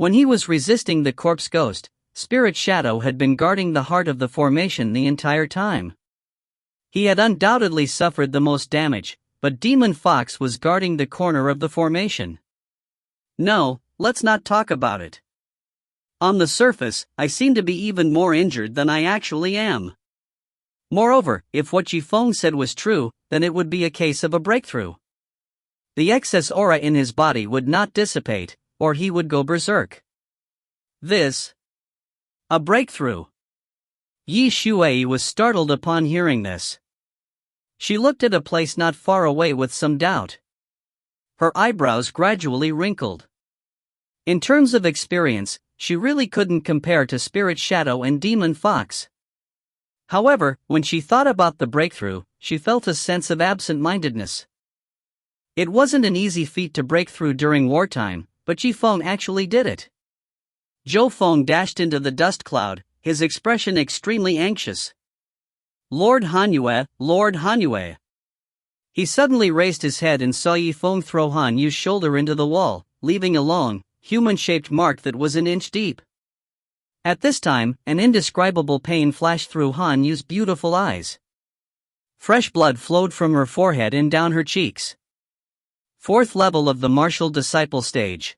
When he was resisting the corpse ghost, Spirit Shadow had been guarding the heart of the formation the entire time. He had undoubtedly suffered the most damage, but Demon Fox was guarding the corner of the formation. No, let's not talk about it. On the surface, I seem to be even more injured than I actually am. Moreover, if what Zifeng said was true, then it would be a case of a breakthrough. The excess aura in his body would not dissipate, or he would go berserk. A breakthrough. Yi Shuai was startled upon hearing this. She looked at a place not far away with some doubt. Her eyebrows gradually wrinkled. In terms of experience, she really couldn't compare to Spirit Shadow and Demon Fox. However, when she thought about the breakthrough, she felt a sense of absent-mindedness. It wasn't an easy feat to break through during wartime, but Zifeng actually did it. Zhou Feng dashed into the dust cloud, his expression extremely anxious. Lord Hanyue, Lord Hanyue. He suddenly raised his head and saw Zifeng throw Han Yu's shoulder into the wall, leaving a long, human-shaped mark that was an inch deep. At this time, an indescribable pain flashed through Han Yu's beautiful eyes. Fresh blood flowed from her forehead and down her cheeks. Fourth level of the martial disciple stage.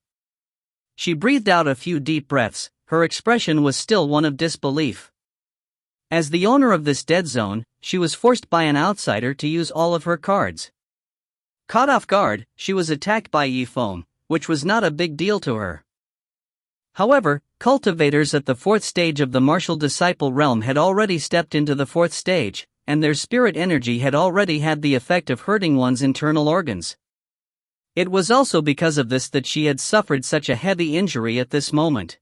She breathed out a few deep breaths, her expression was still one of disbelief. As the owner of this dead zone, she was forced by an outsider to use all of her cards. Caught off guard, she was attacked by Zifeng, which was not a big deal to her. However, cultivators at the fourth stage of the martial disciple realm had already stepped into the fourth stage, and their spirit energy had already had the effect of hurting one's internal organs. It was also because of this that she had suffered such a heavy injury at this moment.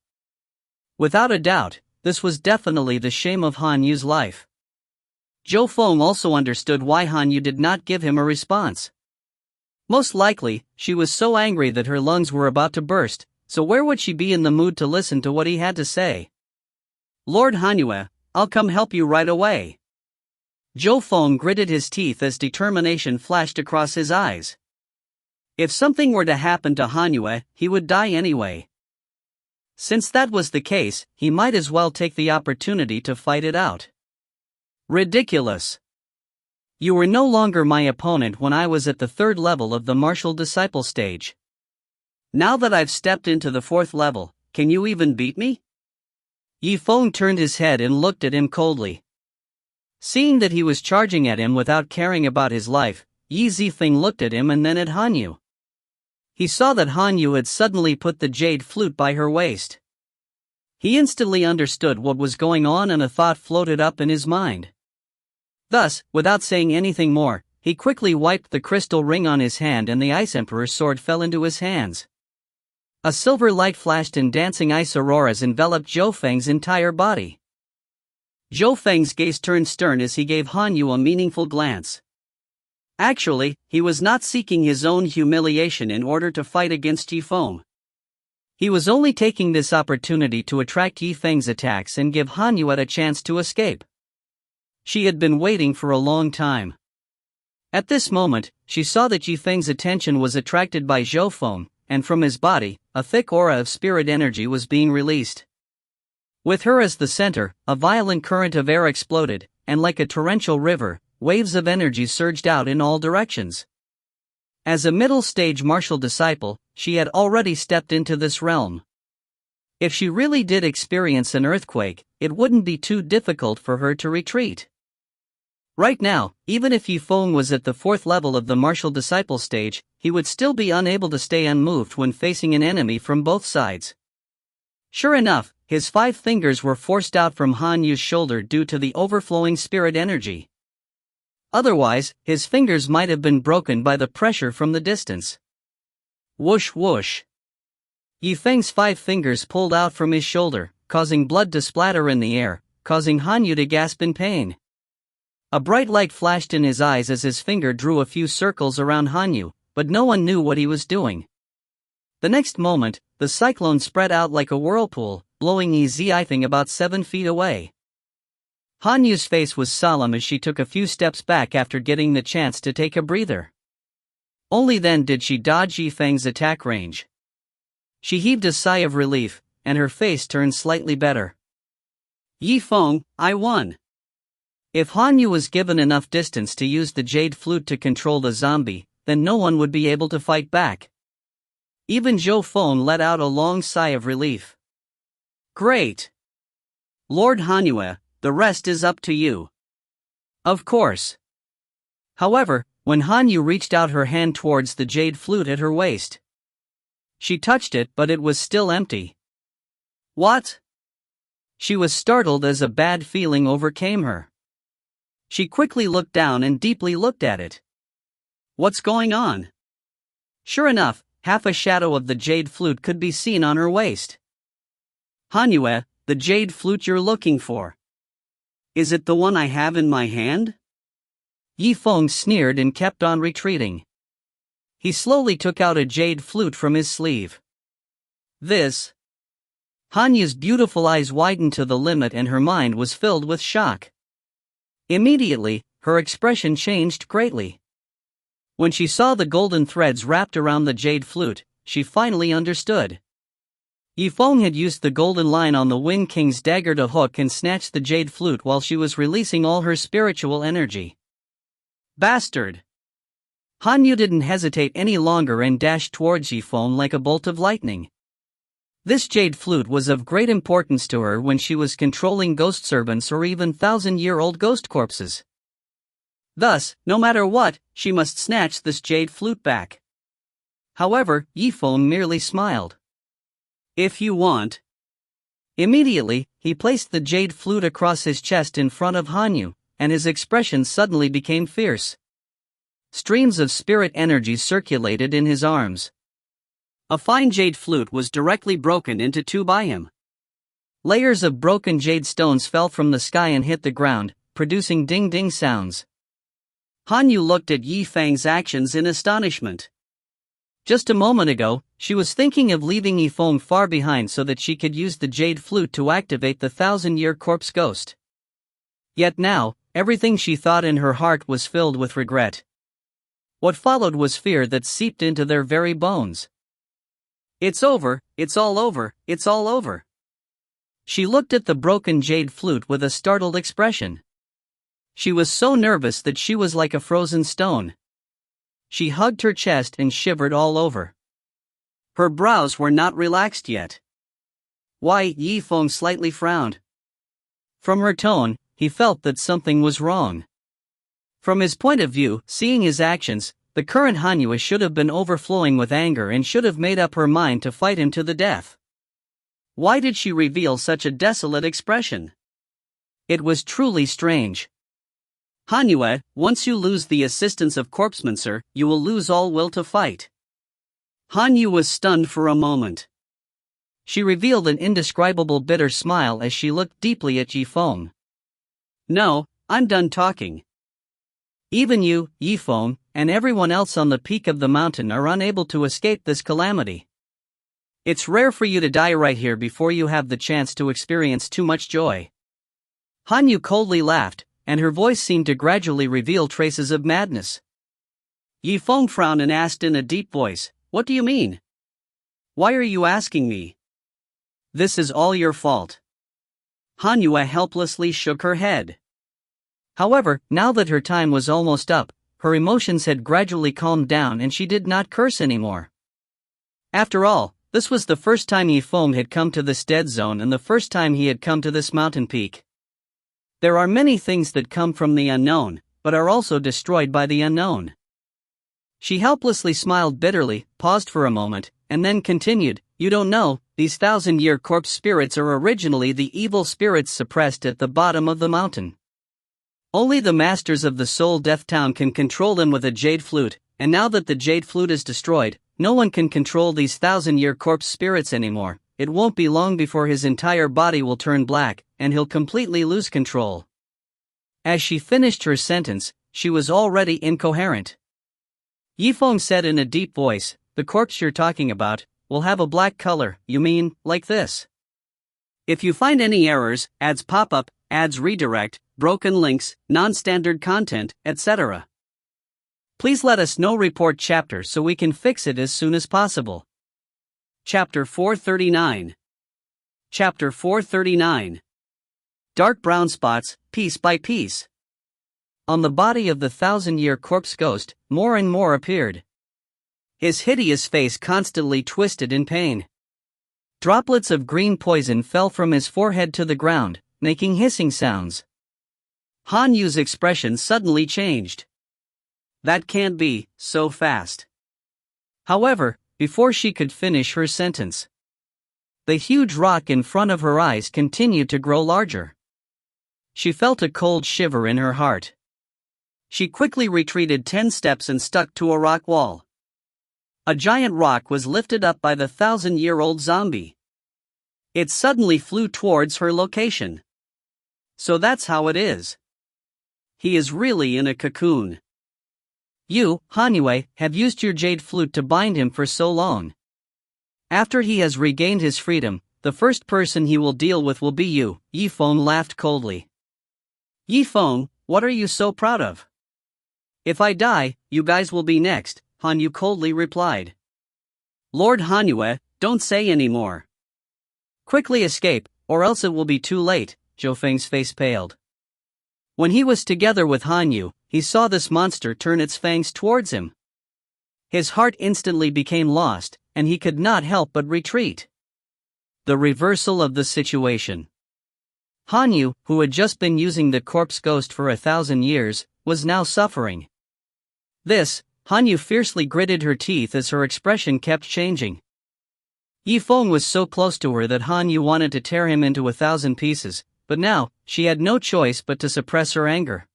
Without a doubt, this was definitely the shame of Han Yu's life. Zhou Feng also understood why Han Yu did not give him a response. Most likely, she was so angry that her lungs were about to burst, so where would she be in the mood to listen to what he had to say? Lord Hanyue, I'll come help you right away. Zhou Feng gritted his teeth as determination flashed across his eyes. If something were to happen to Hanyue, he would die anyway. Since that was the case, he might as well take the opportunity to fight it out. Ridiculous. You were no longer my opponent when I was at the third level of the martial disciple stage. Now that I've stepped into the fourth level, can you even beat me? Zifeng turned his head and looked at him coldly. Seeing that he was charging at him without caring about his life, Zifeng looked at him and then at Han Yu. He saw that Han Yu had suddenly put the jade flute by her waist. He instantly understood what was going on and a thought floated up in his mind. Thus, without saying anything more, he quickly wiped the crystal ring on his hand and the Ice Emperor's sword fell into his hands. A silver light flashed and dancing ice auroras enveloped Zhou Feng's entire body. Zhou Feng's gaze turned stern as he gave Han Yu a meaningful glance. Actually, he was not seeking his own humiliation in order to fight against Zifeng. He was only taking this opportunity to attract Zifeng's attacks and give Han Yu a chance to escape. She had been waiting for a long time. At this moment, she saw that Zifeng's attention was attracted by Zhou Feng, and from his body, a thick aura of spirit energy was being released. With her as the center, a violent current of air exploded, and like a torrential river, waves of energy surged out in all directions. As a middle-stage martial disciple, she had already stepped into this realm. If she really did experience an earthquake, it wouldn't be too difficult for her to retreat. Right now, even if Zifeng was at the fourth level of the martial disciple stage, he would still be unable to stay unmoved when facing an enemy from both sides. Sure enough, his 5 fingers were forced out from Han Yu's shoulder due to the overflowing spirit energy. Otherwise, his fingers might have been broken by the pressure from the distance. Whoosh whoosh. Zifeng's 5 fingers pulled out from his shoulder, causing blood to splatter in the air, causing Han Yu to gasp in pain. A bright light flashed in his eyes as his finger drew a few circles around Han Yu, but no one knew what he was doing. The next moment, the cyclone spread out like a whirlpool, blowing Zifeng about 7 feet away. Han Yu's face was solemn as she took a few steps back after getting the chance to take a breather. Only then did she dodge Zifeng's attack range. She heaved a sigh of relief, and her face turned slightly better. Zifeng, I won. If Han Yu was given enough distance to use the jade flute to control the zombie, then no one would be able to fight back. Even Zhou Feng let out a long sigh of relief. Great! Lord Hanyue, the rest is up to you. Of course. However, when Han Yu reached out her hand towards the jade flute at her waist, she touched it, but it was still empty. What? She was startled as a bad feeling overcame her. She quickly looked down and deeply looked at it. What's going on? Sure enough, half a shadow of the jade flute could be seen on her waist. Hanyue, the jade flute you're looking for. Is it the one I have in my hand? Zifeng sneered and kept on retreating. He slowly took out a jade flute from his sleeve. This. Hanyu's beautiful eyes widened to the limit and her mind was filled with shock. Immediately, her expression changed greatly. When she saw the golden threads wrapped around the jade flute, she finally understood. Zifeng had used the golden line on the Wind King's dagger to hook and snatch the jade flute while she was releasing all her spiritual energy. Bastard! Han Yu didn't hesitate any longer and dashed towards Zifeng like a bolt of lightning. This jade flute was of great importance to her when she was controlling ghost servants or even thousand-year-old ghost corpses. Thus, no matter what, she must snatch this jade flute back. However, Zifeng merely smiled. If you want. Immediately, he placed the jade flute across his chest in front of Han Yu, and his expression suddenly became fierce. Streams of spirit energy circulated in his arms. A fine jade flute was directly broken into two by him. Layers of broken jade stones fell from the sky and hit the ground, producing ding-ding sounds. Han Yu looked at Zifeng's actions in astonishment. Just a moment ago, she was thinking of leaving Zifeng far behind so that she could use the jade flute to activate the thousand-year corpse ghost. Yet now, everything she thought in her heart was filled with regret. What followed was fear that seeped into their very bones. It's over, it's all over, it's all over. She looked at the broken jade flute with a startled expression. She was so nervous that she was like a frozen stone. She hugged her chest and shivered all over. Her brows were not relaxed yet. Why? Zifeng slightly frowned. From her tone, he felt that something was wrong. From his point of view, seeing his actions, the current Hanyue should have been overflowing with anger and should have made up her mind to fight him to the death. Why did she reveal such a desolate expression? It was truly strange. Hanyue, once you lose the assistance of Corpsemancer, you will lose all will to fight. Han Yu was stunned for a moment. She revealed an indescribable bitter smile as she looked deeply at Zifeng. No, I'm done talking. Even you, Zifeng, and everyone else on the peak of the mountain are unable to escape this calamity. It's rare for you to die right here before you have the chance to experience too much joy. Han Yu coldly laughed, and her voice seemed to gradually reveal traces of madness. Zifeng frowned and asked in a deep voice, "What do you mean? Why are you asking me? This is all your fault." Hanyue helplessly shook her head. However, now that her time was almost up, her emotions had gradually calmed down and she did not curse anymore. After all, this was the first time Zifeng had come to this dead zone and the first time he had come to this mountain peak. There are many things that come from the unknown, but are also destroyed by the unknown. She helplessly smiled bitterly, paused for a moment, and then continued, "You don't know, these thousand-year corpse spirits are originally the evil spirits suppressed at the bottom of the mountain. Only the masters of the Soul Death Town can control them with a jade flute, and now that the jade flute is destroyed, no one can control these thousand-year corpse spirits anymore. It won't be long before his entire body will turn black, and he'll completely lose control." As she finished her sentence, she was already incoherent. Zifeng said in a deep voice, "The corpse you're talking about will have a black color, you mean, like this? If you find any errors, ads pop up, ads redirect, broken links, non-standard content, etc. Please let us know. Report chapter so we can fix it as soon as possible." Chapter 439. Chapter 439. Dark brown spots, piece by piece. On the body of the 1,000-year corpse ghost, more and more appeared. His hideous face constantly twisted in pain. Droplets of green poison fell from his forehead to the ground, making hissing sounds. Han Yu's expression suddenly changed. That can't be, so fast. However, before she could finish her sentence, the huge rock in front of her eyes continued to grow larger. She felt a cold shiver in her heart. She quickly retreated 10 steps and stuck to a rock wall. A giant rock was lifted up by the 1,000-year-old zombie. It suddenly flew towards her location. So that's how it is. He is really in a cocoon. You, Hanyu, have used your jade flute to bind him for so long. After he has regained his freedom, the first person he will deal with will be you, Yifeng laughed coldly. Yifeng, what are you so proud of? If I die, you guys will be next, Hanyu coldly replied. Lord Hanyu, don't say any more. Quickly escape, or else it will be too late, Zifeng's face paled. When he was together with Hanyu, he saw this monster turn its fangs towards him. His heart instantly became lost, and he could not help but retreat. The reversal of the situation. Hanyu, who had just been using the corpse ghost for 1,000 years, was now suffering. Hanyu fiercely gritted her teeth as her expression kept changing. Yifeng was so close to her that Hanyu wanted to tear him into 1,000 pieces, but now, she had no choice but to suppress her anger.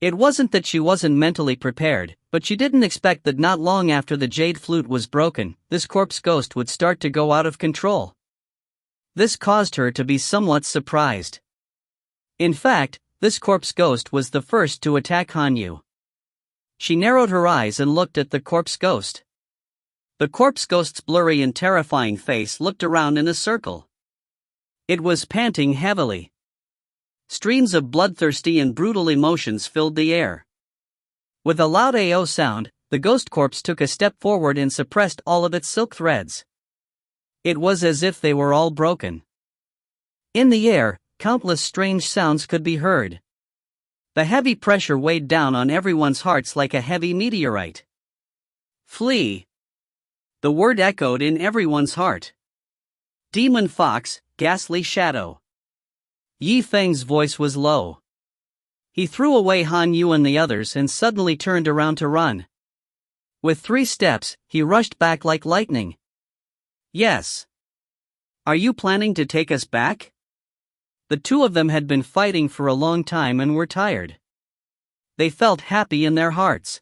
It wasn't that she wasn't mentally prepared, but she didn't expect that not long after the jade flute was broken, this corpse ghost would start to go out of control. This caused her to be somewhat surprised. In fact, this corpse ghost was the first to attack Hanyu. She narrowed her eyes and looked at the corpse ghost. The corpse ghost's blurry and terrifying face looked around in a circle. It was panting heavily. Streams of bloodthirsty and brutal emotions filled the air. With a loud AO sound, the ghost corpse took a step forward and suppressed all of its silk threads. It was as if they were all broken. In the air, countless strange sounds could be heard. The heavy pressure weighed down on everyone's hearts like a heavy meteorite. Flee! The word echoed in everyone's heart. Demon fox, ghastly shadow. Yifeng's voice was low. He threw away Hanyu and the others and suddenly turned around to run. With 3 steps, he rushed back like lightning. Yes. Are you planning to take us back? The two of them had been fighting for a long time and were tired. They felt happy in their hearts.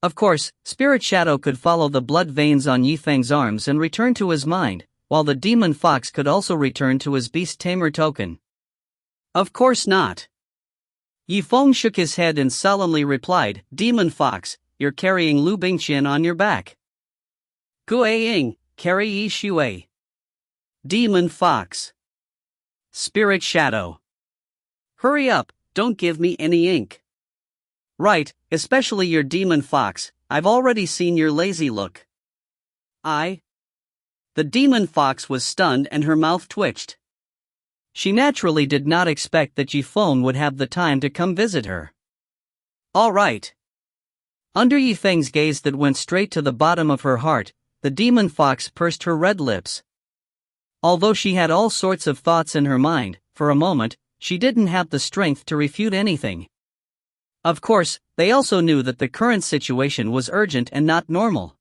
Of course, Spirit Shadow could follow the blood veins on Yifeng's arms and return to his mind, while the demon fox could also return to his beast tamer token. Of course not. Yifeng shook his head and solemnly replied, Demon fox, you're carrying Liu Bingqian on your back. Guaying, carry Yi Shui. Demon fox. Spirit Shadow. Hurry up, don't give me any ink. Right, especially your demon fox, I've already seen your lazy look. The demon fox was stunned and her mouth twitched. She naturally did not expect that Yifeng would have the time to come visit her. All right. Under Yifeng's gaze that went straight to the bottom of her heart, the demon fox pursed her red lips. Although she had all sorts of thoughts in her mind, for a moment, she didn't have the strength to refute anything. Of course, they also knew that the current situation was urgent and not normal.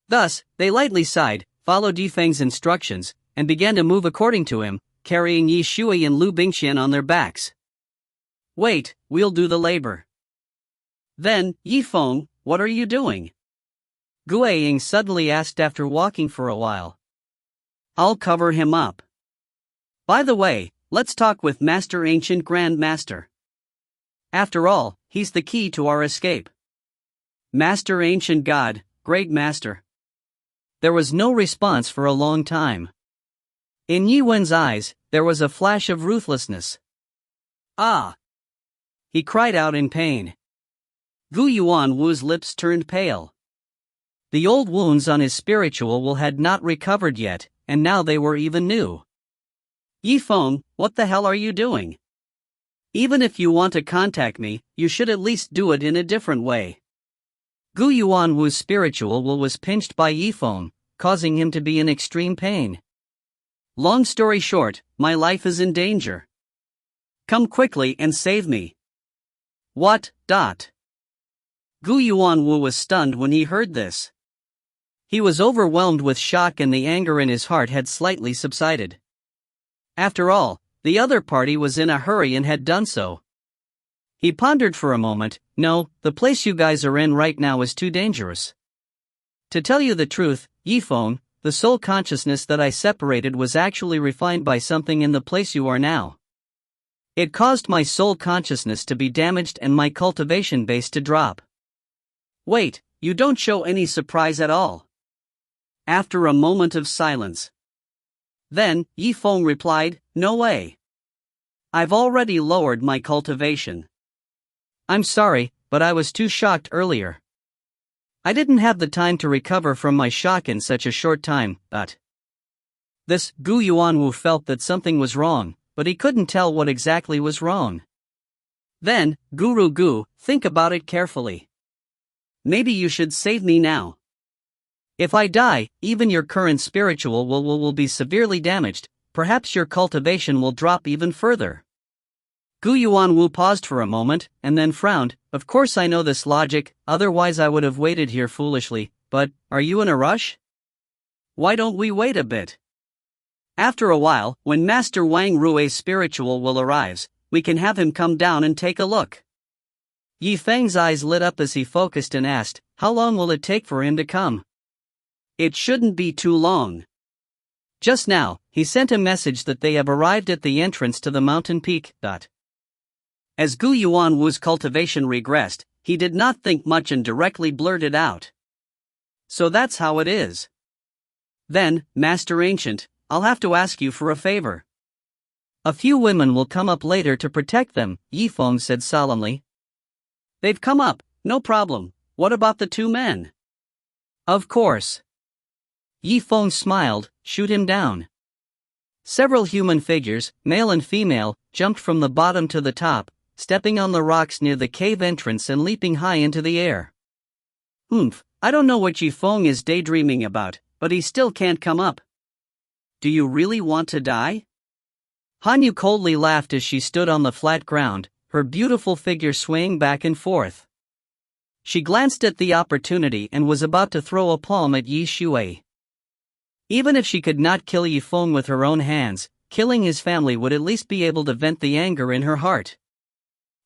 Thus, they lightly sighed, followed Yifeng's instructions, and began to move according to him, carrying Yi Shui and Liu Bingqian on their backs. Wait, we'll do the labor. Then, Yifeng, what are you doing? Guaying suddenly asked after walking for a while. I'll cover him up. By the way, let's talk with Master Ancient Grand Master. After all, he's the key to our escape. Master Ancient God, Great Master. There was no response for a long time. In Yi Wen's eyes, there was a flash of ruthlessness. Ah! He cried out in pain. Gu Yuan Wu's lips turned pale. The old wounds on his spiritual will had not recovered yet, and now they were even new. Yifeng, what the hell are you doing? Even if you want to contact me, you should at least do it in a different way. Gu Yuanwu's spiritual will was pinched by Yifeng, causing him to be in extreme pain. Long story short, my life is in danger. Come quickly and save me. What? Gu Yuanwu was stunned when he heard this. He was overwhelmed with shock and the anger in his heart had slightly subsided. After all, the other party was in a hurry and had done so. He pondered for a moment. No, the place you guys are in right now is too dangerous. To tell you the truth, Yifeng, the soul consciousness that I separated was actually refined by something in the place you are now. It caused my soul consciousness to be damaged and my cultivation base to drop. Wait, you don't show any surprise at all. After a moment of silence. Then, Yifeng replied, no way. I've already lowered my cultivation. I'm sorry, but I was too shocked earlier. I didn't have the time to recover from my shock in such a short time, but... This Gu Yuanwu felt that something was wrong, but he couldn't tell what exactly was wrong. Then, Guru Gu, think about it carefully. Maybe you should save me now. If I die, even your current spiritual will be severely damaged, perhaps your cultivation will drop even further. Gu Yuanwu paused for a moment, and then frowned. Of course I know this logic, otherwise I would have waited here foolishly, but, are you in a rush? Why don't we wait a bit? After a while, when Master Wang Rui's spiritual will arrives, we can have him come down and take a look. Yifeng's eyes lit up as he focused and asked, how long will it take for him to come? It shouldn't be too long. Just now, he sent a message that they have arrived at the entrance to the mountain peak. As Gu Yuanwu's cultivation regressed, he did not think much and directly blurted out. So that's how it is. Then, Master Ancient, I'll have to ask you for a favor. A few women will come up later to protect them, Yifeng said solemnly. They've come up, no problem. What about the two men? Of course. Yifeng smiled. Shoot him down. Several human figures, male and female, jumped from the bottom to the top, stepping on the rocks near the cave entrance and leaping high into the air. I don't know what Yifeng is daydreaming about, but he still can't come up. Do you really want to die? Hanyu coldly laughed as she stood on the flat ground, her beautiful figure swaying back and forth. She glanced at the opportunity and was about to throw a palm at Yi Shui. Even if she could not kill Yifeng with her own hands, killing his family would at least be able to vent the anger in her heart.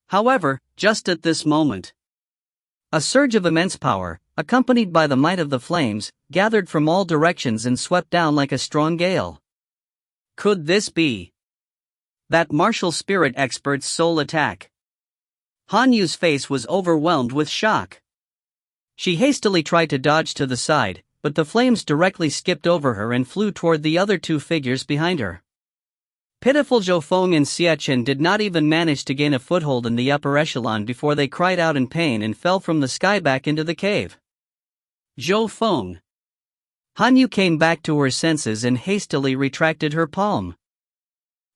However, just at this moment, a surge of immense power, accompanied by the might of the flames, gathered from all directions and swept down like a strong gale. Could this be that martial spirit expert's soul attack? Hanyu's face was overwhelmed with shock. She hastily tried to dodge to the side, but the flames directly skipped over her and flew toward the other two figures behind her. Pitiful Zhou Feng and Xie Chen did not even manage to gain a foothold in the upper echelon before they cried out in pain and fell from the sky back into the cave. Zhou Feng. Hanyu came back to her senses and hastily retracted her palm.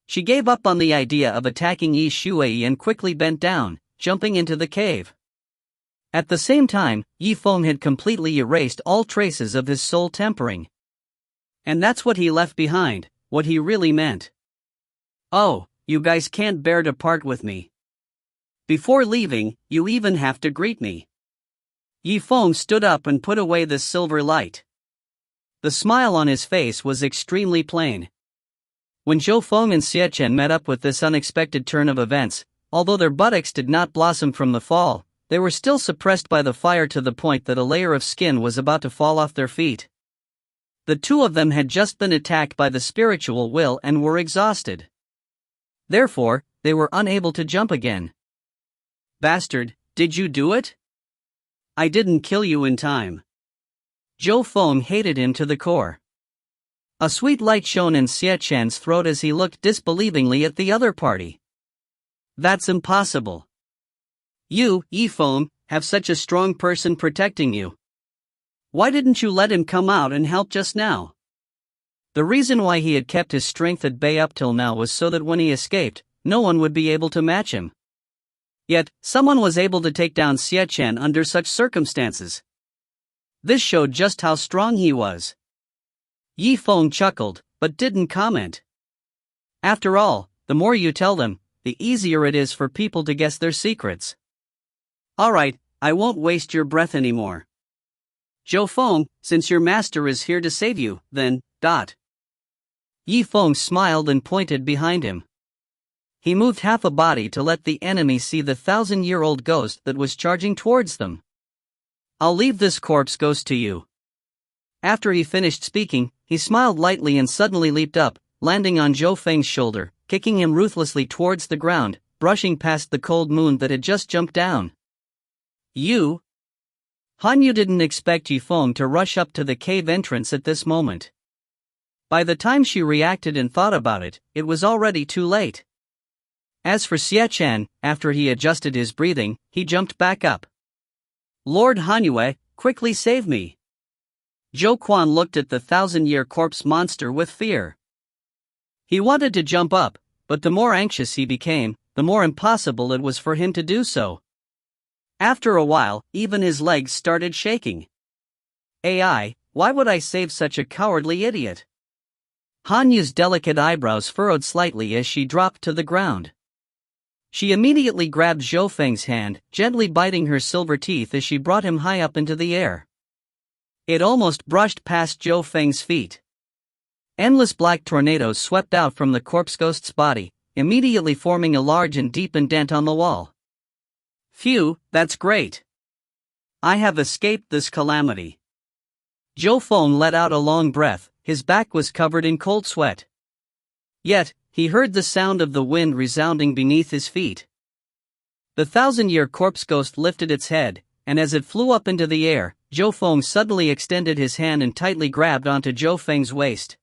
She gave up on the idea of attacking Yi Shui and quickly bent down, jumping into the cave. At the same time, Yifeng had completely erased all traces of his soul tempering. And that's what he left behind, what he really meant. Oh, you guys can't bear to part with me. Before leaving, you even have to greet me. Yifeng stood up and put away the silver light. The smile on his face was extremely plain. When Zhou Feng and Xie Chen met up with this unexpected turn of events, although their buttocks did not blossom from the fall, they were still suppressed by the fire to the point that a layer of skin was about to fall off their feet. The two of them had just been attacked by the spiritual will and were exhausted. Therefore, they were unable to jump again. Bastard, did you do it? I didn't kill you in time. Zhou Feng hated him to the core. A sweet light shone in Xie Chen's throat as he looked disbelievingly at the other party. That's impossible. You, Yifeng, have such a strong person protecting you. Why didn't you let him come out and help just now? The reason why he had kept his strength at bay up till now was so that when he escaped, no one would be able to match him. Yet, someone was able to take down Xie Chen under such circumstances. This showed just how strong he was. Yifeng chuckled, but didn't comment. After all, the more you tell them, the easier it is for people to guess their secrets. Alright, I won't waste your breath anymore. Zhou Feng, since your master is here to save you, then, Yifeng smiled and pointed behind him. He moved half a body to let the enemy see the 1,000-year-old ghost that was charging towards them. I'll leave this corpse ghost to you. After he finished speaking, he smiled lightly and suddenly leaped up, landing on Zhou Feng's shoulder, kicking him ruthlessly towards the ground, brushing past the cold moon that had just jumped down. You? Hanyu didn't expect Yifeng to rush up to the cave entrance at this moment. By the time she reacted and thought about it, it was already too late. As for Xie Chen, after he adjusted his breathing, he jumped back up. Lord Hanyue, quickly save me. Zhou Quan looked at the 1,000-year corpse monster with fear. He wanted to jump up, but the more anxious he became, the more impossible it was for him to do so. After a while, even his legs started shaking. AI, why would I save such a cowardly idiot? Hanyu's delicate eyebrows furrowed slightly as she dropped to the ground. She immediately grabbed Zhou Feng's hand, gently biting her silver teeth as she brought him high up into the air. It almost brushed past Zhou Feng's feet. Endless black tornadoes swept out from the corpse ghost's body, immediately forming a large and deep indent on the wall. Phew, that's great. I have escaped this calamity. Zhou Feng let out a long breath, his back was covered in cold sweat. Yet, he heard the sound of the wind resounding beneath his feet. The 1,000-year corpse ghost lifted its head, and as it flew up into the air, Zhou Feng suddenly extended his hand and tightly grabbed onto Zhou Feng's waist.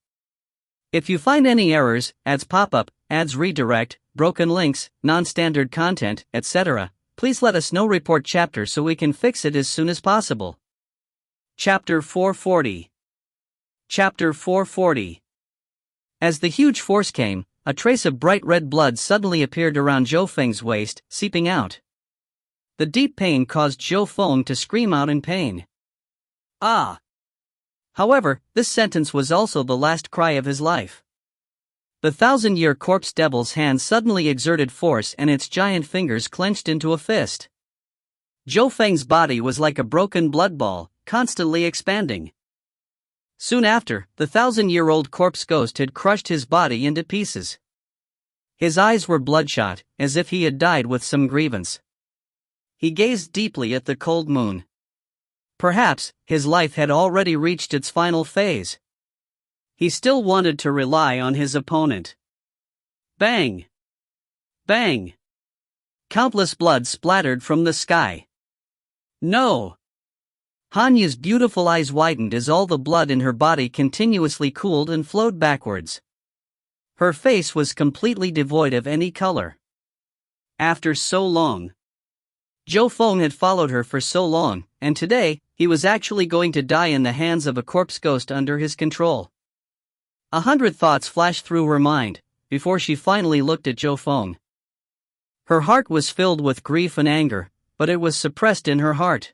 If you find any errors, ads pop-up, ads redirect, broken links, non-standard content, etc., please let us know. Report chapter so we can fix it as soon as possible. Chapter 440. Chapter 440. As the huge force came, a trace of bright red blood suddenly appeared around Zhou Feng's waist, seeping out. The deep pain caused Zhou Feng to scream out in pain. Ah! However, this sentence was also the last cry of his life. The 1,000-year corpse devil's hand suddenly exerted force and its giant fingers clenched into a fist. Zhou Feng's body was like a broken blood ball, constantly expanding. Soon after, the 1,000-year-old corpse ghost had crushed his body into pieces. His eyes were bloodshot, as if he had died with some grievance. He gazed deeply at the cold moon. Perhaps, his life had already reached its final phase. He still wanted to rely on his opponent. Bang! Bang! Countless blood splattered from the sky. No! Hanyu's beautiful eyes widened as all the blood in her body continuously cooled and flowed backwards. Her face was completely devoid of any color. After so long. Zhou Feng had followed her for so long, and today, he was actually going to die in the hands of a corpse ghost under his control. 100 thoughts flashed through her mind, before she finally looked at Zhou Feng. Her heart was filled with grief and anger, but it was suppressed in her heart.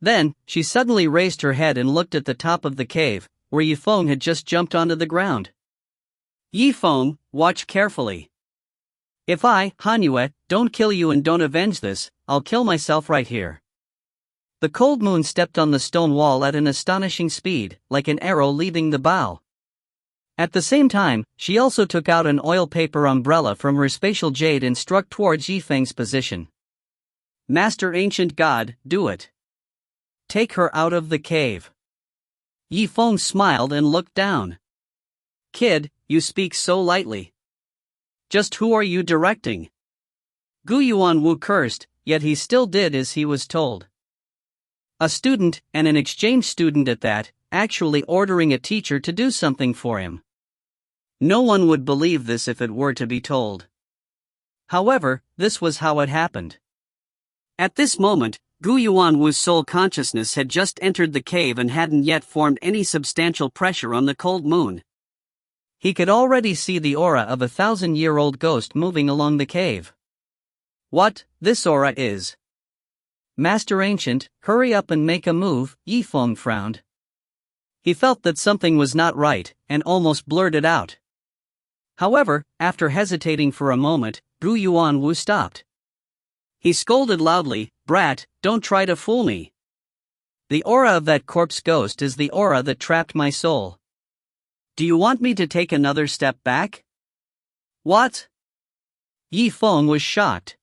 Then, she suddenly raised her head and looked at the top of the cave, where Yifeng had just jumped onto the ground. Yifeng, watch carefully. If I, Hanyue, don't kill you and don't avenge this, I'll kill myself right here. The cold moon stepped on the stone wall at an astonishing speed, like an arrow leaving the bow. At the same time, she also took out an oil paper umbrella from her spatial jade and struck towards Yifeng's position. Master Ancient God, do it. Take her out of the cave. Yifeng smiled and looked down. Kid, you speak so lightly. Just who are you directing? Gu Yuanwu cursed, yet he still did as he was told. A student, and an exchange student at that, actually ordering a teacher to do something for him. No one would believe this if it were to be told. However, this was how it happened. At this moment, Gu Yuanwu's soul consciousness had just entered the cave and hadn't yet formed any substantial pressure on the cold moon. He could already see the aura of a 1,000-year-old ghost moving along the cave. What, this aura is? Master Ancient, hurry up and make a move, Yifeng frowned. He felt that something was not right, and almost blurted out. However, after hesitating for a moment, Gu Yuanwu stopped. He scolded loudly, "Brat, don't try to fool me. The aura of that corpse ghost is the aura that trapped my soul. Do you want me to take another step back?" What? Yifeng was shocked.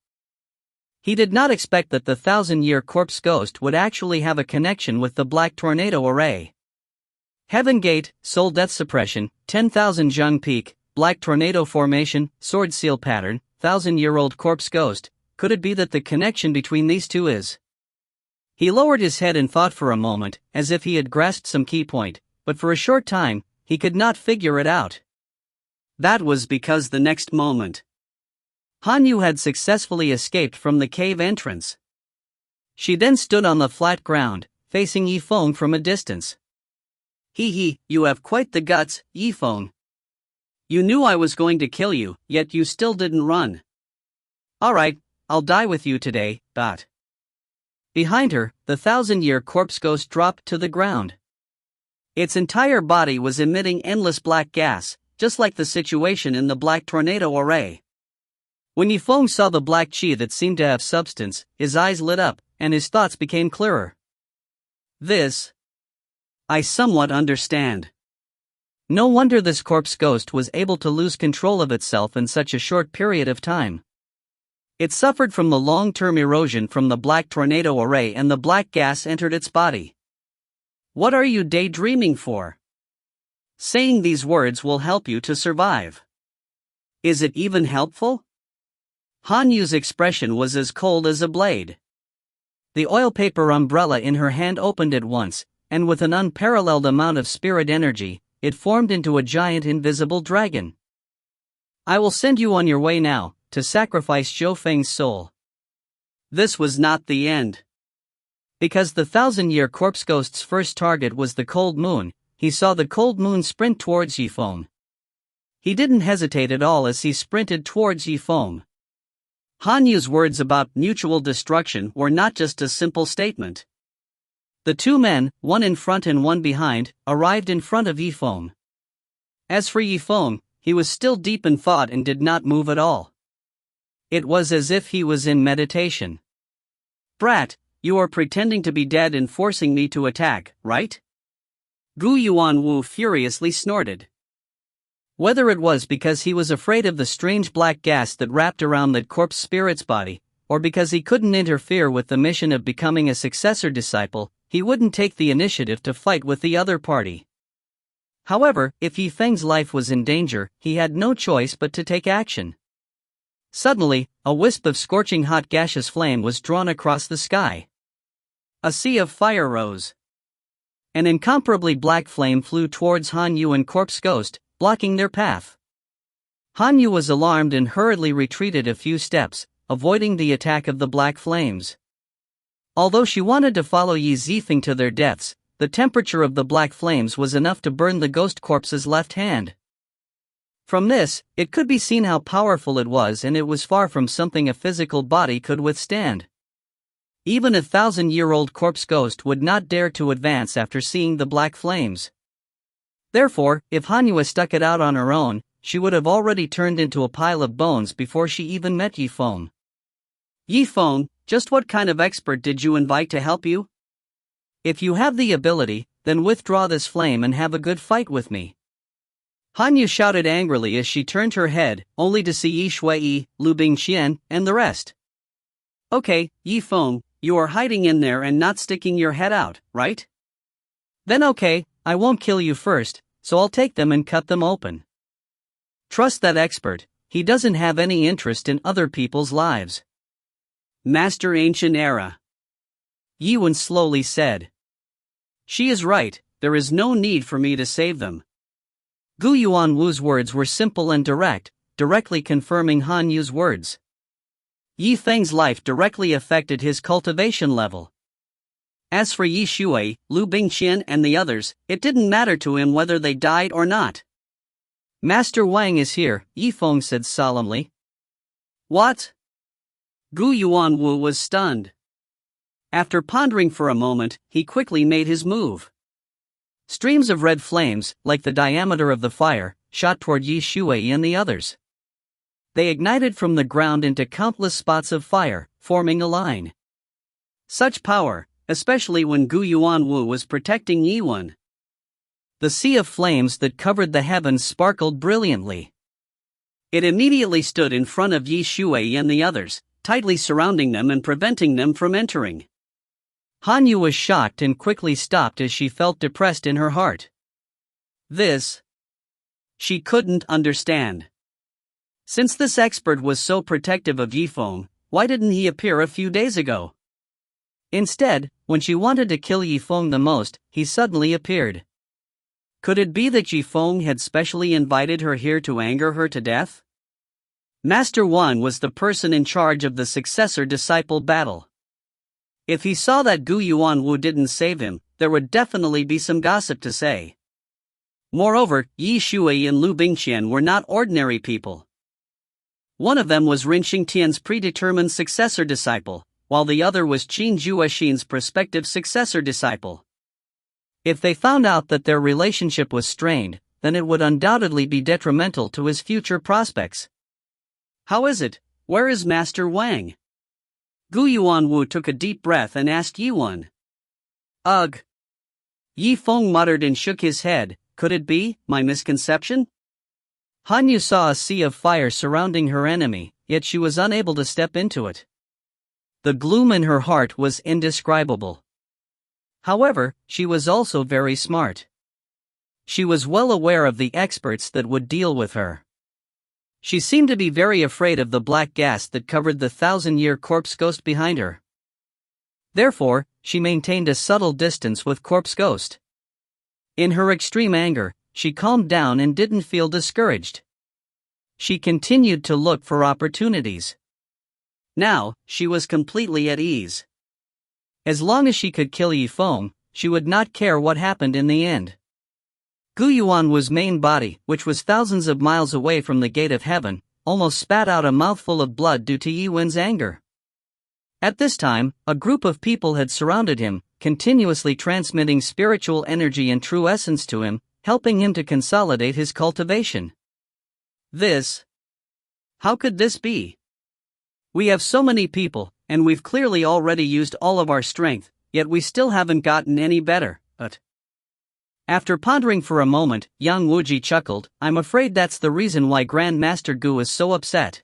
He did not expect that the 1,000-year corpse ghost would actually have a connection with the Black Tornado Array. Heaven Gate, Soul Death Suppression, 10,000 Zheng Peak, Black Tornado Formation, Sword Seal Pattern, 1,000-year-old corpse ghost. Could it be that the connection between these two is? He lowered his head and thought for a moment, as if he had grasped some key point, but for a short time, he could not figure it out. That was because the next moment, Han Yu had successfully escaped from the cave entrance. She then stood on the flat ground, facing Yifeng from a distance. He, you have quite the guts, Yifeng. You knew I was going to kill you, yet you still didn't run. Alright, I'll die with you today, Dot. Behind her, the 1,000-year corpse ghost dropped to the ground. Its entire body was emitting endless black gas, just like the situation in the Black Tornado Array. When Yifeng saw the black qi that seemed to have substance, his eyes lit up, and his thoughts became clearer. This, I somewhat understand. No wonder this corpse ghost was able to lose control of itself in such a short period of time. It suffered from the long-term erosion from the Black Tornado Array and the black gas entered its body. What are you daydreaming for? Saying these words will help you to survive. Is it even helpful? Han Yu's expression was as cold as a blade. The oil paper umbrella in her hand opened at once, and with an unparalleled amount of spirit energy, it formed into a giant invisible dragon. I will send you on your way now, to sacrifice Zhou Feng's soul. This was not the end. Because the 1,000-year corpse ghost's first target was the cold moon, he saw the cold moon sprint towards Yifeng. He didn't hesitate at all as he sprinted towards Yifeng. Han Yu's words about mutual destruction were not just a simple statement. The two men, one in front and one behind, arrived in front of Yifeng. As for Yifeng, he was still deep in thought and did not move at all. It was as if he was in meditation. Brat, you are pretending to be dead and forcing me to attack, right? Gu Yuanwu furiously snorted. Whether it was because he was afraid of the strange black gas that wrapped around that corpse spirit's body, or because he couldn't interfere with the mission of becoming a successor disciple, he wouldn't take the initiative to fight with the other party. However, if Yifeng's life was in danger, he had no choice but to take action. Suddenly, a wisp of scorching hot gaseous flame was drawn across the sky. A sea of fire rose. An incomparably black flame flew towards Han Yu and Corpse Ghost, blocking their path. Han Yu was alarmed and hurriedly retreated a few steps, avoiding the attack of the black flames. Although she wanted to follow Yi Zifeng to their deaths, the temperature of the black flames was enough to burn the ghost corpse's left hand. From this, it could be seen how powerful it was, and it was far from something a physical body could withstand. Even a 1,000-year-old corpse ghost would not dare to advance after seeing the black flames. Therefore, if Hanyu stuck it out on her own, she would have already turned into a pile of bones before she even met Yifeng. Yifeng, just what kind of expert did you invite to help you? If you have the ability, then withdraw this flame and have a good fight with me. Hanyu shouted angrily as she turned her head, only to see Yi Shui, Liu Bingqian, and the rest. Okay, Yifeng, you are hiding in there and not sticking your head out, right? Then okay, I won't kill you first, so I'll take them and cut them open. Trust that expert, he doesn't have any interest in other people's lives. Master Ancient Era. Yi Wen slowly said. She is right, there is no need for me to save them. Gu Yuanwu's words were simple and direct, directly confirming Han Yu's words. Feng's life directly affected his cultivation level. As for Yi Shui, Liu Bingqian and the others, it didn't matter to him whether they died or not. Master Wang is here, Yifeng said solemnly. What? Gu Yuanwu was stunned. After pondering for a moment, he quickly made his move. Streams of red flames, like the diameter of the fire, shot toward Yi Shui and the others. They ignited from the ground into countless spots of fire, forming a line. Such power, especially when Gu Yuanwu was protecting Yi Wen. The sea of flames that covered the heavens sparkled brilliantly. It immediately stood in front of Yi Shui and the others, tightly surrounding them and preventing them from entering. Han Yu was shocked and quickly stopped as she felt depressed in her heart. This she couldn't understand. Since this expert was so protective of Yifeng, why didn't he appear a few days ago? Instead, when she wanted to kill Yifeng the most, he suddenly appeared. Could it be that Yifeng had specially invited her here to anger her to death? Master Wan was the person in charge of the successor-disciple battle. If he saw that Gu Yuanwu didn't save him, there would definitely be some gossip to say. Moreover, Yi Shui and Liu Bingqian were not ordinary people. One of them was Ren Xingtian's predetermined successor-disciple, while the other was Qin Juexin's prospective successor-disciple. If they found out that their relationship was strained, then it would undoubtedly be detrimental to his future prospects. How is it? Where is Master Wang? Gu Yuanwu took a deep breath and asked Yi Wen. Ugh. Yifeng muttered and shook his head. Could it be my misconception? Han Yu saw a sea of fire surrounding her enemy, yet she was unable to step into it. The gloom in her heart was indescribable. However, she was also very smart. She was well aware of the experts that would deal with her. She seemed to be very afraid of the black gas that covered the 1,000-year corpse ghost behind her. Therefore, she maintained a subtle distance with corpse ghost. In her extreme anger, she calmed down and didn't feel discouraged. She continued to look for opportunities. Now, she was completely at ease. As long as she could kill Yifeng, she would not care what happened in the end. Gu Yuanwu's main body, which was thousands of miles away from the gate of heaven, almost spat out a mouthful of blood due to Yi Wen's anger. At this time, a group of people had surrounded him, continuously transmitting spiritual energy and true essence to him, helping him to consolidate his cultivation. How could this be? We have so many people, and we've clearly already used all of our strength, yet we still haven't gotten any better, but... After pondering for a moment, Yang Wuji chuckled. I'm afraid that's the reason why Grand Master Gu is so upset.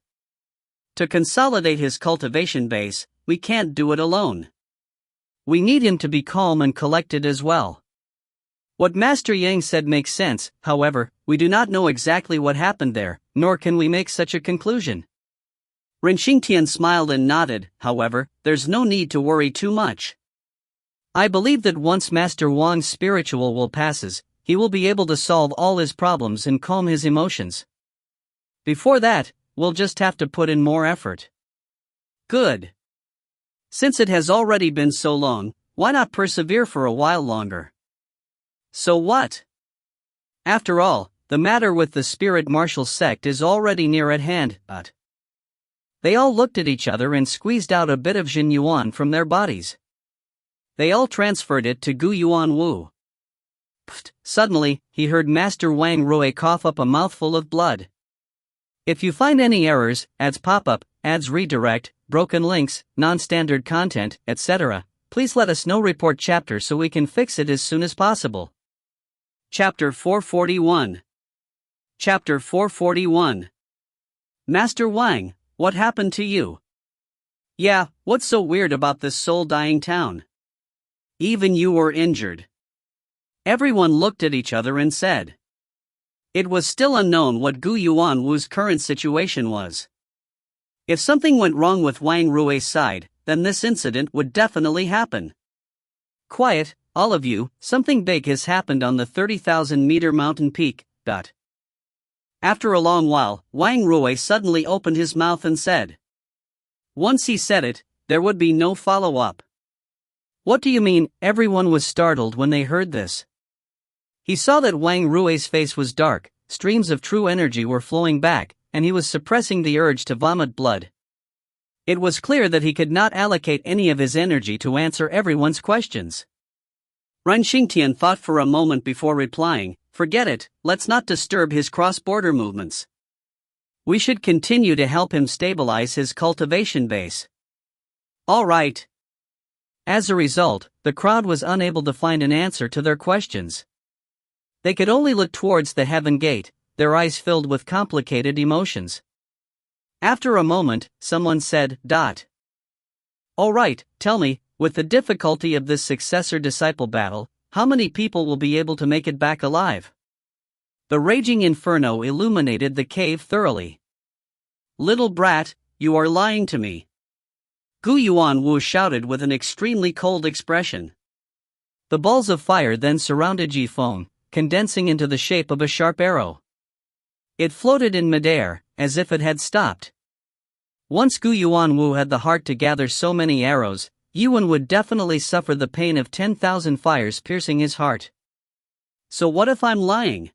To consolidate his cultivation base, we can't do it alone. We need him to be calm and collected as well. What Master Yang said makes sense, however, we do not know exactly what happened there, nor can we make such a conclusion. Ren Xingtian smiled and nodded. However, there's no need to worry too much. I believe that once Master Wang's spiritual will passes, he will be able to solve all his problems and calm his emotions. Before that, we'll just have to put in more effort. Good. Since it has already been so long, why not persevere for a while longer? So what? After all, the matter with the spirit martial sect is already near at hand, but... They all looked at each other and squeezed out a bit of Jin Yuan from their bodies. They all transferred it to Gu Yuanwu. Suddenly, he heard Master Wang Rui cough up a mouthful of blood. If you find any errors, ads pop up, ads redirect, broken links, non-standard content, etc., please let us know. Report chapter so we can fix it as soon as possible. Chapter 441. Chapter 441. Master Wang, what happened to you? Yeah, what's so weird about this soul-dying town? Even you were injured. Everyone looked at each other and said. It was still unknown what Gu Yuanwu's current situation was. If something went wrong with Wang Rui's side, then this incident would definitely happen. Quiet, all of you, something big has happened on the 30,000-meter mountain peak. After a long while, Wang Rui suddenly opened his mouth and said. Once he said it, there would be no follow-up. What do you mean? Everyone was startled when they heard this. He saw that Wang Rui's face was dark, streams of true energy were flowing back, and he was suppressing the urge to vomit blood. It was clear that he could not allocate any of his energy to answer everyone's questions. Ren Xingtian thought for a moment before replying, "Forget it, let's not disturb his cross-border movements. We should continue to help him stabilize his cultivation base." All right. As a result, the crowd was unable to find an answer to their questions. They could only look towards the heaven gate, their eyes filled with complicated emotions. After a moment, someone said, "All right, tell me, with the difficulty of this successor-disciple battle, how many people will be able to make it back alive?" The raging inferno illuminated the cave thoroughly. "Little brat, you are lying to me," Gu Yuanwu shouted with an extremely cold expression. The balls of fire then surrounded Zifeng, condensing into the shape of a sharp arrow. It floated in midair, as if it had stopped. Once Gu Yuanwu had the heart to gather so many arrows, Yuan would definitely suffer the pain of 10,000 fires piercing his heart. So what if I'm lying?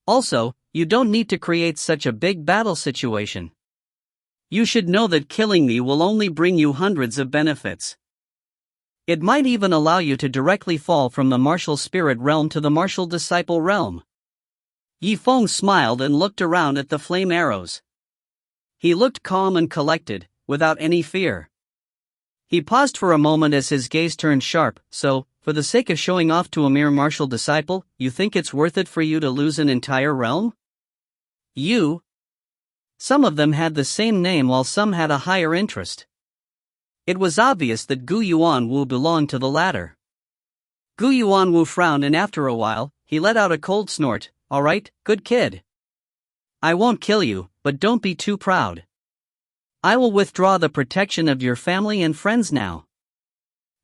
Also, you don't need to create such a big battle situation. You should know that killing me will only bring you hundreds of benefits. It might even allow you to directly fall from the martial spirit realm to the martial disciple realm. Yifeng smiled and looked around at the flame arrows. He looked calm and collected, without any fear. He paused for a moment as his gaze turned sharp. "So, for the sake of showing off to a mere martial disciple, you think it's worth it for you to lose an entire realm? You?" Some of them had the same name while some had a higher interest. It was obvious that Gu Yuanwu belonged to the latter. Gu Yuanwu frowned and after a while, he let out a cold snort. "All right, good kid. I won't kill you, but don't be too proud. I will withdraw the protection of your family and friends now."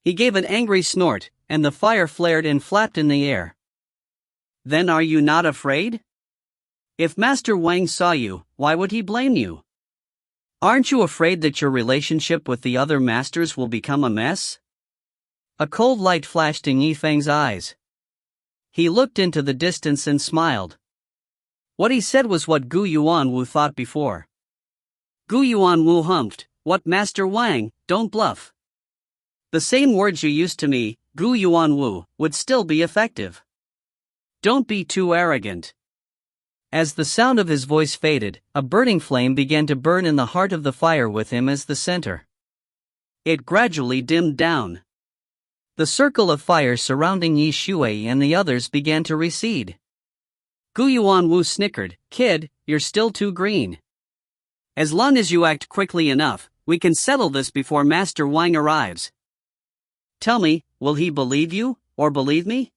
He gave an angry snort, and the fire flared and flapped in the air. "Then are you not afraid? If Master Wang saw you, why would he blame you? Aren't you afraid that your relationship with the other masters will become a mess?" A cold light flashed in Yifeng's eyes. He looked into the distance and smiled. What he said was what Gu Yuanwu thought before. Gu Yuanwu humphed, "What, Master Wang, don't bluff. The same words you used to me, Gu Yuanwu, would still be effective. Don't be too arrogant." As the sound of his voice faded, a burning flame began to burn in the heart of the fire with him as the center. It gradually dimmed down. The circle of fire surrounding Yi Shui and the others began to recede. Gu Yuanwu snickered, "Kid, you're still too green. As long as you act quickly enough, we can settle this before Master Wang arrives. Tell me, will he believe you, or believe me?"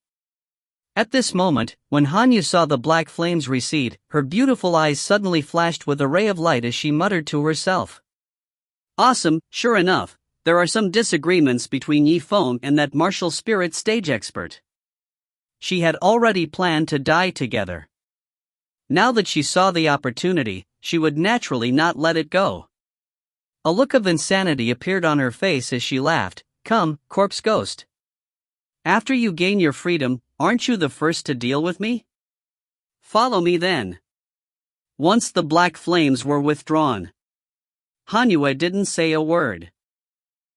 At this moment, when Hanyu saw the black flames recede, her beautiful eyes suddenly flashed with a ray of light as she muttered to herself. "Awesome, sure enough, there are some disagreements between Yifeng and that martial spirit stage expert." She had already planned to die together. Now that she saw the opportunity, she would naturally not let it go. A look of insanity appeared on her face as she laughed. "Come, corpse ghost. After you gain your freedom, aren't you the first to deal with me? Follow me then." Once the black flames were withdrawn, Hanyu didn't say a word.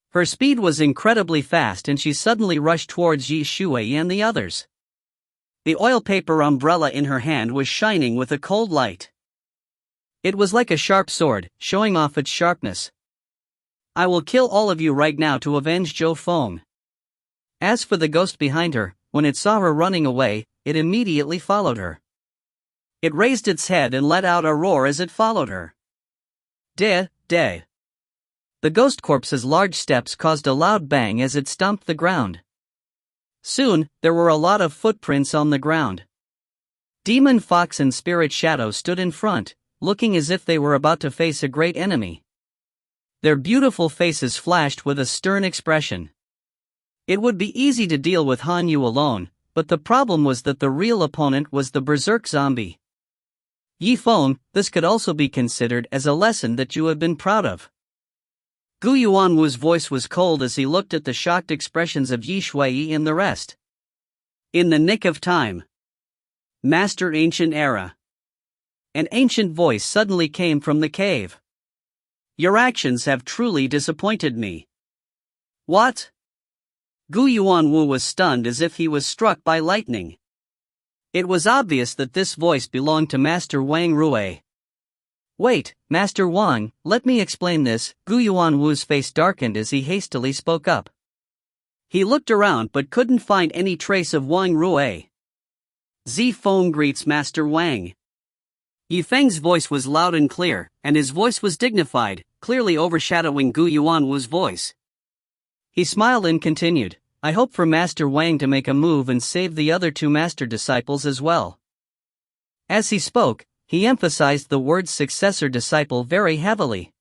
Her speed was incredibly fast and she suddenly rushed towards Yi Shui and the others. The oil paper umbrella in her hand was shining with a cold light. It was like a sharp sword, showing off its sharpness. "I will kill all of you right now to avenge Zhou Feng." As for the ghost behind her, when it saw her running away, it immediately followed her. It raised its head and let out a roar as it followed her. "De." The ghost corpse's large steps caused a loud bang as it stomped the ground. Soon, there were a lot of footprints on the ground. Demon Fox and Spirit Shadow stood in front, looking as if they were about to face a great enemy. Their beautiful faces flashed with a stern expression. It would be easy to deal with Hanyu alone, but the problem was that the real opponent was the berserk zombie. Yifeng, this could also be considered as a lesson that you have been proud of. Gu Yuanwu's voice was cold as he looked at the shocked expressions of Yi Shuai and the rest. In the nick of time. Master Ancient Era. An ancient voice suddenly came from the cave. Your actions have truly disappointed me. What? Gu Yuanwu was stunned as if he was struck by lightning. It was obvious that this voice belonged to Master Wang Rui. Wait, Master Wang, let me explain this. Gu Yuanwu's face darkened as he hastily spoke up. He looked around but couldn't find any trace of Wang Rui. Zifeng greets Master Wang. Yifeng's voice was loud and clear, and his voice was dignified, clearly overshadowing Gu Yuanwu's voice. He smiled and continued, I hope for Master Wang to make a move and save the other two master disciples as well. As he spoke, he emphasized the word successor disciple very heavily.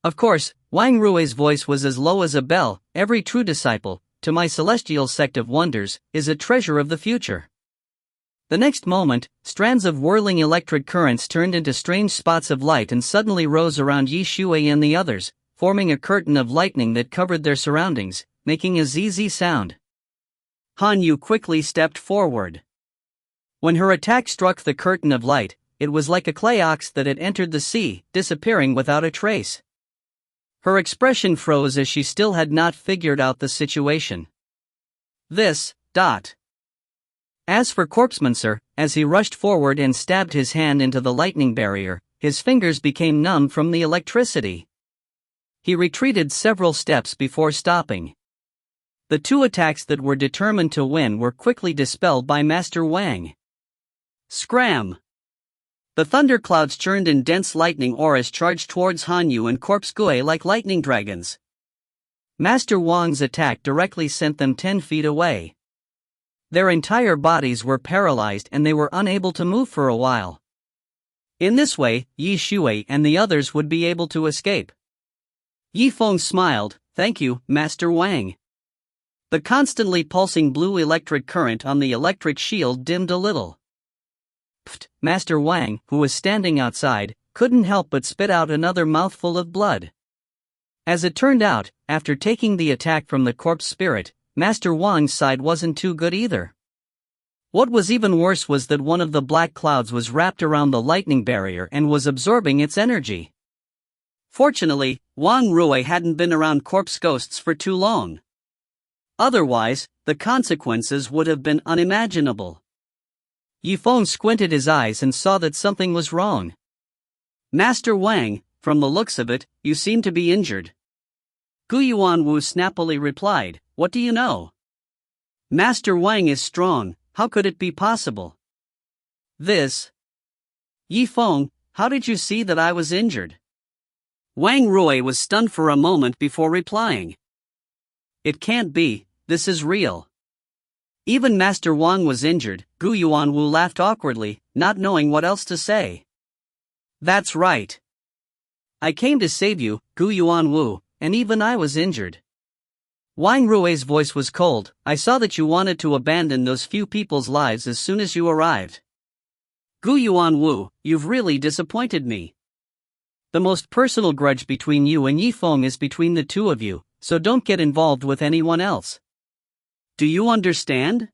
Of course, Wang Rui's voice was as low as a bell. Every true disciple, to my celestial sect of wonders, is a treasure of the future. The next moment, strands of whirling electric currents turned into strange spots of light and suddenly rose around Yi Shuai and the others, forming a curtain of lightning that covered their surroundings, making a zzz sound. Han Yu quickly stepped forward. When her attack struck the curtain of light, it was like a clay ox that had entered the sea, disappearing without a trace. Her expression froze as she still had not figured out the situation. As for Corpsemancer, as he rushed forward and stabbed his hand into the lightning barrier, his fingers became numb from the electricity. He retreated several steps before stopping. The two attacks that were determined to win were quickly dispelled by Master Wang. Scram! The thunderclouds churned and dense lightning auras charged towards Han Yu and Corpse Gui like lightning dragons. Master Wang's attack directly sent them 10 feet away. Their entire bodies were paralyzed and they were unable to move for a while. In this way, Yi Shuai and the others would be able to escape. Yi Feng smiled, thank you, Master Wang. The constantly pulsing blue electric current on the electric shield dimmed a little. Pfft, Master Wang, who was standing outside, couldn't help but spit out another mouthful of blood. As it turned out, after taking the attack from the corpse spirit, Master Wang's side wasn't too good either. What was even worse was that one of the black clouds was wrapped around the lightning barrier and was absorbing its energy. Fortunately, Wang Rui hadn't been around corpse ghosts for too long. Otherwise, the consequences would have been unimaginable. Yifeng squinted his eyes and saw that something was wrong. Master Wang, from the looks of it, you seem to be injured. Gu Yuanwu snappily replied, what do you know? Master Wang is strong, how could it be possible? Yifeng, how did you see that I was injured? Wang Rui was stunned for a moment before replying. It can't be, this is real. Even Master Wang was injured. Gu Yuanwu laughed awkwardly, not knowing what else to say. That's right. I came to save you, Gu Yuanwu, and even I was injured. Wang Rui's voice was cold. I saw that you wanted to abandon those few people's lives as soon as you arrived. Gu Yuanwu, you've really disappointed me. The most personal grudge between you and Yifeng is between the two of you, so don't get involved with anyone else. Do you understand?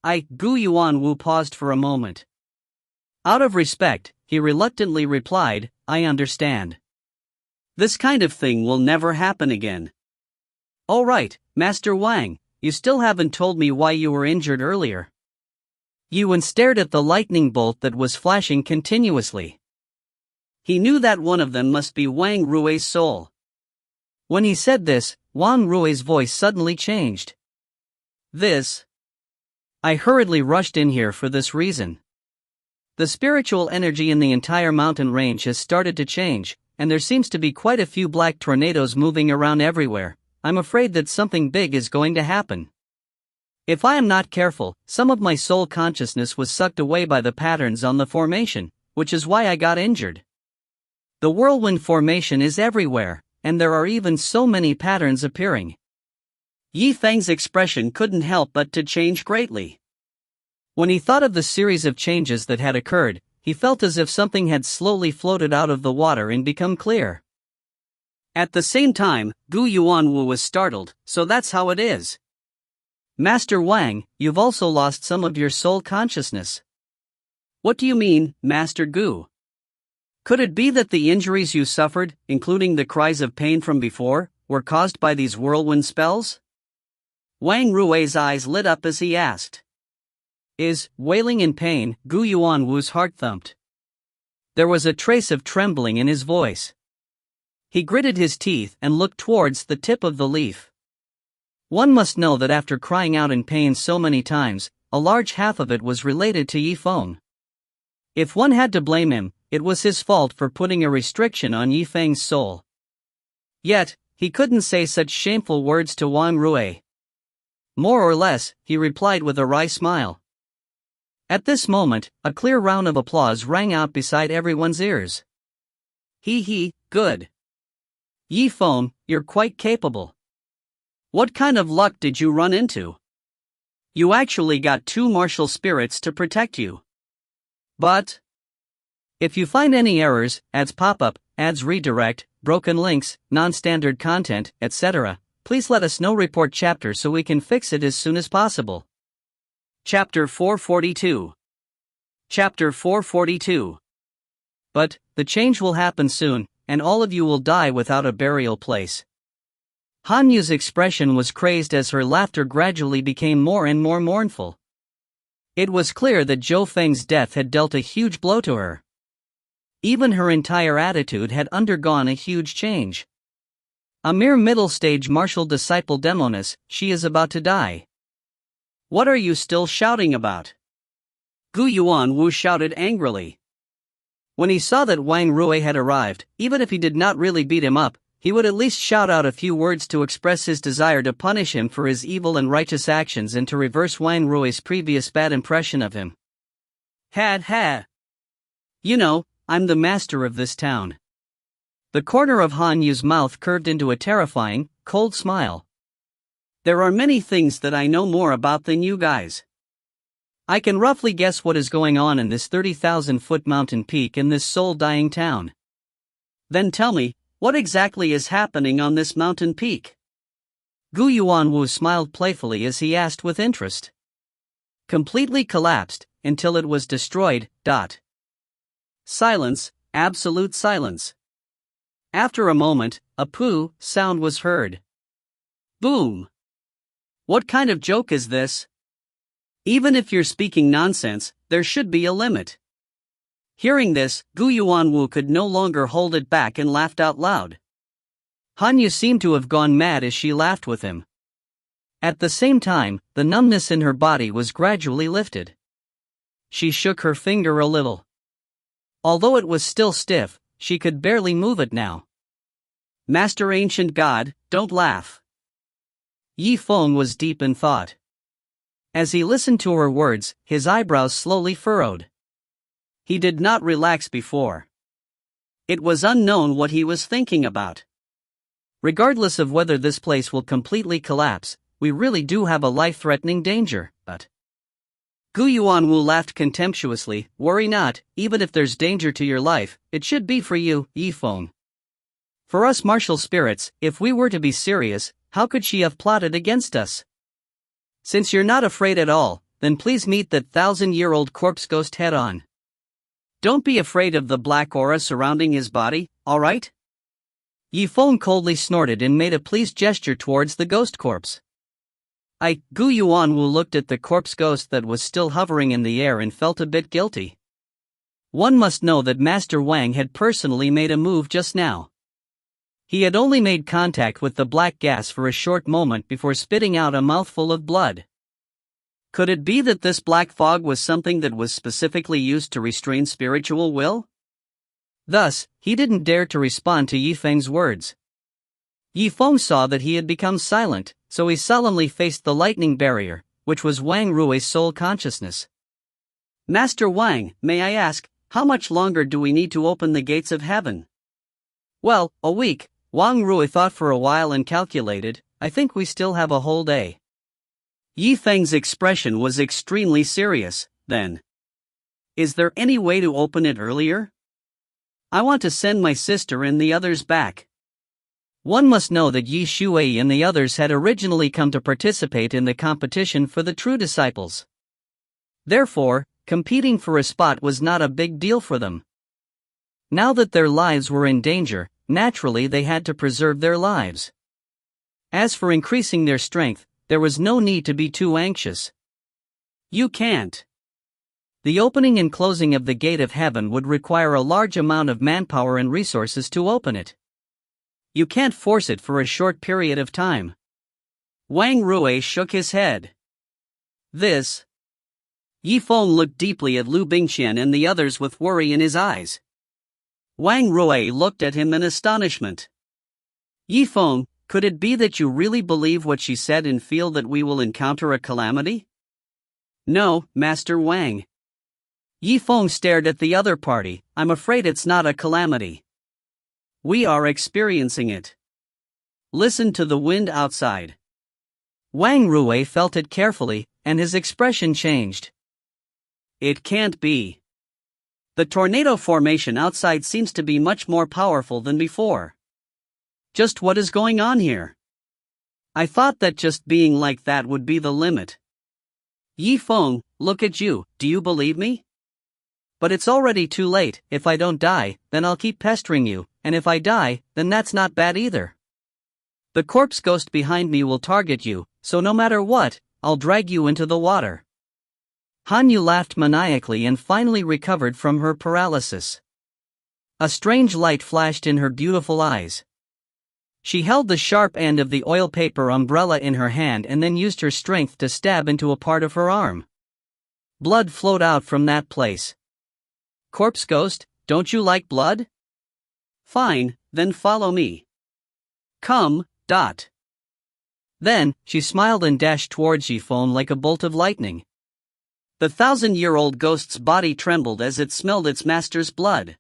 Gu Yuanwu paused for a moment. Out of respect, he reluctantly replied, I understand. This kind of thing will never happen again. All right, Master Wang, you still haven't told me why you were injured earlier. Yuan stared at the lightning bolt that was flashing continuously. He knew that one of them must be Wang Rui's soul. When he said this, Wang Rui's voice suddenly changed. I hurriedly rushed in here for this reason. The spiritual energy in the entire mountain range has started to change, and there seems to be quite a few black tornadoes moving around everywhere. I'm afraid that something big is going to happen. If I am not careful, some of my soul consciousness was sucked away by the patterns on the formation, which is why I got injured. The whirlwind formation is everywhere, and there are even so many patterns appearing. Yi Feng's expression couldn't help but to change greatly. When he thought of the series of changes that had occurred, he felt as if something had slowly floated out of the water and become clear. At the same time, Gu Yuanwu was startled, so that's how it is. Master Wang, you've also lost some of your soul consciousness. What do you mean, Master Gu? Could it be that the injuries you suffered, including the cries of pain from before, were caused by these whirlwind spells? Wang Rui's eyes lit up as he asked. Wailing in pain, Gu Yuanwu's heart thumped. There was a trace of trembling in his voice. He gritted his teeth and looked towards the tip of the leaf. One must know that after crying out in pain so many times, a large half of it was related to Yifeng. If one had to blame him, it was his fault for putting a restriction on Yifeng's soul. Yet, he couldn't say such shameful words to Wang Rui. More or less, he replied with a wry smile. At this moment, a clear round of applause rang out beside everyone's ears. He, good. Yifeng, you're quite capable. What kind of luck did you run into? You actually got 2 martial spirits to protect you. But if you find any errors, ads pop up, ads redirect, broken links, non-standard content, etc., please let us know. Report chapter so we can fix it as soon as possible. Chapter 442. Chapter 442. But the change will happen soon, and all of you will die without a burial place. Han Yu's expression was crazed as her laughter gradually became more and more mournful. It was clear that Zhou Feng's death had dealt a huge blow to her. Even her entire attitude had undergone a huge change. A mere middle-stage martial disciple demoness, she is about to die. What are you still shouting about? Gu Yuanwu shouted angrily. When he saw that Wang Rui had arrived, even if he did not really beat him up, he would at least shout out a few words to express his desire to punish him for his evil and righteous actions and to reverse Wang Rui's previous bad impression of him. Ha. You know, I'm the master of this town. The corner of Han Yu's mouth curved into a terrifying, cold smile. There are many things that I know more about than you guys. I can roughly guess what is going on in this 30,000-foot mountain peak in this soul-dying town. Then tell me, what exactly is happening on this mountain peak? Gu Yuanwu smiled playfully as he asked with interest. Completely collapsed, until it was destroyed. Silence, absolute silence. After a moment, a poo sound was heard. Boom! What kind of joke is this? Even if you're speaking nonsense, there should be a limit. Hearing this, Gu Yuanwu could no longer hold it back and laughed out loud. Han Yu seemed to have gone mad as she laughed with him. At the same time, the numbness in her body was gradually lifted. She shook her finger a little. Although it was still stiff, she could barely move it now. Master Ancient God, don't laugh. Yifeng was deep in thought. As he listened to her words, his eyebrows slowly furrowed. He did not relax before. It was unknown what he was thinking about. Regardless of whether this place will completely collapse, we really do have a life-threatening danger, but... Gu Yuanwu laughed contemptuously. Worry not, even if there's danger to your life, it should be for you, Yifeng. For us martial spirits, if we were to be serious, how could she have plotted against us? Since you're not afraid at all, then please meet that 1,000-year-old corpse ghost head-on. Don't be afraid of the black aura surrounding his body, alright? Yifeng coldly snorted and made a pleased gesture towards the ghost corpse. Gu Yuanwu looked at the corpse ghost that was still hovering in the air and felt a bit guilty. One must know that Master Wang had personally made a move just now. He had only made contact with the black gas for a short moment before spitting out a mouthful of blood. Could it be that this black fog was something that was specifically used to restrain spiritual will? Thus, he didn't dare to respond to Yifeng's words. Yifeng saw that he had become silent, so he solemnly faced the lightning barrier, which was Wang Rui's soul consciousness. Master Wang, may I ask, how much longer do we need to open the gates of heaven? Well, a week. Wang Rui thought for a while and calculated. I think we still have a whole day. Yifeng's expression was extremely serious. Then, is there any way to open it earlier? I want to send my sister and the others back. One must know that Yi Shuai and the others had originally come to participate in the competition for the true disciples. Therefore, competing for a spot was not a big deal for them. Now that their lives were in danger, naturally they had to preserve their lives. As for increasing their strength, there was no need to be too anxious. You can't. The opening and closing of the gate of heaven would require a large amount of manpower and resources to open it. You can't force it for a short period of time. Wang Rui shook his head. This. Yifeng looked deeply at Liu Bingqian and the others with worry in his eyes. Wang Rui looked at him in astonishment. Yifeng, could it be that you really believe what she said and feel that we will encounter a calamity? No, Master Wang. Yifeng stared at the other party. I'm afraid it's not a calamity. We are experiencing it. Listen to the wind outside. Wang Rui felt it carefully, and his expression changed. It can't be. The tornado formation outside seems to be much more powerful than before. Just what is going on here? I thought that just being like that would be the limit. Yifeng, look at you, do you believe me? But it's already too late. If I don't die, then I'll keep pestering you, and if I die, then that's not bad either. The corpse ghost behind me will target you, so no matter what, I'll drag you into the water. Hanyu laughed maniacally and finally recovered from her paralysis. A strange light flashed in her beautiful eyes. She held the sharp end of the oil paper umbrella in her hand and then used her strength to stab into a part of her arm. Blood flowed out from that place. Corpse ghost, don't you like blood? Fine, then follow me. Come. Then, she smiled and dashed towards Zifeng like a bolt of lightning. The 1,000-year-old ghost's body trembled as it smelled its master's blood.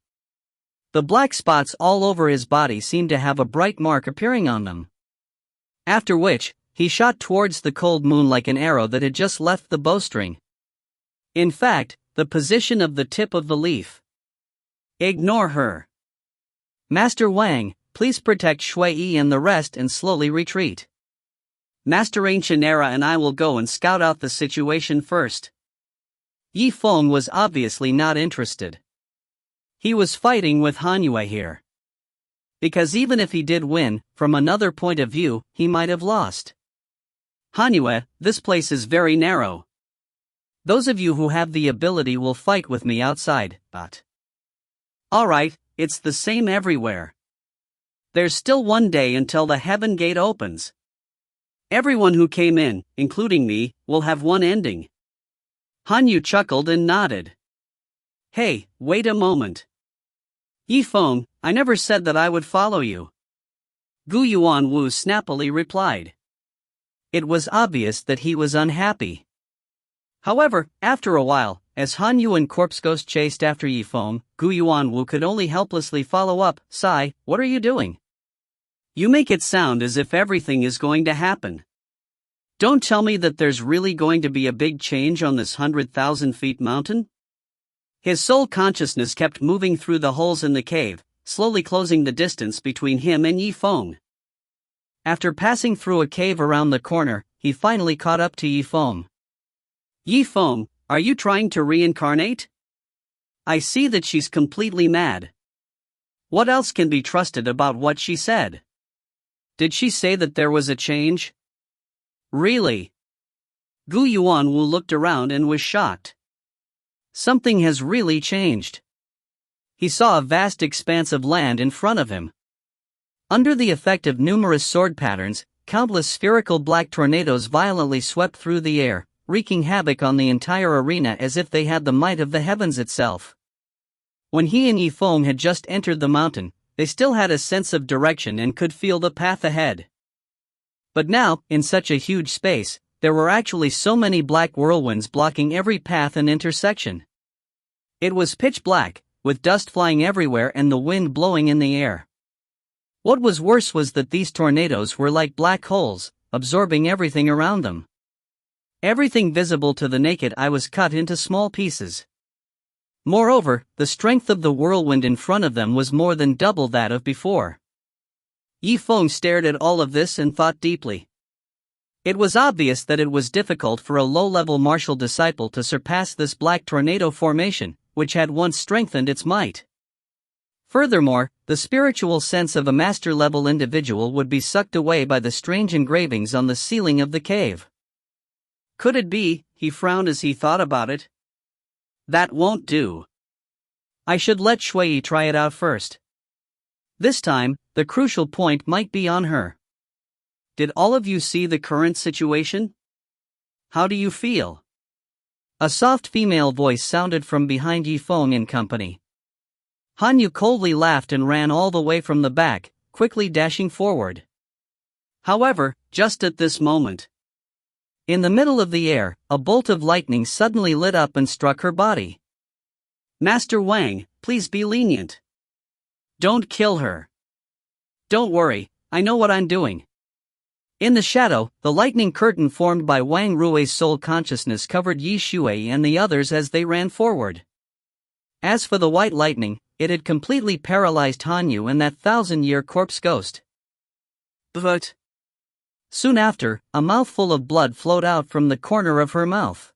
The black spots all over his body seemed to have a bright mark appearing on them. After which, he shot towards the cold moon like an arrow that had just left the bowstring. In fact, the position of the tip of the leaf. Ignore her. Master Wang, please protect Shui and the rest and slowly retreat. Master Ancient Era and I will go and scout out the situation first. Yifeng was obviously not interested. He was fighting with Hanyu here. Because even if he did win, from another point of view, he might have lost. Hanyu, this place is very narrow. Those of you who have the ability will fight with me outside, but... Alright, it's the same everywhere. There's still one day until the heaven gate opens. Everyone who came in, including me, will have one ending. Hanyu chuckled and nodded. Hey, wait a moment. Yifeng, I never said that I would follow you. Gu Yuanwu snappily replied. It was obvious that he was unhappy. However, after a while, as Hanyu and Corpse Ghost chased after Yifeng, Gu Yuanwu could only helplessly follow up. Sai, what are you doing? You make it sound as if everything is going to happen. Don't tell me that there's really going to be a big change on this 100,000 feet mountain? His soul consciousness kept moving through the holes in the cave, slowly closing the distance between him and Yifeng. After passing through a cave around the corner, he finally caught up to Yifeng. Yifeng, are you trying to reincarnate? I see that she's completely mad. What else can be trusted about what she said? Did she say that there was a change? Really? Gu Yuanwu looked around and was shocked. Something has really changed. He saw a vast expanse of land in front of him. Under the effect of numerous sword patterns, countless spherical black tornadoes violently swept through the air, wreaking havoc on the entire arena as if they had the might of the heavens itself. When he and Yifeng had just entered the mountain, they still had a sense of direction and could feel the path ahead. But now, in such a huge space, there were actually so many black whirlwinds blocking every path and intersection. It was pitch black, with dust flying everywhere and the wind blowing in the air. What was worse was that these tornadoes were like black holes, absorbing everything around them. Everything visible to the naked eye was cut into small pieces. Moreover, the strength of the whirlwind in front of them was more than double that of before. Yifeng stared at all of this and thought deeply. It was obvious that it was difficult for a low-level martial disciple to surpass this black tornado formation, which had once strengthened its might. Furthermore, the spiritual sense of a master-level individual would be sucked away by the strange engravings on the ceiling of the cave. Could it be? He frowned as he thought about it. That won't do. I should let Shui try it out first. This time, the crucial point might be on her. Did all of you see the current situation? How do you feel? A soft female voice sounded from behind Yifeng and company. Han Yu coldly laughed and ran all the way from the back, quickly dashing forward. However, just at this moment, in the middle of the air, a bolt of lightning suddenly lit up and struck her body. Master Wang, please be lenient. Don't kill her. Don't worry, I know what I'm doing. In the shadow, the lightning curtain formed by Wang Rui's soul consciousness covered Yi Shui and the others as they ran forward. As for the white lightning, it had completely paralyzed Han Yu and that 1,000-year corpse ghost. But soon after, a mouthful of blood flowed out from the corner of her mouth.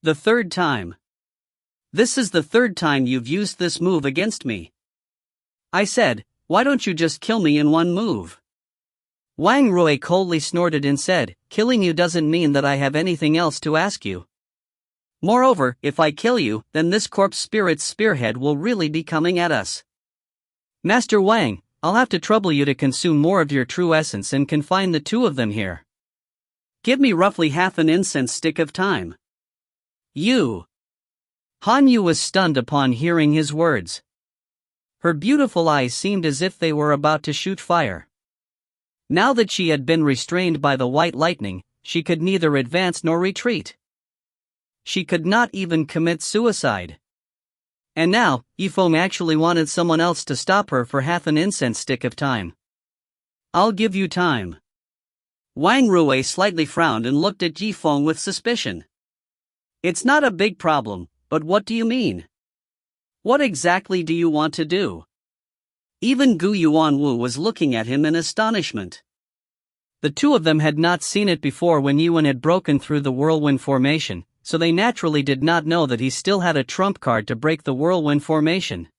The third time. This is the third time you've used this move against me. I said, why don't you just kill me in one move? Wang Rui coldly snorted and said, killing you doesn't mean that I have anything else to ask you. Moreover, if I kill you, then this corpse spirit's spearhead will really be coming at us. Master Wang, I'll have to trouble you to consume more of your true essence and confine the two of them here. Give me roughly half an incense stick of time. You. Han Yu was stunned upon hearing his words. Her beautiful eyes seemed as if they were about to shoot fire. Now that she had been restrained by the white lightning, she could neither advance nor retreat. She could not even commit suicide. And now, Yifeng actually wanted someone else to stop her for half an incense stick of time. I'll give you time. Wang Rui slightly frowned and looked at Yifeng with suspicion. It's not a big problem, but what do you mean? What exactly do you want to do? Even Gu Yuanwu was looking at him in astonishment. The two of them had not seen it before when Yuan had broken through the whirlwind formation, so they naturally did not know that he still had a trump card to break the whirlwind formation.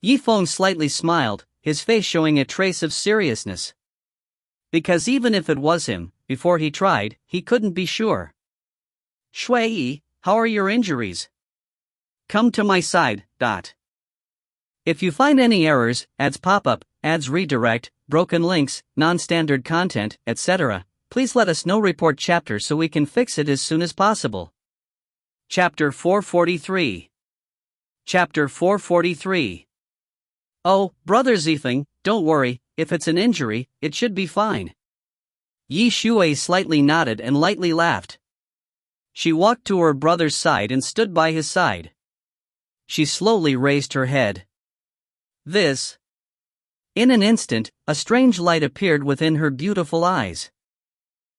Yifeng slightly smiled, his face showing a trace of seriousness. Because even if it was him, before he tried, he couldn't be sure. Shui, how are your injuries? Come to my side. If you find any errors, ads pop up, ads redirect, broken links, non-standard content, etc., please let us know. Report chapter so we can fix it as soon as possible. Chapter 443. Chapter 443. Oh, Brother Zifeng, don't worry, if it's an injury, it should be fine. Yi Shui slightly nodded and lightly laughed. She walked to her brother's side and stood by his side. She slowly raised her head. This. In an instant, a strange light appeared within her beautiful eyes.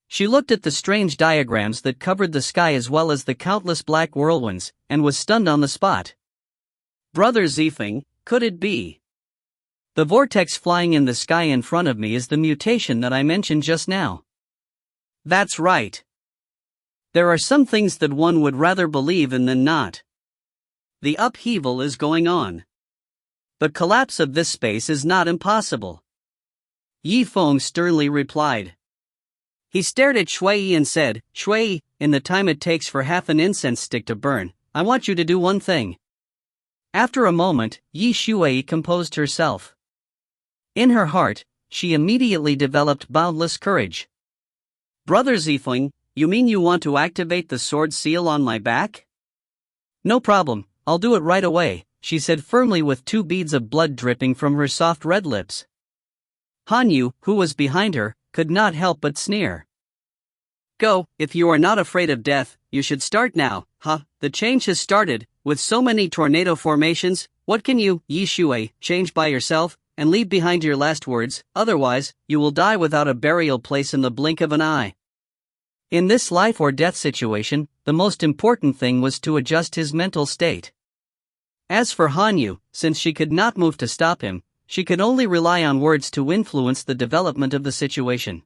She looked at the strange diagrams that covered the sky as well as the countless black whirlwinds, and was stunned on the spot. Brother Zifeng, could it be? The vortex flying in the sky in front of me is the mutation that I mentioned just now. That's right. There are some things that one would rather believe in than not. The upheaval is going on. The collapse of this space is not impossible. Yifeng sternly replied. He stared at Shui and said, Shui, in the time it takes for half an incense stick to burn, I want you to do one thing. After a moment, Yi Shui composed herself. In her heart, she immediately developed boundless courage. Brother Zifeng, you mean you want to activate the sword seal on my back? No problem, I'll do it right away, she said firmly with 2 beads of blood dripping from her soft red lips. Han Yu, who was behind her, could not help but sneer. Go, if you are not afraid of death, you should start now, the change has started, with so many tornado formations, what can you, Yi Shui, change by yourself, and leave behind your last words, otherwise, you will die without a burial place in the blink of an eye. In this life or death situation, the most important thing was to adjust his mental state. As for Han Yu, since she could not move to stop him, she could only rely on words to influence the development of the situation.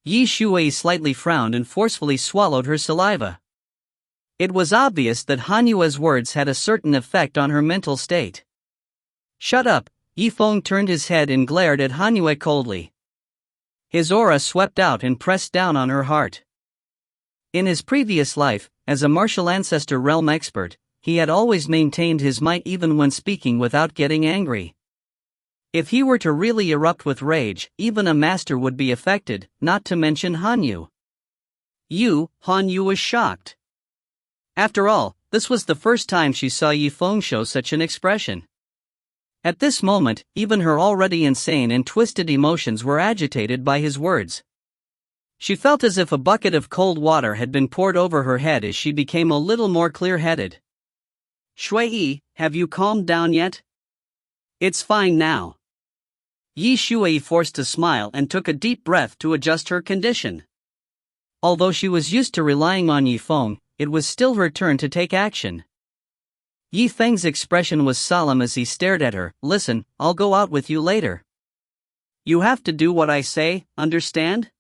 Yi Shuai slightly frowned and forcefully swallowed her saliva. It was obvious that Han Yue's words had a certain effect on her mental state. "Shut up," Yi Feng turned his head and glared at Han Yue coldly. His aura swept out and pressed down on her heart. In his previous life, as a martial ancestor realm expert, he had always maintained his might even when speaking without getting angry. If he were to really erupt with rage, even a master would be affected, not to mention Han Yu. Han Yu was shocked. After all, this was the first time she saw Yi Feng show such an expression. At this moment, even her already insane and twisted emotions were agitated by his words. She felt as if a bucket of cold water had been poured over her head as she became a little more clear-headed. "Shui, have you calmed down yet?" "It's fine now." Yi Shui forced a smile and took a deep breath to adjust her condition. Although she was used to relying on Yi Feng, it was still her turn to take action. Yi Feng's expression was solemn as he stared at her. "Listen, I'll go out with you later. You have to do what I say, understand?"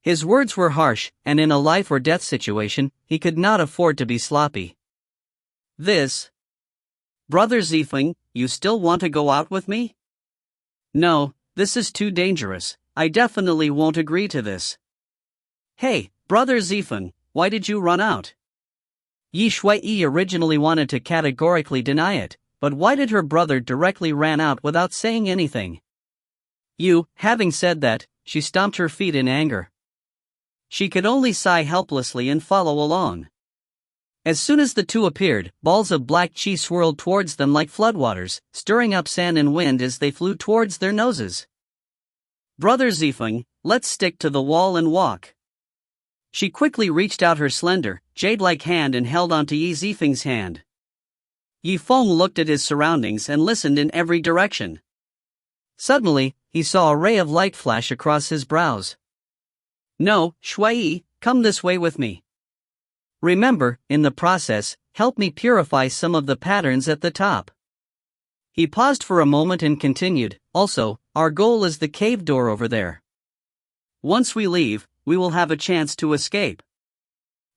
His words were harsh, and in a life or death situation, he could not afford to be sloppy. "Brother Zifeng, you still want to go out with me?" "No, this is too dangerous. I definitely won't agree to this." "Hey, Brother Zifeng, why did you run out?" Yi Shui originally wanted to categorically deny it, but why did her brother directly ran out without saying anything? Having said that, she stomped her feet in anger. She could only sigh helplessly and follow along. As soon as the two appeared, balls of black qi swirled towards them like floodwaters, stirring up sand and wind as they flew towards their noses. "Brother Zifeng, let's stick to the wall and walk." She quickly reached out her slender, jade-like hand and held onto Yi Zifeng's hand. Yi Feng looked at his surroundings and listened in every direction. Suddenly, he saw a ray of light flash across his brows. "No, Shui, come this way with me. Remember, in the process, help me purify some of the patterns at the top." He paused for a moment and continued, "Also, our goal is the cave door over there. Once we leave, we will have a chance to escape."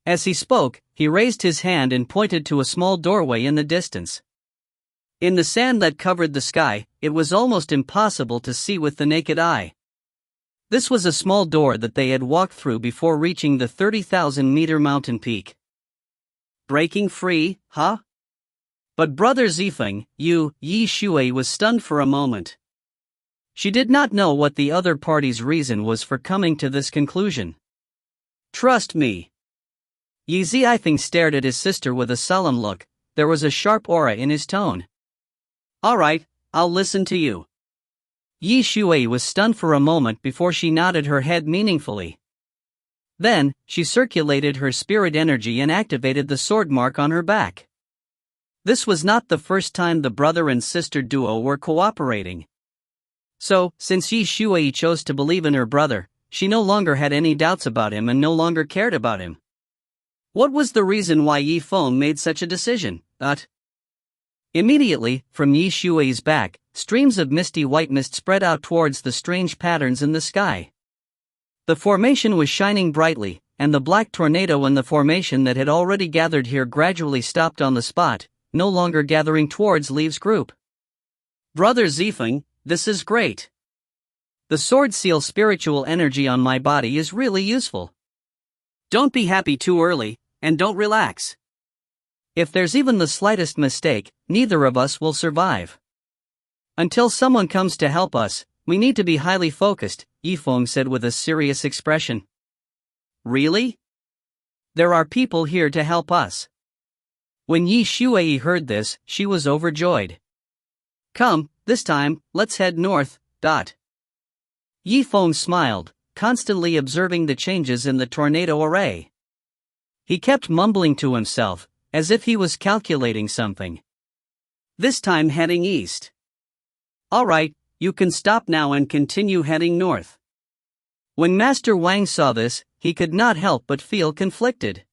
As he spoke, he raised his hand and pointed to a small doorway in the distance. In the sand that covered the sky, it was almost impossible to see with the naked eye. This was a small door that they had walked through before reaching the 30,000-meter mountain peak. "Breaking free, huh?" But Brother Zifeng, Yi Shui was stunned for a moment. She did not know what the other party's reason was for coming to this conclusion. "Trust me." Yi Zifeng stared at his sister with a solemn look. There was a sharp aura in his tone. "All right, I'll listen to you." Yi Shui was stunned for a moment before she nodded her head meaningfully. Then, she circulated her spirit energy and activated the sword mark on her back. This was not the first time the brother and sister duo were cooperating. So, since Yi Shui chose to believe in her brother, she no longer had any doubts about him and no longer cared about him. What was the reason why Yi Feng made such a decision? Immediately, from Yi Shui's back, streams of misty white mist spread out towards the strange patterns in the sky. The formation was shining brightly, and the black tornado in the formation that had already gathered here gradually stopped on the spot, no longer gathering towards Liu's group. "Brother Zifeng, this is great. The sword seal spiritual energy on my body is really useful. Don't be happy too early, and don't relax. If there's even the slightest mistake, neither of us will survive. Until someone comes to help us, we need to be highly focused," Yi Feng said with a serious expression. "Really? There are people here to help us." When Yi Shui heard this, she was overjoyed. "Come, this time, let's head north." Yi Feng smiled, constantly observing the changes in the tornado array. He kept mumbling to himself, as if he was calculating something. "This time heading east. All right, you can stop now and continue heading north." When Master Wang saw this, he could not help but feel conflicted.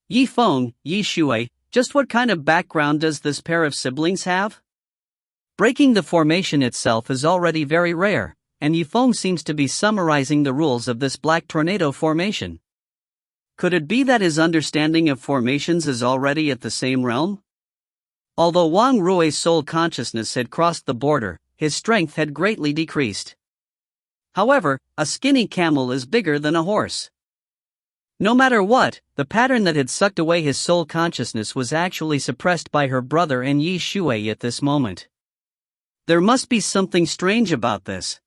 "Yi Feng, Yi Shui, just what kind of background does this pair of siblings have?" Breaking the formation itself is already very rare, and Yifeng seems to be summarizing the rules of this black tornado formation. Could it be that his understanding of formations is already at the same realm? Although Wang Rui's soul consciousness had crossed the border, his strength had greatly decreased. However, a skinny camel is bigger than a horse. No matter what, the pattern that had sucked away his soul consciousness was actually suppressed by her brother and Yi Shui at this moment. There must be something strange about this.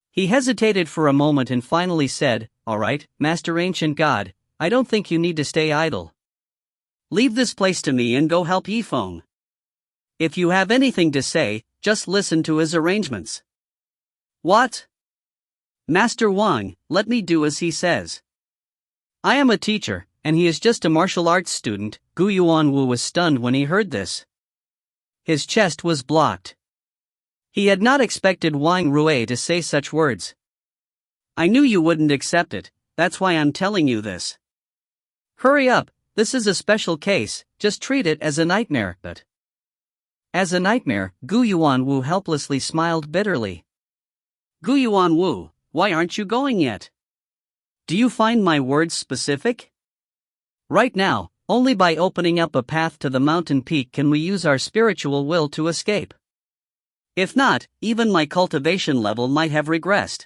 He hesitated for a moment and finally said, "All right, Master Ancient God, I don't think you need to stay idle. Leave this place to me and go help Yifeng. If you have anything to say, just listen to his arrangements." "What? Master Wang, let me do as he says. I am a teacher, and he is just a martial arts student." Gu Yuanwu was stunned when he heard this. His chest was blocked. He had not expected Wang Rui to say such words. "I knew you wouldn't accept it, that's why I'm telling you this. Hurry up, this is a special case, just treat it as a nightmare." But as a nightmare, Gu Yuanwu helplessly smiled bitterly. "Gu Yuanwu, why aren't you going yet? Do you find my words specific? Right now, only by opening up a path to the mountain peak can we use our spiritual will to escape. If not, even my cultivation level might have regressed.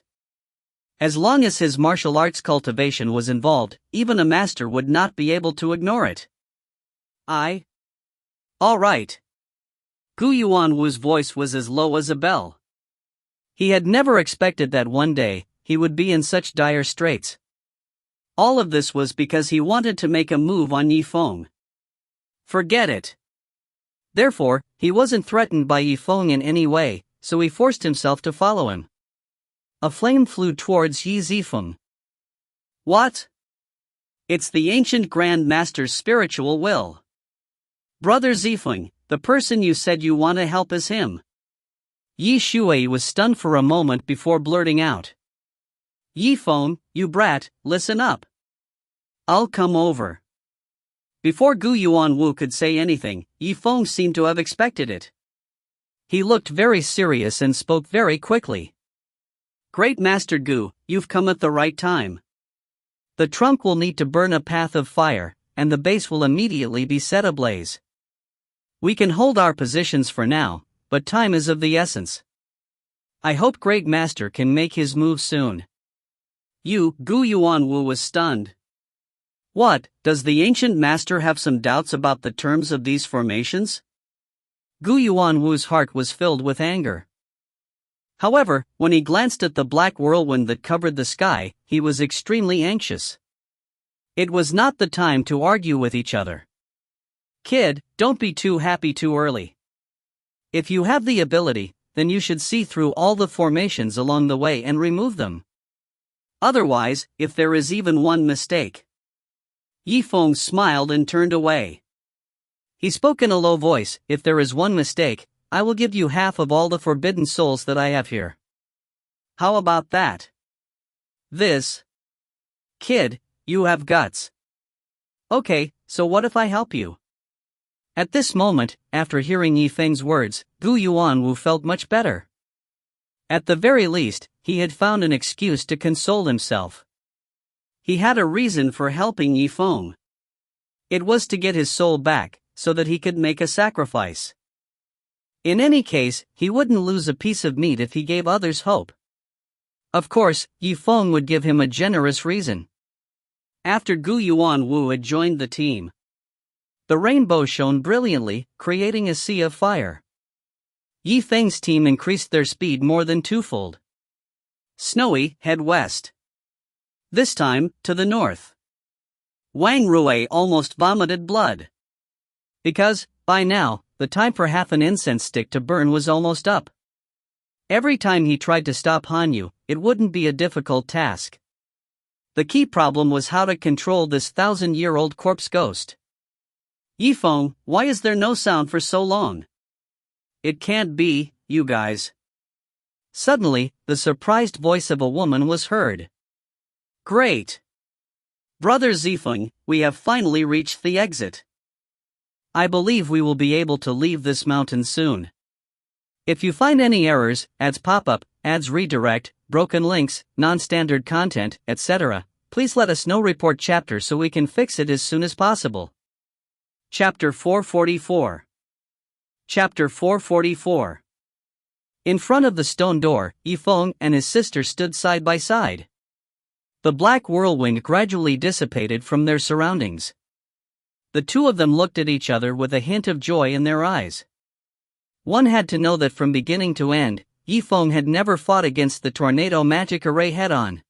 As long as his martial arts cultivation was involved, even a master would not be able to ignore it." All right." Gu Yuanwu's voice was as low as a bell. He had never expected that one day, he would be in such dire straits. All of this was because he wanted to make a move on Yifeng. Forget it. Therefore, he wasn't threatened by Yifeng in any way, so he forced himself to follow him. A flame flew towards Yi Zifeng. "What? It's the ancient Grand Master's spiritual will. Brother Zifeng, the person you said you want to help is him." Yi Shui was stunned for a moment before blurting out. "Yifeng, you brat, listen up. I'll come over." Before Gu Yuanwu could say anything, Yifeng seemed to have expected it. He looked very serious and spoke very quickly. "Great Master Gu, you've come at the right time. The trunk will need to burn a path of fire, and the base will immediately be set ablaze. We can hold our positions for now, but time is of the essence. I hope Great Master can make his move soon." Gu Yuanwu was stunned. What, does the ancient master have some doubts about the terms of these formations? Gu Yuanwu's heart was filled with anger. However, when he glanced at the black whirlwind that covered the sky, he was extremely anxious. It was not the time to argue with each other. "Kid, don't be too happy too early. If you have the ability, then you should see through all the formations along the way and remove them. Otherwise, if there is even one mistake." Yifeng smiled and turned away. He spoke in a low voice, "If there is one mistake, I will give you half of all the forbidden souls that I have here. How about that? This? Kid, you have guts. Okay, so what if I help you?" At this moment, after hearing Yifeng's words, Gu Yuanwu felt much better. At the very least, he had found an excuse to console himself. He had a reason for helping Yifeng. It was to get his soul back, so that he could make a sacrifice. In any case, he wouldn't lose a piece of meat if he gave others hope. Of course, Yifeng would give him a generous reason. After Gu Yuanwu had joined the team, the rainbow shone brilliantly, creating a sea of fire. Yifeng's team increased their speed more than twofold. Snowy, head west. This time, to the north. Wang Rui almost vomited blood. Because, by now, the time for half an incense stick to burn was almost up. Every time he tried to stop Hanyu, it wouldn't be a difficult task. The key problem was how to control this 1,000-year-old corpse ghost. "Yifeng, why is there no sound for so long? It can't be, you guys." Suddenly, the surprised voice of a woman was heard. "Great! Brother Zifeng, we have finally reached the exit. I believe we will be able to leave this mountain soon. If you find any errors, ads pop-up, ads redirect, broken links, non-standard content, etc., please let us know. Report chapter so we can fix it as soon as possible. Chapter 444. Chapter 444. In front of the stone door, Zifeng and his sister stood side by side. The black whirlwind gradually dissipated from their surroundings. The two of them looked at each other with a hint of joy in their eyes. One had to know that from beginning to end, Zifeng had never fought against the tornado magic array head-on.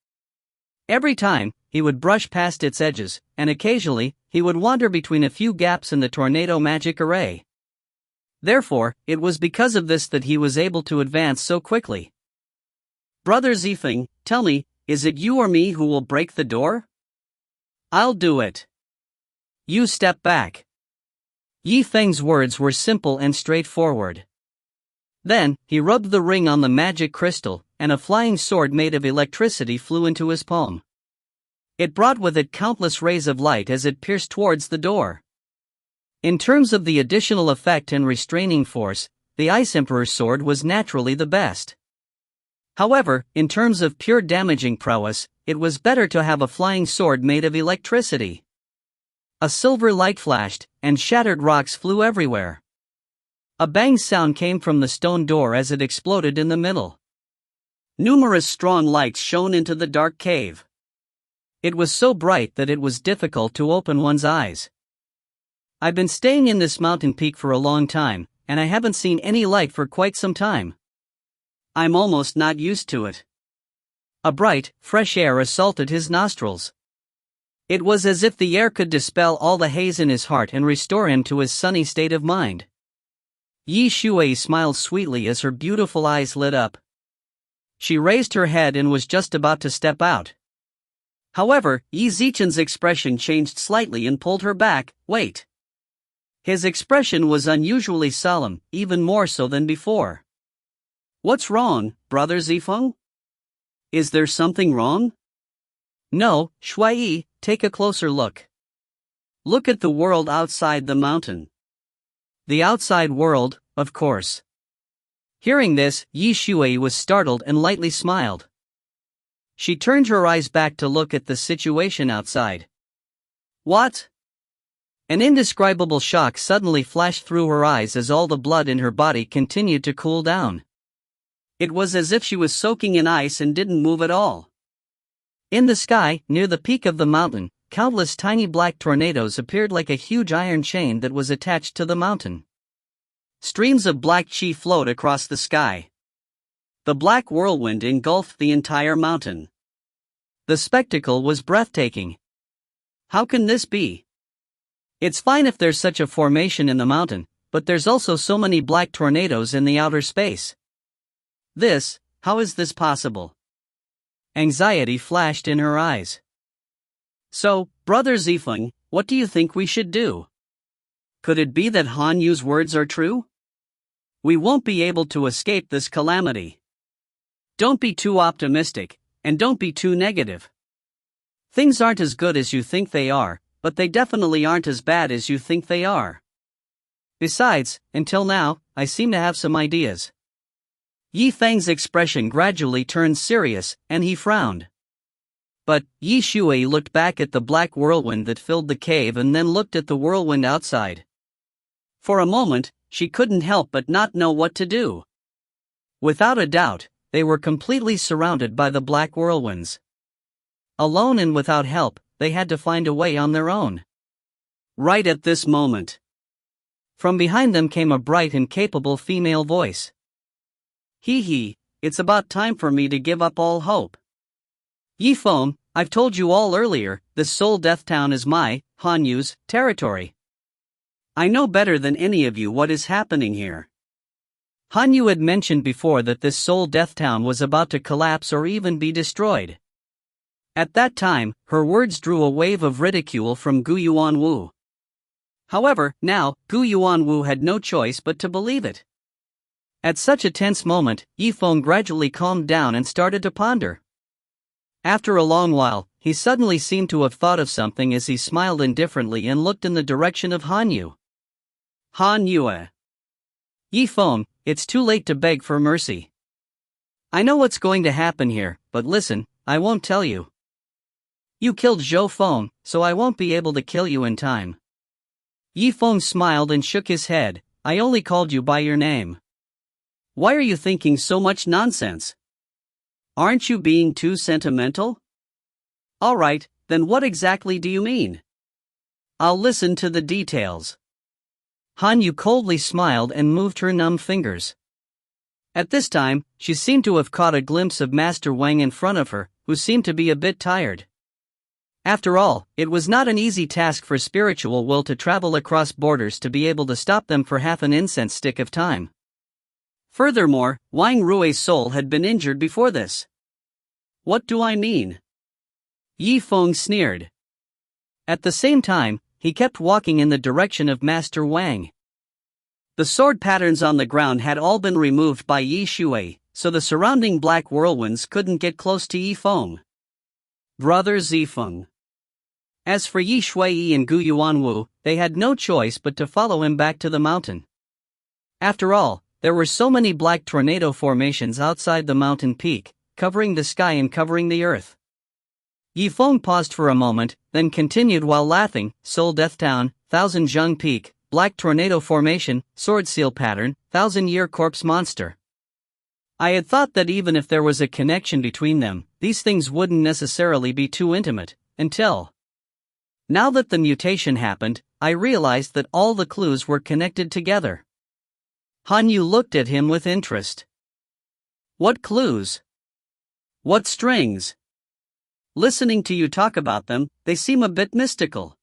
Every time, he would brush past its edges, and occasionally, he would wander between a few gaps in the tornado magic array. Therefore, it was because of this that he was able to advance so quickly. Brother Zifeng, tell me, is it you or me who will break the door? I'll do it. You step back. Zifeng's words were simple and straightforward. Then, he rubbed the ring on the magic crystal, and a flying sword made of electricity flew into his palm. It brought with it countless rays of light as it pierced towards the door. In terms of the additional effect and restraining force, the Ice Emperor's sword was naturally the best. However, in terms of pure damaging prowess, it was better to have a flying sword made of electricity. A silver light flashed, and shattered rocks flew everywhere. A bang sound came from the stone door as it exploded in the middle. Numerous strong lights shone into the dark cave. It was so bright that it was difficult to open one's eyes. I've been staying in this mountain peak for a long time, and I haven't seen any light for quite some time. I'm almost not used to it. A bright, fresh air assaulted his nostrils. It was as if the air could dispel all the haze in his heart and restore him to his sunny state of mind. Yi Shui smiled sweetly as her beautiful eyes lit up. She raised her head and was just about to step out. However, Yi Zichen's expression changed slightly and pulled her back. Wait. His expression was unusually solemn, even more so than before. What's wrong, Brother Zifeng? Is there something wrong? No, Shui, take a closer look. Look at the world outside the mountain. The outside world, of course. Hearing this, Yi Shui was startled and lightly smiled. She turned her eyes back to look at the situation outside. What? An indescribable shock suddenly flashed through her eyes as all the blood in her body continued to cool down. It was as if she was soaking in ice and didn't move at all. In the sky, near the peak of the mountain, countless tiny black tornadoes appeared like a huge iron chain that was attached to the mountain. Streams of black qi flowed across the sky. The black whirlwind engulfed the entire mountain. The spectacle was breathtaking. How can this be? It's fine if there's such a formation in the mountain, but there's also so many black tornadoes in the outer space. How is this possible? Anxiety flashed in her eyes. So, Brother Zifeng, what do you think we should do? Could it be that Han Yu's words are true? We won't be able to escape this calamity. Don't be too optimistic, and don't be too negative. Things aren't as good as you think they are, but they definitely aren't as bad as you think they are. Besides, until now, I seem to have some ideas. Yi Feng's expression gradually turned serious, and he frowned. But, Yi Shui looked back at the black whirlwind that filled the cave and then looked at the whirlwind outside. For a moment, she couldn't help but not know what to do. Without a doubt, they were completely surrounded by the black whirlwinds. Alone and without help, they had to find a way on their own. Right at this moment, from behind them came a bright and capable female voice. It's about time for me to give up all hope. Zifeng, I've told you all earlier, this Soul Death Town is my, Han Yu's, territory. I know better than any of you what is happening here. Han Yu had mentioned before that this Soul Death Town was about to collapse or even be destroyed. At that time, her words drew a wave of ridicule from Gu Yuanwu. However, now, Gu Yuanwu had no choice but to believe it. At such a tense moment, Zifeng gradually calmed down and started to ponder. After a long while, he suddenly seemed to have thought of something as he smiled indifferently and looked in the direction of Han Yu. Han Yue. Zifeng, it's too late to beg for mercy. I know what's going to happen here, but listen, I won't tell you. You killed Zifeng, so I won't be able to kill you in time. Zifeng smiled and shook his head. I only called you by your name. Why are you thinking so much nonsense? Aren't you being too sentimental? Alright, then what exactly do you mean? I'll listen to the details. Han Yu coldly smiled and moved her numb fingers. At this time, she seemed to have caught a glimpse of Master Wang in front of her, who seemed to be a bit tired. After all, it was not an easy task for spiritual will to travel across borders to be able to stop them for half an incense stick of time. Furthermore, Wang Rui's soul had been injured before this. What do I mean? Zifeng sneered. At the same time, he kept walking in the direction of Master Wang. The sword patterns on the ground had all been removed by Yi Shui, so the surrounding black whirlwinds couldn't get close to Zifeng. Brother Zifeng. As for Yi Shui and Gu Yuanwu, they had no choice but to follow him back to the mountain. After all, there were so many black tornado formations outside the mountain peak, covering the sky and covering the earth. Zifeng paused for a moment, then continued while laughing. Soul Death Town, Thousand Zheng Peak, Black Tornado Formation, Sword Seal Pattern, 1,000-Year Corpse Monster. I had thought that even if there was a connection between them, these things wouldn't necessarily be too intimate, until... Now that the mutation happened, I realized that all the clues were connected together. Han Yu looked at him with interest. What clues? What strings? Listening to you talk about them, they seem a bit mystical.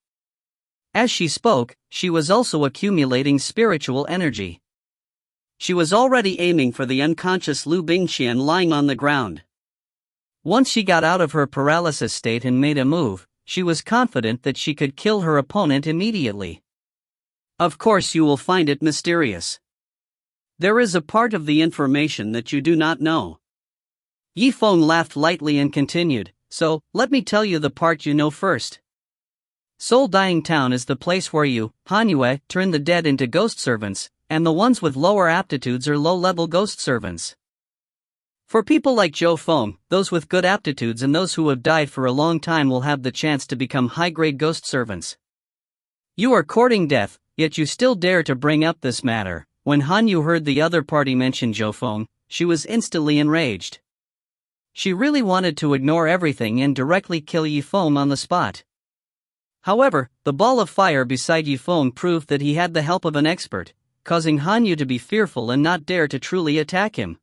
As she spoke, she was also accumulating spiritual energy. She was already aiming for the unconscious Liu Bingqian lying on the ground. Once she got out of her paralysis state and made a move, she was confident that she could kill her opponent immediately. Of course you will find it mysterious. There is a part of the information that you do not know. Zifeng laughed lightly and continued, so, let me tell you the part you know first. Soul Dying Town is the place where you, Han Yue, turn the dead into ghost servants, and the ones with lower aptitudes are low-level ghost servants. For people like Zifeng, those with good aptitudes and those who have died for a long time will have the chance to become high-grade ghost servants. You are courting death, yet you still dare to bring up this matter. When Han Yu heard the other party mention Zifeng, she was instantly enraged. She really wanted to ignore everything and directly kill Zifeng on the spot. However, the ball of fire beside Zifeng proved that he had the help of an expert, causing Han Yu to be fearful and not dare to truly attack him.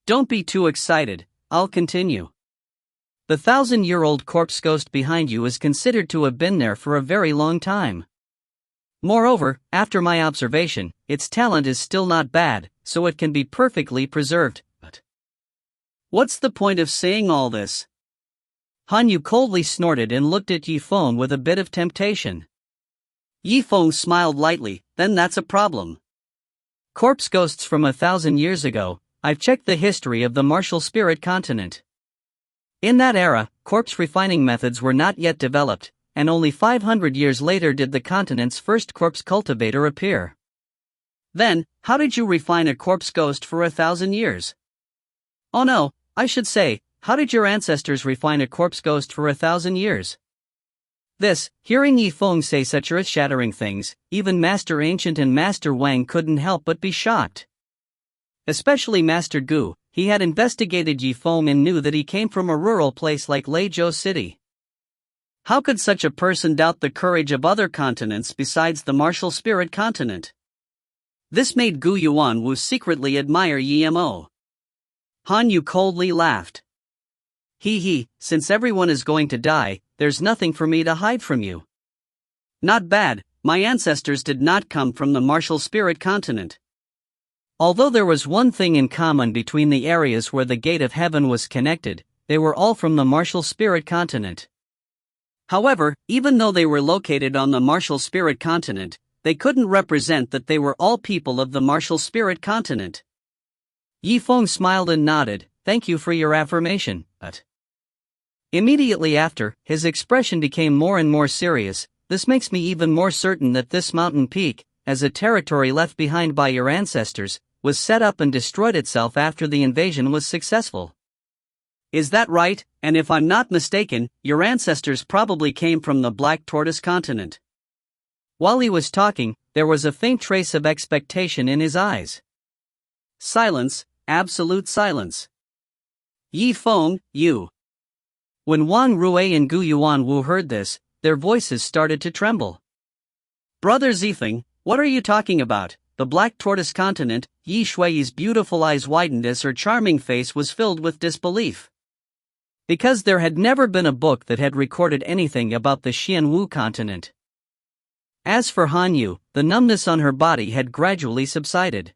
Don't be too excited, I'll continue. The 1,000-year-old corpse ghost behind you is considered to have been there for a very long time. Moreover, after my observation, its talent is still not bad, so it can be perfectly preserved. But what's the point of saying all this? Han Yu coldly snorted and looked at Zifeng with a bit of temptation. Zifeng smiled lightly, then that's a problem. Corpse ghosts from 1,000 years ago, I've checked the history of the martial spirit continent. In that era, corpse refining methods were not yet developed, and only 500 years later did the continent's first corpse cultivator appear. Then, how did you refine a corpse ghost for 1,000 years? Oh no, I should say, how did your ancestors refine a corpse ghost for 1,000 years? Hearing Zifeng say such earth-shattering things, even Master Ancient and Master Wang couldn't help but be shocked. Especially Master Gu, he had investigated Zifeng and knew that he came from a rural place like Legacy City. How could such a person doubt the courage of other continents besides the martial spirit continent? This made Gu Yuanwu secretly admire Yimo. Han Yu coldly laughed. He, since everyone is going to die, there's nothing for me to hide from you. Not bad, my ancestors did not come from the martial spirit continent. Although there was one thing in common between the areas where the gate of heaven was connected, they were all from the martial spirit continent. However, even though they were located on the martial spirit continent, they couldn't represent that they were all people of the martial spirit continent. Zifeng smiled and nodded, thank you for your affirmation, but... Immediately after, his expression became more and more serious. This makes me even more certain that this mountain peak, as a territory left behind by your ancestors, was set up and destroyed itself after the invasion was successful. Is that right? And if I'm not mistaken, your ancestors probably came from the Black Tortoise continent. While he was talking, there was a faint trace of expectation in his eyes. Silence, absolute silence. Yifeng, you. When Wang Rue and Gu Yuanwu heard this, their voices started to tremble. Brother Zifeng, what are you talking about? The Black Tortoise continent. Yi Shui's beautiful eyes widened as her charming face was filled with disbelief. Because there had never been a book that had recorded anything about the Xianwu continent. As for Han Yu, the numbness on her body had gradually subsided.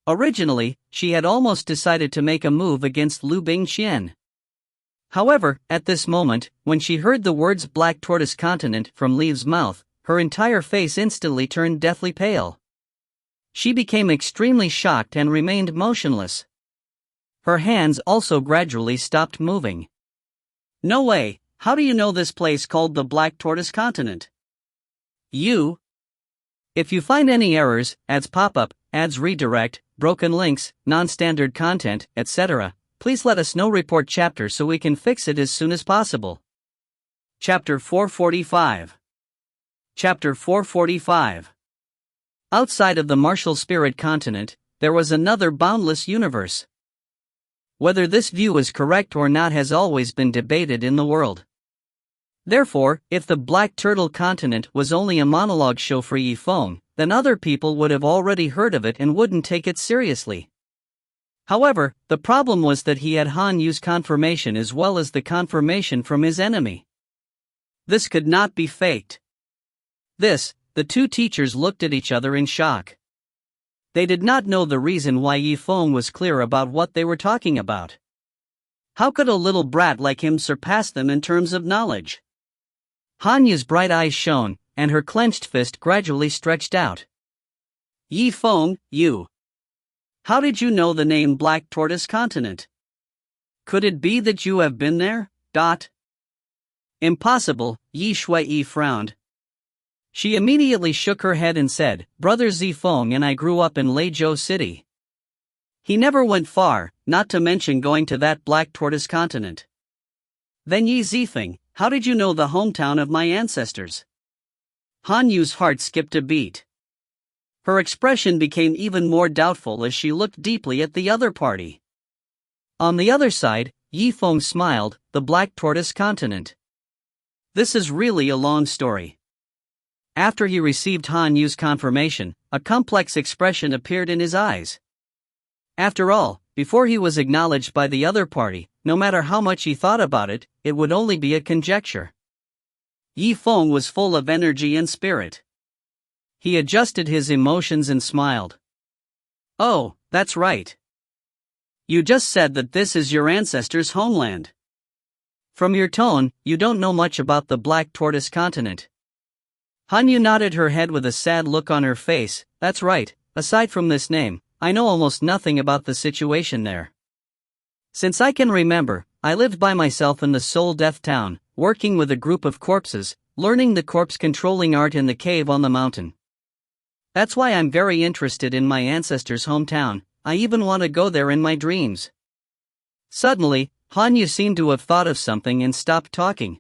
Originally, she had almost decided to make a move against Liu Bingqian. However, at this moment, when she heard the words Black Tortoise continent from Liu's mouth, her entire face instantly turned deathly pale. She became extremely shocked and remained motionless. Her hands also gradually stopped moving. No way, how do you know this place called the Black Tortoise continent? You. If you find any errors, ads pop-up, ads redirect, broken links, non-standard content, etc., please let us know. Report chapter so we can fix it as soon as possible. Chapter 445. Chapter 445. Outside of the martial spirit continent, there was another boundless universe. Whether this view is correct or not has always been debated in the world. Therefore, if the Black Turtle continent was only a monologue show for Yifeng, then other people would have already heard of it and wouldn't take it seriously. However, the problem was that he had Han Yu's confirmation as well as the confirmation from his enemy. This could not be faked. The two teachers looked at each other in shock. They did not know the reason why Yifeng was clear about what they were talking about. How could a little brat like him surpass them in terms of knowledge? Han Yu's bright eyes shone, and her clenched fist gradually stretched out. Yifeng, you. How did you know the name Black Tortoise continent? Could it be that you have been there? Impossible, Yi Shui frowned. She immediately shook her head and said, Brother Zifeng and I grew up in Legacy City. He never went far, not to mention going to that Black Tortoise continent. Then Yi Zifeng, how did you know the hometown of my ancestors? Han Yu's heart skipped a beat. Her expression became even more doubtful as she looked deeply at the other party. On the other side, Yifeng smiled, the Black Tortoise continent. This is really a long story. After he received Han Yu's confirmation, a complex expression appeared in his eyes. After all, before he was acknowledged by the other party, no matter how much he thought about it, it would only be a conjecture. Yifeng was full of energy and spirit. He adjusted his emotions and smiled. Oh, that's right. You just said that this is your ancestors' homeland. From your tone, you don't know much about the Black Tortoise continent. Han Yu nodded her head with a sad look on her face. That's right, aside from this name, I know almost nothing about the situation there. Since I can remember, I lived by myself in the Soul Death Town, working with a group of corpses, learning the corpse controlling art in the cave on the mountain. That's why I'm very interested in my ancestors' hometown. I even want to go there in my dreams. Suddenly, Han Yu seemed to have thought of something and stopped talking.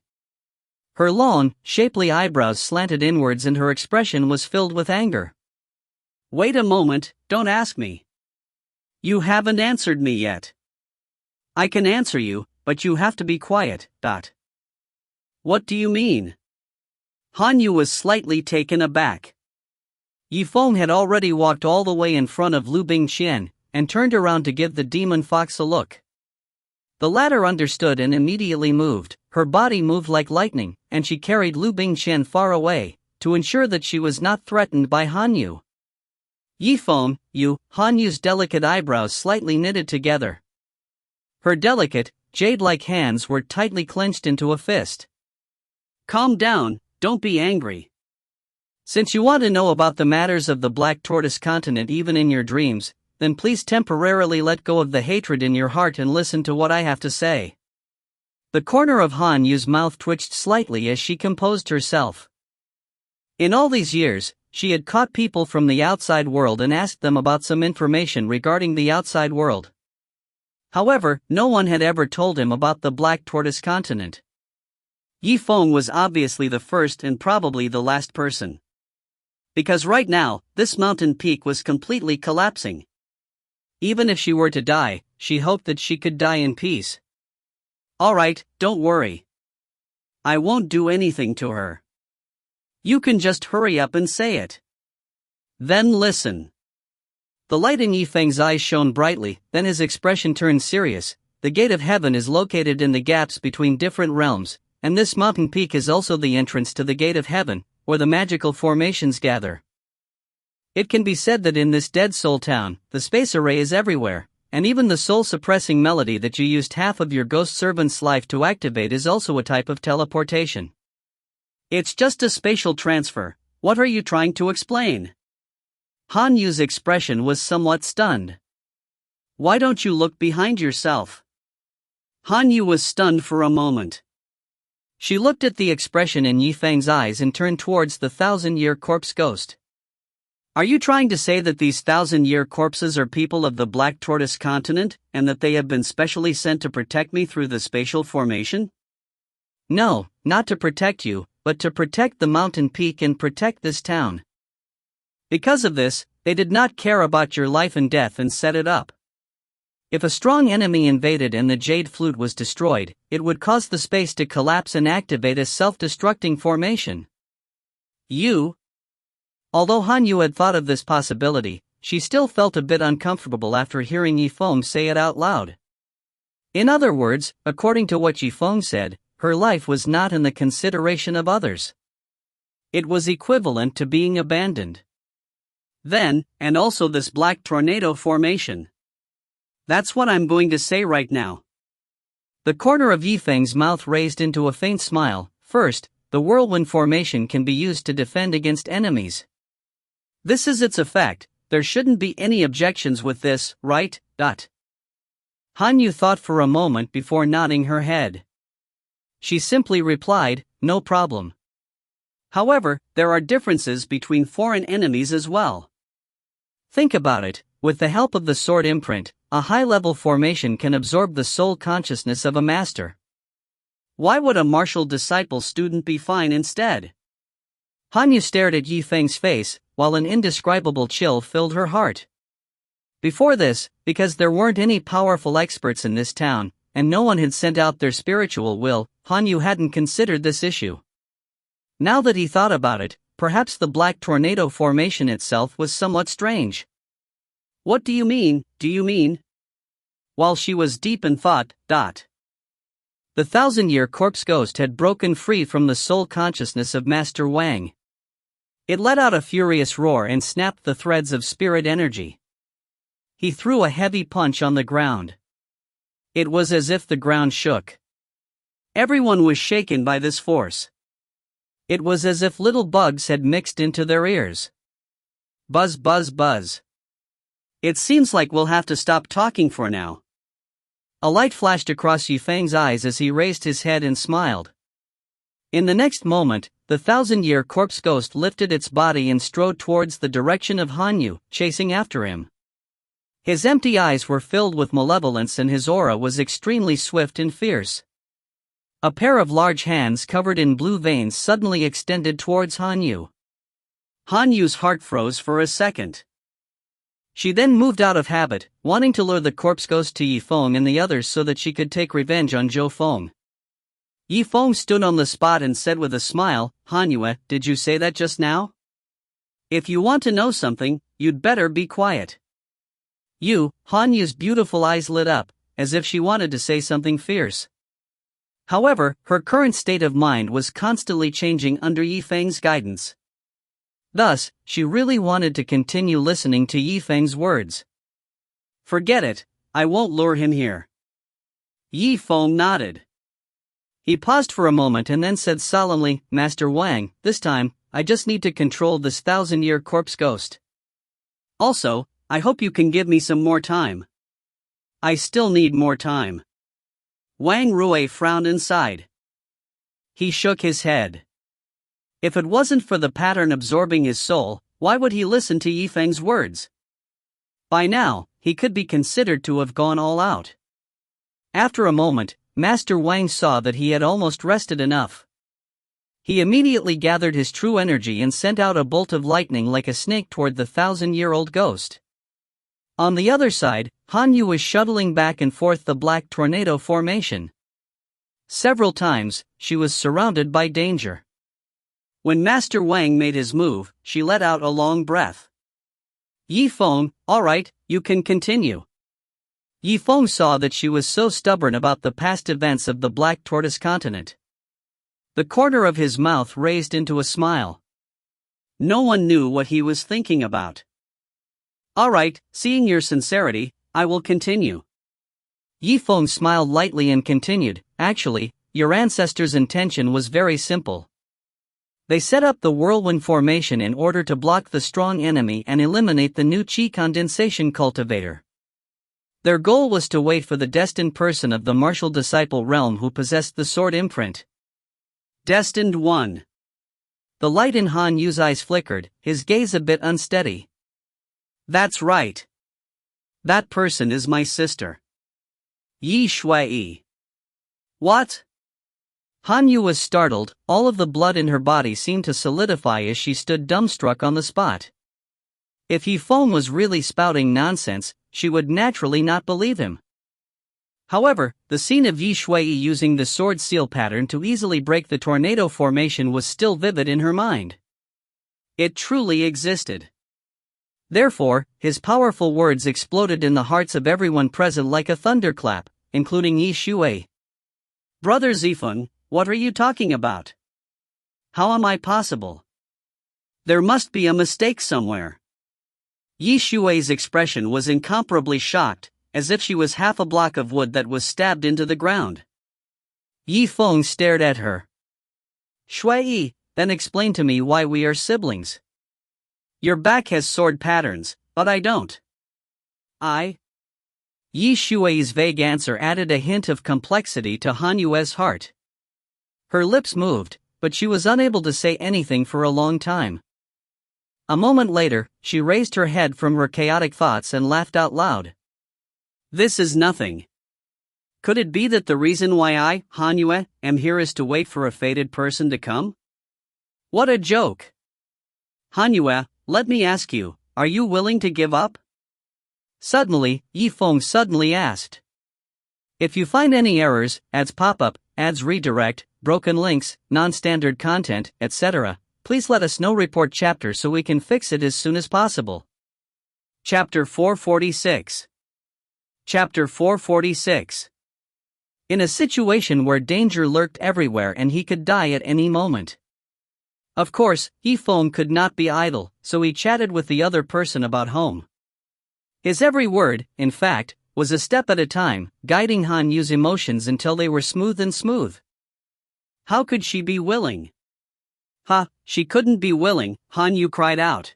Her long, shapely eyebrows slanted inwards and her expression was filled with anger. Wait a moment, don't ask me. You haven't answered me yet. I can answer you, but you have to be quiet. What do you mean? Han Yu was slightly taken aback. Yifeng had already walked all the way in front of Liu Bingqian, and turned around to give the demon fox a look. The latter understood and immediately moved. Her body moved like lightning, and she carried Liu Bingqian far away, to ensure that she was not threatened by Han Yu. Yifeng, you. Han Yu's delicate eyebrows slightly knitted together. Her delicate, jade-like hands were tightly clenched into a fist. Calm down, don't be angry. Since you want to know about the matters of the Black Tortoise continent even in your dreams, then please temporarily let go of the hatred in your heart and listen to what I have to say. The corner of Han Yu's mouth twitched slightly as she composed herself. In all these years, she had caught people from the outside world and asked them about some information regarding the outside world. However, no one had ever told him about the Black Tortoise continent. Zifeng was obviously the first and probably the last person. Because right now, this mountain peak was completely collapsing. Even if she were to die, she hoped that she could die in peace. Alright, don't worry. I won't do anything to her. You can just hurry up and say it. Then listen. The light in Zifeng's eyes shone brightly, then his expression turned serious. The gate of heaven is located in the gaps between different realms, and this mountain peak is also the entrance to the gate of heaven, where the magical formations gather. It can be said that in this dead soul town, the space array is everywhere, and even the soul-suppressing melody that you used half of your ghost servant's life to activate is also a type of teleportation. It's just a spatial transfer. What are you trying to explain? Han Yu's expression was somewhat stunned. Why don't you look behind yourself? Han Yu was stunned for a moment. She looked at the expression in Zifeng's eyes and turned towards the 1,000-year corpse ghost. Are you trying to say that these 1,000-year corpses are people of the Black Tortoise continent, and that they have been specially sent to protect me through the spatial formation? No, not to protect you, but to protect the mountain peak and protect this town. Because of this, they did not care about your life and death and set it up. If a strong enemy invaded and the jade flute was destroyed, it would cause the space to collapse and activate a self-destructing formation. Although Han Yu had thought of this possibility, she still felt a bit uncomfortable after hearing Zifeng say it out loud. In other words, according to what Zifeng said, her life was not in the consideration of others. It was equivalent to being abandoned. Then, and also this black tornado formation. That's what I'm going to say right now. The corner of Zifeng's mouth raised into a faint smile. First, the whirlwind formation can be used to defend against enemies. This is its effect. There shouldn't be any objections with this, right? Han Yu thought for a moment before nodding her head. She simply replied, no problem. However, there are differences between foreign enemies as well. Think about it, with the help of the sword imprint, a high-level formation can absorb the soul consciousness of a master. Why would a martial disciple student be fine instead? Han Yu stared at Zifeng's face, while an indescribable chill filled her heart. Before this, because there weren't any powerful experts in this town, and no one had sent out their spiritual will, Han Yu hadn't considered this issue. Now that he thought about it, perhaps the black tornado formation itself was somewhat strange. What do you mean? While she was deep in thought, The 1,000-year corpse ghost had broken free from the soul consciousness of Master Wang. It let out a furious roar and snapped the threads of spirit energy. He threw a heavy punch on the ground. It was as if the ground shook. Everyone was shaken by this force. It was as if little bugs had mixed into their ears. Buzz, buzz, buzz. It seems like we'll have to stop talking for now. A light flashed across Zifeng's eyes as he raised his head and smiled. In the next moment, the 1,000-year corpse ghost lifted its body and strode towards the direction of Han Yu, chasing after him. His empty eyes were filled with malevolence and his aura was extremely swift and fierce. A pair of large hands covered in blue veins suddenly extended towards Han Yu. Han Yu's heart froze for a second. She then moved out of habit, wanting to lure the corpse ghost to Zifeng and the others so that she could take revenge on Zhou Feng. Zifeng stood on the spot and said with a smile, Han Yu, did you say that just now? If you want to know something, you'd better be quiet. Han Yu's beautiful eyes lit up, as if she wanted to say something fierce. However, her current state of mind was constantly changing under Zifeng's guidance. Thus, she really wanted to continue listening to Zifeng's words. Forget it, I won't lure him here. Zifeng nodded. He paused for a moment and then said solemnly, Master Wang, this time, I just need to control this 1,000-year corpse ghost. Also, I hope you can give me some more time. I still need more time. Wang Rui frowned and sighed. He shook his head. If it wasn't for the pattern absorbing his soul, why would he listen to Yifeng's words? By now, he could be considered to have gone all out. After a moment, Master Wang saw that he had almost rested enough. He immediately gathered his true energy and sent out a bolt of lightning like a snake toward the 1,000-year-old ghost. On the other side, Han Yu was shuttling back and forth the black tornado formation. Several times, she was surrounded by danger. When Master Wang made his move, she let out a long breath. Yifeng, all right, you can continue. Yifeng saw that she was so stubborn about the past events of the Black Tortoise continent. The corner of his mouth raised into a smile. No one knew what he was thinking about. All right, seeing your sincerity, I will continue. Yifeng smiled lightly and continued, actually, your ancestors' intention was very simple. They set up the whirlwind formation in order to block the strong enemy and eliminate the new Qi condensation cultivator. Their goal was to wait for the destined person of the martial disciple realm who possessed the sword imprint. Destined one. The light in Han Yu's eyes flickered, his gaze a bit unsteady. That's right. That person is my sister. Yi Shui. What? Han Yu was startled, all of the blood in her body seemed to solidify as she stood dumbstruck on the spot. If Yifeng was really spouting nonsense, she would naturally not believe him. However, the scene of Yi Shui using the sword seal pattern to easily break the tornado formation was still vivid in her mind. It truly existed. Therefore, his powerful words exploded in the hearts of everyone present like a thunderclap, including Yi Shui. Brother Zifeng, what are you talking about? How am I possible? There must be a mistake somewhere. Yi Shui's expression was incomparably shocked, as if she was half a block of wood that was stabbed into the ground. Yifeng stared at her. Shui, then explain to me why we are siblings. Your back has sword patterns, but I don't. Yi Shui's vague answer added a hint of complexity to Han Yue's heart. Her lips moved, but she was unable to say anything for a long time. A moment later, she raised her head from her chaotic thoughts and laughed out loud. This is nothing. Could it be that the reason why I, Han Yue, am here is to wait for a fated person to come? What a joke! Han Yue, let me ask you, are you willing to give up? Suddenly, Yifeng suddenly asked. If you find any errors, ads pop-up, ads redirect, broken links, non-standard content, etc., please let us know. Report chapter so we can fix it as soon as possible. Chapter 446. Chapter 446. In a situation where danger lurked everywhere and he could die at any moment. Of course, Yifeng could not be idle, so he chatted with the other person about home. His every word, in fact, was a step at a time, guiding Han Yu's emotions until they were smooth and smooth. How could she be willing? She couldn't be willing, Han Yu cried out.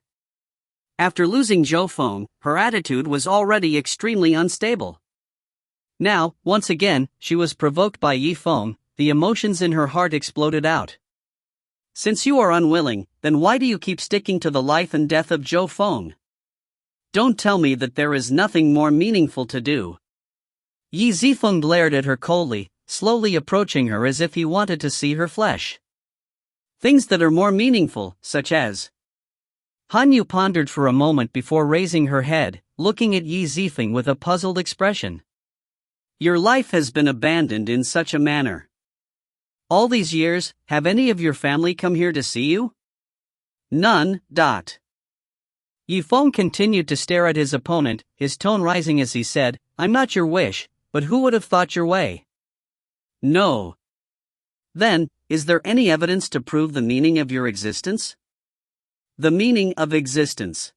After losing Zhou Feng, her attitude was already extremely unstable. Now, once again, she was provoked by Yifeng, the emotions in her heart exploded out. Since you are unwilling, then why do you keep sticking to the life and death of Zhou Feng? Don't tell me that there is nothing more meaningful to do. Yi Zifeng glared at her coldly, slowly approaching her as if he wanted to see her flesh. Things that are more meaningful, such as... Han Yu pondered for a moment before raising her head, looking at Yi Zifeng with a puzzled expression. Your life has been abandoned in such a manner. All these years, have any of your family come here to see you? None. Yifeng continued to stare at his opponent, his tone rising as he said, I'm not your wish, but who would have thought your way? No. Then, is there any evidence to prove the meaning of your existence? The meaning of existence.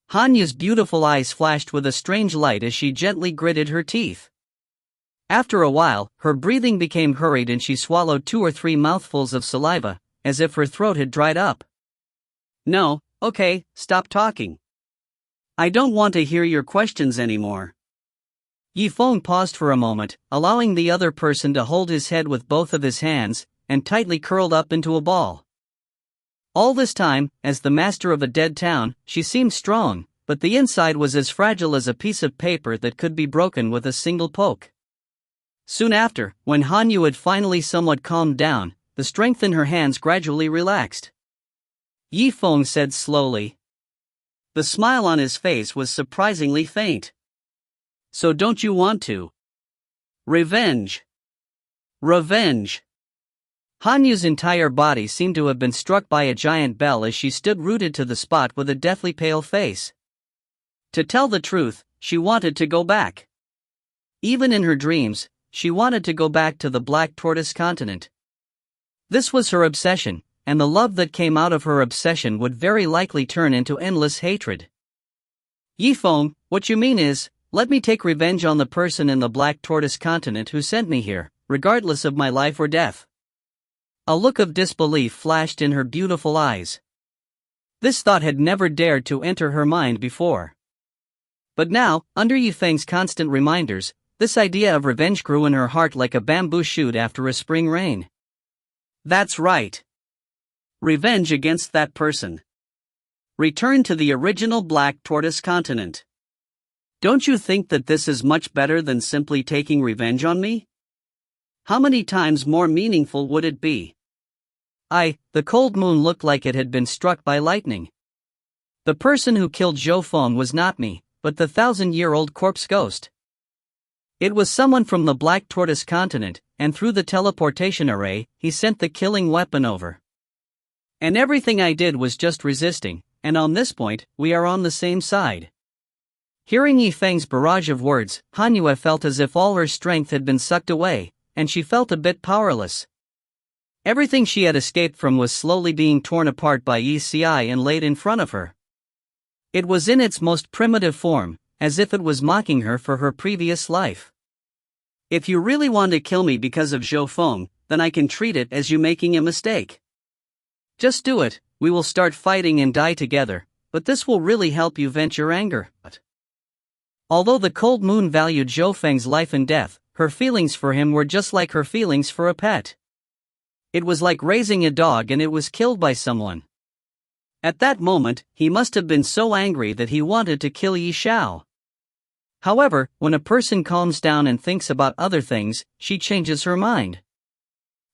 Han Yu's beautiful eyes flashed with a strange light as she gently gritted her teeth. After a while, her breathing became hurried and she swallowed 2 or 3 mouthfuls of saliva, as if her throat had dried up. No, okay, stop talking. I don't want to hear your questions anymore. Yifeng paused for a moment, allowing the other person to hold his head with both of his hands, and tightly curled up into a ball. All this time, as the master of a dead town, she seemed strong, but the inside was as fragile as a piece of paper that could be broken with a single poke. Soon after, when Han Yu had finally somewhat calmed down, the strength in her hands gradually relaxed. Zifeng said slowly. The smile on his face was surprisingly faint. So don't you want to? Revenge. Revenge. Han Yu's entire body seemed to have been struck by a giant bell as she stood rooted to the spot with a deathly pale face. To tell the truth, she wanted to go back. Even in her dreams, she wanted to go back to the Black Tortoise continent. This was her obsession, and the love that came out of her obsession would very likely turn into endless hatred. Zifeng, what you mean is, let me take revenge on the person in the Black Tortoise continent who sent me here, regardless of my life or death. A look of disbelief flashed in her beautiful eyes. This thought had never dared to enter her mind before. But now, under Zifeng's constant reminders, this idea of revenge grew in her heart like a bamboo shoot after a spring rain. That's right. Revenge against that person. Return to the original Black Tortoise continent. Don't you think that this is much better than simply taking revenge on me? How many times more meaningful would it be? The cold moon looked like it had been struck by lightning. The person who killed Zhou Feng was not me, but the 1,000-year-old corpse ghost. It was someone from the Black Tortoise continent, and through the teleportation array, he sent the killing weapon over. And everything I did was just resisting, and on this point, we are on the same side. Hearing Zifeng's barrage of words, Han Yu felt as if all her strength had been sucked away, and she felt a bit powerless. Everything she had escaped from was slowly being torn apart by Yi and laid in front of her. It was in its most primitive form, as if it was mocking her for her previous life. If you really want to kill me because of Zhou Feng, then I can treat it as you making a mistake. Just do it, we will start fighting and die together, but this will really help you vent your anger. Although the cold moon valued Zhou Feng's life and death, her feelings for him were just like her feelings for a pet. It was like raising a dog and it was killed by someone. At that moment, he must have been so angry that he wanted to kill Yi Xiao. However, when a person calms down and thinks about other things, she changes her mind.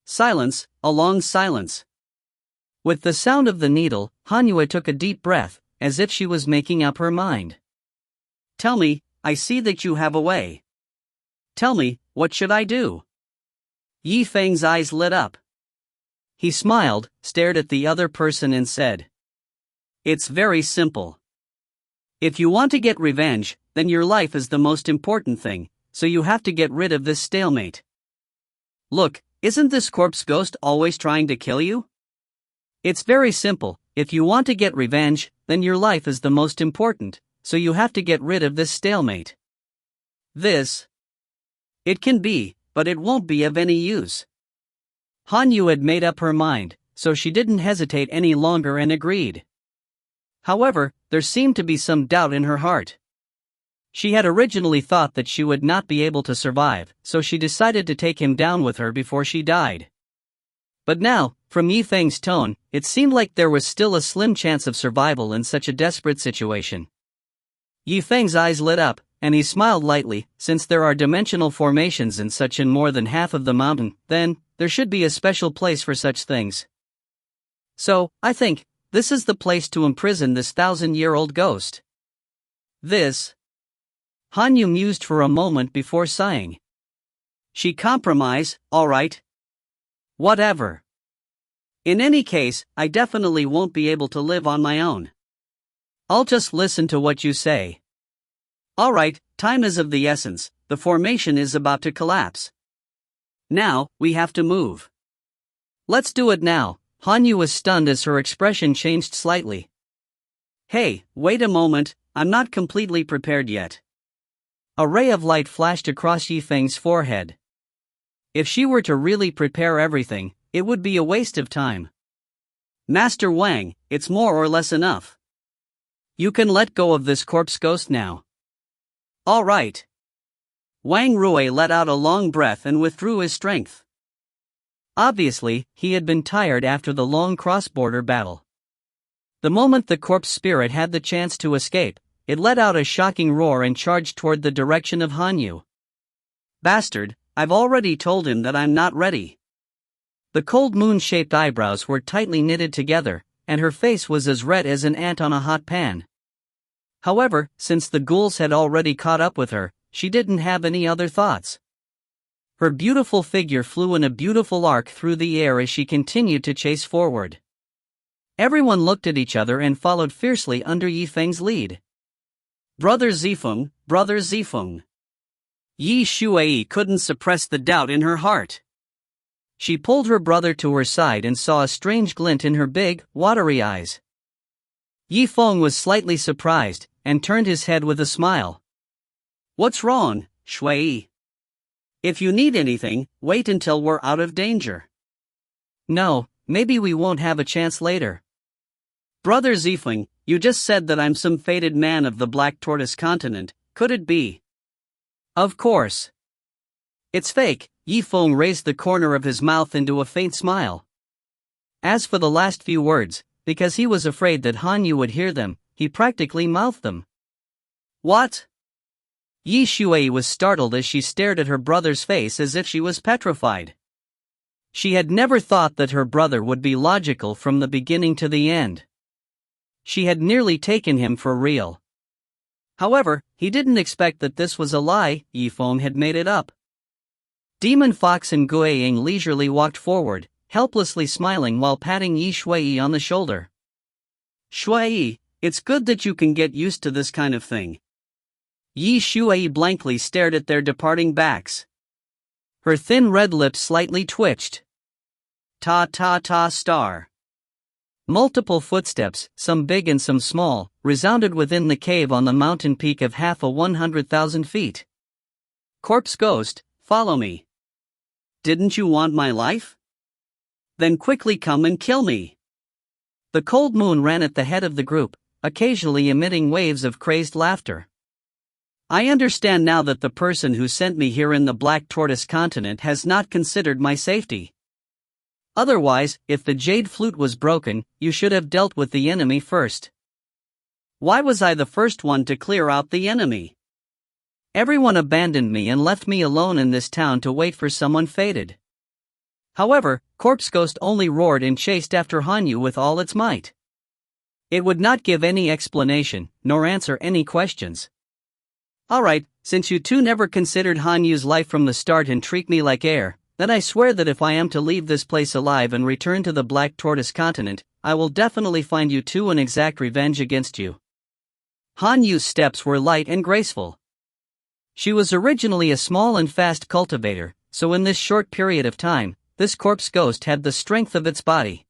Silence, a long silence. With the sound of the needle, Han Yu took a deep breath, as if she was making up her mind. Tell me, I see that you have a way. Tell me, what should I do? Zifeng's eyes lit up. He smiled, stared at the other person and said, It's very simple. If you want to get revenge, then your life is the most important thing, so you have to get rid of this stalemate. Look, isn't this corpse ghost always trying to kill you? It's very simple, if you want to get revenge, then your life is the most important, so you have to get rid of this stalemate. This. It can be, but it won't be of any use. Han Yu had made up her mind, so she didn't hesitate any longer and agreed. However, there seemed to be some doubt in her heart. She had originally thought that she would not be able to survive, so she decided to take him down with her before she died. But now, from Zifeng's tone, it seemed like there was still a slim chance of survival in such a desperate situation. Zifeng's eyes lit up, and he smiled lightly. Since there are dimensional formations and such in more than half of the mountain, then, there should be a special place for such things. So, I think, this is the place to imprison this 1,000-year-old ghost. This. Han Yu mused for a moment before sighing. She compromise, alright. Whatever. In any case, I definitely won't be able to live on my own. I'll just listen to what you say. Alright, time is of the essence, the formation is about to collapse. Now, we have to move. Let's do it now. Han Yu was stunned as her expression changed slightly. Hey, wait a moment, I'm not completely prepared yet. A ray of light flashed across Zifeng's forehead. If she were to really prepare everything, it would be a waste of time. Master Wang, it's more or less enough. You can let go of this corpse ghost now. All right. Wang Rui let out a long breath and withdrew his strength. Obviously, he had been tired after the long cross-border battle. The moment the corpse spirit had the chance to escape, it let out a shocking roar and charged toward the direction of Hanyu. Bastard, I've already told him that I'm not ready. The cold moon-shaped eyebrows were tightly knitted together, and her face was as red as an ant on a hot pan. However, since the ghouls had already caught up with her, she didn't have any other thoughts. Her beautiful figure flew in a beautiful arc through the air as she continued to chase forward. Everyone looked at each other and followed fiercely under Yifeng's lead. Brother Zifeng, Brother Zifeng. Yi Shuai couldn't suppress the doubt in her heart. She pulled her brother to her side and saw a strange glint in her big, watery eyes. Yifeng was slightly surprised, and turned his head with a smile. What's wrong, Shui? If you need anything, wait until we're out of danger. No, maybe we won't have a chance later. Brother Zifeng, you just said that I'm some fated man of the Black Tortoise continent, could it be? Of course. It's fake. Yifeng raised the corner of his mouth into a faint smile. As for the last few words, because he was afraid that Hanyu would hear them, he practically mouthed them. What? Yi Shuai was startled as she stared at her brother's face as if she was petrified. She had never thought that her brother would be logical from the beginning to the end. She had nearly taken him for real. However, he didn't expect that this was a lie. Yifeng had made it up. Demon Fox and Guiying leisurely walked forward, helplessly smiling while patting Yi Shuai on the shoulder. Shuai, it's good that you can get used to this kind of thing. Yi Shuai blankly stared at their departing backs. Her thin red lips slightly twitched. Ta star. Multiple footsteps, some big and some small, resounded within the cave on the mountain peak of 100,000 feet. Corpse ghost, follow me. Didn't you want my life? Then quickly come and kill me. The cold moon ran at the head of the group, occasionally emitting waves of crazed laughter. I understand now that the person who sent me here in the Black Tortoise continent has not considered my safety. Otherwise, if the jade flute was broken, you should have dealt with the enemy first. Why was I the first one to clear out the enemy? Everyone abandoned me and left me alone in this town to wait for someone fated. However, Corpse Ghost only roared and chased after Hanyu with all its might. It would not give any explanation, nor answer any questions. Alright, since you two never considered Hanyu's life from the start and treat me like air, then I swear that if I am to leave this place alive and return to the Black Tortoise continent, I will definitely find you two and exact revenge against you. Hanyu's steps were light and graceful. She was originally a small and fast cultivator, so in this short period of time, this corpse ghost had the strength of its body.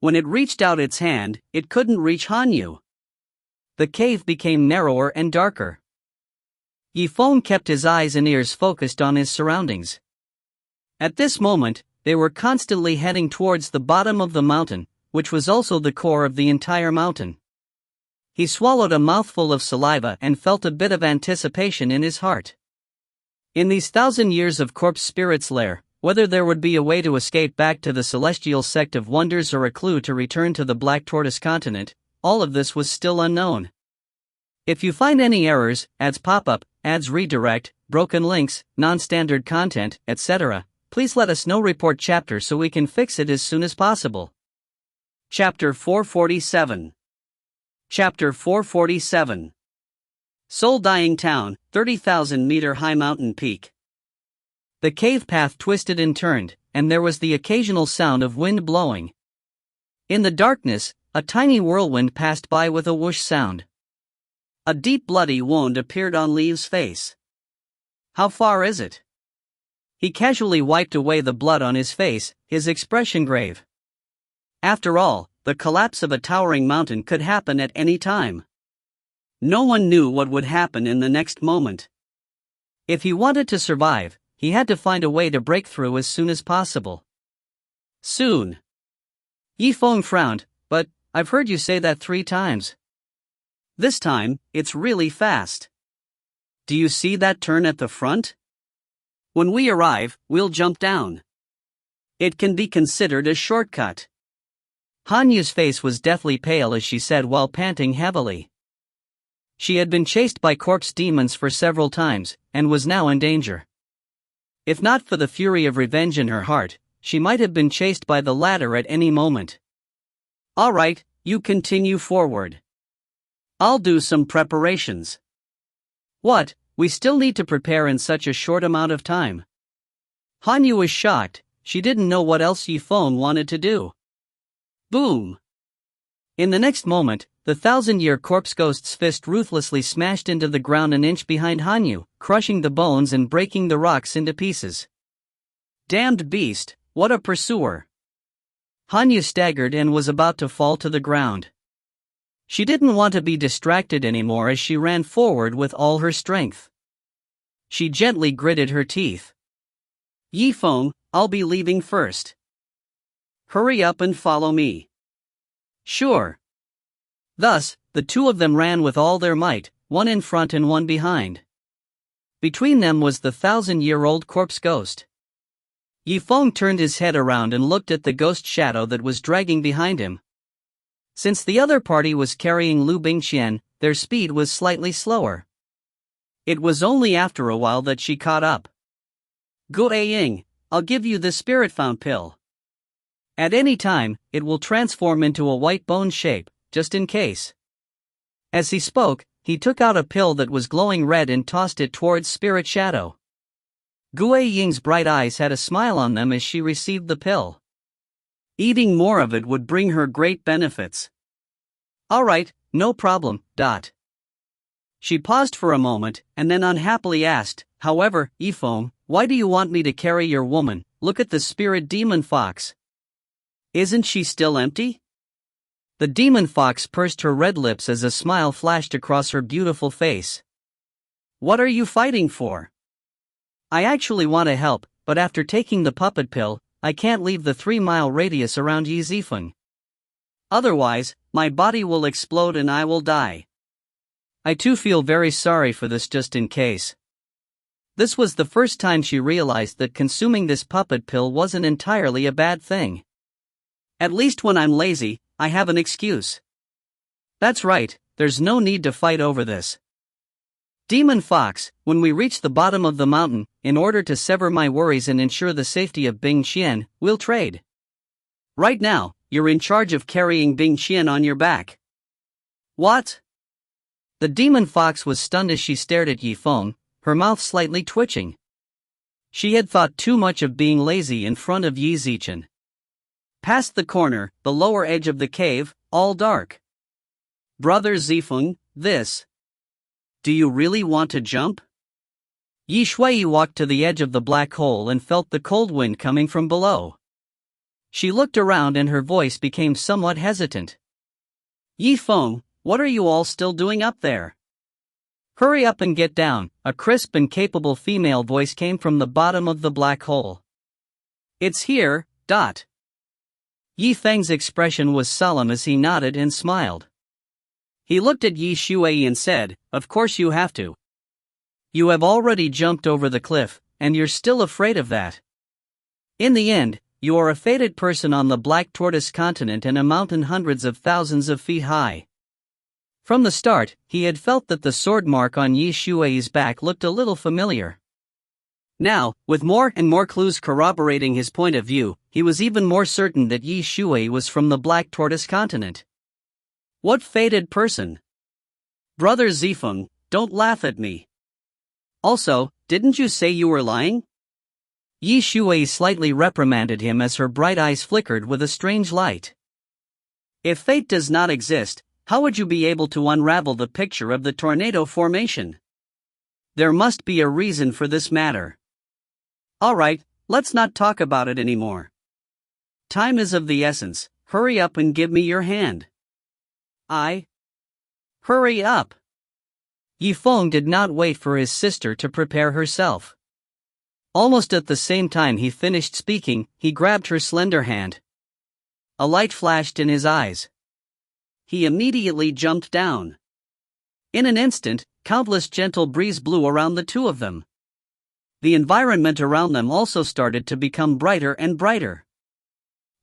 When it reached out its hand, it couldn't reach Hanyu. The cave became narrower and darker. Yifeng kept his eyes and ears focused on his surroundings. At this moment, they were constantly heading towards the bottom of the mountain, which was also the core of the entire mountain. He swallowed a mouthful of saliva and felt a bit of anticipation in his heart. In these 1,000 years of corpse spirit's lair, whether there would be a way to escape back to the celestial sect of wonders or a clue to return to the Black Tortoise continent, all of this was still unknown. If you find any errors, ads pop up, ads redirect, broken links, non-standard content, etc., please let us know. Report chapter so we can fix it as soon as possible. Chapter 447. Chapter 447. Soul Dying Town, 30,000-meter high mountain peak. The cave path twisted and turned, and there was the occasional sound of wind blowing. In the darkness, a tiny whirlwind passed by with a whoosh sound. A deep bloody wound appeared on Liu's face. How far is it? He casually wiped away the blood on his face, his expression grave. After all, the collapse of a towering mountain could happen at any time. No one knew what would happen in the next moment. If he wanted to survive, he had to find a way to break through as soon as possible. Soon. Yifeng frowned, but I've heard you say that 3 times. This time, it's really fast. Do you see that turn at the front? When we arrive, we'll jump down. It can be considered a shortcut. Hanyu's face was deathly pale as she said while panting heavily. She had been chased by corpse demons for several times, and was now in danger. If not for the fury of revenge in her heart, she might have been chased by the latter at any moment. All right, you continue forward. I'll do some preparations. What, we still need to prepare in such a short amount of time? Hanyu was shocked, she didn't know what else Zifeng wanted to do. Boom! In the next moment, the 1,000-year corpse ghost's fist ruthlessly smashed into the ground an inch behind Hanyu, crushing the bones and breaking the rocks into pieces. Damned beast, what a pursuer! Hanyu staggered and was about to fall to the ground. She didn't want to be distracted anymore as she ran forward with all her strength. She gently gritted her teeth. Zifeng, I'll be leaving first. Hurry up and follow me. Sure. Thus, the two of them ran with all their might, one in front and one behind. Between them was the 1,000-year-old corpse ghost. Zifeng turned his head around and looked at the ghost shadow that was dragging behind him. Since the other party was carrying Liu Bingqian, their speed was slightly slower. It was only after a while that she caught up. Guiying, I'll give you the spirit found pill. At any time, it will transform into a white bone shape, just in case. As he spoke, he took out a pill that was glowing red and tossed it towards Spirit Shadow. Guiying's bright eyes had a smile on them as she received the pill. Eating more of it would bring her great benefits. All right, no problem. She paused for a moment, and then unhappily asked, however, Zifeng, why do you want me to carry your woman? Look at the spirit demon fox. Isn't she still empty? The demon fox pursed her red lips as a smile flashed across her beautiful face. What are you fighting for? I actually want to help, but after taking the puppet pill, I can't leave the 3-mile radius around Zifeng. Otherwise, my body will explode and I will die. I too feel very sorry for this just in case. This was the first time she realized that consuming this puppet pill wasn't entirely a bad thing. At least when I'm lazy, I have an excuse. That's right, there's no need to fight over this. Demon Fox, when we reach the bottom of the mountain, in order to sever my worries and ensure the safety of Bingqian, we'll trade. Right now, you're in charge of carrying Bingqian on your back. What? The demon fox was stunned as she stared at Zifeng, her mouth slightly twitching. She had thought too much of being lazy in front of Zichen. Past the corner, the lower edge of the cave, all dark. Brother Zifeng, this. Do you really want to jump? Yi Shui walked to the edge of the black hole and felt the cold wind coming from below. She looked around and her voice became somewhat hesitant. Zifeng, what are you all still doing up there? Hurry up and get down, a crisp and capable female voice came from the bottom of the black hole. It's here. Zifeng's expression was solemn as he nodded and smiled. He looked at Yi Shui and said, of course you have to. You have already jumped over the cliff, and you're still afraid of that. In the end, you are a fated person on the Black Tortoise continent and a mountain hundreds of thousands of feet high. From the start, he had felt that the sword mark on Yi Shui's back looked a little familiar. Now, with more and more clues corroborating his point of view, he was even more certain that Yi Shui was from the Black Tortoise continent. What fated person? Brother Zifeng, don't laugh at me. Also, didn't you say you were lying? Yi Shui slightly reprimanded him as her bright eyes flickered with a strange light. If fate does not exist, how would you be able to unravel the picture of the tornado formation? There must be a reason for this matter. Alright, let's not talk about it anymore. Time is of the essence, hurry up and give me your hand. Hurry up! Zifeng did not wait for his sister to prepare herself. Almost at the same time he finished speaking, he grabbed her slender hand. A light flashed in his eyes. He immediately jumped down. In an instant, countless gentle breeze blew around the two of them. The environment around them also started to become brighter and brighter.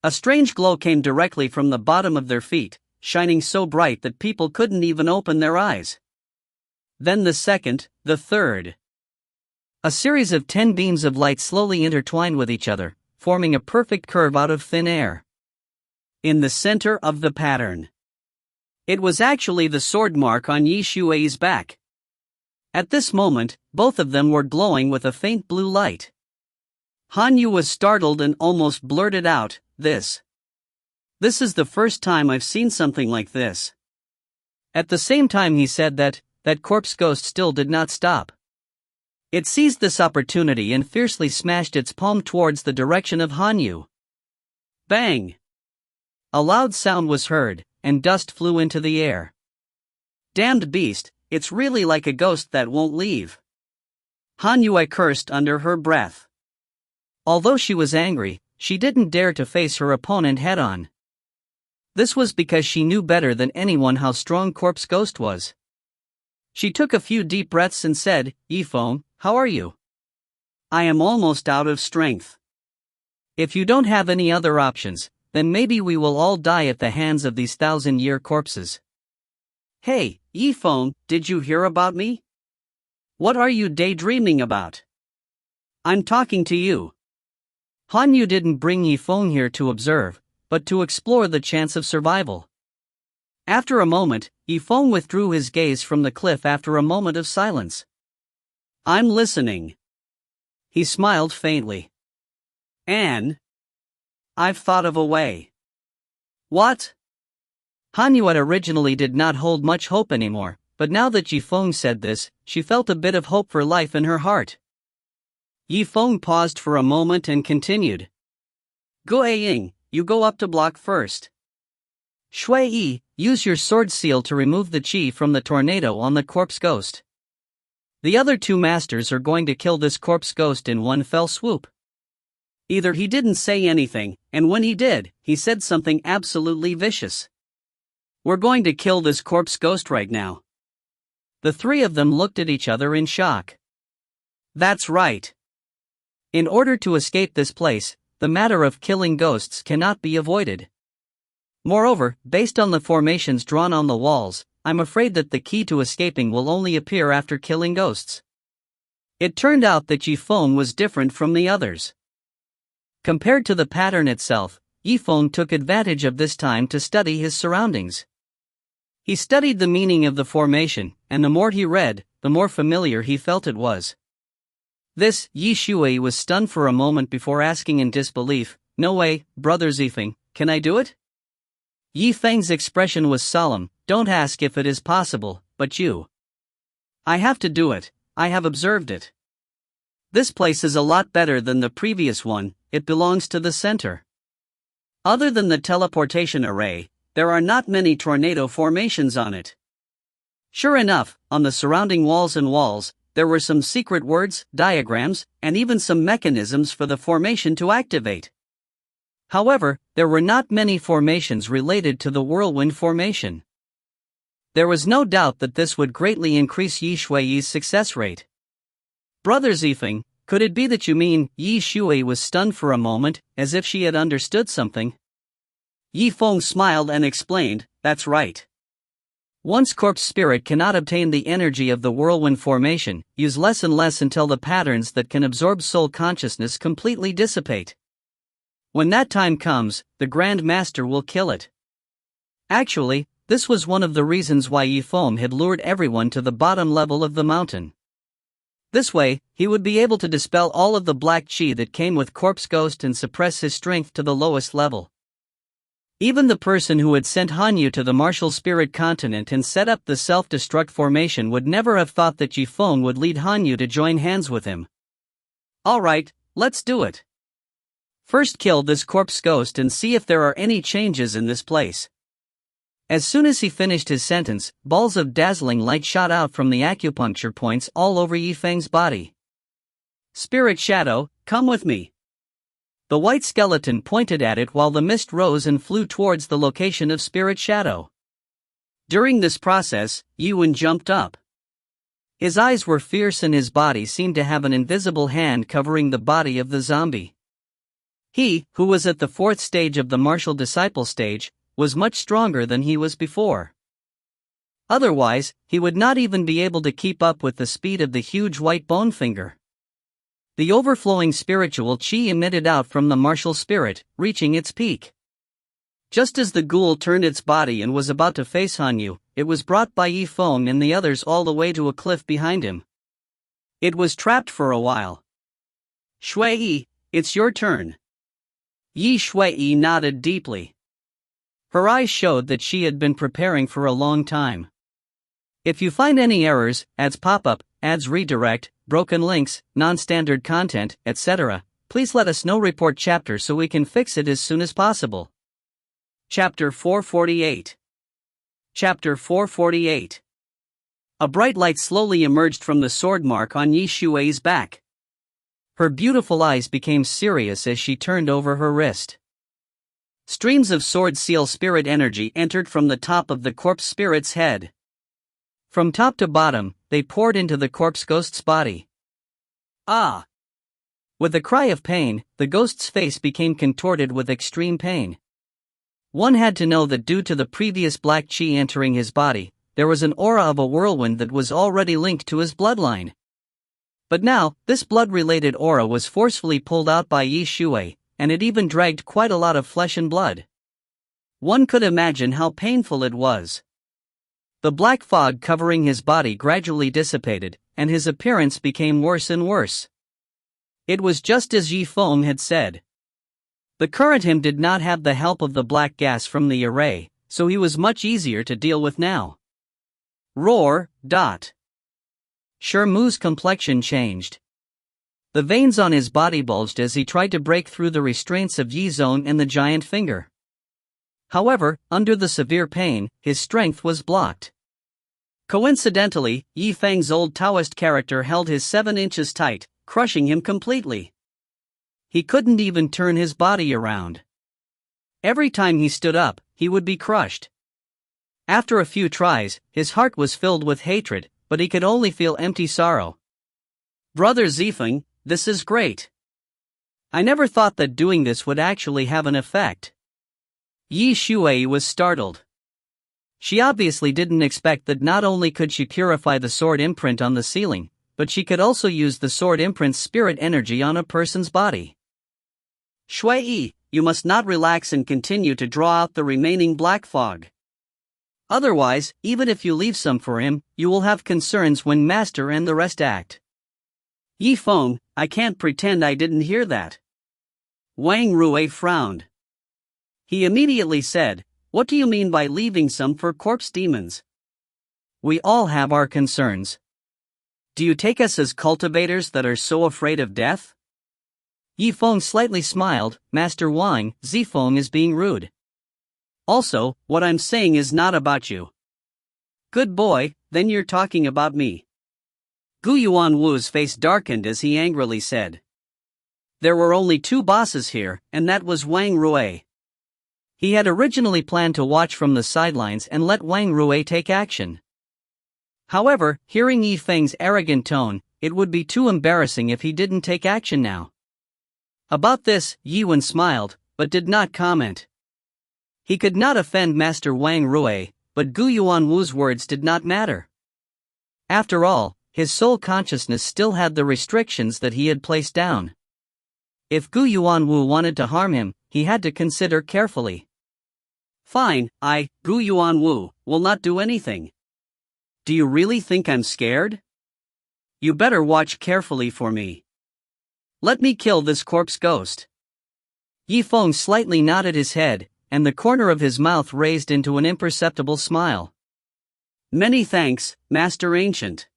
A strange glow came directly from the bottom of their feet, shining so bright that people couldn't even open their eyes. Then the second, the third. A series of 10 beams of light slowly intertwined with each other, forming a perfect curve out of thin air. In the center of the pattern, it was actually the sword mark on Yi Shui's back. At this moment, both of them were glowing with a faint blue light. Han Yu was startled and almost blurted out, This is the first time I've seen something like this." At the same time he said that corpse ghost still did not stop. It seized this opportunity and fiercely smashed its palm towards the direction of Han Yu. Bang! A loud sound was heard, and dust flew into the air. "Damned beast, it's really like a ghost that won't leave." Han Yu cursed under her breath. Although she was angry, she didn't dare to face her opponent head-on. This was because she knew better than anyone how strong Corpse Ghost was. She took a few deep breaths and said, "Zifeng, how are you? I am almost out of strength. If you don't have any other options, then maybe we will all die at the hands of these 1,000-year corpses." "Hey, Zifeng, did you hear about me? What are you daydreaming about? I'm talking to you." Han Yu didn't bring Zifeng here to observe, but to explore the chance of survival. After a moment, Zifeng withdrew his gaze from the cliff after a moment of silence. "I'm listening." He smiled faintly. "And I've thought of a way." "What?" Han Yu originally did not hold much hope anymore, but now that Zifeng said this, she felt a bit of hope for life in her heart. Zifeng paused for a moment and continued. "Guiying, you go up to block first. Shui Yi, use your sword seal to remove the qi from the tornado on the corpse ghost. The other two masters are going to kill this corpse ghost in one fell swoop." Either he didn't say anything, and when he did, he said something absolutely vicious. "We're going to kill this corpse ghost right now." The three of them looked at each other in shock. That's right. In order to escape this place, the matter of killing ghosts cannot be avoided. Moreover, based on the formations drawn on the walls, I'm afraid that the key to escaping will only appear after killing ghosts. It turned out that Zifeng was different from the others. Compared to the pattern itself, Zifeng took advantage of this time to study his surroundings. He studied the meaning of the formation, and the more he read, the more familiar he felt it was. Yi Shui was stunned for a moment before asking in disbelief, "No way, Brother Zifeng, can I do it?" Yifeng's expression was solemn. "Don't ask if it is possible, but you." "I have to do it, I have observed it. This place is a lot better than the previous one, it belongs to the center. Other than the teleportation array, there are not many tornado formations on it." Sure enough, on the surrounding walls, there were some secret words, diagrams, and even some mechanisms for the formation to activate. However, there were not many formations related to the whirlwind formation. There was no doubt that this would greatly increase Yi Shui's success rate. "Brother Zifeng, could it be that you mean?" Yi Shui was stunned for a moment, as if she had understood something. Zifeng smiled and explained, "That's right. Once corpse spirit cannot obtain the energy of the whirlwind formation, use less and less until the patterns that can absorb soul consciousness completely dissipate. When that time comes, the Grand Master will kill it." Actually, this was one of the reasons why Zifeng had lured everyone to the bottom level of the mountain. This way, he would be able to dispel all of the black qi that came with corpse ghost and suppress his strength to the lowest level. Even the person who had sent Han Yu to the martial spirit continent and set up the self-destruct formation would never have thought that Zifeng would lead Han Yu to join hands with him. "Alright, let's do it. First kill this corpse ghost and see if there are any changes in this place." As soon as he finished his sentence, balls of dazzling light shot out from the acupuncture points all over Yifeng's body. "Spirit Shadow, come with me." The white skeleton pointed at it while the mist rose and flew towards the location of Spirit Shadow. During this process, Yuan jumped up. His eyes were fierce and his body seemed to have an invisible hand covering the body of the zombie. He, who was at the fourth stage of the martial disciple stage, was much stronger than he was before. Otherwise, he would not even be able to keep up with the speed of the huge white bone finger. The overflowing spiritual qi emitted out from the martial spirit, reaching its peak. Just as the ghoul turned its body and was about to face Han Yu, it was brought by Zifeng and the others all the way to a cliff behind him. It was trapped for a while. Shui, it's your turn. Yi Shui nodded deeply. Her eyes showed that she had been preparing for a long time. If you find any errors, ads pop-up, ads redirect, broken links, non-standard content, etc., please let us know. Report chapter so we can fix it as soon as possible. Chapter 448. Chapter 448. A bright light slowly emerged from the sword mark on Yi Shui's back. Her beautiful eyes became serious as she turned over her wrist. Streams of sword seal spirit energy entered from the top of the corpse spirit's head. From top to bottom, they poured into the corpse ghost's body. Ah! With a cry of pain, the ghost's face became contorted with extreme pain. One had to know that due to the previous black qi entering his body, there was an aura of a whirlwind that was already linked to his bloodline. But now, this blood-related aura was forcefully pulled out by Yi Shui, and it even dragged quite a lot of flesh and blood. One could imagine how painful it was. The black fog covering his body gradually dissipated, and his appearance became worse and worse. It was just as Zifeng had said. The current him did not have the help of the black gas from the array, so he was much easier to deal with now. Roar. Shermu's complexion changed. The veins on his body bulged as he tried to break through the restraints of Yi Zone and the giant finger. However, under the severe pain, his strength was blocked. Coincidentally, Yi Feng's old Taoist character held his 7 inches tight, crushing him completely. He couldn't even turn his body around. Every time he stood up, he would be crushed. After a few tries, his heart was filled with hatred, but he could only feel empty sorrow. Brother Zifeng, this is great. I never thought that doing this would actually have an effect. Yi Shui was startled. She obviously didn't expect that not only could she purify the sword imprint on the ceiling, but she could also use the sword imprint's spirit energy on a person's body. Shui, you must not relax and continue to draw out the remaining black fog. Otherwise, even if you leave some for him, you will have concerns when Master and the rest act. Zifeng, I can't pretend I didn't hear that. Wang Rui frowned. He immediately said, what do you mean by leaving some for corpse demons? We all have our concerns. Do you take us as cultivators that are so afraid of death? Zifeng slightly smiled. Master Wang, Zifeng is being rude. Also, what I'm saying is not about you. Good boy, then you're talking about me. Gu Yuanwu's face darkened as he angrily said. There were only 2 bosses here, and that was Wang Rui. He had originally planned to watch from the sidelines and let Wang Rui take action. However, hearing Yi Feng's arrogant tone, it would be too embarrassing if he didn't take action now. About this, Yi Wen smiled, but did not comment. He could not offend Master Wang Rui, but Gu Yuanwu's words did not matter. After all, his soul consciousness still had the restrictions that he had placed down. If Gu Yuanwu wanted to harm him, he had to consider carefully. Fine, I, Gu Yuanwu, will not do anything. Do you really think I'm scared? You better watch carefully for me. Let me kill this corpse ghost. Zifeng slightly nodded his head, and the corner of his mouth raised into an imperceptible smile. Many thanks, Master Ancient.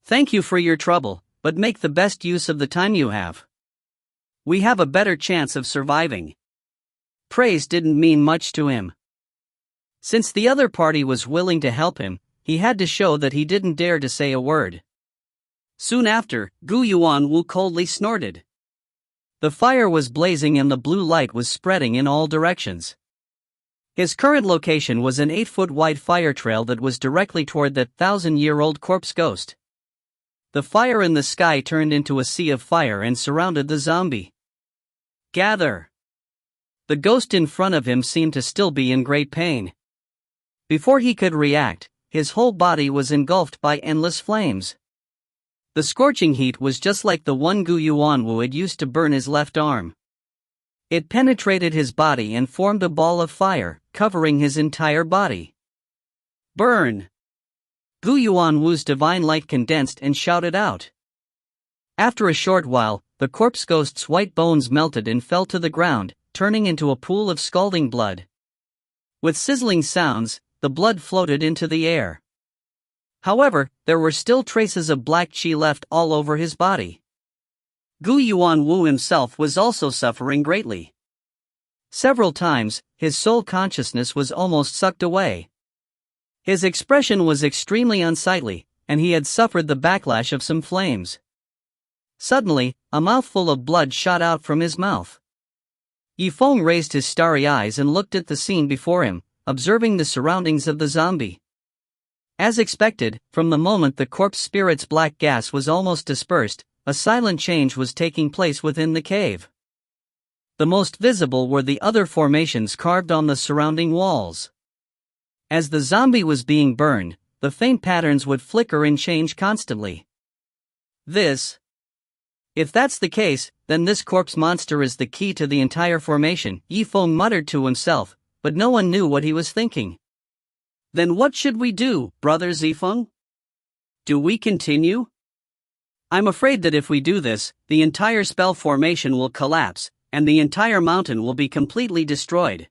Thank you for your trouble, but make the best use of the time you have. We have a better chance of surviving. Praise didn't mean much to him. Since the other party was willing to help him, he had to show that he didn't dare to say a word. Soon after, Gu Yuanwu coldly snorted. The fire was blazing and the blue light was spreading in all directions. His current location was an 8-foot-wide fire trail that was directly toward that 1,000-year-old corpse ghost. The fire in the sky turned into a sea of fire and surrounded the zombie. Gather! The ghost in front of him seemed to still be in great pain. Before he could react, his whole body was engulfed by endless flames. The scorching heat was just like the one Gu Yuanwu had used to burn his left arm. It penetrated his body and formed a ball of fire, covering his entire body. Burn! Gu Yuanwu's divine light condensed and shouted out. After a short while, the corpse ghost's white bones melted and fell to the ground, turning into a pool of scalding blood. With sizzling sounds, the blood floated into the air. However, there were still traces of black qi left all over his body. Gu Yuanwu himself was also suffering greatly. Several times, his soul consciousness was almost sucked away. His expression was extremely unsightly, and he had suffered the backlash of some flames. Suddenly, a mouthful of blood shot out from his mouth. Zifeng raised his starry eyes and looked at the scene before him, observing the surroundings of the zombie. As expected, from the moment the corpse spirit's black gas was almost dispersed, a silent change was taking place within the cave. The most visible were the other formations carved on the surrounding walls. As the zombie was being burned, the faint patterns would flicker and change constantly. If that's the case, then this corpse monster is the key to the entire formation, Zifeng muttered to himself, but no one knew what he was thinking. Then what should we do, Brother Zifeng? Do we continue? I'm afraid that if we do this, the entire spell formation will collapse, and the entire mountain will be completely destroyed.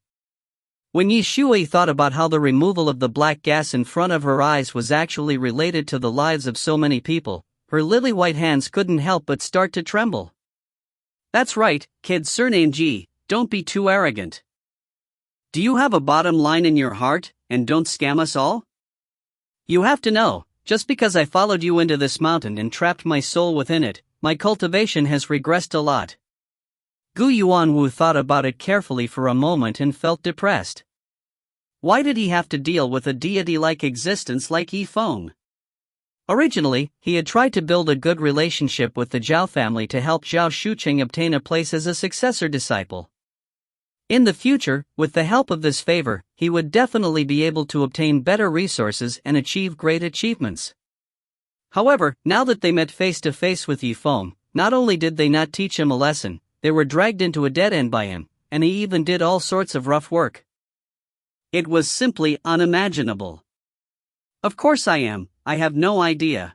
When Yi Shui thought about how the removal of the black gas in front of her eyes was actually related to the lives of so many people, her lily-white hands couldn't help but start to tremble. That's right, kid surname Ji, don't be too arrogant. Do you have a bottom line in your heart, and don't scam us all? You have to know, just because I followed you into this mountain and trapped my soul within it, my cultivation has regressed a lot. Gu Yuanwu thought about it carefully for a moment and felt depressed. Why did he have to deal with a deity-like existence like Zifeng? Originally, he had tried to build a good relationship with the Zhao family to help Zhao Shuqing obtain a place as a successor disciple. In the future, with the help of this favor, he would definitely be able to obtain better resources and achieve great achievements. However, now that they met face to face with Zifeng, not only did they not teach him a lesson, they were dragged into a dead end by him, and he even did all sorts of rough work. It was simply unimaginable. Of course I have no idea.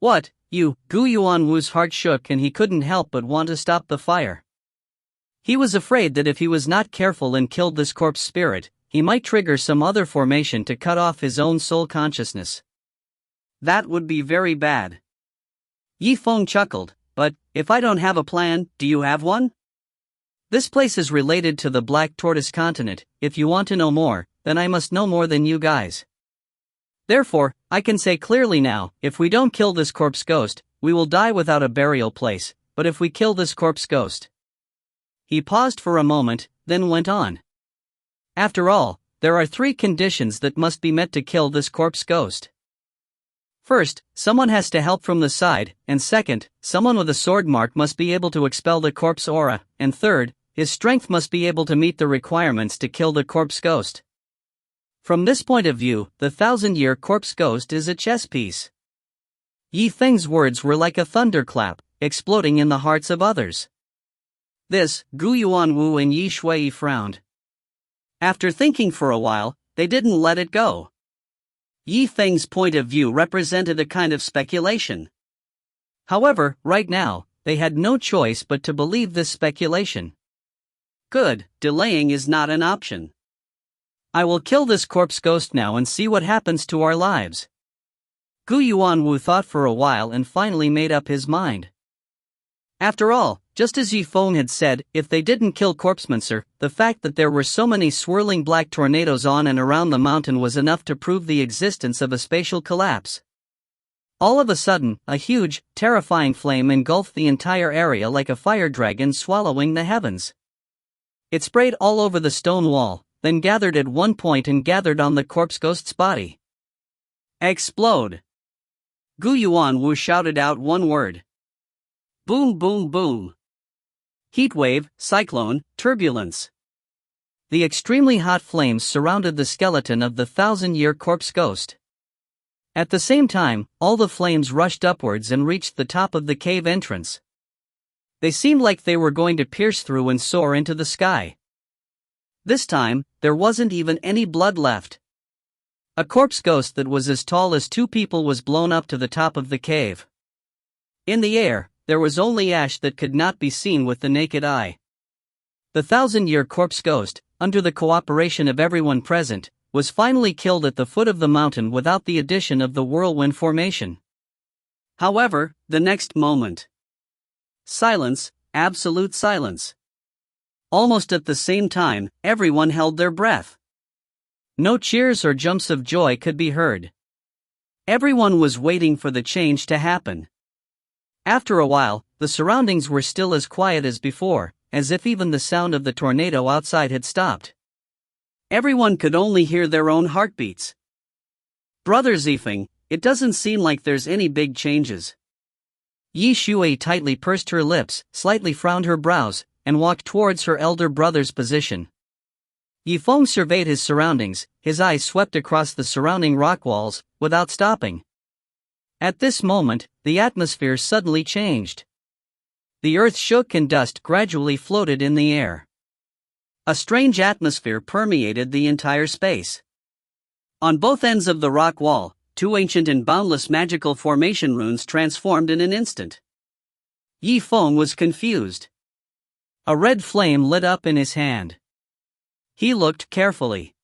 What, you? Gu Yuanwu's heart shook and he couldn't help but want to stop the fire. He was afraid that if he was not careful and killed this corpse spirit, he might trigger some other formation to cut off his own soul consciousness. That would be very bad. Zifeng chuckled, but, if I don't have a plan, do you have one? This place is related to the Black Tortoise continent. If you want to know more, then I must know more than you guys. Therefore, I can say clearly now, if we don't kill this corpse ghost, we will die without a burial place, but if we kill this corpse ghost. He paused for a moment, then went on. After all, there are 3 conditions that must be met to kill this corpse ghost. First, someone has to help from the side, and second, someone with a sword mark must be able to expel the corpse aura, and third, his strength must be able to meet the requirements to kill the corpse ghost. From this point of view, the 1,000-year corpse ghost is a chess piece. Zifeng's words were like a thunderclap, exploding in the hearts of others. This, Gu Yuanwu and Yi Shui frowned. After thinking for a while, they didn't let it go. Zifeng's point of view represented a kind of speculation. However, right now, they had no choice but to believe this speculation. Good, delaying is not an option. I will kill this corpse ghost now and see what happens to our lives. Gu Yuanwu thought for a while and finally made up his mind. After all, just as Zifeng had said, if they didn't kill Corpsemancer, the fact that there were so many swirling black tornadoes on and around the mountain was enough to prove the existence of a spatial collapse. All of a sudden, a huge, terrifying flame engulfed the entire area like a fire dragon swallowing the heavens. It sprayed all over the stone wall, then gathered at one point and gathered on the corpse ghost's body. Explode! Gu Yuanwu shouted out one word. Boom, boom, boom. heat wave, cyclone, turbulence. The extremely hot flames surrounded the skeleton of the 1,000-year corpse ghost. At the same time, all the flames rushed upwards and reached the top of the cave entrance. They seemed like they were going to pierce through and soar into the sky. This time, there wasn't even any blood left. A corpse ghost that was as tall as 2 people was blown up to the top of the cave. In the air, there was only ash that could not be seen with the naked eye. The 1,000-year corpse ghost, under the cooperation of everyone present, was finally killed at the foot of the mountain without the addition of the whirlwind formation. However, the next moment. Silence, absolute silence. Almost at the same time, everyone held their breath. No cheers or jumps of joy could be heard. Everyone was waiting for the change to happen. After a while, the surroundings were still as quiet as before, as if even the sound of the tornado outside had stopped. Everyone could only hear their own heartbeats. Brother Zifeng, it doesn't seem like there's any big changes. Yi Shui tightly pursed her lips, slightly frowned her brows, and walked towards her elder brother's position. Yifeng surveyed his surroundings, his eyes swept across the surrounding rock walls, without stopping. At this moment, the atmosphere suddenly changed. The earth shook and dust gradually floated in the air. A strange atmosphere permeated the entire space. On both ends of the rock wall, 2 ancient and boundless magical formation runes transformed in an instant. Yifeng was confused. A red flame lit up in his hand. He looked carefully.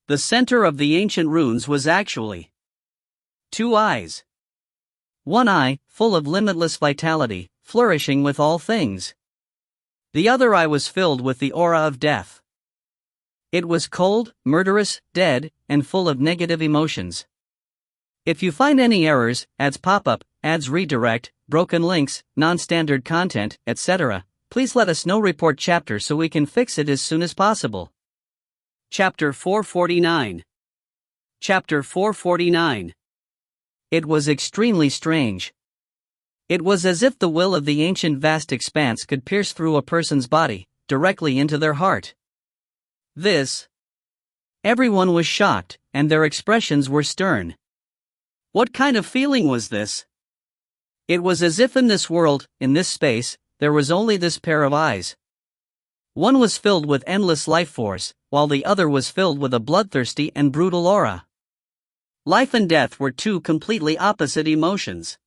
The center of the ancient runes was actually 2 eyes. One eye, full of limitless vitality, flourishing with all things. The other eye was filled with the aura of death. It was cold, murderous, dead, and full of negative emotions. If you find any errors, ads pop up, ads redirect, broken links, non-standard content, etc., please let us know. Report chapter so we can fix it as soon as possible. Chapter 449. Chapter 449. It was extremely strange. It was as if the will of the ancient vast expanse could pierce through a person's body, directly into their heart. Everyone was shocked, and their expressions were stern. What kind of feeling was this? It was as if in this world, in this space, there was only this pair of eyes. One was filled with endless life force, while the other was filled with a bloodthirsty and brutal aura. Life and death were 2 completely opposite emotions.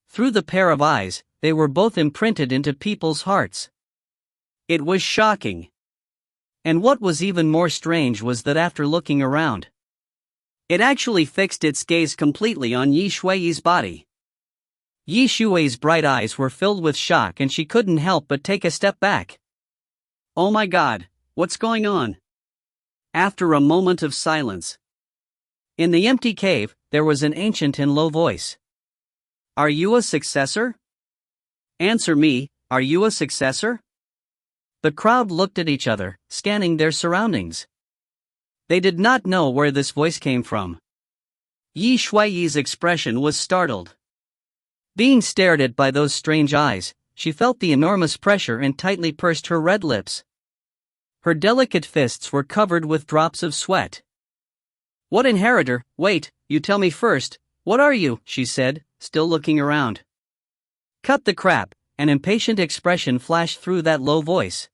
Through the pair of eyes, they were both imprinted into people's hearts. It was shocking. And what was even more strange was that after looking around, it actually fixed its gaze completely on Yi Shui's body. Yi Shui's bright eyes were filled with shock and she couldn't help but take a step back. Oh my God, what's going on? After a moment of silence. In the empty cave, there was an ancient and low voice. Are you a successor? Answer me, are you a successor? The crowd looked at each other, scanning their surroundings. They did not know where this voice came from. Yi Shui's expression was startled. Being stared at by those strange eyes, she felt the enormous pressure and tightly pursed her red lips. Her delicate fists were covered with drops of sweat. What inheritor? Wait, you tell me first, what are you? She said, still looking around. Cut the crap, an impatient expression flashed through that low voice.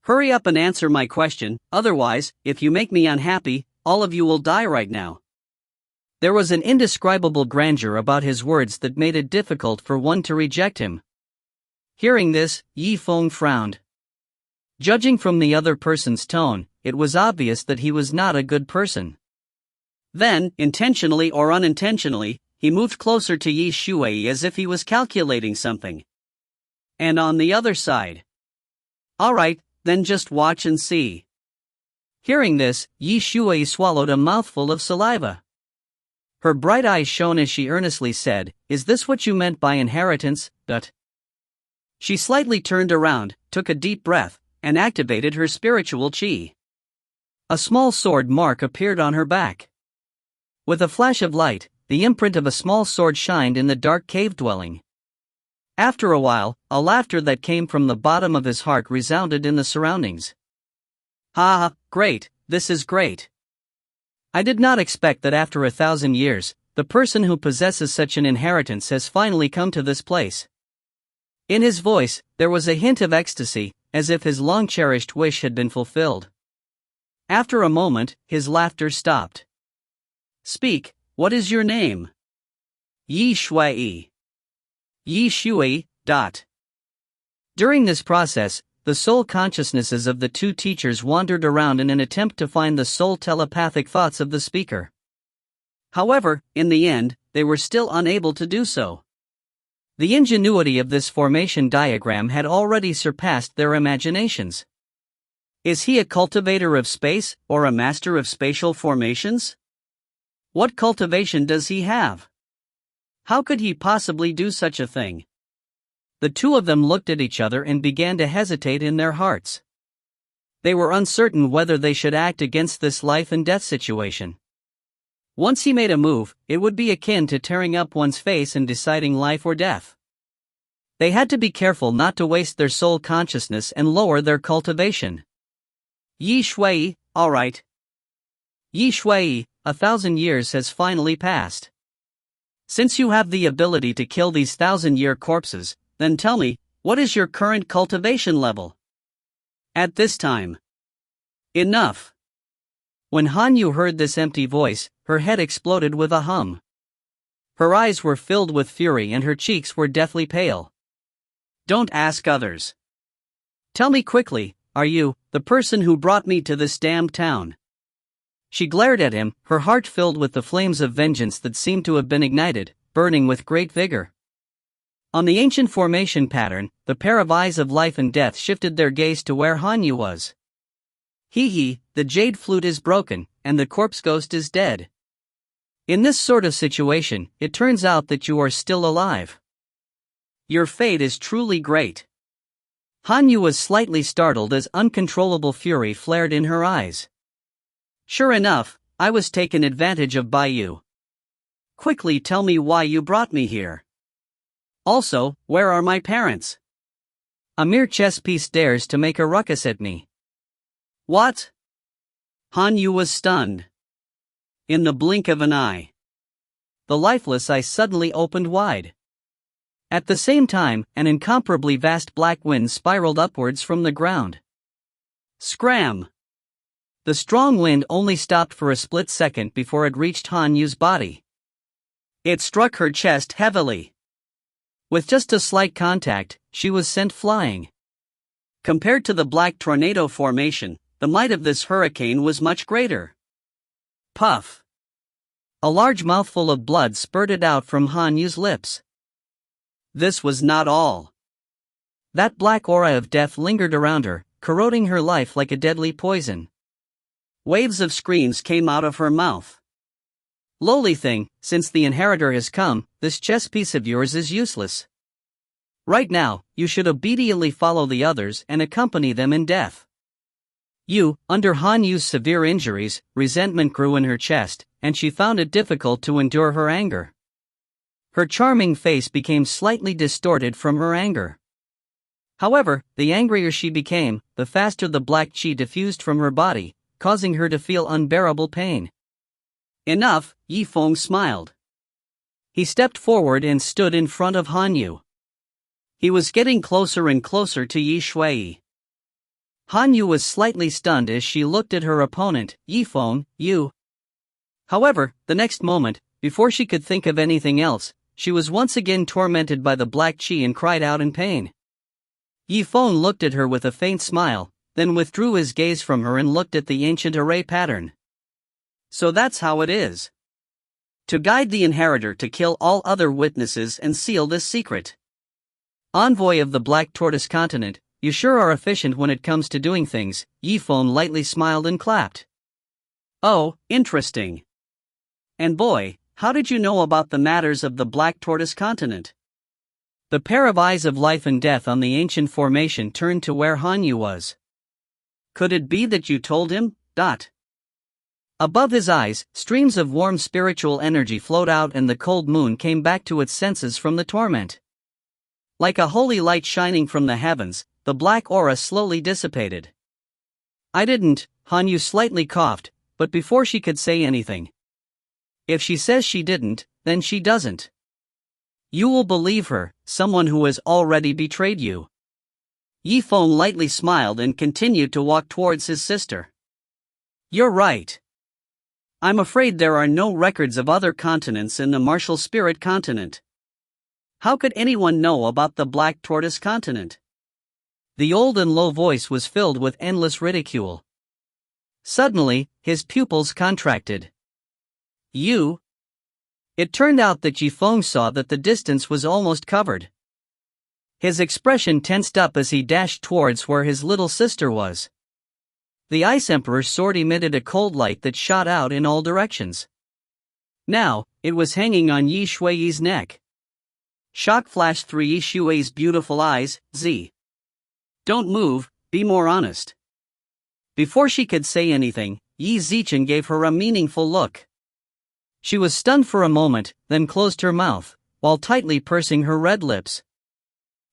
Hurry up and answer my question, otherwise, if you make me unhappy, all of you will die right now. There was an indescribable grandeur about his words that made it difficult for one to reject him. Hearing this, Yifeng frowned. Judging from the other person's tone, it was obvious that he was not a good person. Then, intentionally or unintentionally, he moved closer to Yi Shui as if he was calculating something. And on the other side. Alright, then just watch and see. Hearing this, Yi Shui swallowed a mouthful of saliva. Her bright eyes shone as she earnestly said, Is this what you meant by inheritance, Dut? She slightly turned around, took a deep breath, and activated her spiritual qi. A small sword mark appeared on her back. With a flash of light, the imprint of a small sword shined in the dark cave dwelling. After a while, a laughter that came from the bottom of his heart resounded in the surroundings. Ha ha, great, this is great. I did not expect that after 1,000 years, the person who possesses such an inheritance has finally come to this place. In his voice, there was a hint of ecstasy, as if his long-cherished wish had been fulfilled. After a moment, his laughter stopped. Speak, what is your name? Yi Shui. Yi Shui. During this process, the soul consciousnesses of the two teachers wandered around in an attempt to find the soul telepathic thoughts of the speaker. However, in the end, they were still unable to do so. The ingenuity of this formation diagram had already surpassed their imaginations. Is he a cultivator of space, or a master of spatial formations? What cultivation does he have? How could he possibly do such a thing? The two of them looked at each other and began to hesitate in their hearts. They were uncertain whether they should act against this life and death situation. Once he made a move, it would be akin to tearing up one's face and deciding life or death. They had to be careful not to waste their soul consciousness and lower their cultivation. Yi Shui, all right. Yi Shui, 1,000 years has finally passed. Since you have the ability to kill these 1,000-year corpses, then tell me, what is your current cultivation level? At this time. Enough. When Han Yu heard this empty voice, her head exploded with a hum. Her eyes were filled with fury and her cheeks were deathly pale. Don't ask others. Tell me quickly, are you the person who brought me to this damned town? She glared at him, her heart filled with the flames of vengeance that seemed to have been ignited, burning with great vigor. On the ancient formation pattern, the pair of eyes of life and death shifted their gaze to where Han Yu was. Hee, the jade flute is broken, and the corpse ghost is dead. In this sort of situation, it turns out that you are still alive. Your fate is truly great. Han Yu was slightly startled as uncontrollable fury flared in her eyes. Sure enough, I was taken advantage of by you. Quickly tell me why you brought me here. Also, where are my parents? A mere chess piece dares to make a ruckus at me. What? Han Yu was stunned. In the blink of an eye, the lifeless eye suddenly opened wide. At the same time, an incomparably vast black wind spiraled upwards from the ground. Scram! The strong wind only stopped for a split second before it reached Han Yu's body. It struck her chest heavily. With just a slight contact, she was sent flying. Compared to the black tornado formation, the might of this hurricane was much greater. Puff! A large mouthful of blood spurted out from Han Yu's lips. This was not all. That black aura of death lingered around her, corroding her life like a deadly poison. Waves of screams came out of her mouth. Lowly thing, since the inheritor has come, this chess piece of yours is useless. Right now, you should obediently follow the others and accompany them in death. Under Han Yu's severe injuries, resentment grew in her chest, and she found it difficult to endure her anger. Her charming face became slightly distorted from her anger. However, the angrier she became, the faster the black qi diffused from her body, causing her to feel unbearable pain. Enough, Yifeng smiled. He stepped forward and stood in front of Han Yu. He was getting closer and closer to Yi Shui. Han Yu was slightly stunned as she looked at her opponent, Yifeng, you. However, the next moment, before she could think of anything else, she was once again tormented by the black qi and cried out in pain. Yifeng looked at her with a faint smile, then withdrew his gaze from her and looked at the ancient array pattern. So that's how it is. To guide the inheritor to kill all other witnesses and seal this secret. Envoy of the Black Tortoise Continent, you sure are efficient when it comes to doing things. Yifeng lightly smiled and clapped. Oh, interesting. And boy, how did you know about the matters of the Black Tortoise Continent? The pair of eyes of life and death on the ancient formation turned to where Han Yu was. Could it be that you told him? Above his eyes, streams of warm spiritual energy flowed out and the cold moon came back to its senses from the torment. Like a holy light shining from the heavens, the black aura slowly dissipated. I didn't, Han Yu slightly coughed, but before she could say anything. If she says she didn't, then she doesn't. You will believe her, someone who has already betrayed you. Yifeng lightly smiled and continued to walk towards his sister. You're right. I'm afraid there are no records of other continents in the martial spirit continent. How could anyone know about the Black Tortoise continent? The old and low voice was filled with endless ridicule. Suddenly, his pupils contracted. You? It turned out that Yifeng saw that the distance was almost covered. His expression tensed up as he dashed towards where his little sister was. The Ice Emperor's sword emitted a cold light that shot out in all directions. Now, it was hanging on Yi Shui's neck. Shock flashed through Yi Shui's beautiful eyes. Z. Don't move, be more honest. Before she could say anything, Yi Zichen gave her a meaningful look. She was stunned for a moment, then closed her mouth, while tightly pursing her red lips.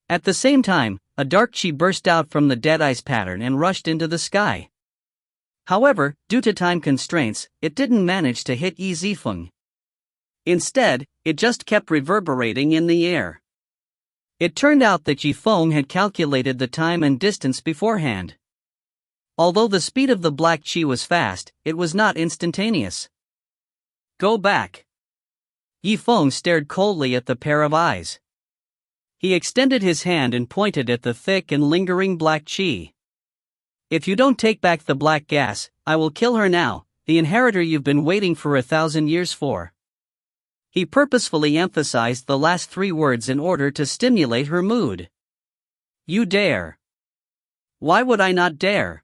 At the same time, a dark Qi burst out from the dead ice pattern and rushed into the sky. However, due to time constraints, it didn't manage to hit Yi Zifeng. Instead, it just kept reverberating in the air. It turned out that Yifeng had calculated the time and distance beforehand. Although the speed of the black Qi was fast, it was not instantaneous. Go back. Yifeng stared coldly at the pair of eyes. He extended his hand and pointed at the thick and lingering black Qi. If you don't take back the black gas, I will kill her now, the inheritor you've been waiting for 1,000 years for. He purposefully emphasized the last 3 words in order to stimulate her mood. You dare. Why would I not dare?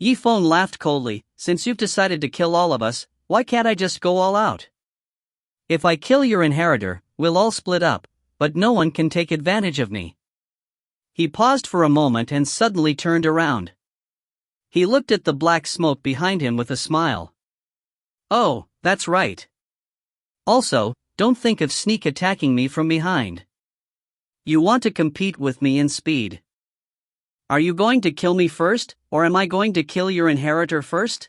Yifeng laughed coldly. Since you've decided to kill all of us, why can't I just go all out? If I kill your inheritor, we'll all split up, but no one can take advantage of me. He paused for a moment and suddenly turned around. He looked at the black smoke behind him with a smile. Oh, that's right. Also, don't think of sneak attacking me from behind. You want to compete with me in speed. Are you going to kill me first, or am I going to kill your inheritor first?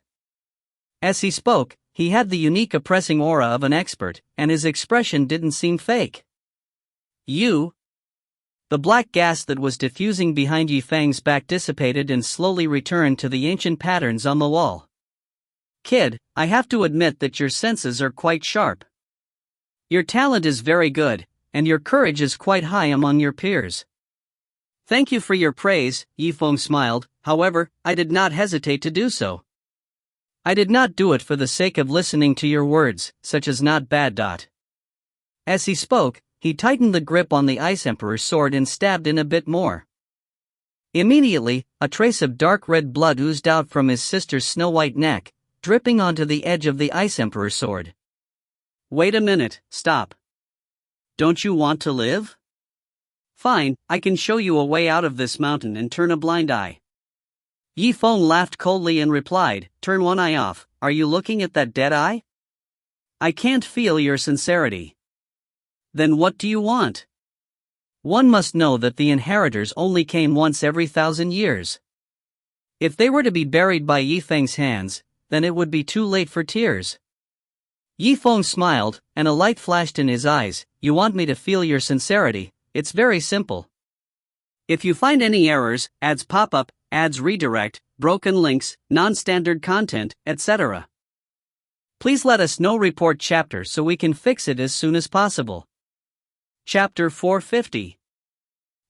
As he spoke, he had the unique oppressing aura of an expert, and his expression didn't seem fake. You? The black gas that was diffusing behind Yifeng's back dissipated and slowly returned to the ancient patterns on the wall. Kid, I have to admit that your senses are quite sharp. Your talent is very good, and your courage is quite high among your peers. Thank you for your praise, Yifeng smiled. However, I did not hesitate to do so. I did not do it for the sake of listening to your words, such as not bad. As he spoke, he tightened the grip on the Ice Emperor's sword and stabbed in a bit more. Immediately, a trace of dark red blood oozed out from his sister's snow-white neck, dripping onto the edge of the Ice Emperor's sword. Wait a minute, stop. Don't you want to live? Fine, I can show you a way out of this mountain and turn a blind eye. Yifeng laughed coldly and replied, turn one eye off, are you looking at that dead eye? I can't feel your sincerity. Then what do you want? One must know that the inheritors only came once every 1,000 years. If they were to be buried by Yifeng's hands, then it would be too late for tears. Yifeng smiled, and a light flashed in his eyes. You want me to feel your sincerity? It's very simple. If you find any errors, ads pop up, ads redirect, broken links, non-standard content, etc., please let us know. Report chapter so we can fix it as soon as possible. Chapter 450.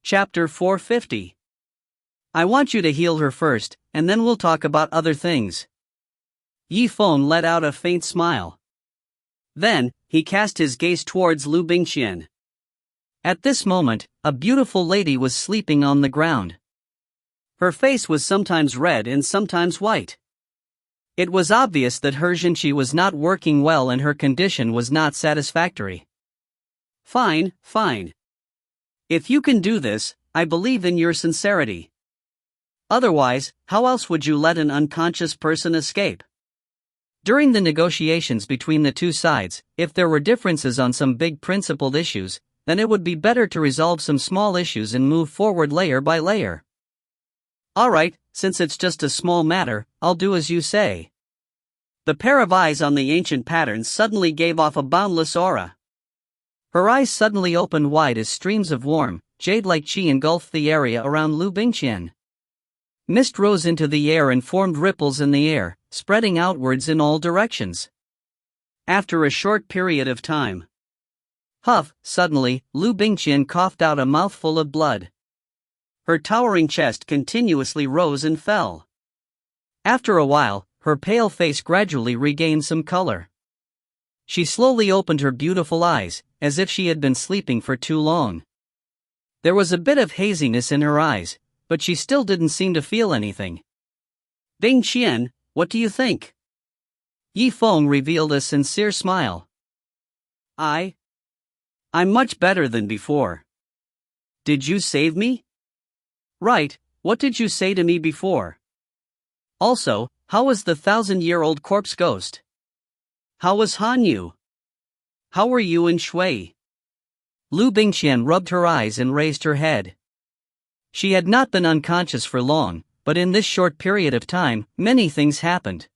Chapter 450. I want you to heal her first, and then we'll talk about other things. Yifeng let out a faint smile. Then, he cast his gaze towards Liu Bingqian. At this moment, a beautiful lady was sleeping on the ground. Her face was sometimes red and sometimes white. It was obvious that her Zhenqi was not working well and her condition was not satisfactory. Fine, fine. If you can do this, I believe in your sincerity. Otherwise, how else would you let an unconscious person escape? During the negotiations between the two sides, if there were differences on some big principled issues, then it would be better to resolve some small issues and move forward layer by layer. Alright, since it's just a small matter, I'll do as you say. The pair of eyes on the ancient patterns suddenly gave off a boundless aura. Her eyes suddenly opened wide as streams of warm, jade-like qi engulfed the area around Liu Bingqian. Mist rose into the air and formed ripples in the air, spreading outwards in all directions. After a short period of time, suddenly, Liu Bingqian coughed out a mouthful of blood. Her towering chest continuously rose and fell. After a while, her pale face gradually regained some color. She slowly opened her beautiful eyes, as if she had been sleeping for too long. There was a bit of haziness in her eyes, but she still didn't seem to feel anything. Bingqian, what do you think? Zifeng revealed a sincere smile. I'm much better than before. Did you save me? Right, what did you say to me before? Also, how was the 1,000-year-old corpse ghost? How was Hanyu? How were you and Shui? Liu Bingqian rubbed her eyes and raised her head. She had not been unconscious for long, but in this short period of time, many things happened.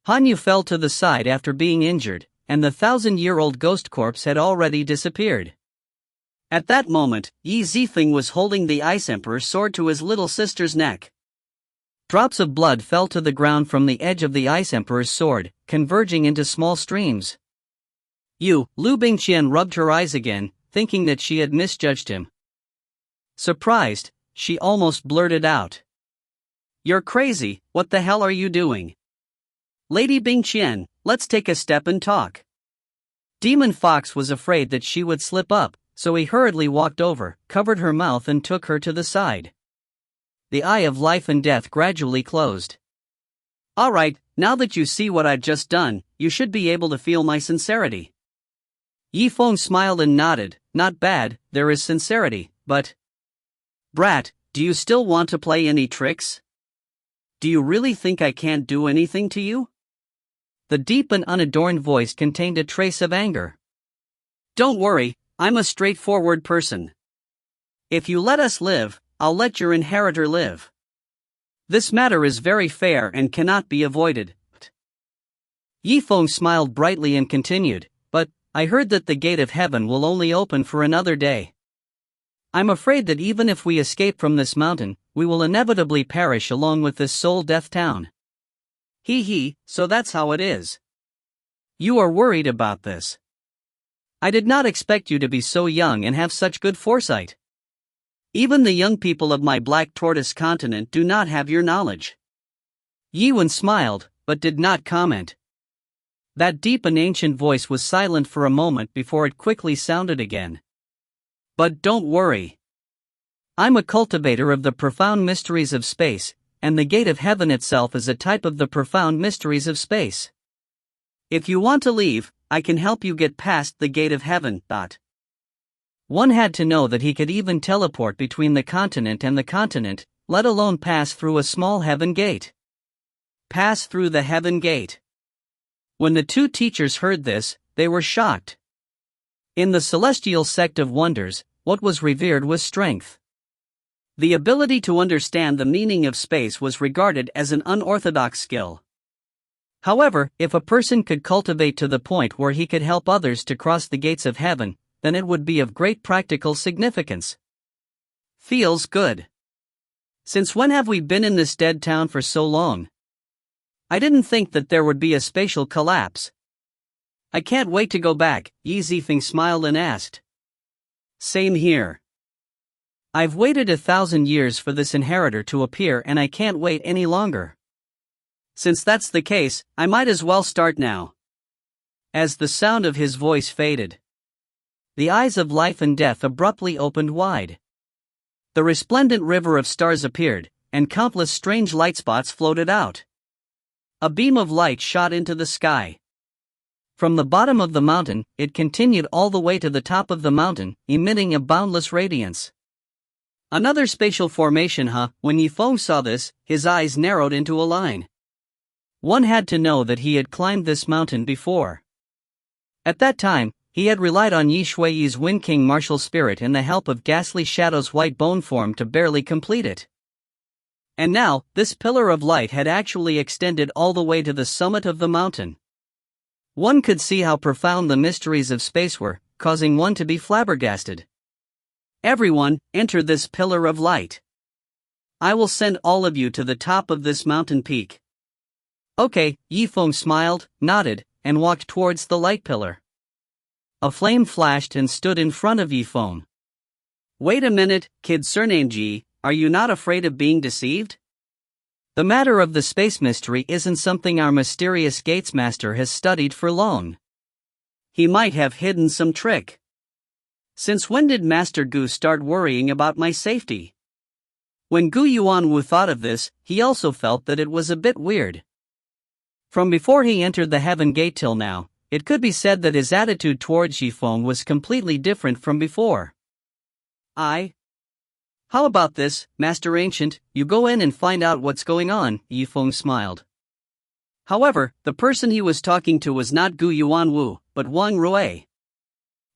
Hanyu fell to the side after being injured, and the 1,000-year-old ghost corpse had already disappeared. At that moment, Zifeng was holding the Ice Emperor's sword to his little sister's neck. Drops of blood fell to the ground from the edge of the Ice Emperor's sword, converging into small streams. Liu Bingqian rubbed her eyes again, thinking that she had misjudged him. Surprised, she almost blurted out. You're crazy, what the hell are you doing? Lady Bingqian, let's take a step and talk. Demon Fox was afraid that she would slip up, so he hurriedly walked over, covered her mouth and took her to the side. The eye of life and death gradually closed. Alright, now that you see what I've just done, you should be able to feel my sincerity. Zifeng smiled and nodded. Not bad, there is sincerity, but... Brat, do you still want to play any tricks? Do you really think I can't do anything to you? The deep and unadorned voice contained a trace of anger. Don't worry, I'm a straightforward person. If you let us live, I'll let your inheritor live. This matter is very fair and cannot be avoided. Zifeng smiled brightly and continued, but I heard that the gate of heaven will only open for another day. I'm afraid that even if we escape from this mountain, we will inevitably perish along with this soul-death town. So that's how it is. You are worried about this. I did not expect you to be so young and have such good foresight. Even the young people of my Black Tortoise continent do not have your knowledge. Yiwen smiled, but did not comment. That deep and ancient voice was silent for a moment before it quickly sounded again. But don't worry. I'm a cultivator of the profound mysteries of space, and the gate of heaven itself is a type of the profound mysteries of space. If you want to leave, I can help you get past the gate of heaven. One had to know that he could even teleport between the continent and the continent, let alone pass through a small heaven gate. Pass through the heaven gate. When the two teachers heard this, they were shocked. In the celestial sect of wonders, what was revered was strength. The ability to understand the meaning of space was regarded as an unorthodox skill. However, if a person could cultivate to the point where he could help others to cross the gates of heaven, then it would be of great practical significance. Feels good. Since when have we been in this dead town for so long? I didn't think that there would be a spatial collapse. I can't wait to go back, Zifeng smiled and asked. Same here. I've waited 1,000 years for this inheritor to appear and I can't wait any longer. Since that's the case, I might as well start now. As the sound of his voice faded, the eyes of life and death abruptly opened wide. The resplendent river of stars appeared, and countless strange light spots floated out. A beam of light shot into the sky. From the bottom of the mountain, it continued all the way to the top of the mountain, emitting a boundless radiance. Another spatial formation, When Zifeng saw this, his eyes narrowed into a line. One had to know that he had climbed this mountain before. At that time, he had relied on Yi Shui's Wind King martial spirit and the help of Ghastly Shadow's white bone form to barely complete it. And now, this pillar of light had actually extended all the way to the summit of the mountain. One could see how profound the mysteries of space were, causing one to be flabbergasted. Everyone, enter this pillar of light. I will send all of you to the top of this mountain peak. Okay, Yifeng smiled, nodded, and walked towards the light pillar. A flame flashed and stood in front of Yifeng. Wait a minute, kid surnamed Ji, are you not afraid of being deceived? The matter of the space mystery isn't something our mysterious Gates Master has studied for long. He might have hidden some trick. Since when did Master Gu start worrying about my safety? When Gu Yuanwu thought of this, he also felt that it was a bit weird. From before he entered the Heaven Gate till now, it could be said that his attitude towards Yifeng was completely different from before. How about this, Master Ancient, you go in and find out what's going on, Yifeng smiled. However, the person he was talking to was not Gu Yuanwu, but Wang Rui.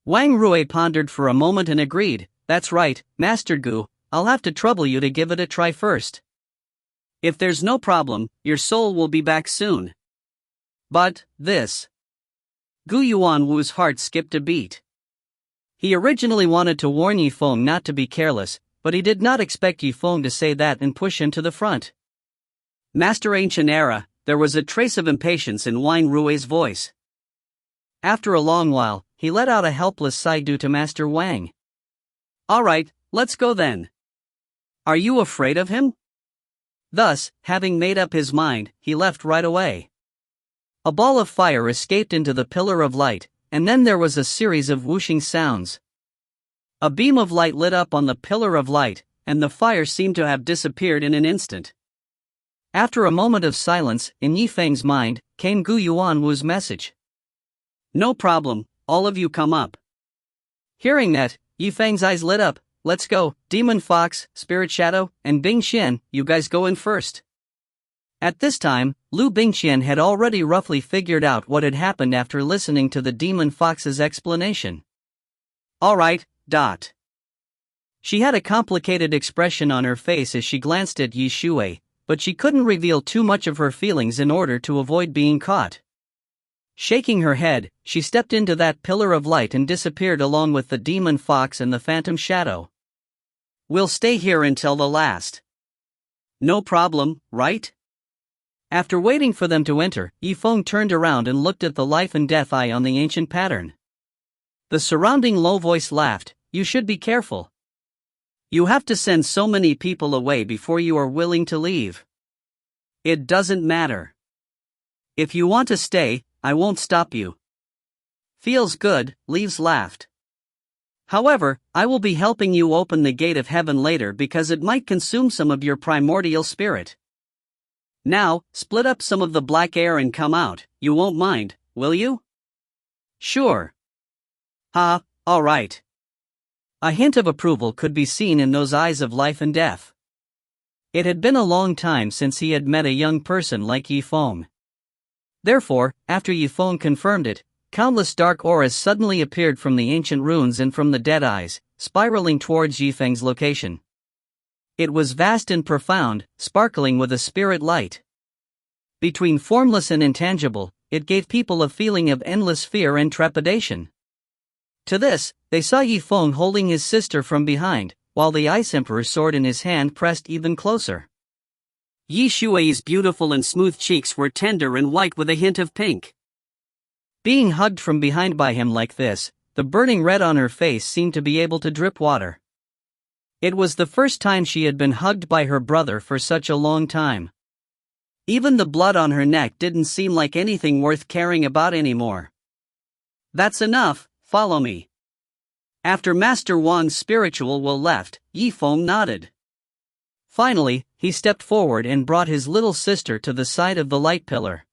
Wang Rui pondered for a moment and agreed, that's right, Master Gu, I'll have to trouble you to give it a try first. If there's no problem, your soul will be back soon. But, this. Gu Yuanwu's heart skipped a beat. He originally wanted to warn Yifeng not to be careless, but he did not expect Yifeng to say that and push him to the front. Master Ancient Era, there was a trace of impatience in Wang Rui's voice. After a long while, he let out a helpless sigh due to Master Wang. Alright, let's go then. Are you afraid of him? Thus, having made up his mind, he left right away. A ball of fire escaped into the pillar of light, and then there was a series of whooshing sounds. A beam of light lit up on the pillar of light, and the fire seemed to have disappeared in an instant. After a moment of silence, in Yifeng's mind, came Gu Yuanwu's message. No problem, all of you come up. Hearing that, Yifeng's eyes lit up. Let's go, Demon Fox, Spirit Shadow, and Bingqian, you guys go in first. At this time, Liu Bingqian had already roughly figured out what had happened after listening to the Demon Fox's explanation. Alright, She had a complicated expression on her face as she glanced at Yi Shui, but she couldn't reveal too much of her feelings in order to avoid being caught. Shaking her head, she stepped into that pillar of light and disappeared along with the Demon Fox and the Phantom Shadow. We'll stay here until the last. No problem, right? After waiting for them to enter, Yifeng turned around and looked at the life and death eye on the ancient pattern. The surrounding low voice laughed, you should be careful. You have to send so many people away before you are willing to leave. It doesn't matter. If you want to stay, I won't stop you. Feels good, Leaves laughed. However, I will be helping you open the gate of heaven later because it might consume some of your primordial spirit. Now, split up some of the black air and come out, you won't mind, will you? Sure. Alright. A hint of approval could be seen in those eyes of life and death. It had been a long time since he had met a young person like Yifeng. Therefore, after Yifeng confirmed it, countless dark auras suddenly appeared from the ancient runes and from the dead eyes, spiraling towards Yifeng's location. It was vast and profound, sparkling with a spirit light. Between formless and intangible, it gave people a feeling of endless fear and trepidation. To this, they saw Yifeng holding his sister from behind, while the Ice Emperor's sword in his hand pressed even closer. Yi Shui's beautiful and smooth cheeks were tender and white with a hint of pink. Being hugged from behind by him like this, the burning red on her face seemed to be able to drip water. It was the first time she had been hugged by her brother for such a long time. Even the blood on her neck didn't seem like anything worth caring about anymore. That's enough, follow me. After Master Wang's spiritual will left, Yifeng nodded. Finally, he stepped forward and brought his little sister to the side of the light pillar.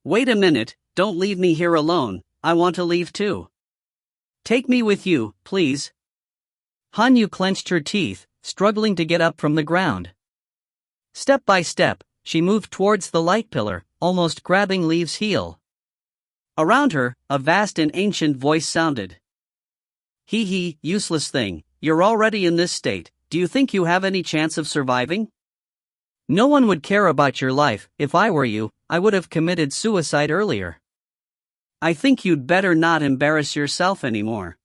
Wait a minute, don't leave me here alone, I want to leave too. Take me with you, please. Hanyu clenched her teeth, struggling to get up from the ground. Step by step, she moved towards the light pillar, almost grabbing Leaves' heel. Around her, a vast and ancient voice sounded. Hee hee, useless thing, you're already in this state, do you think you have any chance of surviving? No one would care about your life. If I were you, I would have committed suicide earlier. I think you'd better not embarrass yourself anymore.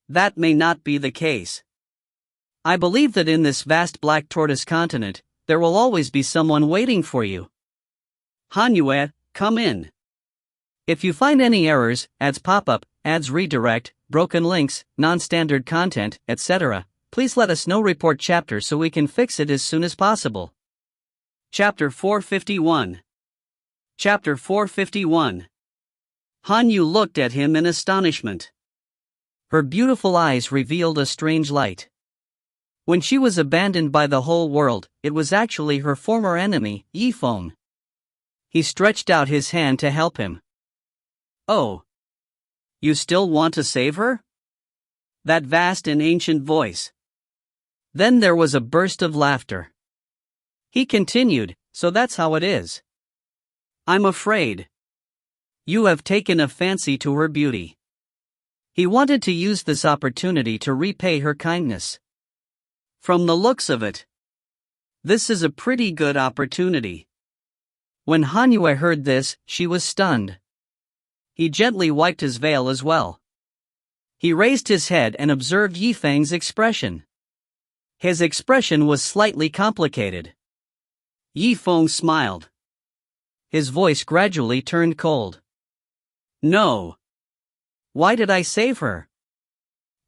That may not be the case. I believe that in this vast black tortoise continent, there will always be someone waiting for you. Hanyue, come in. If you find any errors, ads pop up, ads redirect, broken links, non-standard content, etc., please let us know. Report chapter so we can fix it as soon as possible. Chapter 451. Chapter 451. Hanyu looked at him in astonishment. Her beautiful eyes revealed a strange light. When she was abandoned by the whole world, it was actually her former enemy, Zifeng. He stretched out his hand to help him. Oh. You still want to save her? That vast and ancient voice. Then there was a burst of laughter. He continued, so that's how it is. I'm afraid. You have taken a fancy to her beauty. He wanted to use this opportunity to repay her kindness. From the looks of it, this is a pretty good opportunity. When Hanyue heard this, she was stunned. He gently wiped his veil as well. He raised his head and observed Yifeng's expression. His expression was slightly complicated. Yifeng smiled. His voice gradually turned cold. No. Why did I save her?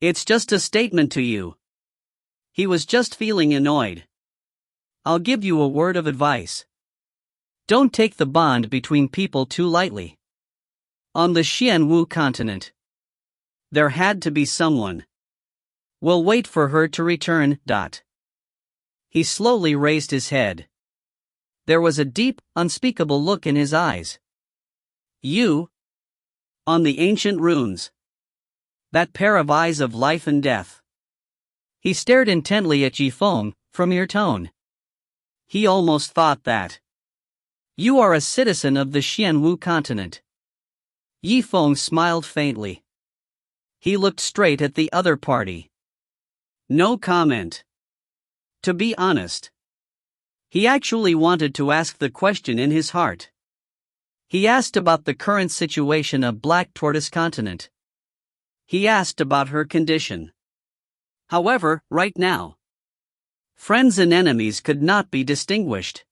It's just a statement to you. He was just feeling annoyed. I'll give you a word of advice. Don't take the bond between people too lightly. On the Xianwu continent, there had to be someone. We'll wait for her to return. He slowly raised his head. There was a deep, unspeakable look in his eyes. You? On the ancient runes. That pair of eyes of life and death. He stared intently at Zifeng, from your tone. He almost thought that. You are a citizen of the Xianwu continent. Yifeng smiled faintly. He looked straight at the other party. No comment. To be honest, he actually wanted to ask the question in his heart. He asked about the current situation of Black Tortoise Continent. He asked about her condition. However, right now, friends and enemies could not be distinguished.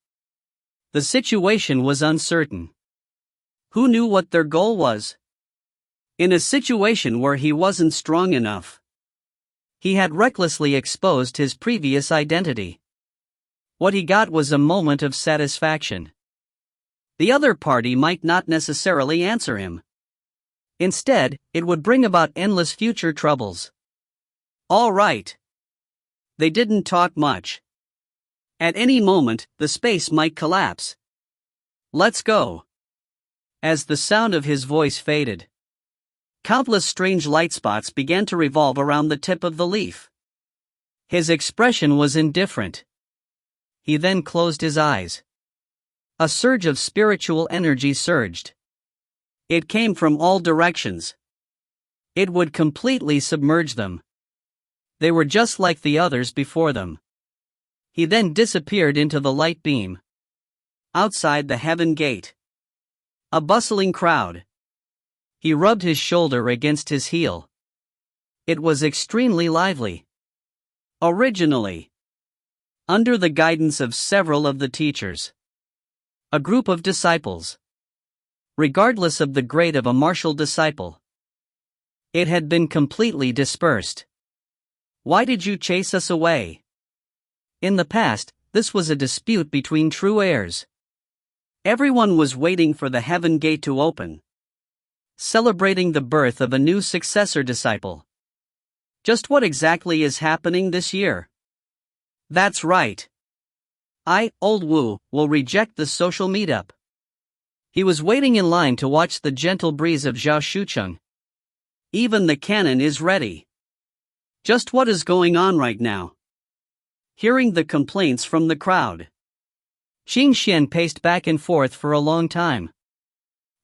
The situation was uncertain. Who knew what their goal was? In a situation where he wasn't strong enough, he had recklessly exposed his previous identity. What he got was a moment of satisfaction. The other party might not necessarily answer him. Instead, it would bring about endless future troubles. All right. They didn't talk much. At any moment, the space might collapse. Let's go. As the sound of his voice faded, countless strange light spots began to revolve around the tip of the leaf. His expression was indifferent. He then closed his eyes. A surge of spiritual energy surged. It came from all directions. It would completely submerge them. They were just like the others before them. He then disappeared into the light beam. Outside the heaven gate, a bustling crowd. He rubbed his shoulder against his heel. It was extremely lively. Originally, under the guidance of several of the teachers, a group of disciples, regardless of the grade of a martial disciple, it had been completely dispersed. Why did you chase us away? In the past, this was a dispute between true heirs. Everyone was waiting for the heaven gate to open, celebrating the birth of a new successor disciple. Just what exactly is happening this year? That's right. Old Wu, will reject the social meetup. He was waiting in line to watch the gentle breeze of Zhao Shucheng. Even the cannon is ready. Just what is going on right now? Hearing the complaints from the crowd, Xing Xian paced back and forth for a long time.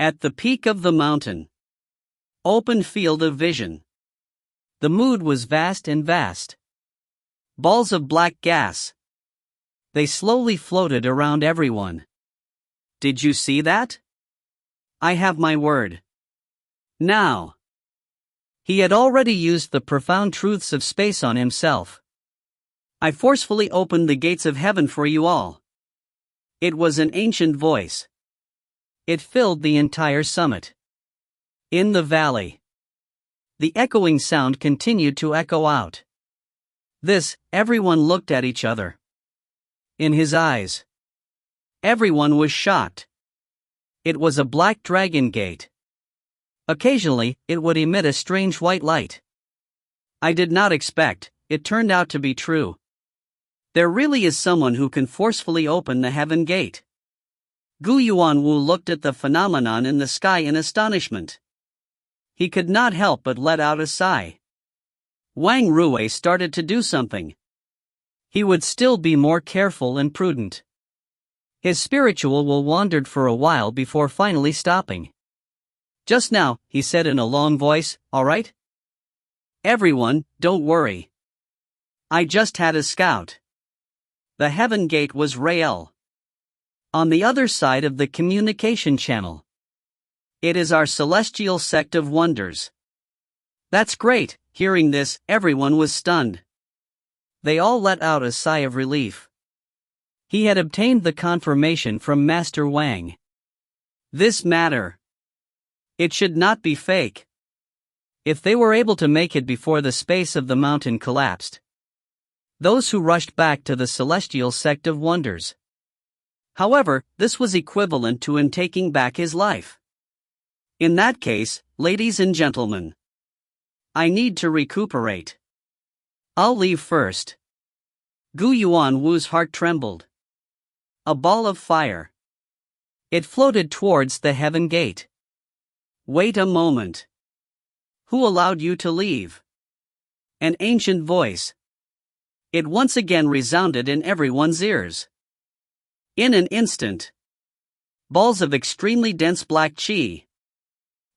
At the peak of the mountain. Open field of vision. The mood was vast and vast. Balls of black gas. They slowly floated around everyone. Did you see that? I have my word. Now. He had already used the profound truths of space on himself. I forcefully opened the gates of heaven for you all. It was an ancient voice. It filled the entire summit. In the valley. The echoing sound continued to echo out. Everyone looked at each other. In his eyes. Everyone was shocked. It was a black dragon gate. Occasionally, it would emit a strange white light. I did not expect, it turned out to be true. There really is someone who can forcefully open the heaven gate. Gu Yuanwu looked at the phenomenon in the sky in astonishment. He could not help but let out a sigh. Wang Rui started to do something. He would still be more careful and prudent. His spiritual will wandered for a while before finally stopping. Just now, he said in a long voice, all right? Everyone, don't worry. I just had a scout. The heaven gate was real. On the other side of the communication channel. It is our celestial sect of wonders. That's great. Hearing this, everyone was stunned. They all let out a sigh of relief. He had obtained the confirmation from Master Wang. This matter. It should not be fake. If they were able to make it before the space of the mountain collapsed. Those who rushed back to the celestial sect of wonders. However, this was equivalent to him taking back his life. In that case, ladies and gentlemen, I need to recuperate. I'll leave first. Gu Yuanwu's heart trembled. A ball of fire. It floated towards the heaven gate. Wait a moment. Who allowed you to leave? An ancient voice. It once again resounded in everyone's ears. In an instant. Balls of extremely dense black qi.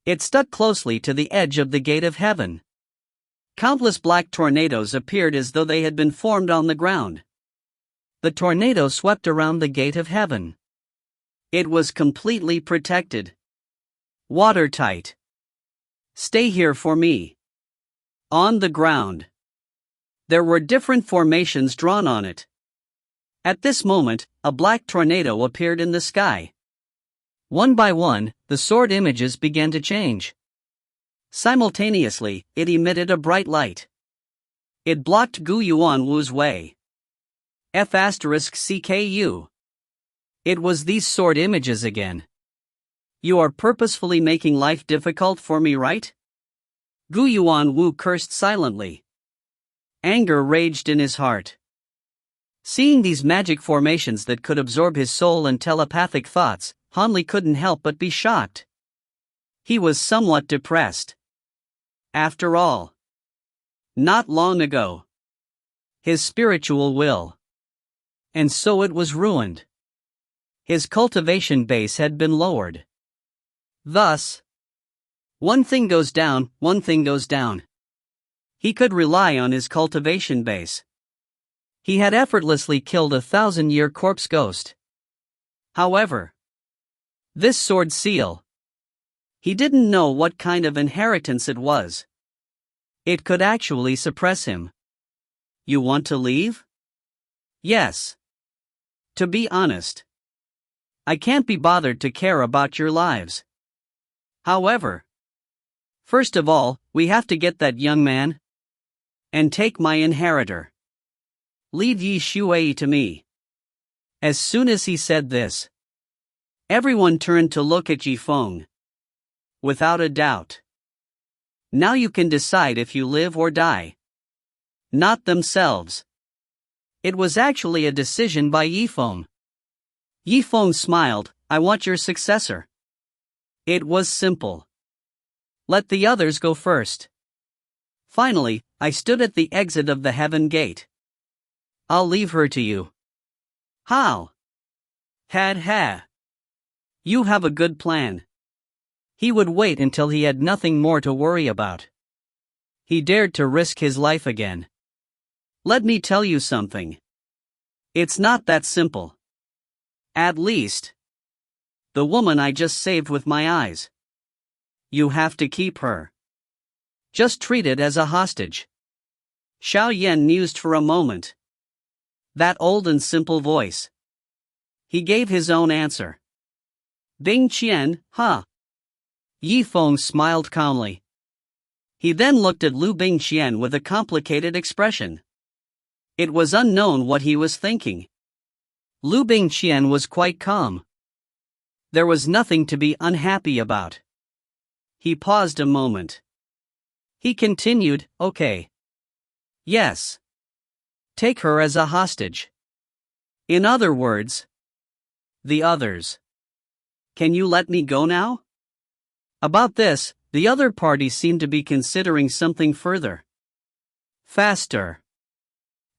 It stuck closely to the edge of the gate of heaven. Countless black tornadoes appeared as though they had been formed on the ground. The tornado swept around the gate of heaven. It was completely protected. Watertight. Stay here for me. On the ground. There were different formations drawn on it. At this moment, a black tornado appeared in the sky. One by one, the sword images began to change. Simultaneously, it emitted a bright light. It blocked Gu Yuanwu's way. F*CKU. It was these sword images again. You are purposefully making life difficult for me, right? Gu Yuanwu cursed silently. Anger raged in his heart. Seeing these magic formations that could absorb his soul and telepathic thoughts, Hanli couldn't help but be shocked. He was somewhat depressed. After all, not long ago, his spiritual will. And so it was ruined. His cultivation base had been lowered. Thus, one thing goes down, one thing goes down. He could rely on his cultivation base. He had effortlessly killed 1,000-year corpse ghost. However, this sword seal, he didn't know what kind of inheritance it was. It could actually suppress him. You want to leave? Yes. To be honest, I can't be bothered to care about your lives. However, first of all, we have to get that young man and take my inheritor. Leave Yi Shuai to me. As soon as he said this, everyone turned to look at Zifeng. Without a doubt. Now you can decide if you live or die. Not themselves. It was actually a decision by Yifeng. Yifeng smiled, I want your successor. It was simple. Let the others go first. Finally, I stood at the exit of the heaven gate. I'll leave her to you. How? Ha. You have a good plan. He would wait until he had nothing more to worry about. He dared to risk his life again. Let me tell you something. It's not that simple. At least, the woman I just saved with my eyes. You have to keep her. Just treat it as a hostage. Xiao Yan mused for a moment. That old and simple voice. He gave his own answer. Bingqian, huh? Yifeng smiled calmly. He then looked at Liu Bingqian with a complicated expression. It was unknown what he was thinking. Liu Bingqian was quite calm. There was nothing to be unhappy about. He paused a moment. He continued, okay. Yes. Take her as a hostage. In other words, the others. Can you let me go now? About this, the other party seemed to be considering something further. Faster.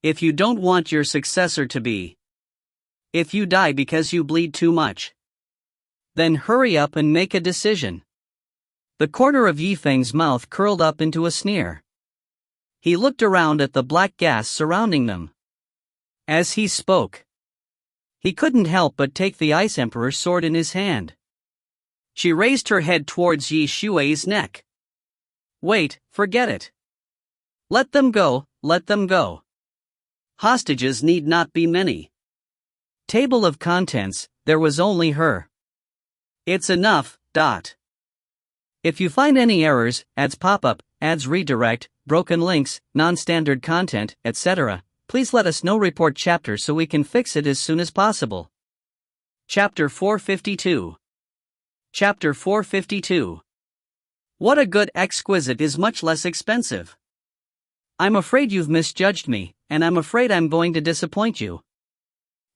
If you don't want your successor to be. If you die because you bleed too much. Then hurry up and make a decision. The corner of Yifeng's mouth curled up into a sneer. He looked around at the black gas surrounding them. As he spoke, he couldn't help but take the Ice Emperor's sword in his hand. She raised her head towards Yi Shui's neck. Wait, forget it. Let them go, let them go. Hostages need not be many. Table of contents, there was only her. It's enough, dot. If you find any errors, ads pop-up, ads redirect, broken links, non-standard content, etc., please let us know. Report chapter so we can fix it as soon as possible. Chapter 452. Chapter 452. What a good exquisite is much less expensive. I'm afraid you've misjudged me, and I'm afraid I'm going to disappoint you.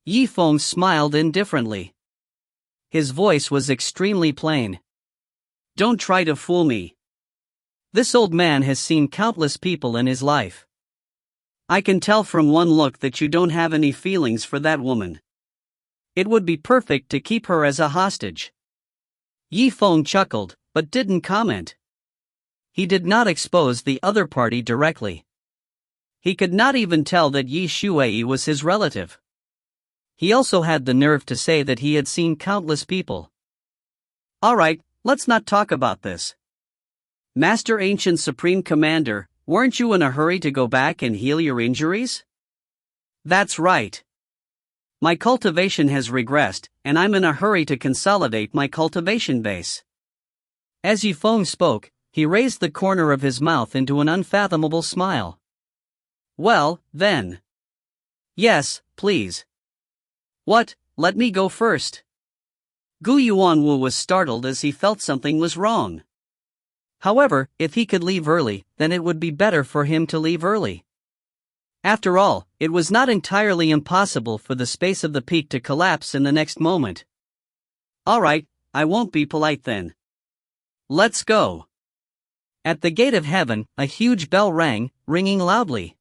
Yifeng smiled indifferently. His voice was extremely plain. Don't try to fool me. This old man has seen countless people in his life. I can tell from one look that you don't have any feelings for that woman. It would be perfect to keep her as a hostage. Yifeng chuckled, but didn't comment. He did not expose the other party directly. He could not even tell that Yi Shui was his relative. He also had the nerve to say that he had seen countless people. Alright, let's not talk about this. Master Ancient Supreme Commander, weren't you in a hurry to go back and heal your injuries? That's right. My cultivation has regressed, and I'm in a hurry to consolidate my cultivation base. As Yifeng spoke, he raised the corner of his mouth into an unfathomable smile. Well, then. Yes, please. What, let me go first? Gu Yuanwu was startled as he felt something was wrong. However, if he could leave early, then it would be better for him to leave early. After all, it was not entirely impossible for the space of the peak to collapse in the next moment. Alright, I won't be polite then. Let's go. At the gate of heaven, a huge bell rang, ringing loudly.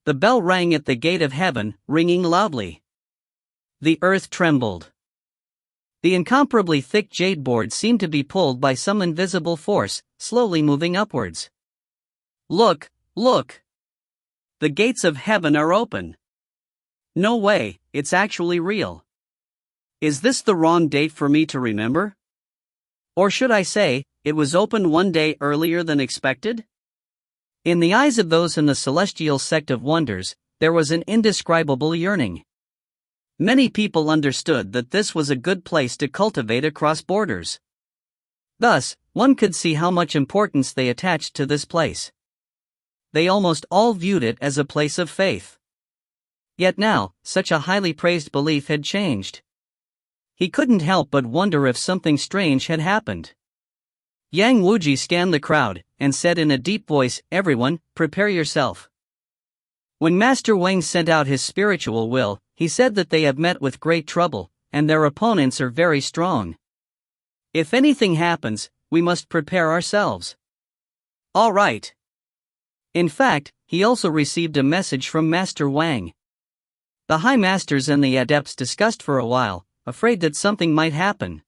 The bell rang at the gate of heaven, ringing loudly. The earth trembled. The incomparably thick jade board seemed to be pulled by some invisible force, slowly moving upwards. Look, look! The gates of heaven are open. No way, it's actually real. Is this the wrong date for me to remember? Or should I say, it was opened one day earlier than expected? In the eyes of those in the celestial sect of wonders, there was an indescribable yearning. Many people understood that this was a good place to cultivate across borders. Thus, one could see how much importance they attached to this place. They almost all viewed it as a place of faith. Yet now, such a highly praised belief had changed. He couldn't help but wonder if something strange had happened. Yang Wuji scanned the crowd, and said in a deep voice, "Everyone, prepare yourself." When Master Wang sent out his spiritual will, he said that they have met with great trouble, and their opponents are very strong. If anything happens, we must prepare ourselves. All right. In fact, he also received a message from Master Wang. The High Masters and the Adepts discussed for a while, afraid that something might happen.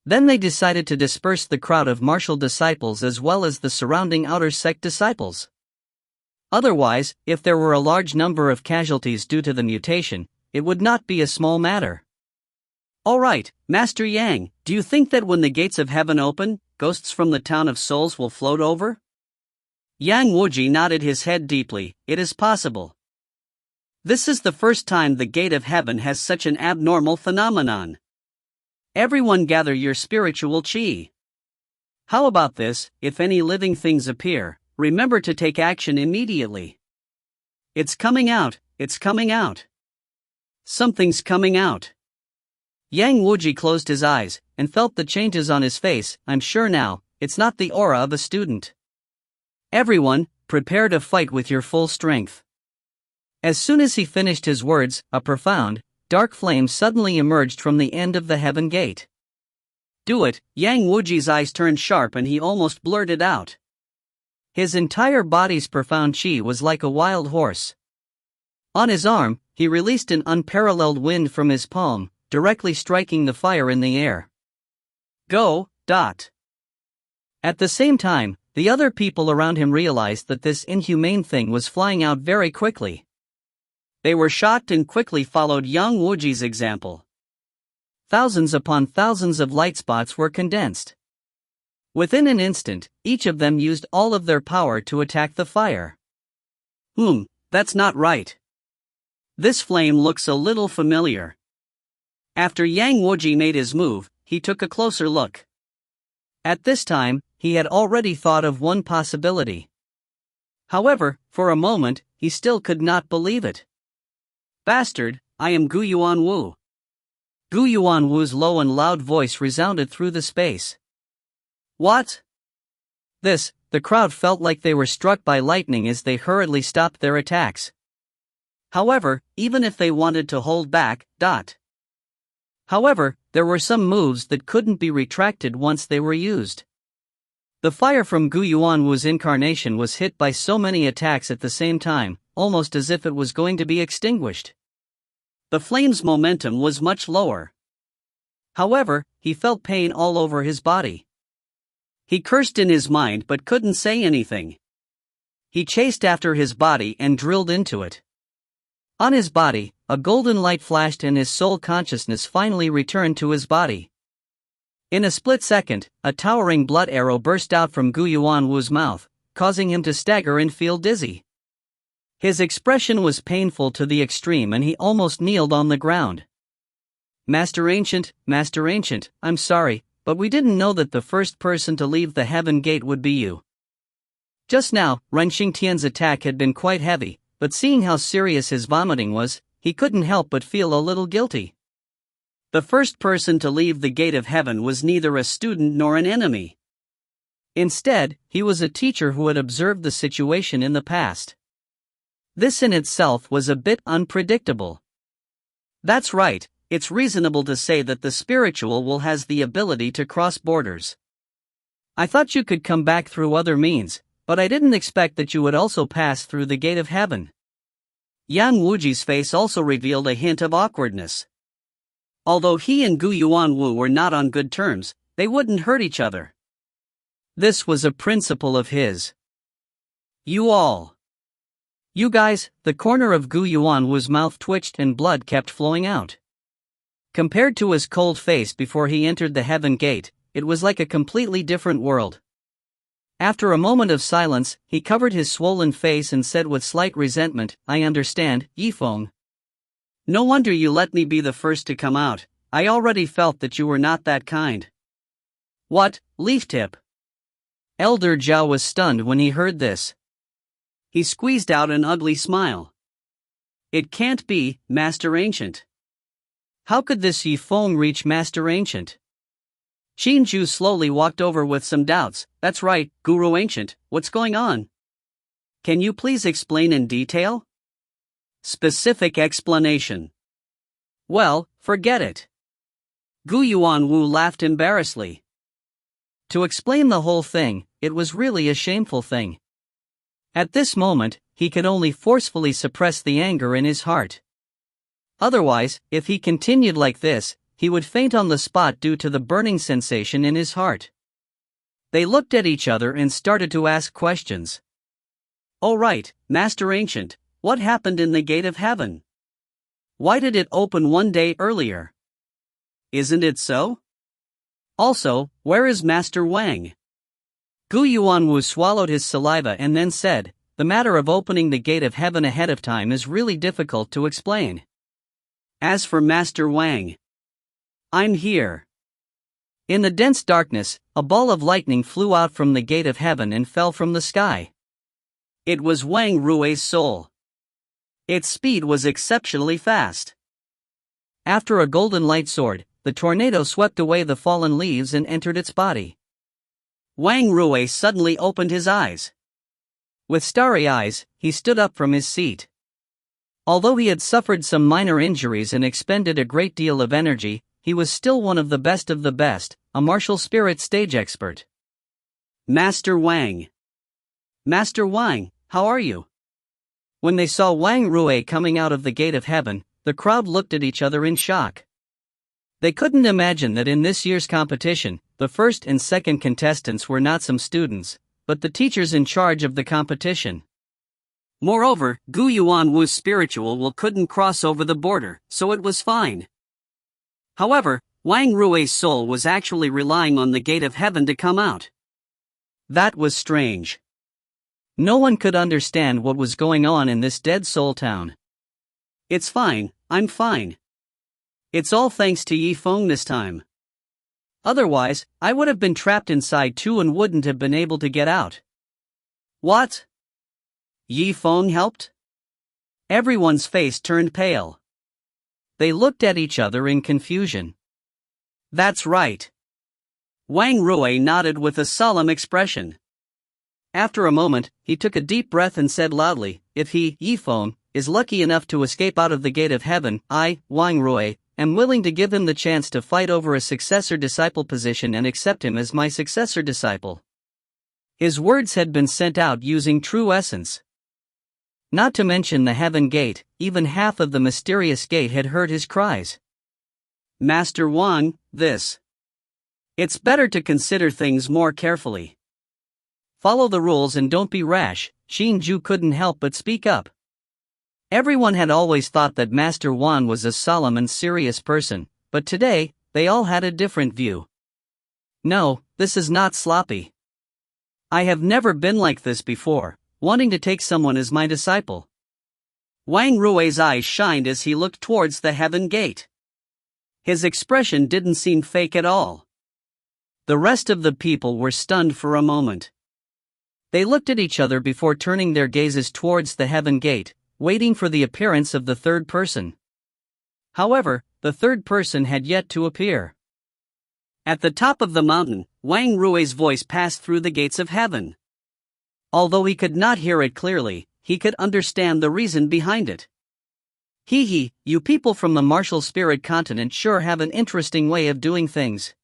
Then they decided to disperse the crowd of martial disciples as well as the surrounding outer sect disciples. Otherwise, if there were a large number of casualties due to the mutation, it would not be a small matter. Alright, Master Yang, do you think that when the gates of heaven open, ghosts from the town of souls will float over? Yang Wuji nodded his head deeply. It is possible. This is the first time the gate of heaven has such an abnormal phenomenon. Everyone gather your spiritual qi. How about this, if any living things appear, remember to take action immediately. It's coming out, it's coming out. Something's coming out. Yang Wuji closed his eyes, and felt the changes on his face. I'm sure now, it's not the aura of a student. Everyone, prepare to fight with your full strength. As soon as he finished his words, a profound, dark flame suddenly emerged from the end of the heaven gate. Do it, Yang Wuji's eyes turned sharp and he almost blurted out. His entire body's profound qi was like a wild horse. On his arm, he released an unparalleled wind from his palm, directly striking the fire in the air. Go. At the same time, the other people around him realized that this inhumane thing was flying out very quickly. They were shocked and quickly followed Yang Wuji's example. Thousands upon thousands of light spots were condensed. Within an instant, each of them used all of their power to attack the fire. That's not right. This flame looks a little familiar. After Yang Wuji made his move, he took a closer look. At this time, he had already thought of one possibility. However, for a moment, he still could not believe it. Bastard, I am Gu Yuan Wu. Gu Yuan Wu's low and loud voice resounded through the space. What? The crowd felt like they were struck by lightning as they hurriedly stopped their attacks. However, even if they wanted to hold back, However, there were some moves that couldn't be retracted once they were used. The fire from Gu Yuan Wu's incarnation was hit by so many attacks at the same time, almost as if it was going to be extinguished. The flame's momentum was much lower. However, he felt pain all over his body. He cursed in his mind but couldn't say anything. He chased after his body and drilled into it. On his body, a golden light flashed and his soul consciousness finally returned to his body. In a split second, a towering blood arrow burst out from Gu Yuan Wu's mouth, causing him to stagger and feel dizzy. His expression was painful to the extreme and he almost kneeled on the ground. Master Ancient, I'm sorry, but we didn't know that the first person to leave the heaven gate would be you. Just now, Ren Xingtian's attack had been quite heavy, but seeing how serious his vomiting was, he couldn't help but feel a little guilty. The first person to leave the gate of heaven was neither a student nor an enemy. Instead, he was a teacher who had observed the situation in the past. This in itself was a bit unpredictable. That's right, it's reasonable to say that the spiritual will has the ability to cross borders. I thought you could come back through other means, but I didn't expect that you would also pass through the gate of heaven. Yang Wuji's face also revealed a hint of awkwardness. Although he and Gu Yuan Wu were not on good terms, they wouldn't hurt each other. This was a principle of his. You guys, the corner of Gu Yuan Wu's mouth twitched and blood kept flowing out. Compared to his cold face before he entered the heaven gate, it was like a completely different world. After a moment of silence, he covered his swollen face and said with slight resentment, I understand, Zifeng. No wonder you let me be the first to come out. I already felt that you were not that kind. What, leaf tip? Elder Zhao was stunned when he heard this. He squeezed out an ugly smile. It can't be, Master Ancient. How could this Zifeng reach Master Ancient? Qinju slowly walked over with some doubts. That's right, Guru Ancient, what's going on? Can you please explain in detail? Specific explanation. Well, forget it. Gu Yuan Wu laughed embarrassedly. To explain the whole thing, it was really a shameful thing. At this moment, he could only forcefully suppress the anger in his heart. Otherwise, if he continued like this, he would faint on the spot due to the burning sensation in his heart. They looked at each other and started to ask questions. "Oh right, Master Ancient, what happened in the Gate of Heaven? Why did it open one day earlier? Isn't it so? Also, where is Master Wang?" Gu Yuanwu swallowed his saliva and then said, "The matter of opening the Gate of Heaven ahead of time is really difficult to explain. As for Master Wang, I'm here." In the dense darkness, a ball of lightning flew out from the Gate of Heaven and fell from the sky. It was Wang Rui's soul. Its speed was exceptionally fast. After a golden light soared, the tornado swept away the fallen leaves and entered its body. Wang Rui suddenly opened his eyes. With starry eyes, he stood up from his seat. Although he had suffered some minor injuries and expended a great deal of energy, he was still one of the best, a martial spirit stage expert. "Master Wang. Master Wang, how are you?" When they saw Wang Rui coming out of the Gate of Heaven, the crowd looked at each other in shock. They couldn't imagine that in this year's competition, the first and second contestants were not some students, but the teachers in charge of the competition. Moreover, Gu Yuanwu's spiritual will couldn't cross over the border, so it was fine. However, Wang Rui's soul was actually relying on the Gate of Heaven to come out. That was strange. No one could understand what was going on in this dead soul town. "It's fine, I'm fine. It's all thanks to Zifeng this time. Otherwise, I would have been trapped inside too and wouldn't have been able to get out." "What? Zifeng helped?" Everyone's face turned pale. They looked at each other in confusion. "That's right." Wang Rui nodded with a solemn expression. After a moment, he took a deep breath and said loudly, "If he, Zifeng, is lucky enough to escape out of the Gate of Heaven, I, Wang Rui, am willing to give him the chance to fight over a successor-disciple position and accept him as my successor-disciple." His words had been sent out using true essence. Not to mention the Heaven Gate, even half of the mysterious gate had heard his cries. "Master Wang, it's better to consider things more carefully. Follow the rules and don't be rash." Xinju couldn't help but speak up. Everyone had always thought that Master Wan was a solemn and serious person, but today, they all had a different view. "No, this is not sloppy. I have never been like this before, wanting to take someone as my disciple." Wang Rui's eyes shined as he looked towards the Heaven Gate. His expression didn't seem fake at all. The rest of the people were stunned for a moment. They looked at each other before turning their gazes towards the Heaven Gate, waiting for the appearance of the third person. However, the third person had yet to appear. At the top of the mountain, Wang Rui's voice passed through the gates of heaven. Although he could not hear it clearly, he could understand the reason behind it. "Hee, you people from the martial spirit continent sure have an interesting way of doing things.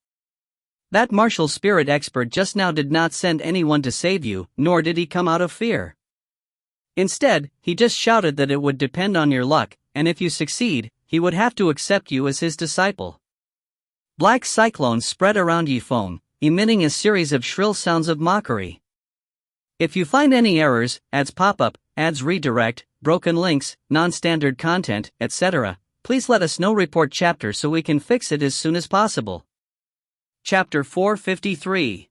That martial spirit expert just now did not send anyone to save you, nor did he come out of fear. Instead, he just shouted that it would depend on your luck, and if you succeed, he would have to accept you as his disciple." Black cyclones spread around Zifeng, emitting a series of shrill sounds of mockery. If you find any errors, ads pop up, ads redirect, broken links, non-standard content, etc., please let us know. Report chapter so we can fix it as soon as possible. Chapter 453.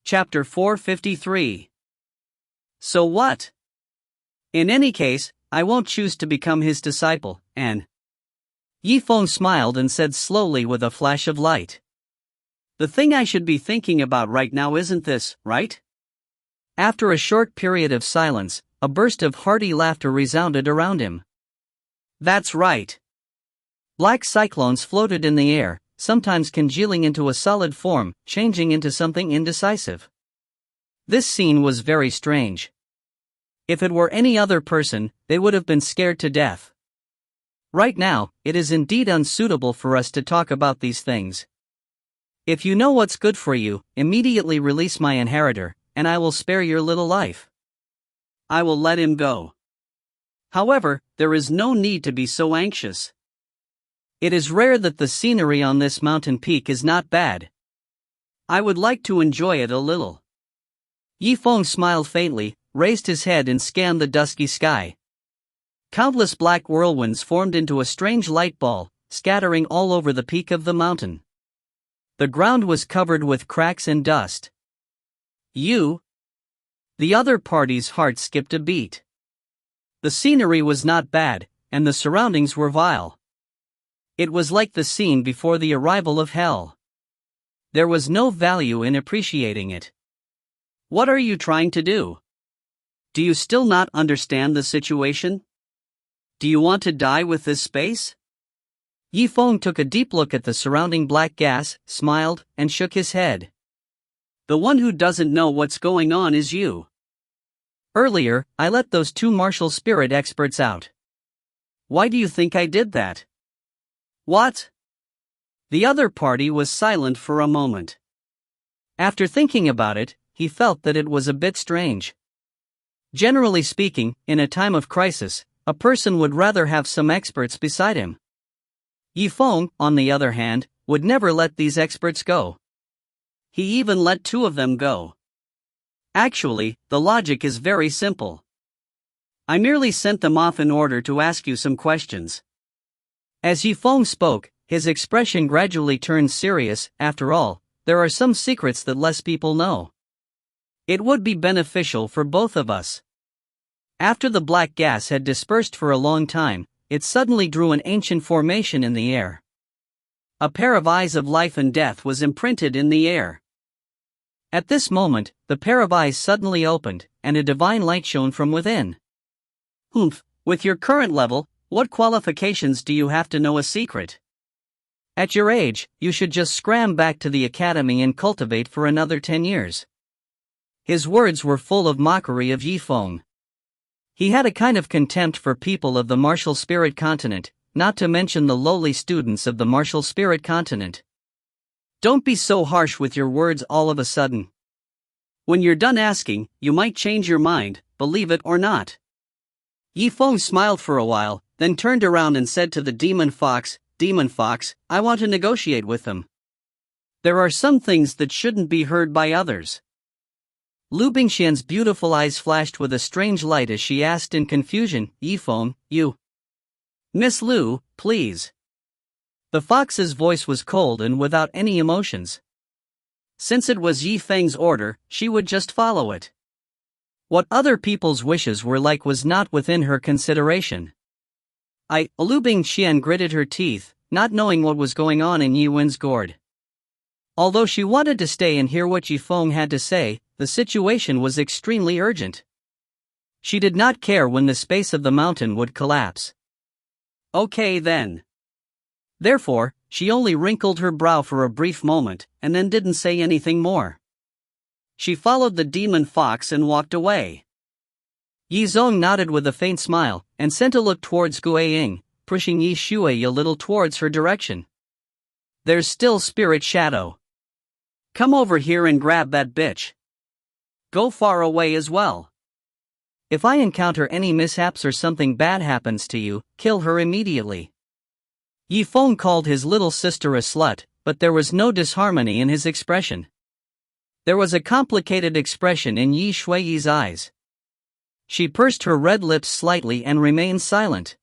Chapter 453. So what? In any case, I won't choose to become his disciple, and Zifeng smiled and said slowly with a flash of light, "The thing I should be thinking about right now isn't this, right?" After a short period of silence, a burst of hearty laughter resounded around him. "That's right." Black cyclones floated in the air, sometimes congealing into a solid form, changing into something indecisive. This scene was very strange. If it were any other person, they would have been scared to death. Right now, it is indeed unsuitable for us to talk about these things. If you know what's good for you, immediately release my inheritor, and I will spare your little life. I will let him go. However, there is no need to be so anxious. It is rare that the scenery on this mountain peak is not bad. I would like to enjoy it a little. Yifeng smiled faintly, raised his head and scanned the dusky sky. Countless black whirlwinds formed into a strange light ball, scattering all over the peak of the mountain. The ground was covered with cracks and dust. You? The other party's heart skipped a beat. The scenery was not bad, and the surroundings were vile. It was like the scene before the arrival of hell. There was no value in appreciating it. What are you trying to do? Do you still not understand the situation? Do you want to die with this space? Yifeng took a deep look at the surrounding black gas, smiled, and shook his head. The one who doesn't know what's going on is you. Earlier, I let those two martial spirit experts out. Why do you think I did that? What? The other party was silent for a moment. After thinking about it, he felt that it was a bit strange. Generally speaking, in a time of crisis, a person would rather have some experts beside him. Yifeng, on the other hand, would never let these experts go. He even let two of them go. Actually, the logic is very simple. I merely sent them off in order to ask you some questions. As Yifeng spoke, his expression gradually turned serious. After all, there are some secrets that less people know. It would be beneficial for both of us. After the black gas had dispersed for a long time, it suddenly drew an ancient formation in the air. A pair of eyes of life and death was imprinted in the air. At this moment, the pair of eyes suddenly opened, and a divine light shone from within. Humph, with your current level, what qualifications do you have to know a secret? At your age, you should just scram back to the academy and cultivate for another 10 years. His words were full of mockery of Yifeng. He had a kind of contempt for people of the martial spirit continent, not to mention the lowly students of the martial spirit continent. Don't be so harsh with your words all of a sudden. When you're done asking, you might change your mind, believe it or not. Yifeng smiled for a while, then turned around and said to the Demon Fox, "Demon Fox, I want to negotiate with them. There are some things that shouldn't be heard by others." Liu Bingqian's beautiful eyes flashed with a strange light as she asked in confusion, "Yifeng, you?" "Miss Liu, please." The fox's voice was cold and without any emotions. Since it was Yifeng's order, she would just follow it. What other people's wishes were like was not within her consideration. Liu Bingqian gritted her teeth, not knowing what was going on in Yiwen's gourd. Although she wanted to stay and hear what Yifeng had to say, the situation was extremely urgent. She did not care when the space of the mountain would collapse. Okay then. Therefore, she only wrinkled her brow for a brief moment, and then didn't say anything more. She followed the demon fox and walked away. Yizong nodded with a faint smile, and sent a look towards Guiying, pushing Yi Shui a little towards her direction. "There's still Spirit Shadow. Come over here and grab that bitch. Go far away as well. If I encounter any mishaps or something bad happens to you, kill her immediately." Yifeng called his little sister a slut, but there was no disharmony in his expression. There was a complicated expression in Yi Shui's eyes. She pursed her red lips slightly and remained silent.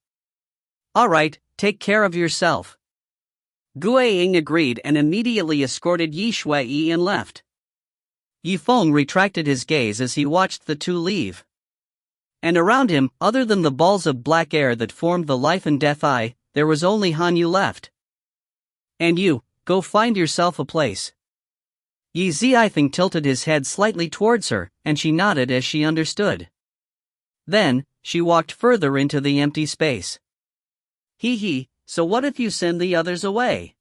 "All right, take care of yourself." Guiying agreed and immediately escorted Yi Shui and left. Yifeng retracted his gaze as he watched the two leave. And around him, other than the balls of black air that formed the life and death eye, there was only Hanyu left. "And you, go find yourself a place." Yi Zifeng tilted his head slightly towards her, and she nodded as she understood. Then, she walked further into the empty space. "Hee, so what if you send the others away?"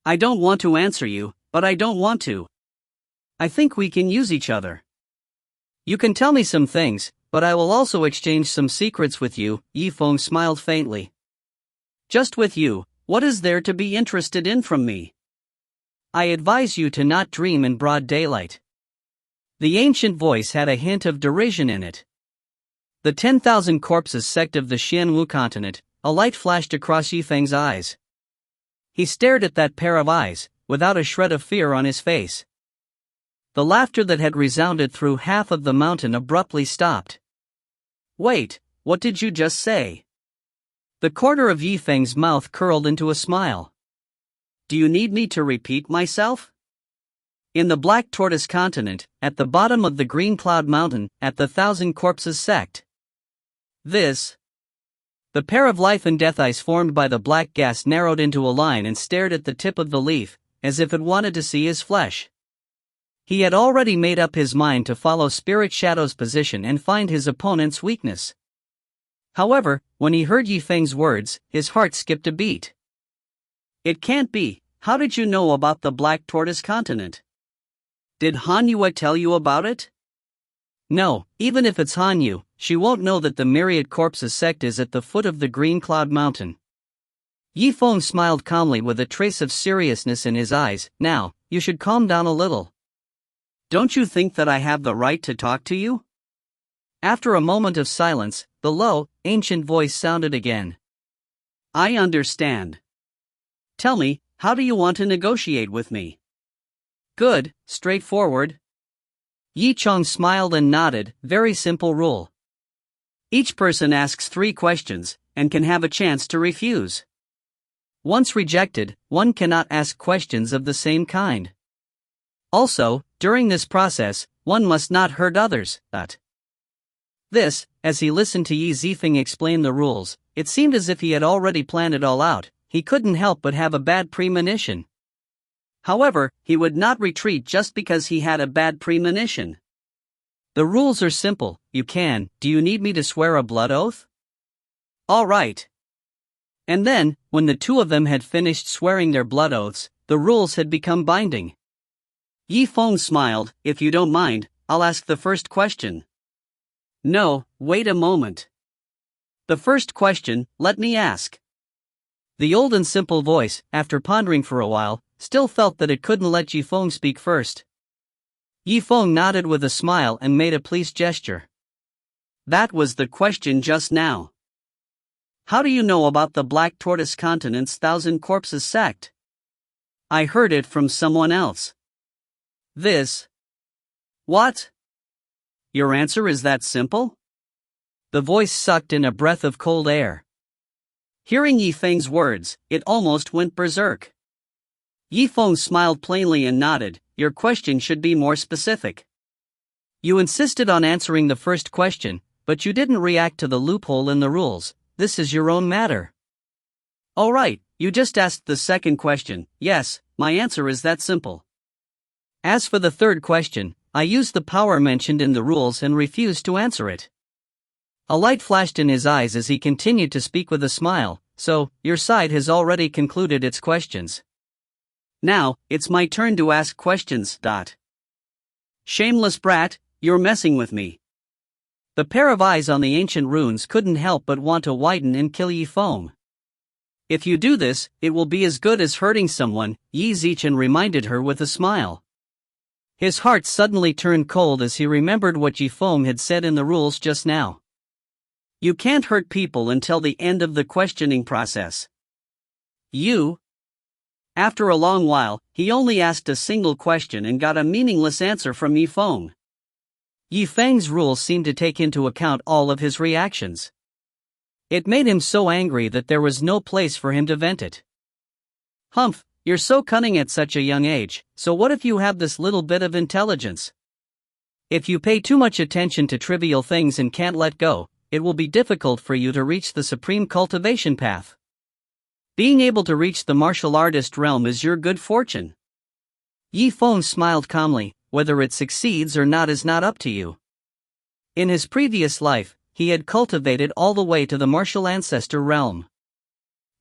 "I don't want to answer you, but I don't want to. I think we can use each other. You can tell me some things, but I will also exchange some secrets with you." Yifeng smiled faintly. "Just with you, what is there to be interested in from me? I advise you to not dream in broad daylight." The ancient voice had a hint of derision in it. The 10,000 corpses sect of the Xianwu continent, a light flashed across Yifeng's eyes. He stared at that pair of eyes, without a shred of fear on his face. The laughter that had resounded through half of the mountain abruptly stopped. Wait, what did you just say? The corner of Yifeng's mouth curled into a smile. Do you need me to repeat myself? In the Black Tortoise continent, at the bottom of the Green Cloud Mountain, at the Thousand Corpses sect. This. The pair of life and death eyes formed by the black gas narrowed into a line and stared at the tip of the leaf, as if it wanted to see his flesh. He had already made up his mind to follow Spirit Shadow's position and find his opponent's weakness. However, when he heard Yifeng's words, his heart skipped a beat. It can't be. How did you know about the Black Tortoise continent? Did Han Yue tell you about it? No, even if it's Han Yu, she won't know that the Myriad Corpses sect is at the foot of the Green Cloud Mountain. Yifeng smiled calmly with a trace of seriousness in his eyes. Now, you should calm down a little. Don't you think that I have the right to talk to you? After a moment of silence, the low, ancient voice sounded again. I understand. Tell me, how do you want to negotiate with me? Good, straightforward. Yi Chong smiled and nodded. Very simple rule. Each person asks 3 questions, and can have a chance to refuse. Once rejected, one cannot ask questions of the same kind. Also, during this process, one must not hurt others. This, as he listened to Yi Zifeng explain the rules, it seemed as if he had already planned it all out. He couldn't help but have a bad premonition. However, he would not retreat just because he had a bad premonition. The rules are simple. Do you need me to swear a blood oath? All right. And then, when the two of them had finished swearing their blood oaths, the rules had become binding. Yifeng smiled. If you don't mind, I'll ask the first question. No, wait a moment. The first question, let me ask. The old and simple voice, after pondering for a while, still felt that it couldn't let Yifeng speak first. Yifeng nodded with a smile and made a pleased gesture. That was the question just now. How do you know about the Black Tortoise continent's Thousand Corpses sect? I heard it from someone else. This. What? Your answer is that simple? The voice sucked in a breath of cold air. Hearing Yifeng's words, it almost went berserk. Yifeng smiled plainly and nodded. Your question should be more specific. You insisted on answering the first question, but you didn't react to the loophole in the rules. This is your own matter. All right, you just asked the second question. Yes, my answer is that simple. As for the third question, I used the power mentioned in the rules and refused to answer it. A light flashed in his eyes as he continued to speak with a smile. So, your side has already concluded its questions. Now, it's my turn to ask questions. Shameless brat, you're messing with me. The pair of eyes on the ancient runes couldn't help but want to widen and kill Yifeng. If you do this, it will be as good as hurting someone, Yi Zichen reminded her with a smile. His heart suddenly turned cold as he remembered what Yifeng had said in the rules just now. You can't hurt people until the end of the questioning process. After a long while, he only asked a single question and got a meaningless answer from Yifeng. Yifeng's rules seemed to take into account all of his reactions. It made him so angry that there was no place for him to vent it. Humph, you're so cunning at such a young age, so what if you have this little bit of intelligence? If you pay too much attention to trivial things and can't let go, it will be difficult for you to reach the supreme cultivation path. Being able to reach the martial artist realm is your good fortune. Yifeng smiled calmly. Whether it succeeds or not is not up to you. In his previous life, he had cultivated all the way to the martial ancestor realm.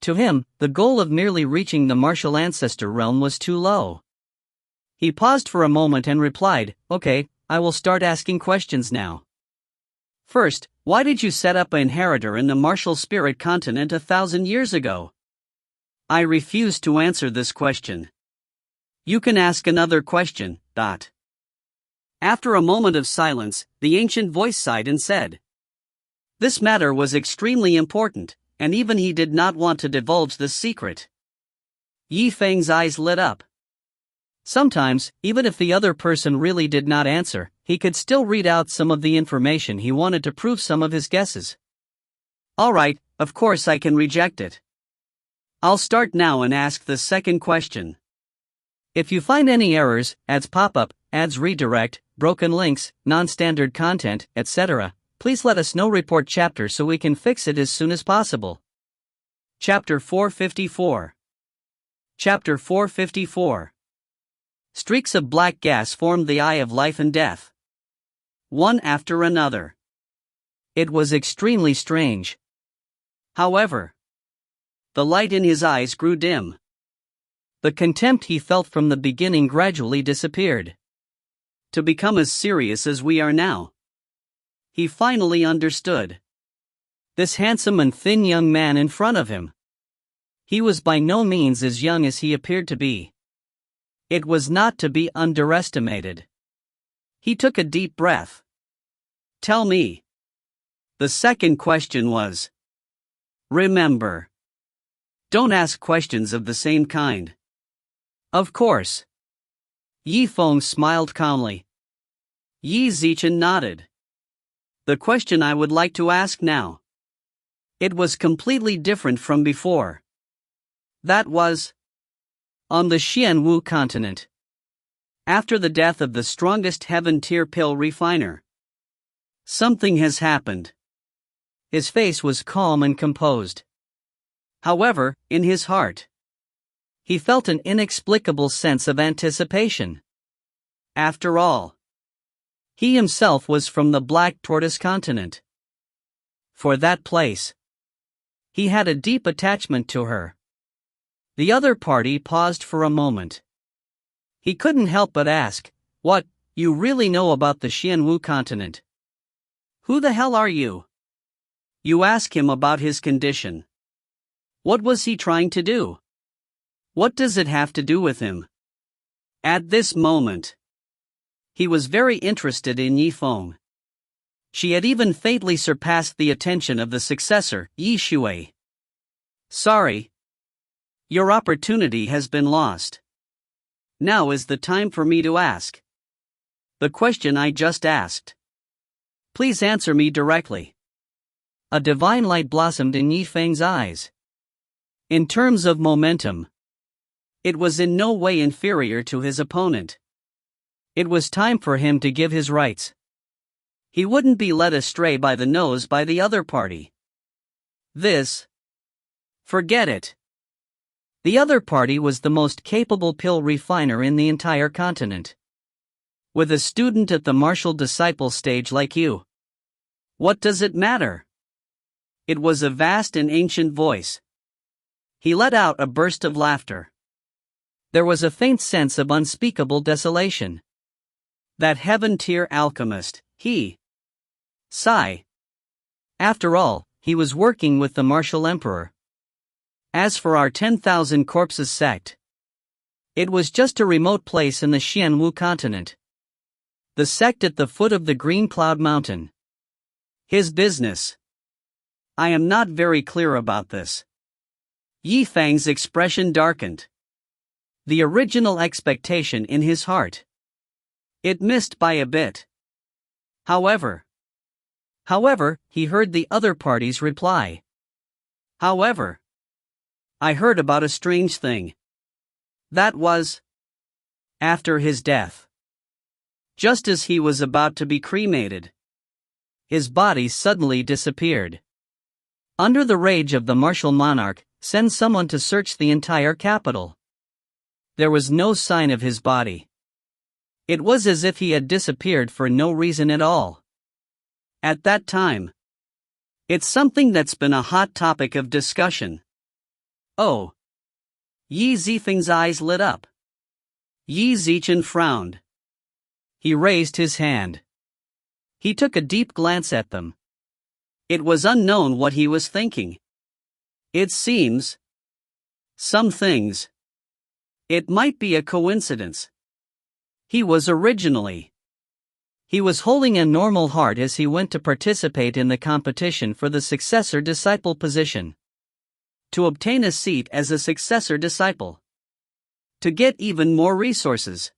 To him, the goal of merely reaching the martial ancestor realm was too low. He paused for a moment and replied, Okay, I will start asking questions now. First, why did you set up an inheritor in the martial spirit continent 1,000 years ago? I refuse to answer this question. You can ask another question. After a moment of silence, the ancient voice sighed and said, This matter was extremely important, and even he did not want to divulge this secret. Yifeng's eyes lit up. Sometimes, even if the other person really did not answer, he could still read out some of the information he wanted to prove some of his guesses. Alright, of course I can reject it. I'll start now and ask the second question. If you find any errors, ads pop up, ads redirect, broken links, non-standard content, etc., please let us know. Report chapter so we can fix it as soon as possible. Chapter 454. Chapter 454. Streaks of black gas formed the eye of life and death, one after another. It was extremely strange. However, the light in his eyes grew dim. The contempt he felt from the beginning gradually disappeared, to become as serious as we are now. He finally understood. This handsome and thin young man in front of him. He was by no means as young as he appeared to be. It was not to be underestimated. He took a deep breath. Tell me. The second question was. Remember. Don't ask questions of the same kind. Of course. Yifeng smiled calmly. Yi Zichen nodded. The question I would like to ask now. It was completely different from before. That was. On the Xianwu continent. After the death of the strongest heaven-tier pill refiner. Something has happened. His face was calm and composed. However, in his heart, he felt an inexplicable sense of anticipation. After all, he himself was from the Black Tortoise continent. For that place, he had a deep attachment to her. The other party paused for a moment. He couldn't help but ask, "What, you really know about the Xianwu continent? Who the hell are you?" You ask him about his condition. What was he trying to do? What does it have to do with him? At this moment, he was very interested in Yifeng. She had even faintly surpassed the attention of the successor, Yi Shui. Sorry. Your opportunity has been lost. Now is the time for me to ask the question I just asked. Please answer me directly. A divine light blossomed in Yifeng's eyes. In terms of momentum, it was in no way inferior to his opponent. It was time for him to give his rights. He wouldn't be led astray by the nose by the other party. Forget it. The other party was the most capable pill refiner in the entire continent. With a student at the martial disciple stage like you. What does it matter? It was a vast and ancient voice. He let out a burst of laughter. There was a faint sense of unspeakable desolation. That heaven-tier alchemist, he. Sigh. After all, he was working with the martial emperor. As for our 10,000 corpses sect, it was just a remote place in the Xianwu continent. The sect at the foot of the Green Cloud Mountain. His business. I am not very clear about this. Yifeng's expression darkened. The original expectation in his heart. It missed by a bit. However, he heard the other party's reply. However, I heard about a strange thing. That was after his death. Just as he was about to be cremated, his body suddenly disappeared. Under the rage of the martial monarch, send someone to search the entire capital. There was no sign of his body. It was as if he had disappeared for no reason at all. At that time, it's something that's been a hot topic of discussion. Oh. Yi Zifeng's eyes lit up. Yi Zichen frowned. He raised his hand. He took a deep glance at them. It was unknown what he was thinking. It seems. Some things. It might be a coincidence. He was holding a normal heart as he went to participate in the competition for the successor disciple position. To obtain a seat as a successor disciple. to get even more resources.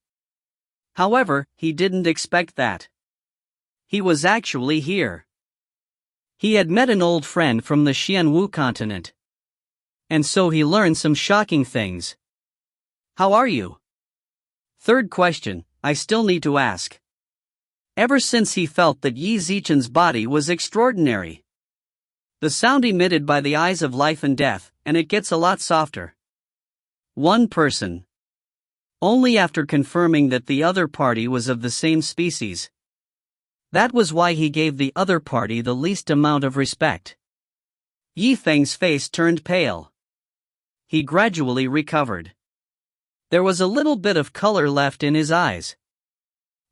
However, he didn't expect that. He was actually here. He had met an old friend from the Xianwu continent. And so he learned some shocking things. How are you? Third question, I still need to ask. Ever since he felt that Yi Zichen's body was extraordinary. The sound emitted by the eyes of life and death, and it gets a lot softer. One person. Only after confirming that the other party was of the same species. That was why he gave the other party the least amount of respect. Yifeng's face turned pale. He gradually recovered. There was a little bit of color left in his eyes.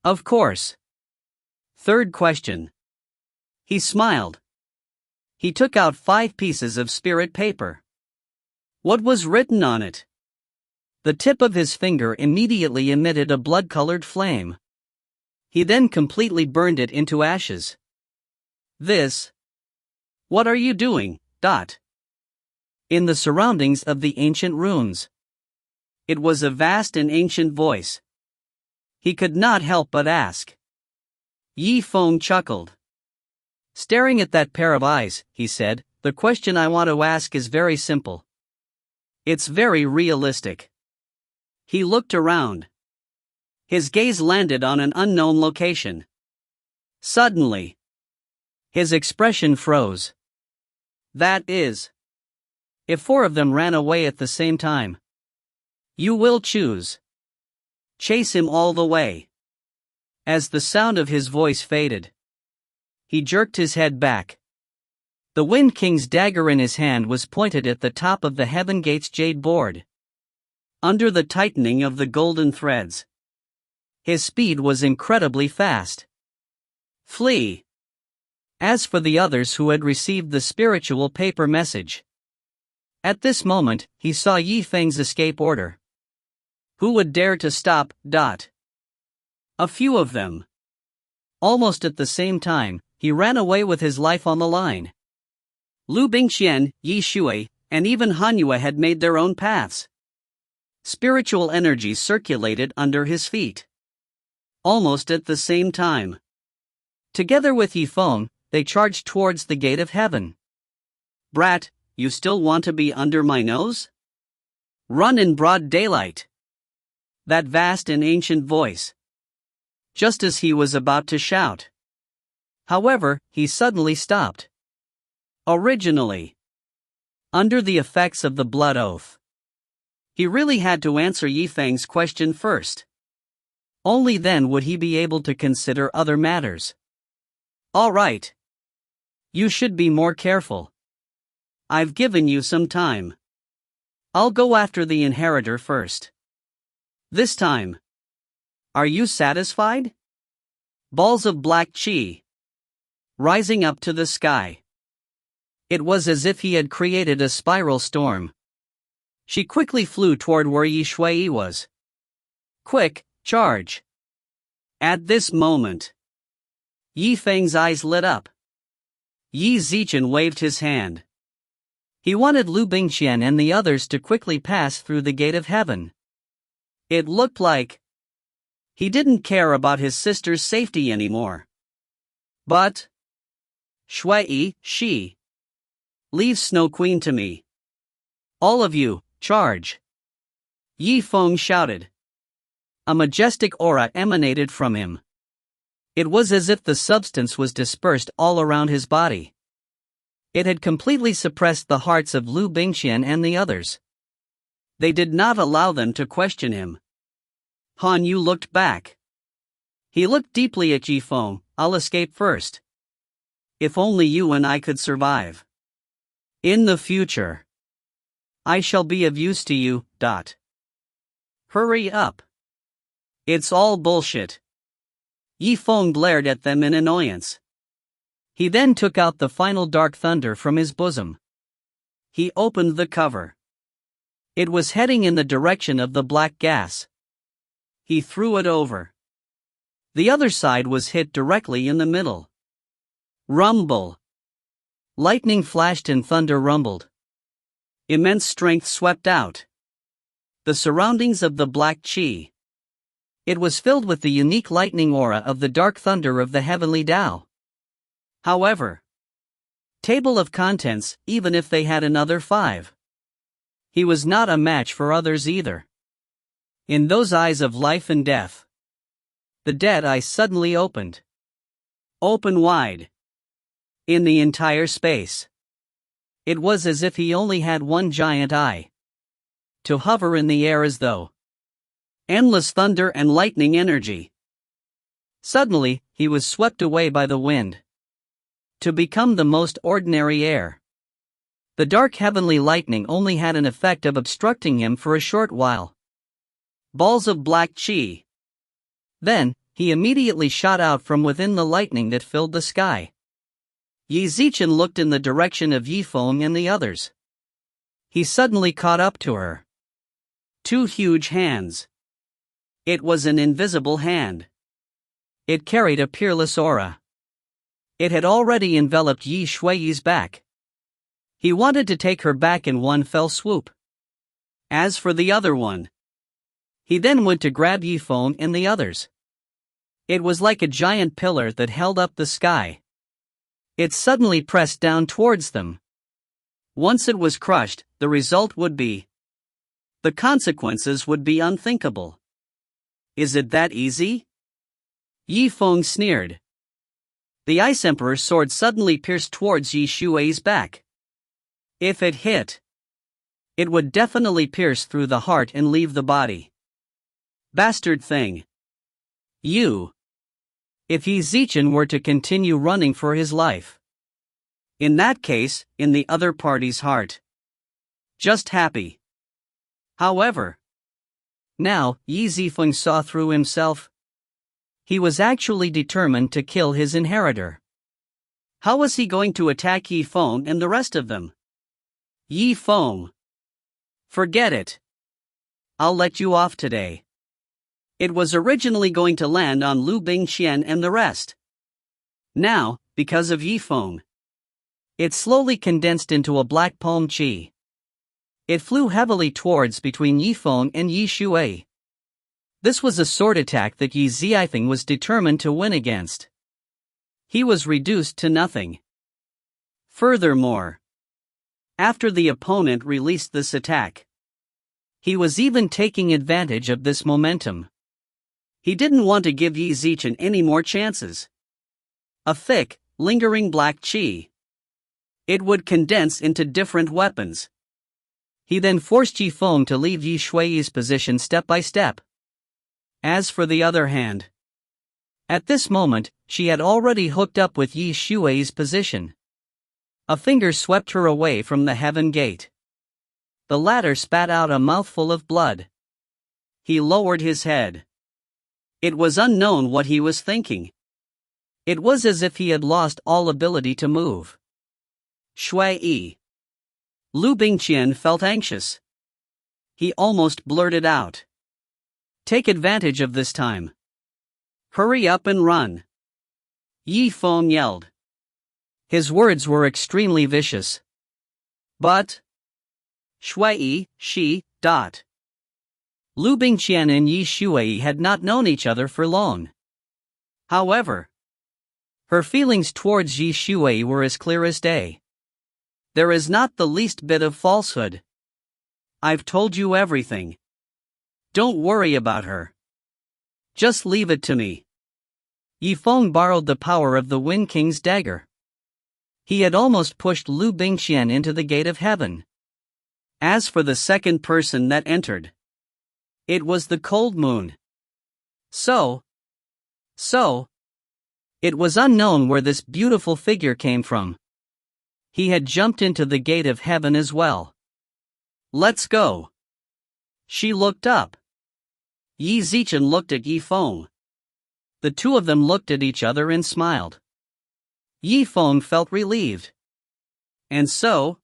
Of course. Third question. He smiled. He took out 5 pieces of spirit paper. What was written on it? The tip of his finger immediately emitted a blood-colored flame. He then completely burned it into ashes. This. What are you doing? In the surroundings of the ancient ruins. It was a vast and ancient voice. He could not help but ask. Yifeng chuckled. Staring at that pair of eyes, he said, the question I want to ask is very simple. It's very realistic. He looked around. His gaze landed on an unknown location. Suddenly, his expression froze. That is, if 4 of them ran away at the same time. You will choose. Chase him all the way. As the sound of his voice faded, he jerked his head back. The Wind King's dagger in his hand was pointed at the top of the Heaven Gate's jade board. Under the tightening of the golden threads, his speed was incredibly fast. Flee. As for the others who had received the spiritual paper message, at this moment, he saw Yifeng's escape order. Who would dare to stop? A few of them. Almost at the same time, he ran away with his life on the line. Liu Bingqian, Yi Shui, and even Han Yue had made their own paths. Spiritual energy circulated under his feet. Almost at the same time. Together with Yifeng, they charged towards the gate of heaven. Brat, you still want to be under my nose? Run in broad daylight. That vast and ancient voice. Just as he was about to shout. However, he suddenly stopped. Originally, under the effects of the blood oath, he really had to answer Yifeng's question first. Only then would he be able to consider other matters. All right. You should be more careful. I've given you some time. I'll go after the inheritor first. This time. Are you satisfied? Balls of black qi. Rising up to the sky. It was as if he had created a spiral storm. She quickly flew toward where Yi Shui was. Quick, charge. At this moment, Yifeng's eyes lit up. Yi Zichen waved his hand. He wanted Liu Bingqian and the others to quickly pass through the gate of heaven. It looked like he didn't care about his sister's safety anymore. But Shui, she. Leave Snow Queen to me. All of you, charge. Yifeng shouted. A majestic aura emanated from him. It was as if the substance was dispersed all around his body. It had completely suppressed the hearts of Liu Bingqian and the others. They did not allow them to question him. Han Yu looked back. He looked deeply at Yifeng. I'll escape first. If only you and I could survive. In the future, I shall be of use to you. Hurry up. It's all bullshit. Yifeng glared at them in annoyance. He then took out the final dark thunder from his bosom. He opened the cover. It was heading in the direction of the black gas. He threw it over. The other side was hit directly in the middle. Rumble. Lightning flashed and thunder rumbled. Immense strength swept out. The surroundings of the Black Qi. It was filled with the unique lightning aura of the dark thunder of the heavenly Tao. However, table of contents, even if they had another 5. He was not a match for others either. In those eyes of life and death, the dead eyes suddenly opened. Open wide. In the entire space. It was as if he only had one giant eye. To hover in the air as though endless thunder and lightning energy. Suddenly, he was swept away by the wind. To become the most ordinary air. The dark heavenly lightning only had an effect of obstructing him for a short while. Balls of black qi. Then, he immediately shot out from within the lightning that filled the sky. Yi Zichen looked in the direction of Yifeng and the others. He suddenly caught up to her. 2 huge hands. It was an invisible hand. It carried a peerless aura. It had already enveloped Yi Shui's back. He wanted to take her back in one fell swoop. As for the other one, he then went to grab Yifeng and the others. It was like a giant pillar that held up the sky. It suddenly pressed down towards them. Once it was crushed, the result would be. The consequences would be unthinkable. Is it that easy? Yifeng sneered. The Ice Emperor's sword suddenly pierced towards Yi Shui's back. If it hit, it would definitely pierce through the heart and leave the body. Bastard thing. You. If Yi Zichen were to continue running for his life. In that case, in the other party's heart. Just happy. However, now, Yi Zifeng saw through himself. He was actually determined to kill his inheritor. How was he going to attack Yifeng and the rest of them? Yifeng. Forget it. I'll let you off today. It was originally going to land on Liu Bingqian and the rest. Now, because of Yifeng, it slowly condensed into a black palm qi. It flew heavily towards between Yifeng and Yi Shui. This was a sword attack that Yi Zifeng was determined to win against. He was reduced to nothing. Furthermore, after the opponent released this attack, he was even taking advantage of this momentum. He didn't want to give Yi Zichen any more chances. A thick, lingering black qi. It would condense into different weapons. He then forced Yifeng to leave Yi Shui's position step by step. As for the other hand, at this moment, she had already hooked up with Yi Shui's position. A finger swept her away from the heaven gate. The latter spat out a mouthful of blood. He lowered his head. It was unknown what he was thinking. It was as if he had lost all ability to move. Shui. Liu Bingqian felt anxious. He almost blurted out. Take advantage of this time. Hurry up and run. Yifeng yelled. His words were extremely vicious. But Shui, she, dot. Liu Bingqian and Yi Shui had not known each other for long. However, her feelings towards Yi Shui were as clear as day. There is not the least bit of falsehood. I've told you everything. Don't worry about her. Just leave it to me. Yifeng borrowed the power of the Wind King's dagger. He had almost pushed Liu Bingqian into the gate of heaven. As for the second person that entered, it was the cold moon. So, it was unknown where this beautiful figure came from. He had jumped into the gate of heaven as well. Let's go. She looked up. Yi Zichen looked at Yifeng. The two of them looked at each other and smiled. Yifeng felt relieved. And so,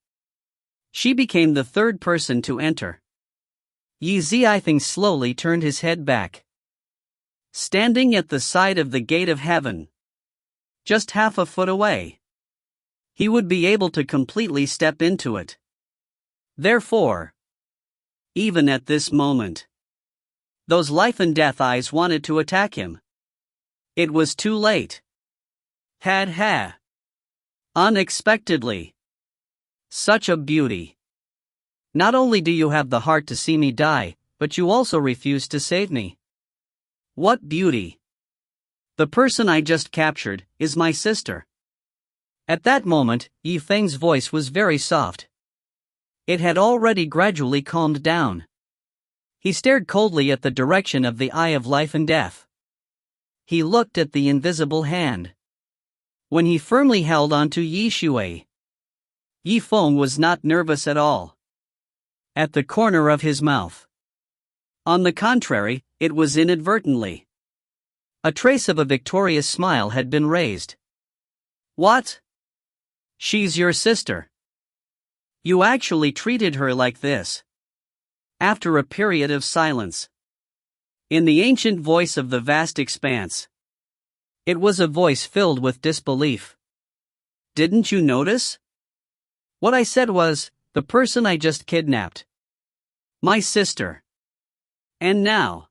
she became the third person to enter. Yi Zifeng slowly turned his head back. Standing at the side of the gate of heaven, just half a foot away, he would be able to completely step into it. Therefore, Even at this moment, those life and death eyes wanted to attack him. It was too late. Ha. Unexpectedly. Such a beauty. Not only do you have the heart to see me die, but you also refuse to save me. What beauty! The person I just captured is my sister. At that moment, Zifeng's voice was very soft. It had already gradually calmed down. He stared coldly at the direction of the eye of life and death. He looked at the invisible hand. When he firmly held onto Yi Shui, Zifeng was not nervous at all. At the corner of his mouth, on the contrary, it was inadvertently. A trace of a victorious smile had been raised. What? She's your sister. You actually treated her like this? After a period of silence, in the ancient voice of the vast expanse, it was a voice filled with disbelief. Didn't you notice? What I said was, the person I just kidnapped. My sister. And now?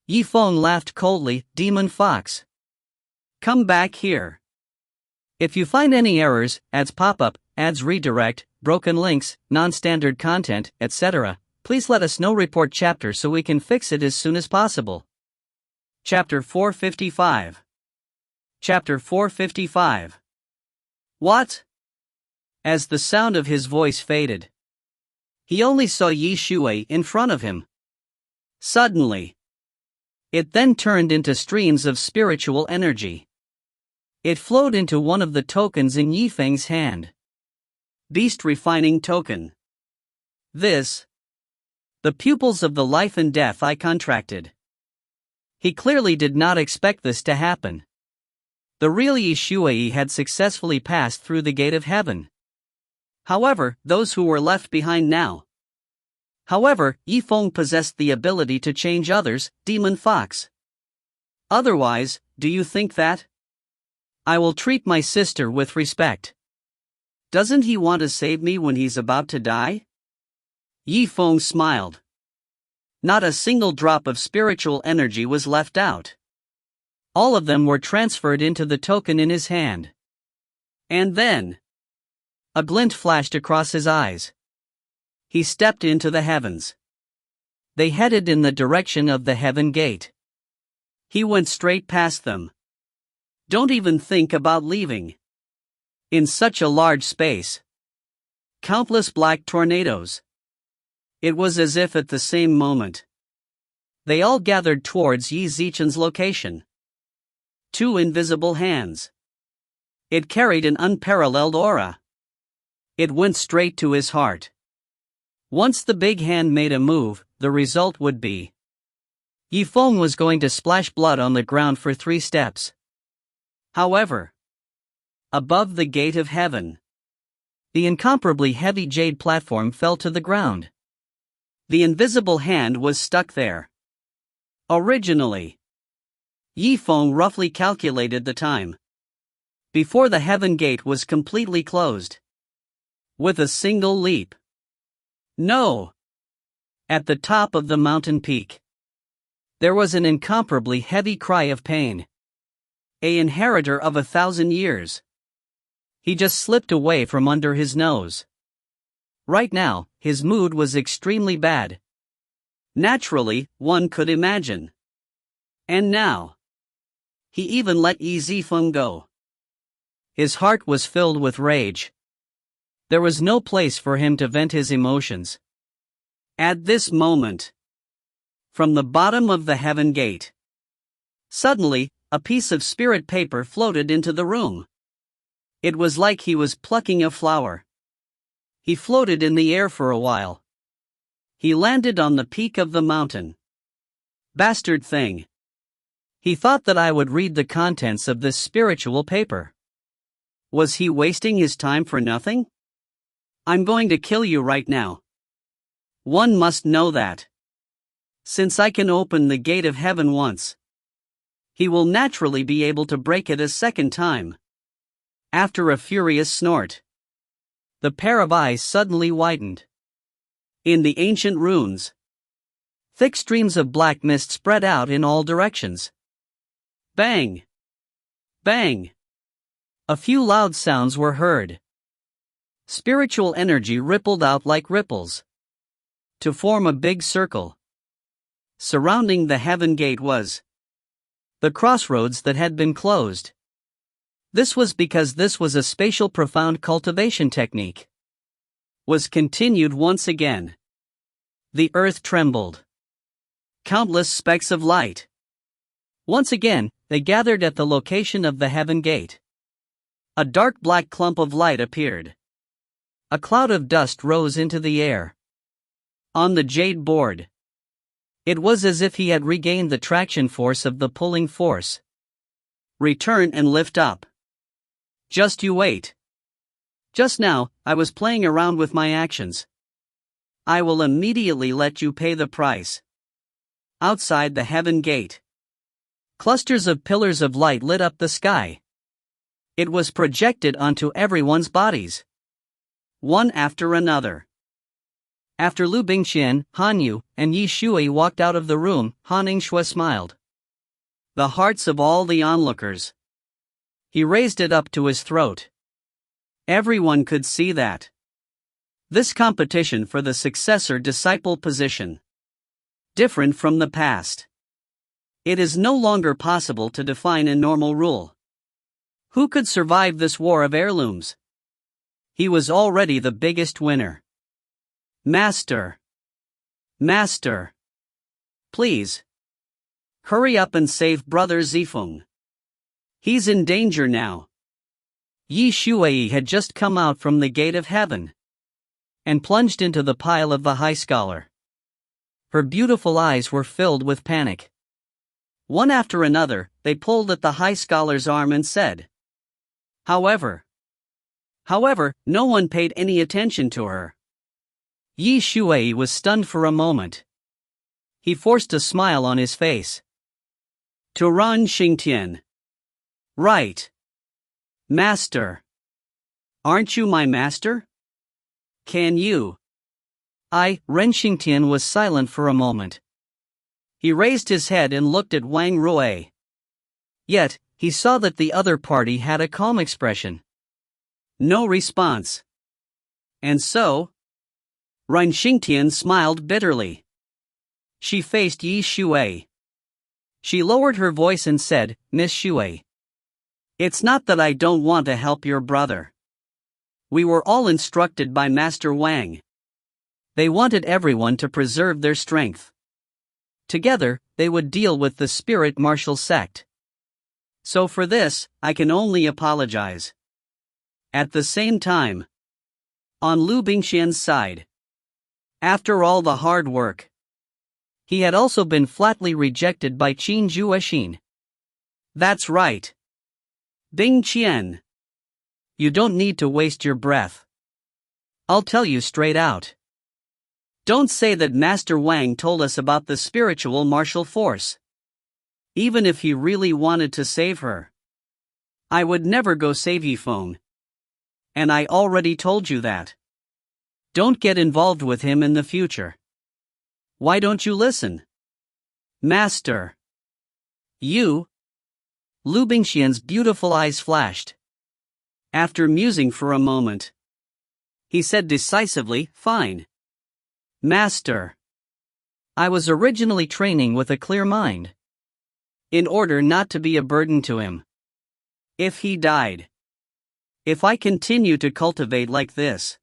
Zifeng laughed coldly. Demon Fox. Come back here. If you find any errors, ads pop-up, ads redirect, broken links, non-standard content, etc., please let us know. Report chapter so we can fix it as soon as possible. Chapter 455. Chapter 455. What? As the sound of his voice faded, he only saw Yi Shui in front of him. Suddenly, it then turned into streams of spiritual energy. It flowed into one of the tokens in Zifeng's hand. Beast Refining Token. This. The pupils of the life and death eye contracted. He clearly did not expect this to happen. The real Yi Shui had successfully passed through the gate of heaven. However, those who were left behind now. However, Zifeng possessed the ability to change others, Demon Fox. Otherwise, do you think that? I will treat my sister with respect. Doesn't he want to save me when he's about to die? Zifeng smiled. Not a single drop of spiritual energy was left out. All of them were transferred into the token in his hand. And then, a glint flashed across his eyes. He stepped into the heavens. They headed in the direction of the heaven gate. He went straight past them. Don't even think about leaving. In such a large space. Countless black tornadoes. It was as if at the same moment, they all gathered towards Yi Zichen's location. Two invisible hands. It carried an unparalleled aura. It went straight to his heart. Once the big hand made a move, the result would be Zifeng was going to splash blood on the ground for 3 steps. However, above the gate of heaven, the incomparably heavy jade platform fell to the ground. The invisible hand was stuck there. Originally, Zifeng roughly calculated the time before the heaven gate was completely closed. With a single leap. No! At the top of the mountain peak, there was an incomparably heavy cry of pain. A inheritor of 1,000 years. He just slipped away from under his nose. Right now, his mood was extremely bad. Naturally, one could imagine. And now, he even let Yi Zifeng go. His heart was filled with rage. There was no place for him to vent his emotions. At this moment, from the bottom of the heaven gate, suddenly, a piece of spirit paper floated into the room. It was like he was plucking a flower. He floated in the air for a while. He landed on the peak of the mountain. Bastard thing. He thought that I would read the contents of this spiritual paper. Was he wasting his time for nothing? I'm going to kill you right now. One must know that. Since I can open the gate of heaven once, he will naturally be able to break it a second time. After a furious snort, the pair of eyes suddenly widened. In the ancient ruins, thick streams of black mist spread out in all directions. Bang! Bang! A few loud sounds were heard. Spiritual energy rippled out like ripples, to form a big circle. Surrounding the heaven gate was the crossroads that had been closed. This was because this was a spatial profound cultivation technique. Was continued once again. The earth trembled. Countless specks of light. Once again, they gathered at the location of the heaven gate. A dark black clump of light appeared. A cloud of dust rose into the air. On the jade board, it was as if he had regained the traction force of the pulling force. Return and lift up. Just you wait. Just now, I was playing around with my actions. I will immediately let you pay the price. Outside the heaven gate, clusters of pillars of light lit up the sky. It was projected onto everyone's bodies, one after another. After Liu Bingqian, Han Yu, and Yi Shui walked out of the room, Han Yingshui smiled. The hearts of all the onlookers. He raised it up to his throat. Everyone could see that. This competition for the successor-disciple position. Different from the past. It is no longer possible to define a normal rule. Who could survive this war of heirlooms? He was already the biggest winner. Master. Master. Please. Hurry up and save brother Zifeng. He's in danger now. Yi Shui had just come out from the gate of heaven and plunged into the pile of the high scholar. Her beautiful eyes were filled with panic. One after another, they pulled at the high scholar's arm and said, However, no one paid any attention to her. Yi Shui was stunned for a moment. He forced a smile on his face. Turan Xingtian. Right. Master. Aren't you my master? Can you? Ren Xingtian was silent for a moment. He raised his head and looked at Wang Rui. Yet, he saw that the other party had a calm expression. No response. And so? Ren Xingtian smiled bitterly. She faced Yi Shui. She lowered her voice and said, Miss Shui. It's not that I don't want to help your brother. We were all instructed by Master Wang. They wanted everyone to preserve their strength. Together, they would deal with the spirit martial sect. So for this, I can only apologize. At the same time, on Liu Bingqian's side, after all the hard work, he had also been flatly rejected by Qin Juexin. That's right. Bingqian. You don't need to waste your breath. I'll tell you straight out. Don't say that Master Wang told us about the spiritual martial force. Even if he really wanted to save her, I would never go save Yifeng. And I already told you that. Don't get involved with him in the future. Why don't you listen? Master. You? Liu Bingqian's beautiful eyes flashed. After musing for a moment, he said decisively, Fine. Master. I was originally training with a clear mind, in order not to be a burden to him. If he died, if I continue to cultivate like this,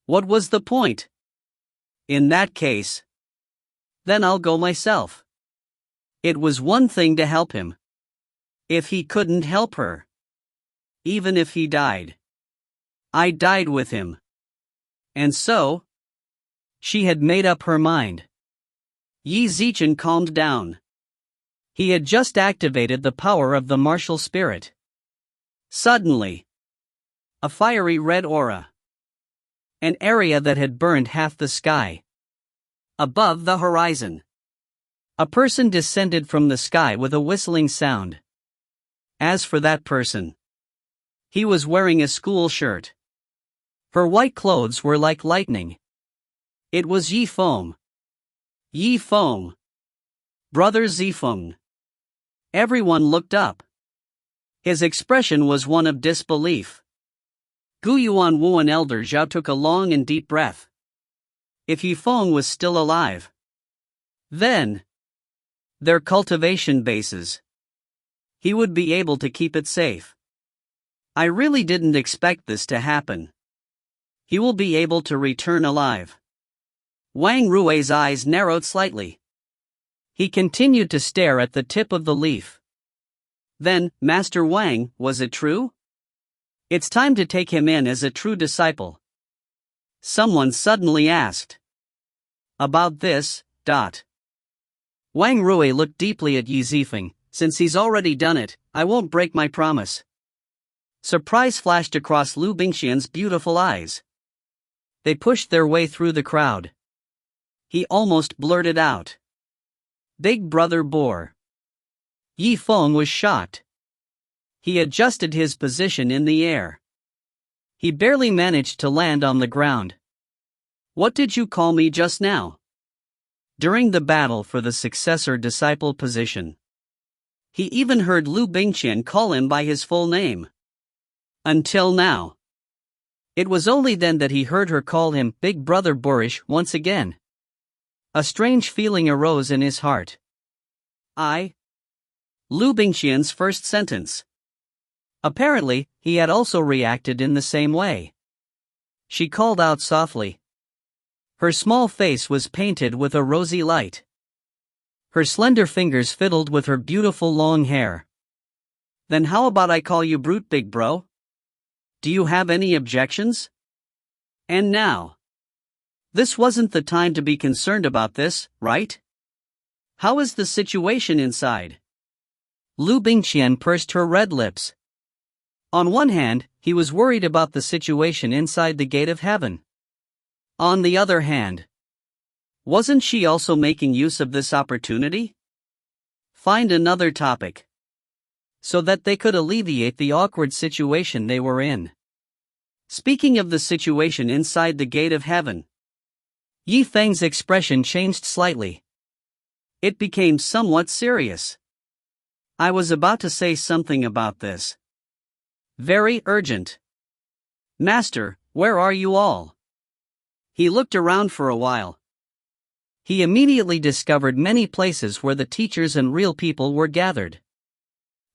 what was the point? In that case, then I'll go myself. It was one thing to help him. If he couldn't help her, even if he died, I died with him. And so, she had made up her mind. Yi Zichen calmed down. He had just activated the power of the martial spirit. Suddenly, a fiery red aura, an area that had burned half the sky, above the horizon. A person descended from the sky with a whistling sound. As for that person, he was wearing a school shirt. Her white clothes were like lightning. It was Zifeng. Zifeng. Brother Zifeng. Everyone looked up. His expression was one of disbelief. Guyuan Wuan Elder Zhao took a long and deep breath. If Zifeng was still alive, then their cultivation bases, he would be able to keep it safe. I really didn't expect this to happen. He will be able to return alive. Wang Rui's eyes narrowed slightly. He continued to stare at the tip of the leaf. Then, Master Wang, was it true? It's time to take him in as a true disciple. Someone suddenly asked. About this, Wang Rui looked deeply at Zifeng. Since he's already done it, I won't break my promise. Surprise flashed across Liu Bingqian's beautiful eyes. They pushed their way through the crowd. He almost blurted out. Big brother bore. Zifeng was shocked. He adjusted his position in the air. He barely managed to land on the ground. What did you call me just now? During the battle for the successor-disciple position, he even heard Liu Bingqian call him by his full name. Until now. It was only then that he heard her call him Big Brother Boorish once again. A strange feeling arose in his heart. Liu Bingqian's first sentence. Apparently, he had also reacted in the same way. She called out softly. Her small face was painted with a rosy light. Her slender fingers fiddled with her beautiful long hair. Then how about I call you Brute Big Bro? Do you have any objections? And now. This wasn't the time to be concerned about this, right? How is the situation inside? Liu Bingqian pursed her red lips. On one hand, he was worried about the situation inside the gate of heaven. On the other hand, wasn't she also making use of this opportunity? Find another topic. So that they could alleviate the awkward situation they were in. Speaking of the situation inside the gate of heaven, Zifeng's expression changed slightly. It became somewhat serious. I was about to say something about this. Very urgent. Master, where are you all? He looked around for a while. He immediately discovered many places where the teachers and real people were gathered.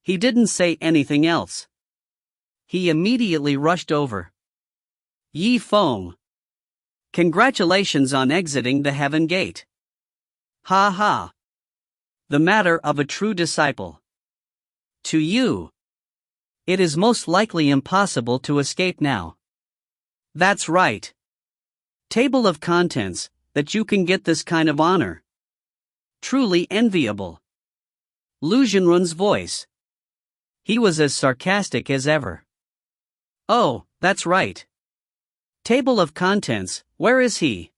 He didn't say anything else. He immediately rushed over. Zifeng. Congratulations on exiting the heaven gate. Ha ha. The matter of a true disciple. To you, it is most likely impossible to escape now. That's right. Table of contents, that you can get this kind of honor. Truly enviable. Liu Zhenrun's voice. He was as sarcastic as ever. Oh, that's right. Table of contents, where is he?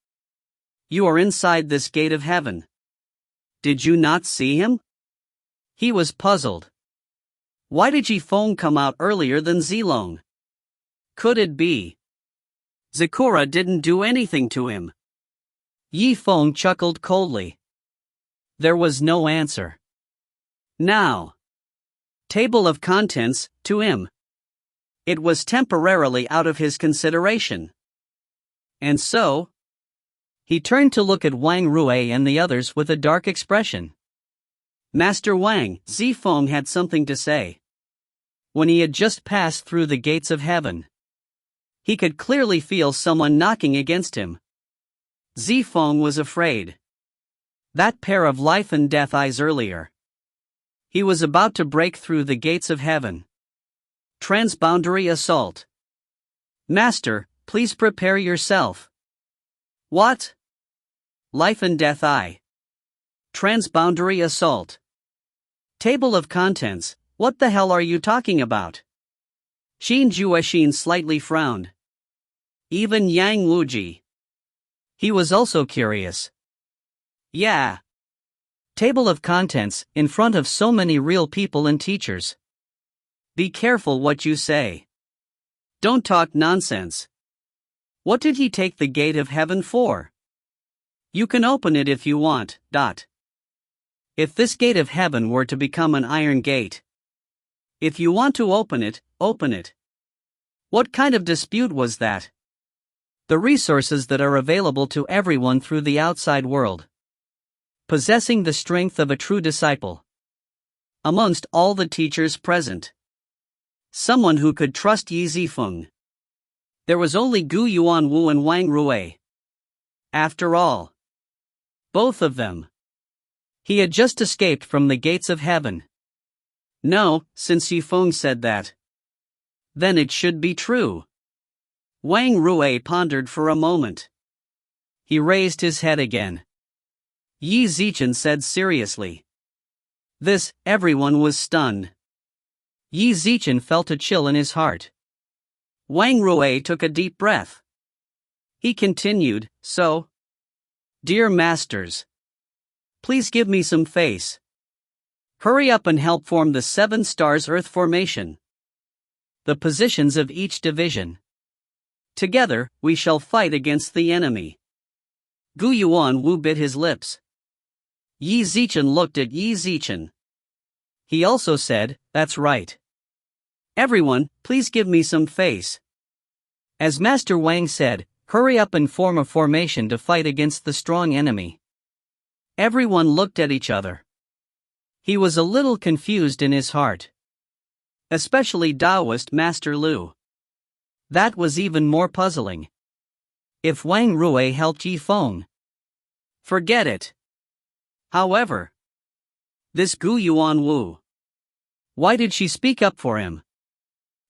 You are inside this gate of heaven. Did you not see him? He was puzzled. Why did Zifeng come out earlier than Zilong? Could it be Zakura didn't do anything to him? Zifeng chuckled coldly. There was no answer. Now. Table of contents, to him. It was temporarily out of his consideration. And so? He turned to look at Wang Rui and the others with a dark expression. Master Wang, Zifeng had something to say. When he had just passed through the gates of heaven, he could clearly feel someone knocking against him. Zifeng was afraid. That pair of life and death eyes earlier. He was about to break through the gates of heaven. Transboundary assault. Master, please prepare yourself. What? Life and death eye. Transboundary assault. Table of contents, what the hell are you talking about? Xin Juexin slightly frowned. Even Yang Wuji. He was also curious. Yeah. Table of contents, in front of so many real people and teachers. Be careful what you say. Don't talk nonsense. What did he take the gate of heaven for? You can open it if you want. If this gate of heaven were to become an iron gate. If you want to open it, open it. What kind of dispute was that? The resources that are available to everyone through the outside world. Possessing the strength of a true disciple. Amongst all the teachers present. Someone who could trust Yi Zifeng. There was only Gu Yuanwu and Wang Rui. After all. Both of them. He had just escaped from the gates of heaven. No, since Zifeng said that. Then it should be true. Wang Rui pondered for a moment. He raised his head again. Yi Zichen said seriously. This, everyone was stunned. Yi Zichen felt a chill in his heart. Wang Rui took a deep breath. He continued, so. Dear masters. Please give me some face. Hurry up and help form the 7 stars Earth formation. The positions of each division. Together, we shall fight against the enemy. Gu Yuanwu bit his lips. Yi Zichen looked at Yi Zichen. He also said, that's right. Everyone, please give me some face. As Master Wang said, hurry up and form a formation to fight against the strong enemy. Everyone looked at each other. He was a little confused in his heart. Especially Taoist Master Liu. That was even more puzzling. If Wang Rui helped Zifeng. Forget it. However. This Gu Yuanwu. Why did she speak up for him?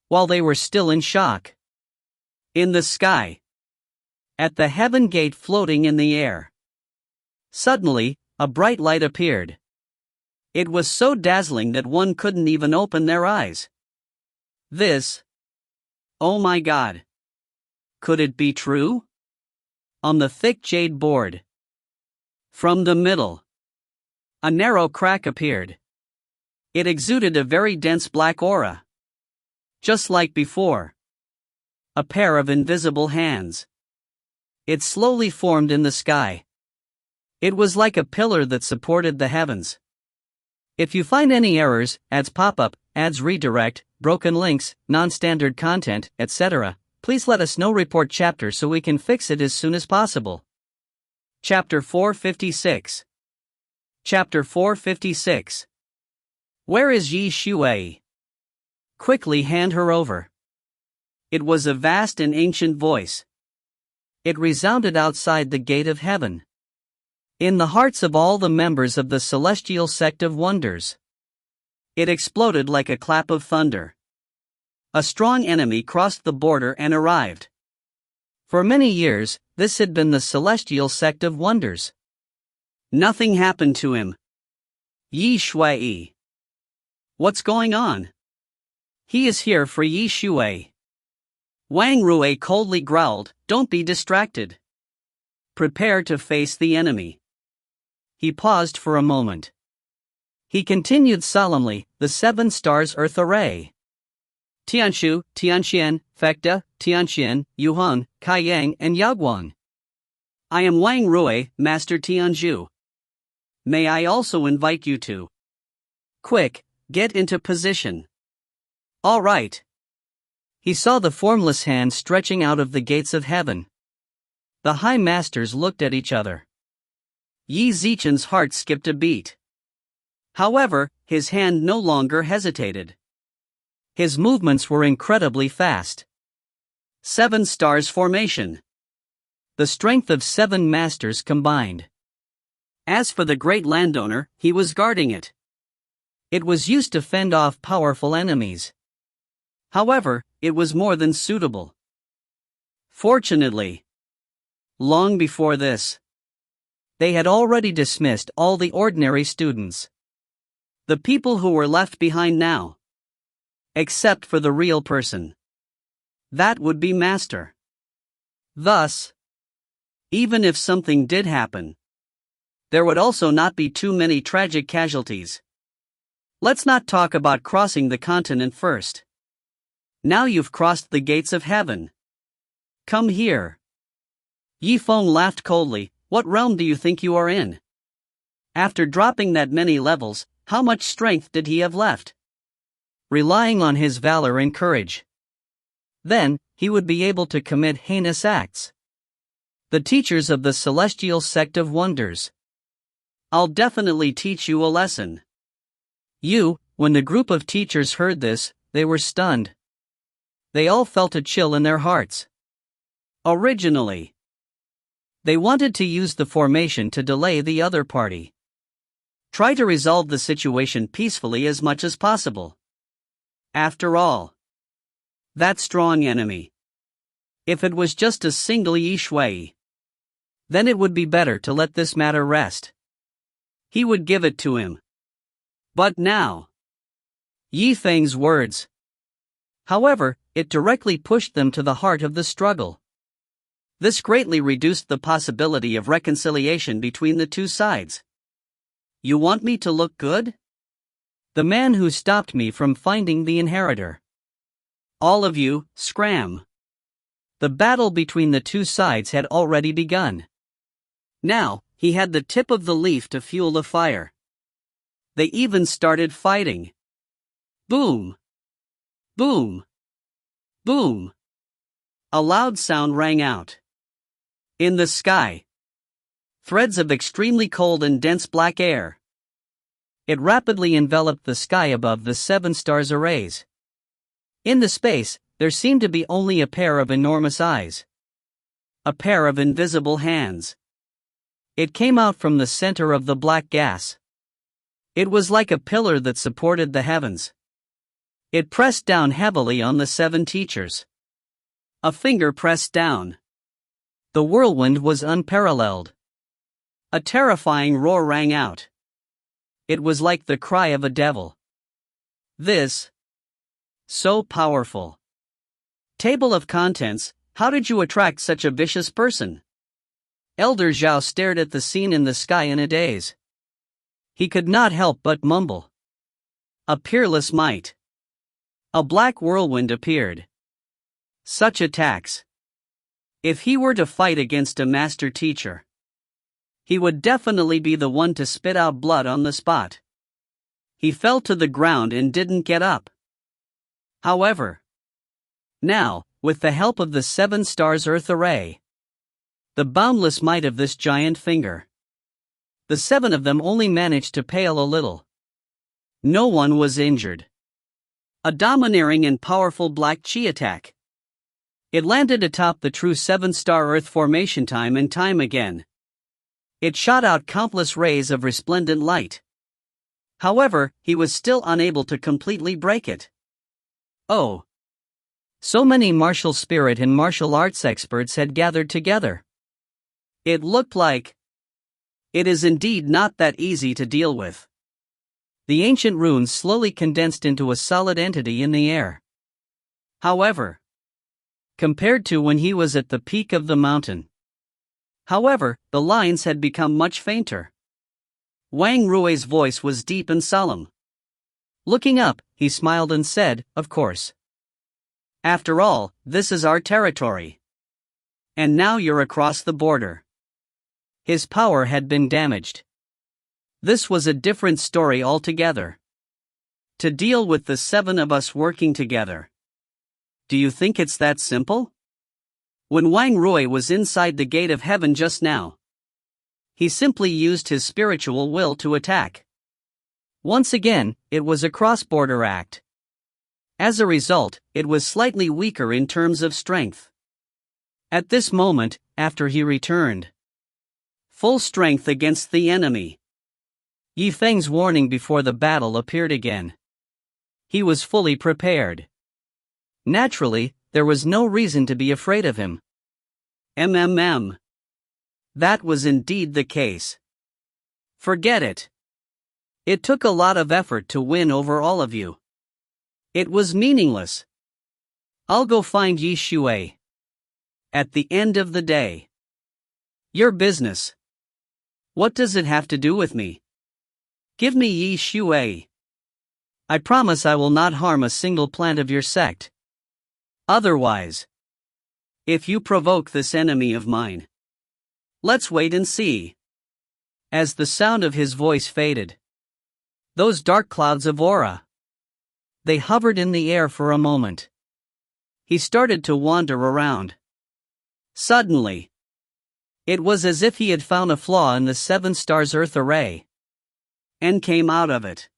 While they were still in shock. In the sky. At the heaven gate floating in the air. Suddenly, a bright light appeared. It was so dazzling that one couldn't even open their eyes. This. Oh my God. Could it be true? On the thick jade board. From the middle. A narrow crack appeared. It exuded a very dense black aura. Just like before. A pair of invisible hands. It slowly formed in the sky. It was like a pillar that supported the heavens. If you find any errors, ads pop-up, ads redirect, broken links, non-standard content, etc., please let us know. Report chapter so we can fix it as soon as possible. Chapter 456. Chapter 456. Where is Yi Shui? Quickly hand her over. It was a vast and ancient voice. It resounded outside the gate of heaven. In the hearts of all the members of the celestial sect of wonders. It exploded like a clap of thunder. A strong enemy crossed the border and arrived. For many years, this had been the celestial sect of wonders. Nothing happened to him. Yi Shui. What's going on? He is here for Yi Shui. Wang Rui coldly growled, don't be distracted. Prepare to face the enemy. He paused for a moment. He continued solemnly, the 7 stars Earth array. Tianshu, Tianxian, Fekta, Tianxian, Yuhan, Kaiyang and Yaguang. I am Wang Rui, Master Tianzhu. May I also invite you to. Quick, get into position. All right. He saw the formless hand stretching out of the gates of heaven. The high masters looked at each other. Yi Zichen's heart skipped a beat. However, his hand no longer hesitated. His movements were incredibly fast. 7 stars formation. The strength of 7 masters combined. As for the great landowner, he was guarding it. It was used to fend off powerful enemies. However, it was more than suitable. Fortunately, long before this, they had already dismissed all the ordinary students. The people who were left behind now. Except for the real person. That would be Master. Thus, even if something did happen, there would also not be too many tragic casualties. Let's not talk about crossing the continent first. Now you've crossed the gates of heaven. Come here. Yi Feng laughed coldly, What realm do you think you are in? After dropping that many levels, how much strength did he have left? Relying on his valor and courage. Then, he would be able to commit heinous acts. The teachers of the celestial sect of wonders. I'll definitely teach you a lesson. When the group of teachers heard this, they were stunned. They all felt a chill in their hearts. Originally, they wanted to use the formation to delay the other party. Try to resolve the situation peacefully as much as possible. After all, that strong enemy. If it was just a single Yi Shui, then it would be better to let this matter rest. He would give it to him. But now, Zifeng's words. However, it directly pushed them to the heart of the struggle. This greatly reduced the possibility of reconciliation between the two sides. You want me to look good? The man who stopped me from finding the inheritor. All of you, scram. The battle between the two sides had already begun. Now, he had the tip of the leaf to fuel the fire. They even started fighting. Boom! Boom! Boom! A loud sound rang out. In the sky, threads of extremely cold and dense black air. It rapidly enveloped the sky above the 7 stars arrays. In the space, there seemed to be only a pair of enormous eyes. A pair of invisible hands. It came out from the center of the black gas. It was like a pillar that supported the heavens. It pressed down heavily on the 7 teachers. A finger pressed down. The whirlwind was unparalleled. A terrifying roar rang out. It was like the cry of a devil. This. So powerful. Table of contents, how did you attract such a vicious person? Elder Zhao stared at the scene in the sky in a daze. He could not help but mumble. A peerless might. A black whirlwind appeared. Such attacks. If he were to fight against a master teacher, he would definitely be the one to spit out blood on the spot. He fell to the ground and didn't get up. However, now, with the help of the 7 stars Earth array, the boundless might of this giant finger, the 7 of them only managed to pale a little. No one was injured. A domineering and powerful black Qi attack. It landed atop the true 7-star Earth formation time and time again. It shot out countless rays of resplendent light. However, he was still unable to completely break it. Oh! So many martial spirit and martial arts experts had gathered together. It looked like it is indeed not that easy to deal with. The ancient runes slowly condensed into a solid entity in the air. However, compared to when he was at the peak of the mountain. However, the lines had become much fainter. Wang Rui's voice was deep and solemn. Looking up, he smiled and said, "Of course. After all, this is our territory. And now you're across the border." His power had been damaged. This was a different story altogether. To deal with the 7 of us working together. Do you think it's that simple? When Wang Rui was inside the gate of heaven just now, he simply used his spiritual will to attack. Once again, it was a cross-border act. As a result, it was slightly weaker in terms of strength. At this moment, after he returned, full strength against the enemy, Zifeng's warning before the battle appeared again. He was fully prepared. Naturally, there was no reason to be afraid of him. That was indeed the case. Forget it. It took a lot of effort to win over all of you. It was meaningless. I'll go find Yi Shui. At the end of the day. Your business. What does it have to do with me? Give me Yi Shui. I promise I will not harm a single plant of your sect. Otherwise, if you provoke this enemy of mine, Let's wait and see. As the sound of his voice faded, those dark clouds of aura, they hovered in the air for a moment. He started to wander around. Suddenly, it was as if he had found a flaw in the 7 stars Earth array and came out of it.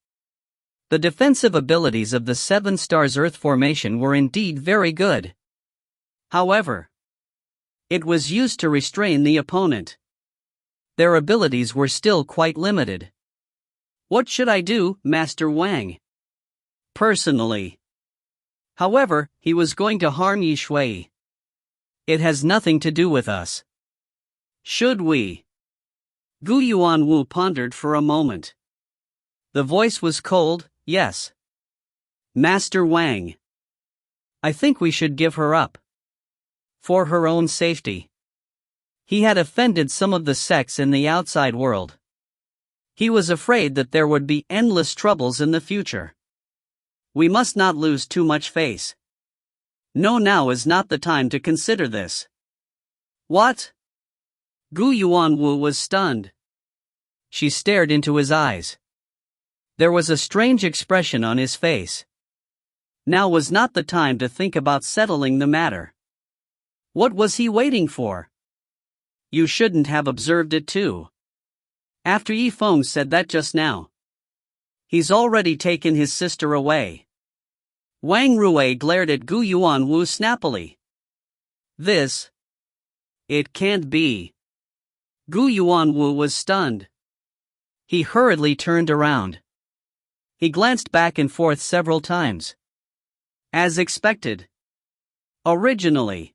The defensive abilities of the 7 stars Earth formation were indeed very good. However, it was used to restrain the opponent. Their abilities were still quite limited. What should I do, Master Wang? Personally. However, he was going to harm Yi Shui. It has nothing to do with us. Should we? Gu Yuanwu pondered for a moment. The voice was cold, yes. Master Wang. I think we should give her up. For her own safety. He had offended some of the sects in the outside world. He was afraid that there would be endless troubles in the future. We must not lose too much face. No, now is not the time to consider this. What? Gu Yuanwu was stunned. She stared into his eyes. There was a strange expression on his face. Now was not the time to think about settling the matter. What was he waiting for? You shouldn't have observed it too. After Yifeng said that just now. He's already taken his sister away. Wang Rui glared at Gu Yuanwu snappily. This? It can't be. Gu Yuanwu was stunned. He hurriedly turned around. He glanced back and forth several times. As expected. Originally.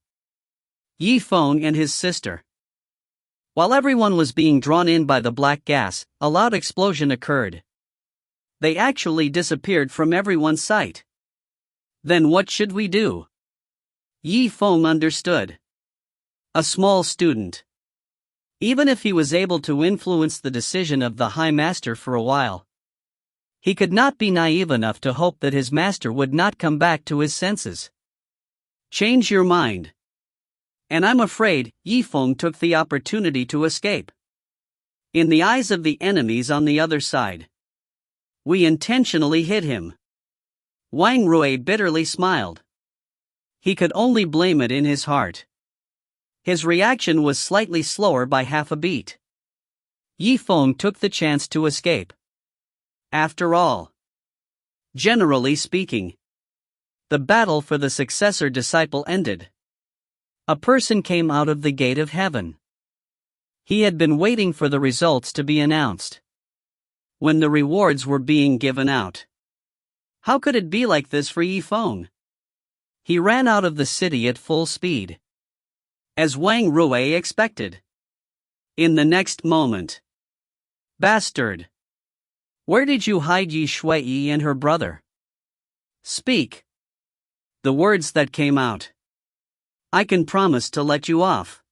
Yifeng and his sister. While everyone was being drawn in by the black gas, a loud explosion occurred. They actually disappeared from everyone's sight. Then what should we do? Yifeng understood. A small student. Even if he was able to influence the decision of the High Master for a while, he could not be naive enough to hope that his master would not come back to his senses. Change your mind. And I'm afraid Yifeng took the opportunity to escape. In the eyes of the enemies on the other side, we intentionally hit him. Wang Rui bitterly smiled. He could only blame it in his heart. His reaction was slightly slower by half a beat. Yifeng took the chance to escape. After all, generally speaking, the battle for the successor disciple ended. A person came out of the gate of heaven. He had been waiting for the results to be announced. When the rewards were being given out. How could it be like this for Yifeng? He ran out of the city at full speed. As Wang Rui expected. In the next moment. Bastard! Where did you hide Yi Shui and her brother? Speak. The words that came out. I can promise to let you off.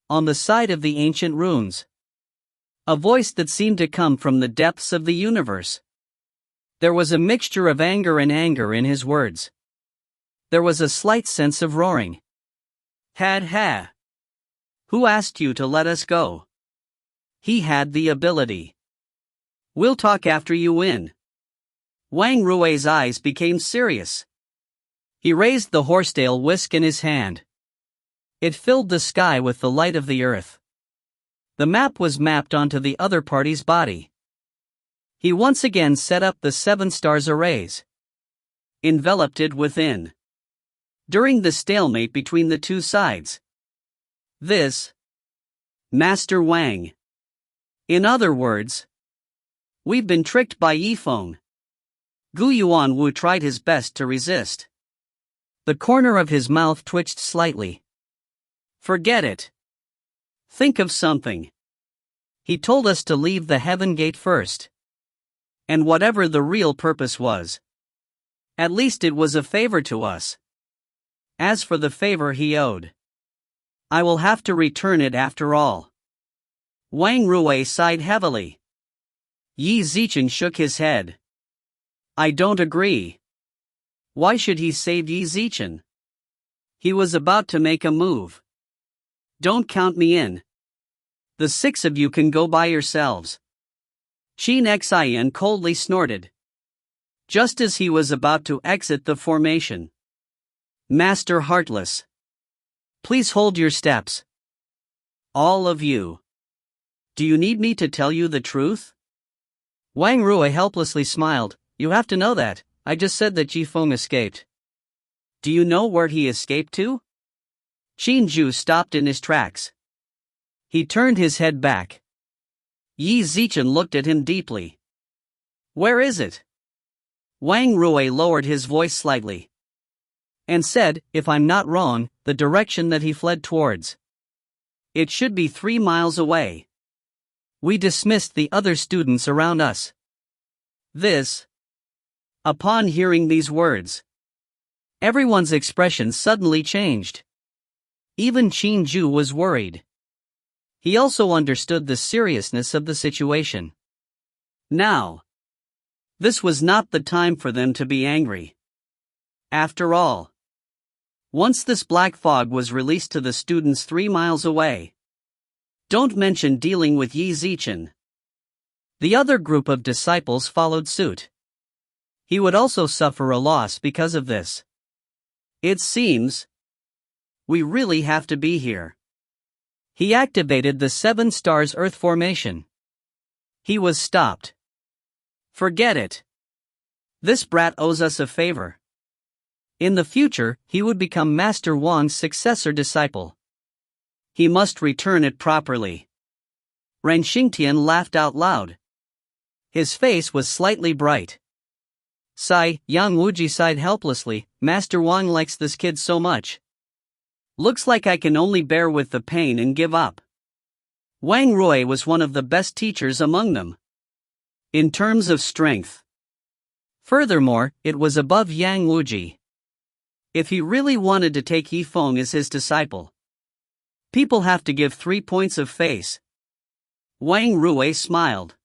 On the side of the ancient runes. A voice that seemed to come from the depths of the universe. There was a mixture of anger and anger in his words. There was a slight sense of roaring. Ha. Who asked you to let us go? He had the ability. We'll talk after you win. Wang Rui's eyes became serious. He raised the horsetail whisk in his hand. It filled the sky with the light of the earth. The map was mapped onto the other party's body. He once again set up the 7 stars arrays. Enveloped it within. During the stalemate between the two sides. This. Master Wang. In other words, we've been tricked by Yifeng. Gu Yuanwu tried his best to resist. The corner of his mouth twitched slightly. Forget it. Think of something. He told us to leave the heaven gate first. And whatever the real purpose was, at least it was a favor to us. As for the favor he owed, I will have to return it after all. Wang Rui sighed heavily. Yi Zichen shook his head. I don't agree. Why should he save Yi Zichen? He was about to make a move. Don't count me in. The 6 of you can go by yourselves. Qi Xian coldly snorted, just as he was about to exit the formation. Master Heartless. Please hold your steps. All of you. Do you need me to tell you the truth? Wang Rui helplessly smiled. You have to know that. I just said that Zifeng escaped. Do you know where he escaped to? Qin Zhu stopped in his tracks. He turned his head back. Yi Zichen looked at him deeply. Where is it? Wang Rui lowered his voice slightly and said, if I'm not wrong, the direction that he fled towards. It should be 3 miles away. We dismissed the other students around us. Upon hearing these words, everyone's expression suddenly changed. Even Qin Zhu was worried. He also understood the seriousness of the situation. Now, this was not the time for them to be angry. After all, once this black fog was released to the students 3 miles away, don't mention dealing with Yi Zichen. The other group of disciples followed suit. He would also suffer a loss because of this. It seems we really have to be here. He activated the 7 stars Earth formation. He was stopped. Forget it. This brat owes us a favor. In the future, he would become Master Wang's successor disciple. He must return it properly. Ren Xingtian laughed out loud. His face was slightly bright. Yang Wuji sighed helplessly. Master Wang likes this kid so much. Looks like I can only bear with the pain and give up. Wang Rui was one of the best teachers among them, in terms of strength. Furthermore, it was above Yang Wuji. If he really wanted to take Yifeng as his disciple, people have to give 3 points of face. Wang Rui smiled.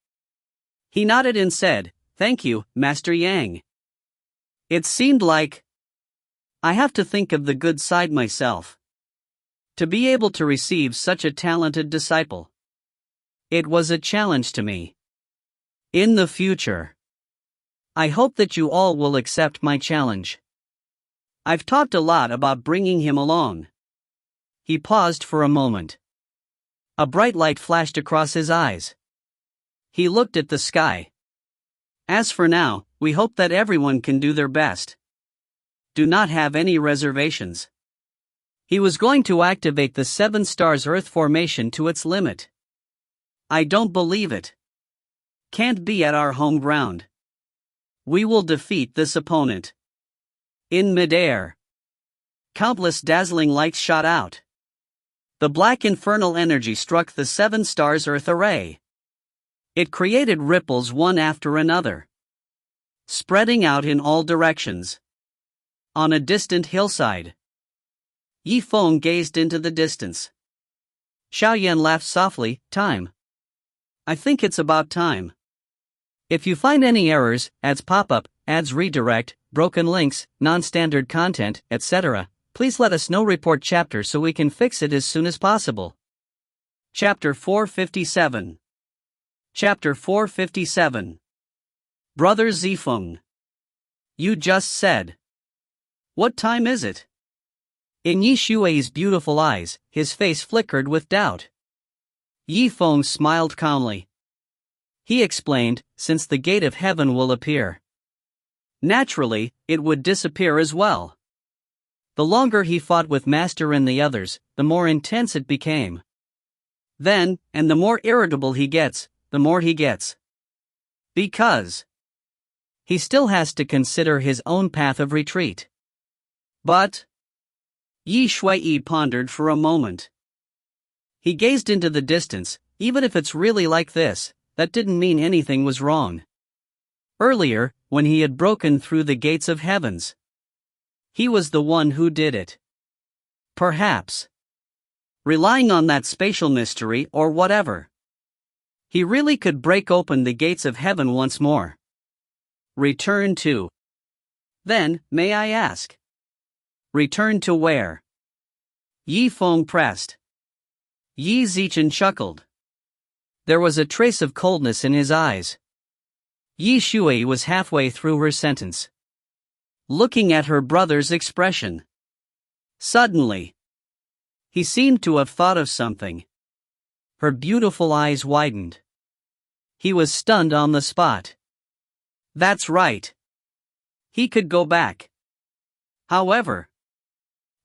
He nodded and said, thank you, Master Yang. It seemed like I have to think of the good side myself. To be able to receive such a talented disciple, it was a challenge to me. In the future, I hope that you all will accept my challenge. I've talked a lot about bringing him along. He paused for a moment. A bright light flashed across his eyes. He looked at the sky. As for now, we hope that everyone can do their best. Do not have any reservations. He was going to activate the 7 stars Earth formation to its limit. I don't believe it. Can't be at our home ground. We will defeat this opponent. In midair, countless dazzling lights shot out. The black infernal energy struck the 7 stars Earth array. It created ripples one after another, spreading out in all directions. On a distant hillside, Yifeng gazed into the distance. Xiaoyan laughed softly. Time. I think it's about time. If you find any errors, ads pop-up, ads redirect, broken links, non-standard content, etc., please let us know. Report chapter so we can fix it as soon as possible. Chapter 457. Chapter 457. Brother Zifeng. You just said. What time is it? In Yi Shui's beautiful eyes, his face flickered with doubt. Yifeng smiled calmly. He explained, since the gate of heaven will appear, naturally, it would disappear as well. The longer he fought with Master and the others, the more intense it became. Then, and the more irritable he gets, the more he gets. Because he still has to consider his own path of retreat. But Yi Shui pondered for a moment. He gazed into the distance. Even if it's really like this, that didn't mean anything was wrong. Earlier, when he had broken through the gates of heavens, he was the one who did it. Perhaps relying on that spatial mystery or whatever, he really could break open the gates of heaven once more. Return to. Then, may I ask? Return to where? Yifeng pressed. Yi Zichen chuckled. There was a trace of coldness in his eyes. Yi Shui was halfway through her sentence, looking at her brother's expression. Suddenly, he seemed to have thought of something. Her beautiful eyes widened. He was stunned on the spot. That's right. He could go back. However,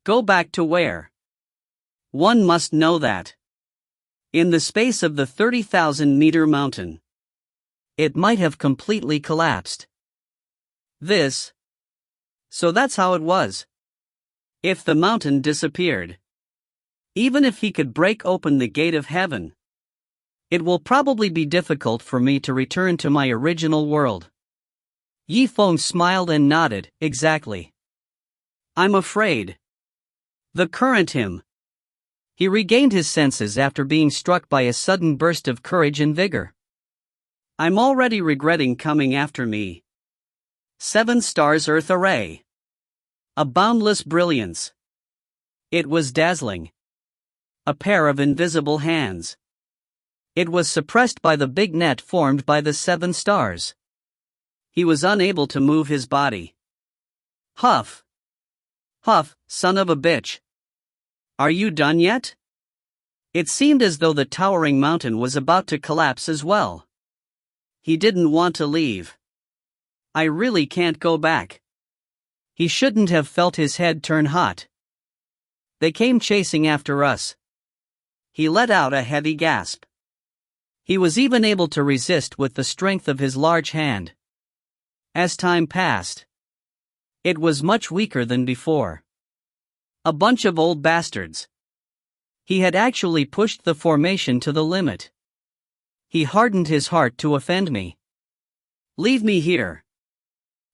go back to where? One must know that. In the space of the 30,000-meter mountain, it might have completely collapsed. So that's how it was. If the mountain disappeared, even if he could break open the gate of heaven, it will probably be difficult for me to return to my original world. Yifeng smiled and nodded. Exactly. I'm afraid. The current him. He regained his senses after being struck by a sudden burst of courage and vigor. I'm already regretting coming after me. 7 stars Earth Array. A boundless brilliance. It was dazzling. A pair of invisible hands. It was suppressed by the big net formed by the 7 stars. He was unable to move his body. Huff. Huff, son of a bitch. Are you done yet? It seemed as though the towering mountain was about to collapse as well. He didn't want to leave. I really can't go back. He shouldn't have felt his head turn hot. They came chasing after us. He let out a heavy gasp. He was even able to resist with the strength of his large hand. As time passed, it was much weaker than before. A bunch of old bastards. He had actually pushed the formation to the limit. He hardened his heart to offend me. Leave me here.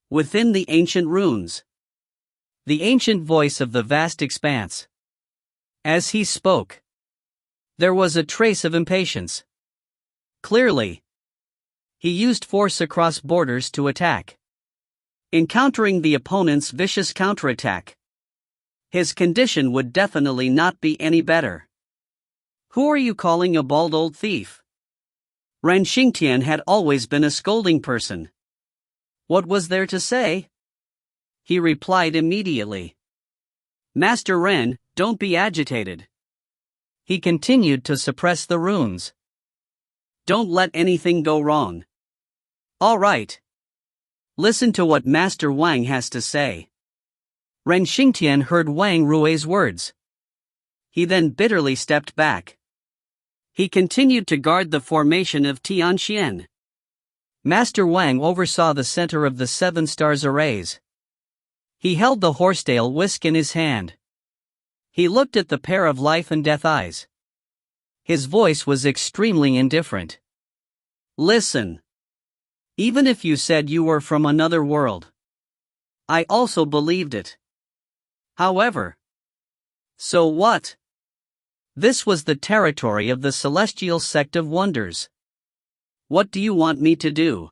Within the ancient runes. The ancient voice of the vast expanse. As he spoke, there was a trace of impatience. Clearly, he used force across borders to attack. Encountering the opponent's vicious counterattack, his condition would definitely not be any better. Who are you calling a bald old thief? Ren Xingtian had always been a scolding person. What was there to say? He replied immediately. Master Ren, don't be agitated. He continued to suppress the runes. Don't let anything go wrong. All right. Listen to what Master Wang has to say. Ren Xingtian heard Wang Rui's words. He then bitterly stepped back. He continued to guard the formation of Tianxian. Master Wang oversaw the center of the 7 stars arrays. He held the horsetail whisk in his hand. He looked at the pair of life and death eyes. His voice was extremely indifferent. Listen. Even if you said you were from another world, I also believed it. However, so what? This was the territory of the Celestial Sect of Wonders. What do you want me to do?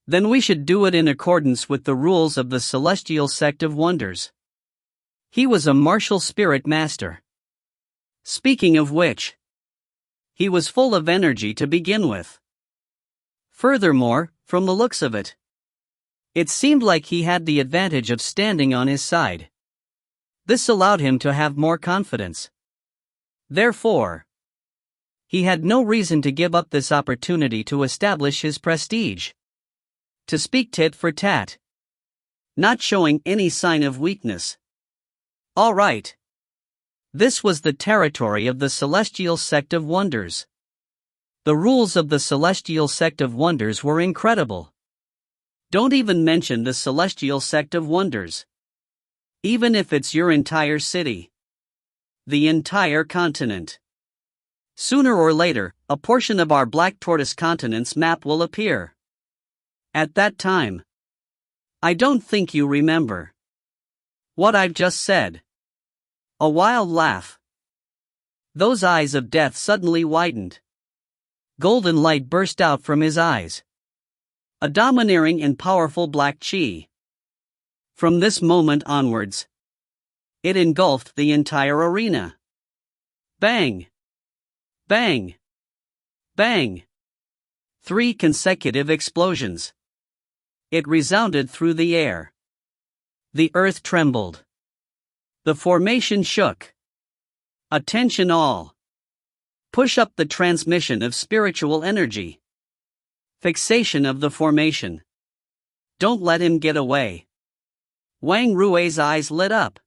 Then we should do it in accordance with the rules of the Celestial Sect of Wonders. He was a martial spirit master. Speaking of which, he was full of energy to begin with. Furthermore, from the looks of it, it seemed like he had the advantage of standing on his side. This allowed him to have more confidence. Therefore, he had no reason to give up this opportunity to establish his prestige. To speak tit for tat. Not showing any sign of weakness. All right. This was the territory of the Celestial Sect of Wonders. The rules of the Celestial Sect of Wonders were incredible. Don't even mention the Celestial Sect of Wonders. Even if it's your entire city. The entire continent. Sooner or later, a portion of our Black Tortoise continent's map will appear. At that time, I don't think you remember what I've just said. A wild laugh. Those eyes of death suddenly widened. Golden light burst out from his eyes. A domineering and powerful black chi. From this moment onwards, it engulfed the entire arena. Bang! Bang! Bang! 3 consecutive explosions. It resounded through the air. The earth trembled. The formation shook. Attention all. Push up the transmission of spiritual energy. Fixation of the formation. Don't let him get away. Wang Rui's eyes lit up.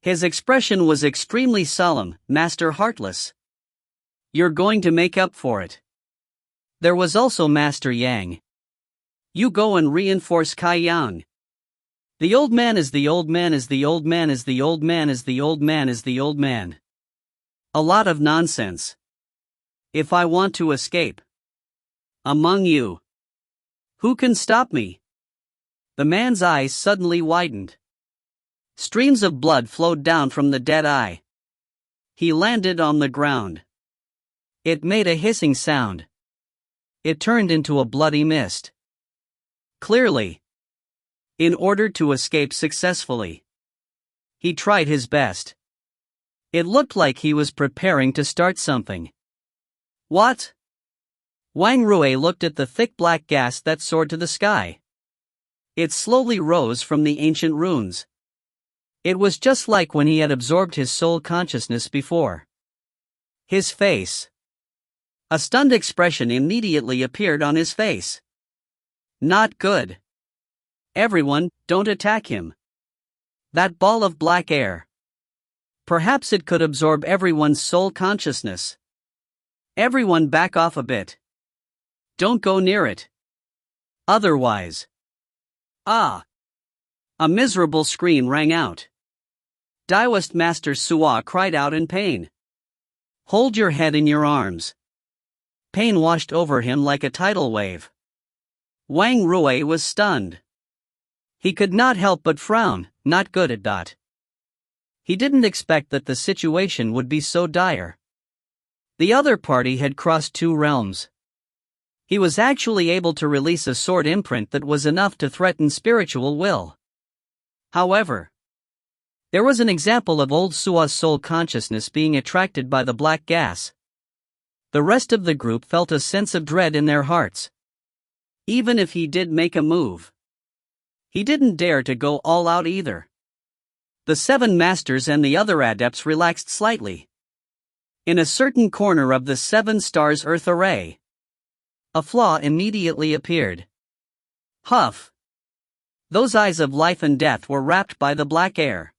His expression was extremely solemn, Master Heartless. You're going to make up for it. There was also Master Yang. You go and reinforce Kai Yang. The old man is the old man is the old man is the old man is the old man is the old man. A lot of nonsense. If I want to escape. Among you. Who can stop me? The man's eyes suddenly widened. Streams of blood flowed down from the dead eye. He landed on the ground. It made a hissing sound. It turned into a bloody mist. Clearly. In order to escape successfully. He tried his best. It looked like he was preparing to start something. What? Wang Rui looked at the thick black gas that soared to the sky. It slowly rose from the ancient runes. It was just like when he had absorbed his soul consciousness before. His face. A stunned expression immediately appeared on his face. Not good. Everyone, don't attack him. That ball of black air. Perhaps it could absorb everyone's soul consciousness. Everyone back off a bit. Don't go near it. Otherwise. Ah! A miserable scream rang out. Daoist Master Suo cried out in pain. Hold your head in your arms. Pain washed over him like a tidal wave. Wang Rui was stunned. He could not help but frown, not good at that. He didn't expect that the situation would be so dire. The other party had crossed 2 realms. He was actually able to release a sword imprint that was enough to threaten spiritual will. However, there was an example of old Suo's soul consciousness being attracted by the black gas. The rest of the group felt a sense of dread in their hearts. Even if he did make a move, he didn't dare to go all out either. The 7 masters and the other adepts relaxed slightly. In a certain corner of the 7 stars Earth array, a flaw immediately appeared. Huff! Those eyes of life and death were wrapped by the black air.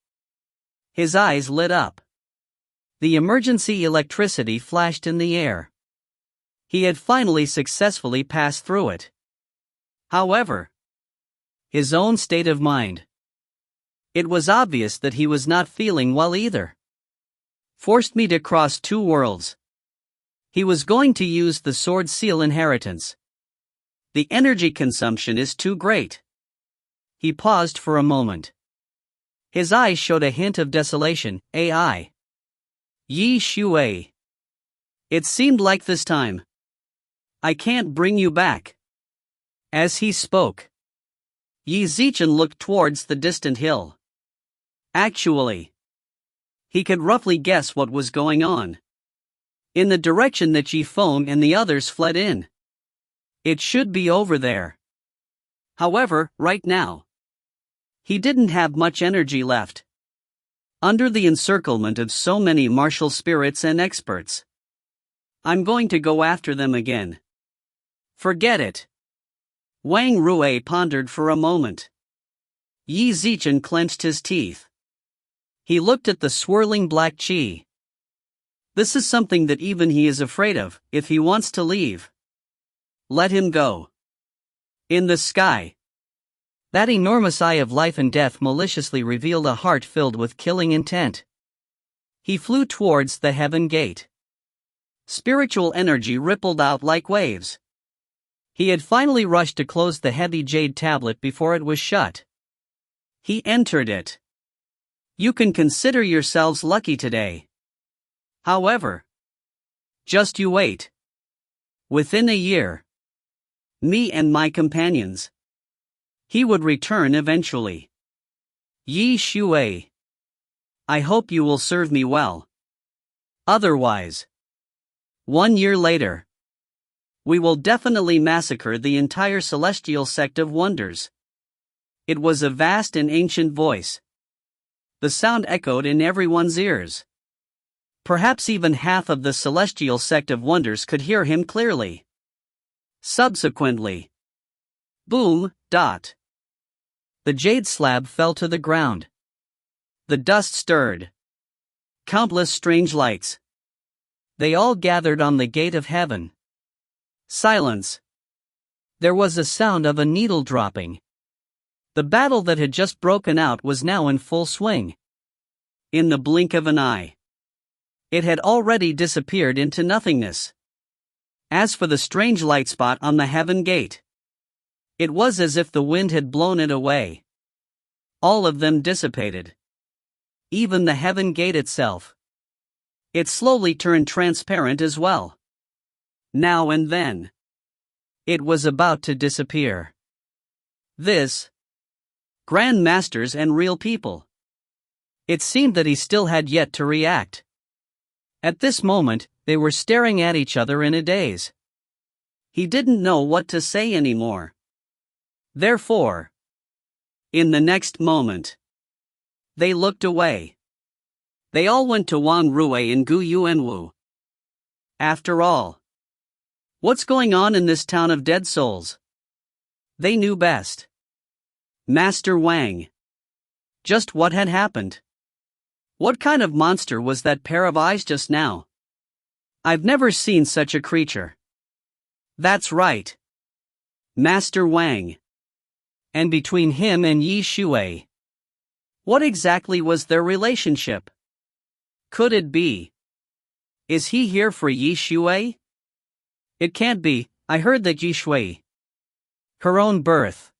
His eyes lit up. The emergency electricity flashed in the air. He had finally successfully passed through it. However, his own state of mind. It was obvious that he was not feeling well either. Forced me to cross 2 worlds. He was going to use the sword seal inheritance. The energy consumption is too great. He paused for a moment. His eyes showed a hint of desolation. AI. Yi Shui. It seemed like this time. I can't bring you back. As he spoke, Yi Zichen looked towards the distant hill. Actually, he could roughly guess what was going on. In the direction that Zifeng and the others fled in. It should be over there. However, right now, he didn't have much energy left. Under the encirclement of so many martial spirits and experts. I'm going to go after them again. Forget it. Wang Rui pondered for a moment. Yi Zichen clenched his teeth. He looked at the swirling black qi. This is something that even he is afraid of. If he wants to leave, let him go. In the sky, that enormous eye of life and death maliciously revealed a heart filled with killing intent. He flew towards the heaven gate. Spiritual energy rippled out like waves. He had finally rushed to close the heavy jade tablet before it was shut. He entered it. You can consider yourselves lucky today. However, just you wait. Within a year, me and my companions, he would return eventually. Yi Shui. I hope you will serve me well. Otherwise. 1 year later. We will definitely massacre the entire celestial sect of wonders. It was a vast and ancient voice. The sound echoed in everyone's ears. Perhaps even half of the celestial sect of wonders could hear him clearly. Subsequently, boom, dot. The jade slab fell to the ground. The dust stirred. Countless strange lights. They all gathered on the gate of heaven. Silence. There was a sound of a needle dropping. The battle that had just broken out was now in full swing. In the blink of an eye, it had already disappeared into nothingness. As for the strange light spot on the heaven gate, it was as if the wind had blown it away. All of them dissipated. Even the heaven gate itself. It slowly turned transparent as well. Now and then, it was about to disappear. This, Grand Masters and real people. It seemed that he still had yet to react. At this moment, they were staring at each other in a daze. He didn't know what to say anymore. Therefore, in the next moment, they looked away. They all went to Wang Rue and Gu Yuanwu. After all, what's going on in this town of dead souls? They knew best. Master Wang. Just what had happened? What kind of monster was that pair of eyes just now? I've never seen such a creature. That's right. Master Wang. And between him and Yi Shui, what exactly was their relationship? Could it be? Is he here for Yi Shui? It can't be. I heard that Yi Shui, her own birth.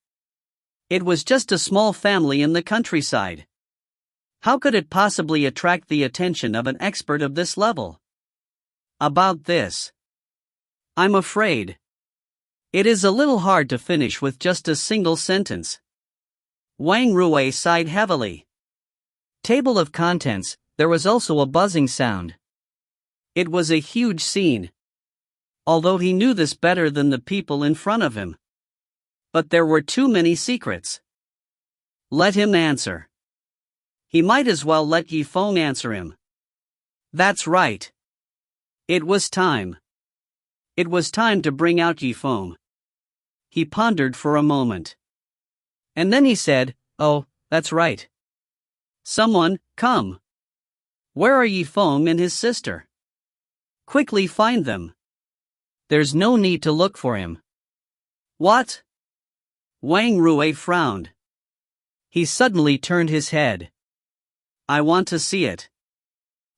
It was just a small family in the countryside. How could it possibly attract the attention of an expert of this level? About this, I'm afraid it is a little hard to finish with just a single sentence. Wang Rue sighed heavily. Table of contents, there was also a buzzing sound. It was a huge scene. Although he knew this better than the people in front of him. But there were too many secrets. Let him answer. He might as well let Yifeng answer him. That's right. It was time. It was time to bring out Yifeng. He pondered for a moment. And then he said, "Oh, that's right. Someone, come. Where are Yifeng and his sister? Quickly find them. There's no need to look for him." What? Wang Rue frowned. He suddenly turned his head. I want to see it.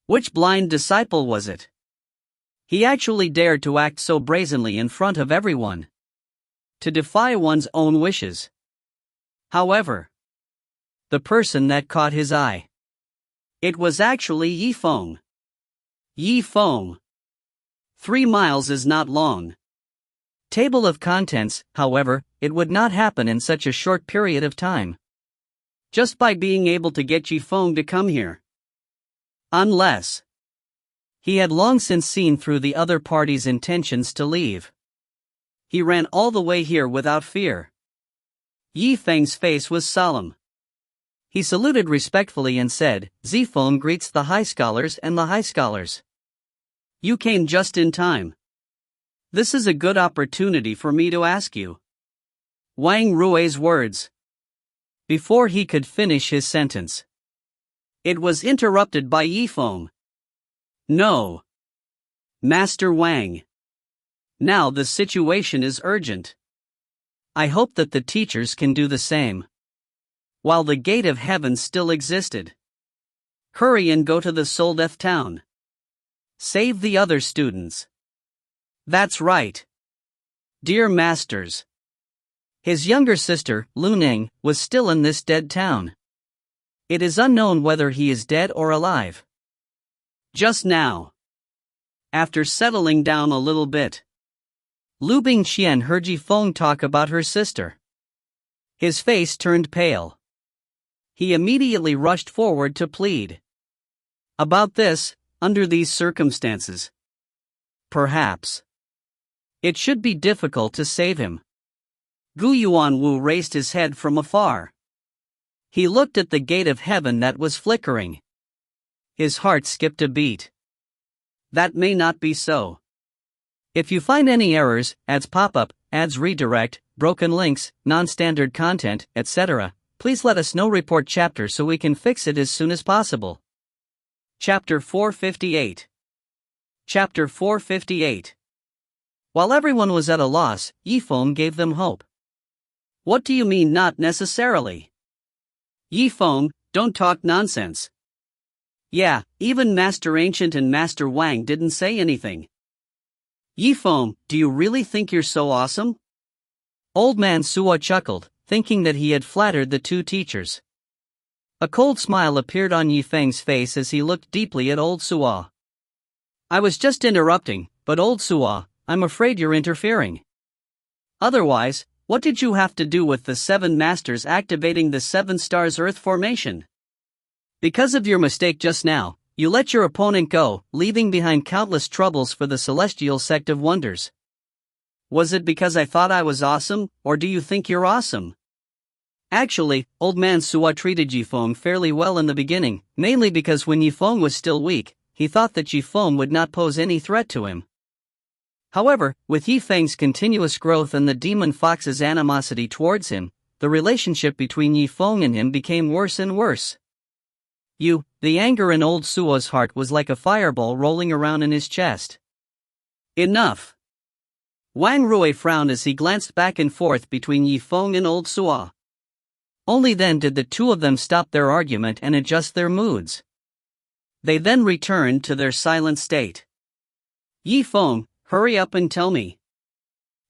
Which blind disciple was it? He actually dared to act so brazenly in front of everyone. To defy one's own wishes. However, the person that caught his eye. It was actually Yifeng. Yifeng. 3 miles is not long. Table of contents, however, it would not happen in such a short period of time. Just by being able to get Yifeng to come here. Unless he had long since seen through the other party's intentions to leave. He ran all the way here without fear. Yifeng's face was solemn. He saluted respectfully and said, "Zifeng greets the high scholars and the high scholars. You came just in time. This is a good opportunity for me to ask you." Wang Rue's words. Before he could finish his sentence, it was interrupted by Yifeng. No. Master Wang. Now the situation is urgent. I hope that the teachers can do the same. While the gate of heaven still existed. Hurry and go to the Soul Death town. Save the other students. That's right. Dear masters. His younger sister, Lu Ning, was still in this dead town. It is unknown whether he is dead or alive. Just now, after settling down a little bit, Liu Bingqian heard Zifeng talk about her sister. His face turned pale. He immediately rushed forward to plead. About this, under these circumstances. Perhaps It should be difficult to save him. Gu Yuanwu raised his head from afar. He looked at the gate of heaven that was flickering. His heart skipped a beat. That may not be so. If you find any errors, ads pop-up, ads redirect, broken links, non-standard content, etc., please let us know. Report chapter so we can fix it as soon as possible. Chapter 458. Chapter 458. While everyone was at a loss, Yifeng gave them hope. What do you mean not necessarily? Yifeng, don't talk nonsense. Yeah, even Master Ancient and Master Wang didn't say anything. Yifeng, do you really think you're so awesome? Old man Suo chuckled, thinking that he had flattered the two teachers. A cold smile appeared on Yifeng's face as he looked deeply at old Suo. I was just interrupting, but old Suo, I'm afraid you're interfering. Otherwise, what did you have to do with the 7 masters activating the 7 stars Earth formation? Because of your mistake just now, you let your opponent go, leaving behind countless troubles for the celestial sect of wonders. Was it because I thought I was awesome, or do you think you're awesome? Actually, old man Suo treated Yifeng fairly well in the beginning, mainly because when Yifeng was still weak, he thought that Yifeng would not pose any threat to him. However, with Yifeng's continuous growth and the demon fox's animosity towards him, the relationship between Yifeng and him became worse and worse. The anger in old Suo's heart was like a fireball rolling around in his chest. Enough! Wang Rui frowned as he glanced back and forth between Yifeng and old Suo. Only then did the two of them stop their argument and adjust their moods. They then returned to their silent state. Yifeng, hurry up and tell me.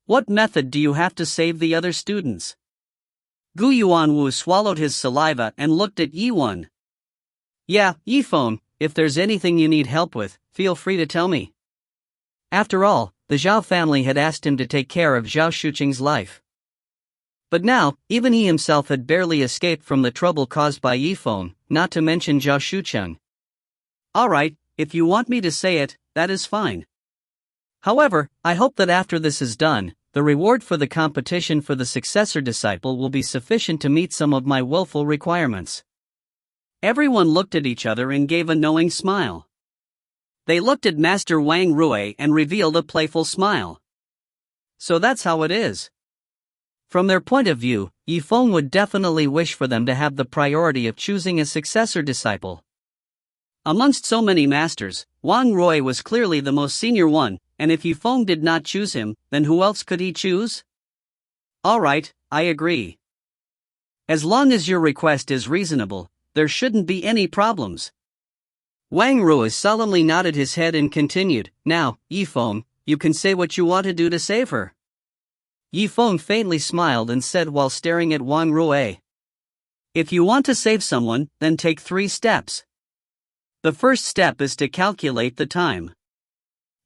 What method do you have to save the other students? Gu Yuanwu swallowed his saliva and looked at Yiwen. Yeah, Yifeng, if there's anything you need help with, feel free to tell me. After all, the Zhao family had asked him to take care of Zhao Shuqing's life. But now, even he himself had barely escaped from the trouble caused by Yifeng, not to mention Zhao Shuqing. Alright, if you want me to say it, that is fine. However, I hope that after this is done, the reward for the competition for the successor disciple will be sufficient to meet some of my willful requirements. Everyone looked at each other and gave a knowing smile. They looked at Master Wang Rui and revealed a playful smile. So that's how it is. From their point of view, Yifeng would definitely wish for them to have the priority of choosing a successor disciple. Amongst so many masters, Wang Rui was clearly the most senior one, and if Yifeng did not choose him, then who else could he choose? Alright, I agree. As long as your request is reasonable, there shouldn't be any problems. Wang Rui solemnly nodded his head and continued, Now, Yifeng, you can say what you want to do to save her. Yifeng faintly smiled and said while staring at Wang Rui. If you want to save someone, then take 3 steps. The first step is to calculate the time.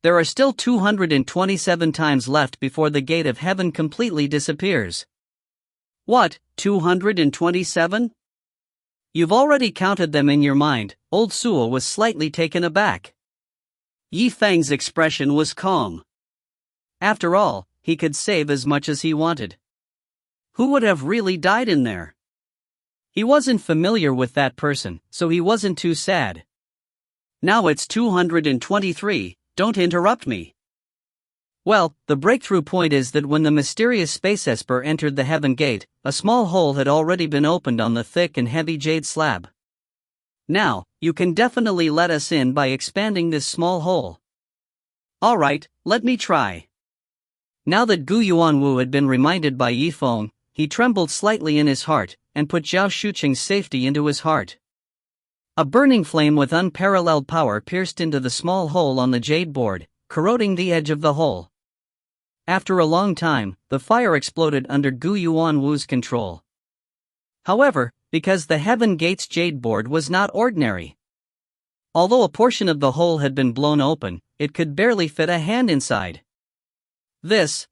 There are still 227 times left before the gate of heaven completely disappears. What, 227? You've already counted them in your mind. Old Suo was slightly taken aback. Yifeng's expression was calm. After all, he could save as much as he wanted. Who would have really died in there? He wasn't familiar with that person, so he wasn't too sad. Now it's 223, don't interrupt me. Well, the breakthrough point is that when the mysterious space esper entered the heaven gate, a small hole had already been opened on the thick and heavy jade slab. Now, you can definitely let us in by expanding this small hole. Alright, let me try. Now that Gu Yuanwu had been reminded by Yifeng, he trembled slightly in his heart, and put Zhao Shuqing's safety into his heart. A burning flame with unparalleled power pierced into the small hole on the jade board, corroding the edge of the hole. After a long time, the fire exploded under Gu Yuanwu's control. However, because the Heaven Gate's jade board was not ordinary. Although a portion of the hole had been blown open, it could barely fit a hand inside. If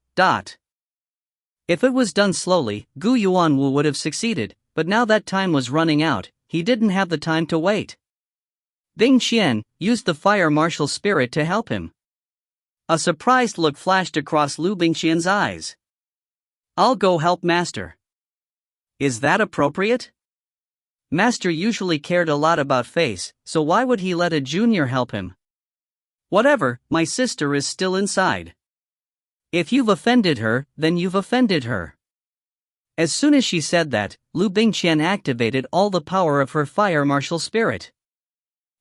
it was done slowly, Gu Yuanwu would have succeeded, but now that time was running out, he didn't have the time to wait. Bingqian used the fire martial spirit to help him. A surprised look flashed across Liu Bingqian's eyes. "I'll go help Master." "Is that appropriate?" Master usually cared a lot about face, so why would he let a junior help him? "Whatever, my sister is still inside. If you've offended her, then you've offended her." As soon as she said that, Liu Bingqian activated all the power of her fire martial spirit.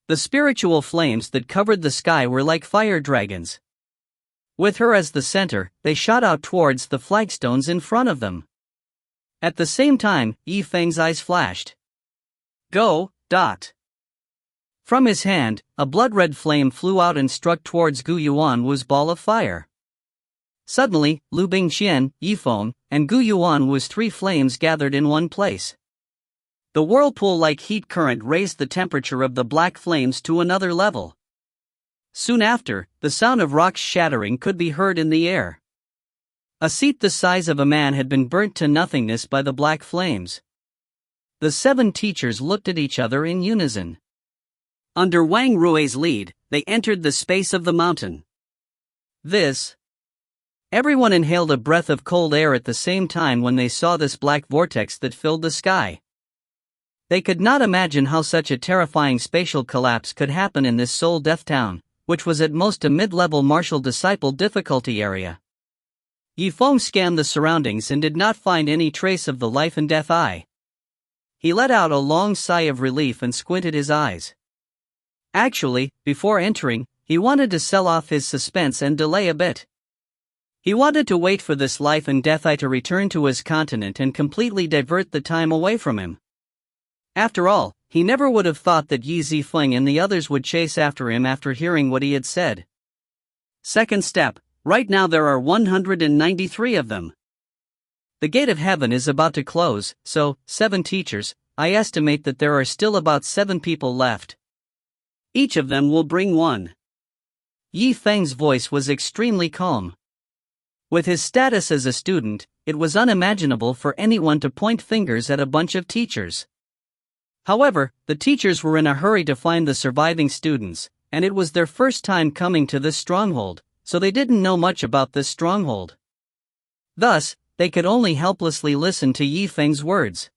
The spiritual flames that covered the sky were like fire dragons. With her as the center, they shot out towards the flagstones in front of them. At the same time, Zifeng's eyes flashed. "Go, dot." From his hand, a blood-red flame flew out and struck towards Gu Yuanwu's ball of fire. Suddenly, Liu Bingqian, Zifeng, and Gu Yuanwu's three flames gathered in one place. The whirlpool-like heat current raised the temperature of the black flames to another level. Soon after, the sound of rocks shattering could be heard in the air. A seat the size of a man had been burnt to nothingness by the black flames. The 7 teachers looked at each other in unison. Under Wang Rui's lead, they entered the space of the mountain. Everyone inhaled a breath of cold air at the same time when they saw this black vortex that filled the sky. They could not imagine how such a terrifying spatial collapse could happen in this Soul Death Town, which was at most a mid-level martial disciple difficulty area. Zifeng scanned the surroundings and did not find any trace of the life and death eye. He let out a long sigh of relief and squinted his eyes. Actually, before entering, he wanted to sell off his suspense and delay a bit. He wanted to wait for this life and death eye to return to his continent and completely divert the time away from him. After all, he never would have thought that Zifeng and the others would chase after him after hearing what he had said. Second step, right now there are 193 of them. The gate of heaven is about to close, so, 7 teachers, I estimate that there are still about 7 people left. Each of them will bring one. Zifeng's voice was extremely calm. With his status as a student, it was unimaginable for anyone to point fingers at a bunch of teachers. However, the teachers were in a hurry to find the surviving students, and it was their first time coming to this stronghold, so they didn't know much about this stronghold. Thus, they could only helplessly listen to Zifeng's words.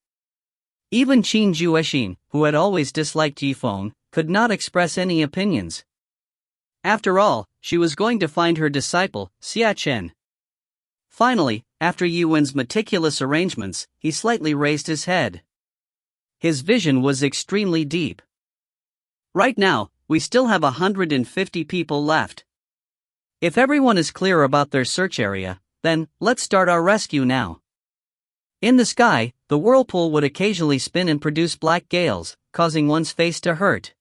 Even Qin Juexin, who had always disliked Zifeng, could not express any opinions. After all, she was going to find her disciple, Xia Chen. Finally, after Yuan's meticulous arrangements, he slightly raised his head. His vision was extremely deep. Right now, we still have 150 people left. If everyone is clear about their search area, then, let's start our rescue now. In the sky, the whirlpool would occasionally spin and produce black gales, causing one's face to hurt.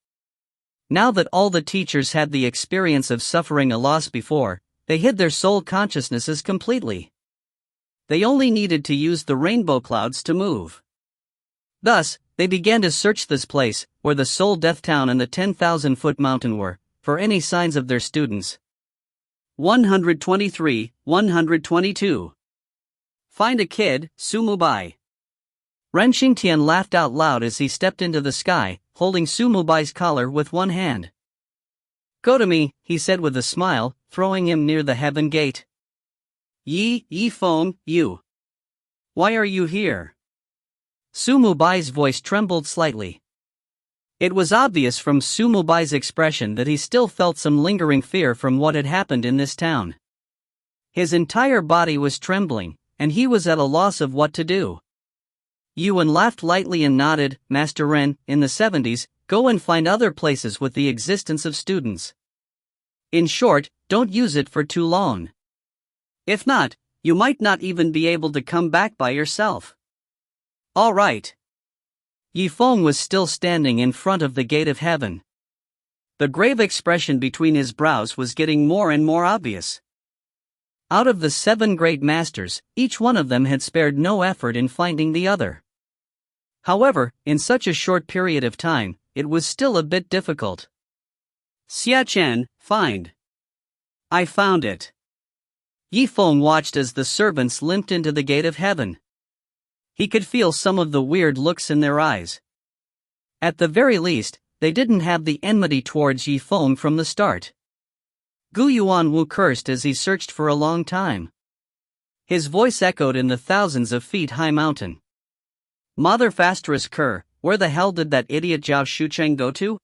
Now that all the teachers had the experience of suffering a loss before, they hid their soul consciousnesses completely. They only needed to use the rainbow clouds to move. Thus, they began to search this place, where the Soul Death Town and the 10,000-foot mountain were, for any signs of their students. 123, 122. Find a kid, Sumubai. Ren Xingtian laughed out loud as he stepped into the sky, holding Sumubai's collar with one hand. Go to me, he said with a smile, throwing him near the heaven gate. Zifeng, you. Why are you here? Sumubai's voice trembled slightly. It was obvious from Sumubai's expression that he still felt some lingering fear from what had happened in this town. His entire body was trembling, and he was at a loss of what to do. Yuan laughed lightly and nodded. Master Ren, in the 70s, go and find other places with the existence of students. In short, don't use it for too long. If not, you might not even be able to come back by yourself. All right. Zifeng was still standing in front of the gate of heaven. The grave expression between his brows was getting more and more obvious. Out of the 7 great masters, each one of them had spared no effort in finding the other. However, in such a short period of time, it was still a bit difficult. Xia Chen, find. I found it. Zifeng watched as the servants limped into the gate of heaven. He could feel some of the weird looks in their eyes. At the very least, they didn't have the enmity towards Zifeng from the start. Gu Yuanwu cursed as he searched for a long time. His voice echoed in the thousands of feet high mountain. Mother Fasterus Kerr, where the hell did that idiot Zhao Shucheng go to?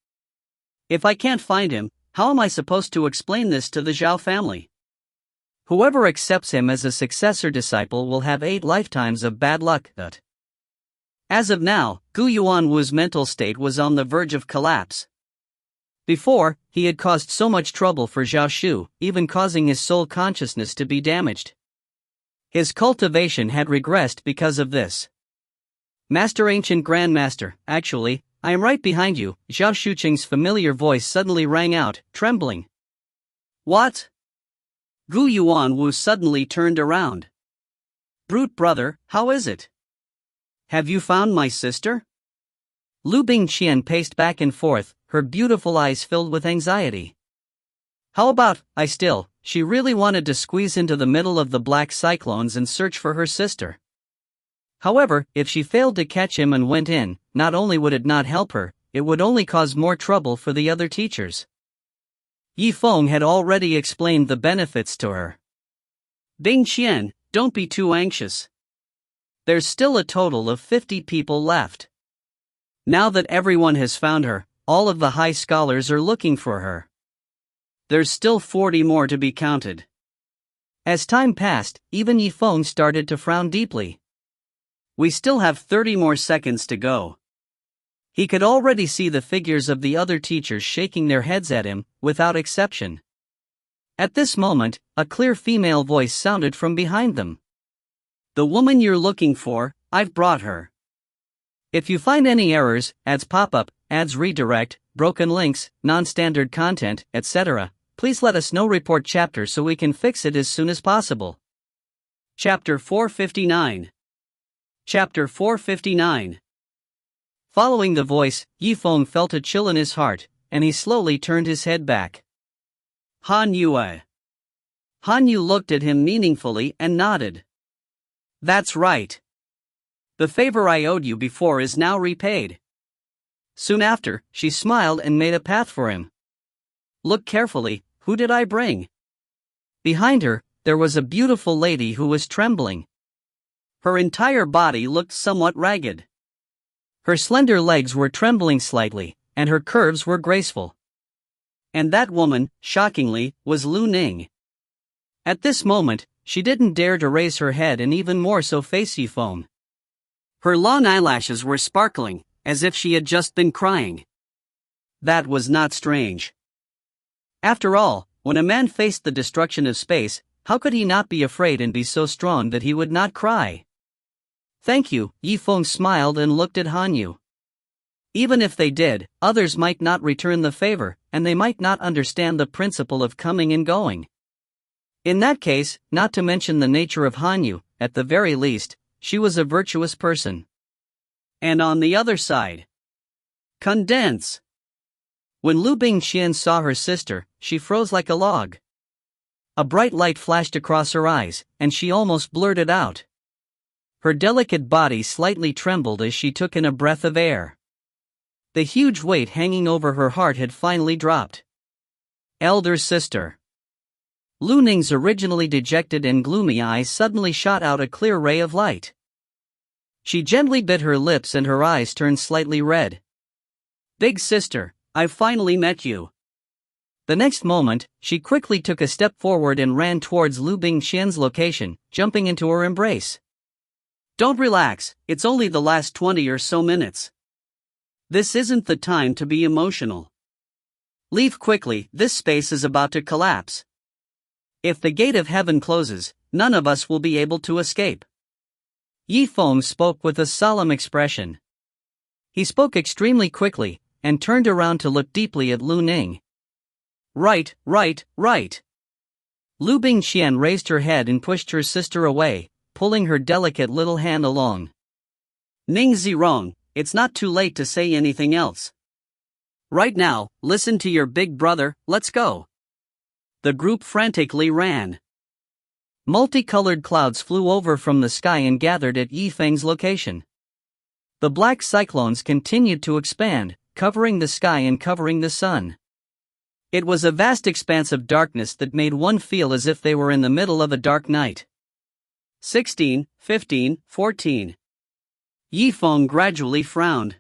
If I can't find him, how am I supposed to explain this to the Zhao family? Whoever accepts him as a successor disciple will have 8 lifetimes of bad luck. As of now, Gu Yuanwu's mental state was on the verge of collapse. Before, he had caused so much trouble for Zhao Shu, even causing his soul consciousness to be damaged. His cultivation had regressed because of this. Master Ancient Grandmaster, actually, I am right behind you, Zhao Shucheng's familiar voice suddenly rang out, trembling. What? Gu Yuanwu suddenly turned around. Brute brother, how is it? Have you found my sister? Liu Bingqian paced back and forth, her beautiful eyes filled with anxiety. How about, she really wanted to squeeze into the middle of the black cyclones and search for her sister. However, if she failed to catch him and went in, not only would it not help her, it would only cause more trouble for the other teachers. Yifeng had already explained the benefits to her. Bingqian, don't be too anxious. There's still a total of 50 people left. Now that everyone has found her, all of the high scholars are looking for her. There's still 40 more to be counted. As time passed, even Yifeng started to frown deeply. We still have 30 more seconds to go. He could already see the figures of the other teachers shaking their heads at him, without exception. At this moment, a clear female voice sounded from behind them. The woman you're looking for, I've brought her. If you find any errors, ads pop-up, ads redirect, broken links, non-standard content, etc., please let us know. Report chapter so we can fix it as soon as possible. Chapter 459. Chapter 459. Following the voice, Yifeng felt a chill in his heart, and he slowly turned his head back. Han Yue. Han Yu looked at him meaningfully and nodded. That's right. The favor I owed you before is now repaid. Soon after, she smiled and made a path for him. Look carefully, who did I bring? Behind her, there was a beautiful lady who was trembling. Her entire body looked somewhat ragged. Her slender legs were trembling slightly, and her curves were graceful. And that woman, shockingly, was Lu Ning. At this moment, she didn't dare to raise her head and even more so face Yifeng. Her long eyelashes were sparkling, as if she had just been crying. That was not strange. After all, when a man faced the destruction of space, how could he not be afraid and be so strong that he would not cry? Thank you, Yifeng smiled and looked at Han Yu. Even if they did, others might not return the favor, and they might not understand the principle of coming and going. In that case, not to mention the nature of Han Yu, at the very least, she was a virtuous person. And on the other side, condense. When Liu Bingqian saw her sister, she froze like a log. A bright light flashed across her eyes, and she almost blurted out. Her delicate body slightly trembled as she took in a breath of air. The huge weight hanging over her heart had finally dropped. Elder sister. Lu Ning's originally dejected and gloomy eyes suddenly shot out a clear ray of light. She gently bit her lips and her eyes turned slightly red. Big sister, I've finally met you. The next moment, she quickly took a step forward and ran towards Liu Bingqian's location, jumping into her embrace. Don't relax, it's only the last 20 or so minutes. This isn't the time to be emotional. Leave quickly, this space is about to collapse. If the gate of heaven closes, none of us will be able to escape. Yifeng spoke with a solemn expression. He spoke extremely quickly, and turned around to look deeply at Lu Ning. Right. Liu Bingqian raised her head and pushed her sister away, pulling her delicate little hand along. Ning Zirong, it's not too late to say anything else. Right now, listen to your big brother, let's go. The group frantically ran. Multicolored clouds flew over from the sky and gathered at Yifeng's location. The black cyclones continued to expand, covering the sky and covering the sun. It was a vast expanse of darkness that made one feel as if they were in the middle of a dark night. 16, 15, 14. Yifeng gradually frowned.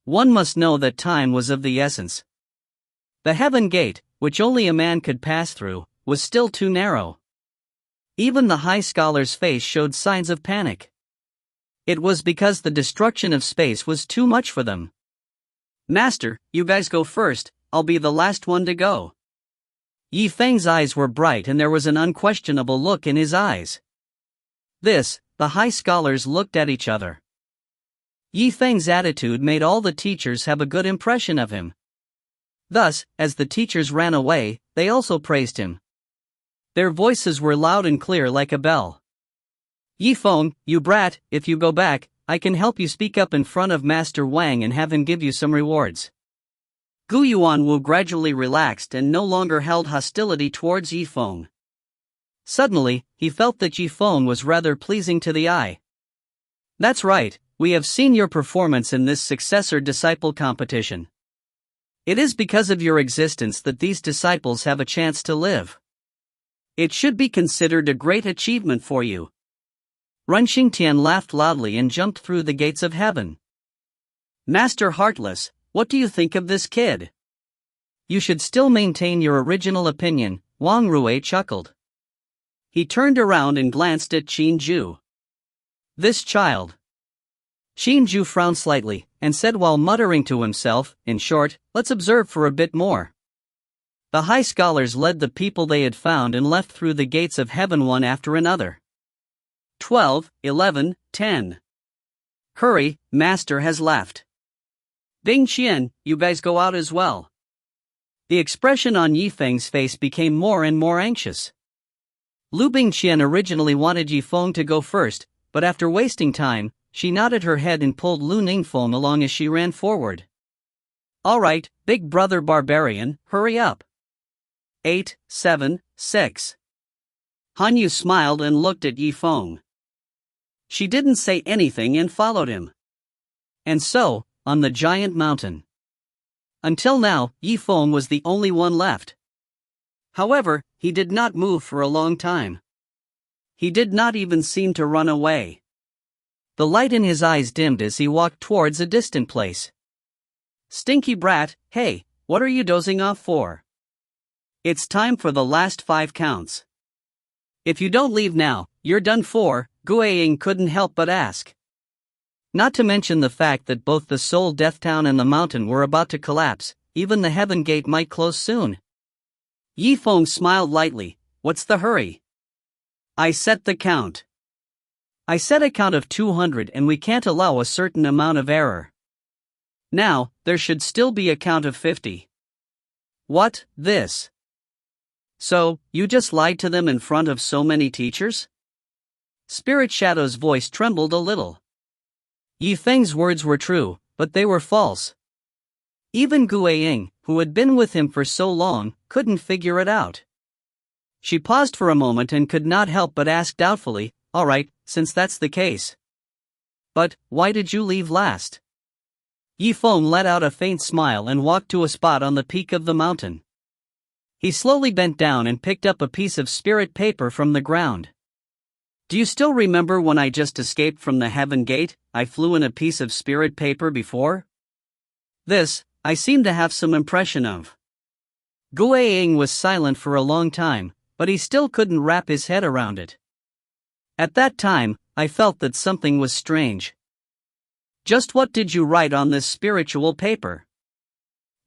One must know that time was of the essence. The heaven gate, which only a man could pass through, was still too narrow. Even the high scholar's face showed signs of panic. It was because the destruction of space was too much for them. "Master, you guys go first, I'll be the last one to go." Yifeng's eyes were bright and there was an unquestionable look in his eyes. The high scholars looked at each other. Yifeng's attitude made all the teachers have a good impression of him. Thus, as the teachers ran away, they also praised him. Their voices were loud and clear like a bell. "Yifeng, you brat, if you go back, I can help you speak up in front of Master Wang and have him give you some rewards." Gu Yuanwu gradually relaxed and no longer held hostility towards Yifeng. Suddenly, he felt that Yifeng was rather pleasing to the eye. "That's right, we have seen your performance in this successor-disciple competition. It is because of your existence that these disciples have a chance to live. It should be considered a great achievement for you." Ren Xingtian laughed loudly and jumped through the gates of heaven. "Master Heartless, what do you think of this kid?" "You should still maintain your original opinion," Wang Rui chuckled. He turned around and glanced at Qinju. "This child." Qinju frowned slightly, and said while muttering to himself, "In short, let's observe for a bit more." The high scholars led the people they had found and left through the gates of heaven one after another. 12, 11, 10. "Hurry, Master has left." "Bingqian, you guys go out as well." The expression on Yifeng's face became more and more anxious. Liu Bingqian originally wanted Yifeng to go first, but after wasting time, she nodded her head and pulled Liu Ningfeng along as she ran forward. "All right, big brother barbarian, hurry up." 8, 7, 6. Han Yu smiled and looked at Yifeng. She didn't say anything and followed him. And so, on the giant mountain. Until now, Yifeng was the only one left. However, he did not move for a long time. He did not even seem to run away. The light in his eyes dimmed as he walked towards a distant place. "Stinky brat, hey, what are you dozing off for? It's time for the last 5 counts. If you don't leave now, you're done for," Guiying couldn't help but ask. Not to mention the fact that both the Soul Death Town and the mountain were about to collapse, even the Heaven Gate might close soon. Yifeng smiled lightly. "What's the hurry? I set the count. I set a count of 200 and we can't allow a certain amount of error. Now, there should still be a count of 50. What, this? So, you just lied to them in front of so many teachers?" Spirit Shadow's voice trembled a little. Yifeng's words were true, but they were false. Even Guiying, who had been with him for so long, couldn't figure it out. She paused for a moment and could not help but ask doubtfully, "All right, since that's the case. But, why did you leave last?" Yifeng let out a faint smile and walked to a spot on the peak of the mountain. He slowly bent down and picked up a piece of spirit paper from the ground. "Do you still remember when I just escaped from the Heaven Gate? I flew in a piece of spirit paper before? This, I seem to have some impression of." Guiying was silent for a long time, but he still couldn't wrap his head around it. "At that time, I felt that something was strange." "Just what did you write on this spiritual paper?"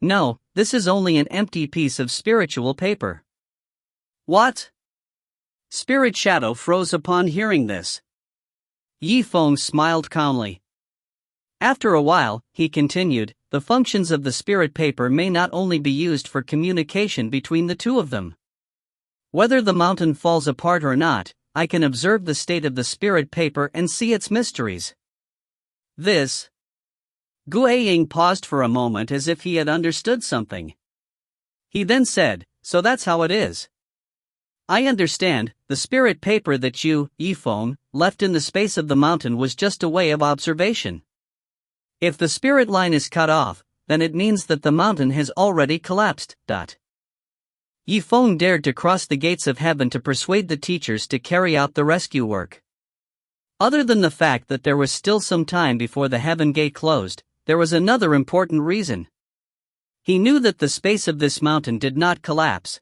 "No, this is only an empty piece of spiritual paper." "What?" Spirit Shadow froze upon hearing this. Yifeng smiled calmly. After a while, he continued, "The functions of the spirit paper may not only be used for communication between the two of them. Whether the mountain falls apart or not, I can observe the state of the spirit paper and see its mysteries." This. Guiying paused for a moment as if he had understood something. He then said, "So that's how it is. I understand, the spirit paper that you, Yifeng, left in the space of the mountain was just a way of observation. If the spirit line is cut off, then it means that the mountain has already collapsed. Yifeng dared to cross the gates of heaven to persuade the teachers to carry out the rescue work. Other than the fact that there was still some time before the heaven gate closed, there was another important reason. He knew that the space of this mountain did not collapse,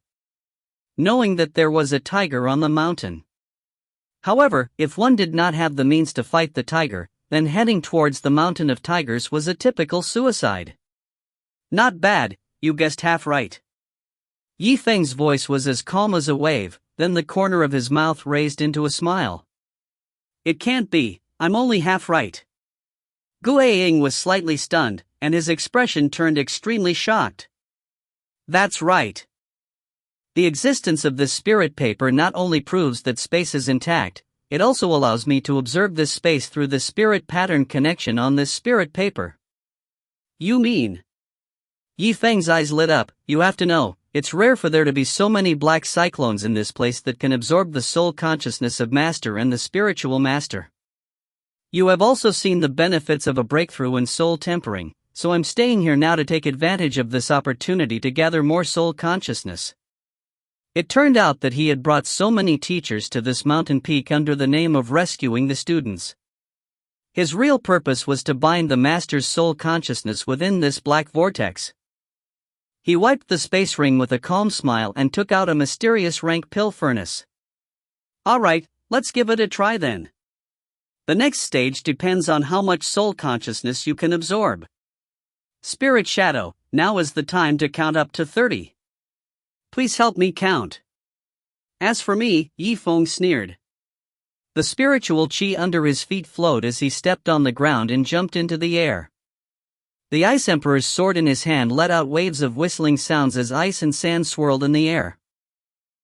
knowing that there was a tiger on the mountain. However, if one did not have the means to fight the tiger, then heading towards the mountain of tigers was a typical suicide. Not bad, you guessed half right. Yifeng's voice was as calm as a wave, then the corner of his mouth raised into a smile. It can't be, I'm only half right. Guiying was slightly stunned, and his expression turned extremely shocked. That's right. The existence of this spirit paper not only proves that space is intact, it also allows me to observe this space through the spirit pattern connection on this spirit paper. You mean? Yifeng's eyes lit up. You have to know, it's rare for there to be so many black cyclones in this place that can absorb the soul consciousness of Master and the spiritual Master. You have also seen the benefits of a breakthrough in soul tempering, so I'm staying here now to take advantage of this opportunity to gather more soul consciousness. It turned out that he had brought so many teachers to this mountain peak under the name of rescuing the students. His real purpose was to bind the Master's soul consciousness within this black vortex. He wiped the space ring with a calm smile and took out a mysterious rank pill furnace. Alright, let's give it a try then. The next stage depends on how much soul consciousness you can absorb. Spirit Shadow, now is the time to count up to 30. Please help me count. As for me, Yifeng sneered. The spiritual Qi under his feet flowed as he stepped on the ground and jumped into the air. The Ice Emperor's sword in his hand let out waves of whistling sounds as ice and sand swirled in the air.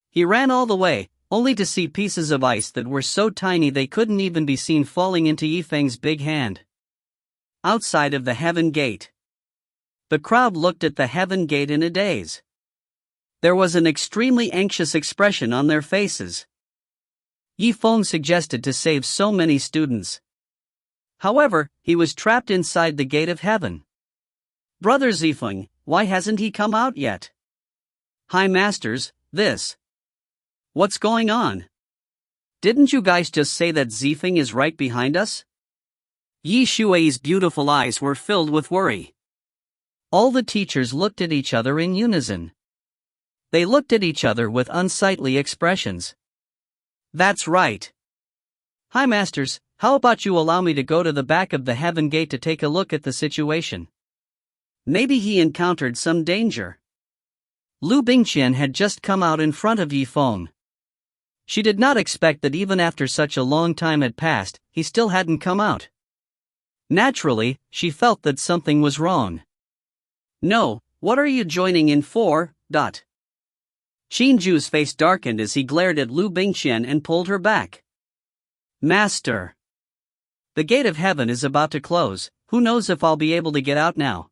He ran all the way, only to see pieces of ice that were so tiny they couldn't even be seen falling into Yifeng's big hand. Outside of the heaven gate. The crowd looked at the heaven gate in a daze. There was an extremely anxious expression on their faces. Yifeng suggested to save so many students. However, he was trapped inside the gate of heaven. Brother Zifeng, why hasn't he come out yet? Hi Masters, this. What's going on? Didn't you guys just say that Zifeng is right behind us? Yi Shui's beautiful eyes were filled with worry. All the teachers looked at each other in unison. They looked at each other with unsightly expressions. That's right. Hi Masters, how about you allow me to go to the back of the heaven gate to take a look at the situation? Maybe he encountered some danger. Liu Bingqian had just come out in front of Yifeng. She did not expect that even after such a long time had passed, he still hadn't come out. Naturally, she felt that something was wrong. No, what are you joining in for? Xinju's face darkened as he glared at Liu Bingqian and pulled her back. Master! The gate of heaven is about to close, who knows if I'll be able to get out now.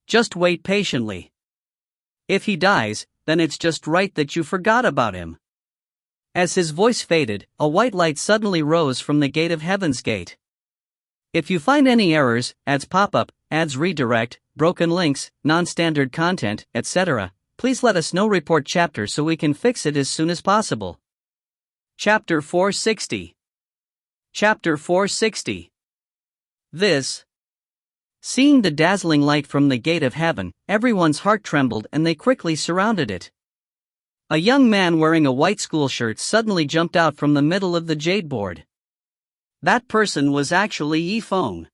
Just wait patiently. If he dies, then it's just right that you forgot about him. As his voice faded, a white light suddenly rose from the gate of heaven's gate. If you find any errors, ads pop up, ads redirect, broken links, non-standard content, etc., please let us know. Report chapter so we can fix it as soon as possible. Chapter 460. Chapter 460. Seeing the dazzling light from the gate of heaven, everyone's heart trembled and they quickly surrounded it. A young man wearing a white school shirt suddenly jumped out from the middle of the jade board. That person was actually Yifeng.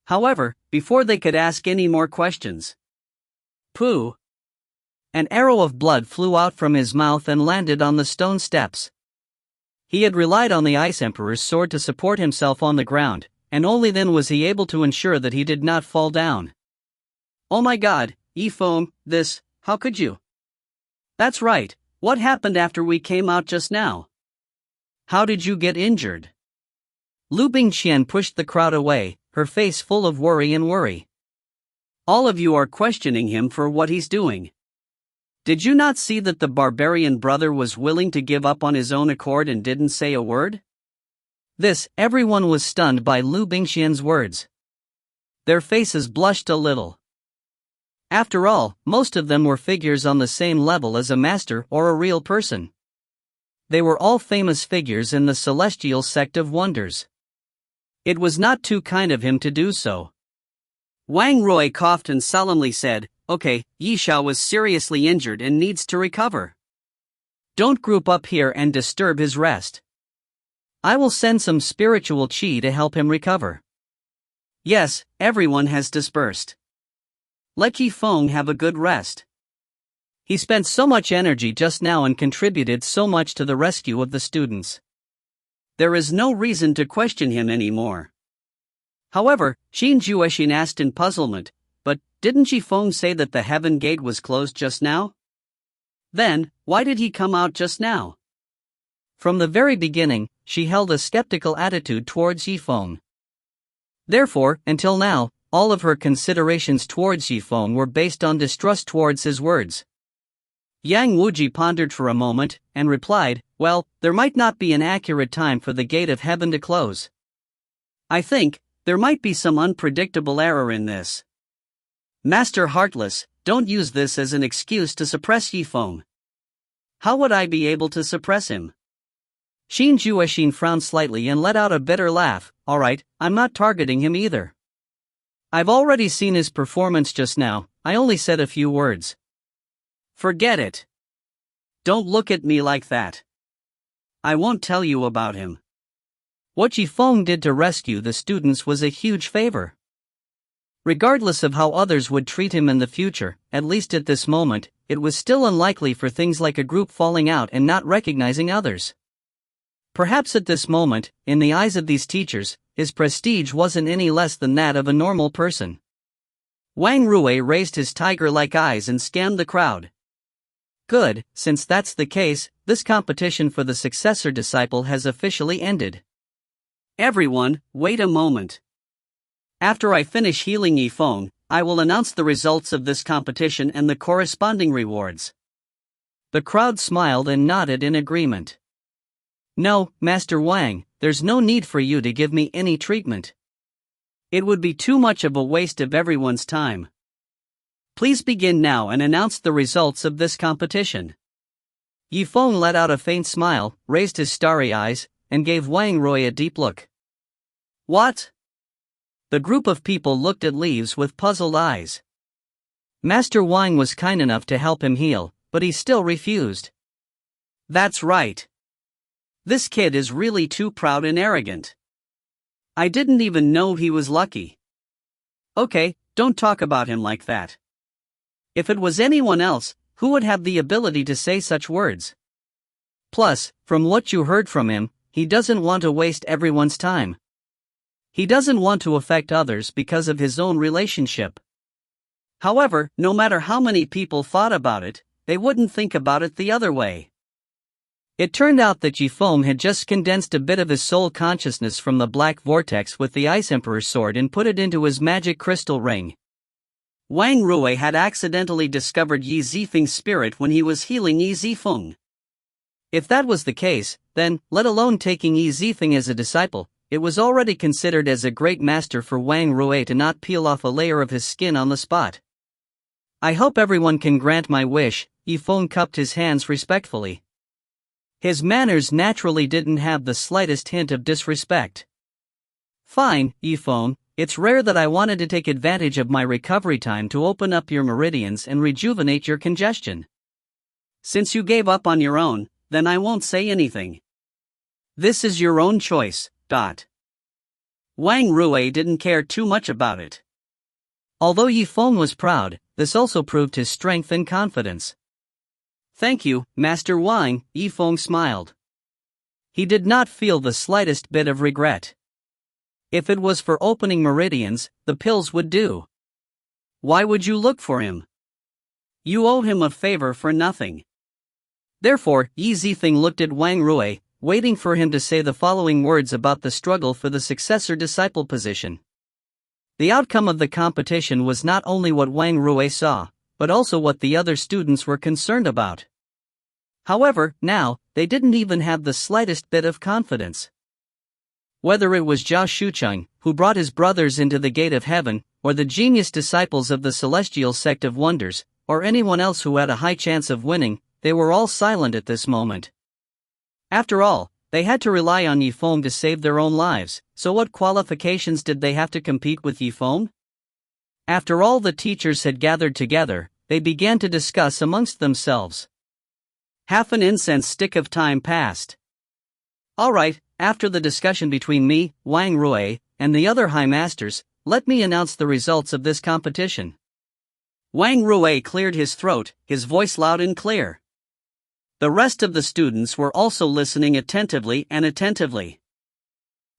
However, before they could ask any more questions, Pooh! An arrow of blood flew out from his mouth and landed on the stone steps. He had relied on the Ice Emperor's sword to support himself on the ground, and only then was he able to ensure that he did not fall down. Oh my god, Yifeng, how could you? That's right, what happened after we came out just now? How did you get injured? Liu Bingqian pushed the crowd away, her face full of worry. All of you are questioning him for what he's doing. Did you not see that the barbarian brother was willing to give up on his own accord and didn't say a word? Everyone was stunned by Liu Bingqian's words. Their faces blushed a little. After all, most of them were figures on the same level as a master or a real person. They were all famous figures in the celestial sect of wonders. It was not too kind of him to do so. Wang Rui coughed and solemnly said, "Okay, Yi Xiao was seriously injured and needs to recover. Don't group up here and disturb his rest. I will send some spiritual qi to help him recover." Yes, everyone has dispersed. Let Zifeng have a good rest. He spent so much energy just now and contributed so much to the rescue of the students. There is no reason to question him anymore. However, Xin Juexin asked in puzzlement, "But didn't Zifeng say that the heaven gate was closed just now? Then, why did he come out just now?" From the very beginning, she held a skeptical attitude towards Zifeng. Therefore, until now, all of her considerations towards Zifeng were based on distrust towards his words. Yang Wuji pondered for a moment, and replied, "Well, there might not be an accurate time for the gate of heaven to close. I think there might be some unpredictable error in this. Master Heartless, don't use this as an excuse to suppress Zifeng. How would I be able to suppress him?" Xin Juexin frowned slightly and let out a bitter laugh. "Alright, I'm not targeting him either. I've already seen his performance just now, I only said a few words." "Forget it. Don't look at me like that. I won't tell you about him." What Zifeng did to rescue the students was a huge favor. Regardless of how others would treat him in the future, at least at this moment, it was still unlikely for things like a group falling out and not recognizing others. Perhaps at this moment, in the eyes of these teachers, his prestige wasn't any less than that of a normal person. Wang Rui raised his tiger-like eyes and scanned the crowd. Good, since that's the case, this competition for the successor disciple has officially ended. Everyone, wait a moment. After I finish healing Zifeng, I will announce the results of this competition and the corresponding rewards. The crowd smiled and nodded in agreement. "No, Master Wang, there's no need for you to give me any treatment. It would be too much of a waste of everyone's time. Please begin now and announce the results of this competition." Zifeng let out a faint smile, raised his starry eyes, and gave Wang Rui a deep look. "What?" The group of people looked at Leaves with puzzled eyes. Master Wang was kind enough to help him heal, but he still refused. "That's right. This kid is really too proud and arrogant. I didn't even know he was lucky." "Okay, don't talk about him like that. If it was anyone else, who would have the ability to say such words? Plus, from what you heard from him, he doesn't want to waste everyone's time. He doesn't want to affect others because of his own relationship." However, no matter how many people thought about it, they wouldn't think about it the other way. It turned out that Zifeng had just condensed a bit of his soul consciousness from the black vortex with the Ice Emperor's sword and put it into his magic crystal ring. Wang Rui had accidentally discovered Yi Zifeng's spirit when he was healing Yi Zifeng. If that was the case, then, let alone taking Yi Zifeng as a disciple, it was already considered as a great master for Wang Rui to not peel off a layer of his skin on the spot. "I hope everyone can grant my wish." Zifeng cupped his hands respectfully. His manners naturally didn't have the slightest hint of disrespect. "Fine, Zifeng, it's rare that I wanted to take advantage of my recovery time to open up your meridians and rejuvenate your congestion. Since you gave up on your own, then I won't say anything. This is your own choice." Wang Rui didn't care too much about it. Although Zifeng was proud, this also proved his strength and confidence. "Thank you, Master Wang," Zifeng smiled. He did not feel the slightest bit of regret. If it was for opening meridians, the pills would do. Why would you look for him? You owe him a favor for nothing. Therefore, Yi Zifeng looked at Wang Rui, waiting for him to say the following words about the struggle for the successor disciple position. The outcome of the competition was not only what Wang Rui saw, but also what the other students were concerned about. However, now, they didn't even have the slightest bit of confidence. Whether it was Zhao Shucheng, who brought his brothers into the gate of heaven, or the genius disciples of the celestial sect of wonders, or anyone else who had a high chance of winning, they were all silent at this moment. After all, they had to rely on Yifeng to save their own lives, so what qualifications did they have to compete with Yifeng? After all the teachers had gathered together, they began to discuss amongst themselves. Half an incense stick of time passed. Alright, after the discussion between me, Wang Rui, and the other high masters, let me announce the results of this competition. Wang Rui cleared his throat, his voice loud and clear. The rest of the students were also listening attentively.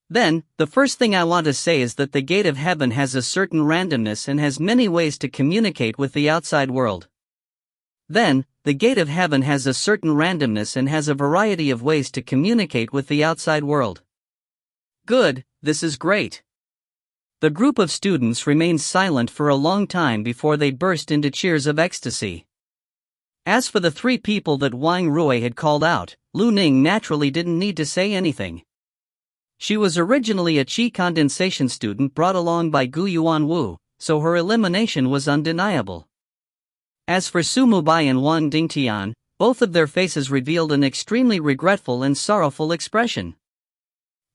Then, the first thing I want to say is that the gate of heaven has a certain randomness and has many ways to communicate with the outside world. Then, the gate of heaven has a certain randomness and has a variety of ways to communicate with the outside world. Good, this is great. The group of students remained silent for a long time before they burst into cheers of ecstasy. As for the three people that Wang Rui had called out, Lu Ning naturally didn't need to say anything. She was originally a Qi condensation student brought along by Gu Yuanwu, so her elimination was undeniable. As for Su Mubai and Wang Dingtian, both of their faces revealed an extremely regretful and sorrowful expression.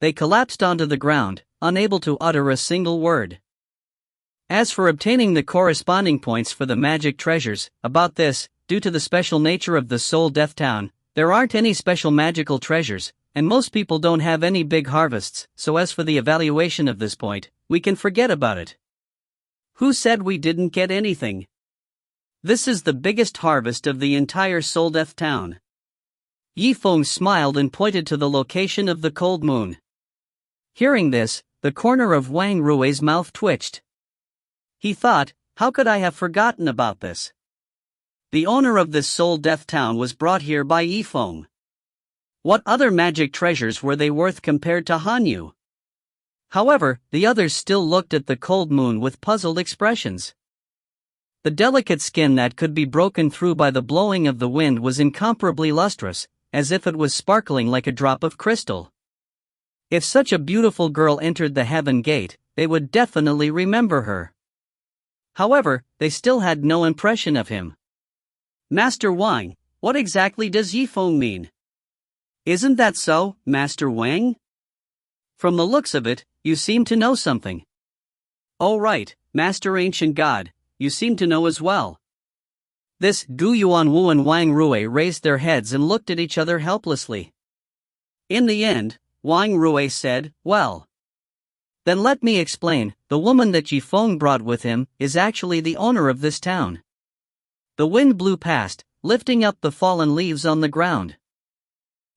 They collapsed onto the ground, unable to utter a single word. As for obtaining the corresponding points for the magic treasures, about this, due to the special nature of the Soul Death Town, there aren't any special magical treasures, and most people don't have any big harvests, so as for the evaluation of this point, we can forget about it. Who said we didn't get anything? This is the biggest harvest of the entire Soul Death Town. Yifeng smiled and pointed to the location of the cold moon. Hearing this, the corner of Wang Rui's mouth twitched. He thought, how could I have forgotten about this? The owner of this Soul Death Town was brought here by Yifeng. What other magic treasures were they worth compared to Hanyu? However, the others still looked at the cold moon with puzzled expressions. The delicate skin that could be broken through by the blowing of the wind was incomparably lustrous, as if it was sparkling like a drop of crystal. If such a beautiful girl entered the heaven gate, they would definitely remember her. However, they still had no impression of him. Master Wang, what exactly does Yifeng mean? Isn't that so, Master Wang? From the looks of it, you seem to know something. Oh right, Master Ancient God, you seem to know as well. This Gu Yuanwu and Wang Rui raised their heads and looked at each other helplessly. In the end, Wang Rui said, well. Then let me explain, the woman that Yifeng brought with him is actually the owner of this town. The wind blew past, lifting up the fallen leaves on the ground.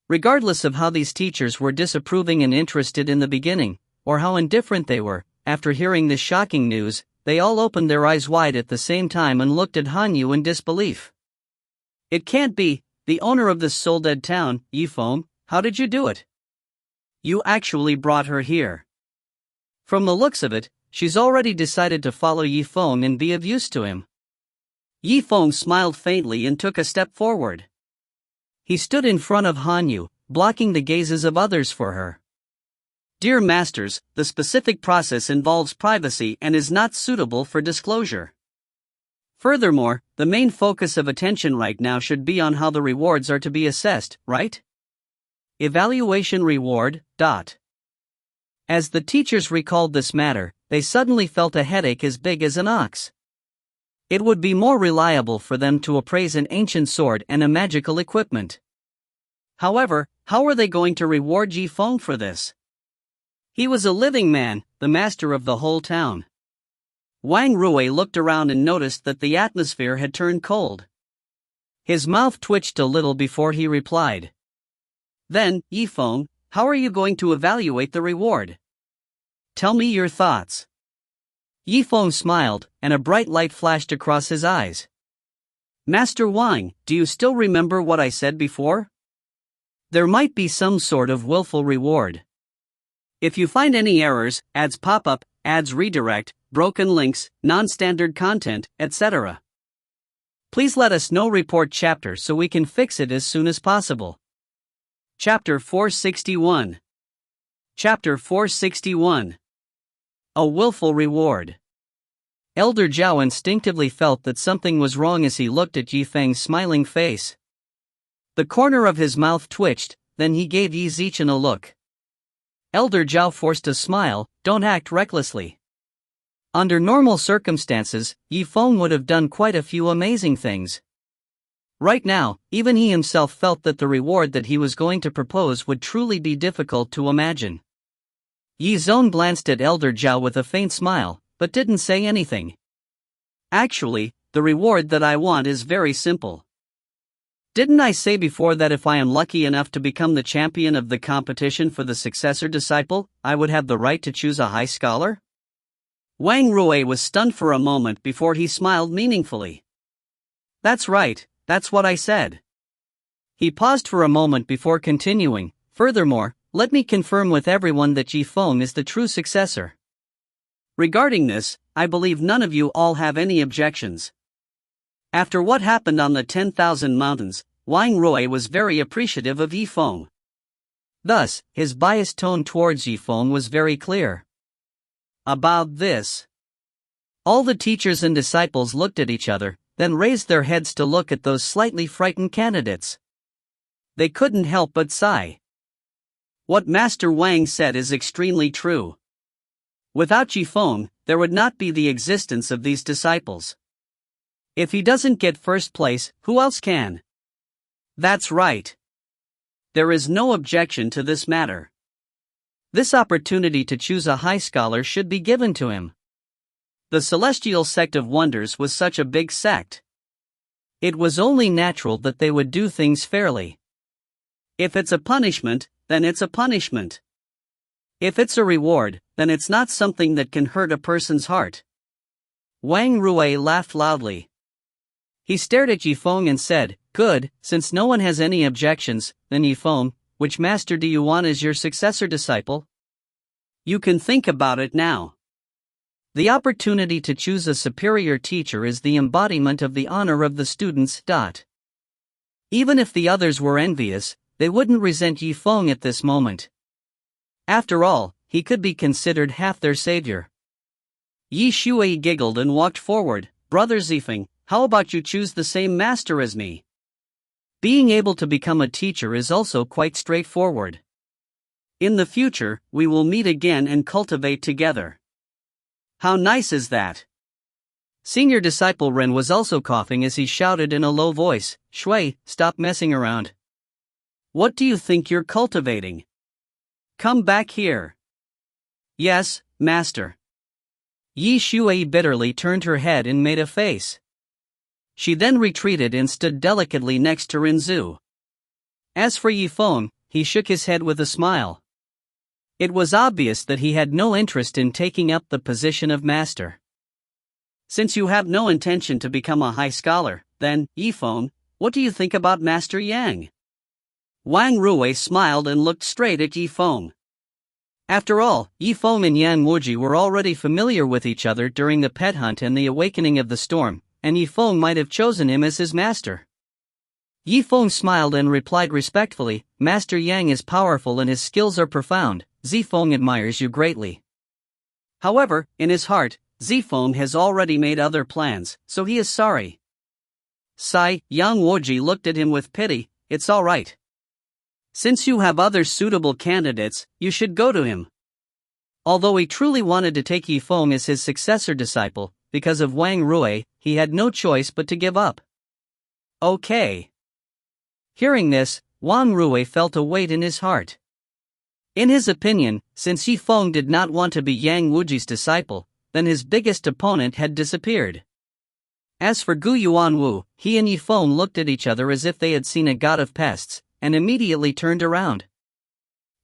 Regardless of how these teachers were disapproving and interested in the beginning, or how indifferent they were, after hearing this shocking news, they all opened their eyes wide at the same time and looked at Hanyu in disbelief. It can't be, the owner of this soul-dead town, Yifeng, how did you do it? You actually brought her here. From the looks of it, she's already decided to follow Yifeng and be of use to him. Yifeng smiled faintly and took a step forward. He stood in front of Hanyu, blocking the gazes of others for her. Dear masters, the specific process involves privacy and is not suitable for disclosure. Furthermore, the main focus of attention right now should be on how the rewards are to be assessed, right? Evaluation reward. As the teachers recalled this matter, they suddenly felt a headache as big as an ox. It would be more reliable for them to appraise an ancient sword and a magical equipment. However, how were they going to reward Yifeng for this? He was a living man, the master of the whole town. Wang Rui looked around and noticed that the atmosphere had turned cold. His mouth twitched a little before he replied. Then, Yifeng, how are you going to evaluate the reward? Tell me your thoughts. Yifeng smiled, and a bright light flashed across his eyes. Master Wang, do you still remember what I said before? There might be some sort of willful reward. If you find any errors, ads pop up, ads redirect, broken links, non-standard content, etc. Please let us know. Report chapter so we can fix it as soon as possible. Chapter 461. Chapter 461. A willful reward. Elder Zhao instinctively felt that something was wrong as he looked at Zifeng's smiling face. The corner of his mouth twitched, then he gave Yi Zichen a look. Elder Zhao forced a smile. Don't act recklessly. Under normal circumstances, Yifeng would have done quite a few amazing things. Right now, even he himself felt that the reward that he was going to propose would truly be difficult to imagine. Yi Zong glanced at Elder Zhao with a faint smile, but didn't say anything. Actually, the reward that I want is very simple. Didn't I say before that if I am lucky enough to become the champion of the competition for the successor disciple, I would have the right to choose a high scholar? Wang Rui was stunned for a moment before he smiled meaningfully. That's right, that's what I said. He paused for a moment before continuing. Furthermore, let me confirm with everyone that Yifeng is the true successor. Regarding this, I believe none of you all have any objections. After what happened on the 10,000 mountains, Wang Rui was very appreciative of Yifeng. Thus, his biased tone towards Yifeng was very clear. About this, all the teachers and disciples looked at each other, then raised their heads to look at those slightly frightened candidates. They couldn't help but sigh. What Master Wang said is extremely true. Without Yifeng, there would not be the existence of these disciples. If he doesn't get first place, who else can? That's right. There is no objection to this matter. This opportunity to choose a high scholar should be given to him. The Celestial Sect of Wonders was such a big sect. It was only natural that they would do things fairly. If it's a punishment, then it's a punishment. If it's a reward, then it's not something that can hurt a person's heart. Wang Rui laughed loudly. He stared at Yifeng and said, Good, since no one has any objections, then Yifeng, which master do you want as your successor disciple? You can think about it now. The opportunity to choose a superior teacher is the embodiment of the honor of the students. Even if the others were envious, they wouldn't resent Yifeng at this moment. After all, he could be considered half their savior. Yi Shui giggled and walked forward. Brother Zifeng, how about you choose the same master as me? Being able to become a teacher is also quite straightforward. In the future, we will meet again and cultivate together. How nice is that? Senior disciple Ren was also coughing as he shouted in a low voice, Shui, stop messing around. What do you think you're cultivating? Come back here. Yes, master. Yi Shui bitterly turned her head and made a face. She then retreated and stood delicately next to Rinzu. As for Yifeng, he shook his head with a smile. It was obvious that he had no interest in taking up the position of master. Since you have no intention to become a high scholar, then, Yifeng, what do you think about Master Yang? Wang Rui smiled and looked straight at Yifeng. After all, Yifeng and Yang Wuji were already familiar with each other during the pet hunt and the awakening of the storm, and Yifeng might have chosen him as his master. Yifeng smiled and replied respectfully, Master Yang is powerful and his skills are profound. Zifeng admires you greatly. However, in his heart, Zifeng has already made other plans, so he is sorry. Sigh, Yang Wuji looked at him with pity. It's all right. Since you have other suitable candidates, you should go to him. Although he truly wanted to take Yifeng as his successor disciple, because of Wang Rui, he had no choice but to give up. Okay. Hearing this, Wang Rui felt a weight in his heart. In his opinion, since Yifeng did not want to be Yang Wuji's disciple, then his biggest opponent had disappeared. As for Gu Yuanwu, he and Yifeng looked at each other as if they had seen a god of pests, and immediately turned around.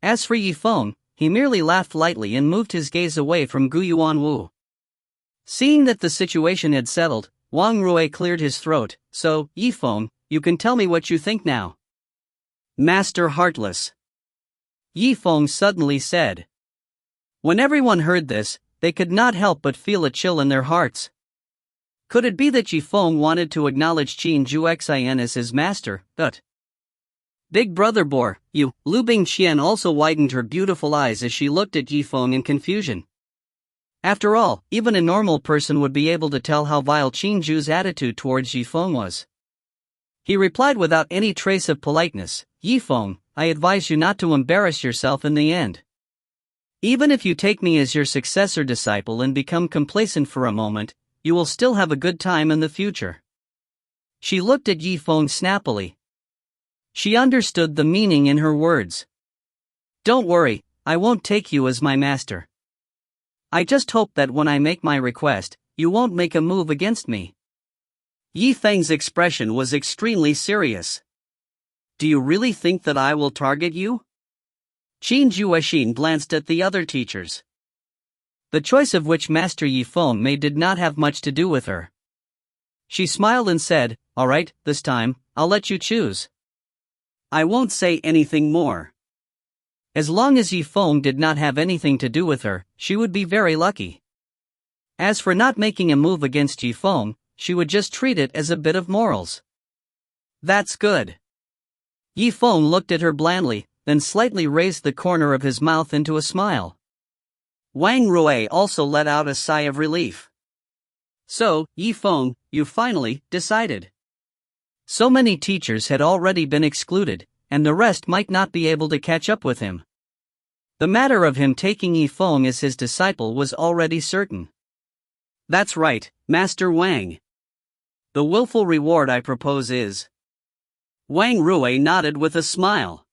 As for Yifeng, he merely laughed lightly and moved his gaze away from Gu Yuanwu. Seeing that the situation had settled, Wang Rui cleared his throat. So, Yifeng, you can tell me what you think now. Master Heartless. Yifeng suddenly said. When everyone heard this, they could not help but feel a chill in their hearts. Could it be that Yifeng wanted to acknowledge Qin Zhuxian as his master? But Big Brother Boar, you, Liu Bingqian also widened her beautiful eyes as she looked at Yifeng in confusion. After all, even a normal person would be able to tell how vile Qin Zhu's attitude towards Zifeng was. He replied without any trace of politeness, "Yifeng, I advise you not to embarrass yourself in the end. Even if you take me as your successor disciple and become complacent for a moment, you will still have a good time in the future." She looked at Yifeng snappily. She understood the meaning in her words. "Don't worry, I won't take you as my master. I just hope that when I make my request, you won't make a move against me." Yifeng's expression was extremely serious. "Do you really think that I will target you?" Qin Zhuoxin glanced at the other teachers. The choice of which Master Yifeng made did not have much to do with her. She smiled and said, "All right, this time, I'll let you choose. I won't say anything more." As long as Yifeng did not have anything to do with her, she would be very lucky. As for not making a move against Yifeng, she would just treat it as a bit of morals. "That's good." Yifeng looked at her blandly, then slightly raised the corner of his mouth into a smile. Wang Rui also let out a sigh of relief. "So, Yifeng, you finally decided." So many teachers had already been excluded, and the rest might not be able to catch up with him. The matter of him taking Yifeng as his disciple was already certain. "That's right, Master Wang. The willful reward I propose is..." Wang Rui nodded with a smile.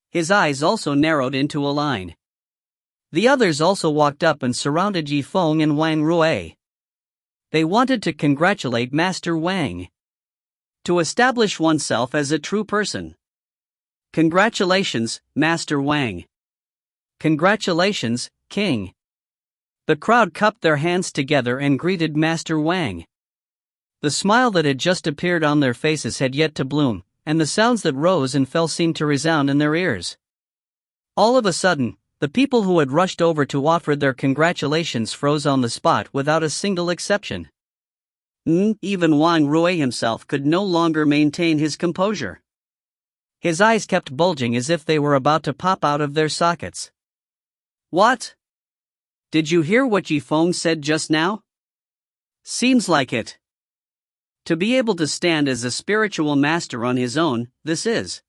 His eyes also narrowed into a line. The others also walked up and surrounded Yifeng and Wang Rui. They wanted to congratulate Master Wang. To establish oneself as a true person. "Congratulations, Master Wang." "Congratulations, King." The crowd cupped their hands together and greeted Master Wang. The smile that had just appeared on their faces had yet to bloom, and the sounds that rose and fell seemed to resound in their ears. All of a sudden, the people who had rushed over to offer their congratulations froze on the spot without a single exception. Even Wang Rui himself could no longer maintain his composure. His eyes kept bulging as if they were about to pop out of their sockets. "What? Did you hear what Yifeng said just now? Seems like it. To be able to stand as a spiritual master on his own, this is.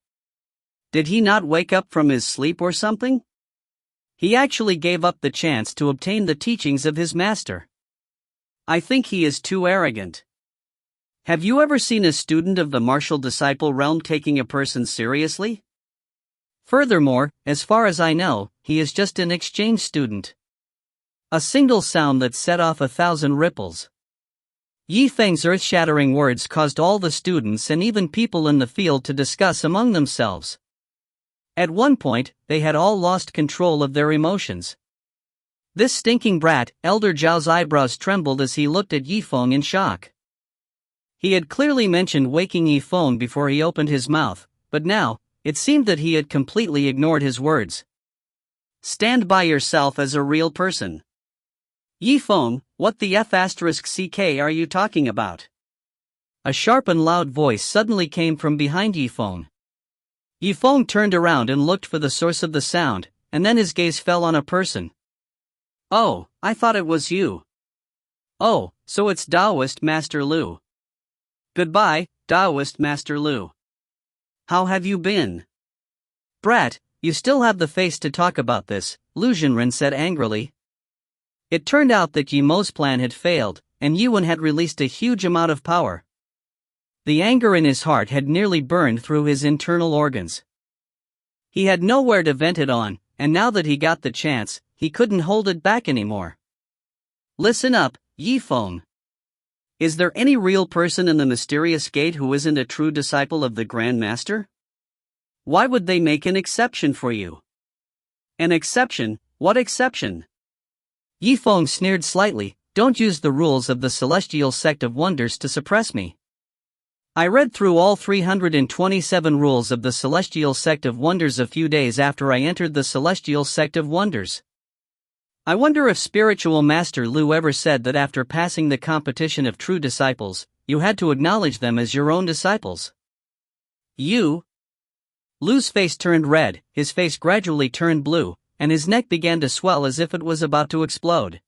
Did he not wake up from his sleep or something? He actually gave up the chance to obtain the teachings of his master. I think he is too arrogant. Have you ever seen a student of the martial disciple realm taking a person seriously? Furthermore, as far as I know, he is just an exchange student." A single sound that set off 1,000 ripples. Yifeng's earth-shattering words caused all the students and even people in the field to discuss among themselves. At one point, they had all lost control of their emotions. This stinking brat, Elder Zhao's eyebrows trembled as he looked at Yifeng in shock. He had clearly mentioned waking Yifeng before he opened his mouth, but now, it seemed that he had completely ignored his words. "Stand by yourself as a real person." "Yifeng, what the F***ck are you talking about?" A sharp and loud voice suddenly came from behind Yifeng. Yifeng turned around and looked for the source of the sound, and then his gaze fell on a person. "Oh, I thought it was you. Oh, so it's Taoist Master Liu. Goodbye, Taoist Master Liu. How have you been?" "Brat, you still have the face to talk about this," Liu Zhenren said angrily. It turned out that Yimo's plan had failed, and Yuan had released a huge amount of power. The anger in his heart had nearly burned through his internal organs. He had nowhere to vent it on, and now that he got the chance, he couldn't hold it back anymore. "Listen up, Yifeng. Is there any real person in the mysterious gate who isn't a true disciple of the Grand Master? Why would they make an exception for you?" "An exception? What exception?" Yifeng sneered slightly. "Don't use the rules of the Celestial Sect of Wonders to suppress me. I read through all 327 rules of the Celestial Sect of Wonders a few days after I entered the Celestial Sect of Wonders. I wonder if Spiritual Master Liu ever said that after passing the competition of true disciples, you had to acknowledge them as your own disciples." "You?" Liu's face turned red, his face gradually turned blue, and his neck began to swell as if it was about to explode.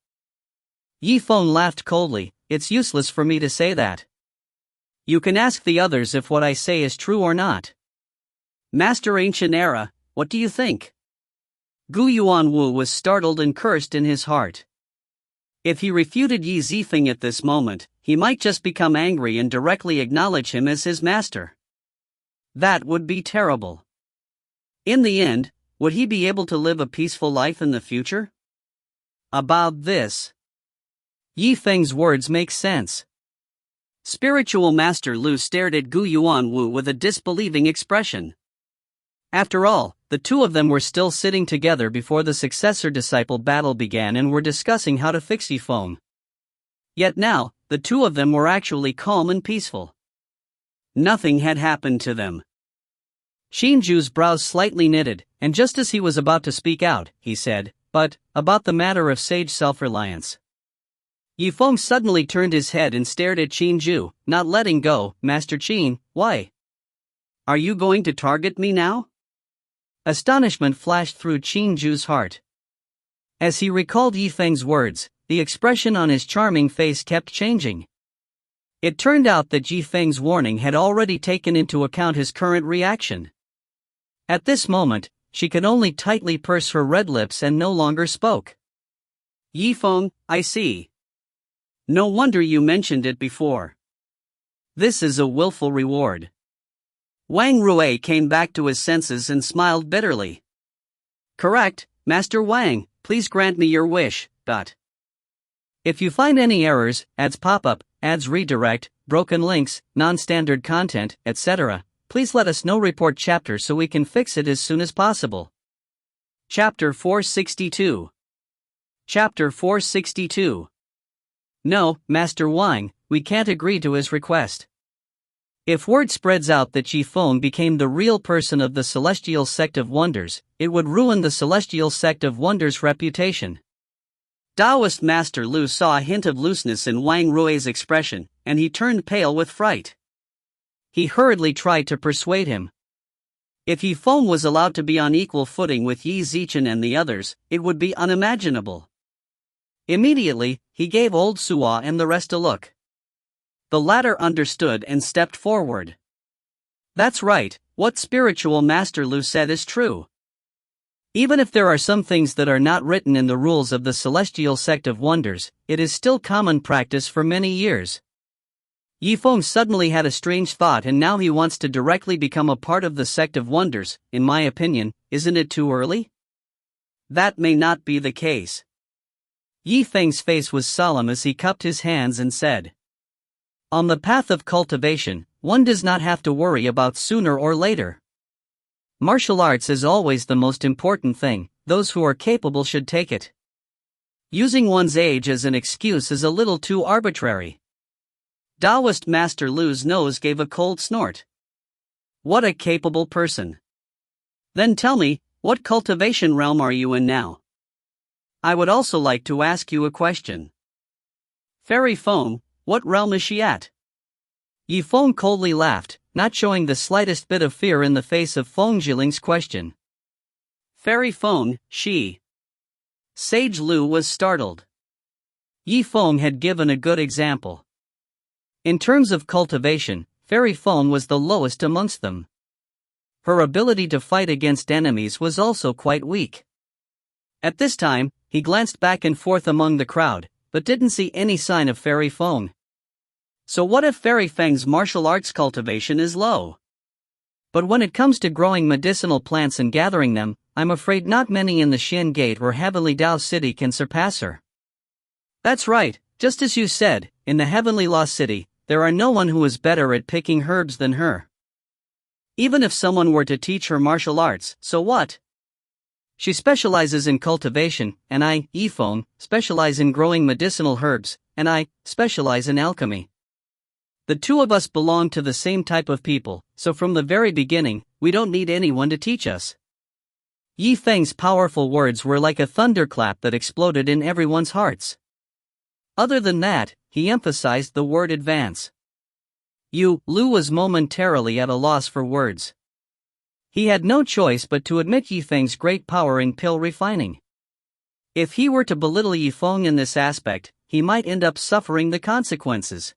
Yifeng laughed coldly. It's useless for me to say that. You can ask the others if what I say is true or not. Master Ancient Era, what do you think? Gu Yuanwu was startled and cursed in his heart. If he refuted Yi Zifeng at this moment, he might just become angry and directly acknowledge him as his master. That would be terrible. In the end, would he be able to live a peaceful life in the future? About this, Yifeng's words make sense. Spiritual Master Liu stared at Gu Yuanwu with a disbelieving expression. After all, the two of them were still sitting together before the successor-disciple battle began and were discussing how to fix Yifeng. Yet now, the two of them were actually calm and peaceful. Nothing had happened to them. Xinju's brows slightly knitted, and just as he was about to speak out, he said, "But, about the matter of sage self-reliance." Yifeng suddenly turned his head and stared at Xinju, not letting go. "Master Qin, why? Are you going to target me now?" Astonishment flashed through Xinju's heart. As he recalled Yifeng's words, the expression on his charming face kept changing. It turned out that Yifeng's warning had already taken into account his current reaction. At this moment, she could only tightly purse her red lips and no longer spoke. "Yifeng, I see. No wonder you mentioned it before. This is a willful reward." Wang Rui came back to his senses and smiled bitterly. "Correct, Master Wang, please grant me your wish. If you find any errors, ads pop-up, ads redirect, broken links, non-standard content, etc., please let us know. Report chapter so we can fix it as soon as possible." Chapter 462. Chapter 462. No, Master Wang, we can't agree to his request. If word spreads out that Yifeng became the real person of the Celestial Sect of Wonders, it would ruin the Celestial Sect of Wonders' reputation. Taoist Master Liu saw a hint of looseness in Wang Rui's expression, and he turned pale with fright. He hurriedly tried to persuade him. If Yifeng was allowed to be on equal footing with Yi Zichen and the others, it would be unimaginable. Immediately, he gave old Suo and the rest a look. The latter understood and stepped forward. "That's right, what Spiritual Master Liu said is true. Even if there are some things that are not written in the rules of the Celestial Sect of Wonders, it is still common practice for many years." Yifeng suddenly had a strange thought, and now he wants to directly become a part of the Sect of Wonders. In my opinion, isn't it too early? That may not be the case. Yifeng's face was solemn as he cupped his hands and said, "On the path of cultivation, one does not have to worry about sooner or later. Martial arts is always the most important thing. Those who are capable should take it. Using one's age as an excuse is a little too arbitrary." Taoist Master Liu's nose gave a cold snort. What a capable person. Then tell me, what cultivation realm are you in now? I would also like to ask you a question. Fairy Feng, what realm is she at? Yifeng coldly laughed, not showing the slightest bit of fear in the face of Feng Zhiling's question. Fairy Feng, she. Sage Liu was startled. Yifeng had given a good example. In terms of cultivation, Fairy Feng was the lowest amongst them. Her ability to fight against enemies was also quite weak. At this time, he glanced back and forth among the crowd, but didn't see any sign of Fairy Feng. So what if Fairy Feng's martial arts cultivation is low? But when it comes to growing medicinal plants and gathering them, I'm afraid not many in the Xian Gate or Heavenly Dao City can surpass her. That's right, just as you said, in the Heavenly Law City, there are no one who is better at picking herbs than her. Even if someone were to teach her martial arts, so what? She specializes in cultivation, and I, Yifeng, specialize in growing medicinal herbs, and I specialize in alchemy. The two of us belong to the same type of people, so from the very beginning, we don't need anyone to teach us. Yifeng's powerful words were like a thunderclap that exploded in everyone's hearts. Other than that, he emphasized the word advance. Liu was momentarily at a loss for words. He had no choice but to admit Yifeng's great power in pill refining. If he were to belittle Yifeng in this aspect, he might end up suffering the consequences.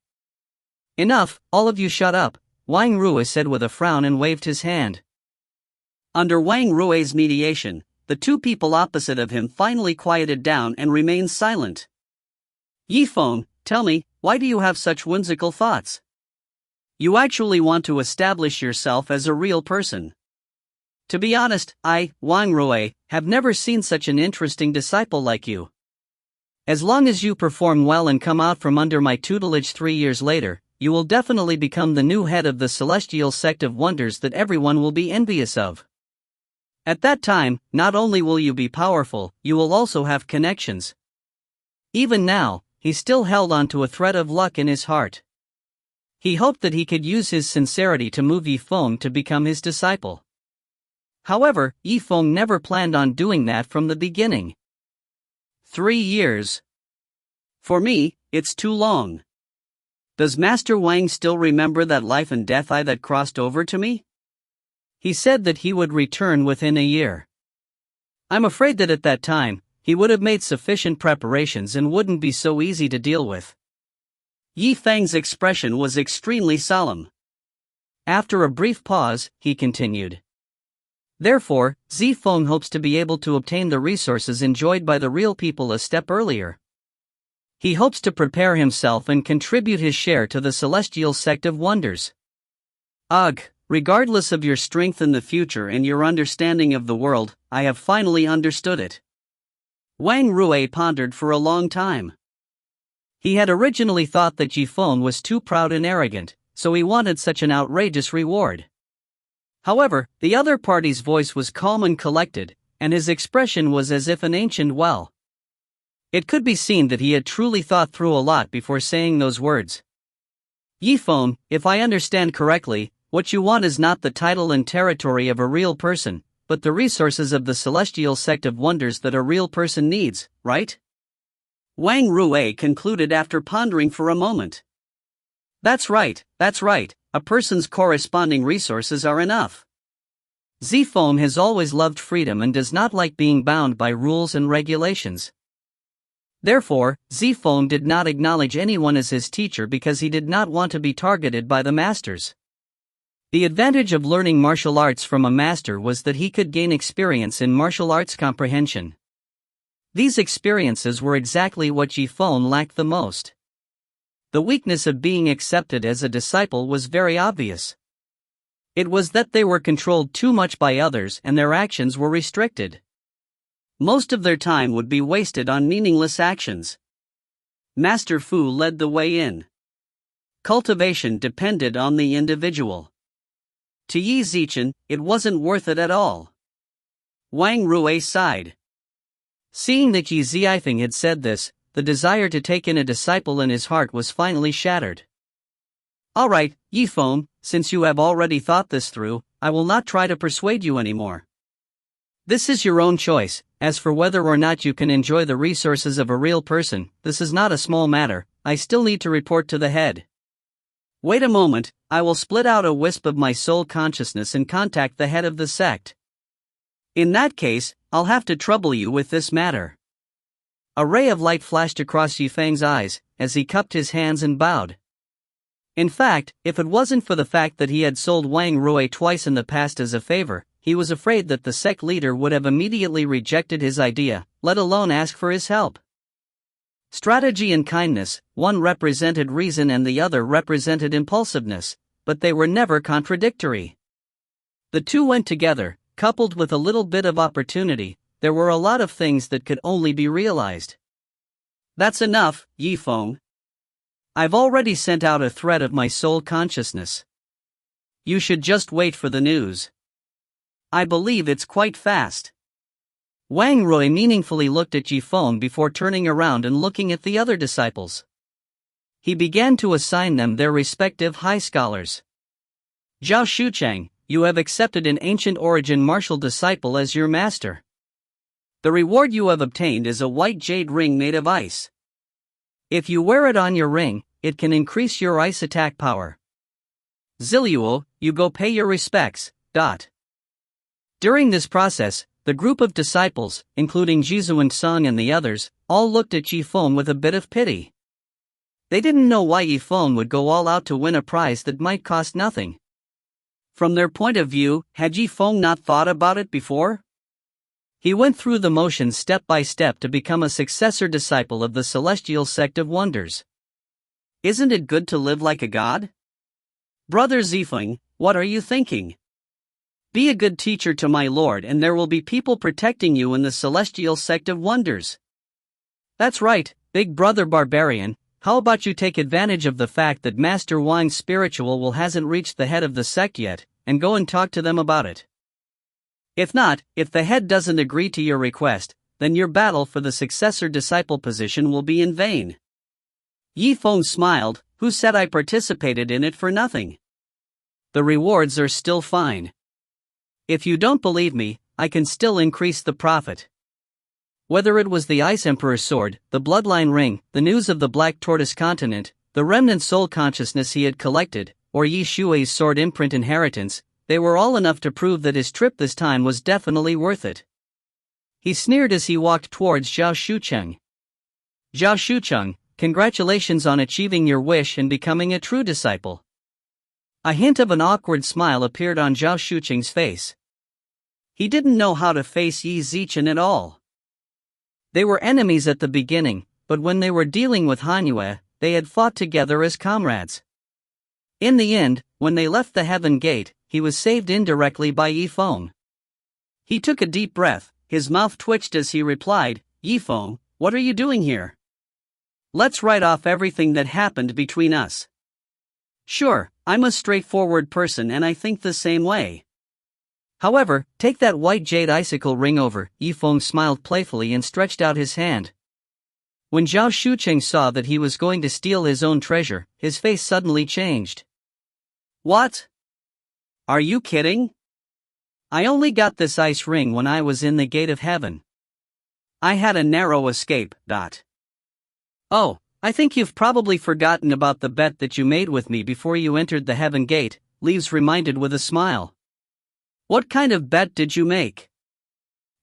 Enough, all of you shut up, Wang Rui said with a frown and waved his hand. Under Wang Rui's mediation, the two people opposite of him finally quieted down and remained silent. Zifeng, tell me, why do you have such whimsical thoughts? You actually want to establish yourself as a real person. To be honest, I, Wang Rui, have never seen such an interesting disciple like you. As long as you perform well and come out from under my tutelage 3 years later, you will definitely become the new head of the celestial sect of wonders that everyone will be envious of. At that time, not only will you be powerful, you will also have connections. Even now, he still held on to a thread of luck in his heart. He hoped that he could use his sincerity to move Zifeng to become his disciple. However, Zifeng never planned on doing that from the beginning. 3 years. For me, it's too long. Does Master Wang still remember that life and death eye that crossed over to me? He said that he would return within a year. I'm afraid that at that time, he would have made sufficient preparations and wouldn't be so easy to deal with. Zifeng's expression was extremely solemn. After a brief pause, he continued. Therefore, Zifeng hopes to be able to obtain the resources enjoyed by the real people a step earlier. He hopes to prepare himself and contribute his share to the celestial sect of wonders. Ugh, regardless of your strength in the future and your understanding of the world, I have finally understood it. Wang Rui pondered for a long time. He had originally thought that Zifeng was too proud and arrogant, so he wanted such an outrageous reward. However, the other party's voice was calm and collected, and his expression was as if an ancient well. It could be seen that he had truly thought through a lot before saying those words. Zifeng, if I understand correctly, what you want is not the title and territory of a real person, but the resources of the celestial sect of wonders that a real person needs, right? Wang Rui concluded after pondering for a moment. That's right, a person's corresponding resources are enough. Zifeng has always loved freedom and does not like being bound by rules and regulations. Therefore, Zifeng did not acknowledge anyone as his teacher because he did not want to be targeted by the masters. The advantage of learning martial arts from a master was that he could gain experience in martial arts comprehension. These experiences were exactly what Zifeng lacked the most. The weakness of being accepted as a disciple was very obvious. It was that they were controlled too much by others and their actions were restricted. Most of their time would be wasted on meaningless actions. Master Fu led the way in. Cultivation depended on the individual. To Yi Zichen, it wasn't worth it at all. Wang Rui sighed. Seeing that Qi Zifeng had said this, the desire to take in a disciple in his heart was finally shattered. Alright, Zifeng, since you have already thought this through, I will not try to persuade you anymore. This is your own choice. As for whether or not you can enjoy the resources of a real person, this is not a small matter. I still need to report to the head. Wait a moment, I will split out a wisp of my soul consciousness and contact the head of the sect. In that case, I'll have to trouble you with this matter. A ray of light flashed across Zifeng's eyes, as he cupped his hands and bowed. In fact, if it wasn't for the fact that he had sold Wang Rui twice in the past as a favor, he was afraid that the sect leader would have immediately rejected his idea, let alone ask for his help. Strategy and kindness, one represented reason and the other represented impulsiveness, but they were never contradictory. The two went together, coupled with a little bit of opportunity. There were a lot of things that could only be realized. That's enough, Zifeng. I've already sent out a thread of my soul consciousness. You should just wait for the news. I believe it's quite fast. Wang Rui meaningfully looked at Zifeng before turning around and looking at the other disciples. He began to assign them their respective high scholars. Zhao Shucheng, you have accepted an ancient origin martial disciple as your master. The reward you have obtained is a white jade ring made of ice. If you wear it on your ring, it can increase your ice attack power. Ziluo, you go pay your respects. During this process, The group of disciples, including Zifeng and the others, all looked at Zifeng with a bit of pity. They didn't know why Zifeng would go all out to win a prize that might cost nothing. From their point of view, had Zifeng not thought about it before? He went through the motions step by step to become a successor disciple of the celestial sect of wonders. Isn't it good to live like a god? Brother Zifeng, what are you thinking? Be a good teacher to my lord and there will be people protecting you in the celestial sect of wonders. That's right, big brother barbarian, how about you take advantage of the fact that Master Wang's spiritual will hasn't reached the head of the sect yet, and go and talk to them about it. If not, if the head doesn't agree to your request, then your battle for the successor disciple position will be in vain. Zifeng smiled, who said I participated in it for nothing? The rewards are still fine. If you don't believe me, I can still increase the profit. Whether it was the Ice Emperor's sword, the bloodline ring, the news of the Black Tortoise continent, the remnant soul consciousness he had collected, or Yi Shui's sword imprint inheritance, they were all enough to prove that his trip this time was definitely worth it. He sneered as he walked towards Zhao Shucheng. Zhao Shucheng, congratulations on achieving your wish and becoming a true disciple. A hint of an awkward smile appeared on Zhao Shucheng's face. He didn't know how to face Yi Zichen at all. They were enemies at the beginning, but when they were dealing with Hanyue, they had fought together as comrades. In the end, when they left the Heaven Gate, he was saved indirectly by Zifeng. He took a deep breath, his mouth twitched as he replied, Zifeng, what are you doing here? Let's write off everything that happened between us. Sure, I'm a straightforward person and I think the same way. However, take that white jade icicle ring over. Zifeng smiled playfully and stretched out his hand. When Zhao Shucheng saw that he was going to steal his own treasure, his face suddenly changed. What? Are you kidding? I only got this ice ring when I was in the Gate of Heaven. I had a narrow escape. Oh, I think you've probably forgotten about the bet that you made with me before you entered the Heaven Gate, Leaves reminded with a smile. What kind of bet did you make?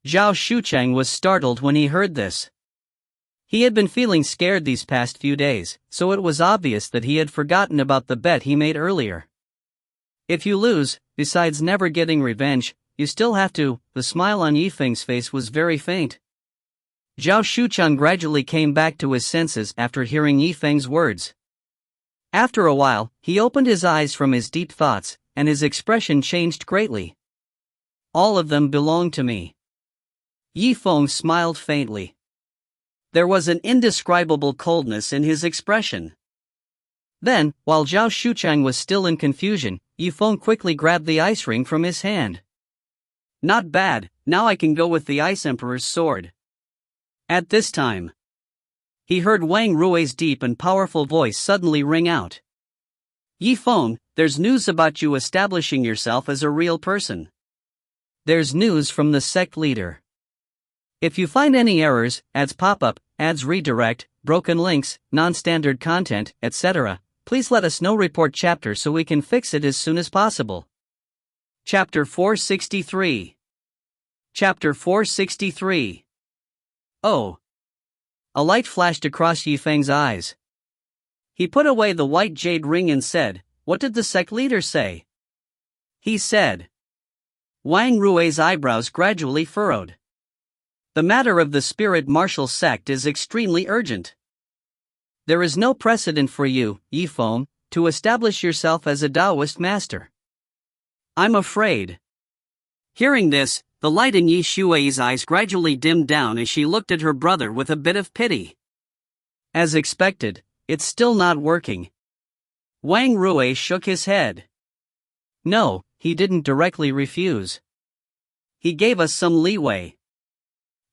Zhao Shucheng was startled when he heard this. He had been feeling scared these past few days, so it was obvious that he had forgotten about the bet he made earlier. If you lose, besides never getting revenge, you still have to. The smile on Yifeng's face was very faint. Zhao Shucheng gradually came back to his senses after hearing Yifeng's words. After a while, he opened his eyes from his deep thoughts, and his expression changed greatly. All of them belong to me. Yifeng smiled faintly. There was an indescribable coldness in his expression. Then, while Zhao Shucheng was still in confusion, Yifeng quickly grabbed the ice ring from his hand. Not bad, now I can go with the Ice Emperor's sword. At this time, he heard Wang Rui's deep and powerful voice suddenly ring out. Yifeng, there's news about you establishing yourself as a real person. There's news from the sect leader. If you find any errors, ads pop up, ads redirect, broken links, non-standard content, etc., please let us know. Report chapter so we can fix it as soon as possible. Chapter 463. Chapter 463. Oh. A light flashed across Yifeng's eyes. He put away the white jade ring and said, "What did the sect leader say?" He said. Wang Rui's eyebrows gradually furrowed. The matter of the spirit martial sect is extremely urgent. There is no precedent for you, Yifeng, to establish yourself as a Taoist master. I'm afraid. Hearing this, the light in Yi Shui's eyes gradually dimmed down as she looked at her brother with a bit of pity. As expected, it's still not working. Wang Rui shook his head. No, he didn't directly refuse. He gave us some leeway.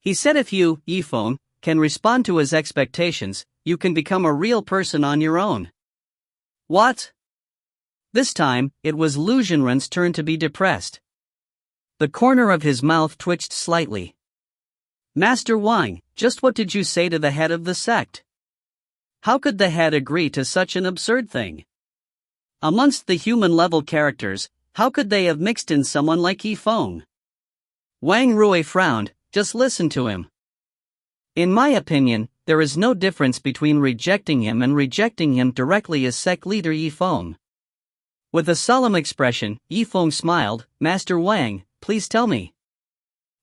He said if you, Yifeng, can respond to his expectations, you can become a real person on your own. What? This time, it was Lu Zhenren's turn to be depressed. The corner of his mouth twitched slightly. Master Wang, just what did you say to the head of the sect? How could the head agree to such an absurd thing? Amongst the human-level characters, how could they have mixed in someone like Yifeng? Wang Rui frowned. Just listen to him. In my opinion, there is no difference between rejecting him and rejecting him directly as sect leader Yifeng. With a solemn expression, Yifeng smiled. Master Wang, please tell me.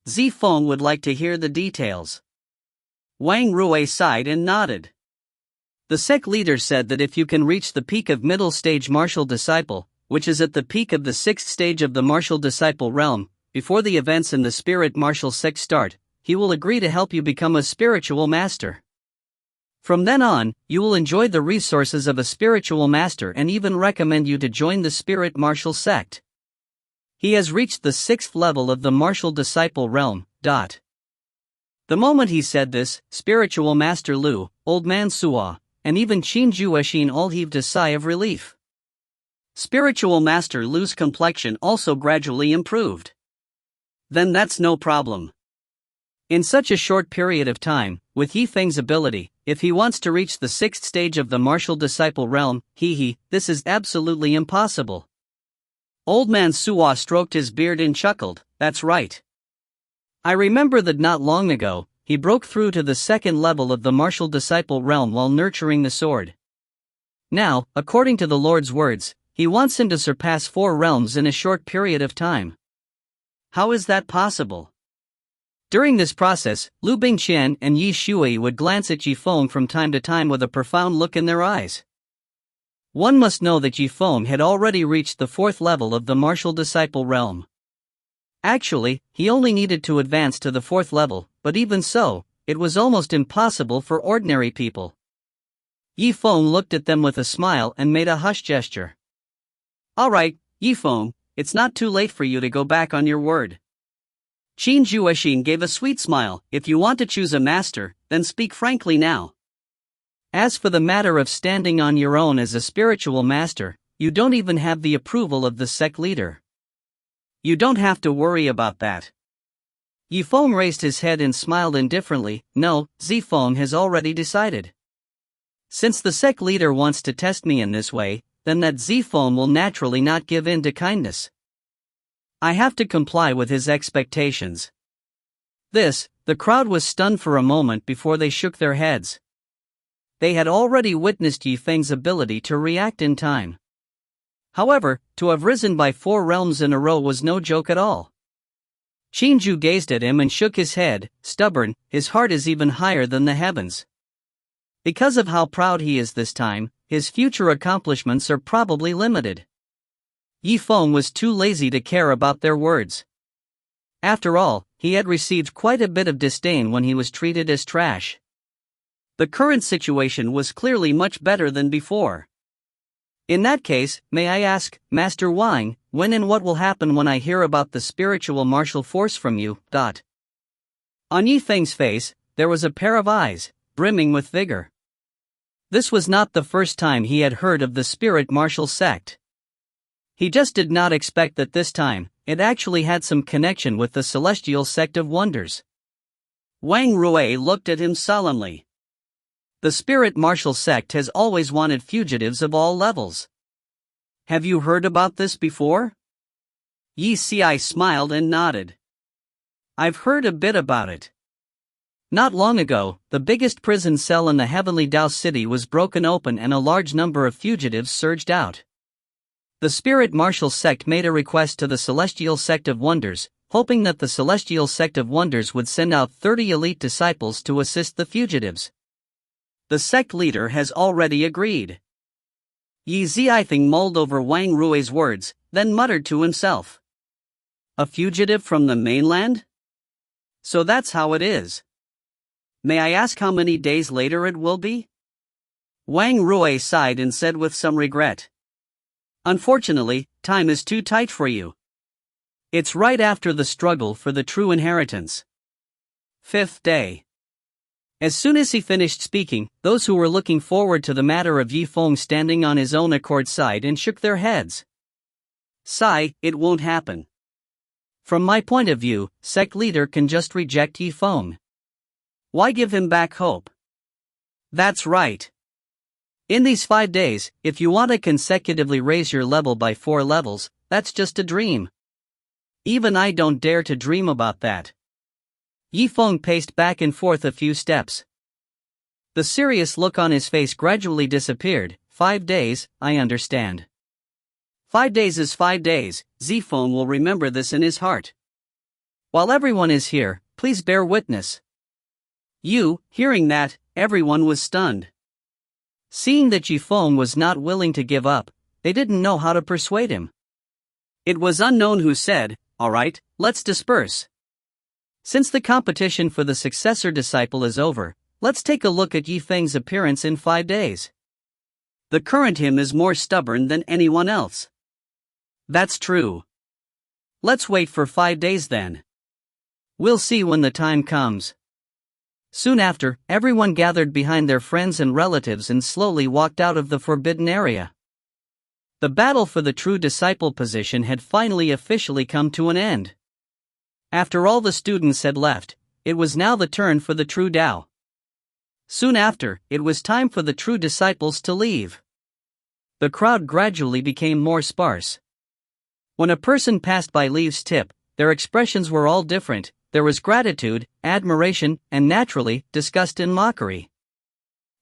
Zifeng would like to hear the details. Wang Rui sighed and nodded. The sect leader said that if you can reach the peak of middle stage martial disciple, which is at the peak of the 6th stage of the martial disciple realm, before the events in the spirit martial sect start, he will agree to help you become a spiritual master. From then on, you will enjoy the resources of a spiritual master and even recommend you to join the spirit martial sect. He has reached the 6th level of the martial disciple realm. The moment he said this, spiritual master Liu, old man Suo, and even Qin Juexin all heaved a sigh of relief. Spiritual master Liu's complexion also gradually improved. Then that's no problem. In such a short period of time, with Yifeng's ability, if he wants to reach the 6th stage of the martial disciple realm, this is absolutely impossible. Old man Suo stroked his beard and chuckled. That's right. I remember that not long ago, he broke through to the 2nd level of the martial disciple realm while nurturing the sword. Now, according to the Lord's words, he wants him to surpass 4 realms in a short period of time. How is that possible? During this process, Liu Bingqian and Yi Shui would glance at Yifeng from time to time with a profound look in their eyes. One must know that Yifeng had already reached the 4th level of the martial disciple realm. Actually, he only needed to advance to the 4th level, but even so, it was almost impossible for ordinary people. Yifeng looked at them with a smile and made a hush gesture. Alright, Yifeng, it's not too late for you to go back on your word. Qin Juexin gave a sweet smile. If you want to choose a master, then speak frankly now. As for the matter of standing on your own as a spiritual master, you don't even have the approval of the sect leader. You don't have to worry about that. Yifeng raised his head and smiled indifferently. No, Zifeng has already decided. Since the sect leader wants to test me in this way, then that Zifeng will naturally not give in to kindness. I have to comply with his expectations. The crowd was stunned for a moment before they shook their heads. They had already witnessed Yifeng's ability to react in time. However, to have risen by 4 realms in a row was no joke at all. Qinju gazed at him and shook his head. Stubborn, his heart is even higher than the heavens. Because of how proud he is this time, his future accomplishments are probably limited. Yifeng was too lazy to care about their words. After all, he had received quite a bit of disdain when he was treated as trash. The current situation was clearly much better than before. In that case, may I ask, Master Wang, when and what will happen when I hear about the spiritual martial force from you? On Yifeng's face, there was a pair of eyes, brimming with vigor. This was not the first time he had heard of the spirit martial sect. He just did not expect that this time, it actually had some connection with the celestial sect of wonders. Wang Rui looked at him solemnly. The spirit martial sect has always wanted fugitives of all levels. Have you heard about this before? Yi Ci smiled and nodded. I've heard a bit about it. Not long ago, the biggest prison cell in the heavenly Tiandao City was broken open and a large number of fugitives surged out. The spirit martial sect made a request to the celestial sect of wonders, hoping that the celestial sect of wonders would send out 30 elite disciples to assist the fugitives. The sect leader has already agreed. Yi Zifeng mulled over Wang Rui's words, then muttered to himself. A fugitive from the mainland? So that's how it is. May I ask how many days later it will be? Wang Rui sighed and said with some regret. Unfortunately, time is too tight for you. It's right after the struggle for the true inheritance. 5th day. As soon as he finished speaking, those who were looking forward to the matter of Yifeng standing on his own accord sighed and shook their heads. Sigh, it won't happen. From my point of view, sect leader can just reject Yifeng. Why give him back hope? That's right. In these 5 days, if you want to consecutively raise your level by 4 levels, that's just a dream. Even I don't dare to dream about that. Yifeng paced back and forth a few steps. The serious look on his face gradually disappeared. 5 days, I understand. 5 days is 5 days, Zifeng will remember this in his heart. While everyone is here, please bear witness. Hearing that, everyone was stunned. Seeing that Yifeng was not willing to give up, they didn't know how to persuade him. It was unknown who said, "Alright, let's disperse. Since the competition for the successor disciple is over, let's take a look at Yifeng's appearance in 5 days. The current him is more stubborn than anyone else." That's true. Let's wait for 5 days then. We'll see when the time comes. Soon after, everyone gathered behind their friends and relatives and slowly walked out of the forbidden area. The battle for the true disciple position had finally officially come to an end. After all the students had left, it was now the turn for the true Tao. Soon after, it was time for the true disciples to leave. The crowd gradually became more sparse. When a person passed by Liu's tip, their expressions were all different. There was gratitude, admiration, and naturally, disgust and mockery.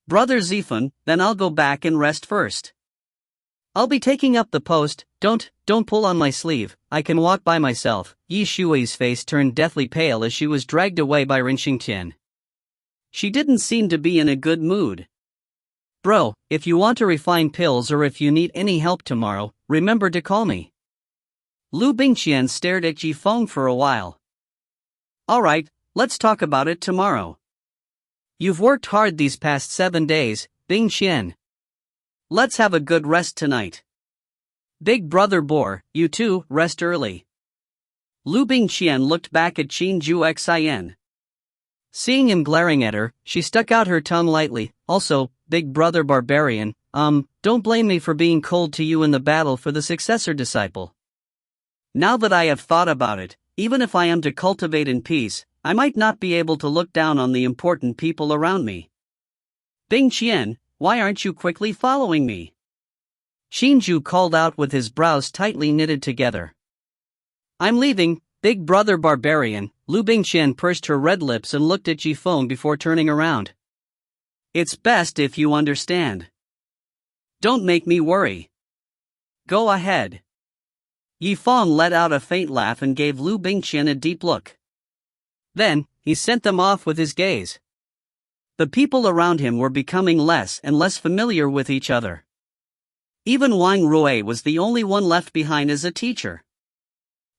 "Brother Zifeng, then I'll go back and rest first. I'll be taking up the post. Don't pull on my sleeve, I can walk by myself." Yi Shui's face turned deathly pale as she was dragged away by Ren Xingtian. She didn't seem to be in a good mood. "Bro, if you want to refine pills or if you need any help tomorrow, remember to call me." Liu Bingqian stared at Yifeng for a while. "Alright, let's talk about it tomorrow. You've worked hard these past 7 days, Bingqian. Let's have a good rest tonight. Big brother Boar, you too, rest early." Liu Bingqian looked back at Qin Xian. Seeing him glaring at her, she stuck out her tongue lightly. "Also, big brother Barbarian, don't blame me for being cold to you in the battle for the successor disciple. Now that I have thought about it, even if I am to cultivate in peace, I might not be able to look down on the important people around me. Bingqian, why aren't you quickly following me?" Xinju called out with his brows tightly knitted together. "I'm leaving, big brother Barbarian." Liu Bingqian pursed her red lips and looked at Yifeng before turning around. "It's best if you understand. Don't make me worry. Go ahead." Yifeng let out a faint laugh and gave Liu Bingqian a deep look. Then, he sent them off with his gaze. The people around him were becoming less and less familiar with each other. Even Wang Rui was the only one left behind as a teacher.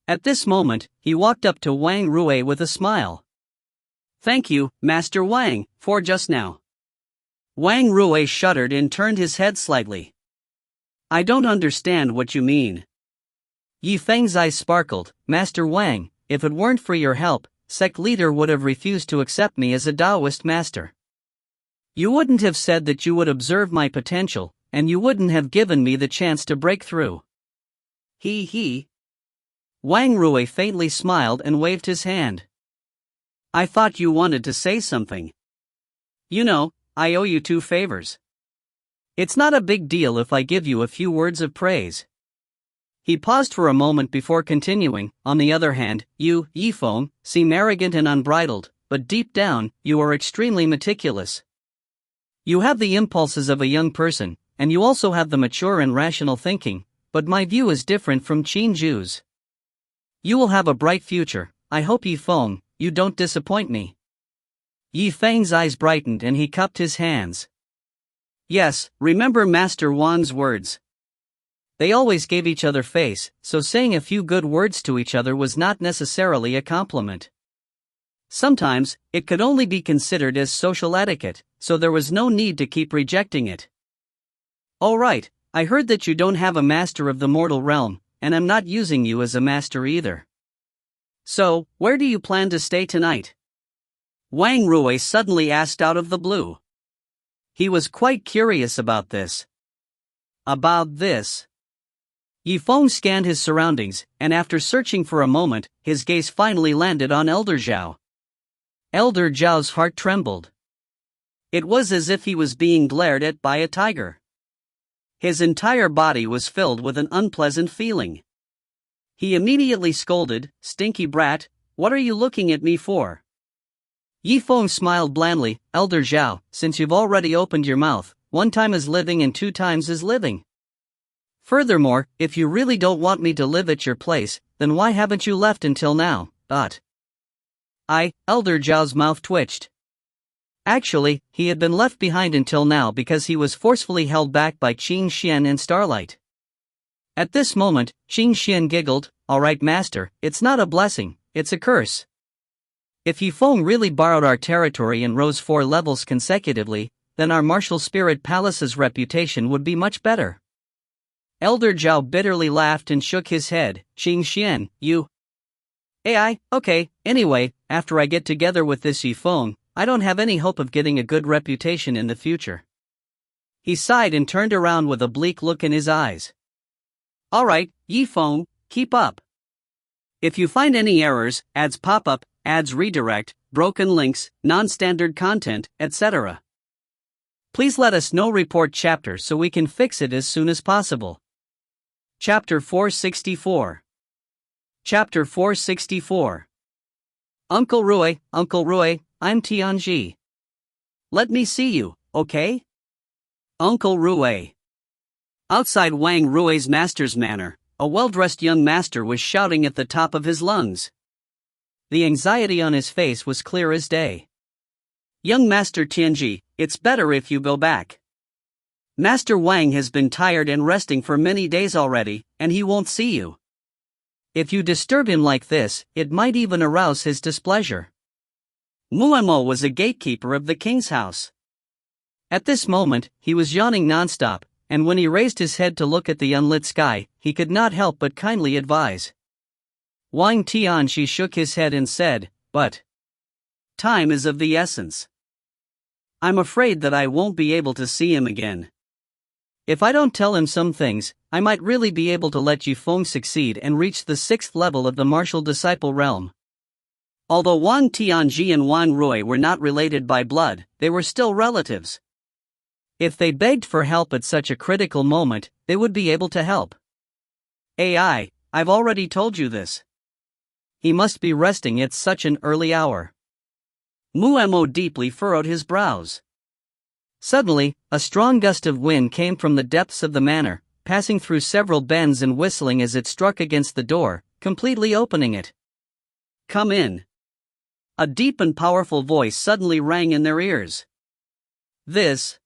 At this moment, he walked up to Wang Rui with a smile. "Thank you, Master Wang, for just now." Wang Rui shuddered and turned his head slightly. "I don't understand what you mean." Yifeng's eyes sparkled. "Master Wang, if it weren't for your help, sect leader would have refused to accept me as a Taoist master. You wouldn't have said that you would observe my potential, and you wouldn't have given me the chance to break through." He. Wang Rui faintly smiled and waved his hand. "I thought you wanted to say something. You know, I owe you 2 favors. It's not a big deal if I give you a few words of praise." He paused for a moment before continuing. "On the other hand, you, Yifeng, seem arrogant and unbridled, but deep down, you are extremely meticulous. You have the impulses of a young person, and you also have the mature and rational thinking, but my view is different from Qinju's. You will have a bright future. I hope, Yifeng, you don't disappoint me." Yifeng's eyes brightened and he cupped his hands. "Yes, remember Master Wan's words." They always gave each other face, so saying a few good words to each other was not necessarily a compliment. Sometimes, it could only be considered as social etiquette, so there was no need to keep rejecting it. "All right, I heard that you don't have a master of the mortal realm, and I'm not using you as a master either. So, where do you plan to stay tonight?" Wang Rui suddenly asked out of the blue. He was quite curious about this. Yifeng scanned his surroundings, and after searching for a moment, his gaze finally landed on Elder Zhao. Elder Zhao's heart trembled. It was as if he was being glared at by a tiger. His entire body was filled with an unpleasant feeling. He immediately scolded, "Stinky brat, what are you looking at me for?" Yifeng smiled blandly, "Elder Zhao, since you've already opened your mouth, 1 time is living and 2 times is living. Furthermore, if you really don't want me to live at your place, then why haven't you left until now?" Elder Zhao's mouth twitched. Actually, he had been left behind until now because he was forcefully held back by Qin Xian and Starlight. At this moment, Qin Xian giggled, "Alright master, it's not a blessing, it's a curse. If Yifeng really borrowed our territory and rose 4 levels consecutively, then our martial spirit palace's reputation would be much better." Elder Zhao bitterly laughed and shook his head. "Qin Xian, you... okay, anyway, after I get together with this Yifeng, I don't have any hope of getting a good reputation in the future." He sighed and turned around with a bleak look in his eyes. "Alright, Yifeng, keep up. If you find any errors, ads pop up, ads redirect, broken links, non-standard content, etc., please let us know. Report chapter so we can fix it as soon as possible." Chapter 464. Chapter 464. Uncle Rui, I'm Tianji. Let me see you, okay? Uncle Rui. Outside Wang Rui's master's manor, a well-dressed young master was shouting at the top of his lungs. The anxiety on his face was clear as day. "Young Master Tianji, it's better if you go back. Master Wang has been tired and resting for many days already, and he won't see you. If you disturb him like this, it might even arouse his displeasure." Muemo was a gatekeeper of the king's house. At this moment, he was yawning nonstop, and when he raised his head to look at the unlit sky, he could not help but kindly advise. Wang Tianji shook his head and said, "But time is of the essence. I'm afraid that I won't be able to see him again. If I don't tell him some things, I might really be able to let Yifeng succeed and reach the 6th level of the martial disciple realm." Although Wang Tianji and Wang Rui were not related by blood, they were still relatives. If they begged for help at such a critical moment, they would be able to help. I've already told you this. He must be resting at such an early hour." Muemo deeply furrowed his brows. Suddenly, a strong gust of wind came from the depths of the manor, passing through several bends and whistling as it struck against the door, completely opening it. "Come in." A deep and powerful voice suddenly rang in their ears. "This...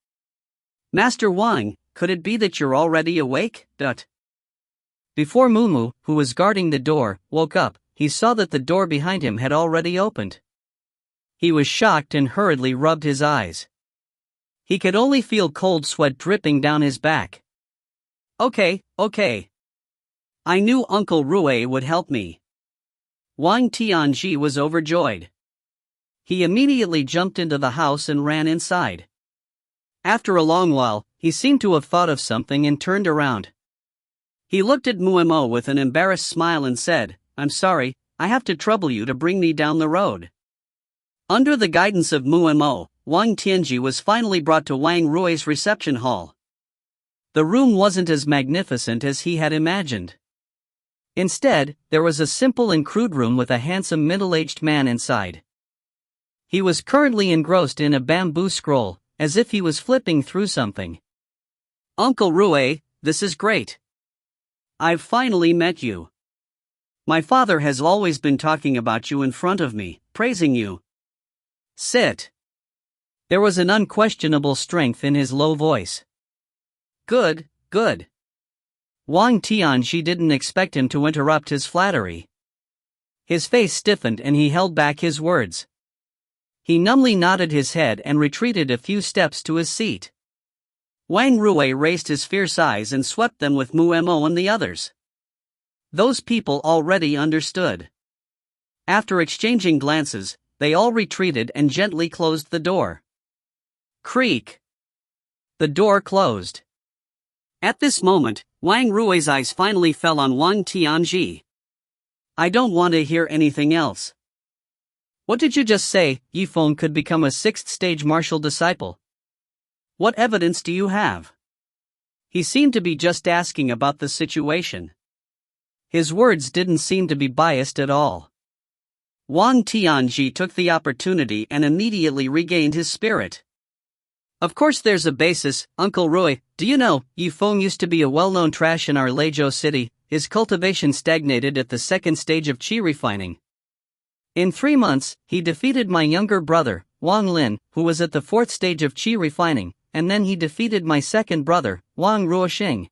Master Wang, could it be that you're already awake?" Before Mumu, who was guarding the door, woke up, he saw that the door behind him had already opened. He was shocked and hurriedly rubbed his eyes. He could only feel cold sweat dripping down his back. Okay. I knew Uncle Rui would help me." Wang Tianji was overjoyed. He immediately jumped into the house and ran inside. After a long while, he seemed to have thought of something and turned around. He looked at Muemo with an embarrassed smile and said, "I'm sorry, I have to trouble you to bring me down the road." Under the guidance of Muemo, Wang Tianji was finally brought to Wang Rui's reception hall. The room wasn't as magnificent as he had imagined. Instead, there was a simple and crude room with a handsome middle-aged man inside. He was currently engrossed in a bamboo scroll, as if he was flipping through something. "Uncle Rui, this is great. I've finally met you. My father has always been talking about you in front of me, praising you. Sit." There was an unquestionable strength in his low voice. Good. Wang Tianji didn't expect him to interrupt his flattery. His face stiffened and he held back his words. He numbly nodded his head and retreated a few steps to his seat. Wang Rui raised his fierce eyes and swept them with Muemo and the others. Those people already understood. After exchanging glances, they all retreated and gently closed the door. Creak. The door closed. At this moment, Wang Rui's eyes finally fell on Wang Tianji. "I don't want to hear anything else. What did you just say? Yifeng could become a 6th stage martial disciple. What evidence do you have?" He seemed to be just asking about the situation. His words didn't seem to be biased at all. Wang Tianji took the opportunity and immediately regained his spirit. Of course there's a basis, Uncle Rui. Do you know, Yifeng used to be a well-known trash in our Legacy City. His cultivation stagnated at the second stage of Qi refining. In 3 months, he defeated my younger brother, Wang Lin, who was at the fourth stage of Qi refining, and then he defeated my second brother, Wang Ruoxing.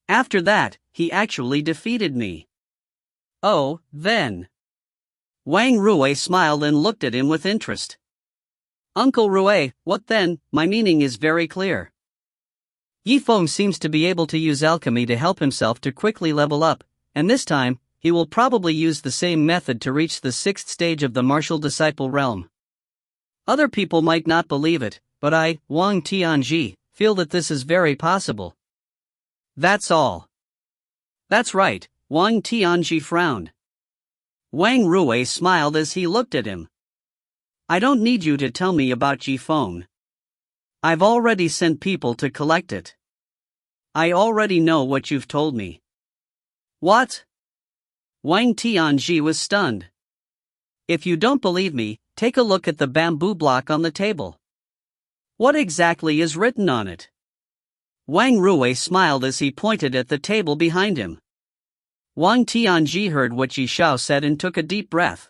After that, he actually defeated me. Oh, then. Wang Rui smiled and looked at him with interest. Uncle Rui, what then? My meaning is very clear. Yifeng seems to be able to use alchemy to help himself to quickly level up, and this time, he will probably use the same method to reach the 6th stage of the martial disciple realm. Other people might not believe it, but I, Wang Tianji, feel that this is very possible. That's all. That's right, Wang Tianji frowned. Wang Rui smiled as he looked at him. I don't need you to tell me about Yifeng. I've already sent people to collect it. I already know what you've told me. What? Wang Tianji was stunned. If you don't believe me, take a look at the bamboo block on the table. What exactly is written on it? Wang Rui smiled as he pointed at the table behind him. Wang Tianji heard what Yi Shao said and took a deep breath.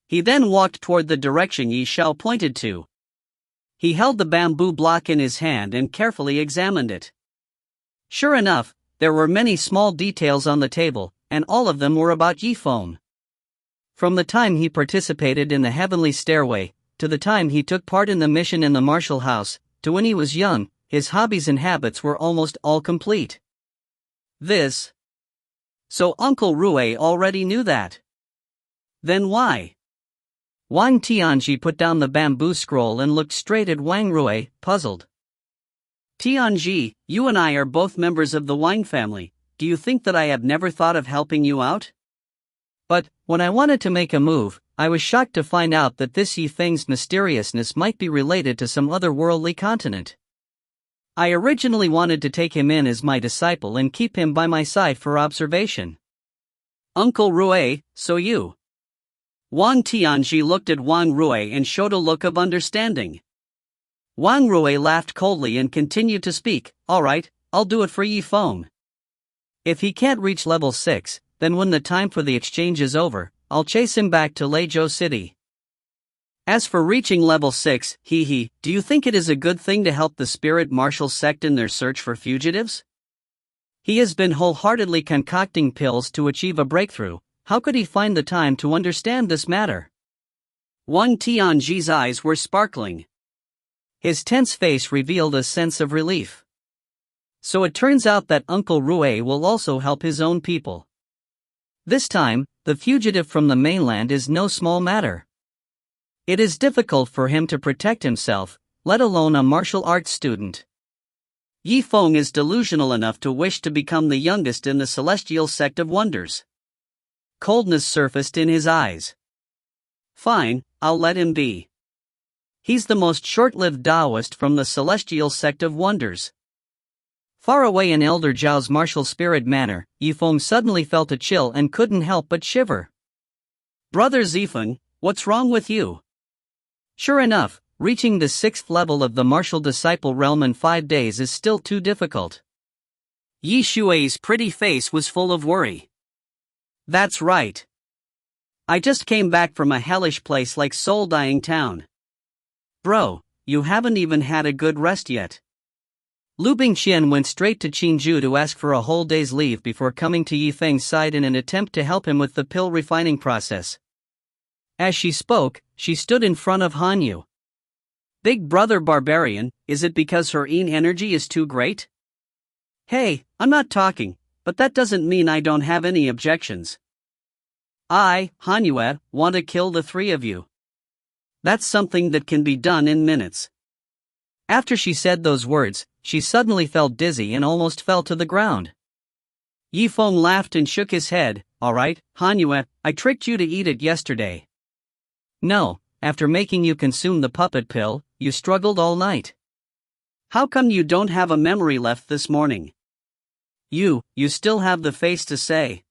He then walked toward the direction Yi Shao pointed to. He held the bamboo block in his hand and carefully examined it. Sure enough, there were many small details on the table, and all of them were about Yifeng. From the time he participated in the Heavenly Stairway, to the time he took part in the mission in the Martial House, to when he was young, his hobbies and habits were almost all complete. This. So Uncle Rui already knew that. Then why? Wang Tianji put down the bamboo scroll and looked straight at Wang Rui, puzzled. Tianji, you and I are both members of the wine family. Do you think that I have never thought of helping you out? But, when I wanted to make a move, I was shocked to find out that this Yifeng's mysteriousness might be related to some otherworldly continent. I originally wanted to take him in as my disciple and keep him by my side for observation. Uncle Rui, so you. Wang Tianji looked at Wang Rui and showed a look of understanding. Wang Rui laughed coldly and continued to speak. All right, I'll do it for Yifeng. If he can't reach level 6, then when the time for the exchange is over, I'll chase him back to Legacy City. As for reaching level 6, do you think it is a good thing to help the spirit martial sect in their search for fugitives? He has been wholeheartedly concocting pills to achieve a breakthrough. How could he find the time to understand this matter? Wang Tianji's eyes were sparkling. His tense face revealed a sense of relief. So it turns out that Uncle Rui will also help his own people. This time, the fugitive from the mainland is no small matter. It is difficult for him to protect himself, let alone a martial arts student. Yifeng is delusional enough to wish to become the youngest in the celestial sect of wonders. Coldness surfaced in his eyes. Fine, I'll let him be. He's the most short-lived Taoist from the celestial sect of wonders. Far away in Elder Zhao's martial spirit manor, Yifeng suddenly felt a chill and couldn't help but shiver. Brother Zifeng, what's wrong with you? Sure enough, reaching the 6th level of the martial disciple realm in 5 days is still too difficult. Yi Shui's pretty face was full of worry. That's right. I just came back from a hellish place like soul-dying town. Bro, you haven't even had a good rest yet. Liu Bingqian went straight to Qinzhou to ask for a whole day's leave before coming to Yifeng's side in an attempt to help him with the pill refining process. As she spoke, she stood in front of Hanyu. Big brother barbarian, is it because her energy is too great? Hey, I'm not talking, but that doesn't mean I don't have any objections. I, Hanyu, want to kill the 3 of you. That's something that can be done in minutes. After she said those words, she suddenly felt dizzy and almost fell to the ground. Yifeng laughed and shook his head. Alright, Hanyu, I tricked you to eat it yesterday. No, after making you consume the puppet pill, you struggled all night. How come you don't have a memory left this morning? You still have the face to say.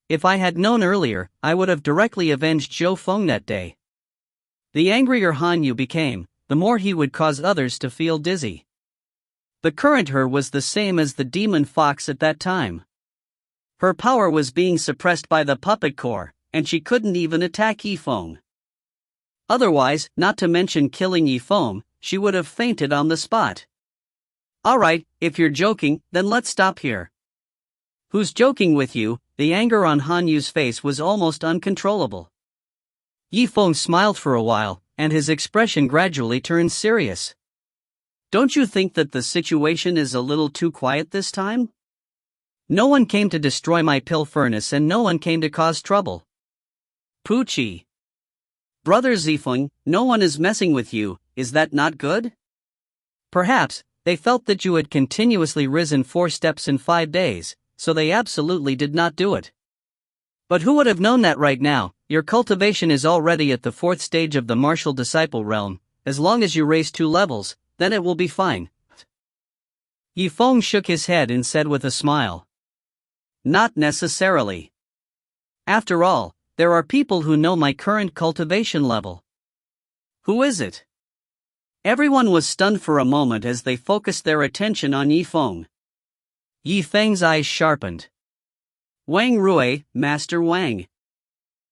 If I had known earlier, I would have directly avenged Zhou Feng that day. The angrier Han Yu became, the more he would cause others to feel dizzy. The current her was the same as the demon fox at that time. Her power was being suppressed by the puppet core, and she couldn't even attack Yifeng. Otherwise, not to mention killing Yifeng, she would have fainted on the spot. Alright, if you're joking, then let's stop here. Who's joking with you? The anger on Han Yu's face was almost uncontrollable. Yifeng smiled for a while, and his expression gradually turned serious. Don't you think that the situation is a little too quiet this time? No one came to destroy my pill furnace and no one came to cause trouble. Pucci. Brother Zifeng, no one is messing with you, is that not good? Perhaps, they felt that you had continuously risen 4 steps in 5 days, so they absolutely did not do it. But who would have known that right now? Your cultivation is already at the 4th stage of the martial disciple realm. As long as you raise 2 levels, then it will be fine. Yifeng shook his head and said with a smile. Not necessarily. After all, there are people who know my current cultivation level. Who is it? Everyone was stunned for a moment as they focused their attention on Yifeng. Yifeng's eyes sharpened. Wang Rui, Master Wang.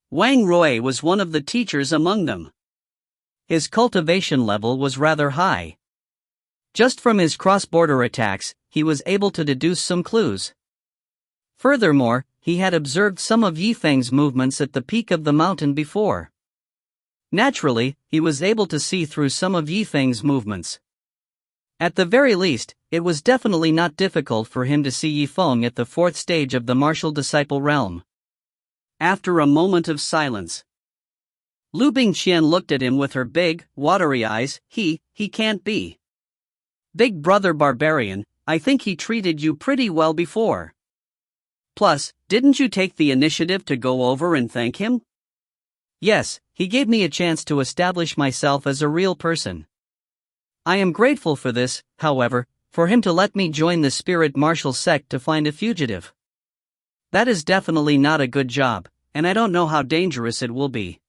Wang Rui was one of the teachers among them. His cultivation level was rather high. Just from his cross-border attacks, he was able to deduce some clues. Furthermore, he had observed some of Yifeng's movements at the peak of the mountain before. Naturally, he was able to see through some of Yifeng's movements. At the very least, it was definitely not difficult for him to see Yifeng at the 4th stage of the martial disciple realm. After a moment of silence, Liu Bingqian looked at him with her big, watery eyes. He can't be. Big brother barbarian, I think he treated you pretty well before. Plus, didn't you take the initiative to go over and thank him? Yes, he gave me a chance to establish myself as a real person. I am grateful for this, however, for him to let me join the spirit martial sect to find a fugitive. That is definitely not a good job, and I don't know how dangerous it will be.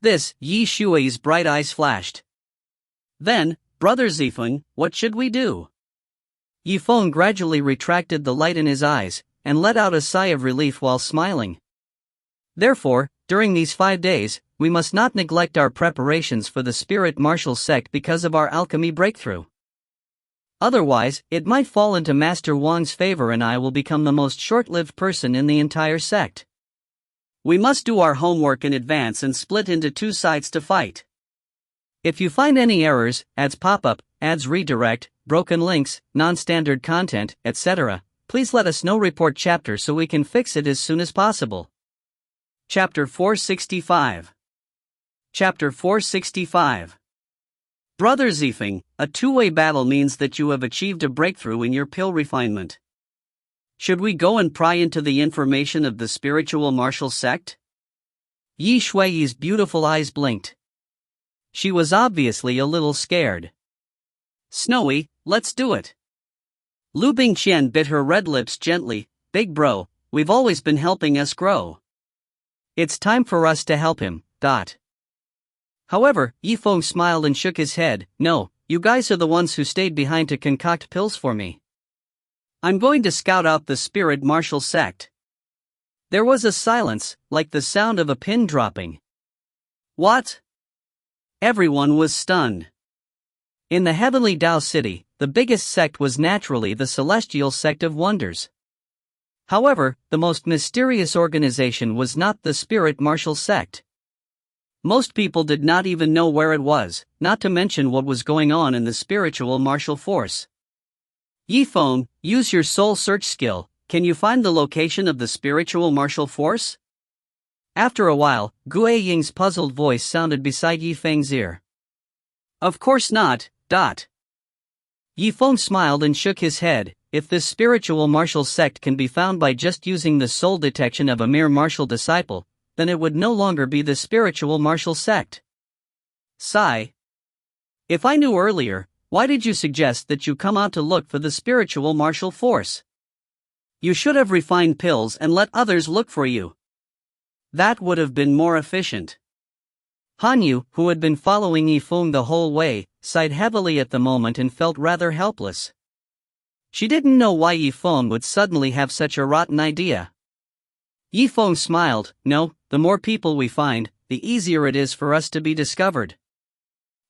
This, Yi Shui's bright eyes flashed. Then, Brother Zifeng, what should we do? Yifeng gradually retracted the light in his eyes, and let out a sigh of relief while smiling. Therefore, during these 5 days, we must not neglect our preparations for the spirit martial sect because of our alchemy breakthrough. Otherwise, it might fall into Master Wang's favor and I will become the most short-lived person in the entire sect. We must do our homework in advance and split into 2 sides to fight. If you find any errors, ads pop-up, ads redirect, broken links, non-standard content, etc., please let us know. Report chapter so we can fix it as soon as possible. Chapter 465. Chapter 465. Brother Zifeng, a 2-way battle means that you have achieved a breakthrough in your pill refinement. Should we go and pry into the information of the spiritual martial sect? Yi Shui's beautiful eyes blinked. She was obviously a little scared. Snowy, let's do it. Liu Bingqian bit her red lips gently. Big bro, we've always been helping us grow. It's time for us to help him. However, Yifeng smiled and shook his head. No, you guys are the ones who stayed behind to concoct pills for me. I'm going to scout out the spirit martial sect. There was a silence, like the sound of a pin dropping. What? Everyone was stunned. In the heavenly Dao City, the biggest sect was naturally the Celestial Sect of Wonders. However, the most mysterious organization was not the Spirit Martial Sect. Most people did not even know where it was, not to mention what was going on in the spiritual martial force. Yifeng, use your soul search skill. Can you find the location of the spiritual martial force? After a while, Gue Ying's puzzled voice sounded beside Yifeng's ear. Of course not. Yifeng smiled and shook his head. If this spiritual martial sect can be found by just using the soul detection of a mere martial disciple, then it would no longer be the spiritual martial sect. Sigh. If I knew earlier, why did you suggest that you come out to look for the spiritual martial force? You should have refined pills and let others look for you. That would have been more efficient. Han Yu, who had been following Yifeng the whole way, sighed heavily at the moment and felt rather helpless. She didn't know why Yifeng would suddenly have such a rotten idea. Yifeng smiled. No, the more people we find, the easier it is for us to be discovered.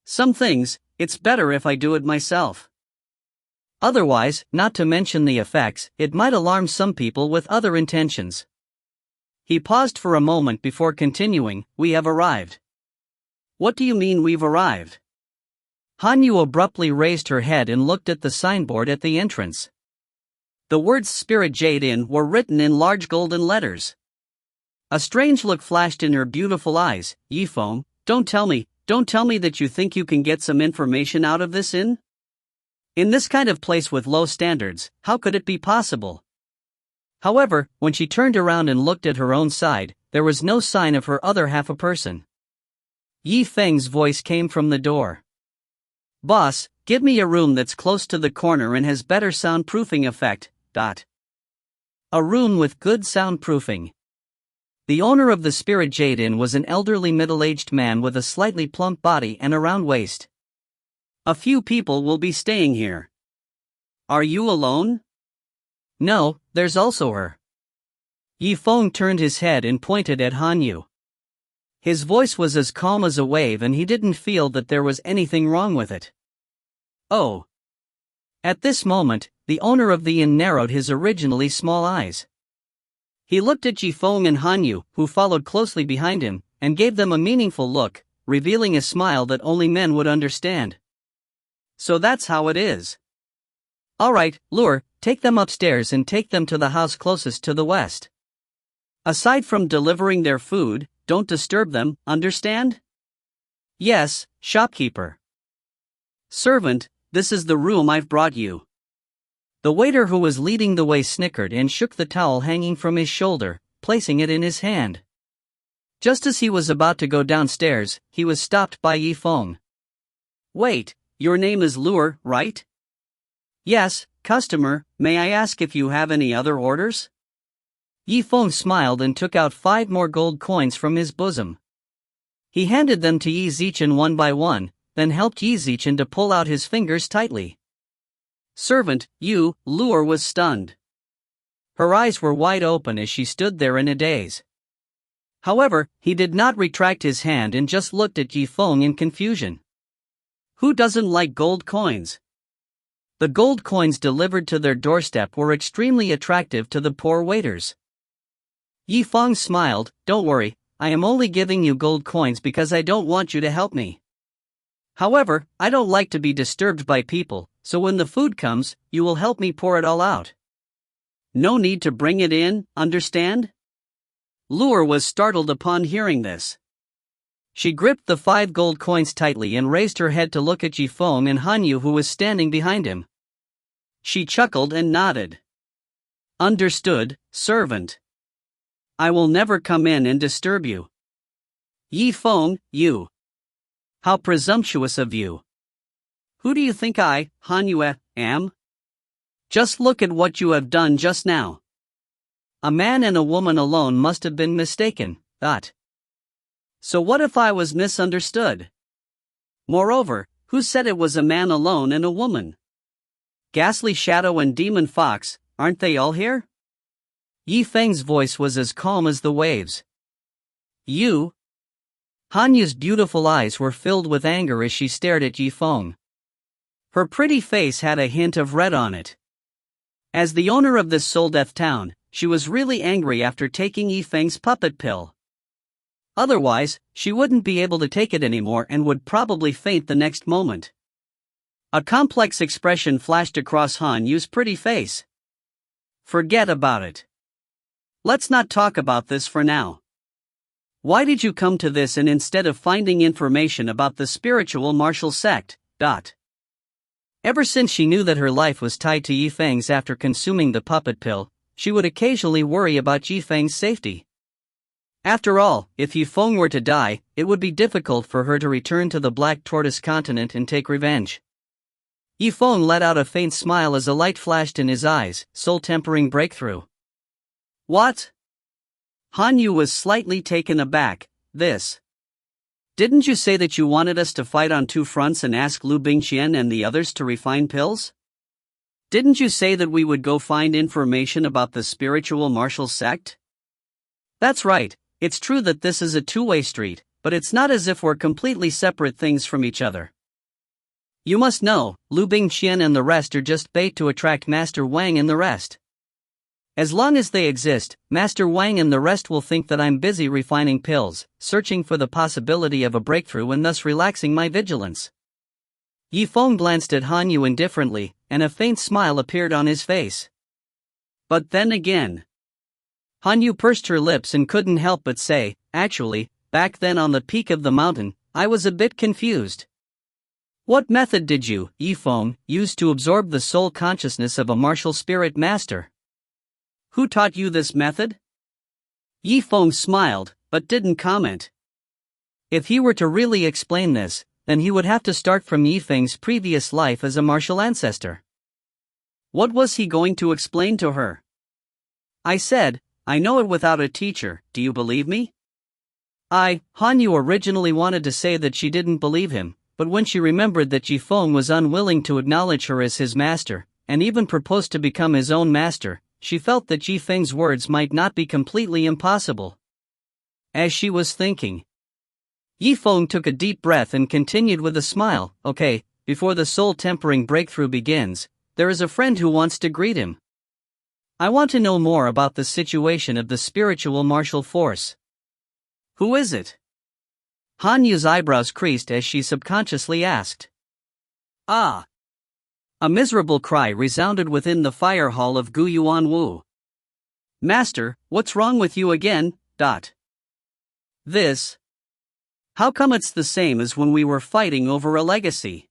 Some things, it's better if I do it myself. Otherwise, not to mention the effects, it might alarm some people with other intentions. He paused for a moment before continuing. We have arrived. What do you mean we've arrived? Han Yu abruptly raised her head and looked at the signboard at the entrance. The words Spirit Jade Inn were written in large golden letters. A strange look flashed in her beautiful eyes. Yifeng, don't tell me that you think you can get some information out of this inn? In this kind of place with low standards, how could it be possible? However, when she turned around and looked at her own side, there was no sign of her other half a person. Yifeng's voice came from the door. Boss, give me a room that's close to the corner and has better soundproofing effect. A room with good soundproofing. The owner of the Spirit Jade Inn was an elderly middle-aged man with a slightly plump body and a round waist. A few people will be staying here. Are you alone? No, there's also her. Yifeng turned his head and pointed at Han Yu. His voice was as calm as a wave and he didn't feel that there was anything wrong with it. Oh. At this moment, the owner of the inn narrowed his originally small eyes. He looked at Yifeng and Han Yu, who followed closely behind him, and gave them a meaningful look, revealing a smile that only men would understand. So that's how it is. Alright, Lure, take them upstairs and take them to the house closest to the west. Aside from delivering their food, don't disturb them, understand? Yes, shopkeeper. Servant, this is the room I've brought you. The waiter who was leading the way snickered and shook the towel hanging from his shoulder, placing it in his hand. Just as he was about to go downstairs, he was stopped by Yifeng. Wait, your name is Lure, right? Yes, customer, may I ask if you have any other orders? Yifeng smiled and took out 5 more gold coins from his bosom. He handed them to Yi Zichen one by one, then helped Yi Zichen to pull out his fingers tightly. Servant, you, Lure was stunned. Her eyes were wide open as she stood there in a daze. However, he did not retract his hand and just looked at Yifeng in confusion. Who doesn't like gold coins? The gold coins delivered to their doorstep were extremely attractive to the poor waiters. Yifeng smiled. Don't worry, I am only giving you gold coins because I don't want you to help me. However, I don't like to be disturbed by people, so when the food comes, you will help me pour it all out. No need to bring it in, understand? Lure was startled upon hearing this. She gripped the 5 gold coins tightly and raised her head to look at Yifeng and Han Yu, who was standing behind him. She chuckled and nodded. Understood, servant. I will never come in and disturb you. Yifeng, you. How presumptuous of you. Who do you think I, Han Yu, am? Just look at what you have done just now. A man and a woman alone must have been mistaken, So what if I was misunderstood? Moreover, who said it was a man alone and a woman? Ghastly Shadow and Demon Fox, aren't they all here? Yifeng's voice was as calm as the waves. You? Han Yu's beautiful eyes were filled with anger as she stared at Yifeng. Her pretty face had a hint of red on it. As the owner of this soul-death town, she was really angry after taking Yifeng's puppet pill. Otherwise, she wouldn't be able to take it anymore and would probably faint the next moment. A complex expression flashed across Han Yu's pretty face. Forget about it. Let's not talk about this for now. Why did you come to this and instead of finding information about the spiritual martial sect? Ever since she knew that her life was tied to Yifeng's after consuming the puppet pill, she would occasionally worry about Yifeng's safety. After all, if Yifeng were to die, it would be difficult for her to return to the Black Tortoise continent and take revenge. Yifeng let out a faint smile as a light flashed in his eyes. Soul-tempering breakthrough. What? Han Yu was slightly taken aback. This. Didn't you say that you wanted us to fight on two fronts and ask Liu Bingqian and the others to refine pills? Didn't you say that we would go find information about the spiritual martial sect? That's right, it's true that this is a two-way street, but it's not as if we're completely separate things from each other. You must know, Liu Bingqian and the rest are just bait to attract Master Wang and the rest. As long as they exist, Master Wang and the rest will think that I'm busy refining pills, searching for the possibility of a breakthrough and thus relaxing my vigilance. Yifeng glanced at Han Yu indifferently, and a faint smile appeared on his face. But then again, Han Yu pursed her lips and couldn't help but say, actually, back then on the peak of the mountain, I was a bit confused. What method did you, Yifeng, use to absorb the soul consciousness of a martial spirit master? Who taught you this method? Yifeng smiled, but didn't comment. If he were to really explain this, then he would have to start from Yifeng's previous life as a martial ancestor. What was he going to explain to her? I said, I know it without a teacher, do you believe me? Han Yu originally wanted to say that she didn't believe him, but when she remembered that Yifeng was unwilling to acknowledge her as his master, and even proposed to become his own master, she felt that Yifeng's words might not be completely impossible. As she was thinking, Yifeng took a deep breath and continued with a smile. Okay, before the soul-tempering breakthrough begins, there is a friend who wants to greet him. I want to know more about the situation of the spiritual martial force. Who is it? Han Yu's eyebrows creased as she subconsciously asked. Ah! A miserable cry resounded within the fire hall of Gu Yuanwu. Master, what's wrong with you again? This. How come it's the same as when we were fighting over a legacy?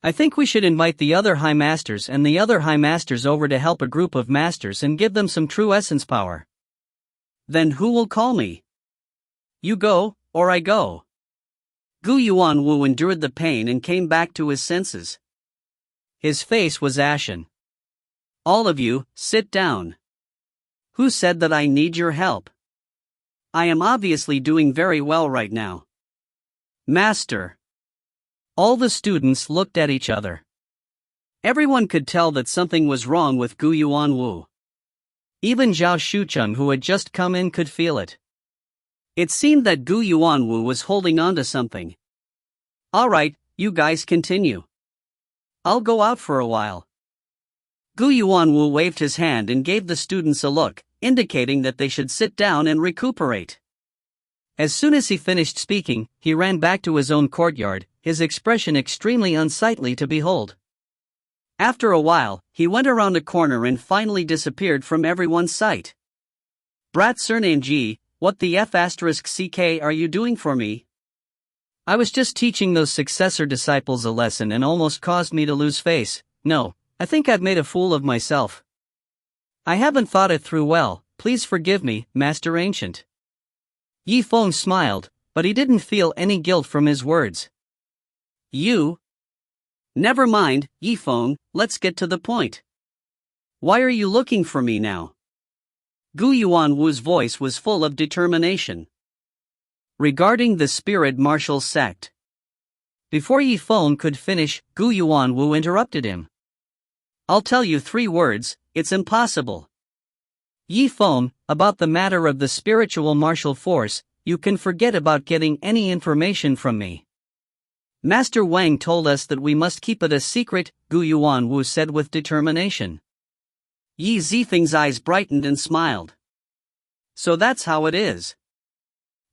I think we should invite the other High Masters and the other High Masters over to help a group of Masters and give them some true essence power. Then who will call me? You go, or I go. Gu Yuanwu endured the pain and came back to his senses. His face was ashen. All of you, sit down. Who said that I need your help? I am obviously doing very well right now. Master. All the students looked at each other. Everyone could tell that something was wrong with Gu Yuanwu. Even Zhao Shucheng, who had just come in, could feel it. It seemed that Gu Yuanwu was holding on to something. All right, you guys continue. I'll go out for a while. Gu Yuanwu waved his hand and gave the students a look, indicating that they should sit down and recuperate. As soon as he finished speaking, he ran back to his own courtyard, his expression extremely unsightly to behold. After a while, he went around a corner and finally disappeared from everyone's sight. Brat surname G, what the F***ck are you doing for me? I was just teaching those successor disciples a lesson and almost caused me to lose face. No, I think I've made a fool of myself. I haven't thought it through well, please forgive me, Master Ancient. Yifeng smiled, but he didn't feel any guilt from his words. You? Never mind, Yifeng, let's get to the point. Why are you looking for me now? Gu Yuanwu's voice was full of determination. Regarding the spirit martial sect. Before Yifeng could finish, Gu Yuanwu interrupted him. I'll tell you 3 words, it's impossible. Yifeng, about the matter of the spiritual martial force, you can forget about getting any information from me. Master Wang told us that we must keep it a secret, Gu Yuanwu said with determination. Yi Zifeng's eyes brightened and smiled. So that's how it is.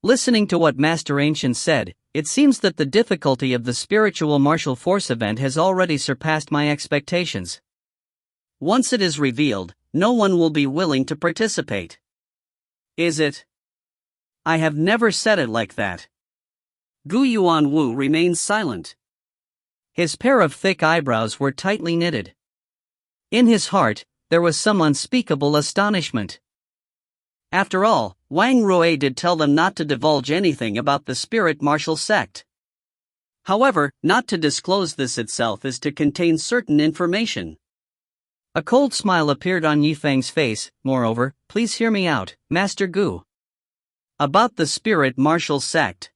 Listening to what Master Ancient said, it seems that the difficulty of the spiritual martial force event has already surpassed my expectations. Once it is revealed, no one will be willing to participate. Is it? I have never said it like that. Gu Yuanwu remained silent. His pair of thick eyebrows were tightly knitted. In his heart, there was some unspeakable astonishment. After all, Wang Rui did tell them not to divulge anything about the spirit martial sect. However, not to disclose this itself is to contain certain information. A cold smile appeared on Yifeng's face. Moreover, please hear me out, Master Gu. About the spirit martial sect.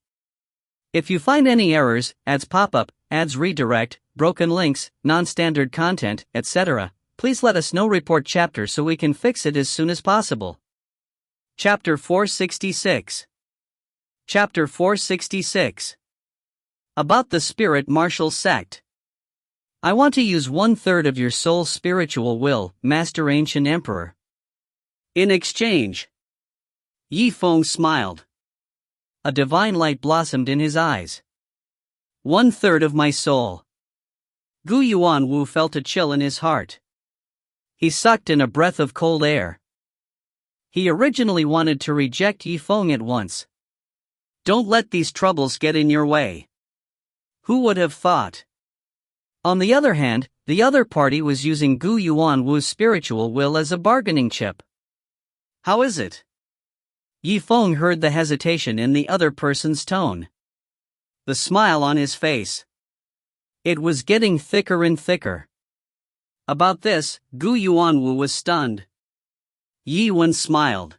If you find any errors, ads pop up, ads redirect, broken links, non-standard content, etc., please let us know. Report chapter so we can fix it as soon as possible. Chapter 466. Chapter 466. About the spirit martial sect. I want to use 1/3 of your soul's spiritual will, Master Ancient Emperor. In exchange. Yifeng smiled. A divine light blossomed in his eyes. 1/3 of my soul. Gu Yuanwu felt a chill in his heart. He sucked in a breath of cold air. He originally wanted to reject Yifeng at once. Don't let these troubles get in your way. Who would have thought? On the other hand, the other party was using Gu Yuanwu's spiritual will as a bargaining chip. How is it? Yifeng heard the hesitation in the other person's tone. The smile on his face. It was getting thicker and thicker. About this, Gu Yuanwu was stunned. Yi Wen smiled.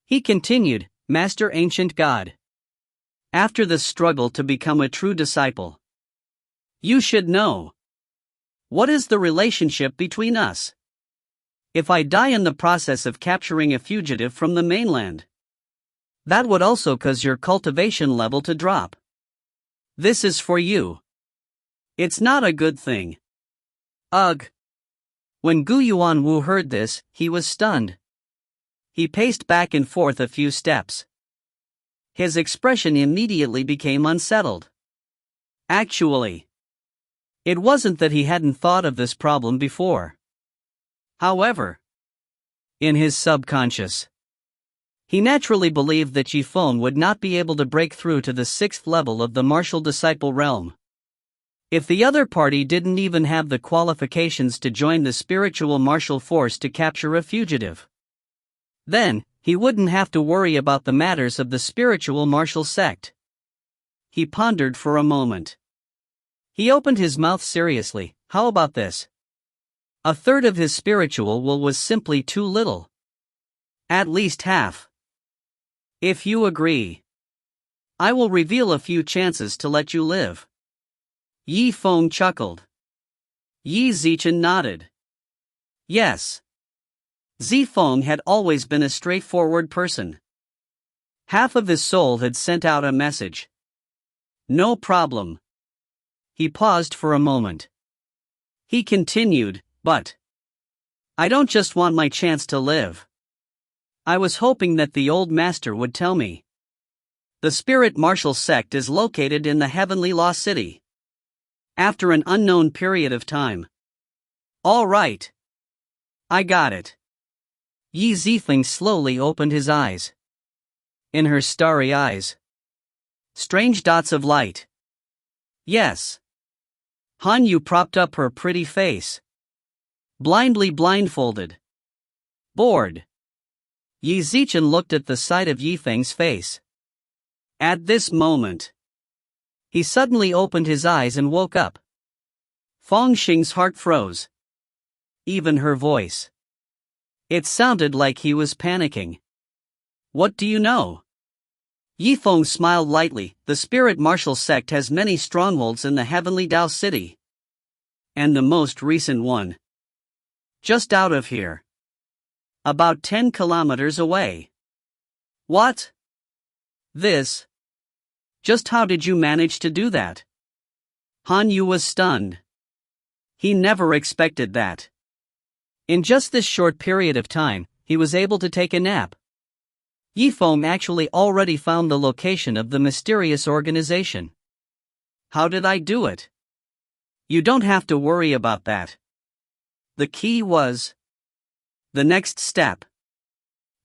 He continued, Master Ancient God. After the struggle to become a true disciple, you should know. What is the relationship between us? If I die in the process of capturing a fugitive from the mainland, that would also cause your cultivation level to drop. This is for you. It's not a good thing. Ugh. When Gu Yuanwu heard this, he was stunned. He paced back and forth a few steps. His expression immediately became unsettled. Actually, it wasn't that he hadn't thought of this problem before. However, in his subconscious, he naturally believed that Yifeng would not be able to break through to the 6th level of the martial disciple realm. If the other party didn't even have the qualifications to join the spiritual martial force to capture a fugitive, then he wouldn't have to worry about the matters of the spiritual martial sect. He pondered for a moment. He opened his mouth seriously. How about this? 1/3 of his spiritual will was simply too little. At least half. If you agree, I will reveal a few chances to let you live. Yifeng chuckled. Yi Zichen nodded. Yes. Zifeng had always been a straightforward person. Half of his soul had sent out a message. No problem. He paused for a moment. He continued, but I don't just want my chance to live. I was hoping that the old master would tell me. The spirit martial sect is located in the heavenly lost city. After an unknown period of time. All right. I got it. Yi Zifeng slowly opened his eyes. In her starry eyes, strange dots of light. Yes. Han Yu propped up her pretty face. Blindly blindfolded. Bored. Yi Zichen looked at the side of Yifeng's face. At this moment, he suddenly opened his eyes and woke up. Fong Xing's heart froze. Even her voice. It sounded like he was panicking. What do you know? Yifeng smiled lightly. The spirit martial sect has many strongholds in the heavenly Dao City. And the most recent one. Just out of here. About 10 kilometers away. What? This? Just how did you manage to do that? Han Yu was stunned. He never expected that. In just this short period of time, he was able to take a nap. Yifeng actually already found the location of the mysterious organization. How did I do it? You don't have to worry about that. The key was the next step.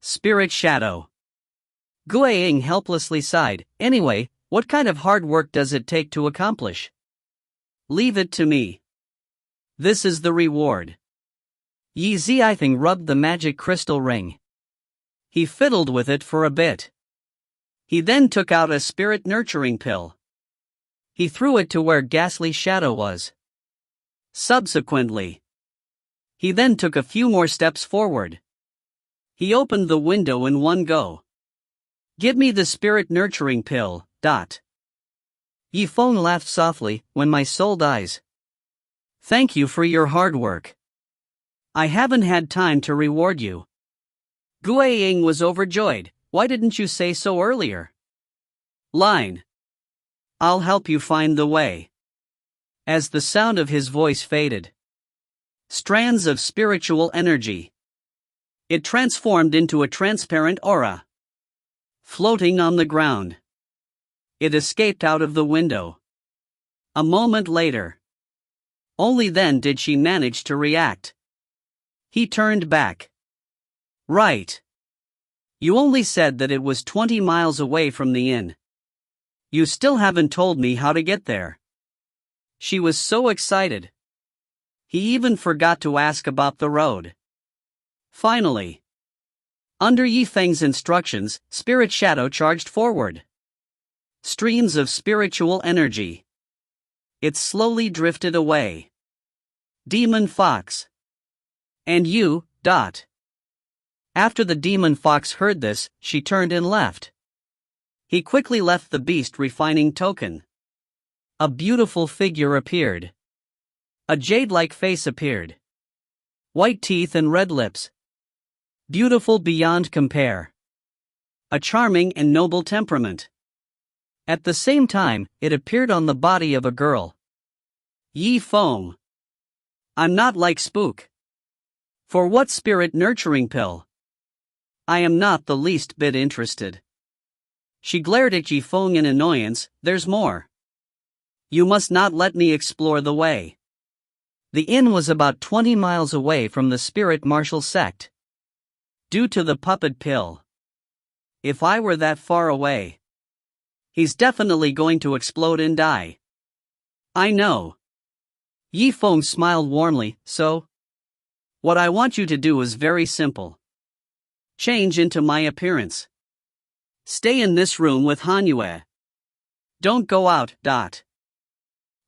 Spirit Shadow. Guiying helplessly sighed. Anyway, what kind of hard work does it take to accomplish? Leave it to me. This is the reward. Yi Zifeng rubbed the magic crystal ring. He fiddled with it for a bit. He then took out a spirit nurturing pill. He threw it to where ghastly shadow was. Subsequently, he then took a few more steps forward. He opened the window in one go. Give me the spirit nurturing pill. Zifeng laughed softly. When my soul dies. Thank you for your hard work. I haven't had time to reward you. Guiying was overjoyed. Why didn't you say so earlier? Line. I'll help you find the way. As the sound of his voice faded, strands of spiritual energy. It transformed into a transparent aura. Floating on the ground. It escaped out of the window. A moment later. Only then did she manage to react. He turned back. Right. You only said that it was 20 miles away from the inn. You still haven't told me how to get there. She was so excited. He even forgot to ask about the road. Finally, under Zifeng's instructions, Spirit Shadow charged forward. Streams of spiritual energy. It slowly drifted away. Demon Fox. And you. After the demon fox heard this, she turned and left. He quickly left the beast refining token. A beautiful figure appeared. A jade-like face appeared. White teeth and red lips. Beautiful beyond compare. A charming and noble temperament. At the same time, it appeared on the body of a girl. Zifeng. I'm not like Spook. For what spirit nurturing pill? I am not the least bit interested. She glared at Zifeng in annoyance. There's more. You must not let me explore the way. The inn was about 20 miles away from the spirit martial sect. Due to the puppet pill. If I were that far away. He's definitely going to explode and die. I know. Zifeng smiled warmly. So? What I want you to do is very simple. Change into my appearance. Stay in this room with Hanyue. Don't go out.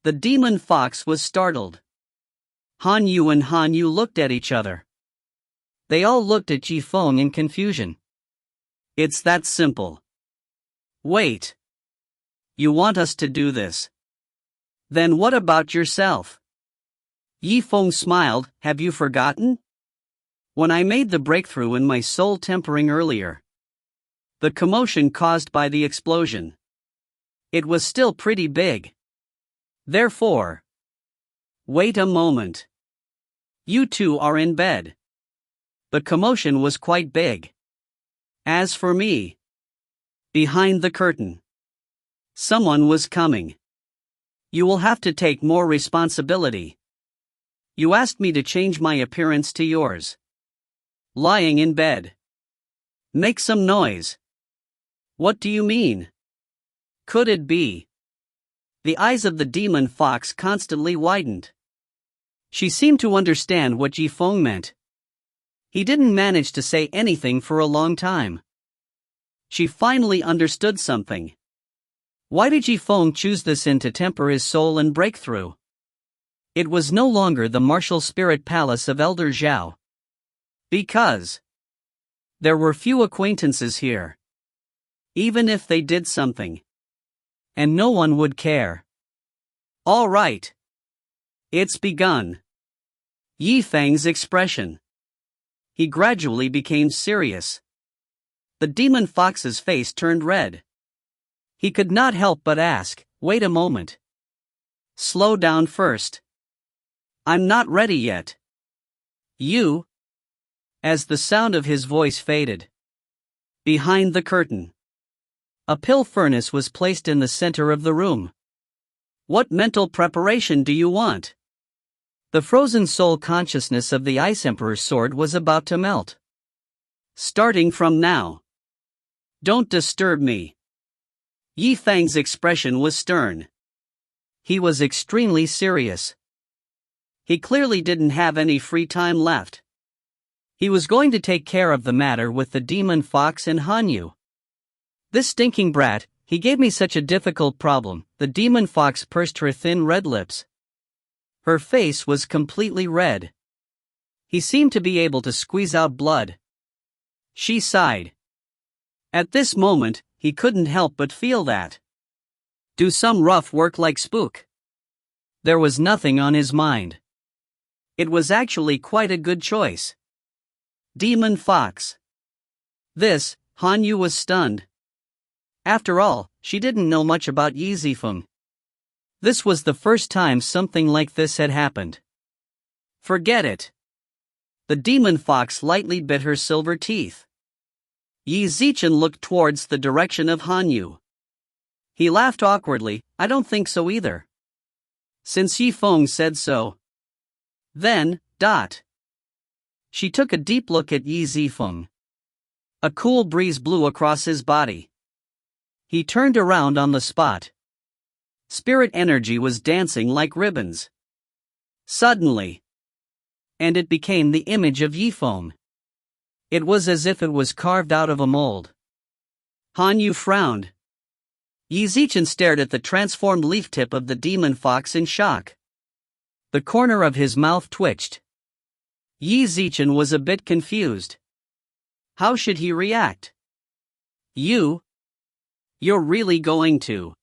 The demon fox was startled. Hanyu and Hanyu looked at each other. They all looked at Zifeng in confusion. It's that simple. Wait. You want us to do this? Then what about yourself? Zifeng smiled. Have you forgotten? When I made the breakthrough in my soul tempering earlier. The commotion caused by the explosion. It was still pretty big. Therefore. Wait a moment. You two are in bed. The commotion was quite big. As for me. Behind the curtain. Someone was coming. You will have to take more responsibility. You asked me to change my appearance to yours. Lying in bed. Make some noise. What do you mean? Could it be? The eyes of the demon fox constantly widened. She seemed to understand what Zifeng meant. He didn't manage to say anything for a long time. She finally understood something. Why did Zifeng choose this inn to temper his soul and breakthrough? It was no longer the martial spirit palace of Elder Zhao. Because there were few acquaintances here. Even if they did something. And no one would care. All right. It's begun. Zifeng's expression. He gradually became serious. The demon fox's face turned red. He could not help but ask, wait a moment. Slow down first. I'm not ready yet. You? As the sound of his voice faded. Behind the curtain. A pill furnace was placed in the center of the room. What mental preparation do you want? The frozen soul consciousness of the Ice Emperor's sword was about to melt. Starting from now. Don't disturb me. Zifeng's expression was stern. He was extremely serious. He clearly didn't have any free time left. He was going to take care of the matter with the demon fox and Hanyu. This stinking brat, He gave me such a difficult problem. The demon fox pursed her thin red lips. Her face was completely red. He seemed to be able to squeeze out blood. She sighed. At this moment, he couldn't help but feel that. Do some rough work like Spook. There was nothing on his mind. It was actually quite a good choice. Demon Fox. This, Han Yu was stunned. After all, she didn't know much about Yi Zifeng. This was the first time something like this had happened. Forget it. The demon fox lightly bit her silver teeth. Yi Zichen looked towards the direction of Han Yu. He laughed awkwardly. I don't think so either. Since Yi Feng said so. Then, She took a deep look at Yi Zifeng. A cool breeze blew across his body. He turned around on the spot. Spirit energy was dancing like ribbons. Suddenly. And it became the image of Yi Feng. It was as if it was carved out of a mold. Han Yu frowned. Yi Zichen stared at the transformed leaf tip of the demon fox in shock. The corner of his mouth twitched. Yi Zichen was a bit confused. How should he react? You're really going to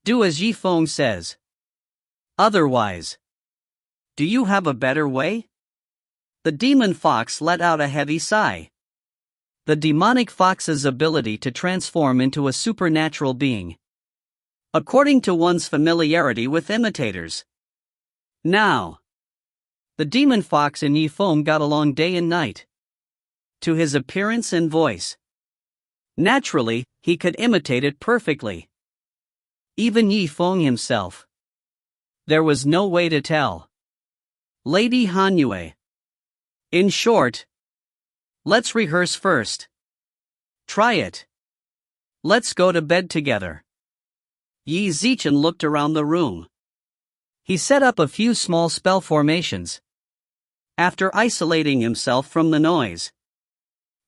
do as Yi Feng says. Otherwise. Do you have a better way? The demon fox let out a heavy sigh. The demonic fox's ability to transform into a supernatural being. According to one's familiarity with imitators. Now. The demon fox and Yi Feng got along day and night. To his appearance and voice. Naturally, he could imitate it perfectly. Even Yi Feng himself. There was no way to tell. Lady Han Yue. In short. Let's rehearse first. Try it. Let's go to bed together. Yi Zichen looked around the room. He set up a few small spell formations. After isolating himself from the noise.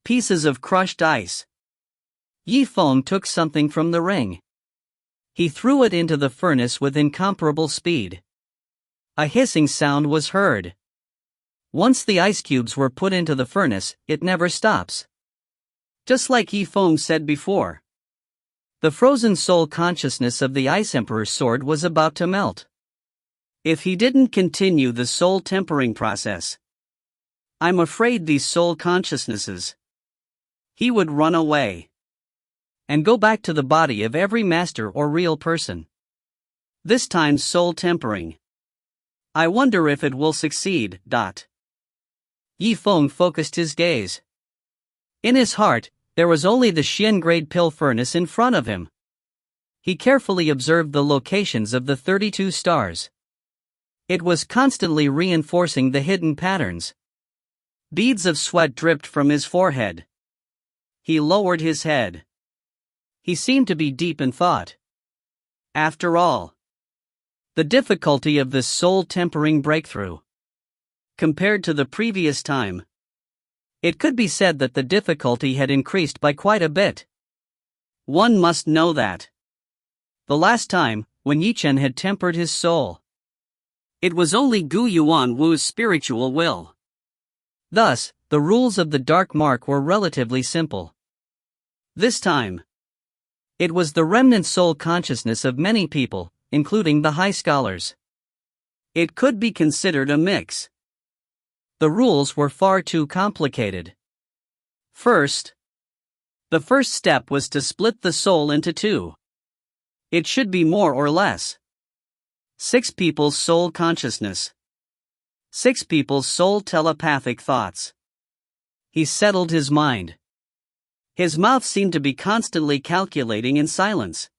Pieces of crushed ice. Yi Feng took something from the ring. He threw it into the furnace with incomparable speed. A hissing sound was heard. Once the ice cubes were put into the furnace, it never stops. Just like Yi Feng said before. The frozen soul consciousness of the Ice Emperor's sword was about to melt. If he didn't continue the soul tempering process, I'm afraid these soul consciousnesses, he would run away. And go back to the body of every master or real person. This time soul tempering. I wonder if it will succeed. Yi Feng focused his gaze. In his heart, there was only the Xian grade pill furnace in front of him. He carefully observed the locations of the 32 stars. It was constantly reinforcing the hidden patterns. Beads of sweat dripped from his forehead. He lowered his head. He seemed to be deep in thought. After all, the difficulty of this soul tempering breakthrough. Compared to the previous time, it could be said that the difficulty had increased by quite a bit. One must know that. The last time, when Yichen had tempered his soul, it was only Gu Yuan Wu's spiritual will. Thus, the rules of the dark mark were relatively simple. This time, it was the remnant soul consciousness of many people, including the high scholars. It could be considered a mix. The rules were far too complicated. First, the first step was to split the soul into two. It should be more or less 6 people's soul consciousness. 6 people's soul telepathic thoughts. He settled his mind. His mouth seemed to be constantly calculating in silence.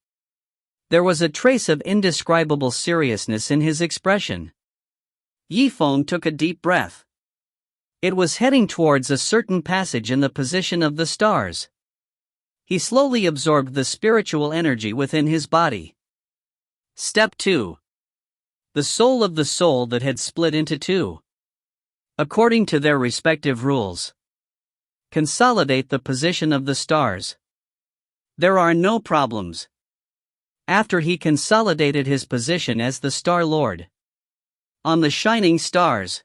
There was a trace of indescribable seriousness in his expression. Yi Feng took a deep breath. It was heading towards a certain passage in the position of the stars. He slowly absorbed the spiritual energy within his body. Step 2. The soul of the soul that had split into two. According to their respective rules. Consolidate the position of the stars. There are no problems. After he consolidated his position as the Star Lord. On the shining stars.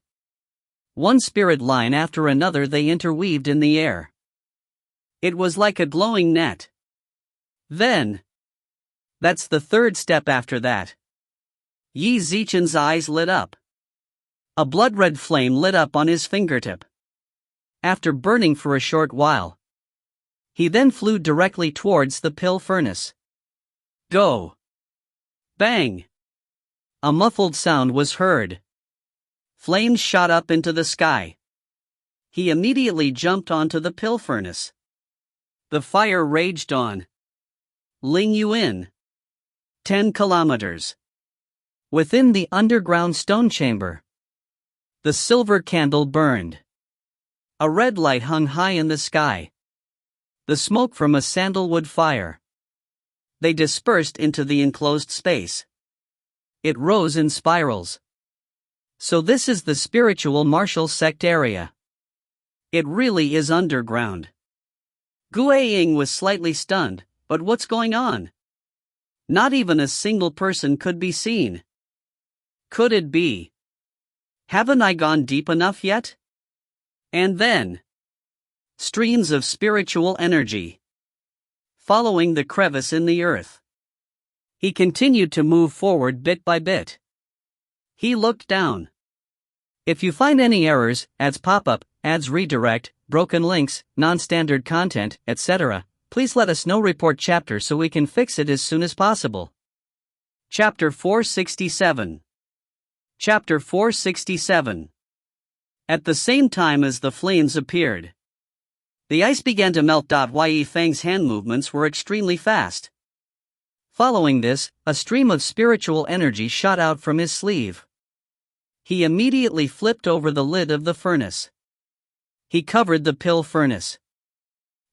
One spirit line after another they interweaved in the air. It was like a glowing net. Then. That's the third step after that. Qi Ziqian's eyes lit up. A blood-red flame lit up on his fingertip. After burning for a short while, he then flew directly towards the pill furnace. Go! Bang! A muffled sound was heard. Flames shot up into the sky. He immediately jumped onto the pill furnace. The fire raged on. Ling Yuan. 10 kilometers. Within the underground stone chamber, the silver candle burned. A red light hung high in the sky. The smoke from a sandalwood fire. They dispersed into the enclosed space. It rose in spirals. So this is the spiritual martial sect area. It really is underground. Guiying was slightly stunned, but what's going on? Not even a single person could be seen. Could it be? Haven't I gone deep enough yet? And then, streams of spiritual energy. Following the crevice in the earth. He continued to move forward bit by bit. He looked down. If you find any errors, ads pop up, ads redirect, broken links, non-standard content, etc., please let us know. Report chapter so we can fix it as soon as possible. Chapter 467. Chapter 467. At the same time as the flames appeared, the ice began to melt. Yi Feng's hand movements were extremely fast. Following this, a stream of spiritual energy shot out from his sleeve. He immediately flipped over the lid of the furnace. He covered the pill furnace.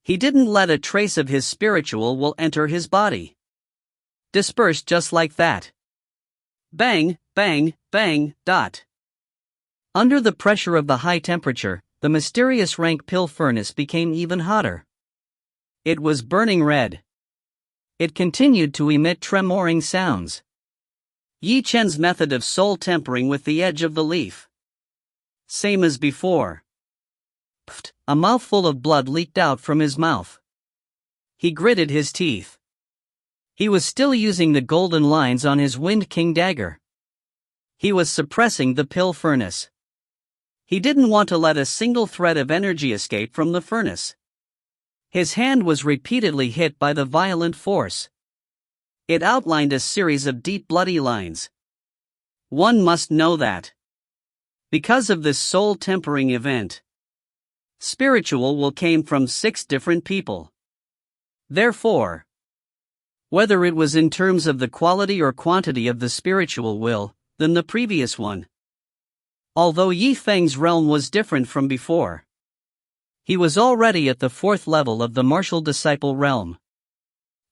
He didn't let a trace of his spiritual will enter his body. Dispersed just like that. Bang, bang, bang, dot. Under the pressure of the high temperature, the mysterious rank pill furnace became even hotter. It was burning red. It continued to emit tremoring sounds. Yi Chen's method of soul tempering with the edge of the leaf. Same as before. Pfft, a mouthful of blood leaked out from his mouth. He gritted his teeth. He was still using the golden lines on his Wind King dagger. He was suppressing the pill furnace. He didn't want to let a single thread of energy escape from the furnace. His hand was repeatedly hit by the violent force. It outlined a series of deep bloody lines. One must know that. Because of this soul tempering event, spiritual will came from 6 different people. Therefore, whether it was in terms of the quality or quantity of the spiritual will, than the previous one. Although Yi Feng's realm was different from before, he was already at the 4th level of the martial disciple realm.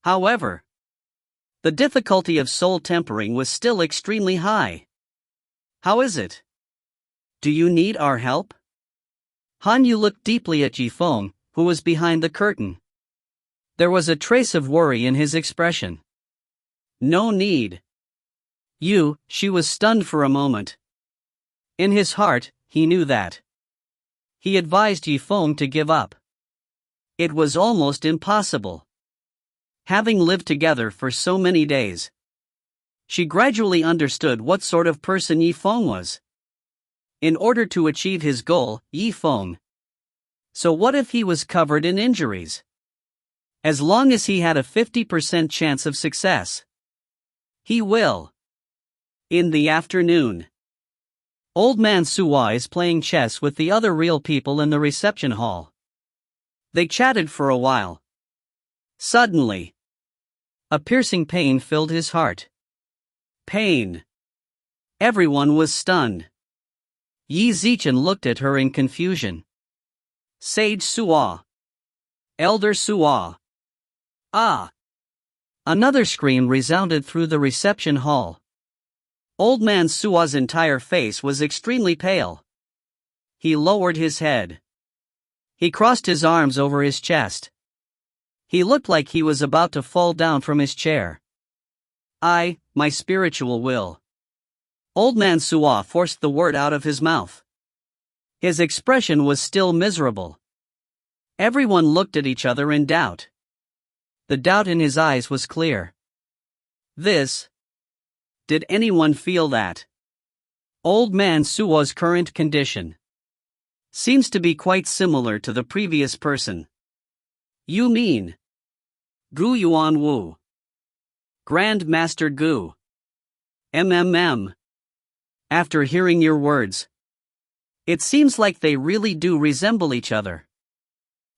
However, the difficulty of soul tempering was still extremely high. How is it? Do you need our help? Han Yu looked deeply at Zifeng, who was behind the curtain. There was a trace of worry in his expression. No need. She was stunned for a moment. In his heart, he knew that. He advised Zifeng to give up. It was almost impossible. Having lived together for so many days, she gradually understood what sort of person Zifeng was. In order to achieve his goal, Zifeng. So what if he was covered in injuries? As long as he had a 50% chance of success, he will. In the afternoon, Old Man Suwa is playing chess with the other real people in the reception hall. They chatted for a while. Suddenly, a piercing pain filled his heart. Pain. Everyone was stunned. Qi Ziqian looked at her in confusion. Sage Suwa. Elder Suwa. Ah! Another scream resounded through the reception hall. Old Man Suwa's entire face was extremely pale. He lowered his head. He crossed his arms over his chest. He looked like he was about to fall down from his chair. My spiritual will. Old man Suo forced the word out of his mouth. His expression was still miserable. Everyone looked at each other in doubt. The doubt in his eyes was clear. Did anyone feel that? Old man Suo's current condition seems to be quite similar to the previous person. You mean Gu Yuan Wu? Grand Master Gu. After hearing your words, it seems like they really do resemble each other.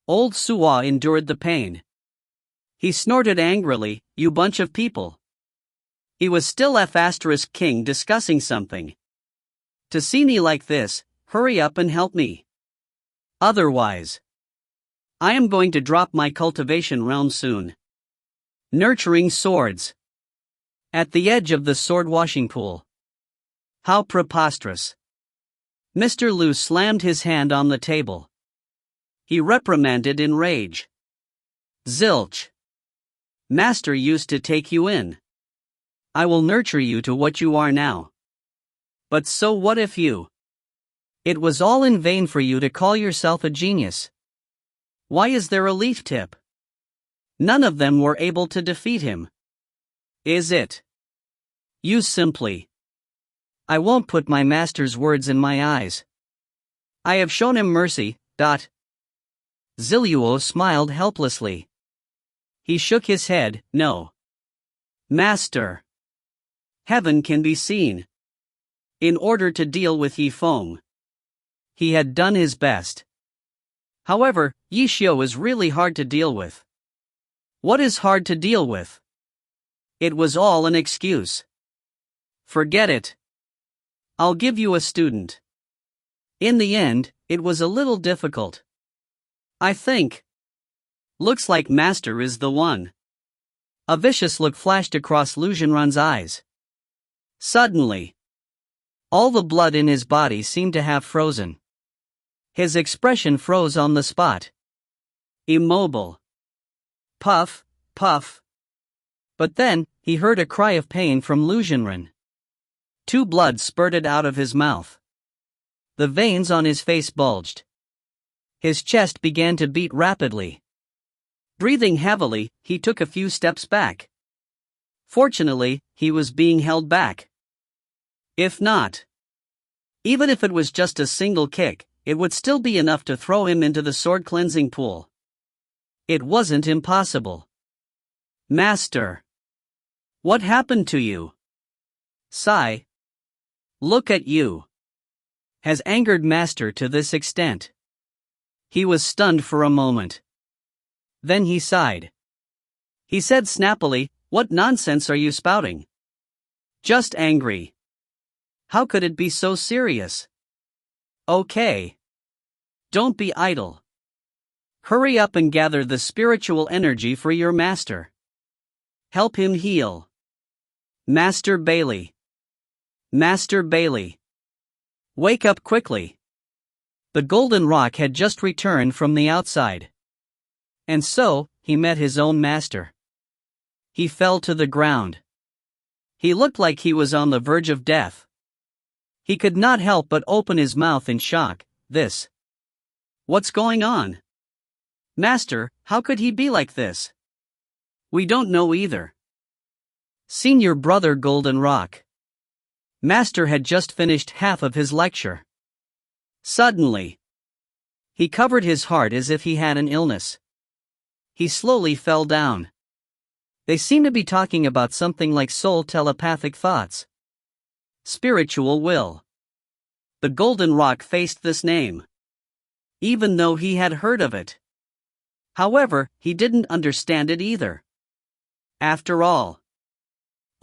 Old Suo endured the pain. He snorted angrily, you bunch of people. He was still F***king discussing something. To see me like this, hurry up and help me. Otherwise, I am going to drop my cultivation realm soon. Nurturing swords. At the edge of the sword washing pool. How preposterous. Mr. Liu slammed his hand on the table. He reprimanded in rage. Zilch. Master used to take you in. I will nurture you to what you are now. But so what if you? It was all in vain for you to call yourself a genius. Why is there a leaf tip? None of them were able to defeat him. Is it? You simply. I won't put my master's words in my eyes. I have shown him mercy. Ziluo smiled helplessly. He shook his head, no. Master. Heaven can be seen. In order to deal with Yifeng, he had done his best. However, Yishio is really hard to deal with. What is hard to deal with? It was all an excuse. Forget it. I'll give you a student. In the end, it was a little difficult. I think. Looks like Master is the one. A vicious look flashed across Liu Zhenran's eyes. Suddenly, all the blood in his body seemed to have frozen. His expression froze on the spot. Immobile. Puff, puff. But then, he heard a cry of pain from Liu Zhenran. Two blood spurted out of his mouth. The veins on his face bulged. His chest began to beat rapidly. Breathing heavily, he took a few steps back. Fortunately, he was being held back. If not, even if it was just a single kick, it would still be enough to throw him into the sword cleansing pool. It wasn't impossible. Master. What happened to you? Sigh. Look at you. Has angered Master to this extent. He was stunned for a moment. Then he sighed. He said snappily, what nonsense are you spouting? Just angry. How could it be so serious? Okay. Don't be idle. Hurry up and gather the spiritual energy for your master. Help him heal. Master Bailey. Master Bailey. Wake up quickly. The golden rock had just returned from the outside. And so, he met his own master. He fell to the ground. He looked like he was on the verge of death. He could not help but open his mouth in shock. What's going on? Master, how could he be like this? We don't know either. Senior brother Golden Rock. Master had just finished half of his lecture. Suddenly, he covered his heart as if he had an illness. He slowly fell down. They seemed to be talking about something like soul telepathic thoughts. Spiritual will. The Golden Rock faced this name, even though he had heard of it. However, he didn't understand it either. After all,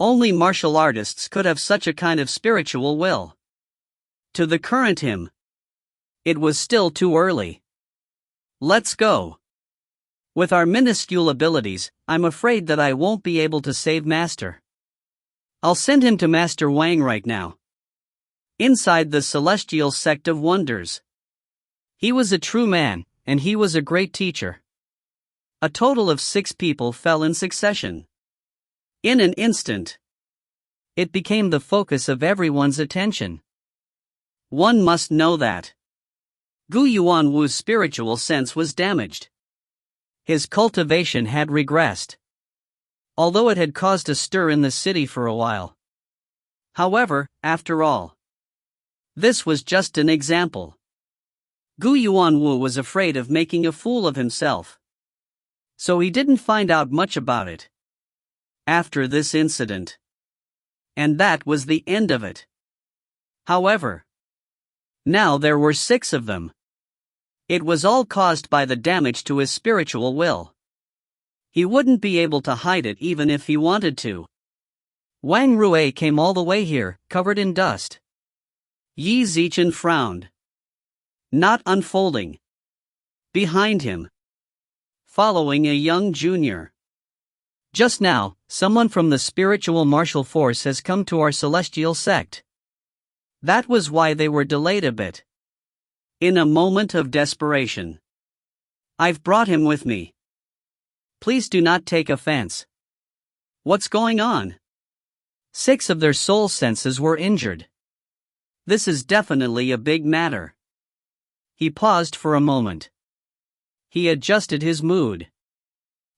only martial artists could have such a kind of spiritual will. To the current him, it was still too early. Let's go. With our minuscule abilities, I'm afraid that I won't be able to save Master. I'll send him to Master Wang right now. Inside the Celestial Sect of Wonders. He was a true man, and he was a great teacher. A total of 6 people fell in succession. In an instant, it became the focus of everyone's attention. One must know that Gu Yuanwu's spiritual sense was damaged. His cultivation had regressed, although it had caused a stir in the city for a while. However, after all, this was just an example. Gu Yuanwu was afraid of making a fool of himself, so he didn't find out much about it after this incident. And that was the end of it. However, now there were 6 of them. It was all caused by the damage to his spiritual will. He wouldn't be able to hide it even if he wanted to. Wang Rui came all the way here, covered in dust. Yi Zichen frowned, not unfolding. Behind him, following a young junior. Just now, someone from the spiritual martial force has come to our celestial sect. That was why they were delayed a bit. In a moment of desperation, I've brought him with me. Please do not take offense. What's going on? 6 of their soul senses were injured. This is definitely a big matter. He paused for a moment. He adjusted his mood.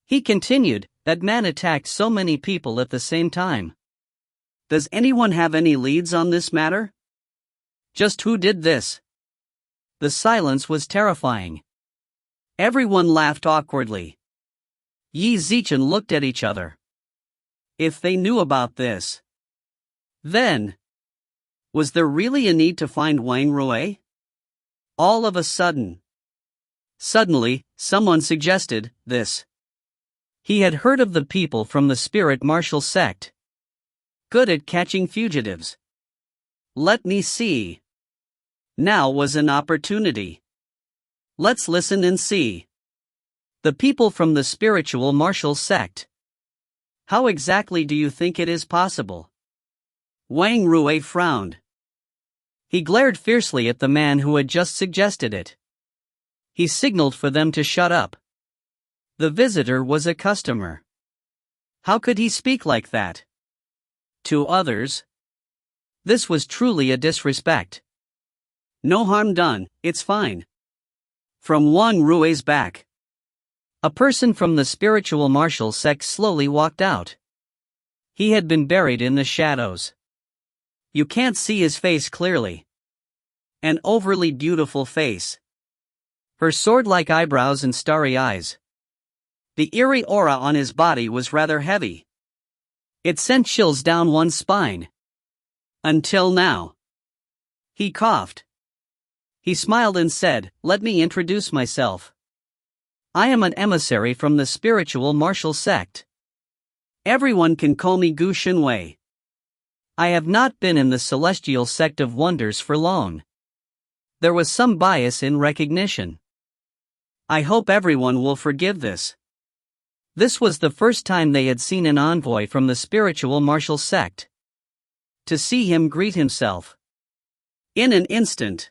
He continued, that man attacked so many people at the same time. Does anyone have any leads on this matter? Just who did this? The silence was terrifying. Everyone laughed awkwardly. Yi Zichen looked at each other. If they knew about this, then, was there really a need to find Wang Rui? All of a sudden. Suddenly, someone suggested this. He had heard of the people from the spirit martial sect. Good at catching fugitives. Let me see. Now was an opportunity. Let's listen and see. The people from the spiritual martial sect. How exactly do you think it is possible? Wang Rui frowned. He glared fiercely at the man who had just suggested it. He signaled for them to shut up. The visitor was a customer. How could he speak like that to others? This was truly a disrespect. No harm done, it's fine. From Wang Rui's back, a person from the spiritual martial sect slowly walked out. He had been buried in the shadows. You can't see his face clearly. An overly beautiful face. Her sword-like eyebrows and starry eyes. The eerie aura on his body was rather heavy. It sent chills down one's spine. Until now. He coughed. He smiled and said, "Let me introduce myself. I am an emissary from the spiritual martial sect. Everyone can call me Gu Xinwei. I have not been in the celestial sect of wonders for long. There was some bias in recognition. I hope everyone will forgive this." This was the first time they had seen an envoy from the spiritual martial sect. To see him greet himself. In an instant.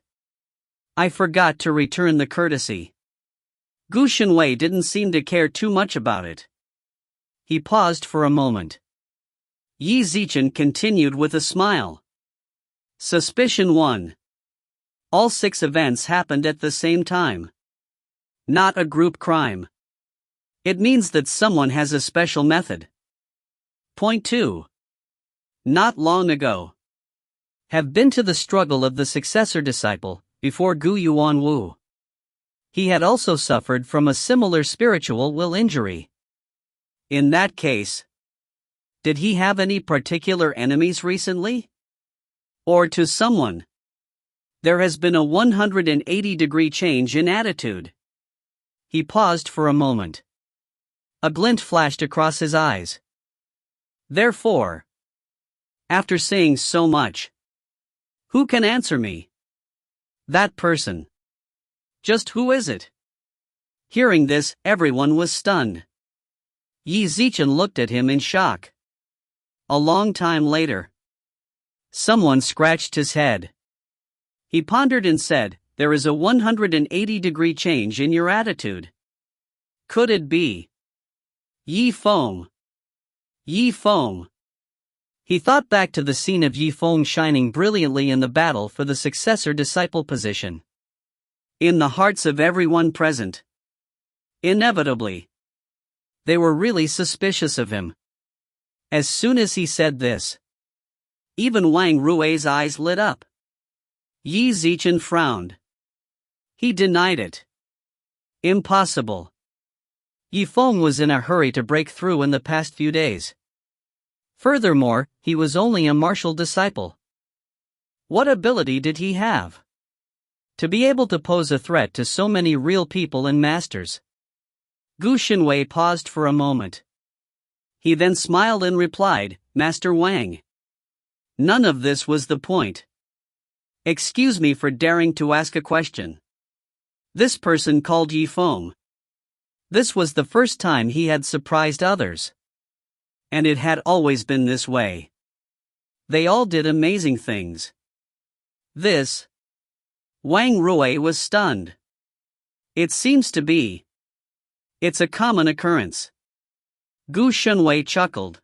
I forgot to return the courtesy. Gu Xinwei didn't seem to care too much about it. He paused for a moment. Yi Zichen continued with a smile. Suspicion 1. All 6 events happened at the same time. Not a group crime. It means that someone has a special method. Point 2. Not long ago. Have been to the struggle of the successor disciple, before Gu Yuanwu. He had also suffered from a similar spiritual will injury. In that case, did he have any particular enemies recently? Or to someone? There has been a 180-degree change in attitude. He paused for a moment. A glint flashed across his eyes. Therefore, after saying so much, who can answer me? That person. Just who is it? Hearing this, everyone was stunned. Yi Zichen looked at him in shock. A long time later, someone scratched his head. He pondered and said, "There is a 180-degree change in your attitude. Could it be Zifeng? Zifeng. He thought back to the scene of Zifeng shining brilliantly in the battle for the successor-disciple position. In the hearts of everyone present, inevitably, they were really suspicious of him. As soon as he said this, even Wang Rui's eyes lit up. Yi Zichen frowned. He denied it. Impossible. Zifeng was in a hurry to break through in the past few days. Furthermore, he was only a martial disciple. What ability did he have to be able to pose a threat to so many real people and masters? Gu Xinwei paused for a moment. He then smiled and replied, Master Wang. None of this was the point. Excuse me for daring to ask a question. This person called Zifeng. This was the first time he had surprised others. And it had always been this way. They all did amazing things. This. Wang Rui was stunned. It seems to be. It's a common occurrence. Gu Xinwei chuckled.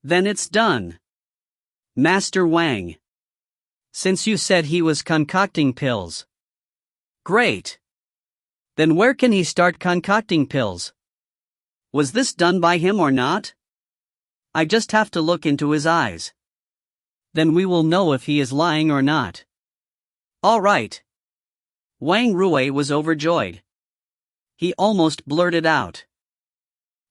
Then it's done. Master Wang. Since you said he was concocting pills. Great. Then where can he start concocting pills? Was this done by him or not? I just have to look into his eyes. Then we will know if he is lying or not. All right. Wang Rui was overjoyed. He almost blurted out.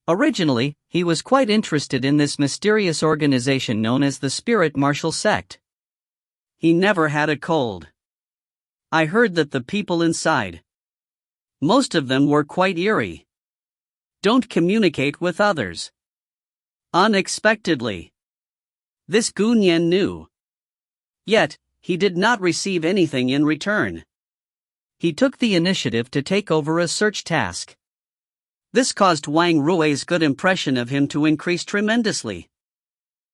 Originally, he was quite interested in this mysterious organization known as the Spirit Martial Sect. He never had a cold. I heard that the people inside, most of them were quite eerie. Don't communicate with others. Unexpectedly. This Gu Nian knew. Yet, he did not receive anything in return. He took the initiative to take over a search task. This caused Wang Rui's good impression of him to increase tremendously.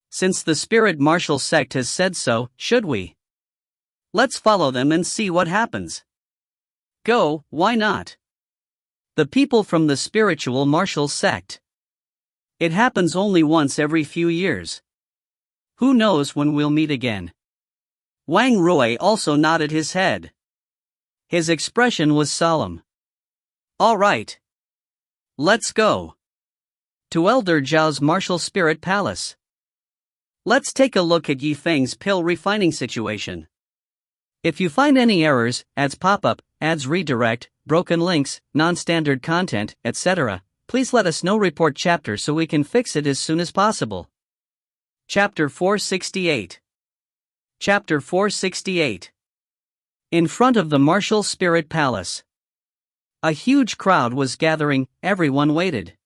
Since the Spirit Martial Sect has said so, should we? Let's follow them and see what happens. Go, why not? The people from the Spiritual Martial Sect. It happens only once every few years. Who knows when we'll meet again? Wang Rui also nodded his head. His expression was solemn. All right. Let's go. To Elder Zhao's Martial Spirit Palace. Let's take a look at Yifeng's pill refining situation. If you find any errors, ads pop up, ads redirect, broken links, non-standard content, etc., please let us know. Report chapter so we can fix it as soon as possible. Chapter 468. Chapter 468. In front of the Martial Spirit Palace. A huge crowd was gathering, everyone waited.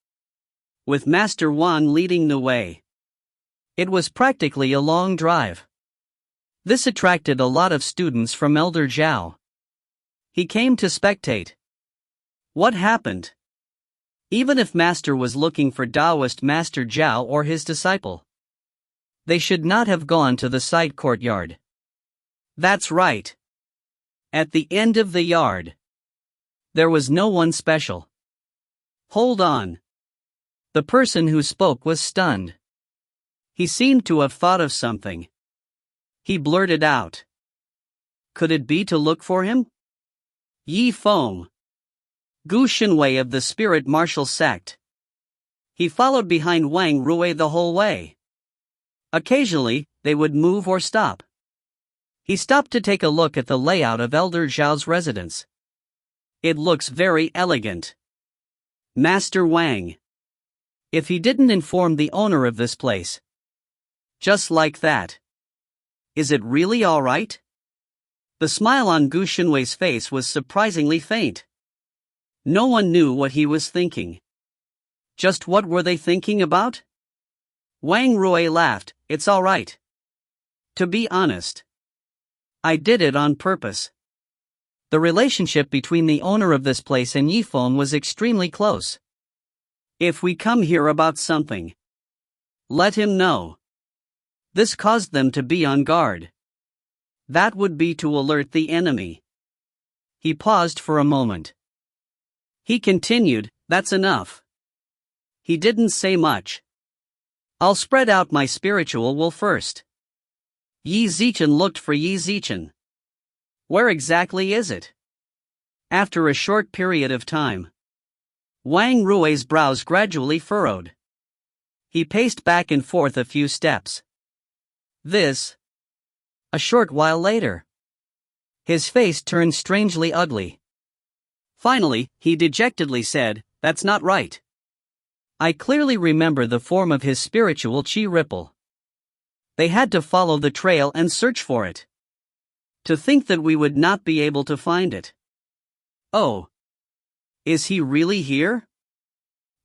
With Master Wan leading the way. It was practically a long drive. This attracted a lot of students from Elder Zhao. He came to spectate. What happened? Even if Master was looking for Taoist Master Zhao or his disciple, they should not have gone to the side courtyard. That's right. At the end of the yard, there was no one special. Hold on. The person who spoke was stunned. He seemed to have thought of something. He blurted out. Could it be to look for him? Zifeng. Gu Xinwei of the Spirit Martial Sect. He followed behind Wang Rui the whole way. Occasionally, they would move or stop. He stopped to take a look at the layout of Elder Zhao's residence. It looks very elegant. Master Wang. If he didn't inform the owner of this place. Just like that. Is it really all right? The smile on Gu Xinwei's face was surprisingly faint. No one knew what he was thinking. Just what were they thinking about? Wang Rui laughed. It's all right. To be honest, I did it on purpose. The relationship between the owner of this place and Zifeng was extremely close. If we come here about something, let him know. This caused them to be on guard. That would be to alert the enemy. He paused for a moment. He continued, That's enough. He didn't say much. I'll spread out my spiritual will first. Yi Zichen looked for Yi Zichen. Where exactly is it? After a short period of time, Wang Rui's brows gradually furrowed. He paced back and forth a few steps. A short while later, his face turned strangely ugly. Finally, he dejectedly said, "That's not right. I clearly remember the form of his spiritual Qi ripple. They had to follow the trail and search for it. To think that we would not be able to find it. Oh. Is he really here?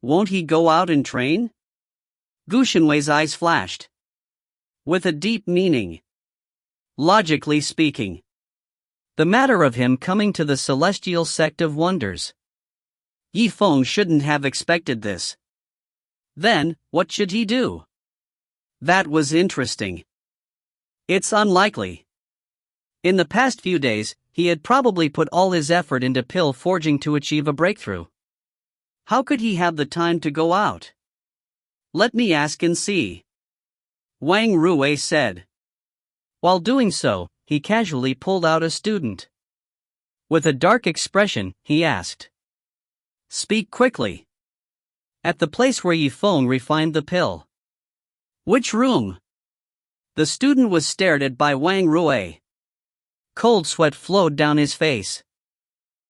Won't he go out and train?" Gu Shenwei's eyes flashed. With a deep meaning. Logically speaking, the matter of him coming to the celestial sect of wonders. Yi Feng shouldn't have expected this. Then, what should he do? That was interesting. It's unlikely. In the past few days, he had probably put all his effort into pill forging to achieve a breakthrough. How could he have the time to go out? Let me ask and see. Wang Rui said. While doing so, he casually pulled out a student. With a dark expression, he asked. Speak quickly. At the place where Yi Feng refined the pill. Which room? The student was stared at by Wang Rui. Cold sweat flowed down his face.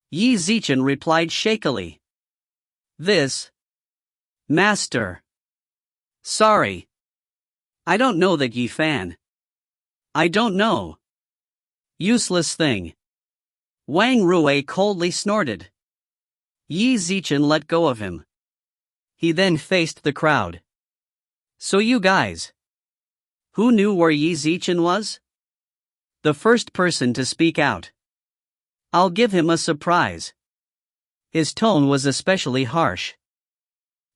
Yi Zichen replied shakily. This. Master. Sorry. I don't know that Yi Fan. I don't know. Useless thing. Wang Rui coldly snorted. Yi Zichen let go of him. He then faced the crowd. So you guys. Who knew where Yi Zichen was? The first person to speak out. I'll give him a surprise. His tone was especially harsh.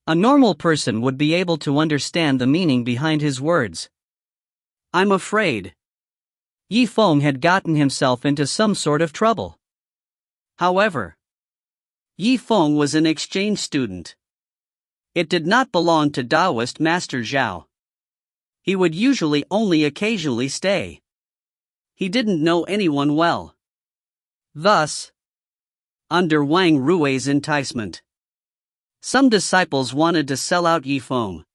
A normal person would be able to understand the meaning behind his words. I'm afraid. Yi Feng had gotten himself into some sort of trouble. However, Yi Feng was an exchange student. It did not belong to Taoist Master Zhao. He would usually only occasionally stay. He didn't know anyone well. Thus, under Wang Rui's enticement, some disciples wanted to sell out Yi Feng.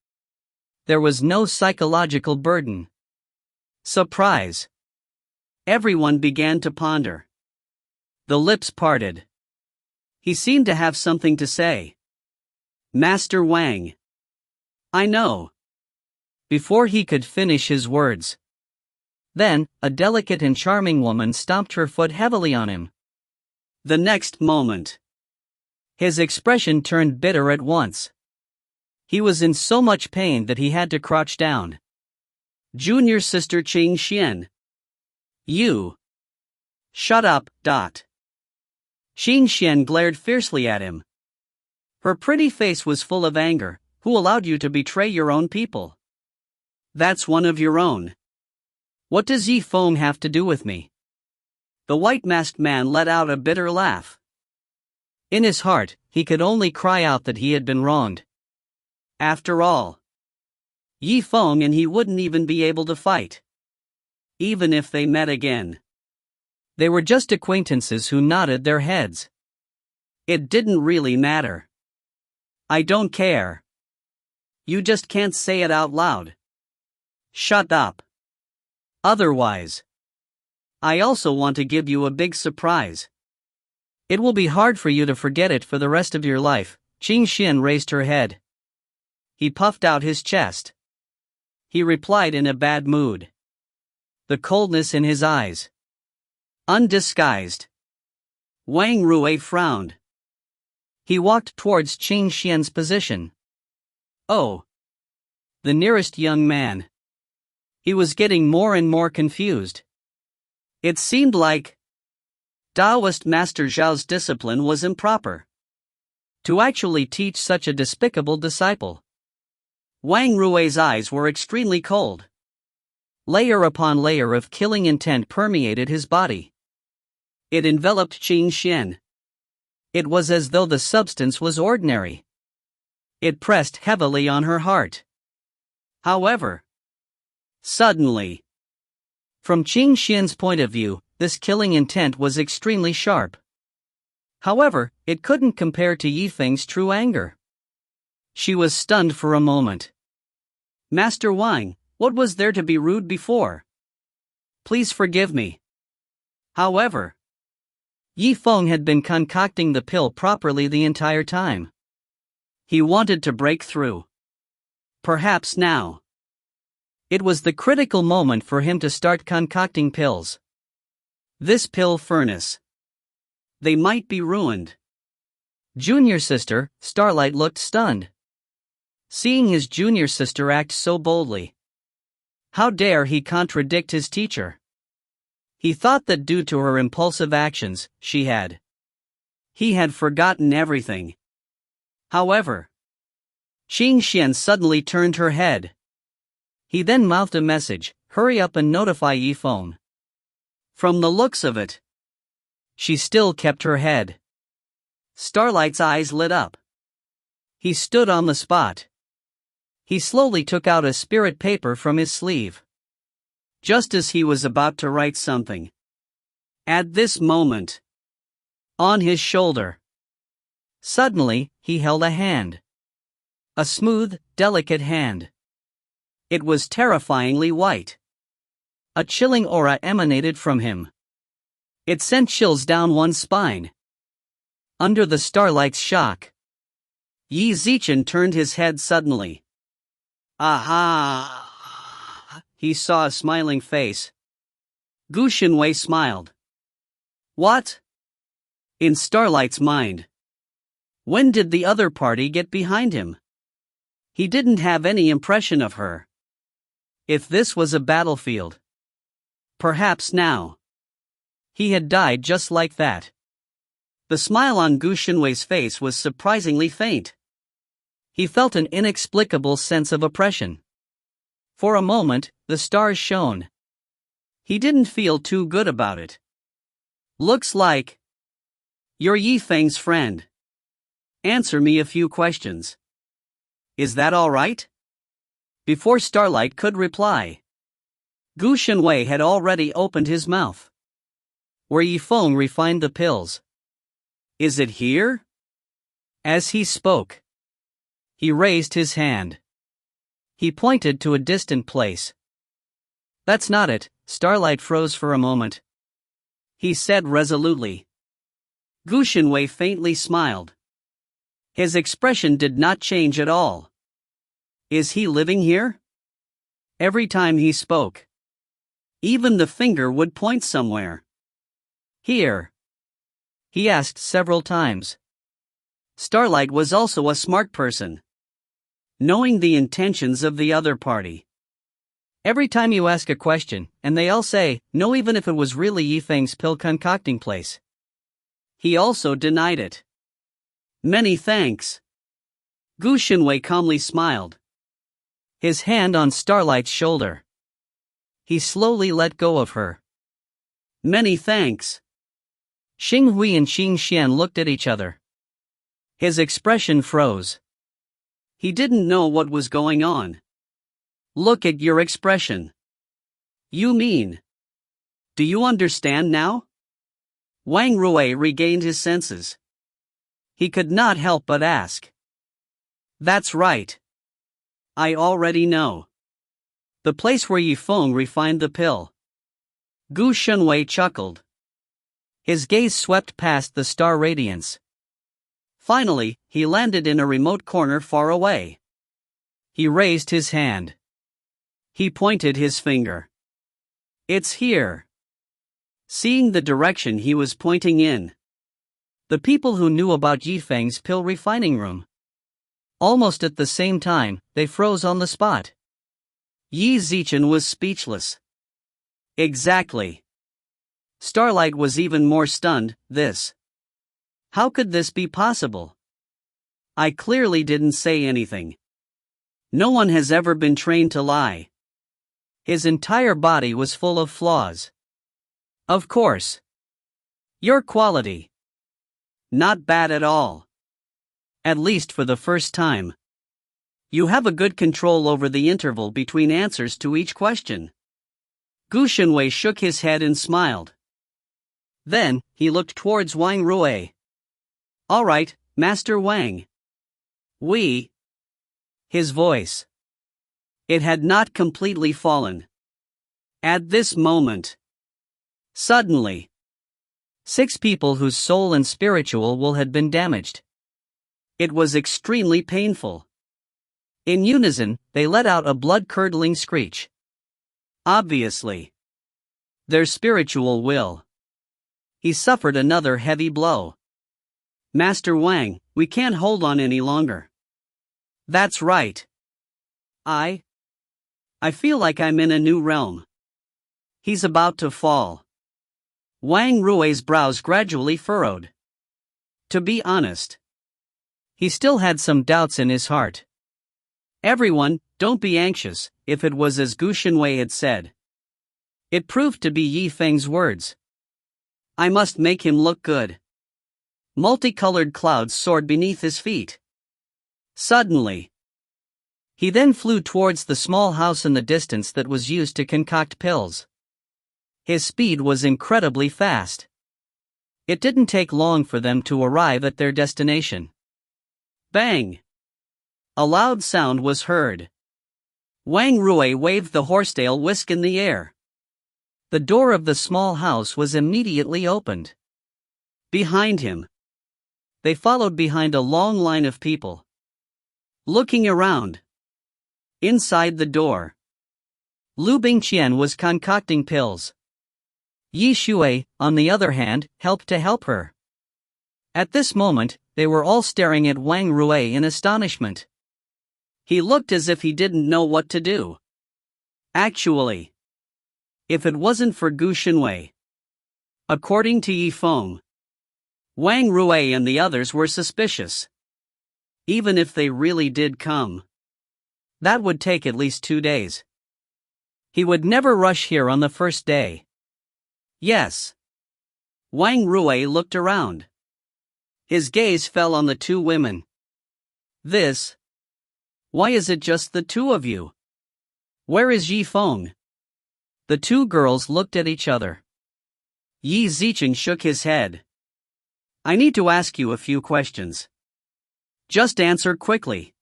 There was no psychological burden. Surprise. Everyone began to ponder. The lips parted. He seemed to have something to say. Master Wang. I know. Before he could finish his words. Then, a delicate and charming woman stomped her foot heavily on him. The next moment, his expression turned bitter at once. He was in so much pain that he had to crouch down. Junior sister Qing Xian. You. Shut up. Qing Xian glared fiercely at him. Her pretty face was full of anger. Who allowed you to betray your own people? That's one of your own. What does Yi Feng have to do with me? The white-masked man let out a bitter laugh. In his heart, he could only cry out that he had been wronged. After all, Yi Feng and he wouldn't even be able to fight. Even if they met again. They were just acquaintances who nodded their heads. It didn't really matter. I don't care. You just can't say it out loud. Shut up. Otherwise, I also want to give you a big surprise. It will be hard for you to forget it for the rest of your life. Qing Xian raised her head. He puffed out his chest. He replied in a bad mood. The coldness in his eyes. Undisguised. Wang Rui frowned. He walked towards Qing Xian's position. Oh. The nearest young man. He was getting more and more confused. It seemed like Taoist Master Zhao's discipline was improper. To actually teach such a despicable disciple. Wang Rui's eyes were extremely cold. Layer upon layer of killing intent permeated his body. It enveloped Qing Xian. It was as though the substance was ordinary. It pressed heavily on her heart. However, suddenly, from Qing Xian's point of view, this killing intent was extremely sharp. However, it couldn't compare to Yifeng's true anger. She was stunned for a moment. Master Wang, what was there to be rude before? Please forgive me. However, Yifeng had been concocting the pill properly the entire time. He wanted to break through. Perhaps now. It was the critical moment for him to start concocting pills. This pill furnace. They might be ruined. Junior sister, Starlight looked stunned. Seeing his junior sister act so boldly. How dare he contradict his teacher? He thought that due to her impulsive actions, he had forgotten everything. However, Qing Xian suddenly turned her head. He then mouthed a message, hurry up and notify Yifeng. From the looks of it, she still kept her head. Starlight's eyes lit up. He stood on the spot. He slowly took out a spirit paper from his sleeve. Just as he was about to write something. At this moment, on his shoulder, suddenly, he held a hand. A smooth, delicate hand. It was terrifyingly white. A chilling aura emanated from him. It sent chills down one's spine. Under the Starlight's shock, Yi Zichen turned his head suddenly. Aha! He saw a smiling face. Gu Xinwei smiled. What? In Starlight's mind. When did the other party get behind him? He didn't have any impression of her. If this was a battlefield. Perhaps now. He had died just like that. The smile on Gu Xinwei's face was surprisingly faint. He felt an inexplicable sense of oppression. For a moment, the stars shone. He didn't feel too good about it. Looks like you're Yifeng's friend. Answer me a few questions. Is that all right? Before Starlight could reply, Gu Xinwei had already opened his mouth. Where Yifeng refined the pills. Is it here? As he spoke, he raised his hand. He pointed to a distant place. That's not it. Starlight froze for a moment. He said resolutely. Gu Xinwei faintly smiled. His expression did not change at all. Is he living here? Every time he spoke, even the finger would point somewhere. Here. He asked several times. Starlight was also a smart person. Knowing the intentions of the other party. Every time you ask a question, and they all say, no, even if it was really Yifeng's pill concocting place. He also denied it. Many thanks. Gu Xinwei calmly smiled. His hand on Starlight's shoulder. He slowly let go of her. Many thanks. Xing Hui and Qing Xian looked at each other. His expression froze. He didn't know what was going on. Look at your expression. You mean? Do you understand now? Wang Rui regained his senses. He could not help but ask. That's right. I already know. The place where Yifeng refined the pill. Gu Xinwei chuckled. His gaze swept past the star radiance. Finally, he landed in a remote corner far away. He raised his hand. He pointed his finger. It's here. Seeing the direction he was pointing in. The people who knew about Yifeng's pill refining room. Almost at the same time, they froze on the spot. Yi Zichen was speechless. Exactly. Starlight was even more stunned. How could this be possible? I clearly didn't say anything. No one has ever been trained to lie. His entire body was full of flaws. Of course. Your quality. Not bad at all. At least for the first time. You have a good control over the interval between answers to each question. Gu Shenwei shook his head and smiled. Then, he looked towards Wang Rui. All right, Master Wang. His voice. It had not completely fallen. At this moment. Suddenly. 6 people whose soul and spiritual will had been damaged. It was extremely painful. In unison, they let out a blood-curdling screech. Obviously. Their spiritual will. He suffered another heavy blow. Master Wang, we can't hold on any longer. That's right. I feel like I'm in a new realm. He's about to fall. Wang Rui's brows gradually furrowed. To be honest, he still had some doubts in his heart. Everyone, don't be anxious, if it was as Gu Shenwei had said. It proved to be Yi Feng's words. I must make him look good. Multicolored clouds soared beneath his feet. Suddenly. He then flew towards the small house in the distance that was used to concoct pills. His speed was incredibly fast. It didn't take long for them to arrive at their destination. Bang! A loud sound was heard. Wang Rui waved the horsetail whisk in the air. The door of the small house was immediately opened. Behind him. They followed behind a long line of people. Looking around. Inside the door. Liu Bingqian was concocting pills. Yi Shui, on the other hand, helped her. At this moment, they were all staring at Wang Rui in astonishment. He looked as if he didn't know what to do. Actually, if it wasn't for Gu Shenwei. According to Yi Feng, Wang Rui and the others were suspicious. Even if they really did come, that would take at least 2 days. He would never rush here on the first day. Yes. Wang Rui looked around. His gaze fell on the 2 women. Why is it just the 2 of you? Where is Yi Feng? The 2 girls looked at each other. Yi Zicheng shook his head. I need to ask you a few questions. Just answer quickly.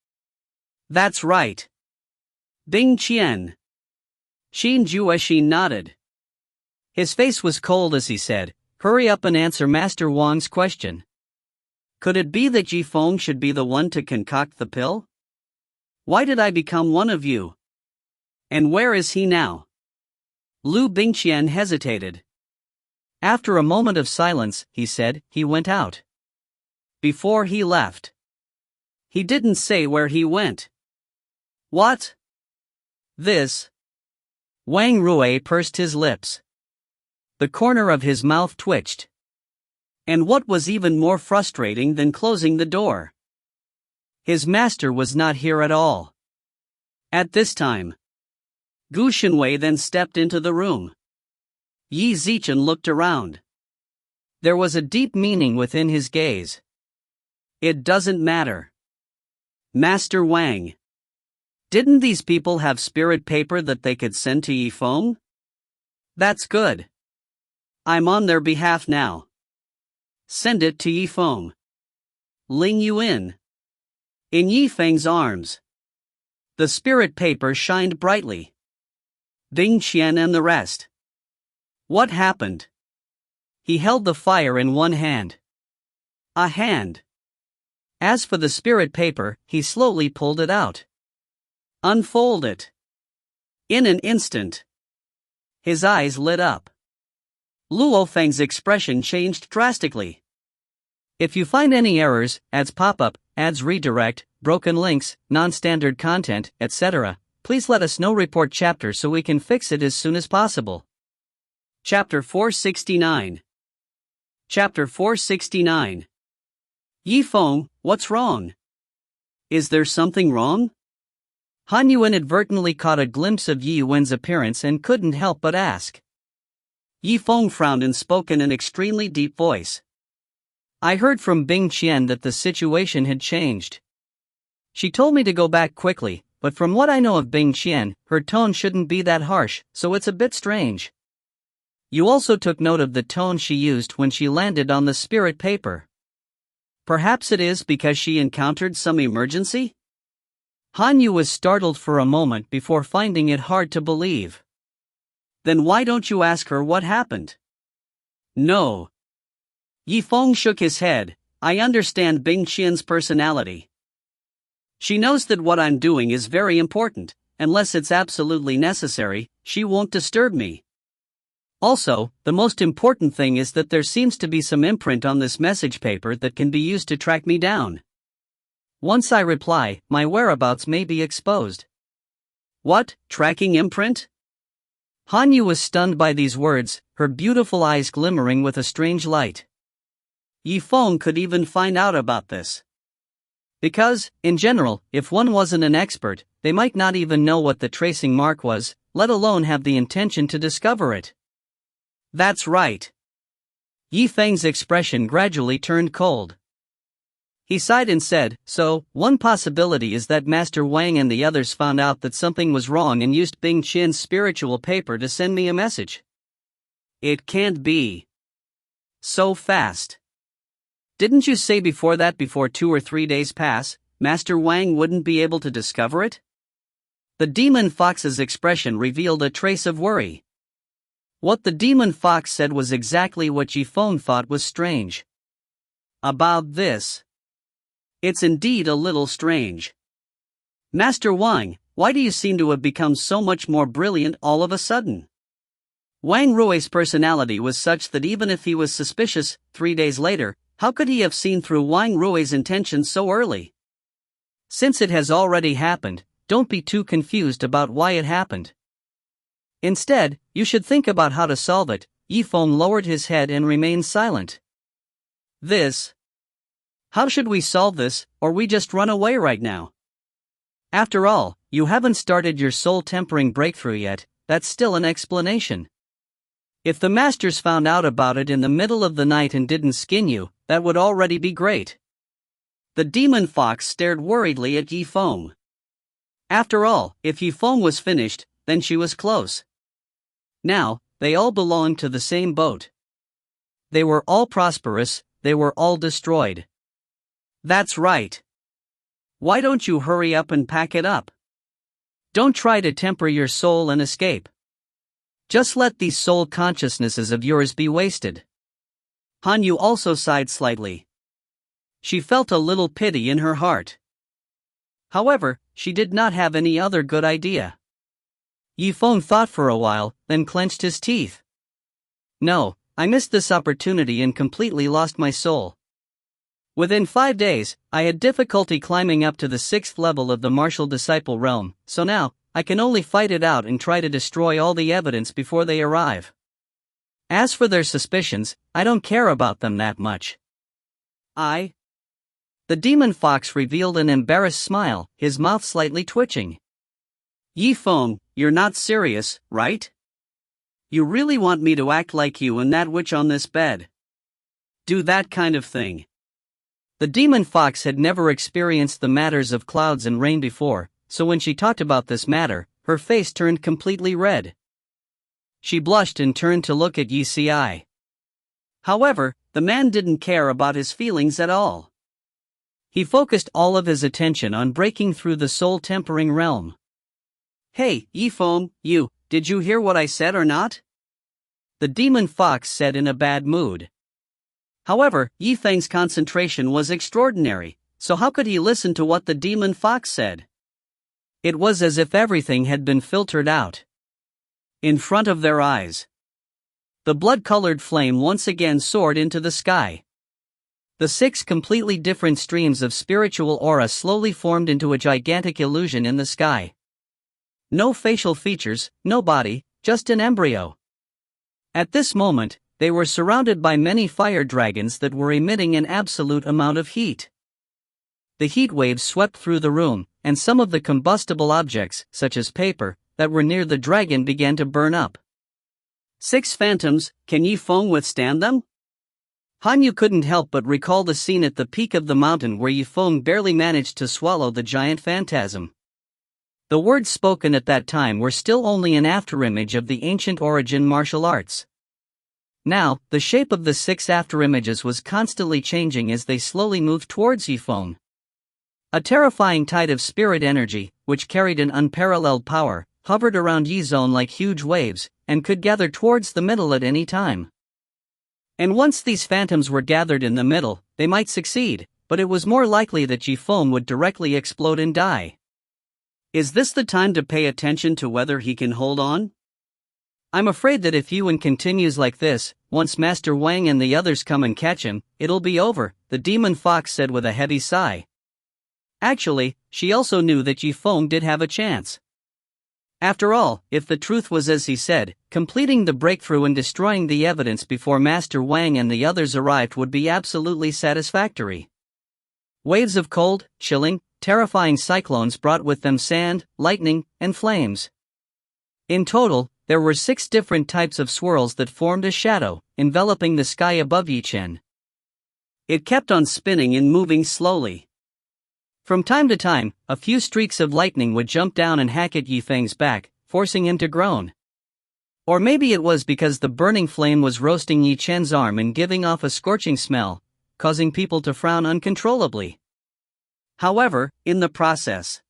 That's right. Bingqian. Xin Jueshi nodded. His face was cold as he said, hurry up and answer Master Wang's question. Could it be that Yi Feng should be the one to concoct the pill? Why did I become one of you? And where is he now? Liu Bingqian hesitated. After a moment of silence, he said, he went out. Before he left. He didn't say where he went. What? Wang Rui pursed his lips. The corner of his mouth twitched. And what was even more frustrating than closing the door? His master was not here at all. At this time, Gu Shenwei then stepped into the room. Yi Zicheng looked around. There was a deep meaning within his gaze. It doesn't matter. Master Wang. Didn't these people have spirit paper that they could send to Yi Feng? That's good. I'm on their behalf now. Send it to Yi Feng. Ling Yuan. In Yi Feng's arms. The spirit paper shined brightly. Bingqian and the rest. What happened? He held the fire in one hand. A hand. As for the spirit paper, he slowly pulled it out. Unfold it. In an instant. His eyes lit up. Luo Feng's expression changed drastically. If you find any errors, ads pop-up, ads redirect, broken links, non-standard content, etc., please let us know. Report chapter so we can fix it as soon as possible. Chapter 469. Chapter 469. Yi Feng, what's wrong? Is there something wrong? Han Yu inadvertently caught a glimpse of Yi Wen's appearance and couldn't help but ask. Yi Feng frowned and spoke in an extremely deep voice. I heard from Bingqian that the situation had changed. She told me to go back quickly, but from what I know of Bingqian, her tone shouldn't be that harsh, so it's a bit strange. You also took note of the tone she used when she landed on the spirit paper. Perhaps it is because she encountered some emergency? Han Yu was startled for a moment before finding it hard to believe. Then why don't you ask her what happened? No. Yifeng shook his head. I understand Bingqian's personality. She knows that what I'm doing is very important. Unless it's absolutely necessary, she won't disturb me. Also, the most important thing is that there seems to be some imprint on this message paper that can be used to track me down. Once I reply, my whereabouts may be exposed. What, tracking imprint? Han Yu was stunned by these words, her beautiful eyes glimmering with a strange light. Yifeng could even find out about this. Because, in general, if one wasn't an expert, they might not even know what the tracing mark was, let alone have the intention to discover it. That's right. Yifeng's expression gradually turned cold. He sighed and said, so, one possibility is that Master Wang and the others found out that something was wrong and used Bingqian's spiritual paper to send me a message. It can't be. So fast. Didn't you say before 2 or 3 days pass, Master Wang wouldn't be able to discover it? The demon fox's expression revealed a trace of worry. What the demon fox said was exactly what Yifeng thought was strange. About this. It's indeed a little strange. Master Wang, why do you seem to have become so much more brilliant all of a sudden? Wang Rui's personality was such that even if he was suspicious 3 days later, how could he have seen through Wang Rui's intentions so early? Since it has already happened, don't be too confused about why it happened. Instead, you should think about how to solve it. Yifeng lowered his head and remained silent. How should we solve this, or we just run away right now? After all, you haven't started your soul-tempering breakthrough yet, that's still an explanation. If the masters found out about it in the middle of the night and didn't skin you, that would already be great. The demon fox stared worriedly at Yifeng. After all, if Yifeng was finished, then she was close. Now, they all belonged to the same boat. They were all prosperous, they were all destroyed. That's right. Why don't you hurry up and pack it up? Don't try to temper your soul and escape. Just let these soul consciousnesses of yours be wasted. Han Yu also sighed slightly. She felt a little pity in her heart. However, she did not have any other good idea. Yifeng thought for a while, then clenched his teeth. No, I missed this opportunity and completely lost my soul. Within 5 days, I had difficulty climbing up to the 6th level of the martial disciple realm, so now, I can only fight it out and try to destroy all the evidence before they arrive. As for their suspicions, I don't care about them that much. The demon fox revealed an embarrassed smile, his mouth slightly twitching. Yifeng, you're not serious, right? You really want me to act like you and that witch on this bed? Do that kind of thing. The demon fox had never experienced the matters of clouds and rain before, so when she talked about this matter, her face turned completely red. She blushed and turned to look at Yi. However, the man didn't care about his feelings at all. He focused all of his attention on breaking through the soul-tempering realm. Hey, Yifeng, did you hear what I said or not? The demon fox said in a bad mood. However, Yifeng's concentration was extraordinary, so how could he listen to what the demon fox said? It was as if everything had been filtered out. In front of their eyes, the blood-colored flame once again soared into the sky. The 6 completely different streams of spiritual aura slowly formed into a gigantic illusion in the sky. No facial features, no body, just an embryo. At this moment, they were surrounded by many fire dragons that were emitting an absolute amount of heat. The heat waves swept through the room, and some of the combustible objects, such as paper, that were near the dragon began to burn up. 6 phantoms, can Yifeng withstand them? Han Yu couldn't help but recall the scene at the peak of the mountain where Yifeng barely managed to swallow the giant phantasm. The words spoken at that time were still only an afterimage of the ancient origin martial arts. Now, the shape of the 6 afterimages was constantly changing as they slowly moved towards Yifeng. A terrifying tide of spirit energy, which carried an unparalleled power, hovered around Yi Zone like huge waves, and could gather towards the middle at any time. And once these phantoms were gathered in the middle, they might succeed, but it was more likely that Yifeng would directly explode and die. Is this the time to pay attention to whether he can hold on? I'm afraid that if Yuan continues like this, once Master Wang and the others come and catch him, it'll be over, the demon fox said with a heavy sigh. Actually, she also knew that Yifeng did have a chance. After all, if the truth was as he said, completing the breakthrough and destroying the evidence before Master Wang and the others arrived would be absolutely satisfactory. Waves of cold, chilling, terrifying cyclones brought with them sand, lightning, and flames. In total, there were 6 different types of swirls that formed a shadow, enveloping the sky above Yichen. It kept on spinning and moving slowly. From time to time, a few streaks of lightning would jump down and hack at Yifeng's back, forcing him to groan. Or maybe it was because the burning flame was roasting Yichen's arm and giving off a scorching smell, causing people to frown uncontrollably. However, in the process,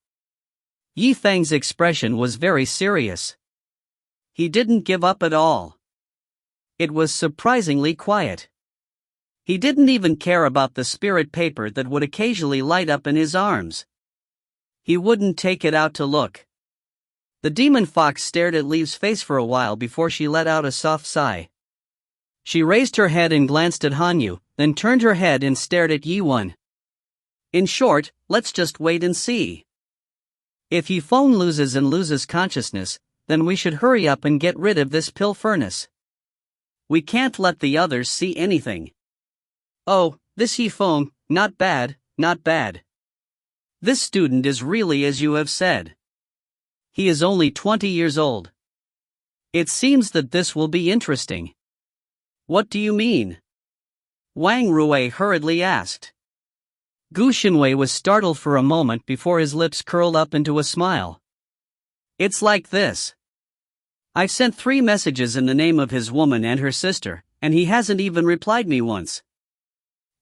Yifeng's expression was very serious. He didn't give up at all. It was surprisingly quiet. He didn't even care about the spirit paper that would occasionally light up in his arms. He wouldn't take it out to look. The demon fox stared at Liu's face for a while before she let out a soft sigh. She raised her head and glanced at Han Yu, then turned her head and stared at Yi-Wen. In short, let's just wait and see. If Yifeng loses consciousness, then we should hurry up and get rid of this pill furnace. We can't let the others see anything. Oh, this Yifeng, not bad, not bad. This student is really as you have said. He is only 20 years old. It seems that this will be interesting. What do you mean? Wang Rui hurriedly asked. Gu Xinwei was startled for a moment before his lips curled up into a smile. It's like this. I've sent 3 messages in the name of his woman and her sister, and he hasn't even replied me once.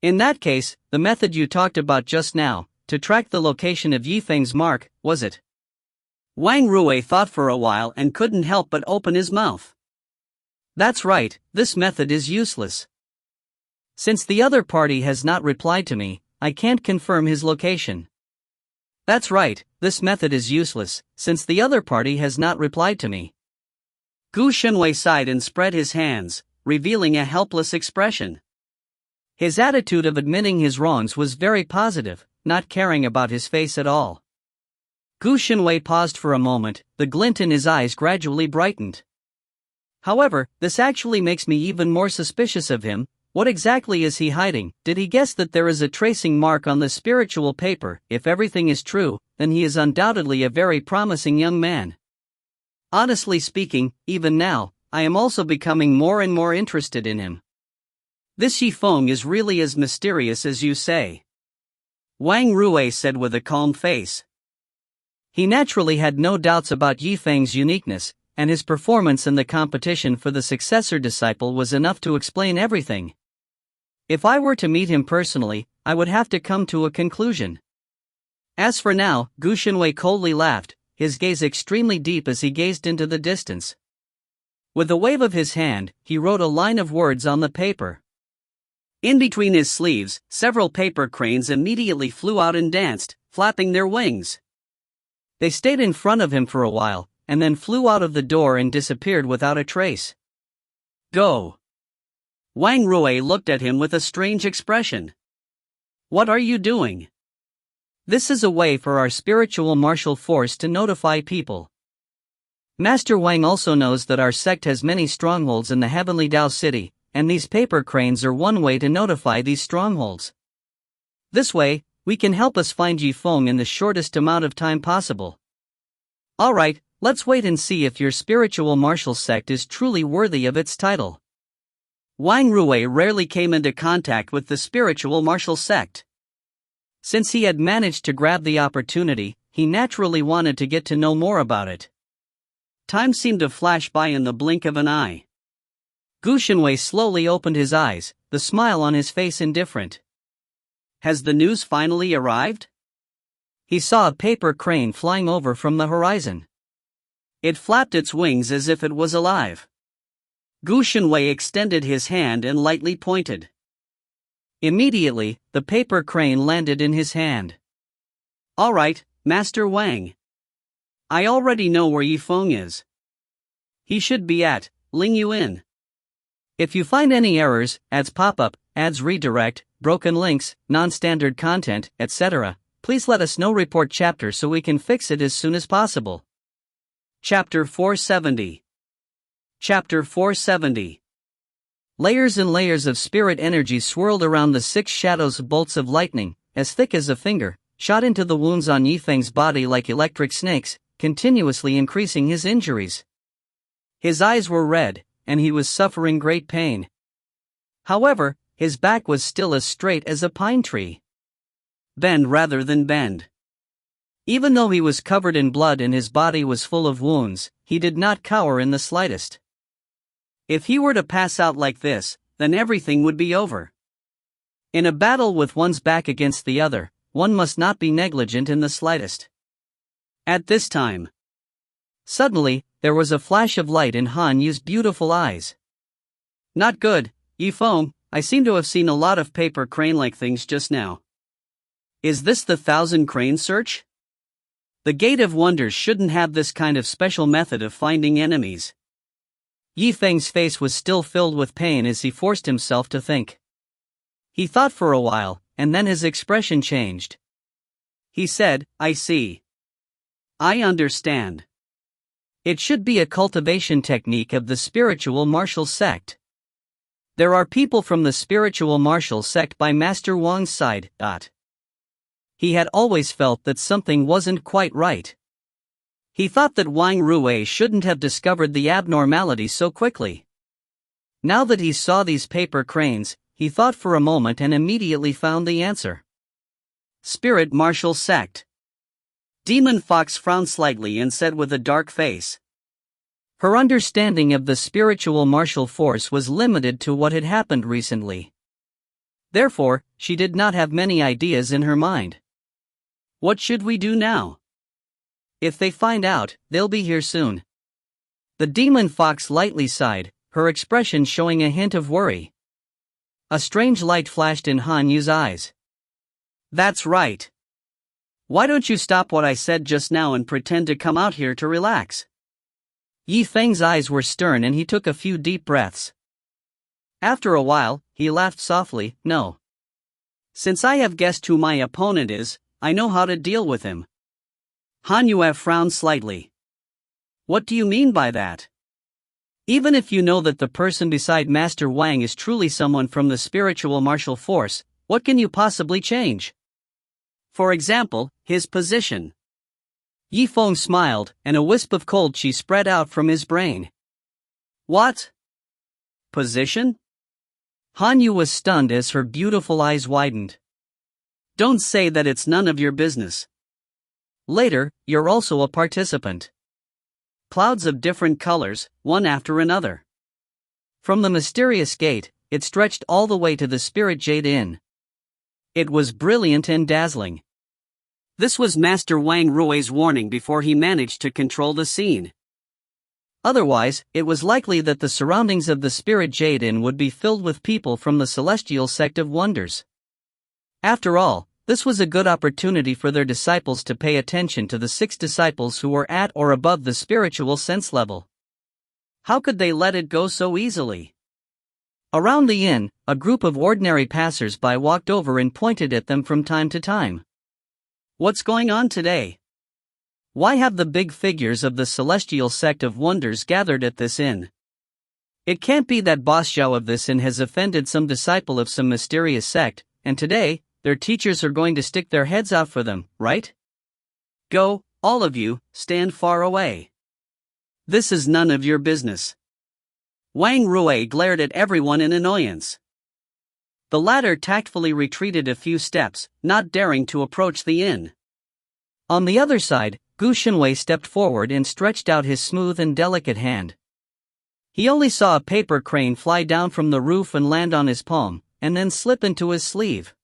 In that case, the method you talked about just now, to track the location of Yifeng's mark, was it? Wang Rui thought for a while and couldn't help but open his mouth. That's right, this method is useless. Since the other party has not replied to me, I can't confirm his location. That's right, this method is useless, since the other party has not replied to me. Gu Xinwei sighed and spread his hands, revealing a helpless expression. His attitude of admitting his wrongs was very positive, not caring about his face at all. Gu Xinwei paused for a moment, the glint in his eyes gradually brightened. However, this actually makes me even more suspicious of him. What exactly is he hiding? Did he guess that there is a tracing mark on the spiritual paper? If everything is true, then he is undoubtedly a very promising young man. Honestly speaking, even now, I am also becoming more and more interested in him. This Yifeng is really as mysterious as you say. Wang Rui said with a calm face. He naturally had no doubts about Yifeng's uniqueness, and his performance in the competition for the successor disciple was enough to explain everything. If I were to meet him personally, I would have to come to a conclusion. As for now, Gu Xinwei coldly laughed, his gaze extremely deep as he gazed into the distance. With a wave of his hand, he wrote a line of words on the paper. In between his sleeves, several paper cranes immediately flew out and danced, flapping their wings. They stayed in front of him for a while, and then flew out of the door and disappeared without a trace. Go! Wang Rui looked at him with a strange expression. What are you doing? This is a way for our spiritual martial force to notify people. Master Wang also knows that our sect has many strongholds in the heavenly Dao City, and these paper cranes are one way to notify these strongholds. This way, we can help us find Yifeng in the shortest amount of time possible. Alright, let's wait and see if your spiritual martial sect is truly worthy of its title. Wang Rui rarely came into contact with the spiritual martial sect. Since he had managed to grab the opportunity, he naturally wanted to get to know more about it. Time seemed to flash by in the blink of an eye. Gu Shenwei slowly opened his eyes, the smile on his face indifferent. Has the news finally arrived? He saw a paper crane flying over from the horizon. It flapped its wings as if it was alive. Gu Shenwei extended his hand and lightly pointed. Immediately, the paper crane landed in his hand. All right, Master Wang. I already know where Yifeng is. He should be at Lingyuan. If you find any errors, ads pop-up, ads redirect, broken links, non-standard content, etc., please let us know. Report chapter so we can fix it as soon as possible. Chapter 470. Chapter 470. Layers and layers of spirit energy swirled around the 6 shadows. Bolts of lightning, as thick as a finger, shot into the wounds on Yifeng's body like electric snakes, continuously increasing his injuries. His eyes were red, and he was suffering great pain. However, his back was still as straight as a pine tree. Bend rather than bend. Even though he was covered in blood and his body was full of wounds, he did not cower in the slightest. If he were to pass out like this, then everything would be over. In a battle with one's back against the other, one must not be negligent in the slightest. At this time, suddenly, there was a flash of light in Han Yu's beautiful eyes. Not good, Yifeng, I seem to have seen a lot of paper crane-like things just now. Is this the 1,000 crane search? The Gate of Wonders shouldn't have this kind of special method of finding enemies. Yifeng's face was still filled with pain as he forced himself to think. He thought for a while, and then his expression changed. He said, I see. I understand. It should be a cultivation technique of the spiritual martial sect. There are people from the spiritual martial sect by Master Wang's side. He had always felt that something wasn't quite right. He thought that Wang Rui shouldn't have discovered the abnormality so quickly. Now that he saw these paper cranes, he thought for a moment and immediately found the answer. Spirit martial sect. Demon Fox frowned slightly and said with a dark face. Her understanding of the spiritual martial force was limited to what had happened recently. Therefore, she did not have many ideas in her mind. What should we do now? If they find out, they'll be here soon. The demon fox lightly sighed, her expression showing a hint of worry. A strange light flashed in Han Yu's eyes. That's right. Why don't you stop what I said just now and pretend to come out here to relax? Yifeng's eyes were stern and he took a few deep breaths. After a while, he laughed softly, no. Since I have guessed who my opponent is, I know how to deal with him. Han Yu frowned slightly. What do you mean by that? Even if you know that the person beside Master Wang is truly someone from the spiritual martial force, what can you possibly change? For example, his position. Yifeng smiled, and a wisp of cold chi spread out from his brain. What? Position? Han Yu was stunned as her beautiful eyes widened. Don't say that it's none of your business. Later, you're also a participant. Clouds of different colors, one after another. From the mysterious gate, it stretched all the way to the Spirit Jade Inn. It was brilliant and dazzling. This was Master Wang Rui's warning before he managed to control the scene. Otherwise, it was likely that the surroundings of the Spirit Jade Inn would be filled with people from the celestial sect of wonders. After all, this was a good opportunity for their disciples to pay attention to the 6 disciples who were at or above the spiritual sense level. How could they let it go so easily? Around the inn, a group of ordinary passers-by walked over and pointed at them from time to time. What's going on today? Why have the big figures of the celestial sect of wonders gathered at this inn? It can't be that Boss Zhao of this inn has offended some disciple of some mysterious sect, and today, their teachers are going to stick their heads out for them, right? Go, all of you, stand far away. This is none of your business. Wang Rui glared at everyone in annoyance. The latter tactfully retreated a few steps, not daring to approach the inn. On the other side, Gu Xinwei stepped forward and stretched out his smooth and delicate hand. He only saw a paper crane fly down from the roof and land on his palm, and then slip into his sleeve.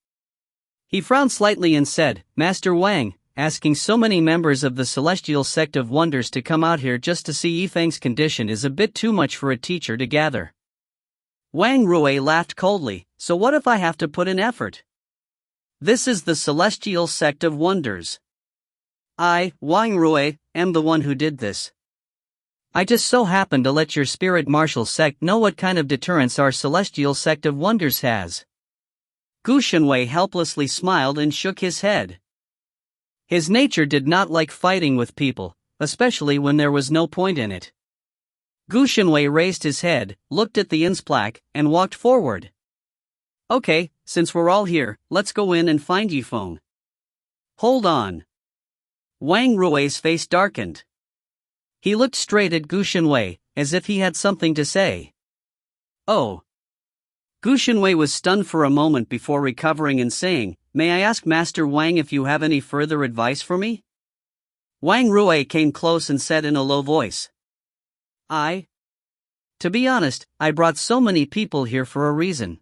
He frowned slightly and said, "Master Wang, asking so many members of the Celestial Sect of Wonders to come out here just to see Yifeng's condition is a bit too much for a teacher to gather." Wang Rui laughed coldly, "So what if I have to put in effort? This is the Celestial Sect of Wonders. I, Wang Rui, am the one who did this. I just so happen to let your spirit martial sect know what kind of deterrence our Celestial Sect of Wonders has." Gu Xinwei helplessly smiled and shook his head. His nature did not like fighting with people, especially when there was no point in it. Gu Xinwei raised his head, looked at the inn's plaque, and walked forward. "Okay, since we're all here, let's go in and find Yifeng." "Hold on." Wang Rui's face darkened. He looked straight at Gu Xinwei, as if he had something to say. "Oh." Gu Xinwei was stunned for a moment before recovering and saying, "May I ask Master Wang if you have any further advice for me?" Wang Rui came close and said in a low voice, To be honest, I brought so many people here for a reason.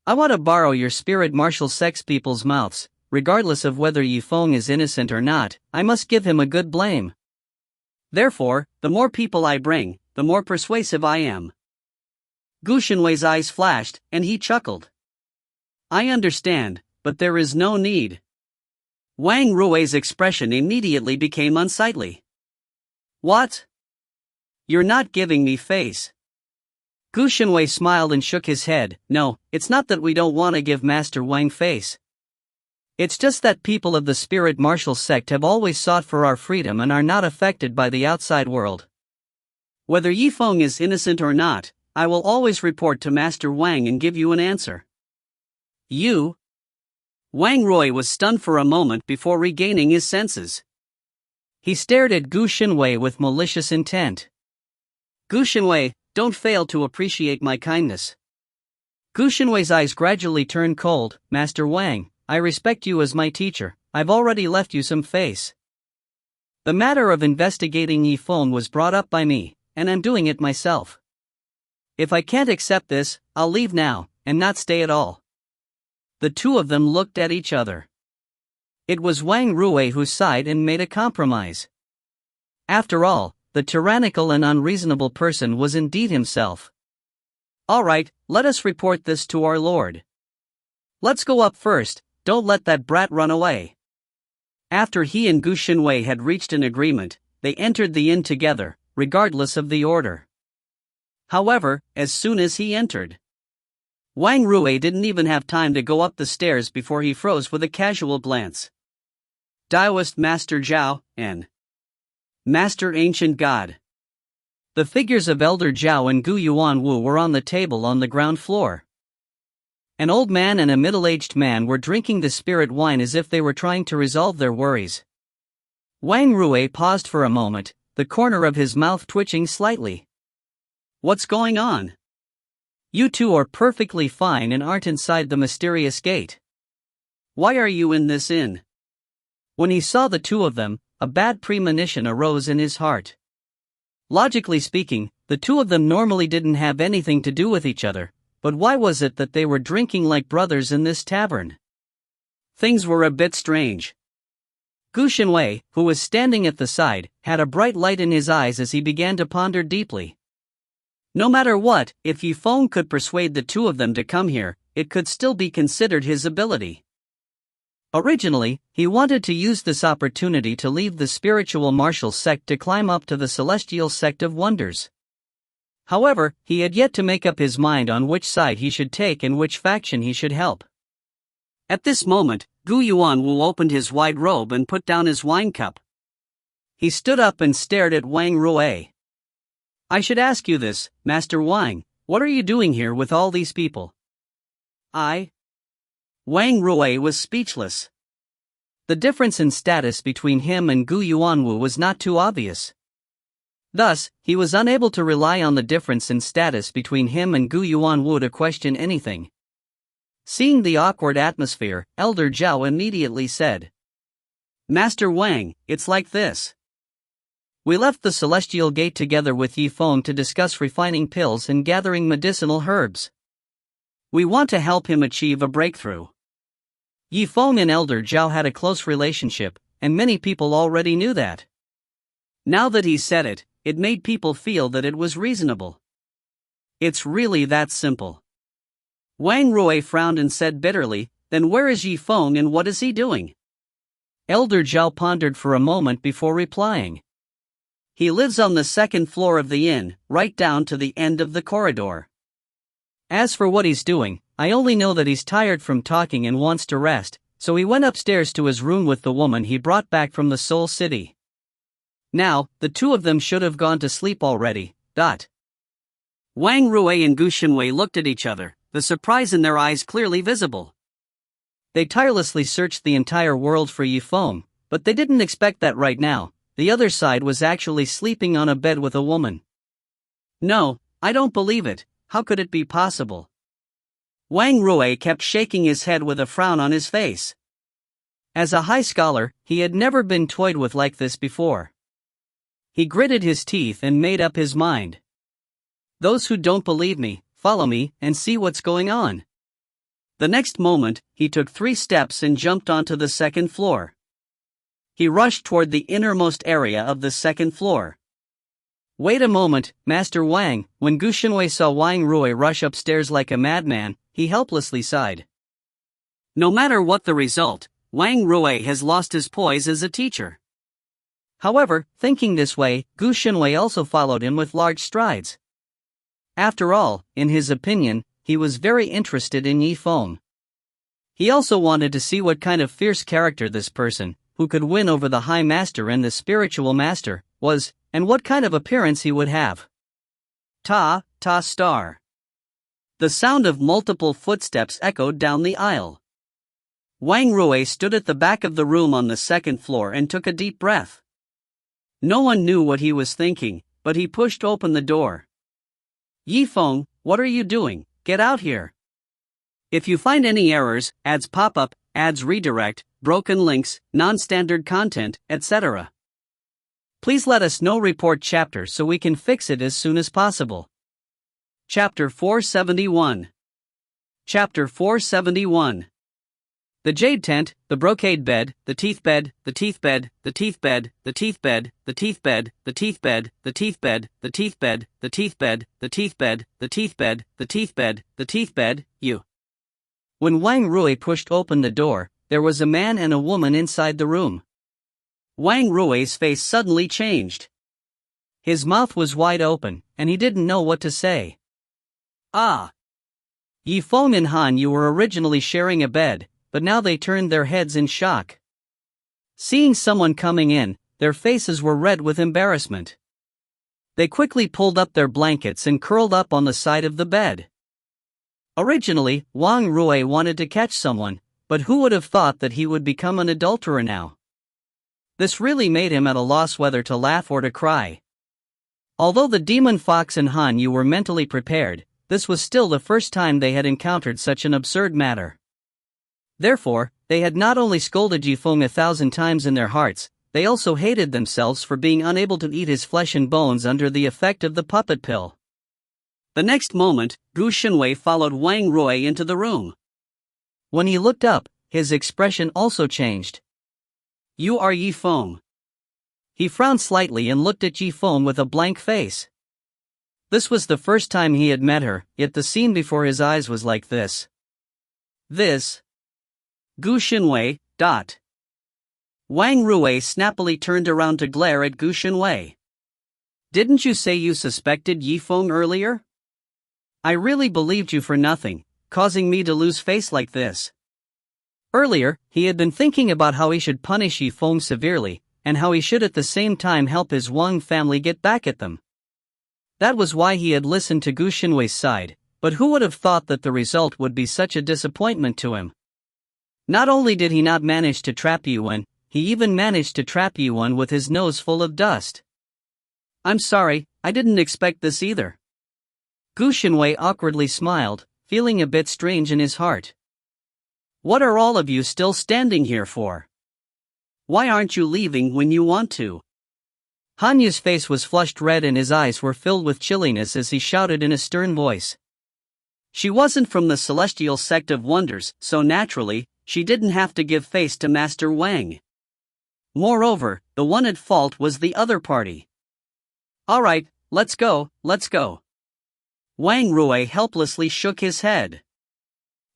I want to borrow your spirit martial sex people's mouths, regardless of whether Yifeng is innocent or not. I must give him a good blame. Therefore, the more people I bring, the more persuasive I am." Gu Xinwei's eyes flashed, and he chuckled. "I understand, but there is no need." Wang Rui's expression immediately became unsightly. "What? You're not giving me face." Gu Xinwei smiled and shook his head. "No, it's not that we don't want to give Master Wang face. It's just that people of the spirit martial sect have always sought for our freedom and are not affected by the outside world. Whether Yifeng is innocent or not, I will always report to Master Wang and give you an answer." "You?" Wang Rui was stunned for a moment before regaining his senses. He stared at Gu Xinwei with malicious intent. "Gu Xinwei, don't fail to appreciate my kindness." Gu Xinwei's eyes gradually turned cold. "Master Wang, I respect you as my teacher. I've already left you some face. The matter of investigating Yifeng was brought up by me, and I'm doing it myself. If I can't accept this, I'll leave now, and not stay at all." The two of them looked at each other. It was Wang Rui who sighed and made a compromise. After all, the tyrannical and unreasonable person was indeed himself. "All right, let us report this to our lord. Let's go up first, don't let that brat run away." After he and Gu Xinwei had reached an agreement, they entered the inn together, regardless of the order. However, as soon as he entered, Wang Rui didn't even have time to go up the stairs before he froze with a casual glance. Taoist Master Zhao, and Master Ancient God. The figures of Elder Zhao and Gu Yuanwu were on the table on the ground floor. An old man and a middle-aged man were drinking the spirit wine as if they were trying to resolve their worries. Wang Rui paused for a moment, the corner of his mouth twitching slightly. "What's going on? You two are perfectly fine and aren't inside the mysterious gate. Why are you in this inn?" When he saw the two of them, a bad premonition arose in his heart. Logically speaking, the two of them normally didn't have anything to do with each other, but why was it that they were drinking like brothers in this tavern? Things were a bit strange. Gu Xinwei, who was standing at the side, had a bright light in his eyes as he began to ponder deeply. No matter what, if Yifeng could persuade the two of them to come here, it could still be considered his ability. Originally, he wanted to use this opportunity to leave the spiritual martial sect to climb up to the Celestial Sect of Wonders. However, he had yet to make up his mind on which side he should take and which faction he should help. At this moment, Gu Yuanwu opened his wide robe and put down his wine cup. He stood up and stared at Wang Rui. "I should ask you this, Master Wang, what are you doing here with all these people?" Wang Rui was speechless. The difference in status between him and Gu Yuanwu was not too obvious. Thus, he was unable to rely on the difference in status between him and Gu Yuanwu to question anything. Seeing the awkward atmosphere, Elder Zhao immediately said, "Master Wang, it's like this. We left the Celestial Gate together with Yifeng to discuss refining pills and gathering medicinal herbs. We want to help him achieve a breakthrough." Yifeng and Elder Zhao had a close relationship, and many people already knew that. Now that he said it, it made people feel that it was reasonable. It's really that simple. Wang Rui frowned and said bitterly, "Then where is Yifeng and what is he doing?" Elder Zhao pondered for a moment before replying. "He lives on the second floor of the inn, right down to the end of the corridor. As for what he's doing, I only know that he's tired from talking and wants to rest, so he went upstairs to his room with the woman he brought back from the Soul City. Now, the two of them should have gone to sleep already. Wang Rui and Gu Xinwei looked at each other, the surprise in their eyes clearly visible. They tirelessly searched the entire world for Yifeng, but they didn't expect that right now, the other side was actually sleeping on a bed with a woman. "No, I don't believe it, how could it be possible?" Wang Rui kept shaking his head with a frown on his face. As a high scholar, he had never been toyed with like this before. He gritted his teeth and made up his mind. "Those who don't believe me, follow me and see what's going on." The next moment, he took 3 steps and jumped onto the second floor. He rushed toward the innermost area of the second floor. "Wait a moment, Master Wang." When Gu Xinwei saw Wang Rui rush upstairs like a madman, he helplessly sighed. No matter what the result, Wang Rui has lost his poise as a teacher. However, thinking this way, Gu Xinwei also followed him with large strides. After all, in his opinion, he was very interested in Yifeng. He also wanted to see what kind of fierce character this person, who could win over the High Master and the Spiritual Master, was, and what kind of appearance he would have. Ta star. The sound of multiple footsteps echoed down the aisle. Wang Rui stood at the back of the room on the second floor and took a deep breath. No one knew what he was thinking, but he pushed open the door. "Yifeng, what are you doing? Get out here. If you find any errors, ads pop up, ads redirect, broken links, non-standard content, etc. Please let us know. Report chapter so we can fix it as soon as possible." Chapter 471. Chapter 471. The jade tent, the brocade bed, the teeth bed, the teeth bed, the teeth bed, the teeth bed, the teeth bed, the teeth bed, the teeth bed, the teeth bed, the teeth bed, the teeth bed, the teeth bed, the teeth bed, the teeth bed, you. When Wang Rui pushed open the door, there was a man and a woman inside the room. Wang Rui's face suddenly changed. His mouth was wide open, and he didn't know what to say. "Ah! Yifeng and Han, you were originally sharing a bed, but now they turned their heads in shock. Seeing someone coming in, their faces were red with embarrassment. They quickly pulled up their blankets and curled up on the side of the bed. Originally, Wang Rui wanted to catch someone, but who would have thought that he would become an adulterer now? This really made him at a loss whether to laugh or to cry. Although the demon fox and Han Yu were mentally prepared, this was still the first time they had encountered such an absurd matter. Therefore, they had not only scolded Yifeng 1,000 times in their hearts, they also hated themselves for being unable to eat his flesh and bones under the effect of the puppet pill. The next moment, Gu Xinwei followed Wang Rui into the room. When he looked up, his expression also changed. "You are Yifeng." He frowned slightly and looked at Yifeng with a blank face. This was the first time he had met her, yet the scene before his eyes was like this. Gu Xinwei. Wang Rui snappily turned around to glare at Gu Xinwei. "Didn't you say you suspected Yifeng earlier? I really believed you for nothing, causing me to lose face like this." Earlier, he had been thinking about how he should punish Yifeng severely, and how he should at the same time help his Wang family get back at them. That was why he had listened to Gu Xinwei's side, but who would have thought that the result would be such a disappointment to him? Not only did he not manage to trap Yuan, he even managed to trap Yuan with his nose full of dust. I'm sorry, I didn't expect this either. Gu Xinwei awkwardly smiled, feeling a bit strange in his heart. What are all of you still standing here for? Why aren't you leaving when you want to? Han Yu's face was flushed red and his eyes were filled with chilliness as he shouted in a stern voice. She wasn't from the celestial sect of wonders, so naturally, she didn't have to give face to Master Wang. Moreover, the one at fault was the other party. Alright, let's go, let's go. Wang Rui helplessly shook his head.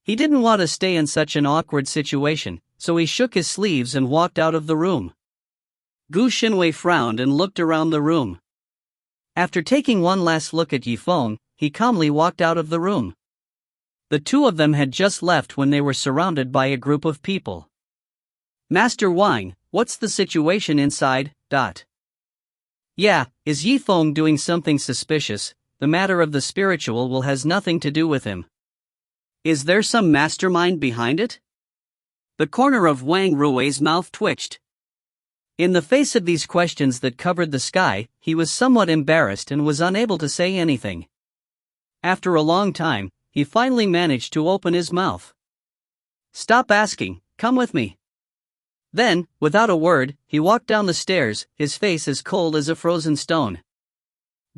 He didn't want to stay in such an awkward situation, so he shook his sleeves and walked out of the room. Gu Xinwei frowned and looked around the room. After taking one last look at Yifeng, he calmly walked out of the room. The two of them had just left when they were surrounded by a group of people. Master Wang, what's the situation inside? Yeah, is Yifeng doing something suspicious? The matter of the spiritual will has nothing to do with him. Is there some mastermind behind it? The corner of Wang Rui's mouth twitched. In the face of these questions that covered the sky, he was somewhat embarrassed and was unable to say anything. After a long time, he finally managed to open his mouth. Stop asking, come with me. Then, without a word, he walked down the stairs, his face as cold as a frozen stone.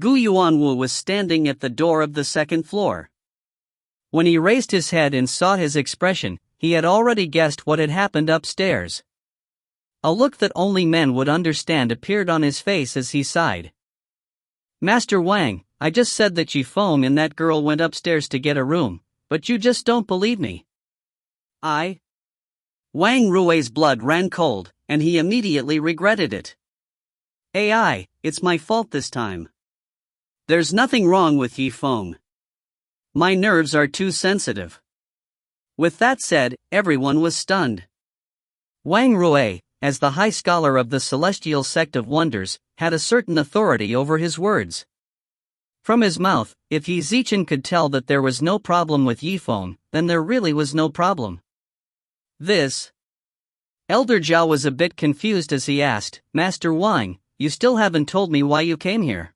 Gu Yuanwu was standing at the door of the second floor. When he raised his head and saw his expression, he had already guessed what had happened upstairs. A look that only men would understand appeared on his face as he sighed. Master Wang, I just said that Yifeng and that girl went upstairs to get a room, but you just don't believe me. Wang Rui's blood ran cold, and he immediately regretted it. AI, it's my fault this time. There's nothing wrong with Yifeng. My nerves are too sensitive. With that said, everyone was stunned. Wang Rui, as the high scholar of the celestial sect of wonders, had a certain authority over his words. From his mouth, if Qi Zimo could tell that there was no problem with Yifeng, then there really was no problem. Elder Zhao was a bit confused as he asked, Master Wang, you still haven't told me why you came here.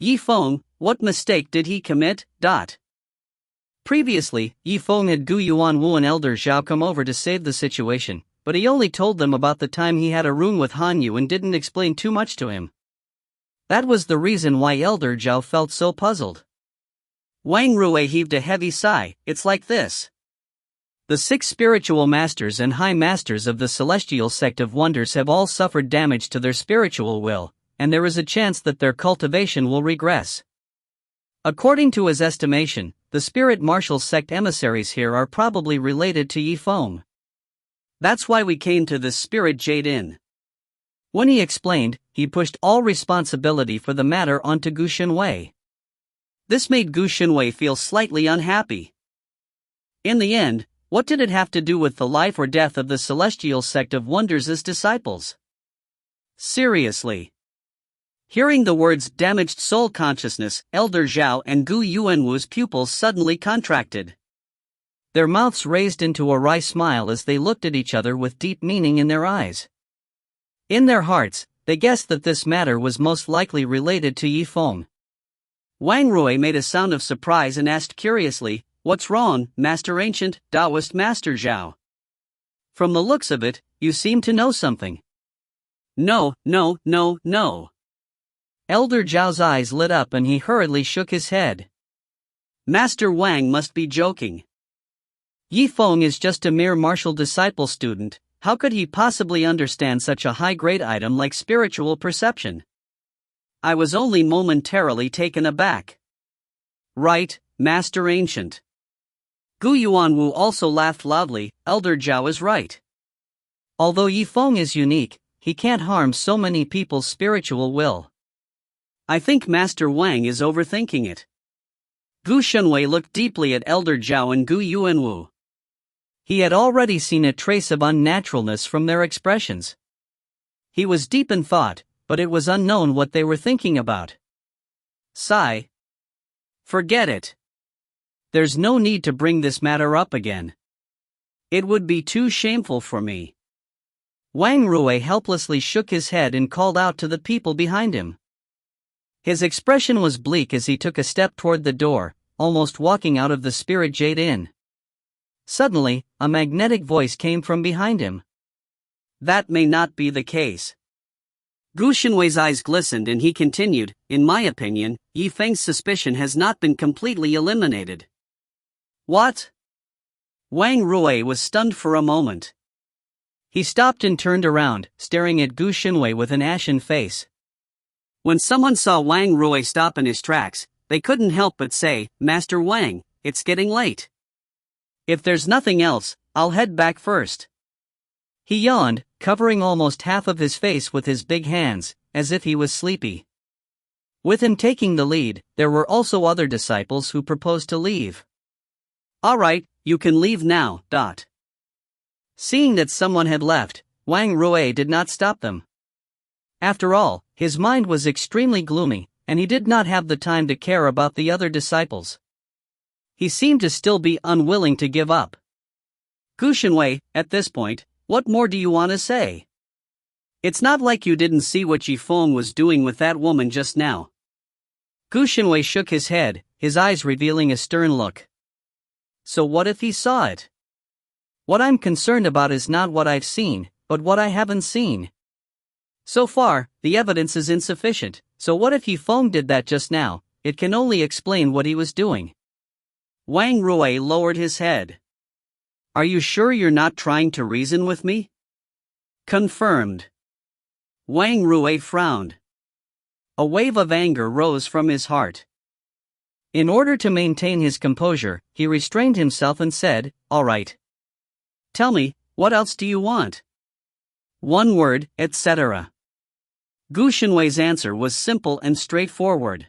Yifeng, what mistake did he commit? Previously, Yifeng had Gu Yuanwu and Elder Zhao come over to save the situation, but he only told them about the time he had a room with Han Yu and didn't explain too much to him. That was the reason why Elder Zhao felt so puzzled. Wang Rui heaved a heavy sigh. It's like this. The 6 spiritual masters and high masters of the celestial sect of wonders have all suffered damage to their spiritual will, and there is a chance that their cultivation will regress. According to his estimation, the spirit martial sect emissaries here are probably related to Yifeng. That's why we came to this Spirit Jade Inn. When he explained, he pushed all responsibility for the matter onto Gu Xinwei. This made Gu Xinwei feel slightly unhappy. In the end, what did it have to do with the life or death of the celestial sect of wonders' disciples? Seriously. Hearing the words damaged soul consciousness, Elder Zhao and Gu Yuanwu's pupils suddenly contracted. Their mouths raised into a wry smile as they looked at each other with deep meaning in their eyes. In their hearts, they guessed that this matter was most likely related to Yifeng. Wang Rui made a sound of surprise and asked curiously, What's wrong, Master Ancient, Taoist Master Zhao? From the looks of it, you seem to know something. No. Elder Zhao's eyes lit up and he hurriedly shook his head. Master Wang must be joking. Yifeng is just a mere martial disciple student, how could he possibly understand such a high-grade item like spiritual perception? I was only momentarily taken aback. Right, Master Ancient. Gu Yuanwu also laughed loudly. Elder Zhao is right. Although Yifeng is unique, he can't harm so many people's spiritual will. I think Master Wang is overthinking it. Gu Xinwei looked deeply at Elder Zhao and Gu Yuanwu. He had already seen a trace of unnaturalness from their expressions. He was deep in thought, but it was unknown what they were thinking about. Sigh. Forget it. There's no need to bring this matter up again. It would be too shameful for me. Wang Rui helplessly shook his head and called out to the people behind him. His expression was bleak as he took a step toward the door, almost walking out of the Spirit Jade Inn. Suddenly, a magnetic voice came from behind him. That may not be the case. Gu Xinwei's eyes glistened and he continued, in my opinion, Yi Feng's suspicion has not been completely eliminated. What? Wang Rui was stunned for a moment. He stopped and turned around, staring at Gu Xinwei with an ashen face. When someone saw Wang Rui stop in his tracks, they couldn't help but say, Master Wang, it's getting late. If there's nothing else, I'll head back first. He yawned, covering almost half of his face with his big hands, as if he was sleepy. With him taking the lead, there were also other disciples who proposed to leave. All right, you can leave now. Seeing that someone had left, Wang Rui did not stop them. After all, his mind was extremely gloomy, and he did not have the time to care about the other disciples. He seemed to still be unwilling to give up. Gu Xinwei, at this point, what more do you want to say? It's not like you didn't see what Zifeng was doing with that woman just now. Gu Xinwei shook his head, his eyes revealing a stern look. So what if he saw it? What I'm concerned about is not what I've seen, but what I haven't seen. So far, the evidence is insufficient, so what if Zifeng did that just now? It can only explain what he was doing. Wang Rui lowered his head. Are you sure you're not trying to reason with me? Confirmed. Wang Rui frowned. A wave of anger rose from his heart. In order to maintain his composure, he restrained himself and said, all right. Tell me, what else do you want? One word, etc. Gu Xinwei's answer was simple and straightforward.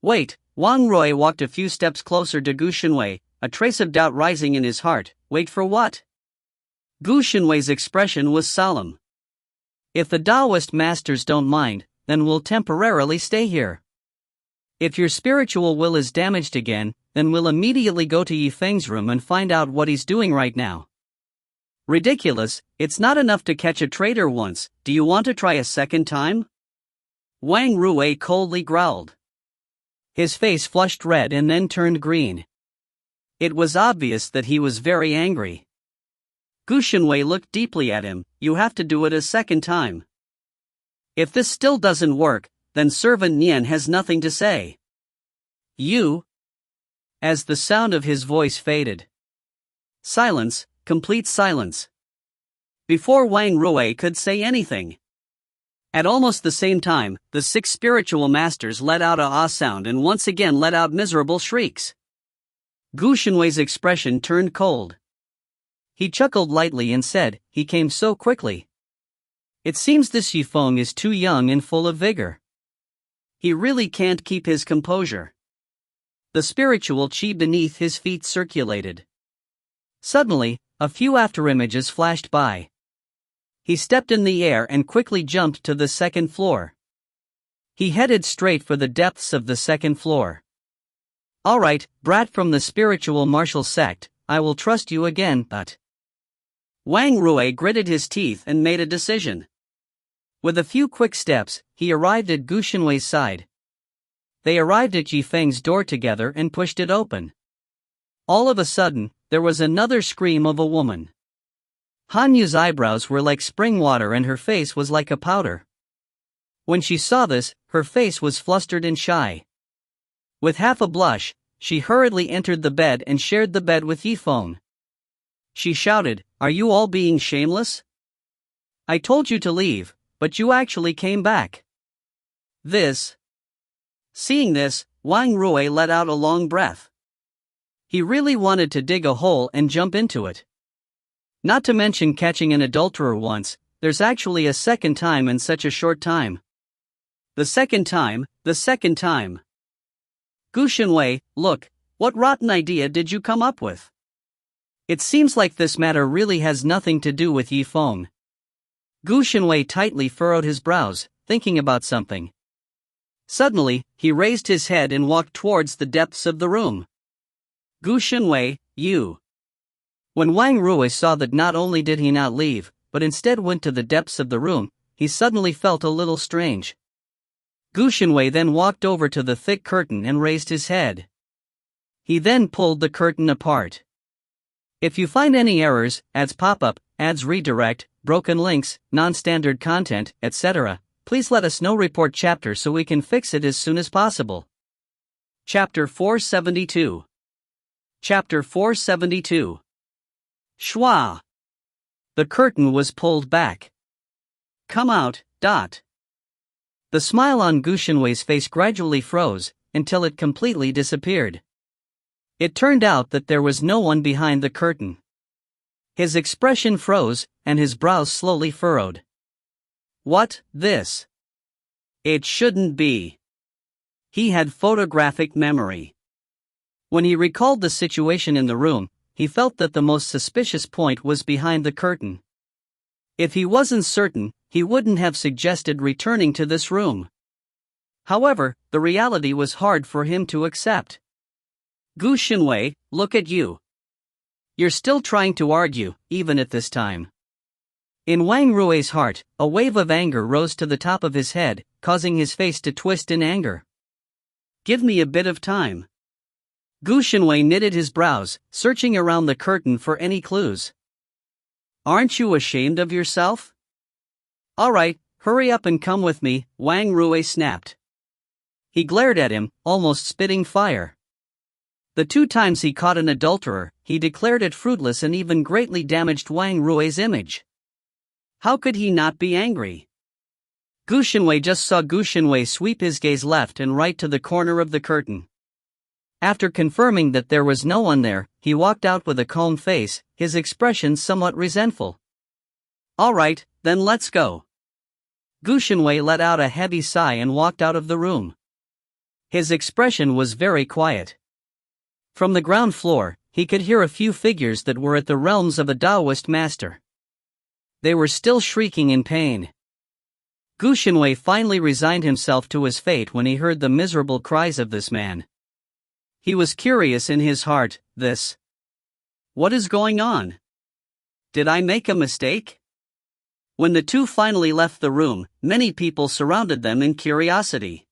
Wait, Wang Rui walked a few steps closer to Gu Xinwei, a trace of doubt rising in his heart. Wait for what? Gu Xinwei's expression was solemn. If the Taoist masters don't mind, then we'll temporarily stay here. If your spiritual will is damaged again, then we'll immediately go to Yi Feng's room and find out what he's doing right now. Ridiculous, it's not enough to catch a traitor once, do you want to try a second time? Wang Rui coldly growled. His face flushed red and then turned green. It was obvious that he was very angry. Gu Xinwei looked deeply at him. You have to do it a second time. If this still doesn't work, then Servant Nian has nothing to say. You? As the sound of his voice faded. Silence, complete silence. Before Wang Rui could say anything. At almost the same time, the 6 spiritual masters let out a ah sound and once again let out miserable shrieks. Gu Xinwei's expression turned cold. He chuckled lightly and said, he came so quickly. It seems this Zifeng is too young and full of vigor. He really can't keep his composure. The spiritual qi beneath his feet circulated. Suddenly, a few afterimages flashed by. He stepped in the air and quickly jumped to the second floor. He headed straight for the depths of the second floor. All right, brat from the spiritual martial sect, I will trust you again, but... Wang Rui gritted his teeth and made a decision. With a few quick steps, he arrived at Gu Xinwei's side. They arrived at Zifeng's door together and pushed it open. All of a sudden, there was another scream of a woman. Han Yu's eyebrows were like spring water and her face was like a powder. When she saw this, her face was flustered and shy. With half a blush, she hurriedly entered the bed and shared the bed with Zifeng. She shouted, "Are you all being shameless? I told you to leave, but you actually came back." Seeing this, Wang Rui let out a long breath. He really wanted to dig a hole and jump into it. Not to mention catching an adulterer once, there's actually a second time in such a short time. The second time. Gu Xinwei, look, what rotten idea did you come up with? It seems like this matter really has nothing to do with Zifeng. Gu Xinwei tightly furrowed his brows, thinking about something. Suddenly, he raised his head and walked towards the depths of the room. Gu Xinwei, you. When Wang Rui saw that not only did he not leave, but instead went to the depths of the room, he suddenly felt a little strange. Gu Shenwei then walked over to the thick curtain and raised his head. He then pulled the curtain apart. If you find any errors, ads pop-up, ads redirect, broken links, non-standard content, etc., please let us know. Report chapter so we can fix it as soon as possible. Chapter 472. Chapter 472. Schwa. The curtain was pulled back. Come out. The smile on Gu Shenwei's face gradually froze, until it completely disappeared. It turned out that there was no one behind the curtain. His expression froze, and his brows slowly furrowed. What, this? It shouldn't be. He had photographic memory. When he recalled the situation in the room, he felt that the most suspicious point was behind the curtain. If he wasn't certain, he wouldn't have suggested returning to this room. However, the reality was hard for him to accept. Gu Shenwei, look at you. You're still trying to argue, even at this time. In Wang Rui's heart, a wave of anger rose to the top of his head, causing his face to twist in anger. Give me a bit of time. Gu Shenwei knitted his brows, searching around the curtain for any clues. Aren't you ashamed of yourself? Alright, hurry up and come with me, Wang Rui snapped. He glared at him, almost spitting fire. The 2 times he caught an adulterer, he declared it fruitless and even greatly damaged Wang Rui's image. How could he not be angry? Gu Shenwei just saw Gu Shenwei sweep his gaze left and right to the corner of the curtain. After confirming that there was no one there, he walked out with a calm face, his expression somewhat resentful. Alright, then let's go. Gu Shenwei let out a heavy sigh and walked out of the room. His expression was very quiet. From the ground floor, he could hear a few figures that were at the realms of a Taoist master. They were still shrieking in pain. Gu Shenwei finally resigned himself to his fate when he heard the miserable cries of this man. He was curious in his heart, what is going on? Did I make a mistake? When the 2 finally left the room, many people surrounded them in curiosity.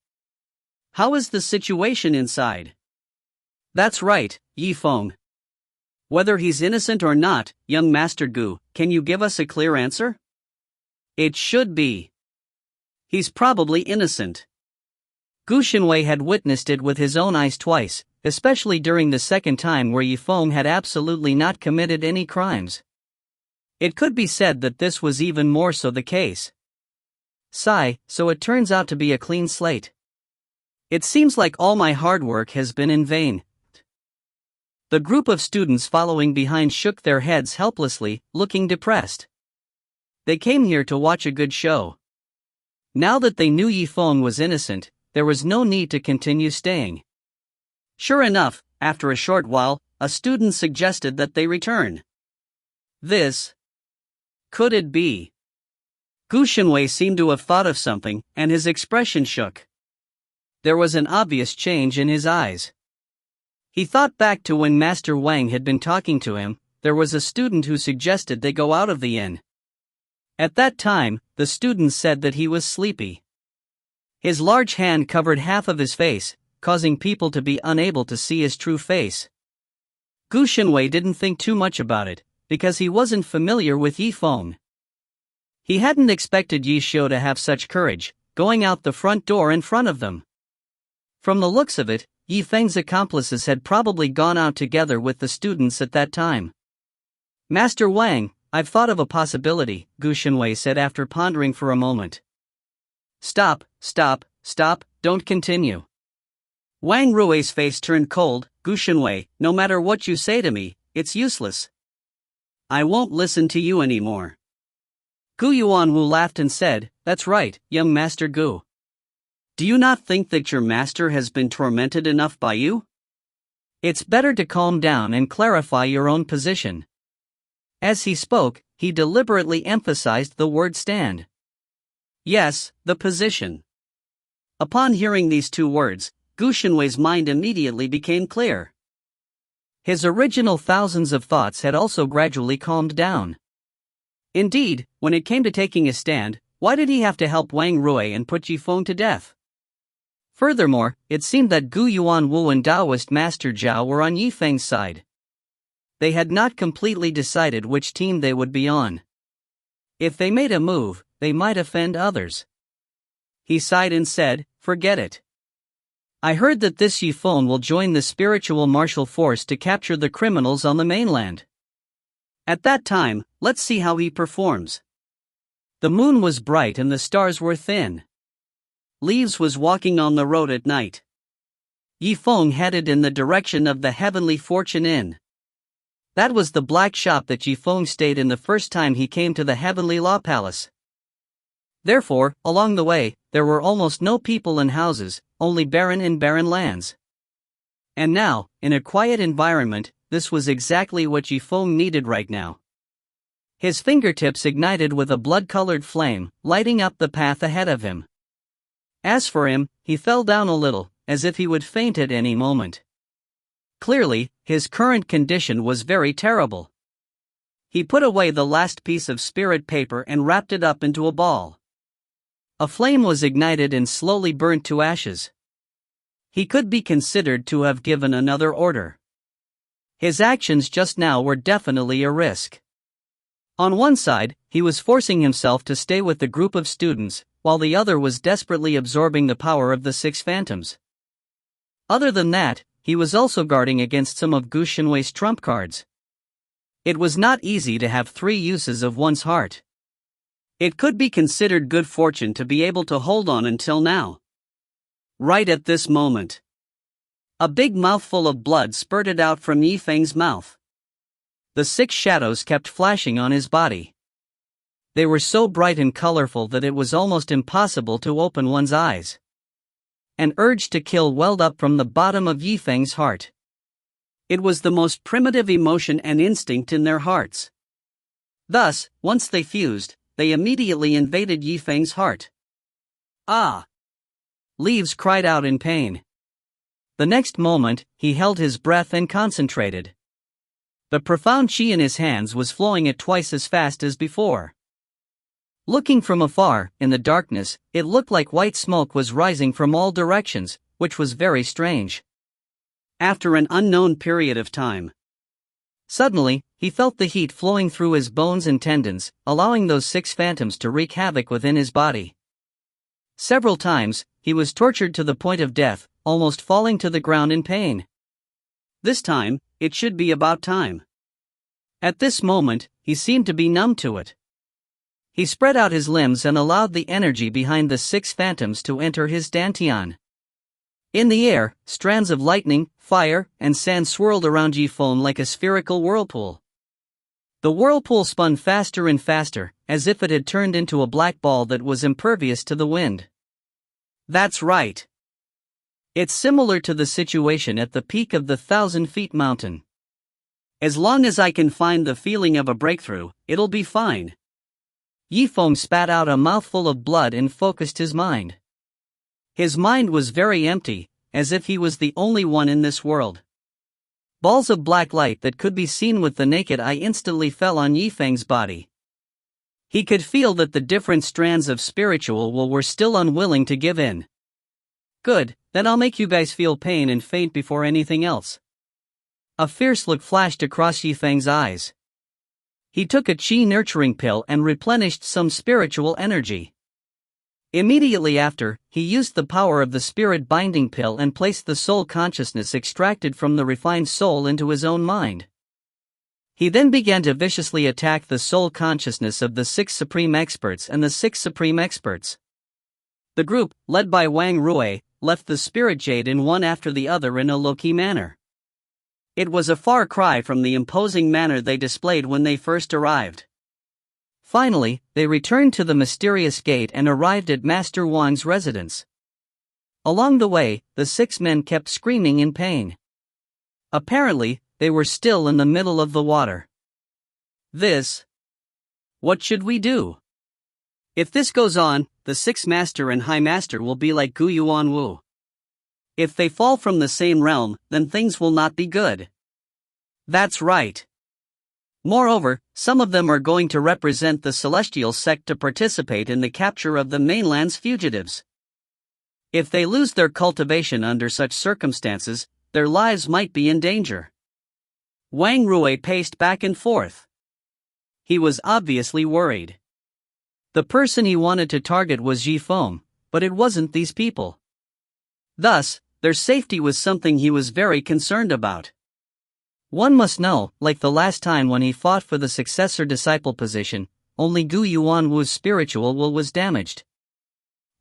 How is the situation inside? That's right, Zifeng. Whether he's innocent or not, young Master Gu, can you give us a clear answer? It should be. He's probably innocent. Gu Shenwei had witnessed it with his own eyes twice, especially during the second time where Zifeng had absolutely not committed any crimes. It could be said that this was even more so the case. Sigh, so it turns out to be a clean slate. It seems like all my hard work has been in vain. The group of students following behind shook their heads helplessly, looking depressed. They came here to watch a good show. Now that they knew Zifeng was innocent, there was no need to continue staying. Sure enough, after a short while, a student suggested that they return. Could it be? Gu Shenwei seemed to have thought of something, and his expression shook. There was an obvious change in his eyes. He thought back to when Master Wang had been talking to him. There was a student who suggested they go out of the inn. At that time, the student said that he was sleepy. His large hand covered half of his face, causing people to be unable to see his true face. Gu Shenwei didn't think too much about it, because he wasn't familiar with Zifeng. He hadn't expected Yi Xiu to have such courage, going out the front door in front of them. From the looks of it, Yifeng's accomplices had probably gone out together with the students at that time. Master Wang, I've thought of a possibility, Gu Shenwei said after pondering for a moment. Stop, don't continue. Wang Rui's face turned cold. Gu Shenwei, no matter what you say to me, it's useless. I won't listen to you anymore. Gu Yuanwu laughed and said, That's right, young Master Gu. Do you not think that your master has been tormented enough by you? It's better to calm down and clarify your own position. As he spoke, he deliberately emphasized the word stand. Yes, the position. Upon hearing these 2 words, Gu Shenwei's mind immediately became clear. His original thousands of thoughts had also gradually calmed down. Indeed, when it came to taking a stand, why did he have to help Wang Rui and put Zifeng to death? Furthermore, it seemed that Gu Yuanwu and Taoist Master Zhao were on Yifeng's side. They had not completely decided which team they would be on. If they made a move, they might offend others. He sighed and said, "Forget it. I heard that this Zifeng will join the spiritual martial force to capture the criminals on the mainland. At that time, let's see how he performs." The moon was bright and the stars were thin. Leaves was walking on the road at night. Yifeng headed in the direction of the Heavenly Fortune Inn. That was the black shop that Yifeng stayed in the first time he came to the Heavenly Law Palace. Therefore, along the way, there were almost no people and houses, only barren and barren lands. And now, in a quiet environment, this was exactly what Yifeng needed right now. His fingertips ignited with a blood-colored flame, lighting up the path ahead of him. As for him, he fell down a little, as if he would faint at any moment. Clearly, his current condition was very terrible. He put away the last piece of spirit paper and wrapped it up into a ball. A flame was ignited and slowly burnt to ashes. He could be considered to have given another order. His actions just now were definitely a risk. On one side, he was forcing himself to stay with the group of students, while the other was desperately absorbing the power of the six phantoms. Other than that, he was also guarding against some of Gu Xinwei's trump cards. It was not easy to have three uses of one's heart. It could be considered good fortune to be able to hold on until now. Right at this moment, a big mouthful of blood spurted out from Yifeng's mouth. The six shadows kept flashing on his body. They were so bright and colorful that it was almost impossible to open one's eyes. An urge to kill welled up from the bottom of Yifeng's heart. It was the most primitive emotion and instinct in their hearts. Thus, once they fused, they immediately invaded Yifeng's heart. Ah! Leaves cried out in pain. The next moment, he held his breath and concentrated. The profound qi in his hands was flowing at twice as fast as before. Looking from afar, in the darkness, it looked like white smoke was rising from all directions, which was very strange. After an unknown period of time, suddenly, he felt the heat flowing through his bones and tendons, allowing those six phantoms to wreak havoc within his body. Several times, he was tortured to the point of death, almost falling to the ground in pain. This time, it should be about time. At this moment, he seemed to be numb to it. He spread out his limbs and allowed the energy behind the six phantoms to enter his dantian. In the air, strands of lightning, fire, and sand swirled around Yifeng like a spherical whirlpool. The whirlpool spun faster and faster, as if it had turned into a black ball that was impervious to the wind. That's right. It's similar to the situation at the peak of the 1,000-feet mountain. As long as I can find the feeling of a breakthrough, it'll be fine. Yifeng spat out a mouthful of blood and focused his mind. His mind was very empty, as if he was the only one in this world. Balls of black light that could be seen with the naked eye instantly fell on Yifeng's body. He could feel that the different strands of spiritual will were still unwilling to give in. Good, then I'll make you guys feel pain and faint before anything else. A fierce look flashed across Yifeng's eyes. He took a qi nurturing pill and replenished some spiritual energy. Immediately after, he used the power of the spirit binding pill and placed the soul consciousness extracted from the refined soul into his own mind. He then began to viciously attack the soul consciousness of the six supreme experts and the six supreme experts. The group, led by Wang Rui, left the spirit jade in one after the other in a low-key manner. It was a far cry from the imposing manner they displayed when they first arrived. Finally, they returned to the mysterious gate and arrived at Master Wang's residence. Along the way, the six men kept screaming in pain. Apparently, they were still in the middle of the water. What should we do? If this goes on, the sixth master and high master will be like Gu Yuanwu. If they fall from the same realm, then things will not be good. That's right. Moreover, some of them are going to represent the celestial sect to participate in the capture of the mainland's fugitives. If they lose their cultivation under such circumstances, their lives might be in danger. Wang Rui paced back and forth. He was obviously worried. The person he wanted to target was Zifeng, but it wasn't these people. Thus, their safety was something he was very concerned about. One must know, like the last time when he fought for the successor-disciple position, only Gu Yuanwu's spiritual will was damaged.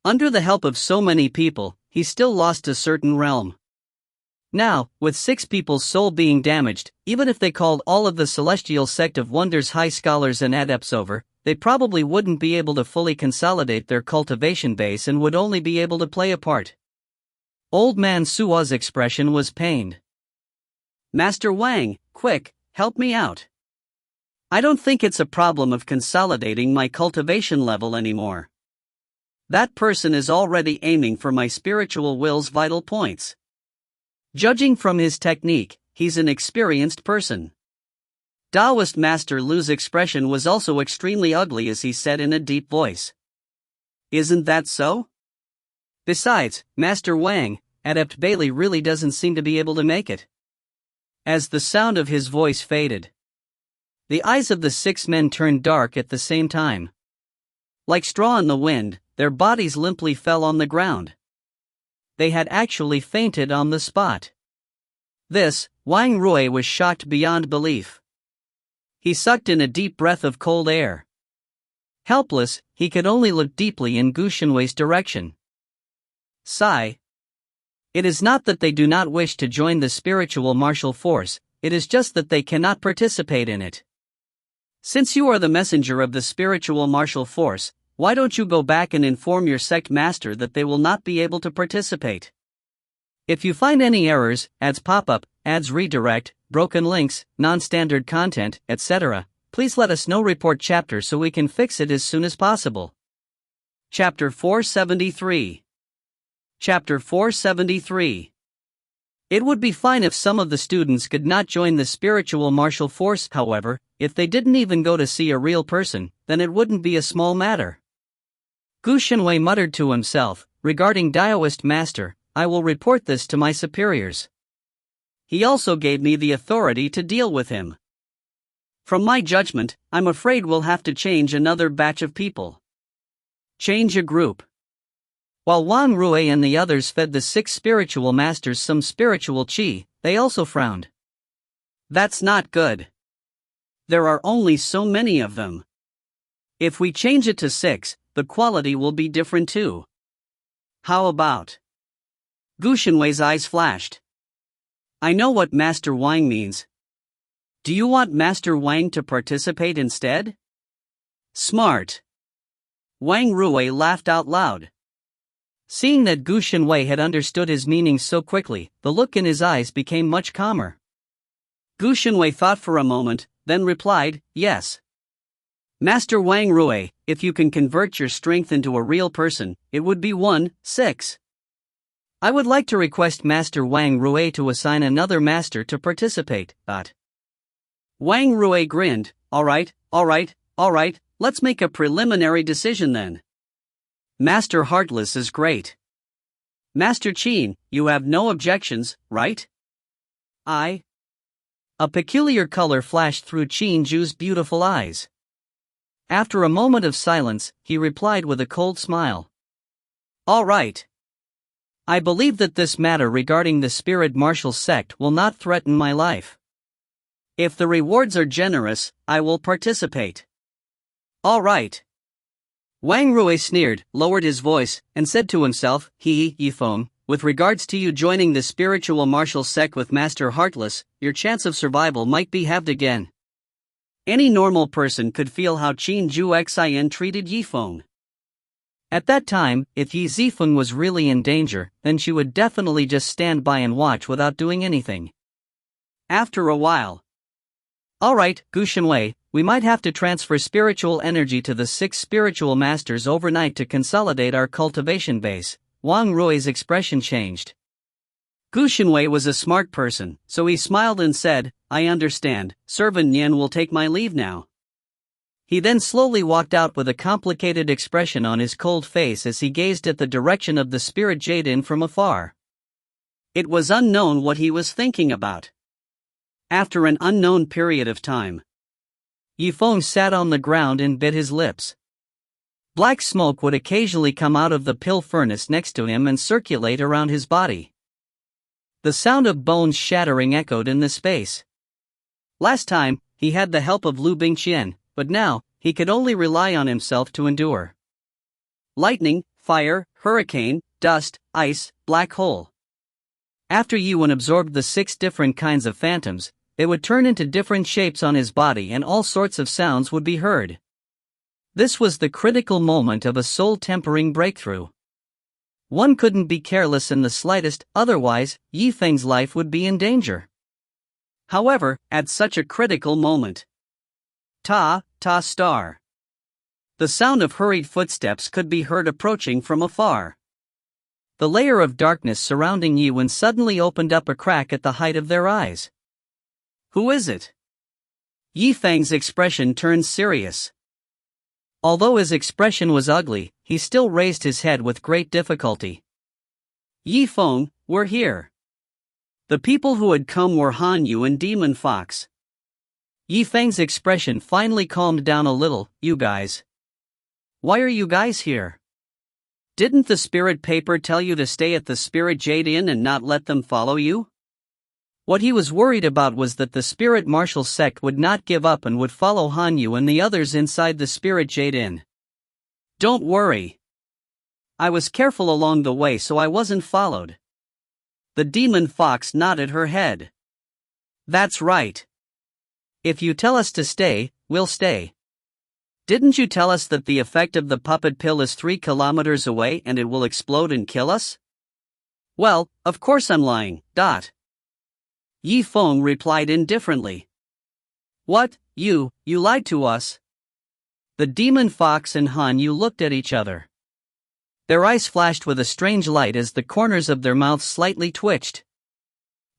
Under the help of so many people, he still lost a certain realm. Now, with 6 people's soul being damaged, even if they called all of the Celestial Sect of Wonders high scholars and adepts over, they probably wouldn't be able to fully consolidate their cultivation base and would only be able to play a part. Old man Sua's expression was pained. Master Wang, quick, help me out. I don't think it's a problem of consolidating my cultivation level anymore. That person is already aiming for my spiritual will's vital points. Judging from his technique, he's an experienced person. Taoist Master Lu's expression was also extremely ugly as he said in a deep voice. Isn't that so? Besides, Master Wang, Adept Bailey really doesn't seem to be able to make it. As the sound of his voice faded, the eyes of the 6 men turned dark at the same time. Like straw in the wind, their bodies limply fell on the ground. They had actually fainted on the spot. This, Wang Rui was shocked beyond belief. He sucked in a deep breath of cold air. Helpless, he could only look deeply in Gu Shenwei's direction. Sigh. It is not that they do not wish to join the spiritual martial force, it is just that they cannot participate in it. Since you are the messenger of the spiritual martial force, why don't you go back and inform your sect master that they will not be able to participate? If you find any errors, ads pop-up, ads redirect, broken links, non-standard content, etc., please let us know. Report chapter so we can fix it as soon as possible. Chapter 473. Chapter 473. It would be fine if some of the students could not join the spiritual martial force, however, if they didn't even go to see a real person, then it wouldn't be a small matter. Gu Shenwei muttered to himself, regarding Taoist Master, I will report this to my superiors. He also gave me the authority to deal with him. From my judgment, I'm afraid we'll have to change another batch of people. Change a group. While Wang Rui and the others fed the 6 spiritual masters some spiritual qi, they also frowned. That's not good. There are only so many of them. If we change it to 6, the quality will be different too. How about? Gu Shenwei's eyes flashed. I know what Master Wang means. Do you want Master Wang to participate instead? Smart. Wang Rui laughed out loud. Seeing that Gu Shenwei had understood his meaning so quickly, the look in his eyes became much calmer. Gu Shenwei thought for a moment, then replied, yes. Master Wang Rui, if you can convert your strength into a real person, it would be 1/6. I would like to request Master Wang Rui to assign another master to participate. Wang Rui grinned, alright, let's make a preliminary decision then. Master Heartless is great. Master Qin, you have no objections, right? A peculiar color flashed through Qin Ju's beautiful eyes. After a moment of silence, he replied with a cold smile. All right. I believe that this matter regarding the spirit martial sect will not threaten my life. If the rewards are generous, I will participate. All right. Wang Rui sneered, lowered his voice, and said to himself, Yifeng, with regards to you joining the spiritual martial sect with Master Heartless, your chance of survival might be halved again. Any normal person could feel how Qin Ju Xin treated Yifeng. At that time, if Yi Zifeng was really in danger, then she would definitely just stand by and watch without doing anything. After a while. Alright, Gu Shenwei, we might have to transfer spiritual energy to the 6 spiritual masters overnight to consolidate our cultivation base. Wang Rui's expression changed. Gu Shenwei was a smart person, so he smiled and said, I understand, Servant Nian will take my leave now. He then slowly walked out with a complicated expression on his cold face as he gazed at the direction of the spirit Jaden from afar. It was unknown what he was thinking about. After an unknown period of time, Yifeng sat on the ground and bit his lips. Black smoke would occasionally come out of the pill furnace next to him and circulate around his body. The sound of bones shattering echoed in the space. Last time, he had the help of Liu Bingqian, but now, he could only rely on himself to endure. Lightning, fire, hurricane, dust, ice, black hole. After Yuan absorbed the 6 different kinds of phantoms, they would turn into different shapes on his body and all sorts of sounds would be heard. This was the critical moment of a soul-tempering breakthrough. One couldn't be careless in the slightest, otherwise, Yifeng's life would be in danger. However, at such a critical moment, star. The sound of hurried footsteps could be heard approaching from afar. The layer of darkness surrounding Yuan suddenly opened up a crack at the height of their eyes. Who is it? Yifeng's expression turned serious. Although his expression was ugly, he still raised his head with great difficulty. Yifeng, we're here. The people who had come were Han Yu and Demon Fox. Yifeng's expression finally calmed down a little. You guys. Why are you guys here? Didn't the spirit paper tell you to stay at the Spirit Jade Inn and not let them follow you? What he was worried about was that the spirit martial sect would not give up and would follow Han Yu and the others inside the Spirit Jade Inn. Don't worry. I was careful along the way so I wasn't followed. The demon fox nodded her head. That's right. If you tell us to stay, we'll stay. Didn't you tell us that the effect of the puppet pill is 3 kilometers away and it will explode and kill us? Well, of course I'm lying. Yifeng replied indifferently. What, you lied to us? The demon fox and Han Yu looked at each other. Their eyes flashed with a strange light as the corners of their mouths slightly twitched.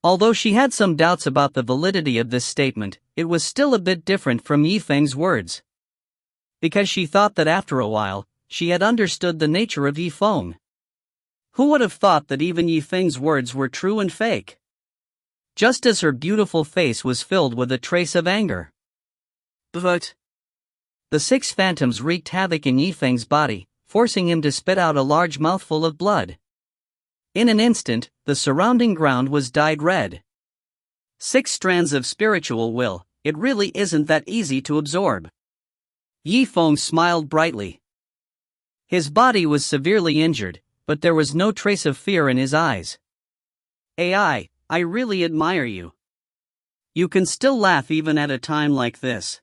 Although she had some doubts about the validity of this statement, it was still a bit different from Yifeng's words. Because she thought that after a while, she had understood the nature of Yifeng. Who would have thought that even Yifeng's words were true and fake? Just as her beautiful face was filled with a trace of anger. But the 6 phantoms wreaked havoc in Yifeng's body, forcing him to spit out a large mouthful of blood. In an instant, the surrounding ground was dyed red. 6 strands of spiritual will, it really isn't that easy to absorb. Yifeng smiled brightly. His body was severely injured, but there was no trace of fear in his eyes. I really admire you. You can still laugh even at a time like this.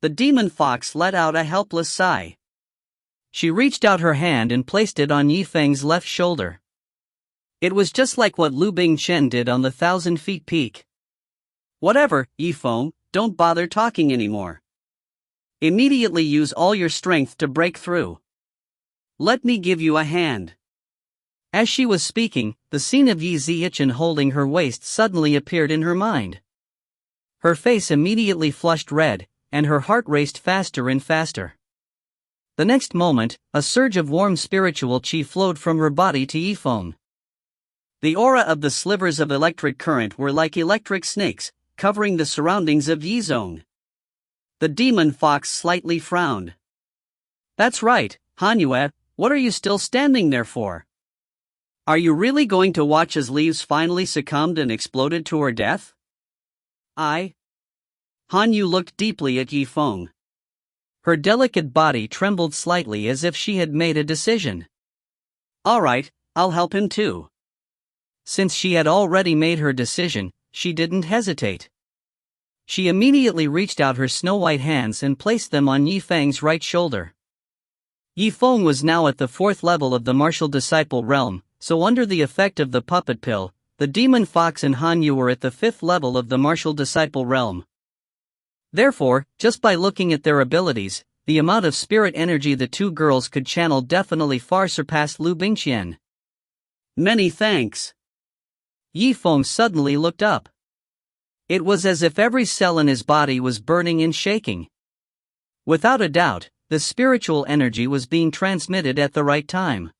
The demon fox let out a helpless sigh. She reached out her hand and placed it on Yifeng's left shoulder. It was just like what Liu Bingqian did on the 1,000 feet peak. Whatever, Yifeng, don't bother talking anymore. Immediately use all your strength to break through. Let me give you a hand. As she was speaking, the scene of Yi Zichen holding her waist suddenly appeared in her mind. Her face immediately flushed red, and her heart raced faster and faster. The next moment, a surge of warm spiritual qi flowed from her body to Yifeng. The aura of the slivers of electric current were like electric snakes, covering the surroundings of Yizong. The demon fox slightly frowned. That's right, Hanyue, what are you still standing there for? Are you really going to watch as Leaves finally succumbed and exploded to her death? Hanyu looked deeply at Yifeng. Her delicate body trembled slightly as if she had made a decision. Alright, I'll help him too. Since she had already made her decision, she didn't hesitate. She immediately reached out her snow-white hands and placed them on Yifeng's right shoulder. Yifeng was now at the 4th level of the martial disciple realm, so under the effect of the puppet pill, the demon fox and Hanyu were at the 5th level of the martial disciple realm. Therefore, just by looking at their abilities, the amount of spirit energy the 2 girls could channel definitely far surpassed Liu Bingqian. Many thanks. Yifeng suddenly looked up. It was as if every cell in his body was burning and shaking. Without a doubt, the spiritual energy was being transmitted at the right time.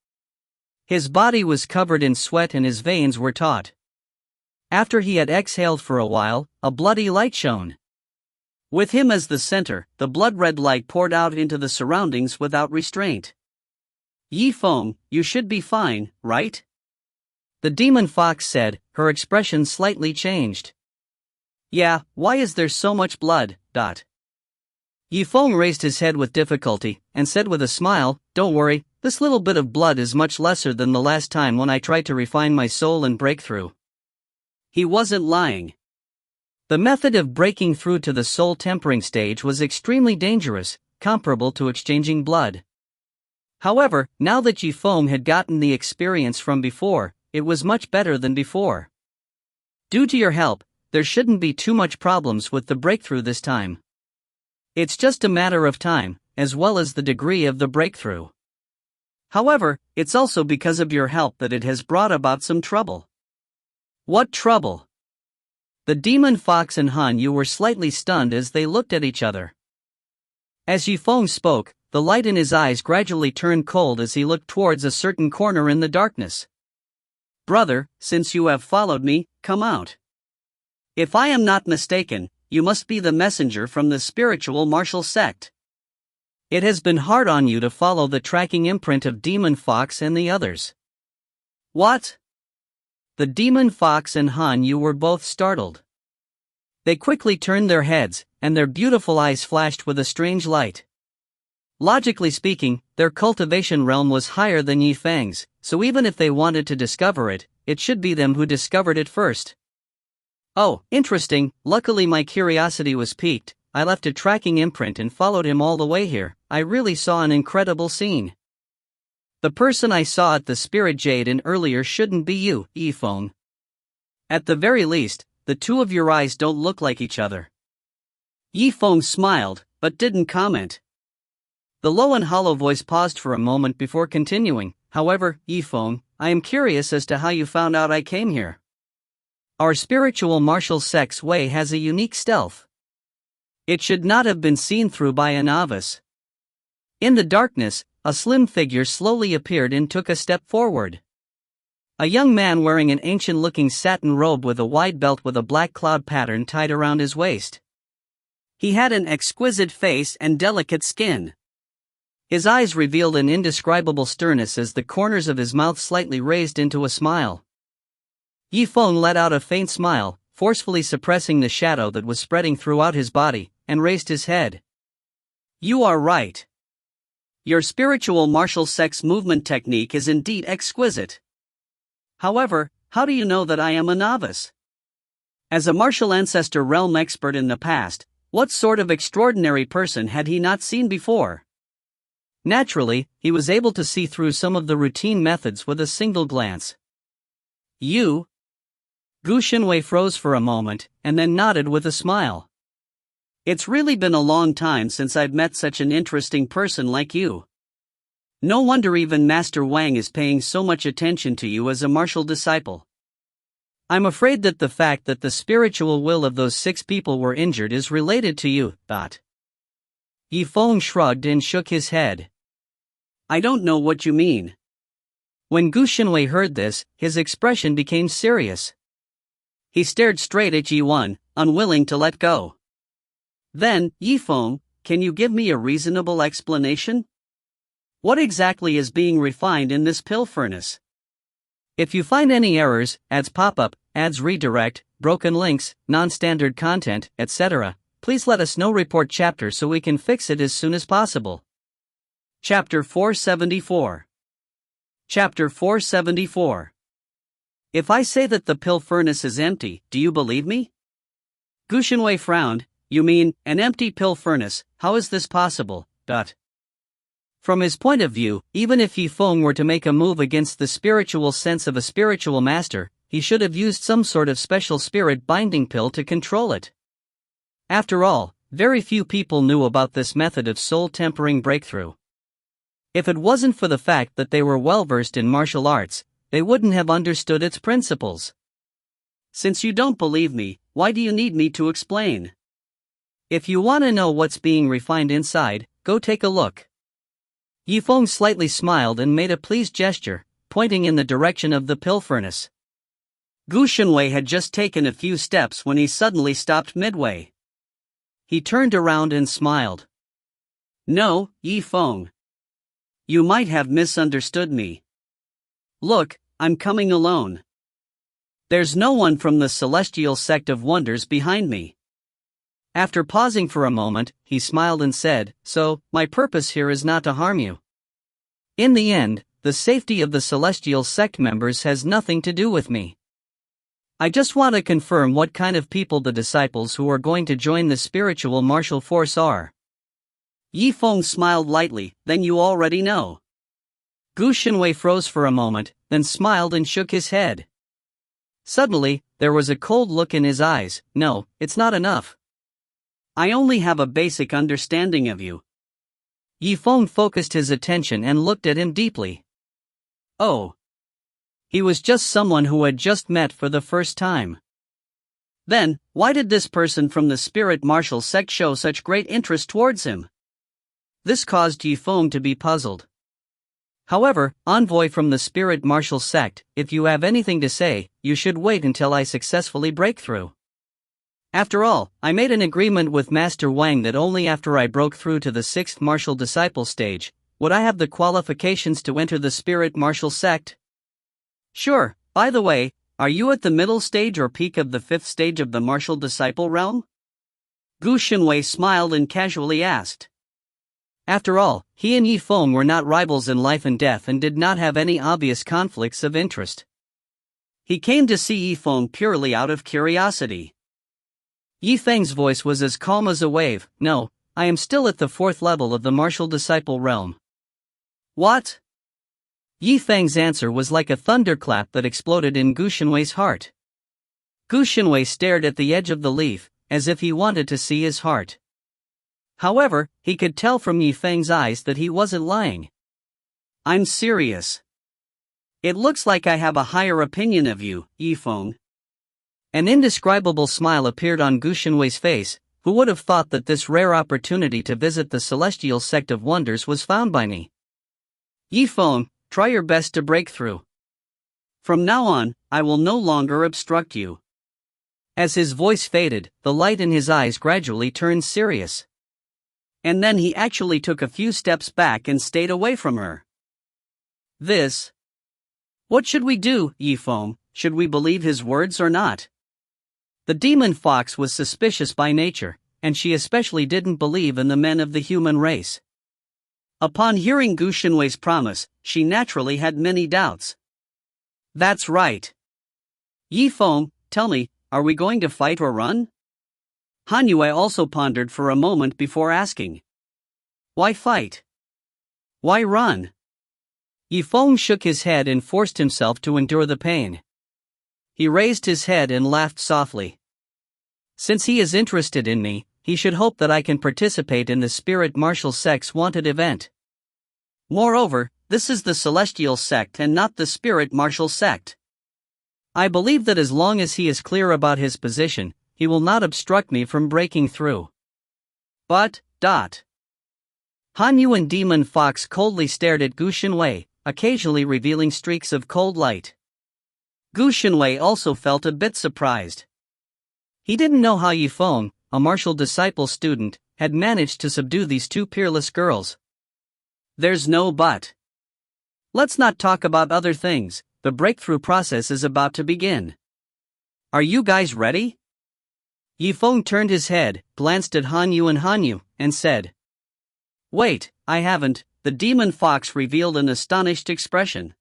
His body was covered in sweat and his veins were taut. After he had exhaled for a while, a bloody light shone. With him as the center, the blood-red light poured out into the surroundings without restraint. Zifeng, you should be fine, right? The demon fox said, her expression slightly changed. Yeah, why is there so much blood? Zifeng raised his head with difficulty, and said with a smile, don't worry, this little bit of blood is much lesser than the last time when I tried to refine my soul and break through. He wasn't lying. The method of breaking through to the soul tempering stage was extremely dangerous, comparable to exchanging blood. However, now that Zifeng had gotten the experience from before, it was much better than before. Due to your help, there shouldn't be too much problems with the breakthrough this time. It's just a matter of time, as well as the degree of the breakthrough. However, it's also because of your help that it has brought about some trouble. What trouble? The demon fox and Han Yu were slightly stunned as they looked at each other. As Zifeng spoke, the light in his eyes gradually turned cold as he looked towards a certain corner in the darkness. Brother, since you have followed me, come out. If I am not mistaken, you must be the messenger from the spiritual martial sect. It has been hard on you to follow the tracking imprint of Demon Fox and the others. What? The Demon Fox and Han Yu were both startled. They quickly turned their heads, and their beautiful eyes flashed with a strange light. Logically speaking, their cultivation realm was higher than Zifeng's, so even if they wanted to discover it, it should be them who discovered it first. Oh, interesting, luckily my curiosity was piqued. I left a tracking imprint and followed him all the way here. I really saw an incredible scene. The person I saw at the Spirit Jade Inn earlier shouldn't be you, Zifeng. At the very least, the two of your eyes don't look like each other. Zifeng smiled, but didn't comment. The low and hollow voice paused for a moment before continuing. However, Zifeng, I am curious as to how you found out I came here. Our spiritual martial sect's way has a unique stealth. It should not have been seen through by a novice. In the darkness, a slim figure slowly appeared and took a step forward. A young man wearing an ancient-looking satin robe with a wide belt with a black cloud pattern tied around his waist. He had an exquisite face and delicate skin. His eyes revealed an indescribable sternness as the corners of his mouth slightly raised into a smile. Zifeng let out a faint smile, forcefully suppressing the shadow that was spreading throughout his body, and raised his head. You are right. Your spiritual martial sect's movement technique is indeed exquisite. However, how do you know that I am a novice? As a martial ancestor realm expert in the past, what sort of extraordinary person had he not seen before? Naturally, he was able to see through some of the routine methods with a single glance. You? Gu Xinwei froze for a moment, and then nodded with a smile. It's really been a long time since I've met such an interesting person like you. No wonder even Master Wang is paying so much attention to you as a martial disciple. I'm afraid that the fact that the spiritual will of those 6 people were injured is related to you, Zifeng shrugged and shook his head. I don't know what you mean. When Gu Xinwei heard this, his expression became serious. He stared straight at Ji1, unwilling to let go. Then, Zifeng, can you give me a reasonable explanation? What exactly is being refined in this pill furnace? If you find any errors, ads pop up, ads redirect, broken links, non-standard content, etc., please let us know. Report chapter so we can fix it as soon as possible. Chapter 474. Chapter 474. If I say that the pill furnace is empty, do you believe me? Gu Xinwei frowned. You mean, an empty pill furnace? How is this possible? From his point of view, even if Zifeng were to make a move against the spiritual sense of a spiritual master, he should have used some sort of special spirit binding pill to control it. After all, very few people knew about this method of soul tempering breakthrough. If it wasn't for the fact that they were well-versed in martial arts, they wouldn't have understood its principles. Since you don't believe me, why do you need me to explain? If you want to know what's being refined inside, go take a look. Yifeng slightly smiled and made a pleased gesture, pointing in the direction of the pill furnace. Gu Shenwei had just taken a few steps when he suddenly stopped midway. He turned around and smiled. No, Yifeng. You might have misunderstood me. Look, I'm coming alone. There's no one from the celestial sect of wonders behind me. After pausing for a moment, he smiled and said, so, my purpose here is not to harm you. In the end, the safety of the celestial sect members has nothing to do with me. I just want to confirm what kind of people the disciples who are going to join the spiritual martial force are. Yifeng smiled lightly, then you already know. Gu Shenwei froze for a moment, then smiled and shook his head. Suddenly, there was a cold look in his eyes. No, it's not enough. I only have a basic understanding of you. Yifeng focused his attention and looked at him deeply. Oh. He was just someone who had just met for the first time. Then, why did this person from the spirit martial sect show such great interest towards him? This caused Yifeng to be puzzled. However, envoy from the spirit martial sect, if you have anything to say, you should wait until I successfully break through. After all, I made an agreement with Master Wang that only after I broke through to the 6th martial disciple stage, would I have the qualifications to enter the spirit martial sect. Sure, by the way, are you at the middle stage or peak of the 5th stage of the martial disciple realm? Gu Shenwei smiled and casually asked. After all, he and Yifeng were not rivals in life and death and did not have any obvious conflicts of interest. He came to see Yifeng purely out of curiosity. Yifeng's voice was as calm as a wave. No, I am still at the 4th level of the martial disciple realm. What? Yifeng's answer was like a thunderclap that exploded in Gu Shenwei's heart. Gu Shenwei stared at the edge of the leaf, as if he wanted to see his heart. However, he could tell from Yifeng's eyes that he wasn't lying. I'm serious. It looks like I have a higher opinion of you, Yifeng. An indescribable smile appeared on Gu Shenwei's face. Who would have thought that this rare opportunity to visit the celestial sect of wonders was found by me? Yifeng, try your best to break through. From now on, I will no longer obstruct you. As his voice faded, the light in his eyes gradually turned serious. And then he actually took a few steps back and stayed away from her. This. What should we do, Yifeng? Should we believe his words or not? The demon fox was suspicious by nature, and she especially didn't believe in the men of the human race. Upon hearing Gu Shenwei's promise, she naturally had many doubts. That's right. Yifeng, tell me, are we going to fight or run? Han Yue also pondered for a moment before asking. Why fight? Why run? Yifeng shook his head and forced himself to endure the pain. He raised his head and laughed softly. Since he is interested in me, he should hope that I can participate in the spirit martial sect's wanted event. Moreover, this is the celestial sect and not the spirit martial sect. I believe that as long as he is clear about his position, he will not obstruct me from breaking through. But. Han Yu and Demon Fox coldly stared at Gu Shenwei, occasionally revealing streaks of cold light. Gu Shenwei also felt a bit surprised. He didn't know how Yifeng, a martial disciple student, had managed to subdue these two peerless girls. There's no but. Let's not talk about other things, the breakthrough process is about to begin. Are you guys ready? Yifeng turned his head, glanced at Han Yu, and said. Wait, I haven't. The demon fox revealed an astonished expression.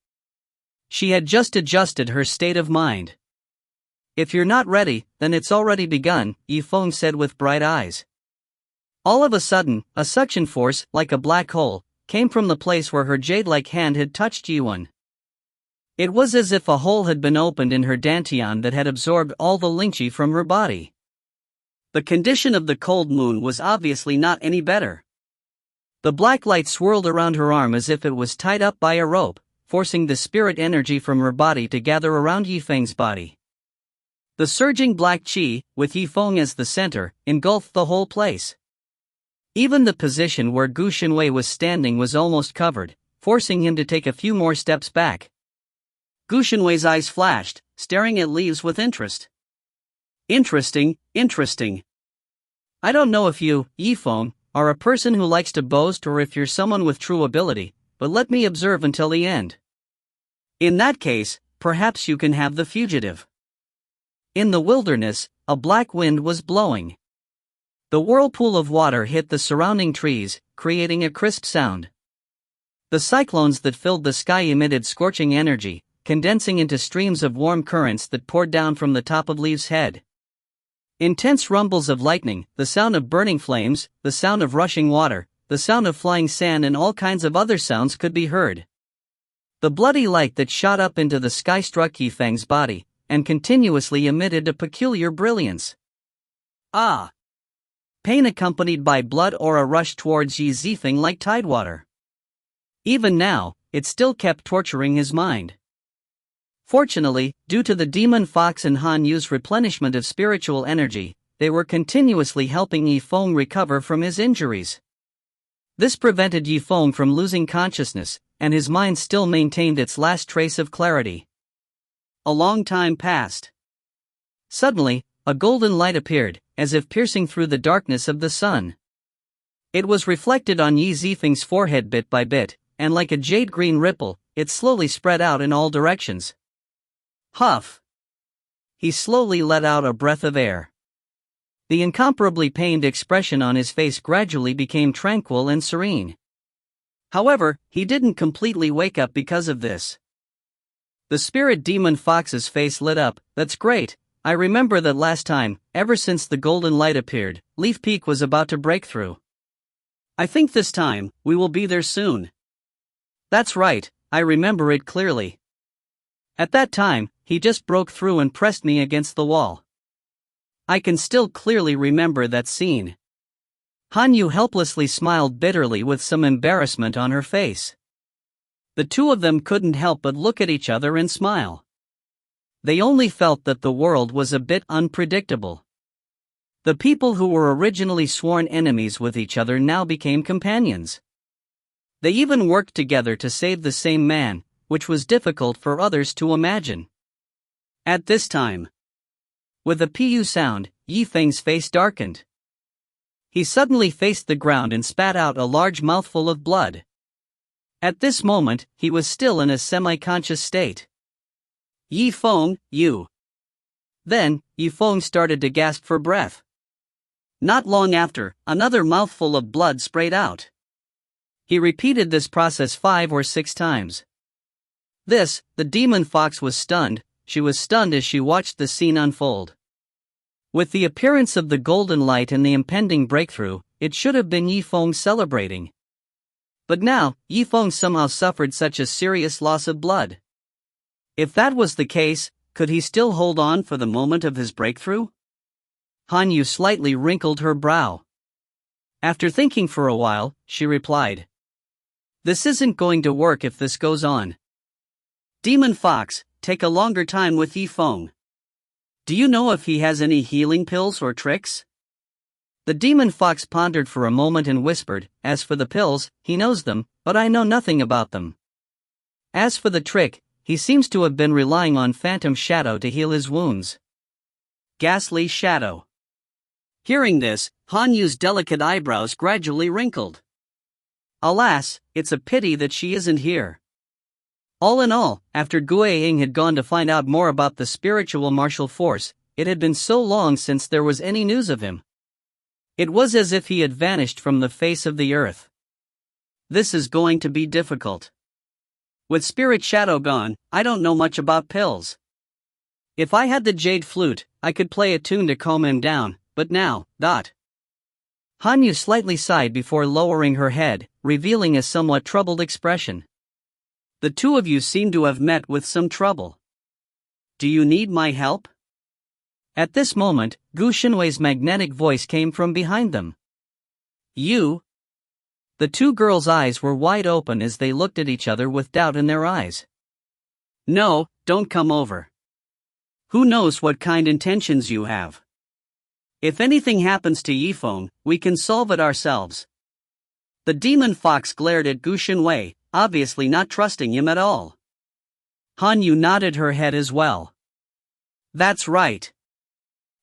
She had just adjusted her state of mind. If you're not ready, then it's already begun, Yifeng said with bright eyes. All of a sudden, a suction force, like a black hole, came from the place where her jade-like hand had touched Yuan. It was as if a hole had been opened in her dantian that had absorbed all the lingqi from her body. The condition of the cold moon was obviously not any better. The black light swirled around her arm as if it was tied up by a rope, forcing the spirit energy from her body to gather around Yifeng's body. The surging black qi, with Yifeng as the center, engulfed the whole place. Even the position where Gu Xinwei was standing was almost covered, forcing him to take a few more steps back. Gu Xinwei's eyes flashed, staring at leaves with interest. Interesting. I don't know if you, Yifeng, are a person who likes to boast or if you're someone with true ability, but let me observe until the end. In that case, perhaps you can have the fugitive. In the wilderness, a black wind was blowing. The whirlpool of water hit the surrounding trees, creating a crisp sound. The cyclones that filled the sky emitted scorching energy, condensing into streams of warm currents that poured down from the top of Liu's head. Intense rumbles of lightning, the sound of burning flames, the sound of rushing water, the sound of flying sand and all kinds of other sounds could be heard. The bloody light that shot up into the sky struck Yifeng's body, and continuously emitted a peculiar brilliance. Ah! Pain accompanied by blood or a rush towards Qi Zifeng like tidewater. Even now, it still kept torturing his mind. Fortunately, due to the demon fox and Han Yu's replenishment of spiritual energy, they were continuously helping Yifeng recover from his injuries. This prevented Yifeng from losing consciousness, and his mind still maintained its last trace of clarity. A long time passed. Suddenly, a golden light appeared, as if piercing through the darkness of the sun. It was reflected on Qi Zifeng's forehead bit by bit, and like a jade-green ripple, it slowly spread out in all directions. Huff! He slowly let out a breath of air. The incomparably pained expression on his face gradually became tranquil and serene. However, he didn't completely wake up because of this. The spirit demon fox's face lit up. That's great. I remember that last time, ever since the golden light appeared, Leaf Peak was about to break through. I think this time, we will be there soon. That's right, I remember it clearly. At that time, he just broke through and pressed me against the wall. I can still clearly remember that scene. Han Yu helplessly smiled bitterly with some embarrassment on her face. The two of them couldn't help but look at each other and smile. They only felt that the world was a bit unpredictable. The people who were originally sworn enemies with each other now became companions. They even worked together to save the same man, which was difficult for others to imagine. At this time, with a pu sound, Yifeng's face darkened. He suddenly faced the ground and spat out a large mouthful of blood. At this moment, he was still in a semi-conscious state. Yifeng, you. Then, Yifeng started to gasp for breath. Not long after, another mouthful of blood sprayed out. He repeated this process 5 or 6 times. The demon fox was stunned. She was stunned as she watched the scene unfold. With the appearance of the golden light and the impending breakthrough, it should have been Yifeng celebrating. But now, Yifeng somehow suffered such a serious loss of blood. If that was the case, could he still hold on for the moment of his breakthrough? Han Yu slightly wrinkled her brow. After thinking for a while, she replied, "This isn't going to work if this goes on. Demon Fox, take a longer time with Yifeng. Do you know if he has any healing pills or tricks?" The demon fox pondered for a moment and whispered, "As for the pills, he knows them, but I know nothing about them. As for the trick, he seems to have been relying on phantom shadow to heal his wounds." Ghastly shadow. Hearing this, Han Yu's delicate eyebrows gradually wrinkled. Alas, it's a pity that she isn't here. All in all, after Gue Ying had gone to find out more about the spiritual martial force, it had been so long since there was any news of him. It was as if he had vanished from the face of the earth. This is going to be difficult. With Spirit Shadow gone, I don't know much about pills. If I had the jade flute, I could play a tune to calm him down, but now, Han Yu slightly sighed before lowering her head, revealing a somewhat troubled expression. The two of you seem to have met with some trouble. Do you need my help? At this moment, Gu Xinwei's magnetic voice came from behind them. You? The two girls' eyes were wide open as they looked at each other with doubt in their eyes. No, don't come over. Who knows what kind intentions you have? If anything happens to Yifeng, we can solve it ourselves. The demon fox glared at Gu Xinwei, obviously not trusting him at all. Han Yu nodded her head as well. That's right.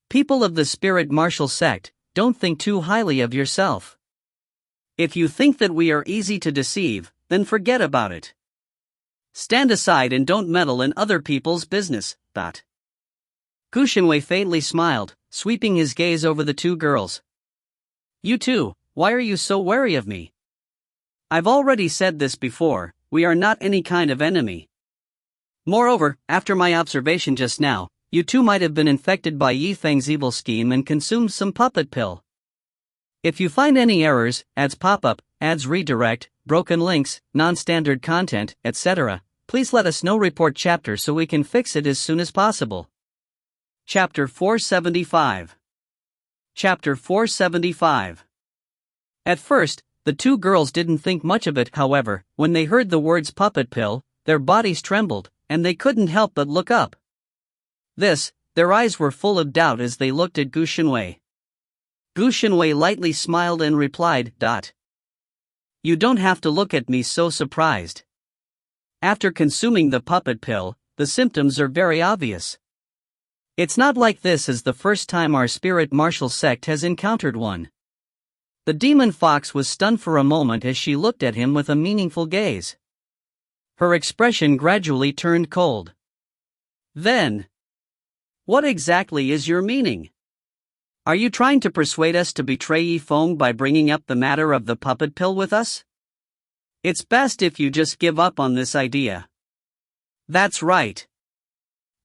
People of the spirit martial sect, don't think too highly of yourself. If you think that we are easy to deceive, then forget about it. Stand aside and don't meddle in other people's business. Gu Xinwei faintly smiled, sweeping his gaze over the two girls. You two, why are you so wary of me? I've already said this before, we are not any kind of enemy. Moreover, after my observation just now, you two might have been infected by Yifeng's evil scheme and consumed some puppet pill. If you find any errors, ads pop up, ads redirect, broken links, non-standard content, etc., please let us know. Report chapter so we can fix it as soon as possible. Chapter 475. Chapter 475. At first, the two girls didn't think much of it. However, when they heard the words puppet pill, their bodies trembled, and they couldn't help but look up. Their eyes were full of doubt as they looked at Gu Xinwei. Gu Xinwei lightly smiled and replied, You don't have to look at me so surprised. After consuming the puppet pill, the symptoms are very obvious. It's not like this is the first time our spirit martial sect has encountered one. The demon fox was stunned for a moment as she looked at him with a meaningful gaze. Her expression gradually turned cold. Then, what exactly is your meaning? Are you trying to persuade us to betray Yifeng by bringing up the matter of the puppet pill with us? It's best if you just give up on this idea. That's right.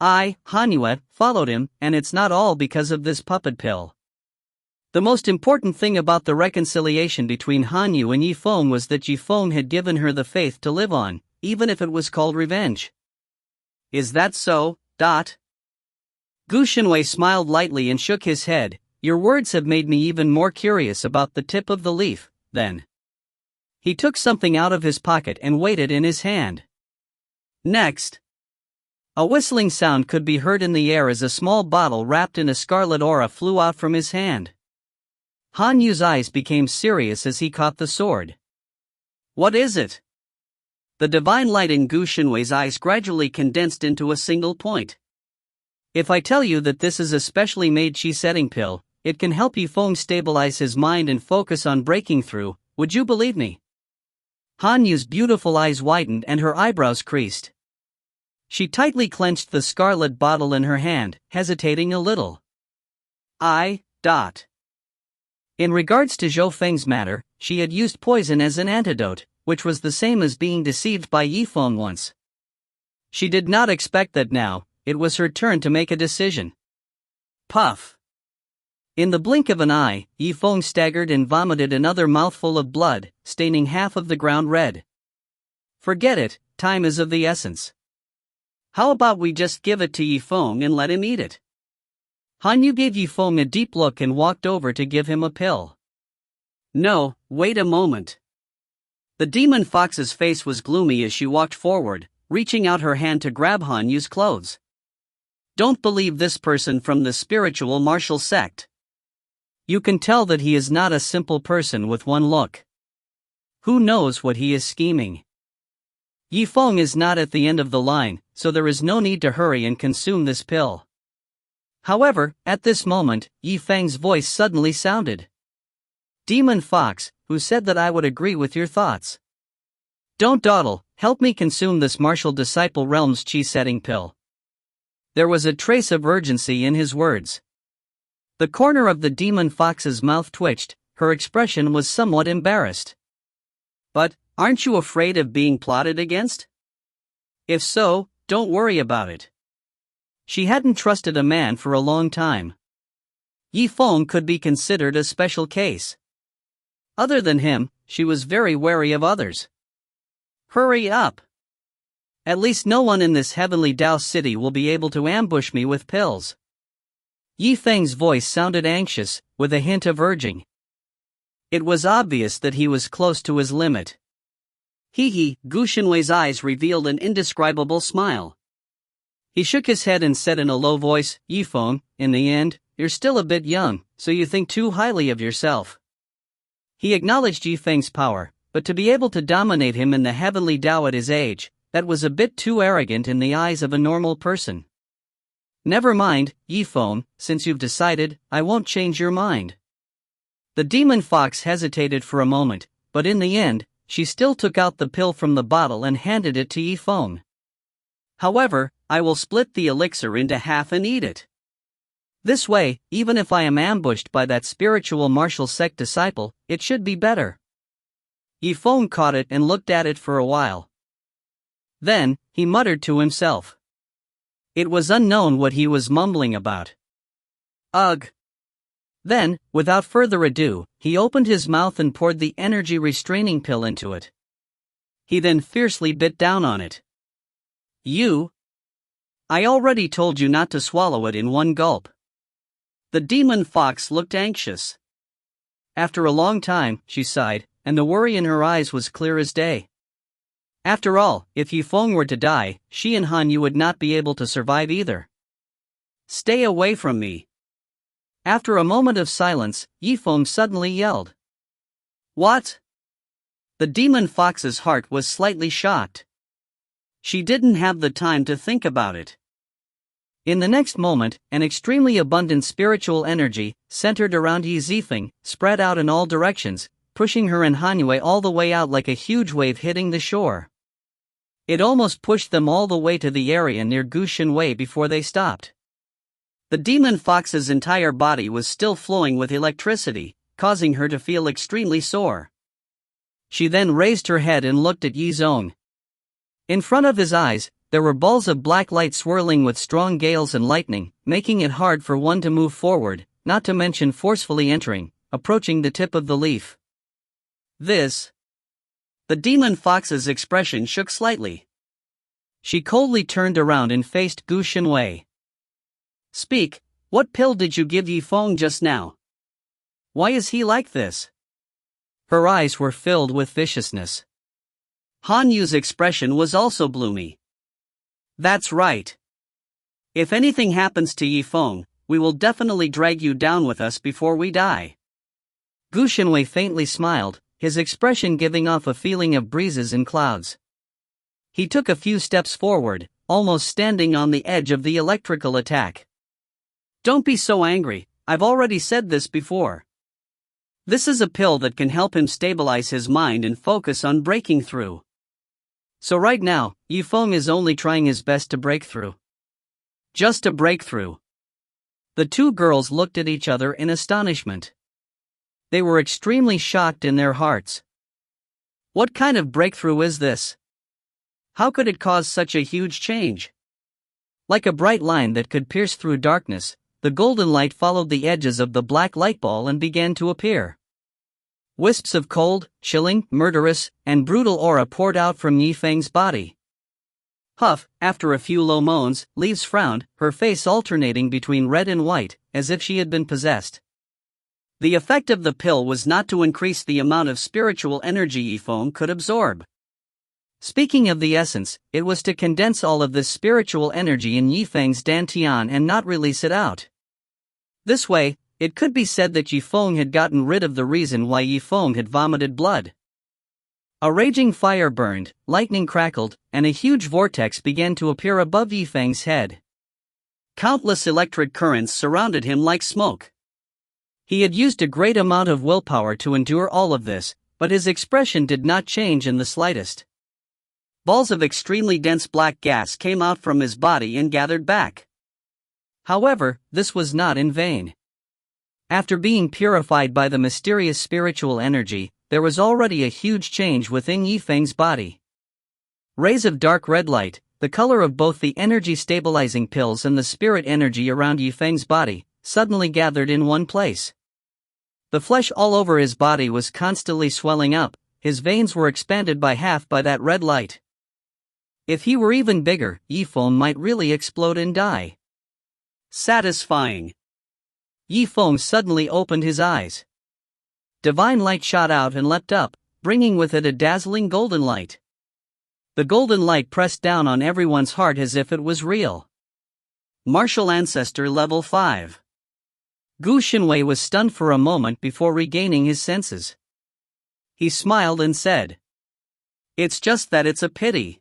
I, Han Yu, followed him, and it's not all because of this puppet pill. The most important thing about the reconciliation between Han Yu and Yifeng was that Yifeng had given her the faith to live on, even if it was called revenge. Is that so? Gu Xinwei smiled lightly and shook his head. Your words have made me even more curious about the tip of the leaf, then. He took something out of his pocket and weighed it in his hand. Next, a whistling sound could be heard in the air as a small bottle wrapped in a scarlet aura flew out from his hand. Han Yu's eyes became serious as he caught the sword. What is it? The divine light in Gu Xinwei's eyes gradually condensed into a single point. If I tell you that this is a specially made Qi setting pill, it can help Yifeng stabilize his mind and focus on breaking through, would you believe me? Han Yu's beautiful eyes widened and her eyebrows creased. She tightly clenched the scarlet bottle in her hand, hesitating a little. In regards to Zhou Feng's matter, she had used poison as an antidote, which was the same as being deceived by Yifeng once. She did not expect that now, it was her turn to make a decision. Puff! In the blink of an eye, Yifeng staggered and vomited another mouthful of blood, staining half of the ground red. Forget it, time is of the essence. How about we just give it to Yifeng and let him eat it? Han Yu gave Yifeng a deep look and walked over to give him a pill. No, wait a moment. The demon fox's face was gloomy as she walked forward, reaching out her hand to grab Han Yu's clothes. Don't believe this person from the spiritual martial sect. You can tell that he is not a simple person with one look. Who knows what he is scheming? Yifeng is not at the end of the line, so there is no need to hurry and consume this pill. However, at this moment, Yifeng's voice suddenly sounded. Demon Fox, who said that I would agree with your thoughts? Don't dawdle, help me consume this martial disciple realm's Qi setting pill. There was a trace of urgency in his words. The corner of the demon fox's mouth twitched, her expression was somewhat embarrassed. But, aren't you afraid of being plotted against? If so, don't worry about it. She hadn't trusted a man for a long time. Yifeng could be considered a special case. Other than him, she was very wary of others. Hurry up! At least no one in this heavenly Dao city will be able to ambush me with pills. Yifeng's voice sounded anxious, with a hint of urging. It was obvious that he was close to his limit. Gu Xinwei's eyes revealed an indescribable smile. He shook his head and said in a low voice, Yifeng, in the end, you're still a bit young, so you think too highly of yourself. He acknowledged Yifeng's power, but to be able to dominate him in the heavenly Tao at his age, that was a bit too arrogant in the eyes of a normal person. Never mind, Yifeng, since you've decided, I won't change your mind. The demon fox hesitated for a moment, but in the end, she still took out the pill from the bottle and handed it to Yifeng. However, I will split the elixir into half and eat it. This way, even if I am ambushed by that spiritual martial sect disciple, it should be better. Yifeng caught it and looked at it for a while. Then, he muttered to himself. It was unknown what he was mumbling about. Ugh! Then, without further ado, he opened his mouth and poured the energy restraining pill into it. He then fiercely bit down on it. You! I already told you not to swallow it in one gulp. The demon fox looked anxious. After a long time, she sighed, and the worry in her eyes was clear as day. After all, if Yifeng were to die, she and Han Yu would not be able to survive either. Stay away from me. After a moment of silence, Yifeng suddenly yelled. What? The demon fox's heart was slightly shocked. She didn't have the time to think about it. In the next moment, an extremely abundant spiritual energy, centered around Zifeng, spread out in all directions, pushing her and Han Yu all the way out like a huge wave hitting the shore. It almost pushed them all the way to the area near Gushan Wei before they stopped. The demon fox's entire body was still flowing with electricity, causing her to feel extremely sore. She then raised her head and looked at Yi Zong. In front of his eyes, there were balls of black light swirling with strong gales and lightning, making it hard for one to move forward, not to mention forcefully entering, approaching the tip of the leaf. This. The demon fox's expression shook slightly. She coldly turned around and faced Gushan Wei. Speak, what pill did you give Yifeng just now? Why is he like this? Her eyes were filled with viciousness. Han Yu's expression was also gloomy. That's right. If anything happens to Yifeng, we will definitely drag you down with us before we die. Gushan Wei faintly smiled, his expression giving off a feeling of breezes and clouds. He took a few steps forward, almost standing on the edge of the electrical attack. Don't be so angry, I've already said this before. This is a pill that can help him stabilize his mind and focus on breaking through. So right now, Yifeng is only trying his best to break through. Just a breakthrough. The two girls looked at each other in astonishment. They were extremely shocked in their hearts. What kind of breakthrough is this? How could it cause such a huge change? Like a bright line that could pierce through darkness, the golden light followed the edges of the black light ball and began to appear. Wisps of cold, chilling, murderous, and brutal aura poured out from Yifeng's body. Huff, after a few low moans, Leaves frowned, her face alternating between red and white, as if she had been possessed. The effect of the pill was not to increase the amount of spiritual energy Yifeng could absorb. Speaking of the essence, it was to condense all of this spiritual energy in Yifeng's dantian and not release it out. This way, it could be said that Yifeng had gotten rid of the reason why Yifeng had vomited blood. A raging fire burned, lightning crackled, and a huge vortex began to appear above Yifeng's head. Countless electric currents surrounded him like smoke. He had used a great amount of willpower to endure all of this, but his expression did not change in the slightest. Balls of extremely dense black gas came out from his body and gathered back. However, this was not in vain. After being purified by the mysterious spiritual energy, there was already a huge change within Yifeng's body. Rays of dark red light, the color of both the energy-stabilizing pills and the spirit energy around Yifeng's body, suddenly gathered in one place. The flesh all over his body was constantly swelling up, his veins were expanded by half by that red light. If he were even bigger, Yifeng might really explode and die. Satisfying. Yifeng suddenly opened his eyes. Divine light shot out and leapt up, bringing with it a dazzling golden light. The golden light pressed down on everyone's heart as if it was real. Martial Ancestor Level 5. Gu Xinwei was stunned for a moment before regaining his senses. He smiled and said, "It's just that it's a pity.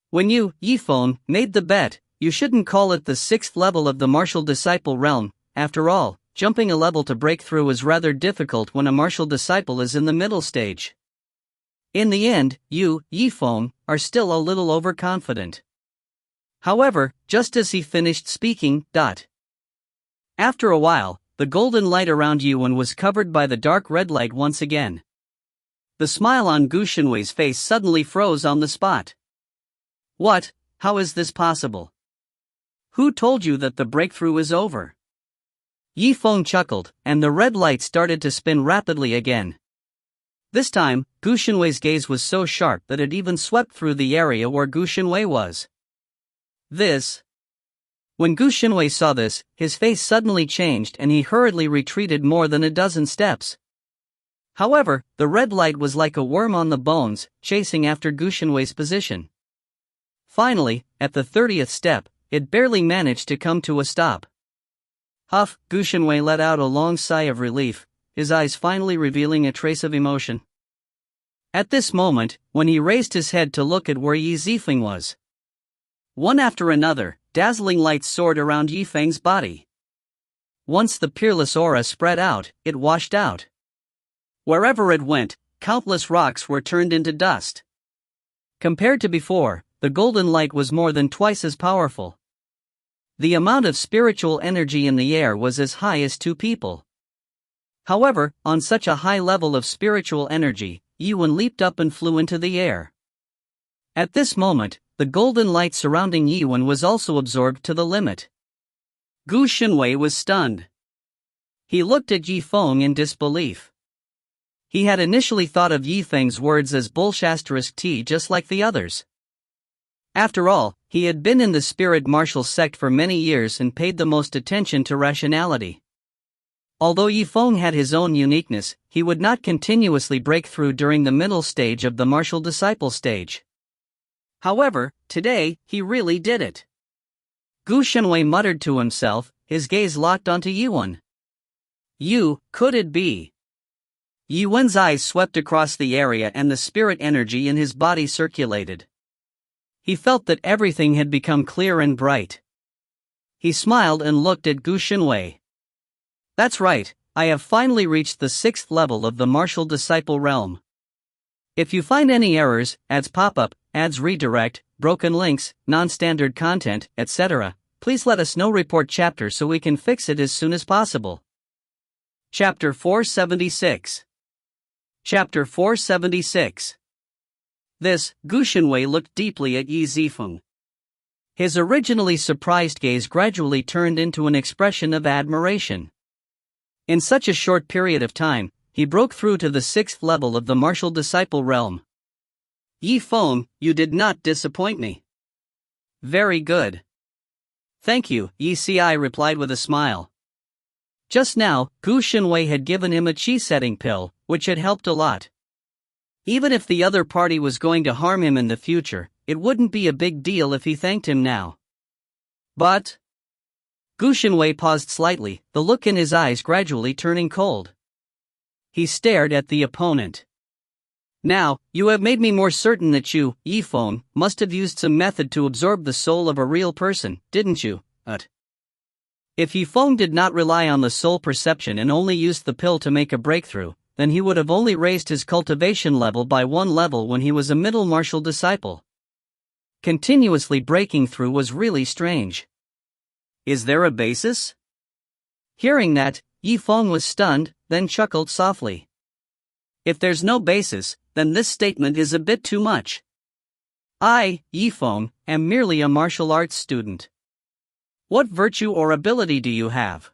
When you, Yifeng, made the bet, you shouldn't call it the 6th level of the martial disciple realm. After all, jumping a level to break through is rather difficult when a martial disciple is in the middle stage. In the end, you, Yifeng, are still a little overconfident." However, just as he finished speaking, after a while, the golden light around Yuan was covered by the dark red light once again. The smile on Gu Xinwei's face suddenly froze on the spot. "What? How is this possible? Who told you that the breakthrough is over?" Yifeng chuckled, and the red light started to spin rapidly again. This time, Gu Xinwei's gaze was so sharp that it even swept through the area where Gu Xinwei was. When Gu Xinwei saw this, his face suddenly changed and he hurriedly retreated more than a dozen steps. However, the red light was like a worm on the bones, chasing after Gu Xinwei's position. Finally, at the 30th step, it barely managed to come to a stop. Huff, Gu Xinwei let out a long sigh of relief, his eyes finally revealing a trace of emotion. At this moment, when he raised his head to look at where Zifeng was, one after another, dazzling lights soared around Yifeng's body. Once the peerless aura spread out, it washed out. Wherever it went, countless rocks were turned into dust. Compared to before, the golden light was more than twice as powerful. The amount of spiritual energy in the air was as high as 2 people. However, on such a high level of spiritual energy, Yuan leaped up and flew into the air. At this moment, the golden light surrounding Yuan was also absorbed to the limit. Gu Xinwei was stunned. He looked at Yifeng in disbelief. He had initially thought of Yifeng's words as bullshit just like the others. After all, he had been in the spirit martial sect for many years and paid the most attention to rationality. Although Yifeng had his own uniqueness, he would not continuously break through during the middle stage of the martial disciple stage. However, today, he really did it. Gu Xinwei muttered to himself, his gaze locked onto Yuan. Could it be? Yuan's eyes swept across the area and the spirit energy in his body circulated. He felt that everything had become clear and bright. He smiled and looked at Gu Xinwei. "That's right, I have finally reached the 6th level of the martial disciple realm. If you find any errors, ads pop up, ads redirect, broken links, non-standard content, etc., please let us know. Report chapter so we can fix it as soon as possible." Chapter 476. Chapter 476. Gu Xinwei looked deeply at Zifeng. His originally surprised gaze gradually turned into an expression of admiration. In such a short period of time, he broke through to the 6th level of the martial disciple realm. "Yifeng, you did not disappoint me." "Very good. Thank you," Yi replied with a smile. Just now, Gu Xinwei had given him a Qi setting pill, which had helped a lot. Even if the other party was going to harm him in the future, it wouldn't be a big deal if he thanked him now. But Gu Xinwei paused slightly, the look in his eyes gradually turning cold. He stared at the opponent. "Now, you have made me more certain that you, Yifeng, must have used some method to absorb the soul of a real person, didn't you?" If Yifeng did not rely on the soul perception and only used the pill to make a breakthrough, then he would have only raised his cultivation level by 1 level when he was a middle martial disciple. Continuously breaking through was really strange. Is there a basis? Hearing that, Yifeng was stunned, then chuckled softly. If there's no basis, then this statement is a bit too much. I, Yifeng, am merely a martial arts student. What virtue or ability do you have?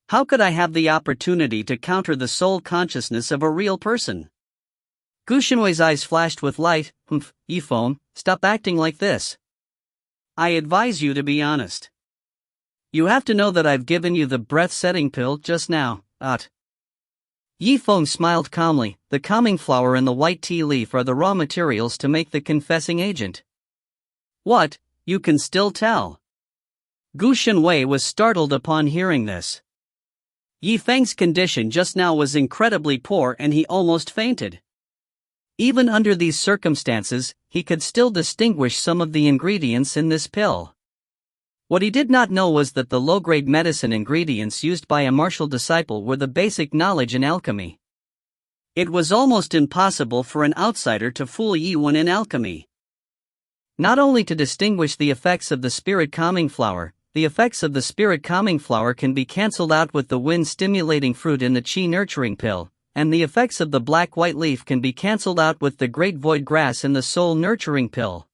How could I have the opportunity to counter the soul consciousness of a real person? Gu Xinwei's eyes flashed with light. Yifeng, stop acting like this. I advise you to be honest. You have to know that I've given you the breath-setting pill just now. Yifeng smiled calmly. The calming flower and the white tea leaf are the raw materials to make the confessing agent. What, you can still tell? Gu Shenwei was startled upon hearing this. Yi Feng's condition just now was incredibly poor and he almost fainted. Even under these circumstances, he could still distinguish some of the ingredients in this pill. What he did not know was that the low-grade medicine ingredients used by a martial disciple were the basic knowledge in alchemy. It was almost impossible for an outsider to fool Yi Wen in alchemy. Not only to distinguish the effects of the spirit calming flower, the effects of the spirit calming flower can be cancelled out with the wind-stimulating fruit in the Qi nurturing pill, and the effects of the black-white leaf can be cancelled out with the great void grass in the soul nurturing pill.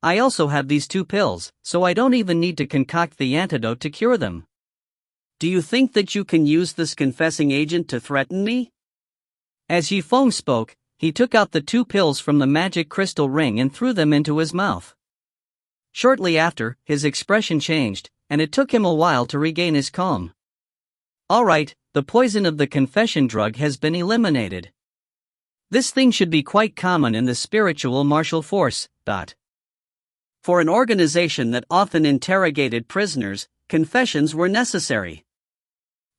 I also have these two pills, so I don't even need to concoct the antidote to cure them. Do you think that you can use this confessing agent to threaten me? As Yifeng spoke, he took out the two pills from the magic crystal ring and threw them into his mouth. Shortly after, his expression changed, and it took him a while to regain his calm. Alright, the poison of the confession drug has been eliminated. This thing should be quite common in the spiritual martial force. For an organization that often interrogated prisoners, confessions were necessary.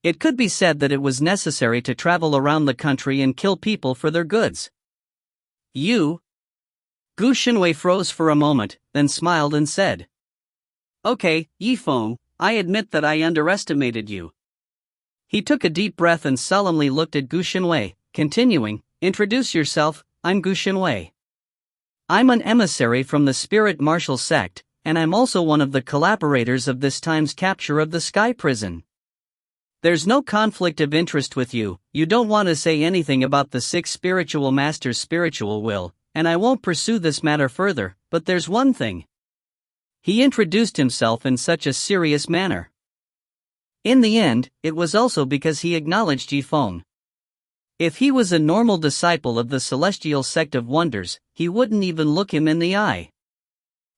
It could be said that it was necessary to travel around the country and kill people for their goods. You? Gu Shenwei froze for a moment, then smiled and said, Okay, Yifeng, I admit that I underestimated you. He took a deep breath and solemnly looked at Gu Shenwei, continuing, Introduce yourself, I'm Gu Shenwei. I'm an emissary from the Spirit Martial Sect, and I'm also one of the collaborators of this time's capture of the Sky Prison. There's no conflict of interest with you, you don't want to say anything about the 6 spiritual masters' spiritual will, and I won't pursue this matter further, but there's one thing. He introduced himself in such a serious manner. In the end, it was also because he acknowledged Yifeng. If he was a normal disciple of the Celestial Sect of Wonders, he wouldn't even look him in the eye.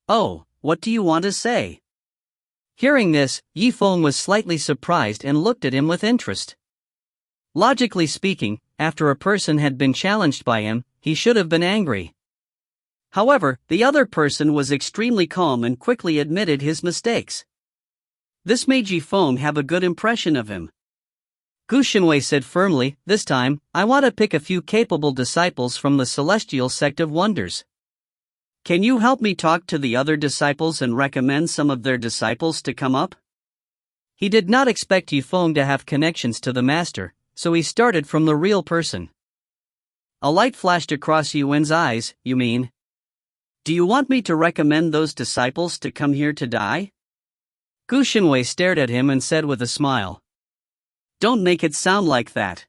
Oh, what do you want to say? Hearing this, Yifeng was slightly surprised and looked at him with interest. Logically speaking, after a person had been challenged by him, he should have been angry. However, the other person was extremely calm and quickly admitted his mistakes. This made Yifeng have a good impression of him. Gu Shenwei said firmly, This time, I want to pick a few capable disciples from the Celestial Sect of Wonders. Can you help me talk to the other disciples and recommend some of their disciples to come up? He did not expect Yifeng to have connections to the master, so he started from the real person. A light flashed across Yuen's eyes, You mean? Do you want me to recommend those disciples to come here to die? Gu Shenwei stared at him and said with a smile. Don't make it sound like that.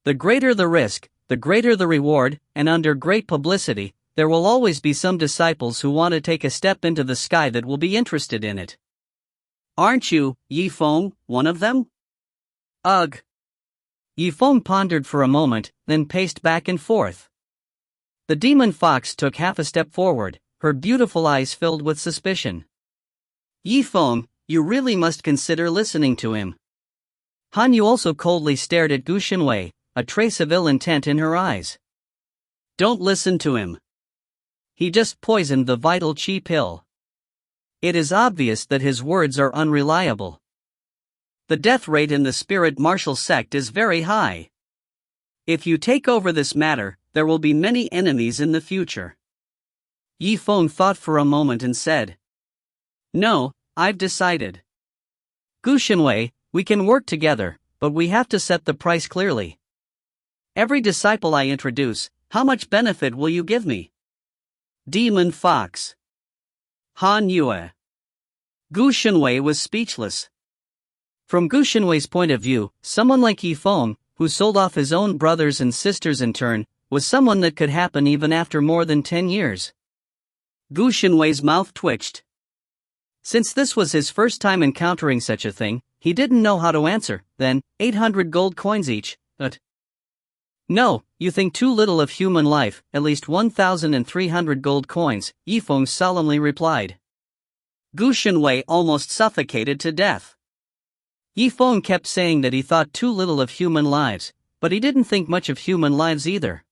The greater the risk, the greater the reward, and under great publicity, there will always be some disciples who want to take a step into the sky that will be interested in it. Aren't you, Yifeng, one of them? Ugh. Yifeng pondered for a moment, then paced back and forth. The demon fox took half a step forward, her beautiful eyes filled with suspicion. Yifeng, you really must consider listening to him. Han Yu also coldly stared at Gu Shenwei, a trace of ill intent in her eyes. Don't listen to him. He just poisoned the vital Qi pill. It is obvious that his words are unreliable. The death rate in the Spirit Martial Sect is very high. If you take over this matter, there will be many enemies in the future. Yifeng thought for a moment and said, No, I've decided. Gu Shenwei, we can work together, but we have to set the price clearly. Every disciple I introduce, how much benefit will you give me? Demon Fox. Han Yue. Gu Shenwei was speechless. From Gu Shenwei's point of view, someone like Yifeng, who sold off his own brothers and sisters in turn, was someone that could happen even after more than 10 years. Gu Shenwei's mouth twitched. Since this was his first time encountering such a thing, he didn't know how to answer. Then, 800 gold coins each, but... No, you think too little of human life, at least 1,300 gold coins, Yifeng solemnly replied. Gu Shenwei almost suffocated to death. Yifeng kept saying that he thought too little of human lives, but he didn't think much of human lives either.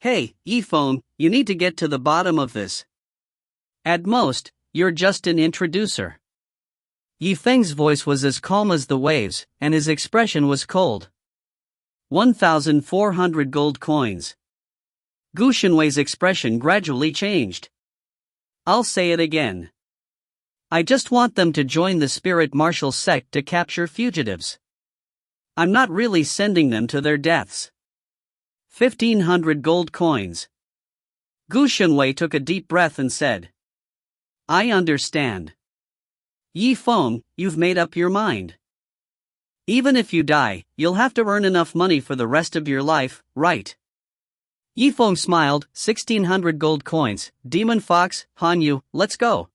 Hey, Yifeng, you need to get to the bottom of this. At most, you're just an introducer. Yifeng's voice was as calm as the waves, and his expression was cold. 1,400 gold coins. Gu Shenwei's expression gradually changed. I'll say it again. I just want them to join the spirit martial sect to capture fugitives. I'm not really sending them to their deaths. 1,500 gold coins. Gu Shenwei took a deep breath and said, I understand. Yifeng, you've made up your mind. Even if you die, you'll have to earn enough money for the rest of your life, right? Yifeng smiled. 1,600 gold coins. Demon Fox, Han Yu, let's go.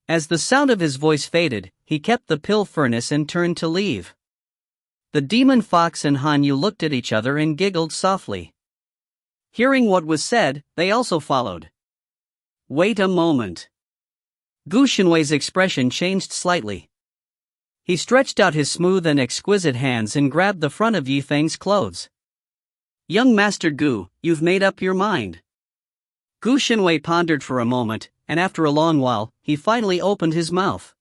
As the sound of his voice faded, he kept the pill furnace and turned to leave. The Demon Fox and Han Yu looked at each other and giggled softly. Hearing what was said, they also followed. Wait a moment. Gu Shenwei's expression changed slightly. He stretched out his smooth and exquisite hands and grabbed the front of Yifeng's clothes. Young Master Gu, you've made up your mind. Gu Shenwei pondered for a moment, and after a long while, he finally opened his mouth.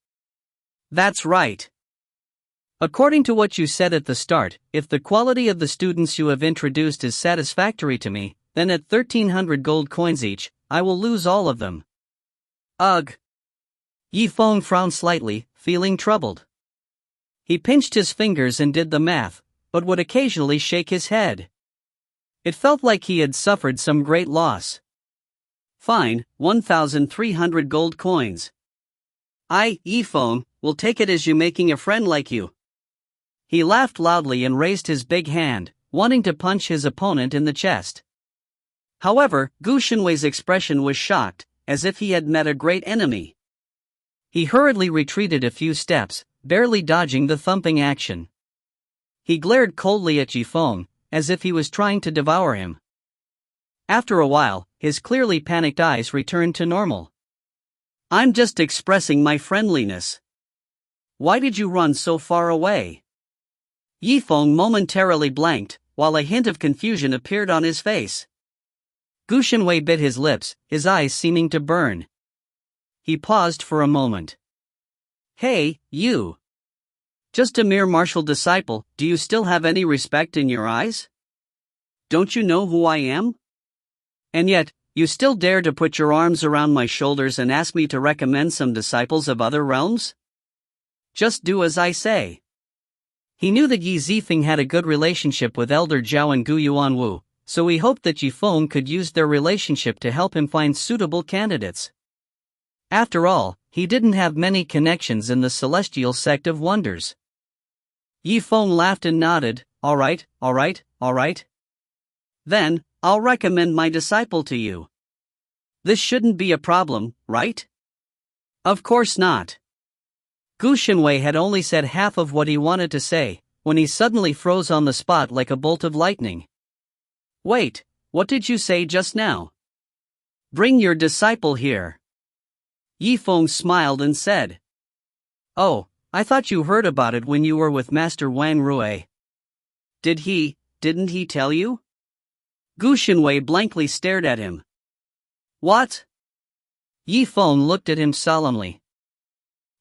That's right. According to what you said at the start, if the quality of the students you have introduced is satisfactory to me, then at 1,300 gold coins each, I will lose all of them. Ugh. Yifeng frowned slightly, feeling troubled. He pinched his fingers and did the math, but would occasionally shake his head. It felt like he had suffered some great loss. Fine, 1,300 gold coins. Yifeng, will take it as you making a friend like you. He laughed loudly and raised his big hand, wanting to punch his opponent in the chest. However, Gu Shenwei's expression was shocked, as if he had met a great enemy. He hurriedly retreated a few steps, barely dodging the thumping action. He glared coldly at Yifeng, as if he was trying to devour him. After a while, his clearly panicked eyes returned to normal. I'm just expressing my friendliness. Why did you run so far away? Yifeng momentarily blanked, while a hint of confusion appeared on his face. Gu Shenwei bit his lips, his eyes seeming to burn. He paused for a moment. Hey, you. Just a mere martial disciple, do you still have any respect in your eyes? Don't you know who I am? And yet, you still dare to put your arms around my shoulders and ask me to recommend some disciples of other realms? Just do as I say. He knew that Yi Zifeng had a good relationship with Elder Zhao and Gu Yuanwu, so he hoped that Yifeng could use their relationship to help him find suitable candidates. After all, he didn't have many connections in the celestial sect of wonders. Yifeng laughed and nodded. All right. Then, I'll recommend my disciple to you. This shouldn't be a problem, right? Of course not. Gu Shenwei had only said half of what he wanted to say, when he suddenly froze on the spot like a bolt of lightning. Wait, what did you say just now? Bring your disciple here. Yifeng smiled and said. Oh, I thought you heard about it when you were with Master Wang Rui. Didn't he tell you? Gu Shenwei blankly stared at him. What? Yifeng looked at him solemnly.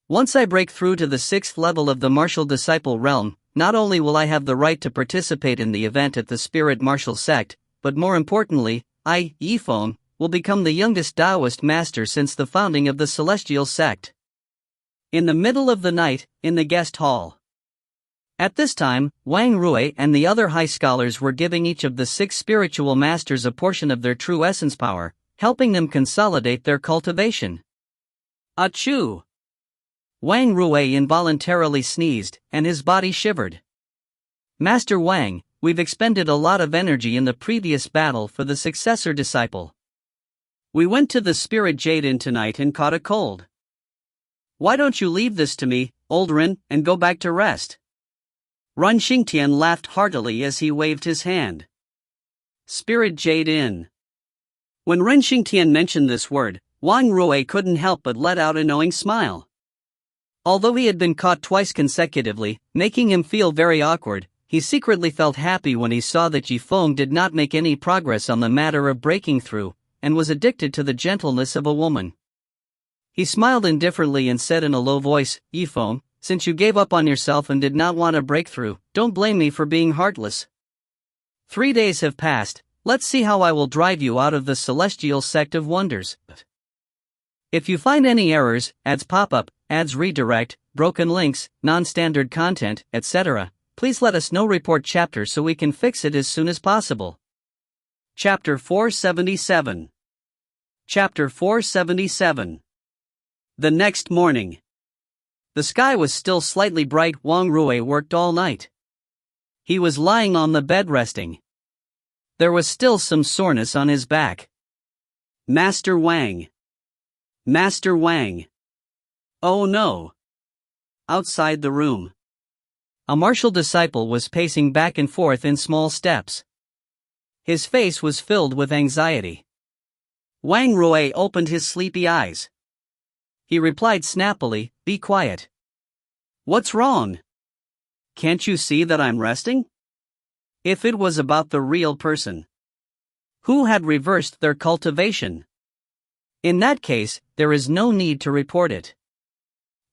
Once I break through to the 6th level of the martial disciple realm, not only will I have the right to participate in the event at the spirit martial sect, but more importantly, I, Yifeng, will become the youngest Taoist master since the founding of the celestial sect. In the middle of the night, in the guest hall. At this time, Wang Rui and the other high scholars were giving each of the 6 spiritual masters a portion of their true essence power, helping them consolidate their cultivation. Achoo! Wang Rui involuntarily sneezed, and his body shivered. Master Wang, we've expended a lot of energy in the previous battle for the successor disciple. We went to the Spirit Jade Inn tonight and caught a cold. Why don't you leave this to me, old Rin, and go back to rest? Ren Xingtian laughed heartily as he waved his hand. Spirit Jade Inn. When Ren Xingtian mentioned this word, Wang Rui couldn't help but let out a knowing smile. Although he had been caught twice consecutively, making him feel very awkward, he secretly felt happy when he saw that Yifeng did not make any progress on the matter of breaking through, and was addicted to the gentleness of a woman. He smiled indifferently and said in a low voice, Zifeng, since you gave up on yourself and did not want a breakthrough, don't blame me for being heartless. 3 days have passed, let's see how I will drive you out of the celestial sect of wonders. If you find any errors, ads pop up, ads redirect, broken links, non-standard content, etc., please let us know. Report chapter so we can fix it as soon as possible. Chapter 477. Chapter 477. The next morning. The sky was still slightly bright. Wang Rui worked all night. He was lying on the bed resting. There was still some soreness on his back. Master Wang. Master Wang. Oh no. Outside the room. A martial disciple was pacing back and forth in small steps. His face was filled with anxiety. Wang Rui opened his sleepy eyes. He replied snappily, "Be quiet." "What's wrong? Can't you see that I'm resting?" If it was about the real person who had reversed their cultivation, in that case, there is no need to report it.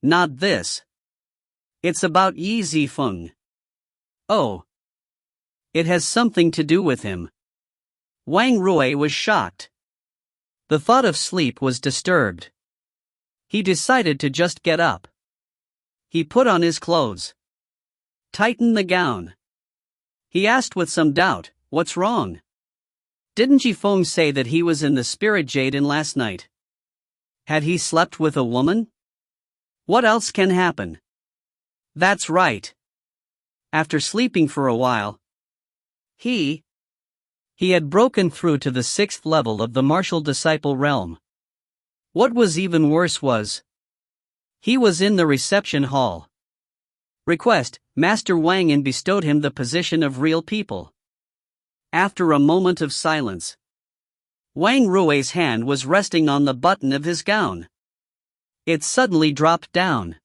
Not this. It's about Qi Zifeng. Oh. It has something to do with him. Wang Rui was shocked. The thought of sleep was disturbed. He decided to just get up. He put on his clothes. Tighten the gown. He asked with some doubt, "What's wrong? Didn't Zifeng say that he was in the spirit jade in last night? Had he slept with a woman? What else can happen?" That's right. After sleeping for a while, he had broken through to the 6th level of the martial disciple realm. What was even worse was, he was in the reception hall. Request, Master Wang, and bestowed him the position of real people. After a moment of silence, Wang Rui's hand was resting on the button of his gown. It suddenly dropped down.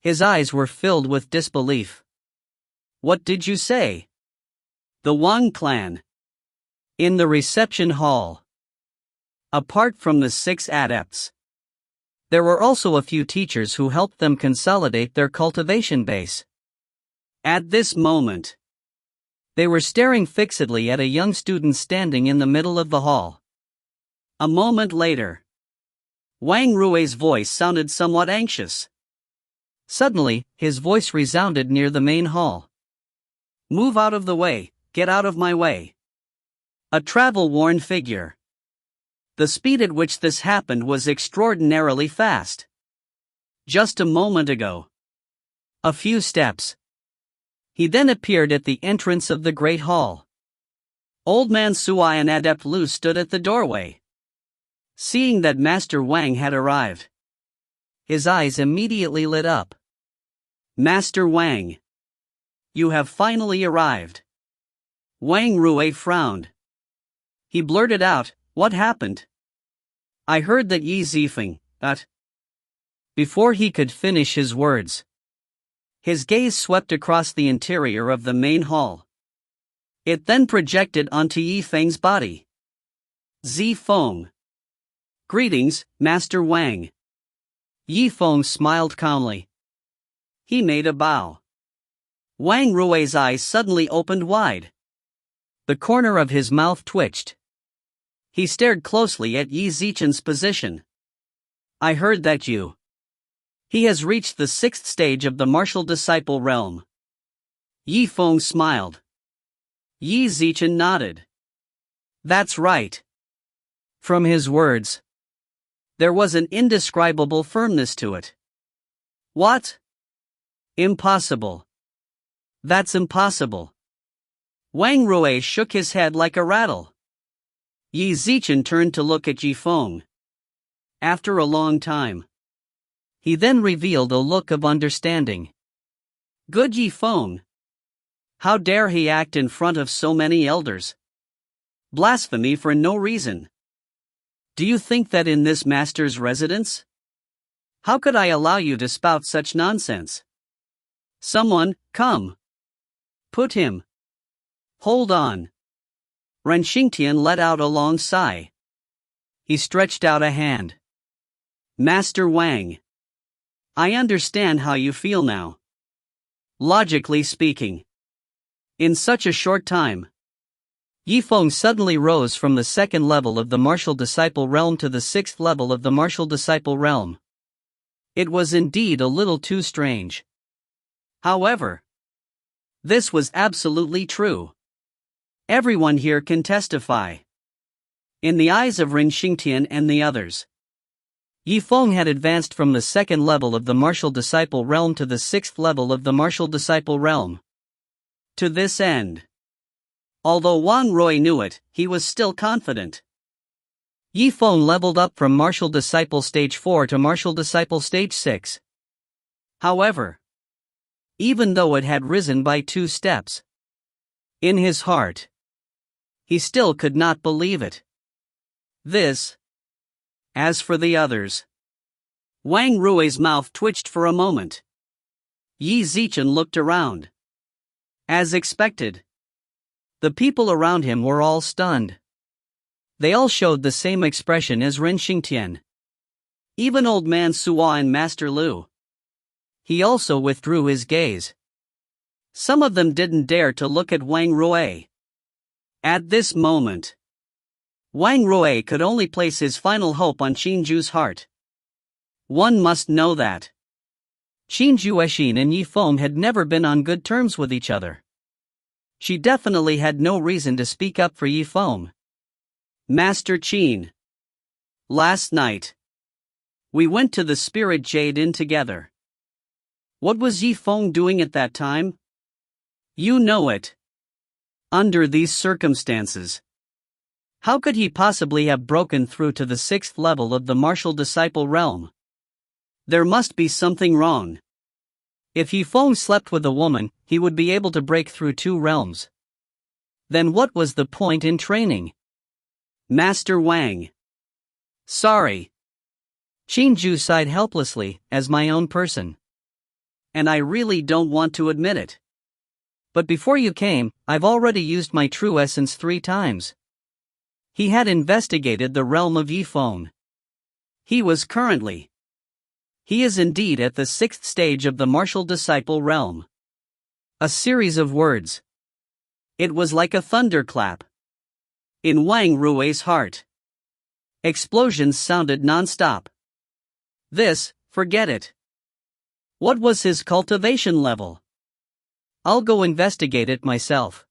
His eyes were filled with disbelief. "What did you say?" "The Wang clan. In the reception hall. Apart from the 6 adepts, there were also a few teachers who helped them consolidate their cultivation base." At this moment, they were staring fixedly at a young student standing in the middle of the hall. A moment later, Wang Rui's voice sounded somewhat anxious. Suddenly, his voice resounded near the main hall. "Move out of the way, get out of my way." A travel-worn figure. The speed at which this happened was extraordinarily fast. Just a moment ago. A few steps. He then appeared at the entrance of the Great Hall. Old Man Sui and Adept Lu stood at the doorway. Seeing that Master Wang had arrived, his eyes immediately lit up. "Master Wang, you have finally arrived." Wang Rui frowned. He blurted out, "What happened? I heard that Qi Zifeng, Before he could finish his words, his gaze swept across the interior of the main hall. It then projected onto Yifeng's body. "Zifeng. Greetings, Master Wang." Yifeng smiled calmly. He made a bow. Wang Rui's eyes suddenly opened wide. The corner of his mouth twitched. He stared closely at Qi Zichen's position. "I heard that you." He has reached the 6th stage of the martial disciple realm. Yifeng smiled. Qi Zichen nodded. "That's right." From his words, there was an indescribable firmness to it. "What? Impossible. That's impossible." Wang Rui shook his head like a rattle. Qi Zichen turned to look at Zifeng. After a long time, he then revealed a look of understanding. "Good Zifeng. How dare he act in front of so many elders? Blasphemy for no reason. Do you think that in this master's residence? How could I allow you to spout such nonsense? Someone, come. Put him. Hold on." Ren Xingtian let out a long sigh. He stretched out a hand. Master Wang. I understand how you feel now. Logically speaking. In such a short time, Yifeng suddenly rose from the second level of the martial disciple realm to the sixth level of the martial disciple realm. It was indeed a little too strange. However, this was absolutely true. Everyone here can testify. In the eyes of Ren Xingtian and the others, Yifeng had advanced from the second level of the martial disciple realm to the sixth level of the martial disciple realm. To this end, although Wang Rui knew it, he was still confident. Yifeng leveled up from martial disciple stage 4 to martial disciple stage 6. However, even though it had risen by 2 steps, in his heart, he still could not believe it. As for the others, Wang Rui's mouth twitched for a moment. Yi Zichen looked around. As expected, the people around him were all stunned. They all showed the same expression as Ren Xingtian. Even old man Suo and Master Liu. He also withdrew his gaze. Some of them didn't dare to look at Wang Rui. At this moment, Wang Rui could only place his final hope on Qinju's heart. One must know that Qinju Exin and Yifeng had never been on good terms with each other. She definitely had no reason to speak up for Yifeng. Master Qin. Last night, we went to the Spirit Jade Inn together. What was Yifeng doing at that time? You know it. Under these circumstances, how could he possibly have broken through to the sixth level of the martial disciple realm? There must be something wrong. If Yifeng slept with a woman, he would be able to break through 2 realms. Then what was the point in training? Master Wang. Sorry. Qinju sighed helplessly, as my own person. And I really don't want to admit it. But before you came, I've already used my true essence 3 times. He had investigated the realm of Yifeng. He is indeed at the 6th stage of the martial disciple realm. A series of words. It was like a thunderclap. In Wang Rui's heart, explosions sounded non-stop. Forget it. What was his cultivation level? I'll go investigate it myself.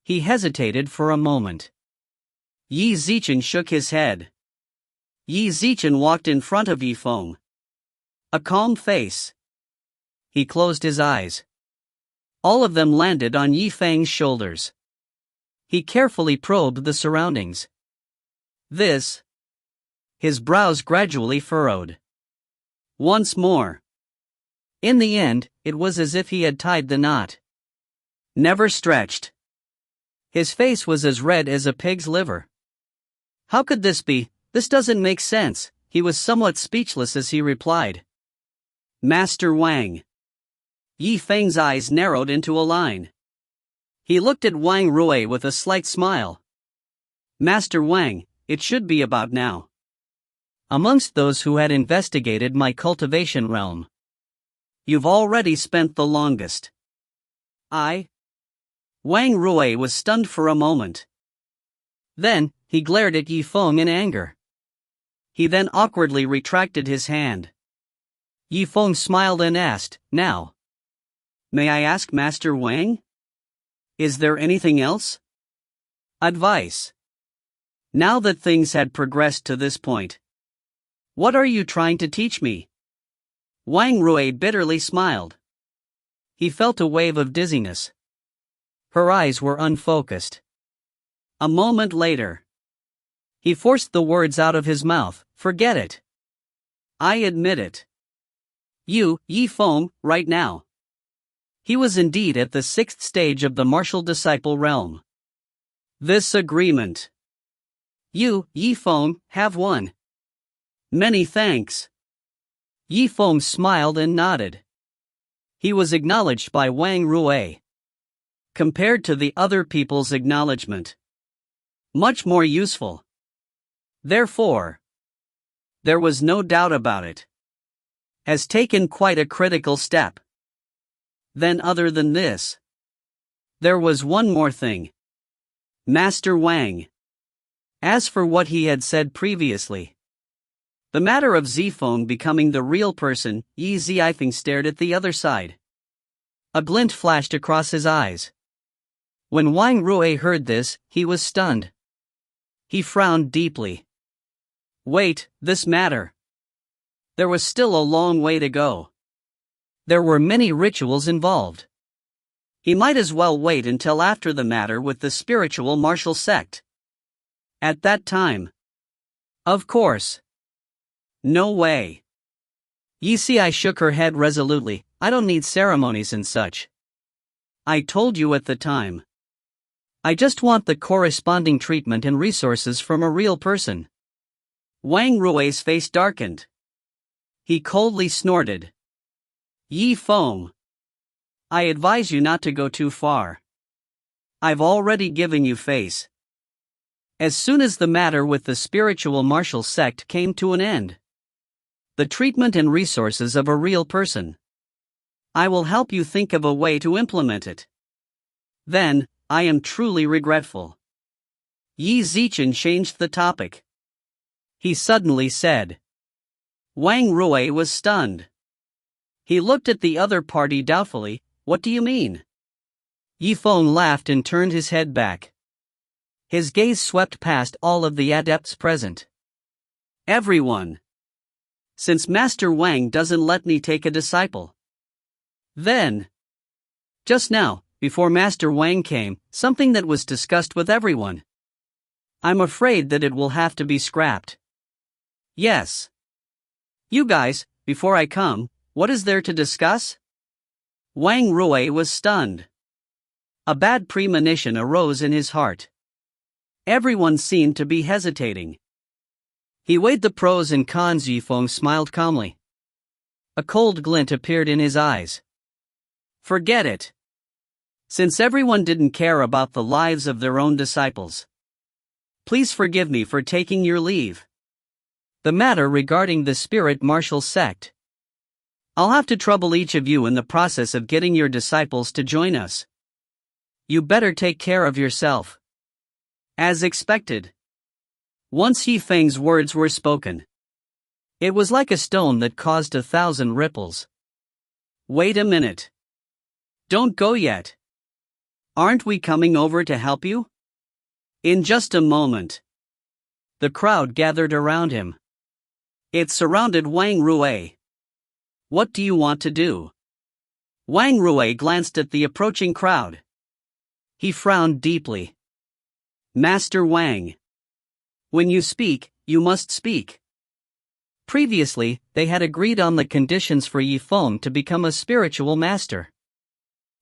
He hesitated for a moment. Yi Zichen shook his head. Yi Zichen walked in front of Yifeng. A calm face. He closed his eyes. All of them landed on Yifeng's shoulders. He carefully probed the surroundings. His brows gradually furrowed. Once more. In the end, it was as if he had tied the knot. Never stretched. His face was as red as a pig's liver. How could this be? This doesn't make sense. He was somewhat speechless as he replied. Master Wang. Yifeng's eyes narrowed into a line. He looked at Wang Rui with a slight smile. Master Wang, it should be about now. Amongst those who had investigated my cultivation realm, you've already spent the longest. Wang Rui was stunned for a moment. Then, he glared at Yifeng in anger. He then awkwardly retracted his hand. Yifeng smiled and asked, Now, may I ask Master Wang? Is there anything else? Advice. Now that things had progressed to this point, what are you trying to teach me? Wang Rui bitterly smiled. He felt a wave of dizziness. Her eyes were unfocused. A moment later, he forced the words out of his mouth. Forget it. I admit it. You, Yifeng, right now. He was indeed at the 6th stage of the martial disciple realm. This agreement. You, Yifeng, have won. Many thanks. Yifeng smiled and nodded. He was acknowledged by Wang Rui. Compared to the other people's acknowledgement, much more useful. Therefore, there was no doubt about it, has taken quite a critical step. Then other than this, there was one more thing. Master Wang. As for what he had said previously, the matter of Zifeng becoming the real person, Yi Zifeng stared at the other side. A glint flashed across his eyes. When Wang Rui heard this, he was stunned. He frowned deeply. Wait, this matter. There was still a long way to go. There were many rituals involved. He might as well wait until after the matter with the spiritual martial sect. At that time. Of course. No way. Yi Si shook her head resolutely. I don't need ceremonies and such. I told you at the time. I just want the corresponding treatment and resources from a real person. Wang Rui's face darkened. He coldly snorted. Yi Feng. I advise you not to go too far. I've already given you face. As soon as the matter with the spiritual martial sect came to an end, the treatment and resources of a real person, I will help you think of a way to implement it. Then, I am truly regretful. Yi Zichen changed the topic. He suddenly said. Wang Rui was stunned. He looked at the other party doubtfully. What do you mean? Yi Feng laughed and turned his head back. His gaze swept past all of the adepts present. Everyone. Since Master Wang doesn't let me take a disciple. Then. Just now, before Master Wang came, something that was discussed with everyone. I'm afraid that it will have to be scrapped. Yes. You guys, before I come, what is there to discuss? Wang Rui was stunned. A bad premonition arose in his heart. Everyone seemed to be hesitating. He weighed the pros and cons. Yifeng smiled calmly. A cold glint appeared in his eyes. Forget it. Since everyone didn't care about the lives of their own disciples, please forgive me for taking your leave. The matter regarding the spirit martial sect. I'll have to trouble each of you in the process of getting your disciples to join us. You better take care of yourself. As expected. Once Zifeng's words were spoken, it was like a stone that caused 1,000 ripples. Wait a minute. Don't go yet. Aren't we coming over to help you? In just a moment. The crowd gathered around him. It surrounded Wang Rui. What do you want to do? Wang Rui glanced at the approaching crowd. He frowned deeply. Master Wang. When you speak, you must speak. Previously, they had agreed on the conditions for Yifeng to become a spiritual master.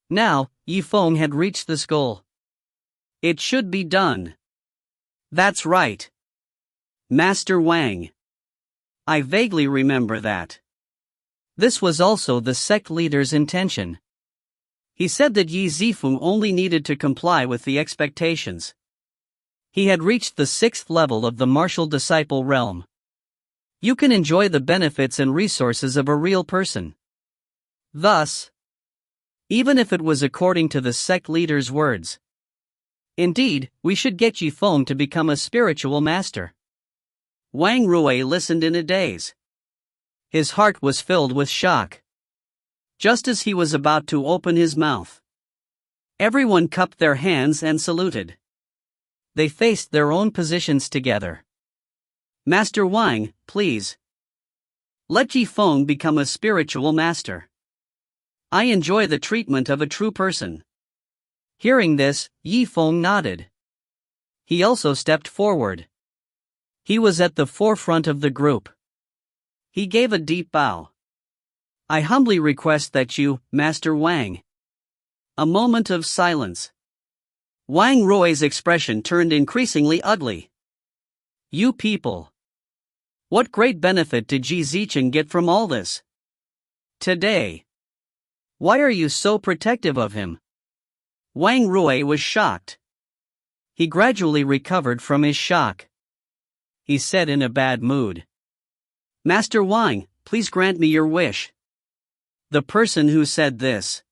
Now, Yifeng had reached this goal. It should be done. That's right. Master Wang. I vaguely remember that. This was also the sect leader's intention. He said that Yi Zifeng only needed to comply with the expectations. He had reached the 6th level of the martial disciple realm. You can enjoy the benefits and resources of a real person. Thus, even if it was according to the sect leader's words. Indeed, we should get Yifeng to become a spiritual master. Wang Rui listened in a daze. His heart was filled with shock. Just as he was about to open his mouth, everyone cupped their hands and saluted. They faced their own positions together. Master Wang, please. Let Yifeng become a spiritual master. I enjoy the treatment of a true person. Hearing this, Yifeng nodded. He also stepped forward. He was at the forefront of the group. He gave a deep bow. I humbly request that you, Master Wang. A moment of silence. Wang Rui's expression turned increasingly ugly. You people. What great benefit did Qi Zichen get from all this? Today. Why are you so protective of him? Wang Rui was shocked. He gradually recovered from his shock. He said in a bad mood. Master Wang, please grant me your wish. The person who said this.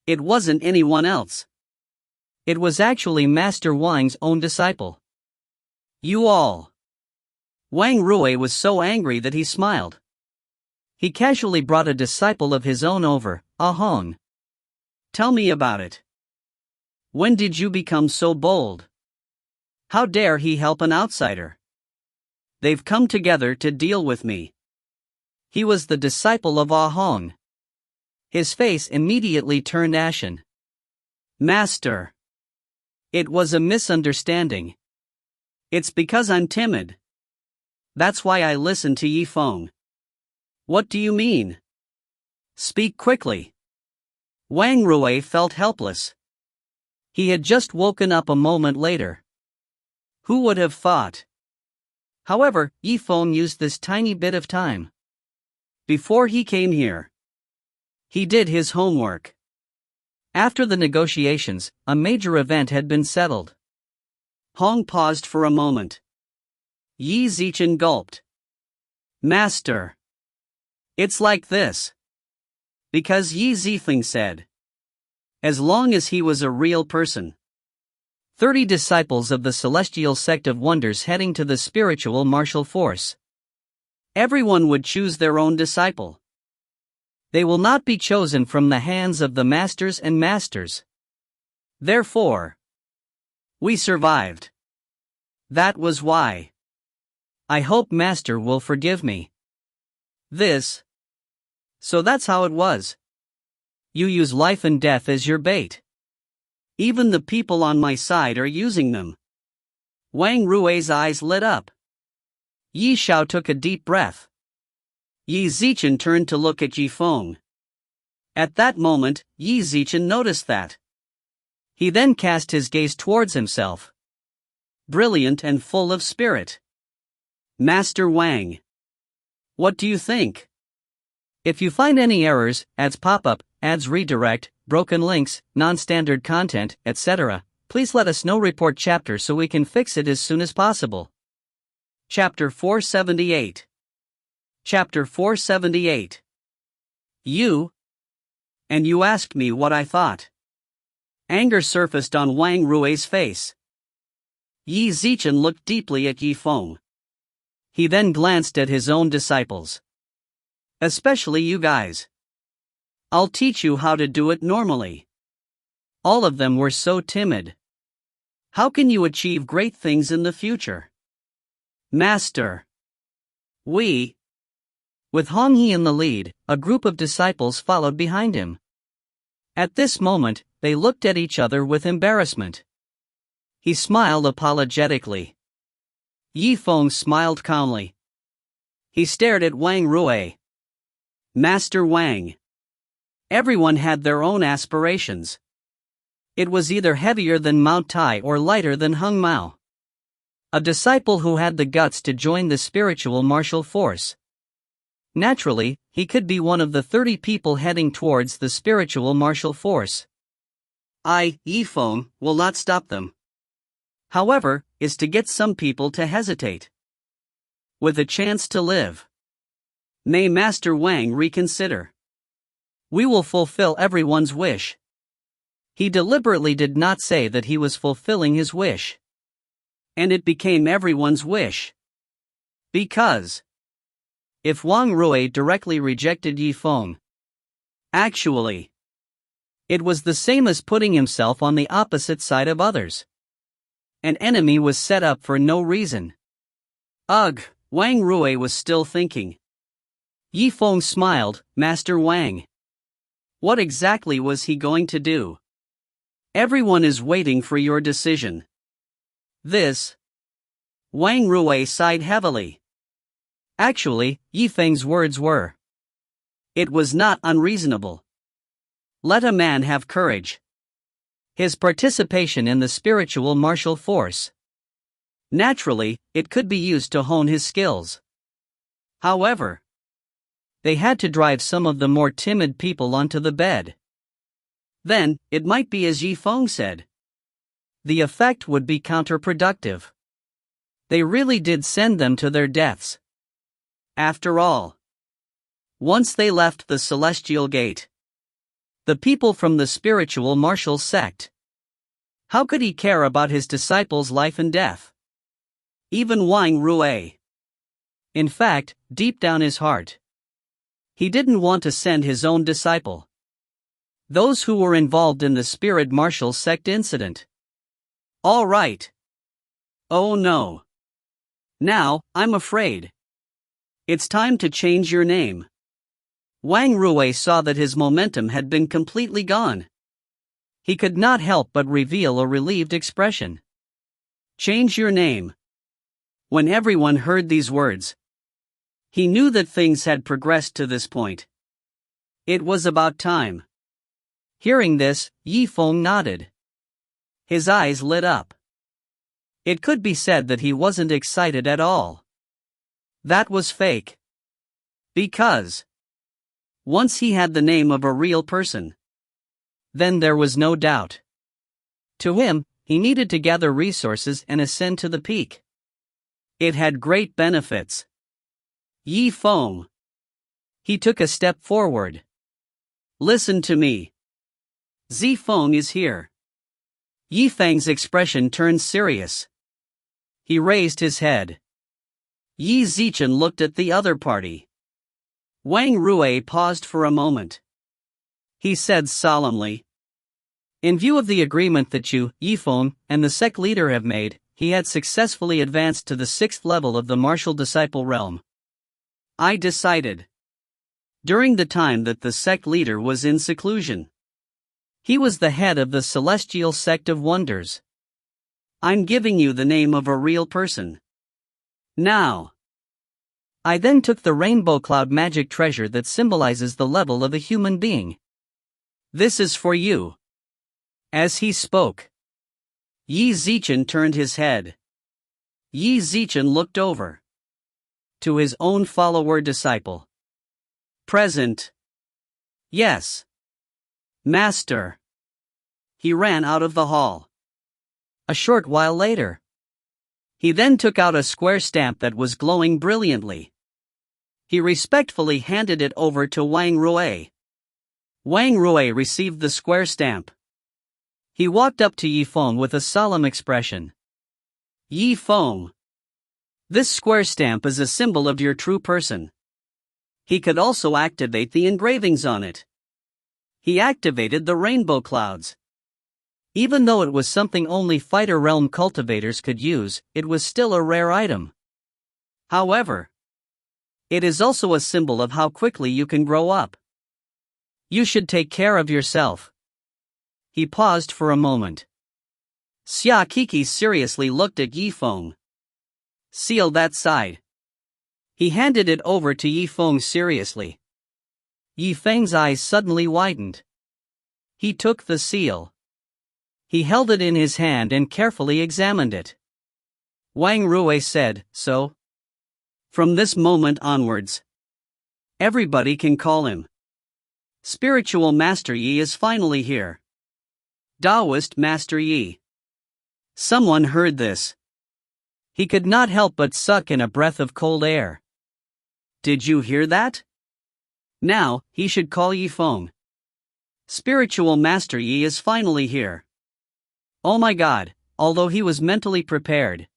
It wasn't anyone else. It was actually Master Wang's own disciple. You all. Wang Rui was so angry that he smiled. He casually brought a disciple of his own over, Ahong. Tell me about it. When did you become so bold? How dare he help an outsider? They've come together to deal with me. He was the disciple of Ahong. His face immediately turned ashen. Master. It was a misunderstanding. It's because I'm timid. That's why I listened to Yifeng. What do you mean? Speak quickly. Wang Rui felt helpless. He had just woken up a moment later. Who would have thought? However, Yifeng used this tiny bit of time. Before he came here, he did his homework. After the negotiations, a major event had been settled. Hong paused for a moment. Yi Zichen gulped. Master. It's like this. Because Yi Zifeng said. As long as he was a real person. 30 disciples of the celestial sect of wonders heading to the spiritual martial force. Everyone would choose their own disciple. They will not be chosen from the hands of the masters and masters. Therefore, we survived. That was why. I hope Master will forgive me. This. So that's how it was. You use life and death as your bait. Even the people on my side are using them. Wang Rui's eyes lit up. Yi Xiao took a deep breath. Yi Zichen turned to look at Yifeng. At that moment, Yi Zichen noticed that. He then cast his gaze towards himself. Brilliant and full of spirit. Master Wang. What do you think? If you find any errors, ads pop-up, ads redirect, broken links, non-standard content, etc., please let us know. Report chapter so we can fix it as soon as possible. Chapter 478. Chapter 478. You. And you asked me what I thought. Anger surfaced on Wang Rui's face. Yi Zichen looked deeply at Yifeng. He then glanced at his own disciples. Especially you guys. I'll teach you how to do it normally. All of them were so timid. How can you achieve great things in the future? Master. We. With Honghe in the lead, a group of disciples followed behind him. At this moment, they looked at each other with embarrassment. He smiled apologetically. Yifeng smiled calmly. He stared at Wang Rui. Master Wang. Everyone had their own aspirations. It was either heavier than Mount Tai or lighter than Hung Mao. A disciple who had the guts to join the spiritual martial force. Naturally, he could be one of the 30 people heading towards the spiritual martial force. Yifeng, will not stop them. However, is to get some people to hesitate. With a chance to live. May Master Wang reconsider. We will fulfill everyone's wish. He deliberately did not say that he was fulfilling his wish. And it became everyone's wish. Because if Wang Rui directly rejected Yifeng, actually, it was the same as putting himself on the opposite side of others. An enemy was set up for no reason. Ugh, Wang Rui was still thinking. Yifeng smiled. Master Wang. What exactly was he going to do? Everyone is waiting for your decision. This. Wang Rui sighed heavily. Actually, Yifeng's words were. It was not unreasonable. Let a man have courage. His participation in the spiritual martial force. Naturally, it could be used to hone his skills. However, they had to drive some of the more timid people onto the bed. Then, it might be as Yifeng said. The effect would be counterproductive. They really did send them to their deaths. After all, once they left the celestial gate, the people from the spiritual martial sect, how could he care about his disciples' life and death? Even Wang Rui. In fact, deep down his heart, he didn't want to send his own disciple, those who were involved in the spirit martial sect incident. All right. Oh no. Now, I'm afraid it's time to change your name. Wang Rui saw that his momentum had been completely gone. He could not help but reveal a relieved expression. Change your name. When everyone heard these words, he knew that things had progressed to this point. It was about time. Hearing this, Zifeng nodded. His eyes lit up. It could be said that he wasn't excited at all. That was fake. Because once he had the name of a real person, then there was no doubt. To him, he needed to gather resources and ascend to the peak. It had great benefits. Zifeng. He took a step forward. Listen to me. Zifeng is here. Yifeng's expression turned serious. He raised his head. Yi Zichen looked at the other party. Wang Rui paused for a moment. He said solemnly, in view of the agreement that you, Zifeng, and the sect leader have made, he had successfully advanced to the 6th level of the martial disciple realm. I decided, during the time that the sect leader was in seclusion, he was the head of the celestial sect of wonders. I'm giving you the name of a real person. Now. I then took the rainbow cloud magic treasure that symbolizes the level of a human being. This is for you. As he spoke, Yi Zichen turned his head. Yi Zichen looked over to his own follower disciple. Present. Yes. Master. He ran out of the hall. A short while later, he then took out a square stamp that was glowing brilliantly. He respectfully handed it over to Wang Rui. Wang Rui received the square stamp. He walked up to Zifeng with a solemn expression. Zifeng. This square stamp is a symbol of your true person. He could also activate the engravings on it. He activated the rainbow clouds. Even though it was something only fighter realm cultivators could use, it was still a rare item. However, it is also a symbol of how quickly you can grow up. You should take care of yourself. He paused for a moment. Xia Kiki seriously looked at Zifeng. Seal that side. He handed it over to Zifeng seriously. Yifeng's eyes suddenly widened. He took the seal. He held it in his hand and carefully examined it. Wang Rui said, so? From this moment onwards, everybody can call him Spiritual Master Yi is finally here. Taoist Master Yi. Someone heard this. He could not help but suck in a breath of cold air. Did you hear that? Now, he should call Zifeng. Spiritual Master Yi is finally here. Oh my God, although he was mentally prepared.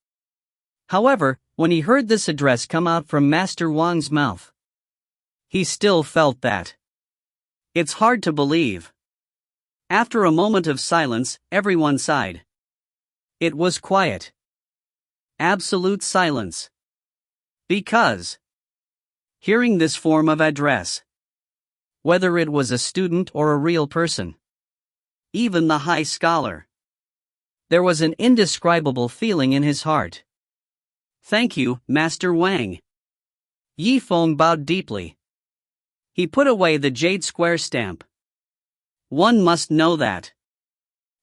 However, when he heard this address come out from Master Wang's mouth, he still felt that. It's hard to believe. After a moment of silence, everyone sighed. It was quiet. Absolute silence. Because hearing this form of address, whether it was a student or a real person, even the high scholar, there was an indescribable feeling in his heart. Thank you, Master Wang. Zifeng bowed deeply. He put away the jade square stamp. One must know that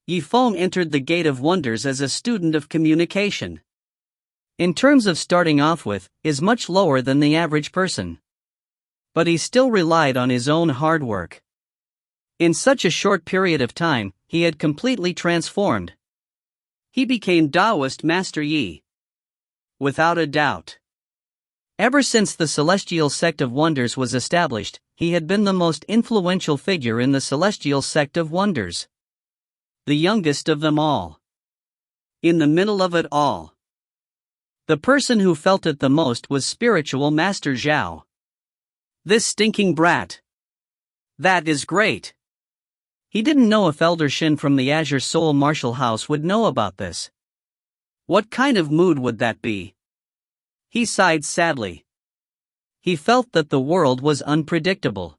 Zifeng entered the Gate of Wonders as a student of communication. In terms of starting off with, is much lower than the average person. But he still relied on his own hard work. In such a short period of time, he had completely transformed. He became Taoist Master Yi. Without a doubt. Ever since the Celestial Sect of Wonders was established, he had been the most influential figure in the Celestial Sect of Wonders. The youngest of them all. In the middle of it all, the person who felt it the most was Spiritual Master Zhao. This stinking brat. That is great. He didn't know if Elder Shin from the Azure Soul Martial House would know about this. What kind of mood would that be? He sighed sadly. He felt that the world was unpredictable.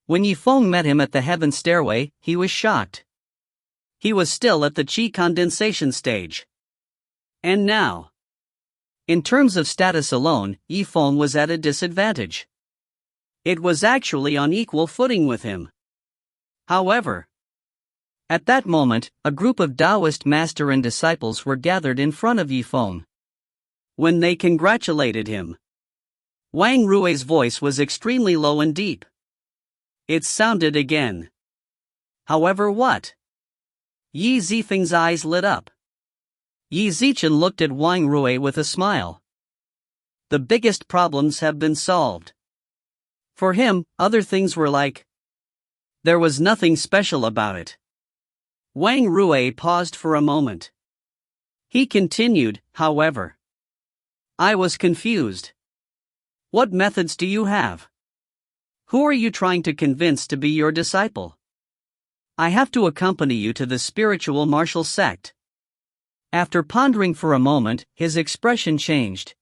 When Yifeng met him at the heaven stairway, he was shocked. He was still at the Qi condensation stage. And now, in terms of status alone, Yifeng was at a disadvantage. It was actually on equal footing with him. However, at that moment, a group of Taoist master and disciples were gathered in front of Yifeng. When they congratulated him, Wang Rui's voice was extremely low and deep. It sounded again. However, what? Yi Zifeng's eyes lit up. Yi Zichen looked at Wang Rui with a smile. The biggest problems have been solved. For him, other things were like. There was nothing special about it. Wang Rui paused for a moment. He continued, however. I was confused. What methods do you have? Who are you trying to convince to be your disciple? I have to accompany you to the spiritual martial sect. After pondering for a moment, his expression changed.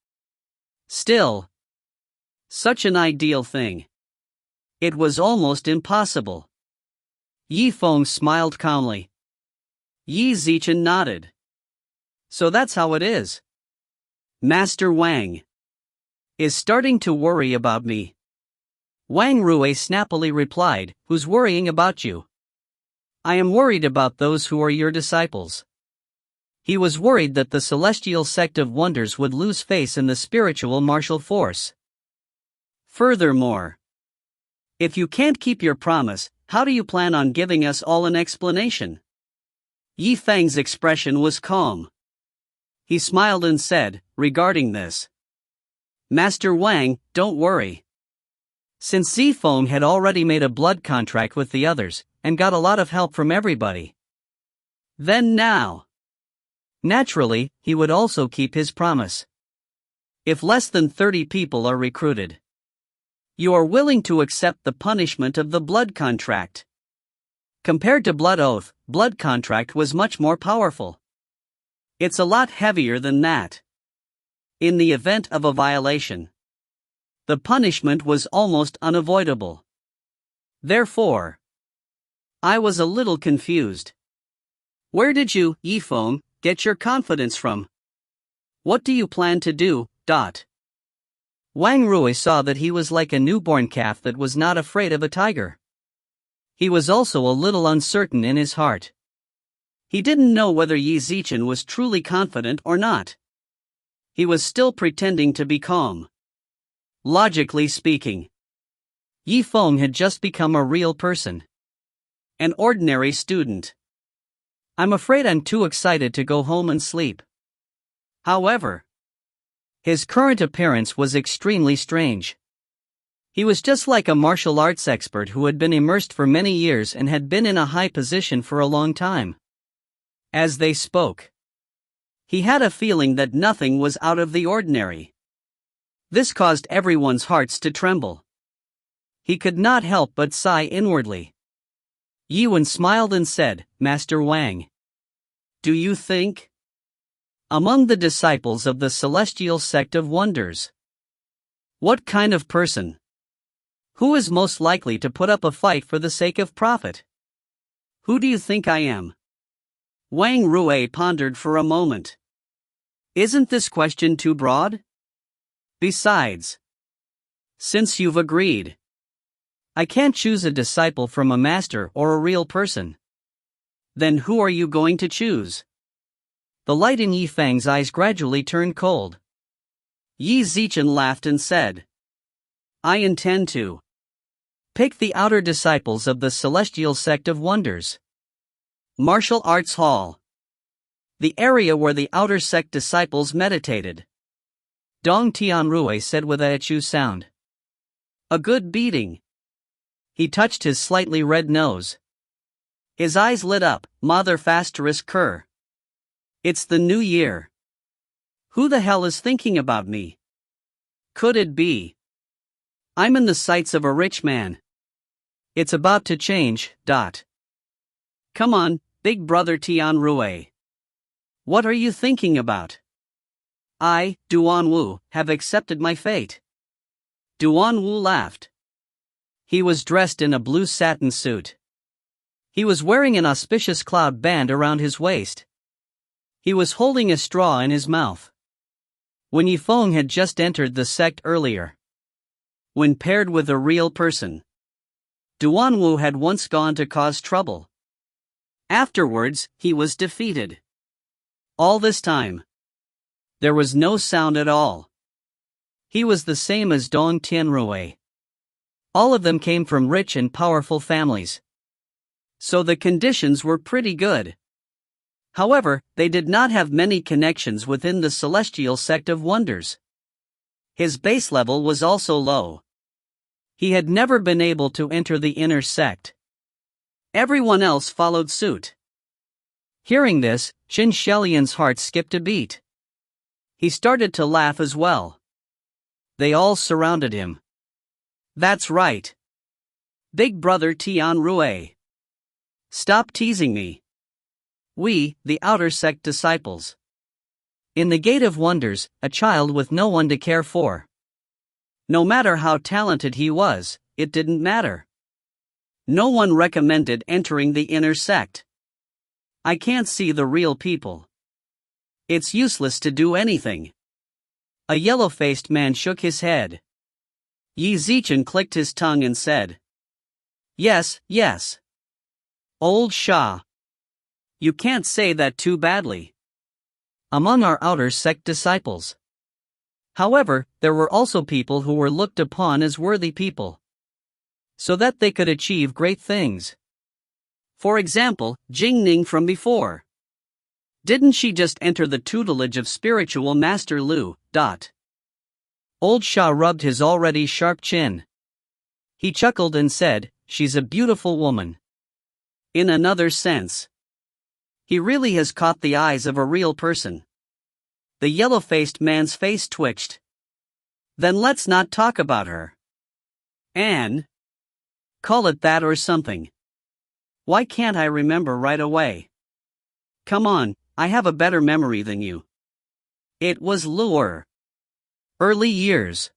Still, such an ideal thing. It was almost impossible. Yifeng smiled calmly. Yi Zichen nodded. So that's how it is. Master Wang is starting to worry about me. Wang Rui snappily replied, Who's worrying about you? I am worried about those who are your disciples. He was worried that the Celestial Sect of Wonders would lose face in the spiritual martial force. Furthermore, if you can't keep your promise, how do you plan on giving us all an explanation? Yifeng's expression was calm. He smiled and said, regarding this, Master Wang, don't worry. Since Zifeng had already made a blood contract with the others, and got a lot of help from everybody, then now, naturally, he would also keep his promise. If less than 30 people are recruited, you are willing to accept the punishment of the blood contract. Compared to blood oath, blood contract was much more powerful. It's a lot heavier than that. In the event of a violation, the punishment was almost unavoidable. Therefore, I was a little confused. Where did you, Yifeng, get your confidence from? What do you plan to do? Wang Rui saw that he was like a newborn calf that was not afraid of a tiger. He was also a little uncertain in his heart. He didn't know whether Yi Zichen was truly confident or not. He was still pretending to be calm. Logically speaking, Yifeng had just become a real person. An ordinary student. I'm afraid I'm too excited to go home and sleep. However, his current appearance was extremely strange. He was just like a martial arts expert who had been immersed for many years and had been in a high position for a long time. As they spoke, he had a feeling that nothing was out of the ordinary. This caused everyone's hearts to tremble. He could not help but sigh inwardly. Yiwen smiled and said, Master Wang, do you think? Among the disciples of the Celestial Sect of Wonders, what kind of person? Who is most likely to put up a fight for the sake of profit? Who do you think I am? Wang Rui pondered for a moment. Isn't this question too broad? Besides, since you've agreed, I can't choose a disciple from a master or a real person. Then who are you going to choose? The light in Yifeng's eyes gradually turned cold. Yi Zichen laughed and said, I intend to pick the outer disciples of the Celestial Sect of Wonders. Martial Arts Hall. The area where the outer sect disciples meditated. Dong Tianrui said with a chu sound. A good beating. He touched his slightly red nose. His eyes lit up, Mother Fasterisk Kerr. It's the new year. Who the hell is thinking about me? Could it be? I'm in the sights of a rich man. It's about to change. Come on, big brother Tianrui. What are you thinking about? I, Duanwu, have accepted my fate. Duanwu laughed. He was dressed in a blue satin suit. He was wearing an auspicious cloud band around his waist. He was holding a straw in his mouth. When Yifeng had just entered the sect earlier. When paired with a real person, Duanwu had once gone to cause trouble. Afterwards, he was defeated. All this time, there was no sound at all. He was the same as Dong Tianrui. All of them came from rich and powerful families. So the conditions were pretty good. However, they did not have many connections within the celestial sect of wonders. His base level was also low. He had never been able to enter the inner sect. Everyone else followed suit. Hearing this, Qin Shelian's heart skipped a beat. He started to laugh as well. They all surrounded him. That's right. Big brother Tianrui. Stop teasing me. We, the outer sect disciples. In the Gate of Wonders, a child with no one to care for. No matter how talented he was, it didn't matter. No one recommended entering the inner sect. I can't see the real people. It's useless to do anything. A yellow-faced man shook his head. Yi Zichen clicked his tongue and said, Yes, yes. Old Shah. You can't say that too badly. Among our outer sect disciples. However, there were also people who were looked upon as worthy people, so that they could achieve great things. For example, Jingning from before. Didn't she just enter the tutelage of spiritual master Liu? Old Shah rubbed his already sharp chin. He chuckled and said, She's a beautiful woman. In another sense, he really has caught the eyes of a real person. The yellow-faced man's face twitched. Then let's not talk about her. Anne? Call it that or something. Why can't I remember right away? Come on, I have a better memory than you. It was Luer. Early years.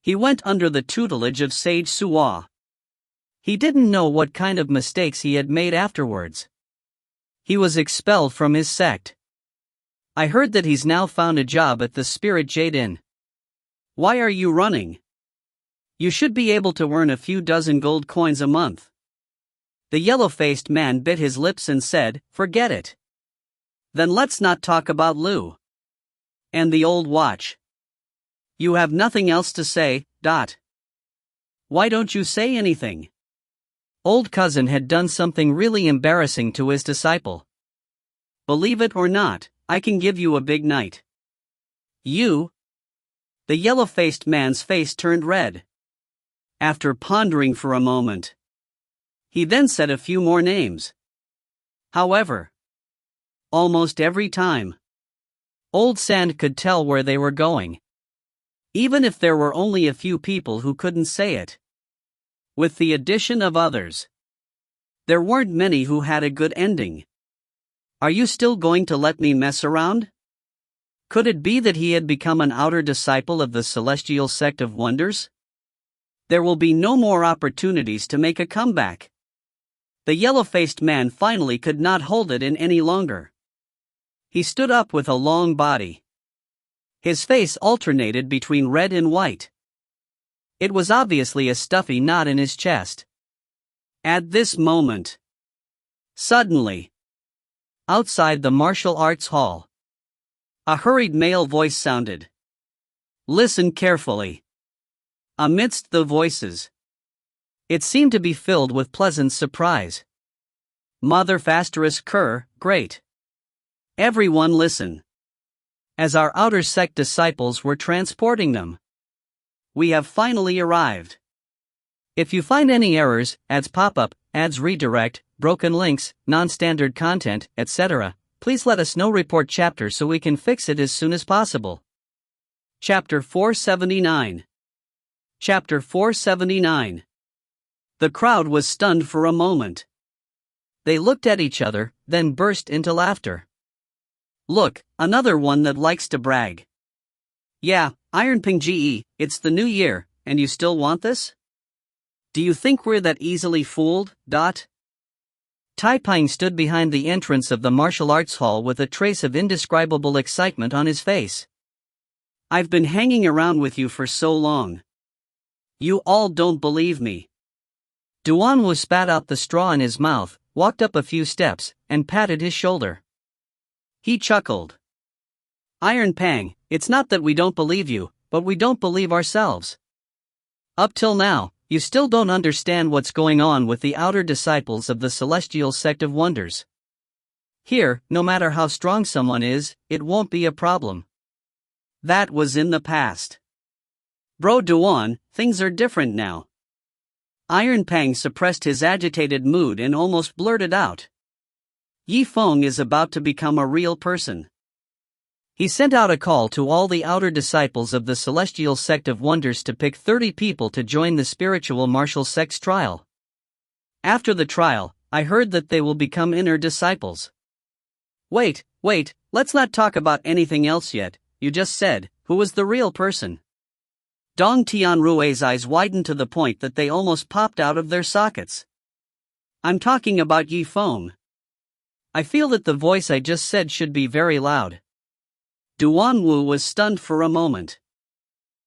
He went under the tutelage of Sage Suwa. He didn't know what kind of mistakes he had made afterwards. He was expelled from his sect. I heard that he's now found a job at the Spirit Jade Inn. Why are you running? You should be able to earn a few dozen gold coins a month. The yellow-faced man bit his lips and said, Forget it. Then let's not talk about Liu. And the old watch. You have nothing else to say. Why don't you say anything? Old cousin had done something really embarrassing to his disciple. Believe it or not, I can give you a big night. You? The yellow-faced man's face turned red. After pondering for a moment, he then said a few more names. However, almost every time, Old Sand could tell where they were going. Even if there were only a few people who couldn't say it. With the addition of others, there weren't many who had a good ending. Are you still going to let me mess around? Could it be that he had become an outer disciple of the celestial sect of wonders? There will be no more opportunities to make a comeback. The yellow-faced man finally could not hold it in any longer. He stood up with a long body. His face alternated between red and white. It was obviously a stuffy knot in his chest. At this moment, suddenly, outside the martial arts hall, a hurried male voice sounded. Listen carefully. Amidst the voices, it seemed to be filled with pleasant surprise. Mother Fasterisk Kerr, great. Everyone listen. as our outer sect disciples were transporting them. We have finally arrived. If you find any errors, ads pop up, ads redirect, broken links, non-standard content, etc., please let us know. Report chapter so we can fix it as soon as possible. Chapter 479. Chapter 479. The crowd was stunned for a moment. They looked at each other, then burst into laughter. Look, another one that likes to brag. Yeah, Iron Ping GE, it's the new year, and you still want this? Do you think we're that easily fooled? Tai Ping stood behind the entrance of the martial arts hall with a trace of indescribable excitement on his face. I've been hanging around with you for so long. You all don't believe me. Duanwu spat out the straw in his mouth, walked up a few steps, and patted his shoulder. He chuckled. Iron Pang, it's not that we don't believe you, but we don't believe ourselves. Up till now, you still don't understand what's going on with the outer disciples of the celestial sect of wonders. Here, no matter how strong someone is, it won't be a problem. That was in the past. Bro Duan, things are different now. Iron Pang suppressed his agitated mood and almost blurted out. Zifeng is about to become a real person. He sent out a call to all the outer disciples of the celestial sect of wonders to pick 30 people to join the spiritual martial sect's trial. After the trial, I heard that they will become inner disciples. Wait, let's not talk about anything else yet. You just said, who was the real person? Dong Tianrui's eyes widened to the point that they almost popped out of their sockets. I'm talking about Zifeng. I feel that the voice I just said should be very loud. Duanwu was stunned for a moment.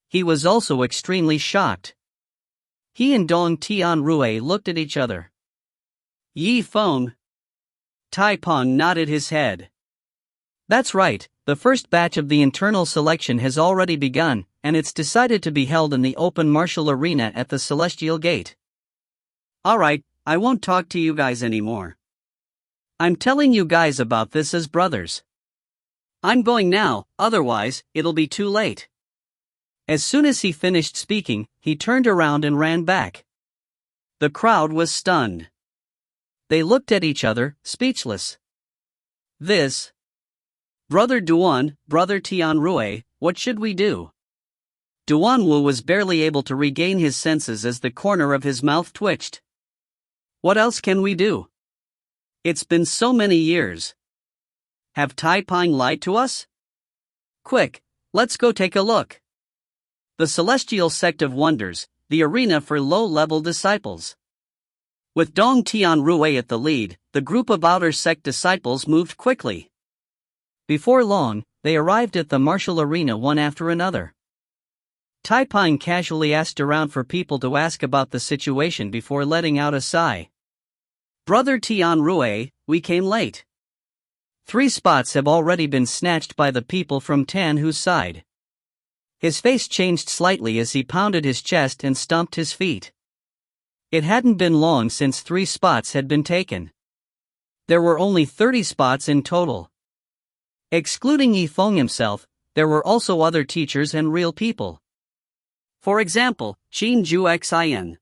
He was also extremely shocked. He and Dong Tianrui looked at each other. Zifeng. Tai Ping nodded his head. That's right, the first batch of the internal selection has already begun, and it's decided to be held in the open martial arena at the Celestial Gate. Alright, I won't talk to you guys anymore. I'm telling you guys about this as brothers. I'm going now, otherwise, it'll be too late. As soon as he finished speaking, he turned around and ran back. The crowd was stunned. They looked at each other, speechless. This. Brother Duan, Brother Tianrui, what should we do? Duanwu was barely able to regain his senses as the corner of his mouth twitched. What else can we do? It's been so many years. Have Tai Ping lied to us? Quick, let's go take a look. The Celestial Sect of Wonders, the arena for low-level disciples. With Dong Tianrui at the lead, the group of outer sect disciples moved quickly. Before long, they arrived at the martial arena one after another. Tai Ping casually asked around for people to ask about the situation before letting out a sigh. Brother Tianrui, we came late. 3 spots have already been snatched by the people from Tanhu's side. His face changed slightly as he pounded his chest and stomped his feet. It hadn't been long since 3 spots had been taken. There were only 30 spots in total. Excluding Zifeng himself, there were also other teachers and real people. For example, Qin Xin.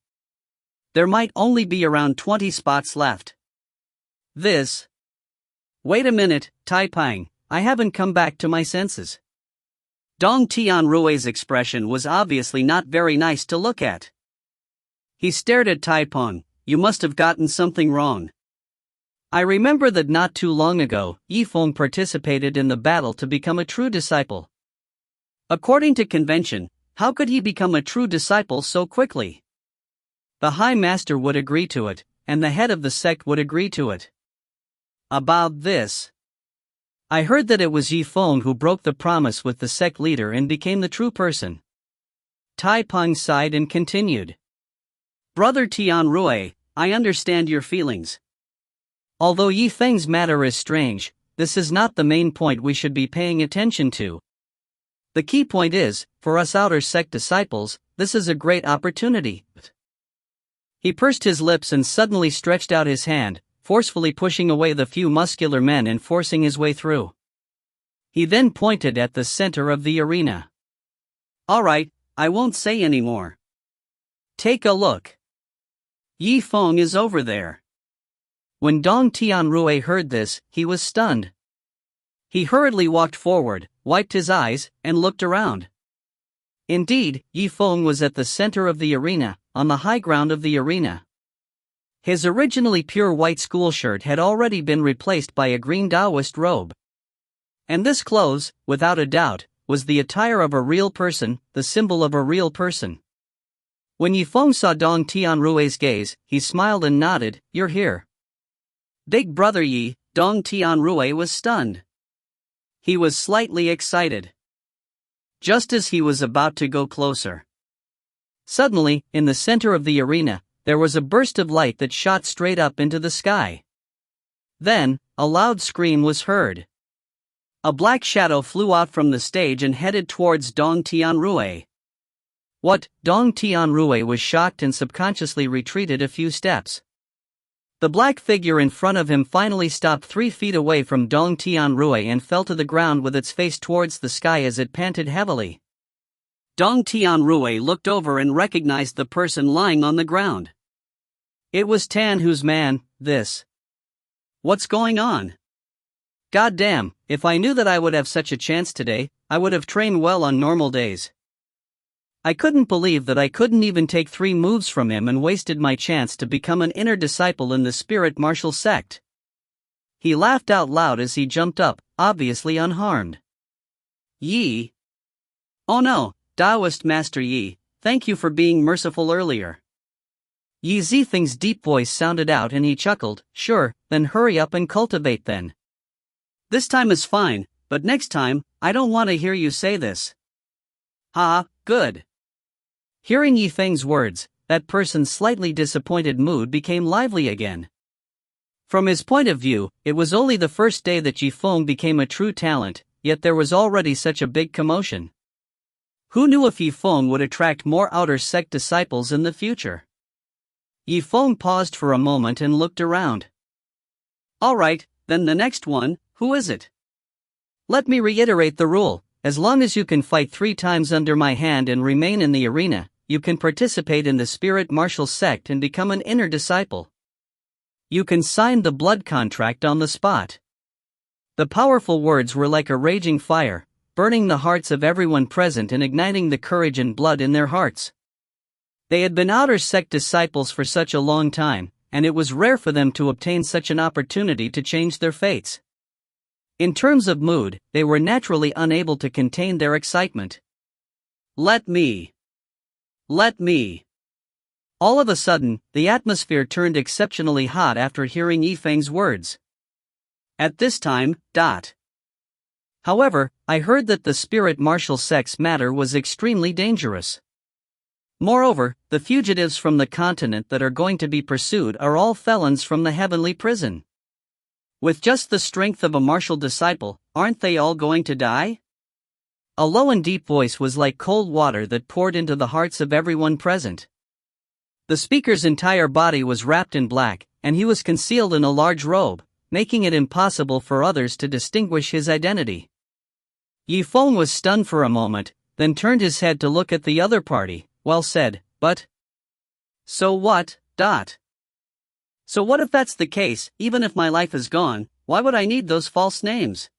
There might only be around 20 spots left. This. Wait a minute, Tai Ping, I haven't come back to my senses. Dong Tianrui's expression was obviously not very nice to look at. He stared at Tai Ping. You must have gotten something wrong. I remember that not too long ago, Zifeng participated in the battle to become a true disciple. According to convention, how could he become a true disciple so quickly? The High Master would agree to it, and the head of the sect would agree to it. About this. I heard that it was Zifeng who broke the promise with the sect leader and became the true person. Tai Ping sighed and continued. Brother Tianrui, I understand your feelings. Although Zifeng's matter is strange, this is not the main point we should be paying attention to. The key point is, for us outer sect disciples, this is a great opportunity. He pursed his lips and suddenly stretched out his hand, forcefully pushing away the few muscular men and forcing his way through. He then pointed at the center of the arena. Alright, I won't say anymore. Take a look. Yifeng is over there. When Dong Tianrui heard this, he was stunned. He hurriedly walked forward, wiped his eyes, and looked around. Indeed, Yifeng was at the center of the arena, on the high ground of the arena. His originally pure white school shirt had already been replaced by a green Taoist robe. And this clothes, without a doubt, was the attire of a real person, the symbol of a real person. When Yifeng saw Dong Tianrui's gaze, he smiled and nodded, "You're here." Big brother Yi, Dong Tianrui was stunned. He was slightly excited. Just as he was about to go closer. Suddenly, in the center of the arena, there was a burst of light that shot straight up into the sky. Then, a loud scream was heard. A black shadow flew out from the stage and headed towards Dong Tianrui. What? Dong Tianrui was shocked and subconsciously retreated a few steps. The black figure in front of him finally stopped 3 feet away from Dong Tianrui and fell to the ground with its face towards the sky as it panted heavily. Dong Tianrui looked over and recognized the person lying on the ground. It was Tan Hu's man, this. What's going on? God damn, if I knew that I would have such a chance today, I would have trained well on normal days. I couldn't believe that I couldn't even take 3 moves from him and wasted my chance to become an inner disciple in the spirit martial sect. He laughed out loud as he jumped up, obviously unharmed. Yi. Oh no, Taoist Master Yi, thank you for being merciful earlier. Yi Zifeng's deep voice sounded out and he chuckled, sure, then hurry up and cultivate then. This time is fine, but next time, I don't want to hear you say this. Ha, good. Hearing Yifeng's words, that person's slightly disappointed mood became lively again. From his point of view, it was only the first day that Yifeng became a true talent, yet there was already such a big commotion. Who knew if Yifeng would attract more outer sect disciples in the future? Yifeng paused for a moment and looked around. Alright, then the next one, who is it? Let me reiterate the rule, as long as you can fight 3 times under my hand and remain in the arena, you can participate in the spirit martial sect and become an inner disciple. You can sign the blood contract on the spot. The powerful words were like a raging fire, burning the hearts of everyone present and igniting the courage and blood in their hearts. They had been outer sect disciples for such a long time, and it was rare for them to obtain such an opportunity to change their fates. In terms of mood, they were naturally unable to contain their excitement. Let me. All of a sudden, the atmosphere turned exceptionally hot after hearing Yifeng's words. At this time, However, I heard that the spirit martial sect's matter was extremely dangerous. Moreover, the fugitives from the continent that are going to be pursued are all felons from the heavenly prison. With just the strength of a martial disciple, aren't they all going to die? A low and deep voice was like cold water that poured into the hearts of everyone present. The speaker's entire body was wrapped in black, and he was concealed in a large robe, making it impossible for others to distinguish his identity. Yifeng was stunned for a moment, then turned his head to look at the other party, well said, but... So what, So what if that's the case, even if my life is gone, why would I need those false names?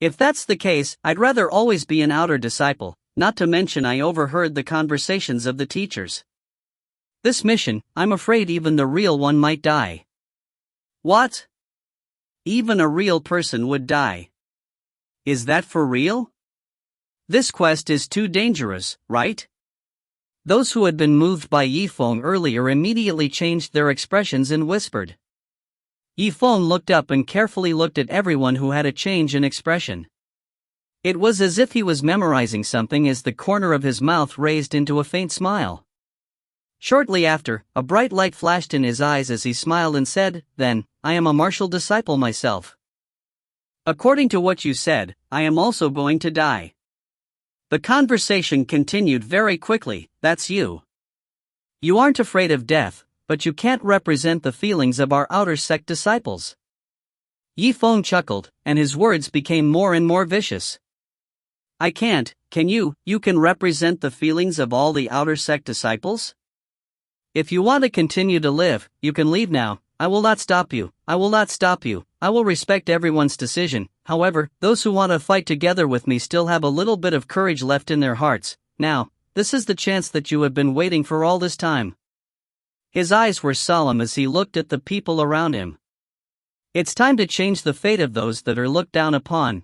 If that's the case, I'd rather always be an outer disciple, not to mention I overheard the conversations of the teachers. This mission, I'm afraid even the real one might die. What? Even a real person would die. Is that for real? This quest is too dangerous, right? Those who had been moved by Yifeng earlier immediately changed their expressions and whispered. Yifeng looked up and carefully looked at everyone who had a change in expression. It was as if he was memorizing something as the corner of his mouth raised into a faint smile. Shortly after, a bright light flashed in his eyes as he smiled and said, "Then, I am a martial disciple myself. According to what you said, I am also going to die." The conversation continued very quickly. That's you. You aren't afraid of death, but you can't represent the feelings of our outer sect disciples. Yifeng chuckled, and his words became more and more vicious. I can't, can you? You can represent the feelings of all the outer sect disciples? If you want to continue to live, you can leave now. I will not stop you. I will not stop you. I will respect everyone's decision. However, those who want to fight together with me still have a little bit of courage left in their hearts. Now, this is the chance that you have been waiting for all this time. His eyes were solemn as he looked at the people around him. It's time to change the fate of those that are looked down upon.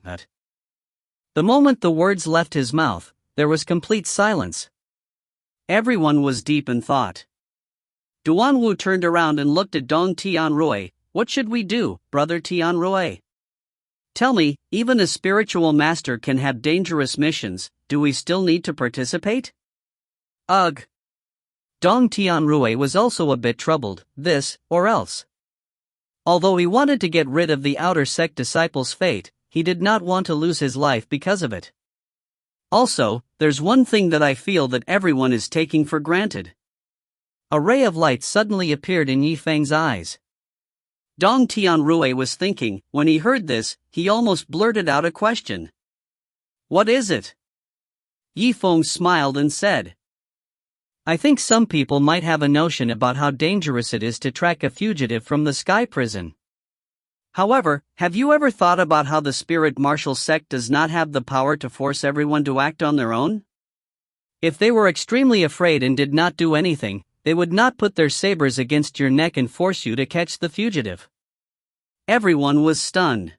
The moment the words left his mouth, there was complete silence. Everyone was deep in thought. Duanwu turned around and looked at Dong Tianrui. What should we do, brother Tianrui? Tell me, even a spiritual master can have dangerous missions. Do we still need to participate? Ugh. Dong Tianrui was also a bit troubled, this, or else. Although he wanted to get rid of the outer sect disciples' fate, he did not want to lose his life because of it. Also, there's one thing that I feel that everyone is taking for granted. A ray of light suddenly appeared in Yifeng's eyes. Dong Tianrui was thinking. When he heard this, he almost blurted out a question. What is it? Yifeng smiled and said, I think some people might have a notion about how dangerous it is to track a fugitive from the sky prison. However, have you ever thought about how the spirit martial sect does not have the power to force everyone to act on their own? If they were extremely afraid and did not do anything, they would not put their sabers against your neck and force you to catch the fugitive. Everyone was stunned.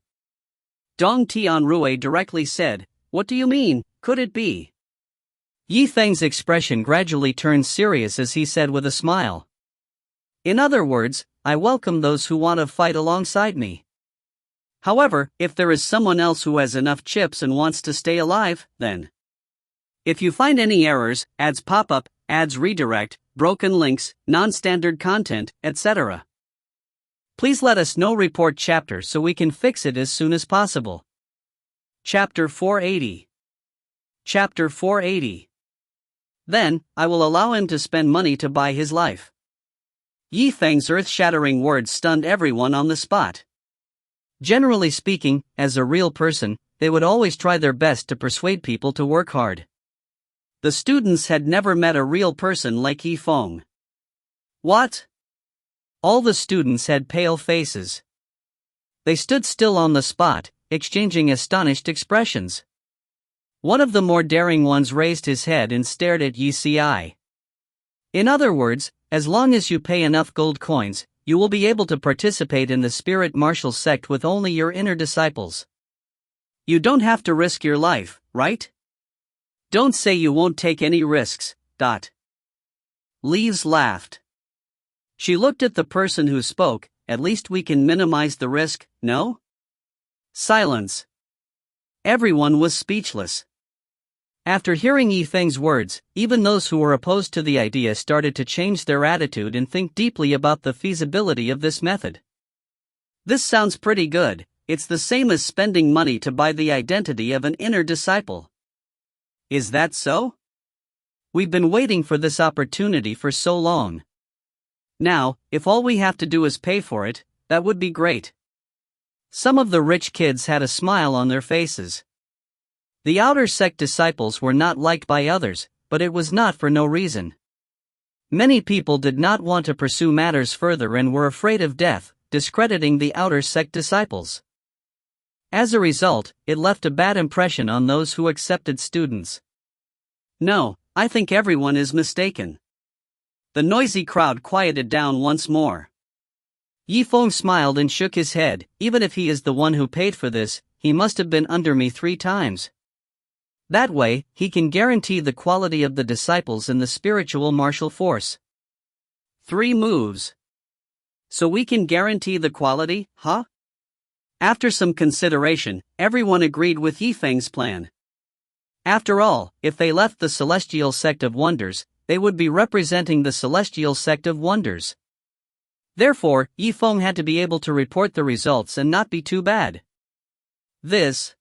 Dong Tianrui directly said, What do you mean, could it be? Yifeng's expression gradually turned serious as he said with a smile. In other words, I welcome those who want to fight alongside me. However, if there is someone else who has enough chips and wants to stay alive, then. If you find any errors, ads pop up, ads redirect, broken links, non-standard content, etc. Please let us know. Report chapter so we can fix it as soon as possible. Chapter 480. Chapter 480. Then, I will allow him to spend money to buy his life. Yifeng's earth-shattering words stunned everyone on the spot. Generally speaking, as a real person, they would always try their best to persuade people to work hard. The students had never met a real person like Yifeng. What? All the students had pale faces. They stood still on the spot, exchanging astonished expressions. One of the more daring ones raised his head and stared at Yi. In other words, as long as you pay enough gold coins, you will be able to participate in the spirit martial sect with only your inner disciples. You don't have to risk your life, right? Don't say you won't take any risks. Leaves laughed. She looked at the person who spoke. At least we can minimize the risk, no? Silence. Everyone was speechless. After hearing Yifeng's words, even those who were opposed to the idea started to change their attitude and think deeply about the feasibility of this method. This sounds pretty good. It's the same as spending money to buy the identity of an inner disciple. Is that so? We've been waiting for this opportunity for so long. Now, if all we have to do is pay for it, that would be great. Some of the rich kids had a smile on their faces. The outer sect disciples were not liked by others, but it was not for no reason. Many people did not want to pursue matters further and were afraid of death, discrediting the outer sect disciples. As a result, it left a bad impression on those who accepted students. No, I think everyone is mistaken. The noisy crowd quieted down once more. Yifeng smiled and shook his head. Even if he is the one who paid for this, he must have been under me 3 times. That way, he can guarantee the quality of the disciples in the spiritual martial force. 3 moves. So we can guarantee the quality, huh? After some consideration, everyone agreed with Yifeng's plan. After all, if they left the Celestial Sect of Wonders, they would be representing the Celestial Sect of Wonders. Therefore, Yifeng had to be able to report the results and not be too bad. This.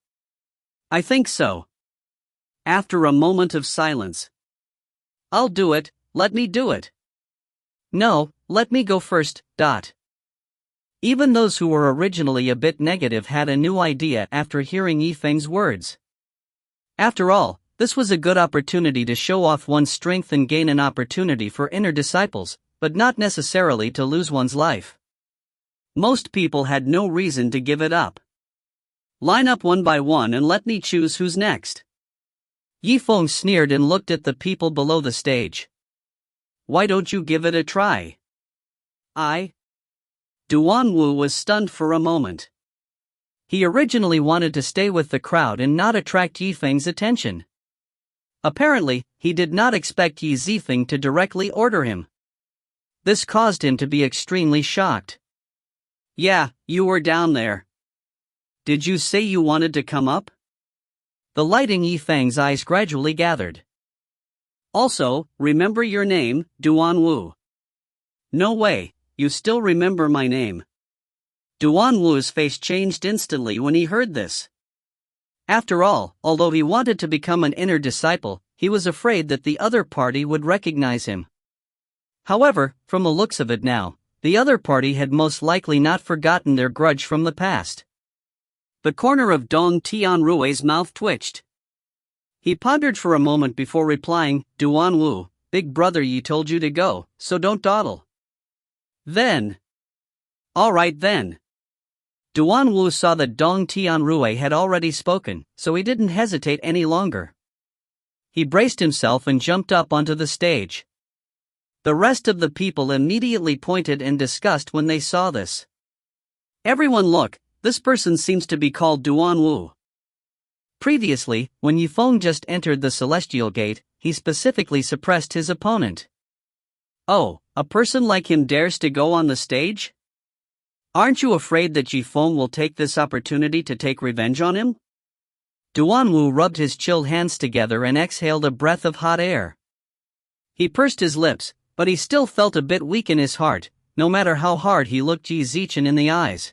I think so. After a moment of silence. I'll do it, let me do it. No, let me go first. Even those who were originally a bit negative had a new idea after hearing Yifeng's words. After all, this was a good opportunity to show off one's strength and gain an opportunity for inner disciples, but not necessarily to lose one's life. Most people had no reason to give it up. Line up one by one and let me choose who's next. Yifeng sneered and looked at the people below the stage. Why don't you give it a try? Duanwu was stunned for a moment. He originally wanted to stay with the crowd and not attract Yifeng's attention. Apparently, he did not expect Qi Zifeng to directly order him. This caused him to be extremely shocked. Yeah, you were down there. Did you say you wanted to come up? The light in Yifeng's eyes gradually gathered. Also, remember your name, Duanwu. No way, you still remember my name. Duanwu's face changed instantly when he heard this. After all, although he wanted to become an inner disciple, he was afraid that the other party would recognize him. However, from the looks of it now, the other party had most likely not forgotten their grudge from the past. The corner of Dong Tianrui's mouth twitched. He pondered for a moment before replying, Duanwu, big brother Yi told you to go, so don't dawdle. Then. Alright then. Duanwu saw that Dong Tianrui had already spoken, so he didn't hesitate any longer. He braced himself and jumped up onto the stage. The rest of the people immediately pointed in disgust when they saw this. Everyone look, this person seems to be called Duanwu. Previously, when Yifeng just entered the Celestial Gate, he specifically suppressed his opponent. Oh, a person like him dares to go on the stage? Aren't you afraid that Yifeng will take this opportunity to take revenge on him? Duanwu rubbed his chill hands together and exhaled a breath of hot air. He pursed his lips, but he still felt a bit weak in his heart, no matter how hard he looked Qi Zichan in the eyes.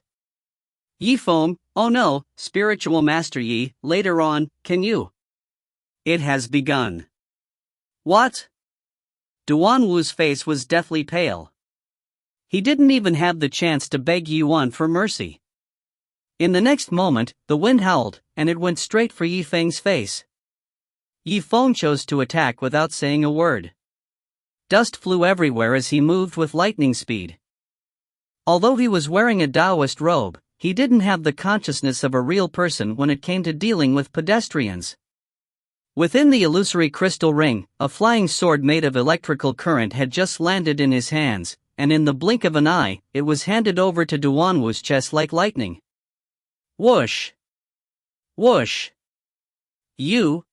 Yifeng, oh no, spiritual master Yi, later on, can you? It has begun. What? Duanwu's face was deathly pale. He didn't even have the chance to beg Yuan for mercy. In the next moment, the wind howled, and it went straight for Yifeng's face. Yifeng chose to attack without saying a word. Dust flew everywhere as he moved with lightning speed. Although he was wearing a Taoist robe, he didn't have the consciousness of a real person when it came to dealing with pedestrians. Within the illusory crystal ring, a flying sword made of electrical current had just landed in his hands, and in the blink of an eye, it was handed over to Duanwu's chest like lightning. Whoosh! Whoosh! You!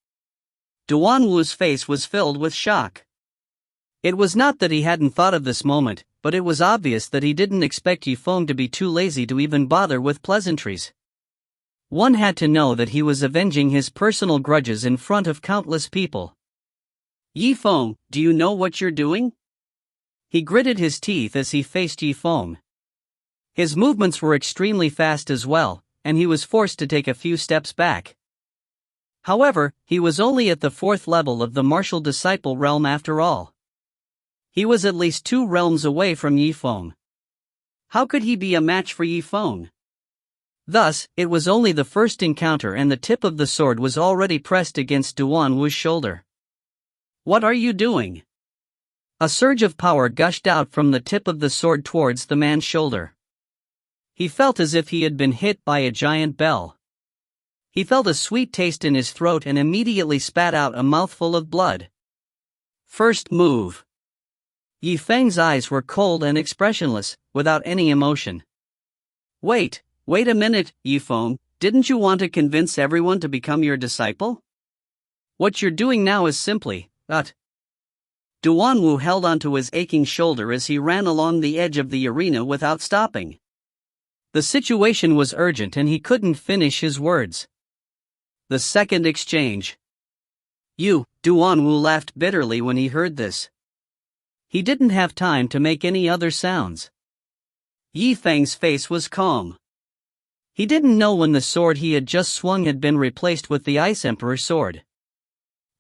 Duanwu's face was filled with shock. It was not that he hadn't thought of this moment, but it was obvious that he didn't expect Yifeng to be too lazy to even bother with pleasantries. One had to know that he was avenging his personal grudges in front of countless people. Yifeng, do you know what you're doing? He gritted his teeth as he faced Yifeng. His movements were extremely fast as well, and he was forced to take a few steps back. However, he was only at the 4th level of the martial disciple realm after all. He was at least 2 realms away from Yifeng. How could he be a match for Yifeng? Thus, it was only the first encounter and the tip of the sword was already pressed against Duanwu's shoulder. What are you doing? A surge of power gushed out from the tip of the sword towards the man's shoulder. He felt as if he had been hit by a giant bell. He felt a sweet taste in his throat and immediately spat out a mouthful of blood. First move. Yifeng's eyes were cold and expressionless, without any emotion. Wait a minute, Yifeng, didn't you want to convince everyone to become your disciple? What you're doing now is simply, Duanwu held onto his aching shoulder as he ran along the edge of the arena without stopping. The situation was urgent and he couldn't finish his words. The second exchange. Duanwu laughed bitterly when he heard this. He didn't have time to make any other sounds. Yifeng's face was calm. He didn't know when the sword he had just swung had been replaced with the Ice Emperor sword.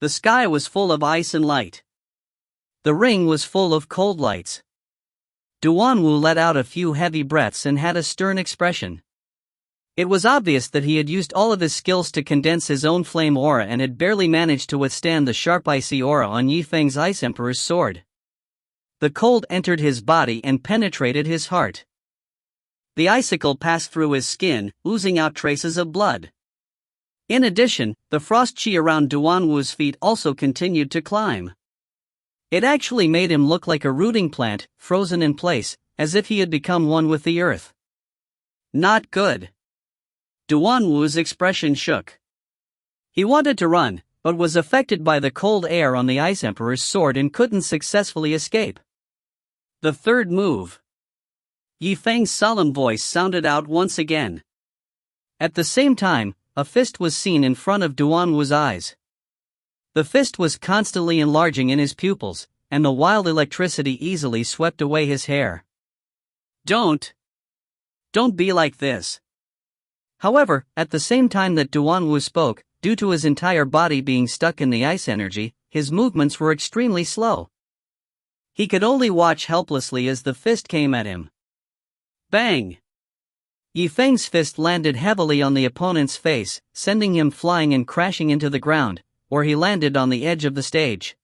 The sky was full of ice and light. The ring was full of cold lights. Duanwu let out a few heavy breaths and had a stern expression. It was obvious that he had used all of his skills to condense his own flame aura and had barely managed to withstand the sharp icy aura on Yifeng's Ice Emperor's sword. The cold entered his body and penetrated his heart. The icicle passed through his skin, oozing out traces of blood. In addition, the frost chi around Duanwu's feet also continued to climb. It actually made him look like a rooting plant, frozen in place, as if he had become one with the earth. Not good. Duanwu's expression shook. He wanted to run, but was affected by the cold air on the Ice Emperor's sword and couldn't successfully escape. The third move. Yifeng's solemn voice sounded out once again. At the same time, a fist was seen in front of Duanwu's eyes. The fist was constantly enlarging in his pupils, and the wild electricity easily swept away his hair. Don't be like this. However, at the same time that Duanwu spoke, due to his entire body being stuck in the ice energy, his movements were extremely slow. He could only watch helplessly as the fist came at him. Bang! Yifeng's fist landed heavily on the opponent's face, sending him flying and crashing into the ground, where he landed on the edge of the stage.